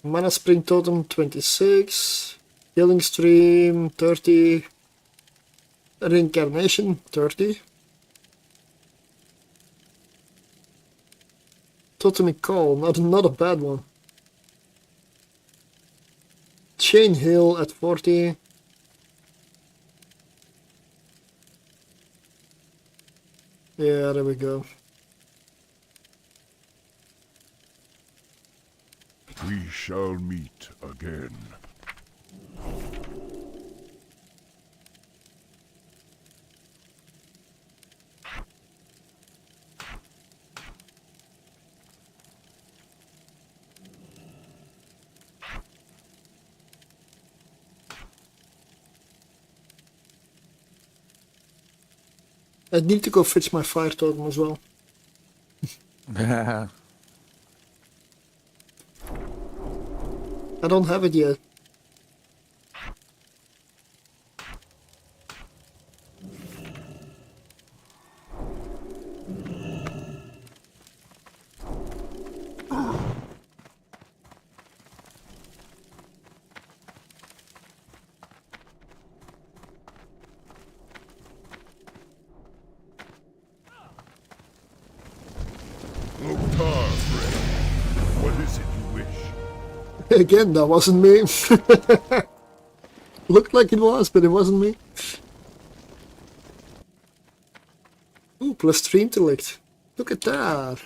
Mana spring totem 26. Healing stream 30. Reincarnation 30. Totemic Call, not a bad one. Chain Hill at 40. Yeah, there we go. We shall meet again. I need to go fetch my fire totem as well. I don't have it yet. Loktar, friend. What is it you wish? Again, that wasn't me. Looked like it was, but it wasn't me. Ooh, +3 intellect. Look at that.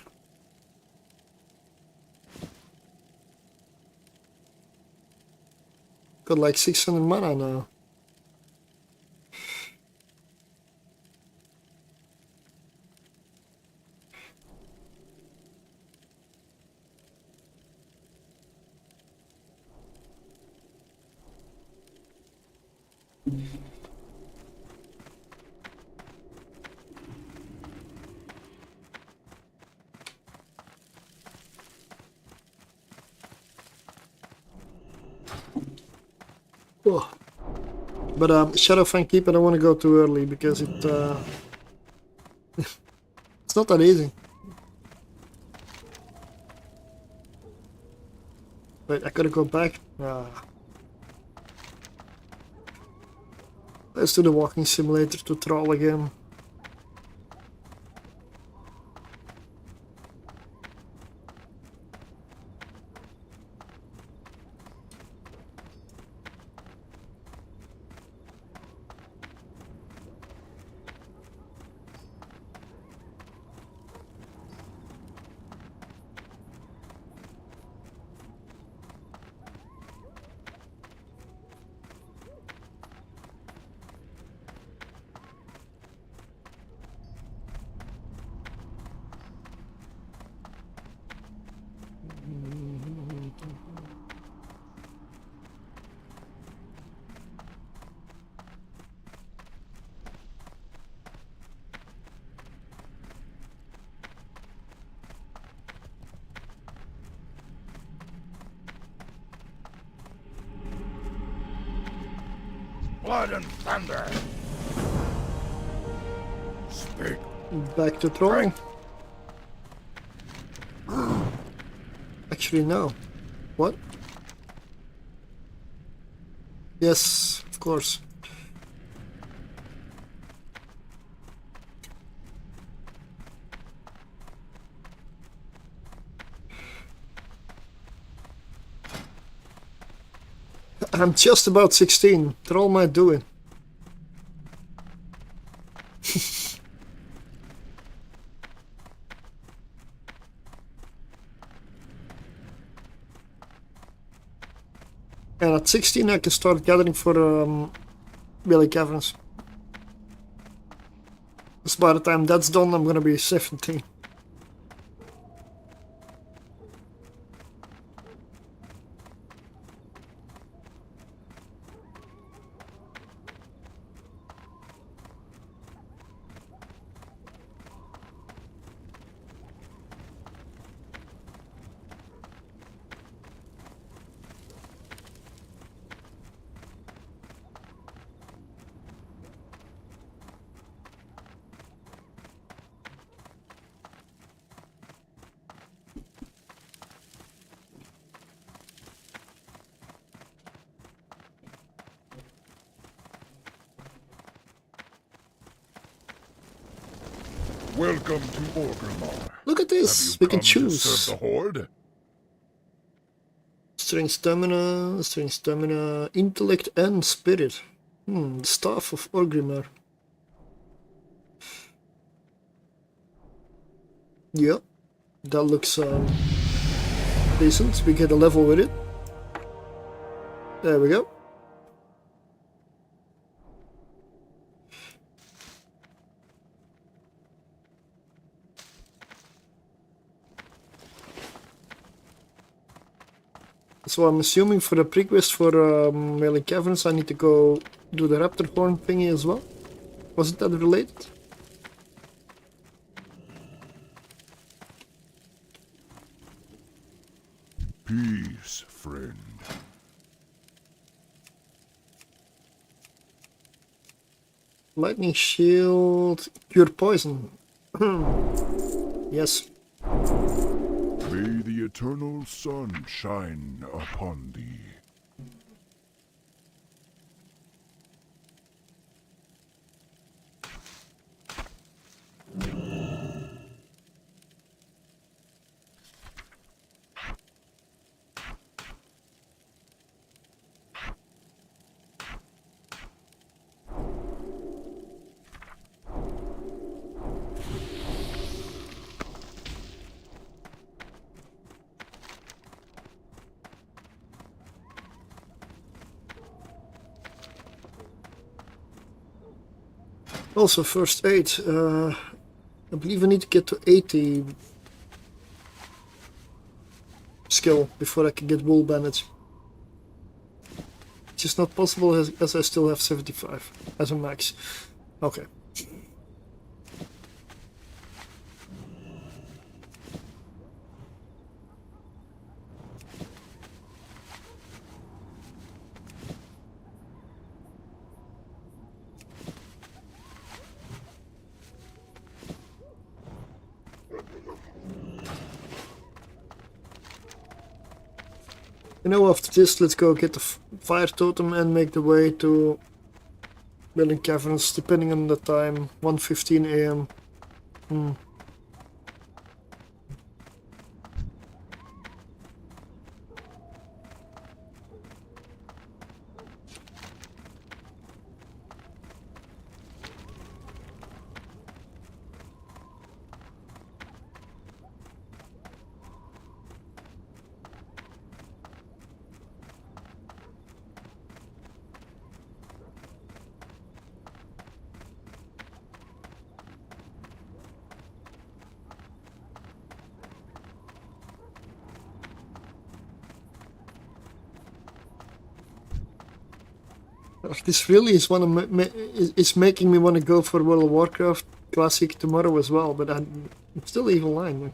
Got like 600 mana now. Oh. But Shadowfang Keep, I don't want to go too early because it it's not that easy. Wait, I gotta go back. Let's do the walking simulator to troll again. Blood and thunder. Speak. Back to trolling. Actually, no. What? Yes, of course. I'm just about 16. Troll might do it. And at 16 I can start gathering for Billy Caverns. Because by the time that's done I'm gonna be 17. Welcome to Orgrimmar. Look at Have this. you We can come to choose. serve the Horde? Strength, stamina, intellect, and spirit. The Staff of Orgrimmar. Yeah, that looks decent. We get a level with it. There we go. So I'm assuming for the prequest for Mailing Caverns I need to go do the raptor horn thingy as well. Wasn't that related? Peace, friend. Lightning shield, cure poison. Yes. May the eternal sun shine upon thee. Also first aid. I believe I need to get to 80 skill before I can get wool bandage. Which is not possible as I still have 75 as a max. Okay. You know, after this, let's go get the fire totem and make the way to Building Caverns, depending on the time, 1:15 AM. This really is is making me want to go for World of Warcraft Classic tomorrow as well, but I'm still evil line.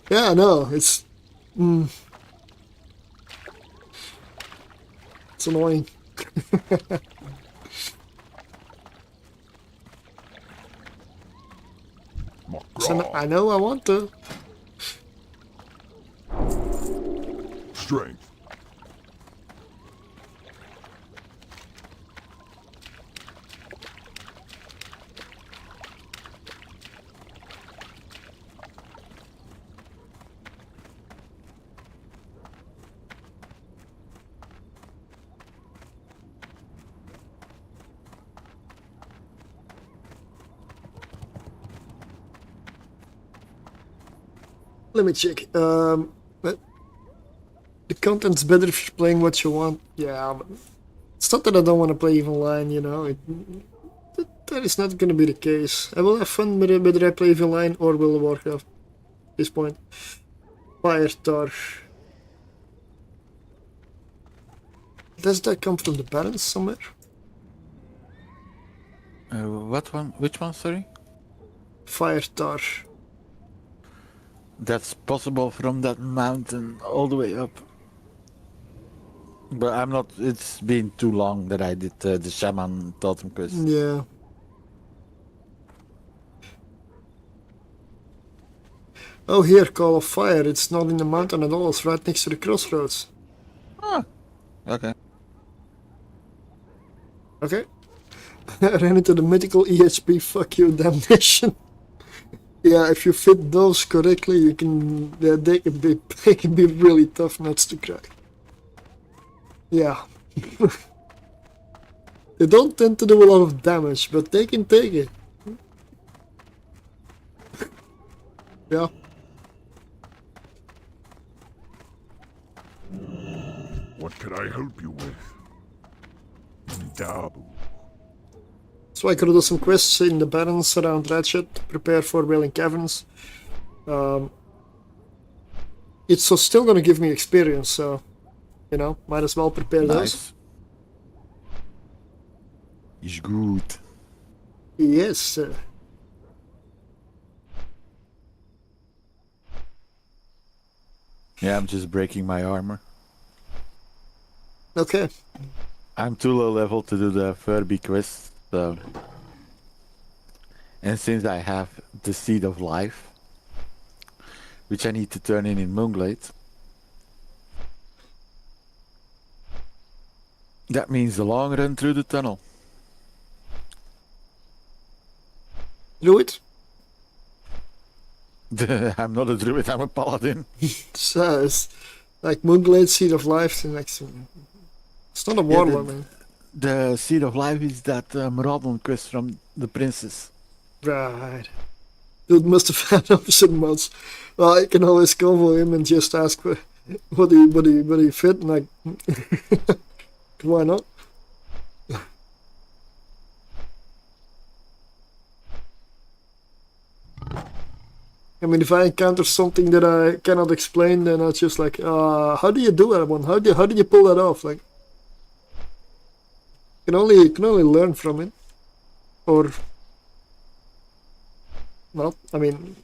Yeah, I know, it's annoying. So I know I want to. Strength. Let me check. But the content's better if you're playing what you want. Yeah, but it's not that I don't want to play Evil Line, you know. That is not going to be the case. I will have fun whether I play Evil Line or World of Warcraft at this point. Fire Tar. Does that come from the Barrens somewhere? What one? Which one, sorry? Fire Tar. That's possible from that mountain all the way up. But I'm not, it's been too long that I did the Shaman Totem quest. Yeah. Oh, here, Call of Fire. It's not in the mountain at all. It's right next to the crossroads. Ah, okay. Okay. I ran into the mythical EHP, fuck you, damnation. Yeah, if you fit those correctly, you can. They can be really tough nuts to crack. Yeah. They don't tend to do a lot of damage, but they can take it. Yeah. What could I help you with? Dabu. So I could do some quests in the barrens around Ratchet to prepare for Wailing Caverns. It's still gonna give me experience, so you know, might as well prepare those. Is good. Yes. Yeah, I'm just breaking my armor. Okay. I'm too low level to do the Furby quest, so... And since I have the Seed of Life, which I need to turn in Moonglade, that means the long run through the tunnel. Druid? I'm not a druid, I'm a paladin. So it's like Moonglade, Seed of Life, and next one. It's not a warlord, man. The Seed of Life is that Maraudon quest from the princess. Right. Dude must have had opposite mods. Well, I can always combo him and just ask what he fit, and like, why not? I mean, if I encounter something that I cannot explain, then I'll just like, how do you do that one? How did you pull that off? Like, you can only learn from it, or, well, I mean.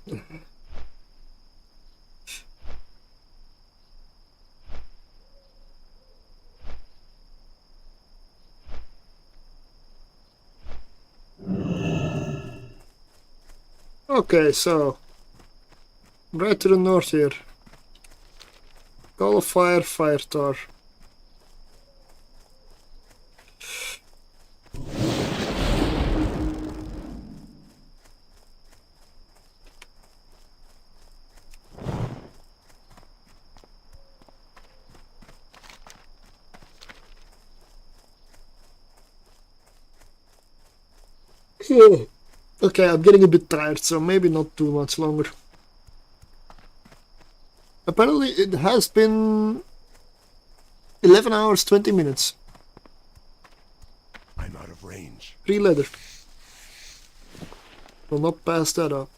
Okay, so right to the north here. Call of Fire, Fire Tar. Okay, I'm getting a bit tired, so maybe not too much longer. Apparently it has been 11 hours 20 minutes. I'm out of range. 3 leather. Will not pass that up.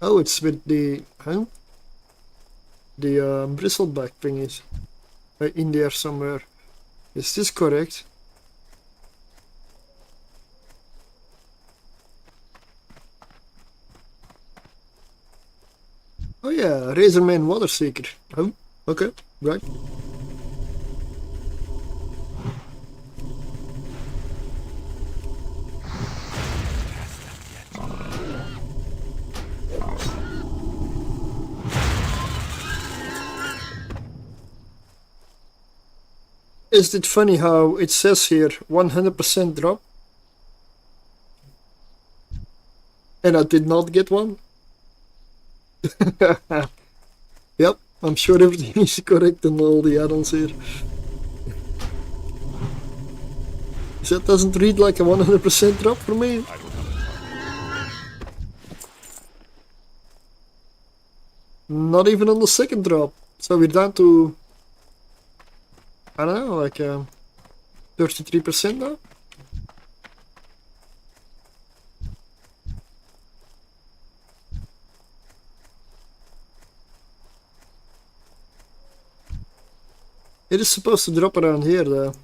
Oh, it's with the the bristleback thingies in there somewhere. Is this correct? Oh yeah, Razorman Water Seeker. Oh, okay, right. Is it funny how it says here 100% drop? And I did not get one? Yep, I'm sure everything is correct in all the add-ons here. That doesn't read like a 100% drop for me. Not even on the second drop. So we're down to, I don't know, like 33% now? It is supposed to drop around here though.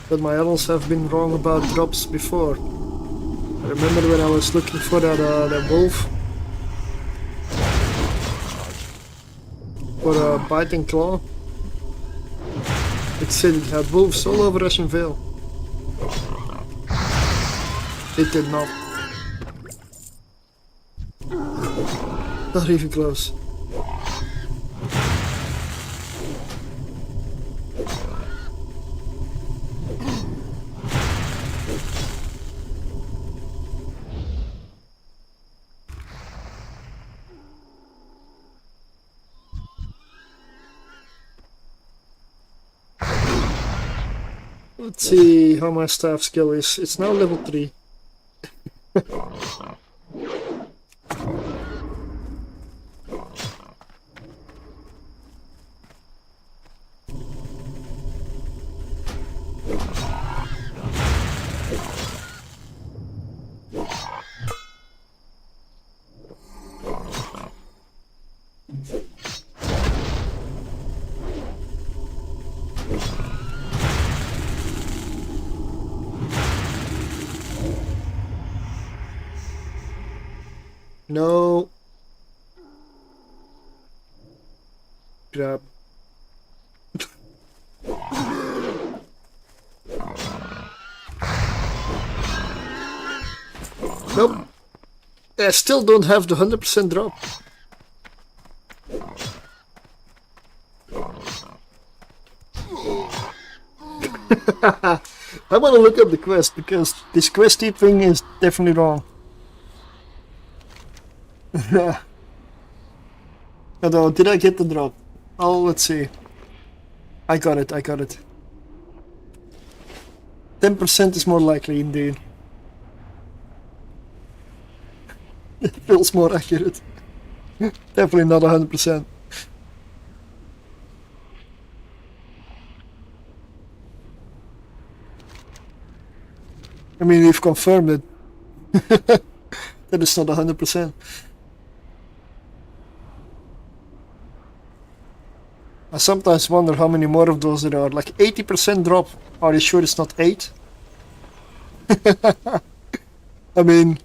But my add-ons have been wrong about drops before. I remember when I was looking for that wolf. For a biting claw. It said it had wolves all over Russian Vale. It did not. Not even close. Let's see how my staff skill is. It's now level 3. No. Grab. Nope. I still don't have the 100% drop. I want to look up the quest because this questy thing is definitely wrong. Although, did I get the drop? Oh, let's see. I got it. 10% is more likely indeed. It feels more accurate. Definitely not 100%. I mean, we've confirmed it. That it's not 100%. I sometimes wonder how many more of those there are. Like 80% drop. Are you sure it's not 8? I mean,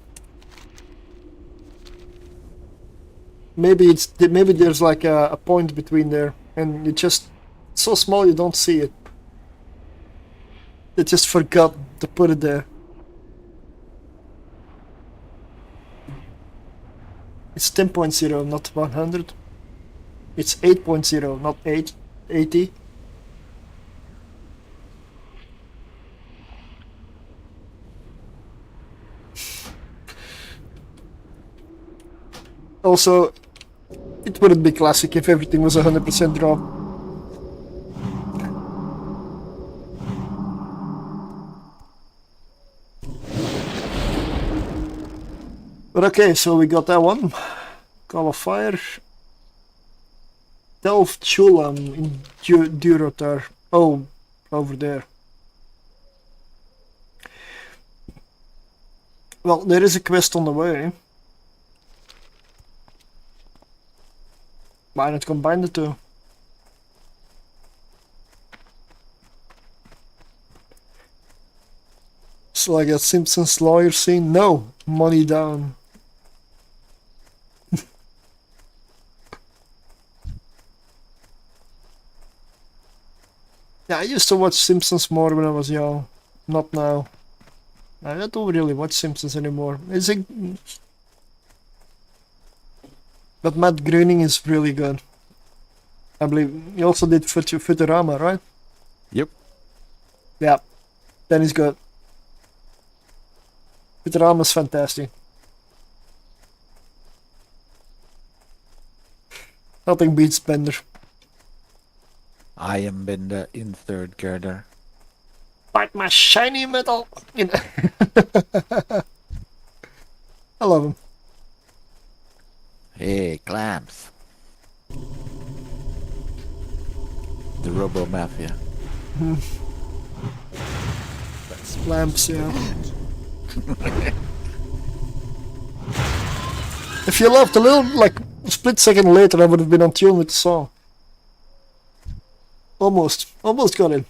maybe there's like a point between there, and you just it's so small you don't see it. They just forgot to put it there. It's 10.0, not 100. It's 8.0, not 80. Also, it wouldn't be classic if everything was 100% drop. But okay, so we got that one. Call of Fire. Delve Chulam in Durotar. Oh, over there. Well, there is a quest on the way. Why not combine the two? So like a Simpsons lawyer scene? No, money down. Yeah, I used to watch Simpsons more when I was young. Not now. I don't really watch Simpsons anymore. Is it? But Matt Groening is really good. I believe he also did Futurama, right? Yep. Yeah, then he's good. Futurama's fantastic. Nothing beats Bender. I am Bender in third girder. Bite my shiny metal! I love him. Hey, Clamps. The Robo Mafia. Lamps, yeah. If you left a little, like, a split second later, I would have been on tune with the song. Almost got it.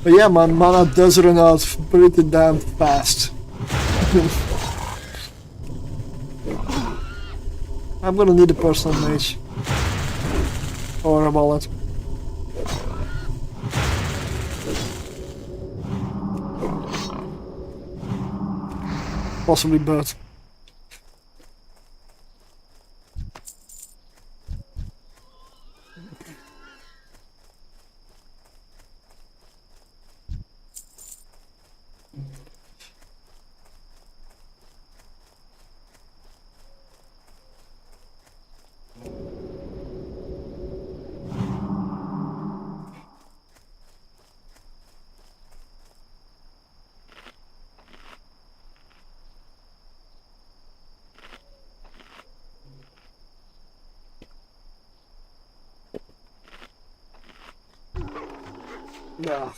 But yeah, my mana does run out pretty damn fast. I'm gonna need a personal mage. Or a wallet. Possibly both. Yeah.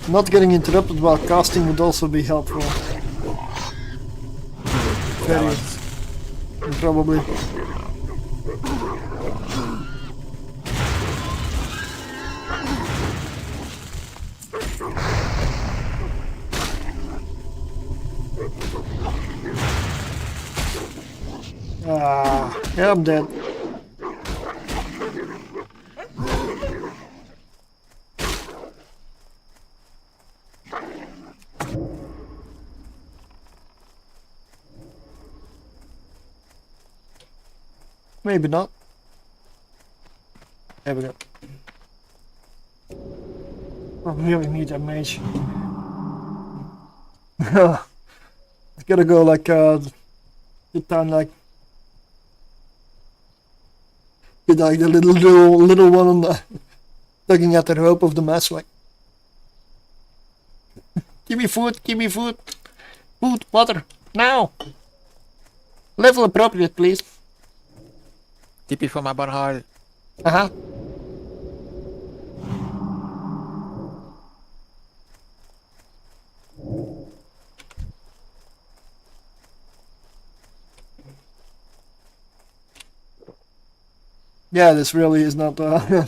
Not getting interrupted while casting would also be helpful. Very. Probably. Yeah, I'm dead. Maybe not. There we go. I really need a mage. It's gotta go like the time like the little one on the tugging at the rope of the mass like give me food, food, water, now. Level appropriate, please. TP for my butthole. Uh-huh. Yeah, this really is not I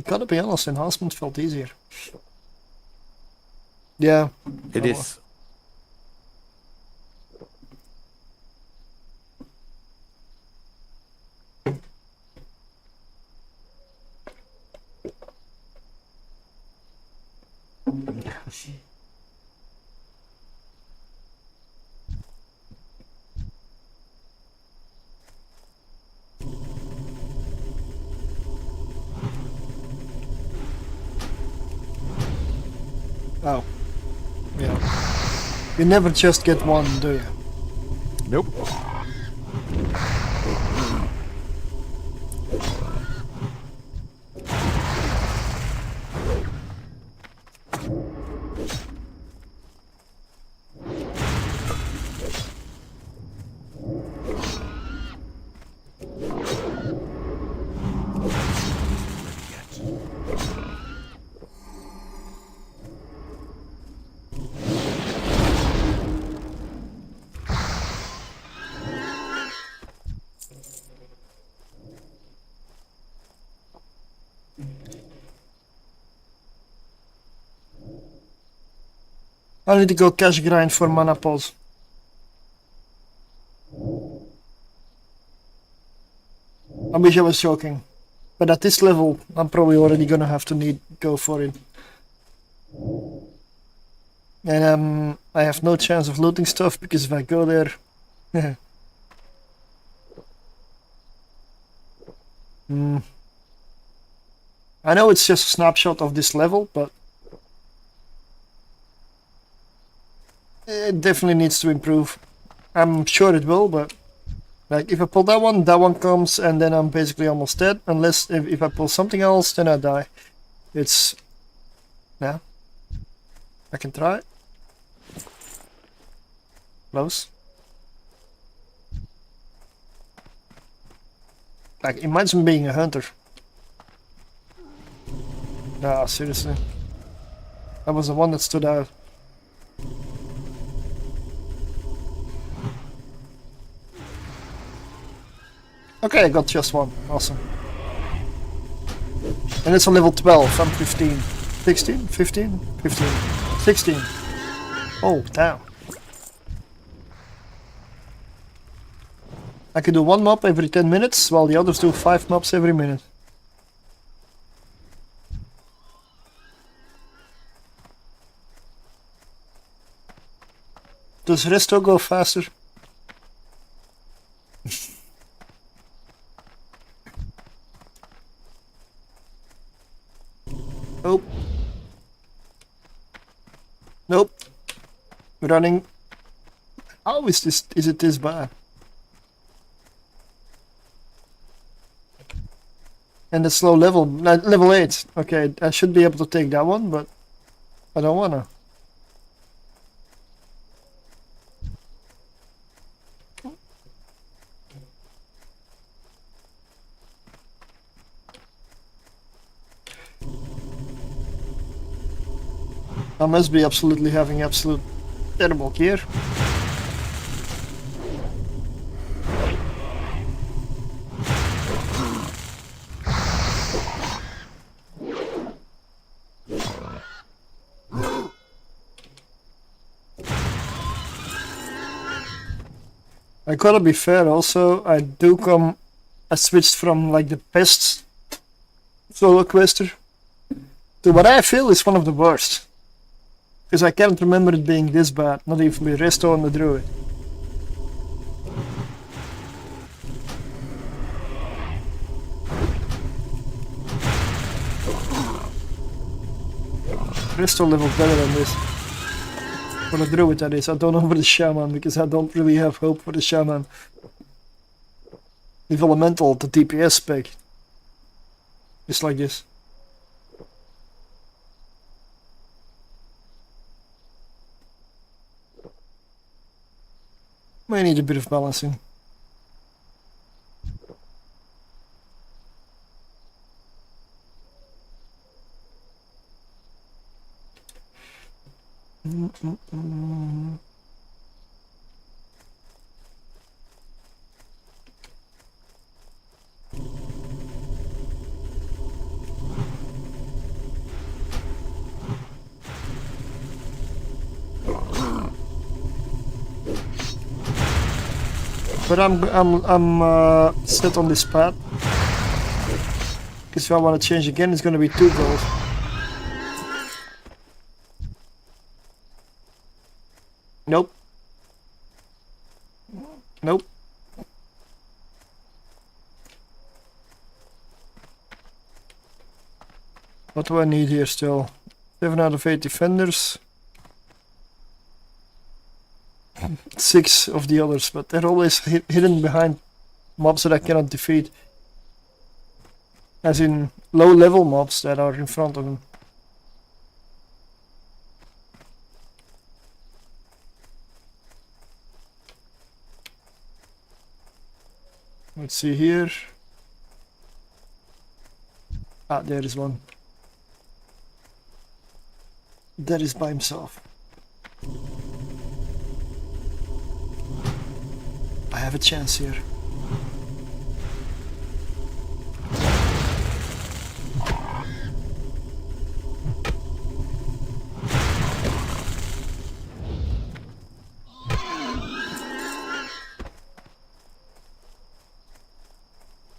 gotta be honest, enhancement felt easier. Yeah. It is. Oh. Yeah. You never just get one, do you? Nope. I need to go cash grind for mana pulse. I wish I was joking, but at this level, I'm probably already gonna have to go for it. And I have no chance of looting stuff because if I go there, I know it's just a snapshot of this level, but it definitely needs to improve. I'm sure it will, but like if I pull that one comes, and then I'm basically almost dead. Unless if I pull something else, then I die. It's yeah. I can try it. Close. Like imagine being a hunter. Nah, seriously. That was the one that stood out. Okay, I got just one. Awesome. And it's on level 12. I'm 15. 16? 15? 15. 16. Oh, damn. I can do one mob every 10 minutes, while the others do 5 mobs every minute. Does Resto go faster? Nope. Nope. Running. How is this? Is it this bad? And it's low level, level 8. Okay, I should be able to take that one, but I don't wanna. I must be absolutely having absolute terrible gear. I gotta be fair also, I switched from like the best solo quester to what I feel is one of the worst. Because I can't remember it being this bad, not even with Resto and the Druid. Resto level better than this. For the Druid that is, I don't know for the Shaman, because I don't really have hope for the Shaman. With Elemental, the DPS spec. Just like this. May need a bit of balancing. But I'm set on this path. Because if I want to change again, it's going to be 2 gold. Nope. Nope. What do I need here still? 7 out of 8 defenders. 6 of the others, but they're always hidden behind mobs that I cannot defeat. As in low level mobs that are in front of them. Let's see here. Ah, there is one. That is by himself. I have a chance here.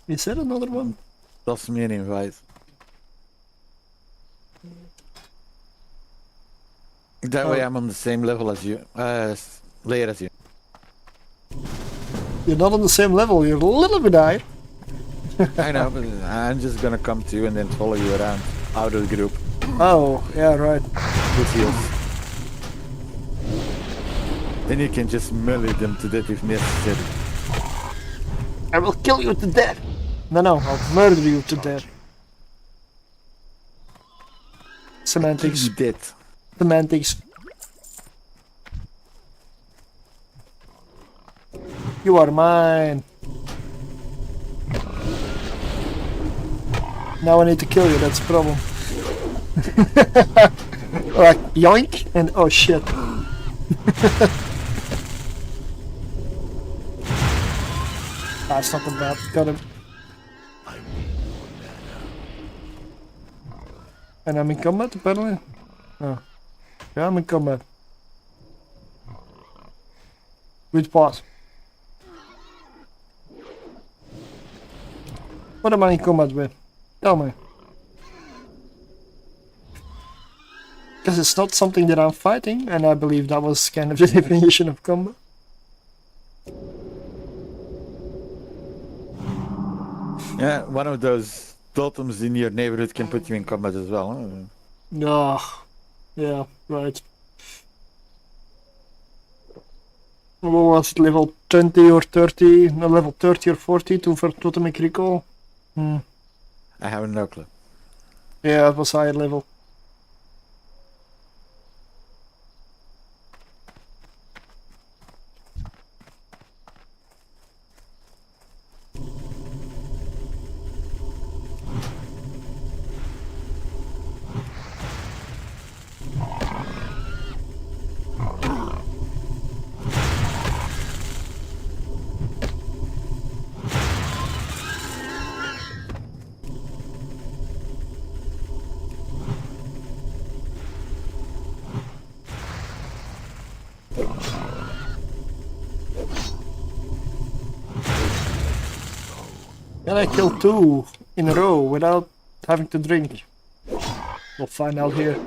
Is that another one? Lost me an invite. That way I'm on the same level as you, layer as you. You're not on the same level, you're a little bit higher. I know, but I'm just gonna come to you and then follow you around out of the group. Oh, yeah, right. With heals. Then you can just melee them to death if necessary. I will kill you to death. No, I'll murder you to death. Semantics. Dead. Semantics. You are mine. Now I need to kill you, that's the problem. Like yoink and oh shit. That's not the bad. Got him. And I'm in combat apparently. Oh. Yeah, I'm in combat. With what? What am I in combat with? Tell me. Because it's not something that I'm fighting, and I believe that was kind of the definition of combat. Yeah, one of those totems in your neighborhood can put you in combat as well. Huh? No. Yeah, right. What was it, level 20 or 30? No, level 30 or 40 for totemic recall? I have no clue. Yeah, it was higher level. And I killed 2 in a row without having to drink. We'll find out here.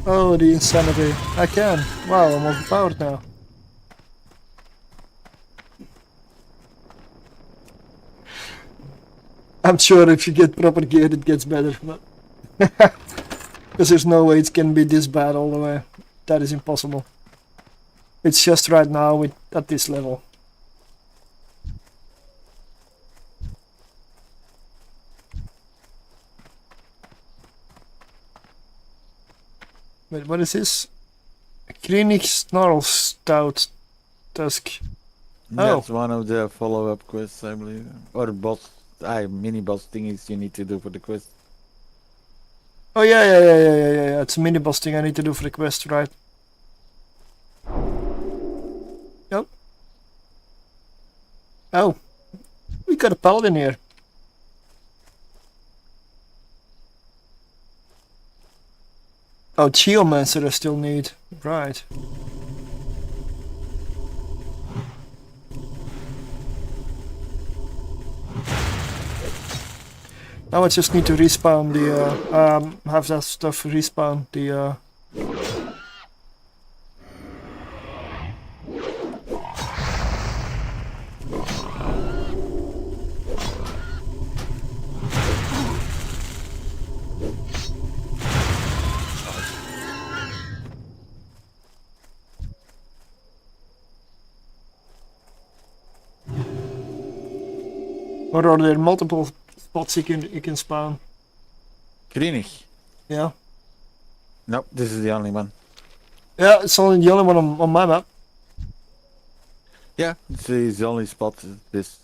Oh, the insanity. I can. Wow, I'm overpowered now. I'm sure if you get proper gear it gets better, but because there's no way it can be this bad all the way. That is impossible. It's just right now at this level. Wait, what is this? Krennic Snarl Stout Tusk. That's one of the follow-up quests, I believe. Or boss, mini-boss thingies you need to do for the quest. Oh yeah. It's a mini-boss thing I need to do for the quest, right? Yep. Oh. We got a paladin here. Oh, Geomancer I still need. Right. Now I just need to respawn the, have that stuff respawn the, or are there multiple spots you can spawn? Krennic? Yeah. Nope, this is the only one. Yeah, it's only the only one on my map. Yeah, it's the only spot. This.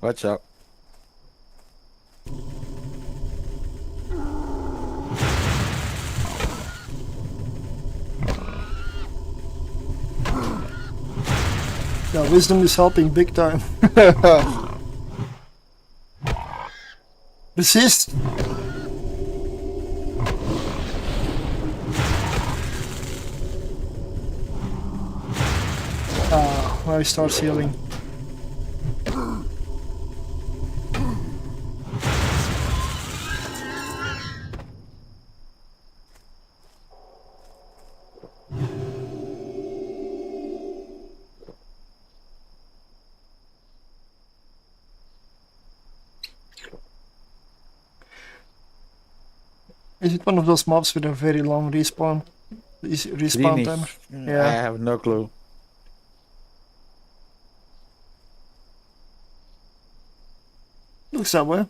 Watch out. Yeah, wisdom is helping big time. Resist! Ah, now he starts healing. Is it one of those mobs with a very long respawn Greenish. timer? I Yeah. have no clue. Looks that way.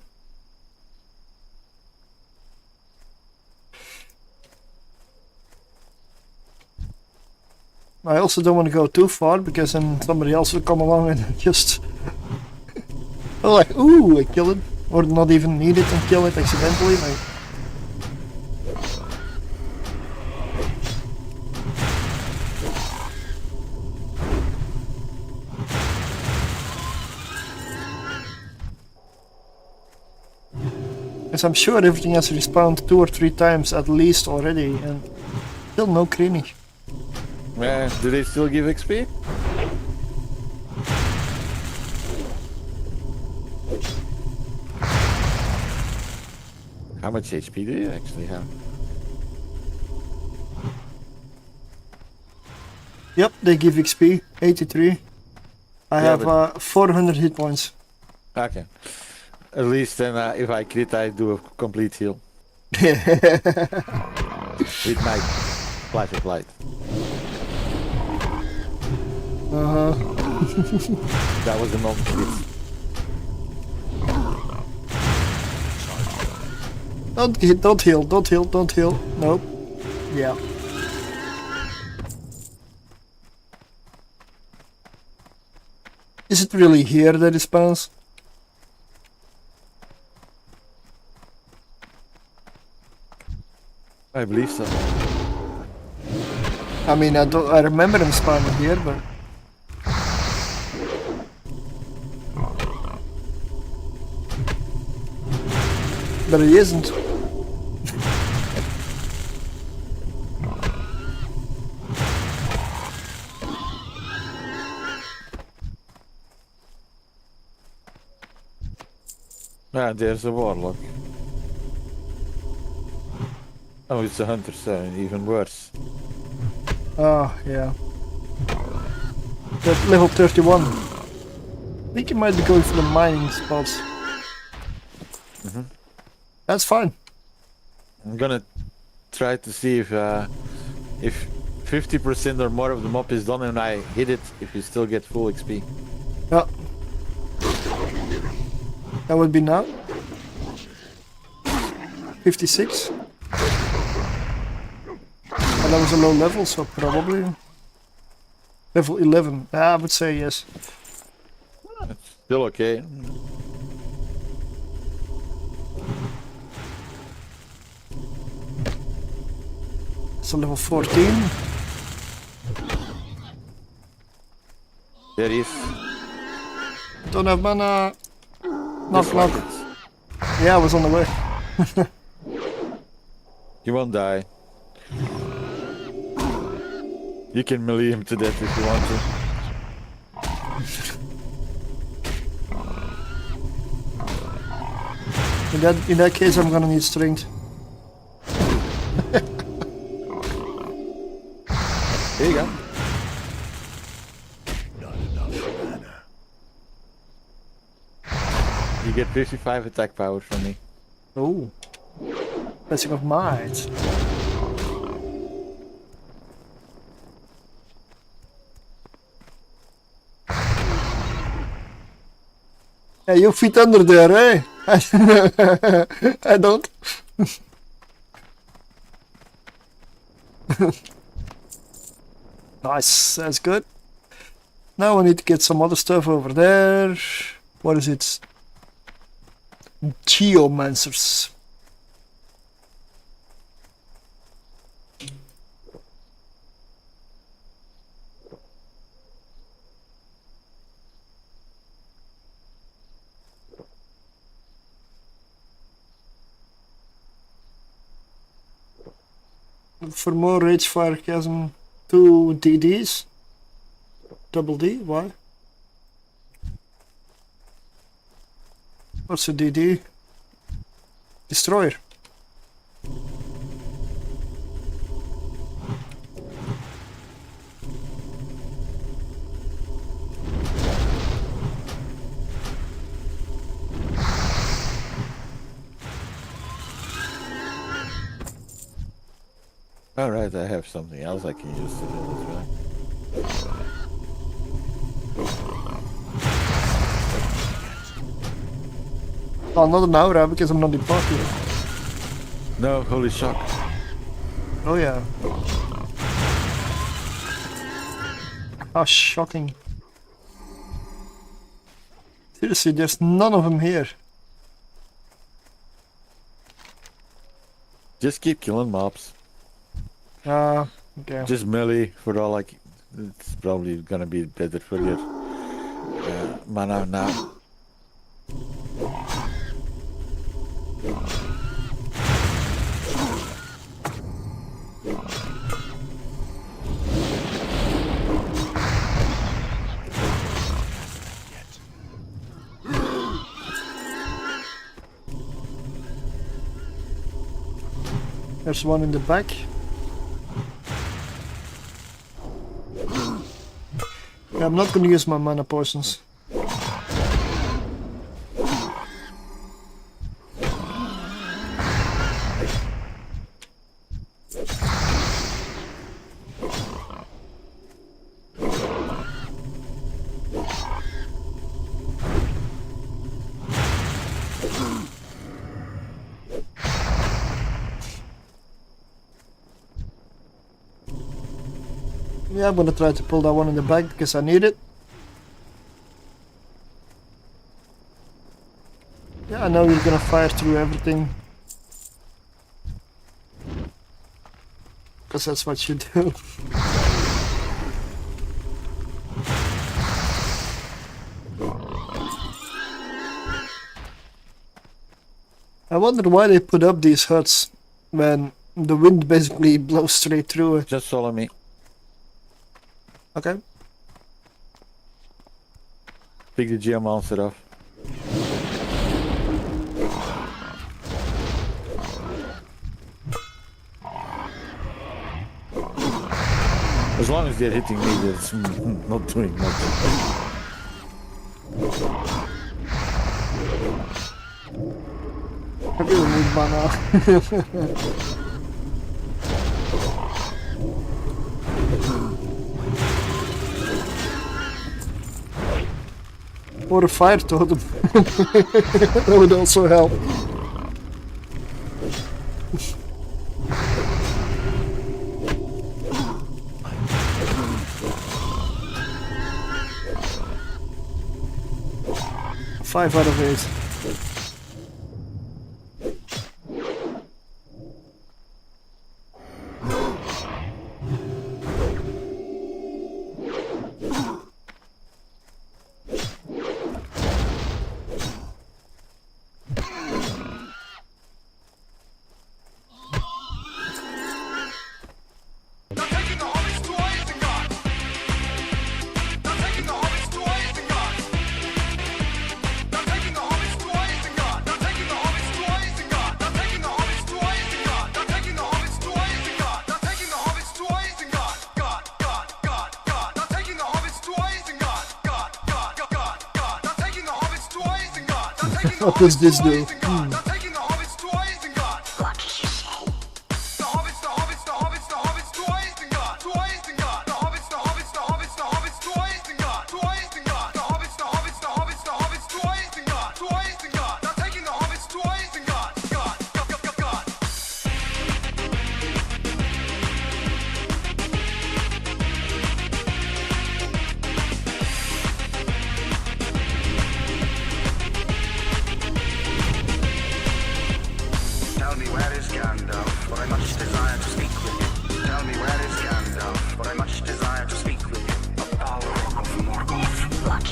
I also don't want to go too far because then somebody else will come along and just oh, like, ooh, I kill it, or not even need it and kill it accidentally. Like, because I'm sure everything has respawned 2 or 3 times at least already, and still no creamy. Do they still give XP? How much HP do you actually have? Yep, they give XP, 83. I Yeah, have 400 hit points. Okay. At least then if I crit I do a complete heal. With my flash of light. That was a non-crit. Don't heal. Nope. Yeah. Is it really here that it spawns? I believe so. I mean, I remember him spawning here, but he isn't. Ah, there's a warlock. Oh, it's a hunter, so even worse. Oh, yeah. That level 31. I think you might be going for the mining spots. That's fine. I'm gonna try to see if 50% or more of the mob is done and I hit it, if you still get full XP. Yeah. That would be now. 56. And that was a low level, so probably level 11. I would say yes. It's still okay. So level 14. There is. Don't have mana. Just Knock. like it. Yeah, I was on the way. You won't die. You can melee him to death if you want to. In that case, I'm gonna need strength. Here you go. Not enough mana. You get 55 attack power from me. Oh, blessing of might. Hey, you fit under there, eh? I don't. Nice, that's good. Now we need to get some other stuff over there. What is it? Geomancers. For more rage sarcasm, 2 DDs. Double D, why? What's a DD? Destroyer. Alright, I have something else I can use today as well. Oh, not an aura because I'm not in party. No, holy shock. Oh yeah. How shocking. Seriously, there's none of them here. Just keep killing mobs. Okay. Just melee for all like it's probably gonna be better for your mana now. There's one in the back. Yeah, I'm not gonna use my mana potions. Yeah, I'm gonna try to pull that one in the back because I need it. Yeah, I know you're gonna fire through everything. Because that's what you do. I wonder why they put up these huts when the wind basically blows straight through it. Just follow me. Okay. Pick the geo monster off. As long as they're hitting me, that's not doing much. I really need mana. Or a fire totem. That would also help. Five out of 8. What does this do?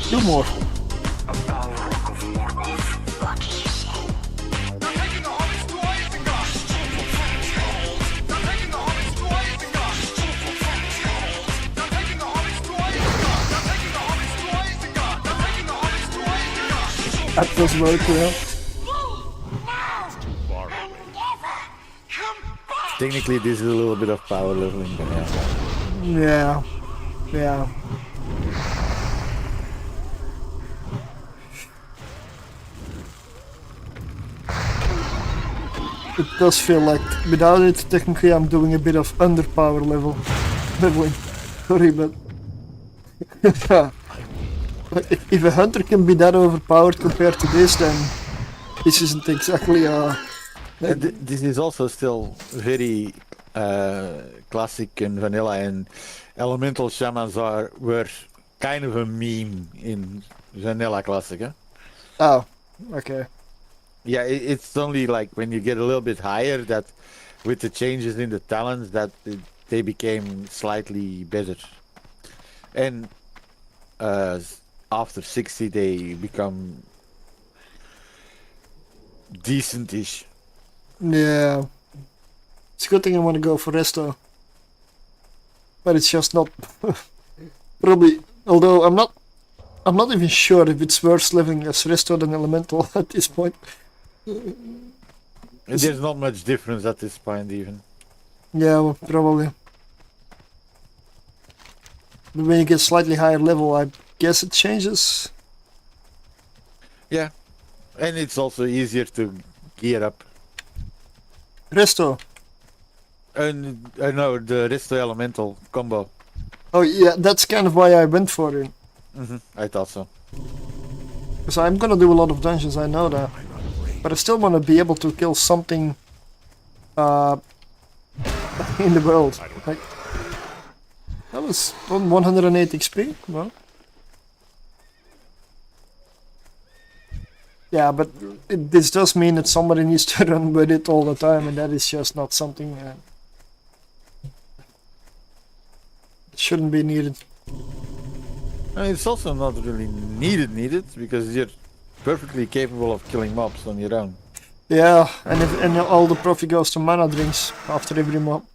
Two more. That feels very cool. Technically, this is a little bit of power leveling, but yeah. Yeah. it does feel like without it, technically I'm doing a bit of underpower leveling. Sorry, but if a hunter can be that overpowered compared to this, then this isn't exactly This is also still very classic and vanilla, and elemental shamans were kind of a meme in vanilla classic, huh? Oh, okay. Yeah, it's only like when you get a little bit higher that with the changes in the talents that they became slightly better. And after 60 they become decent-ish. Yeah. It's a good thing I want to go for resto. But it's just not probably, although I'm not even sure if it's worse living as resto than elemental at this point. There's not much difference at this point even. Yeah, well, probably. But when you get slightly higher level, I guess it changes. Yeah, and it's also easier to gear up. Resto. And no, the resto elemental combo. Oh yeah, that's kind of why I went for it. I thought so. Because I'm gonna do a lot of dungeons, I know that. But I still want to be able to kill something in the world. Like, that was on 108 XP. Well, yeah, but this does mean that somebody needs to run with it all the time, and that is just not something that shouldn't be needed. It's also not really needed because you're perfectly capable of killing mobs on your own. Yeah, and all the profit goes to mana drinks after every mob.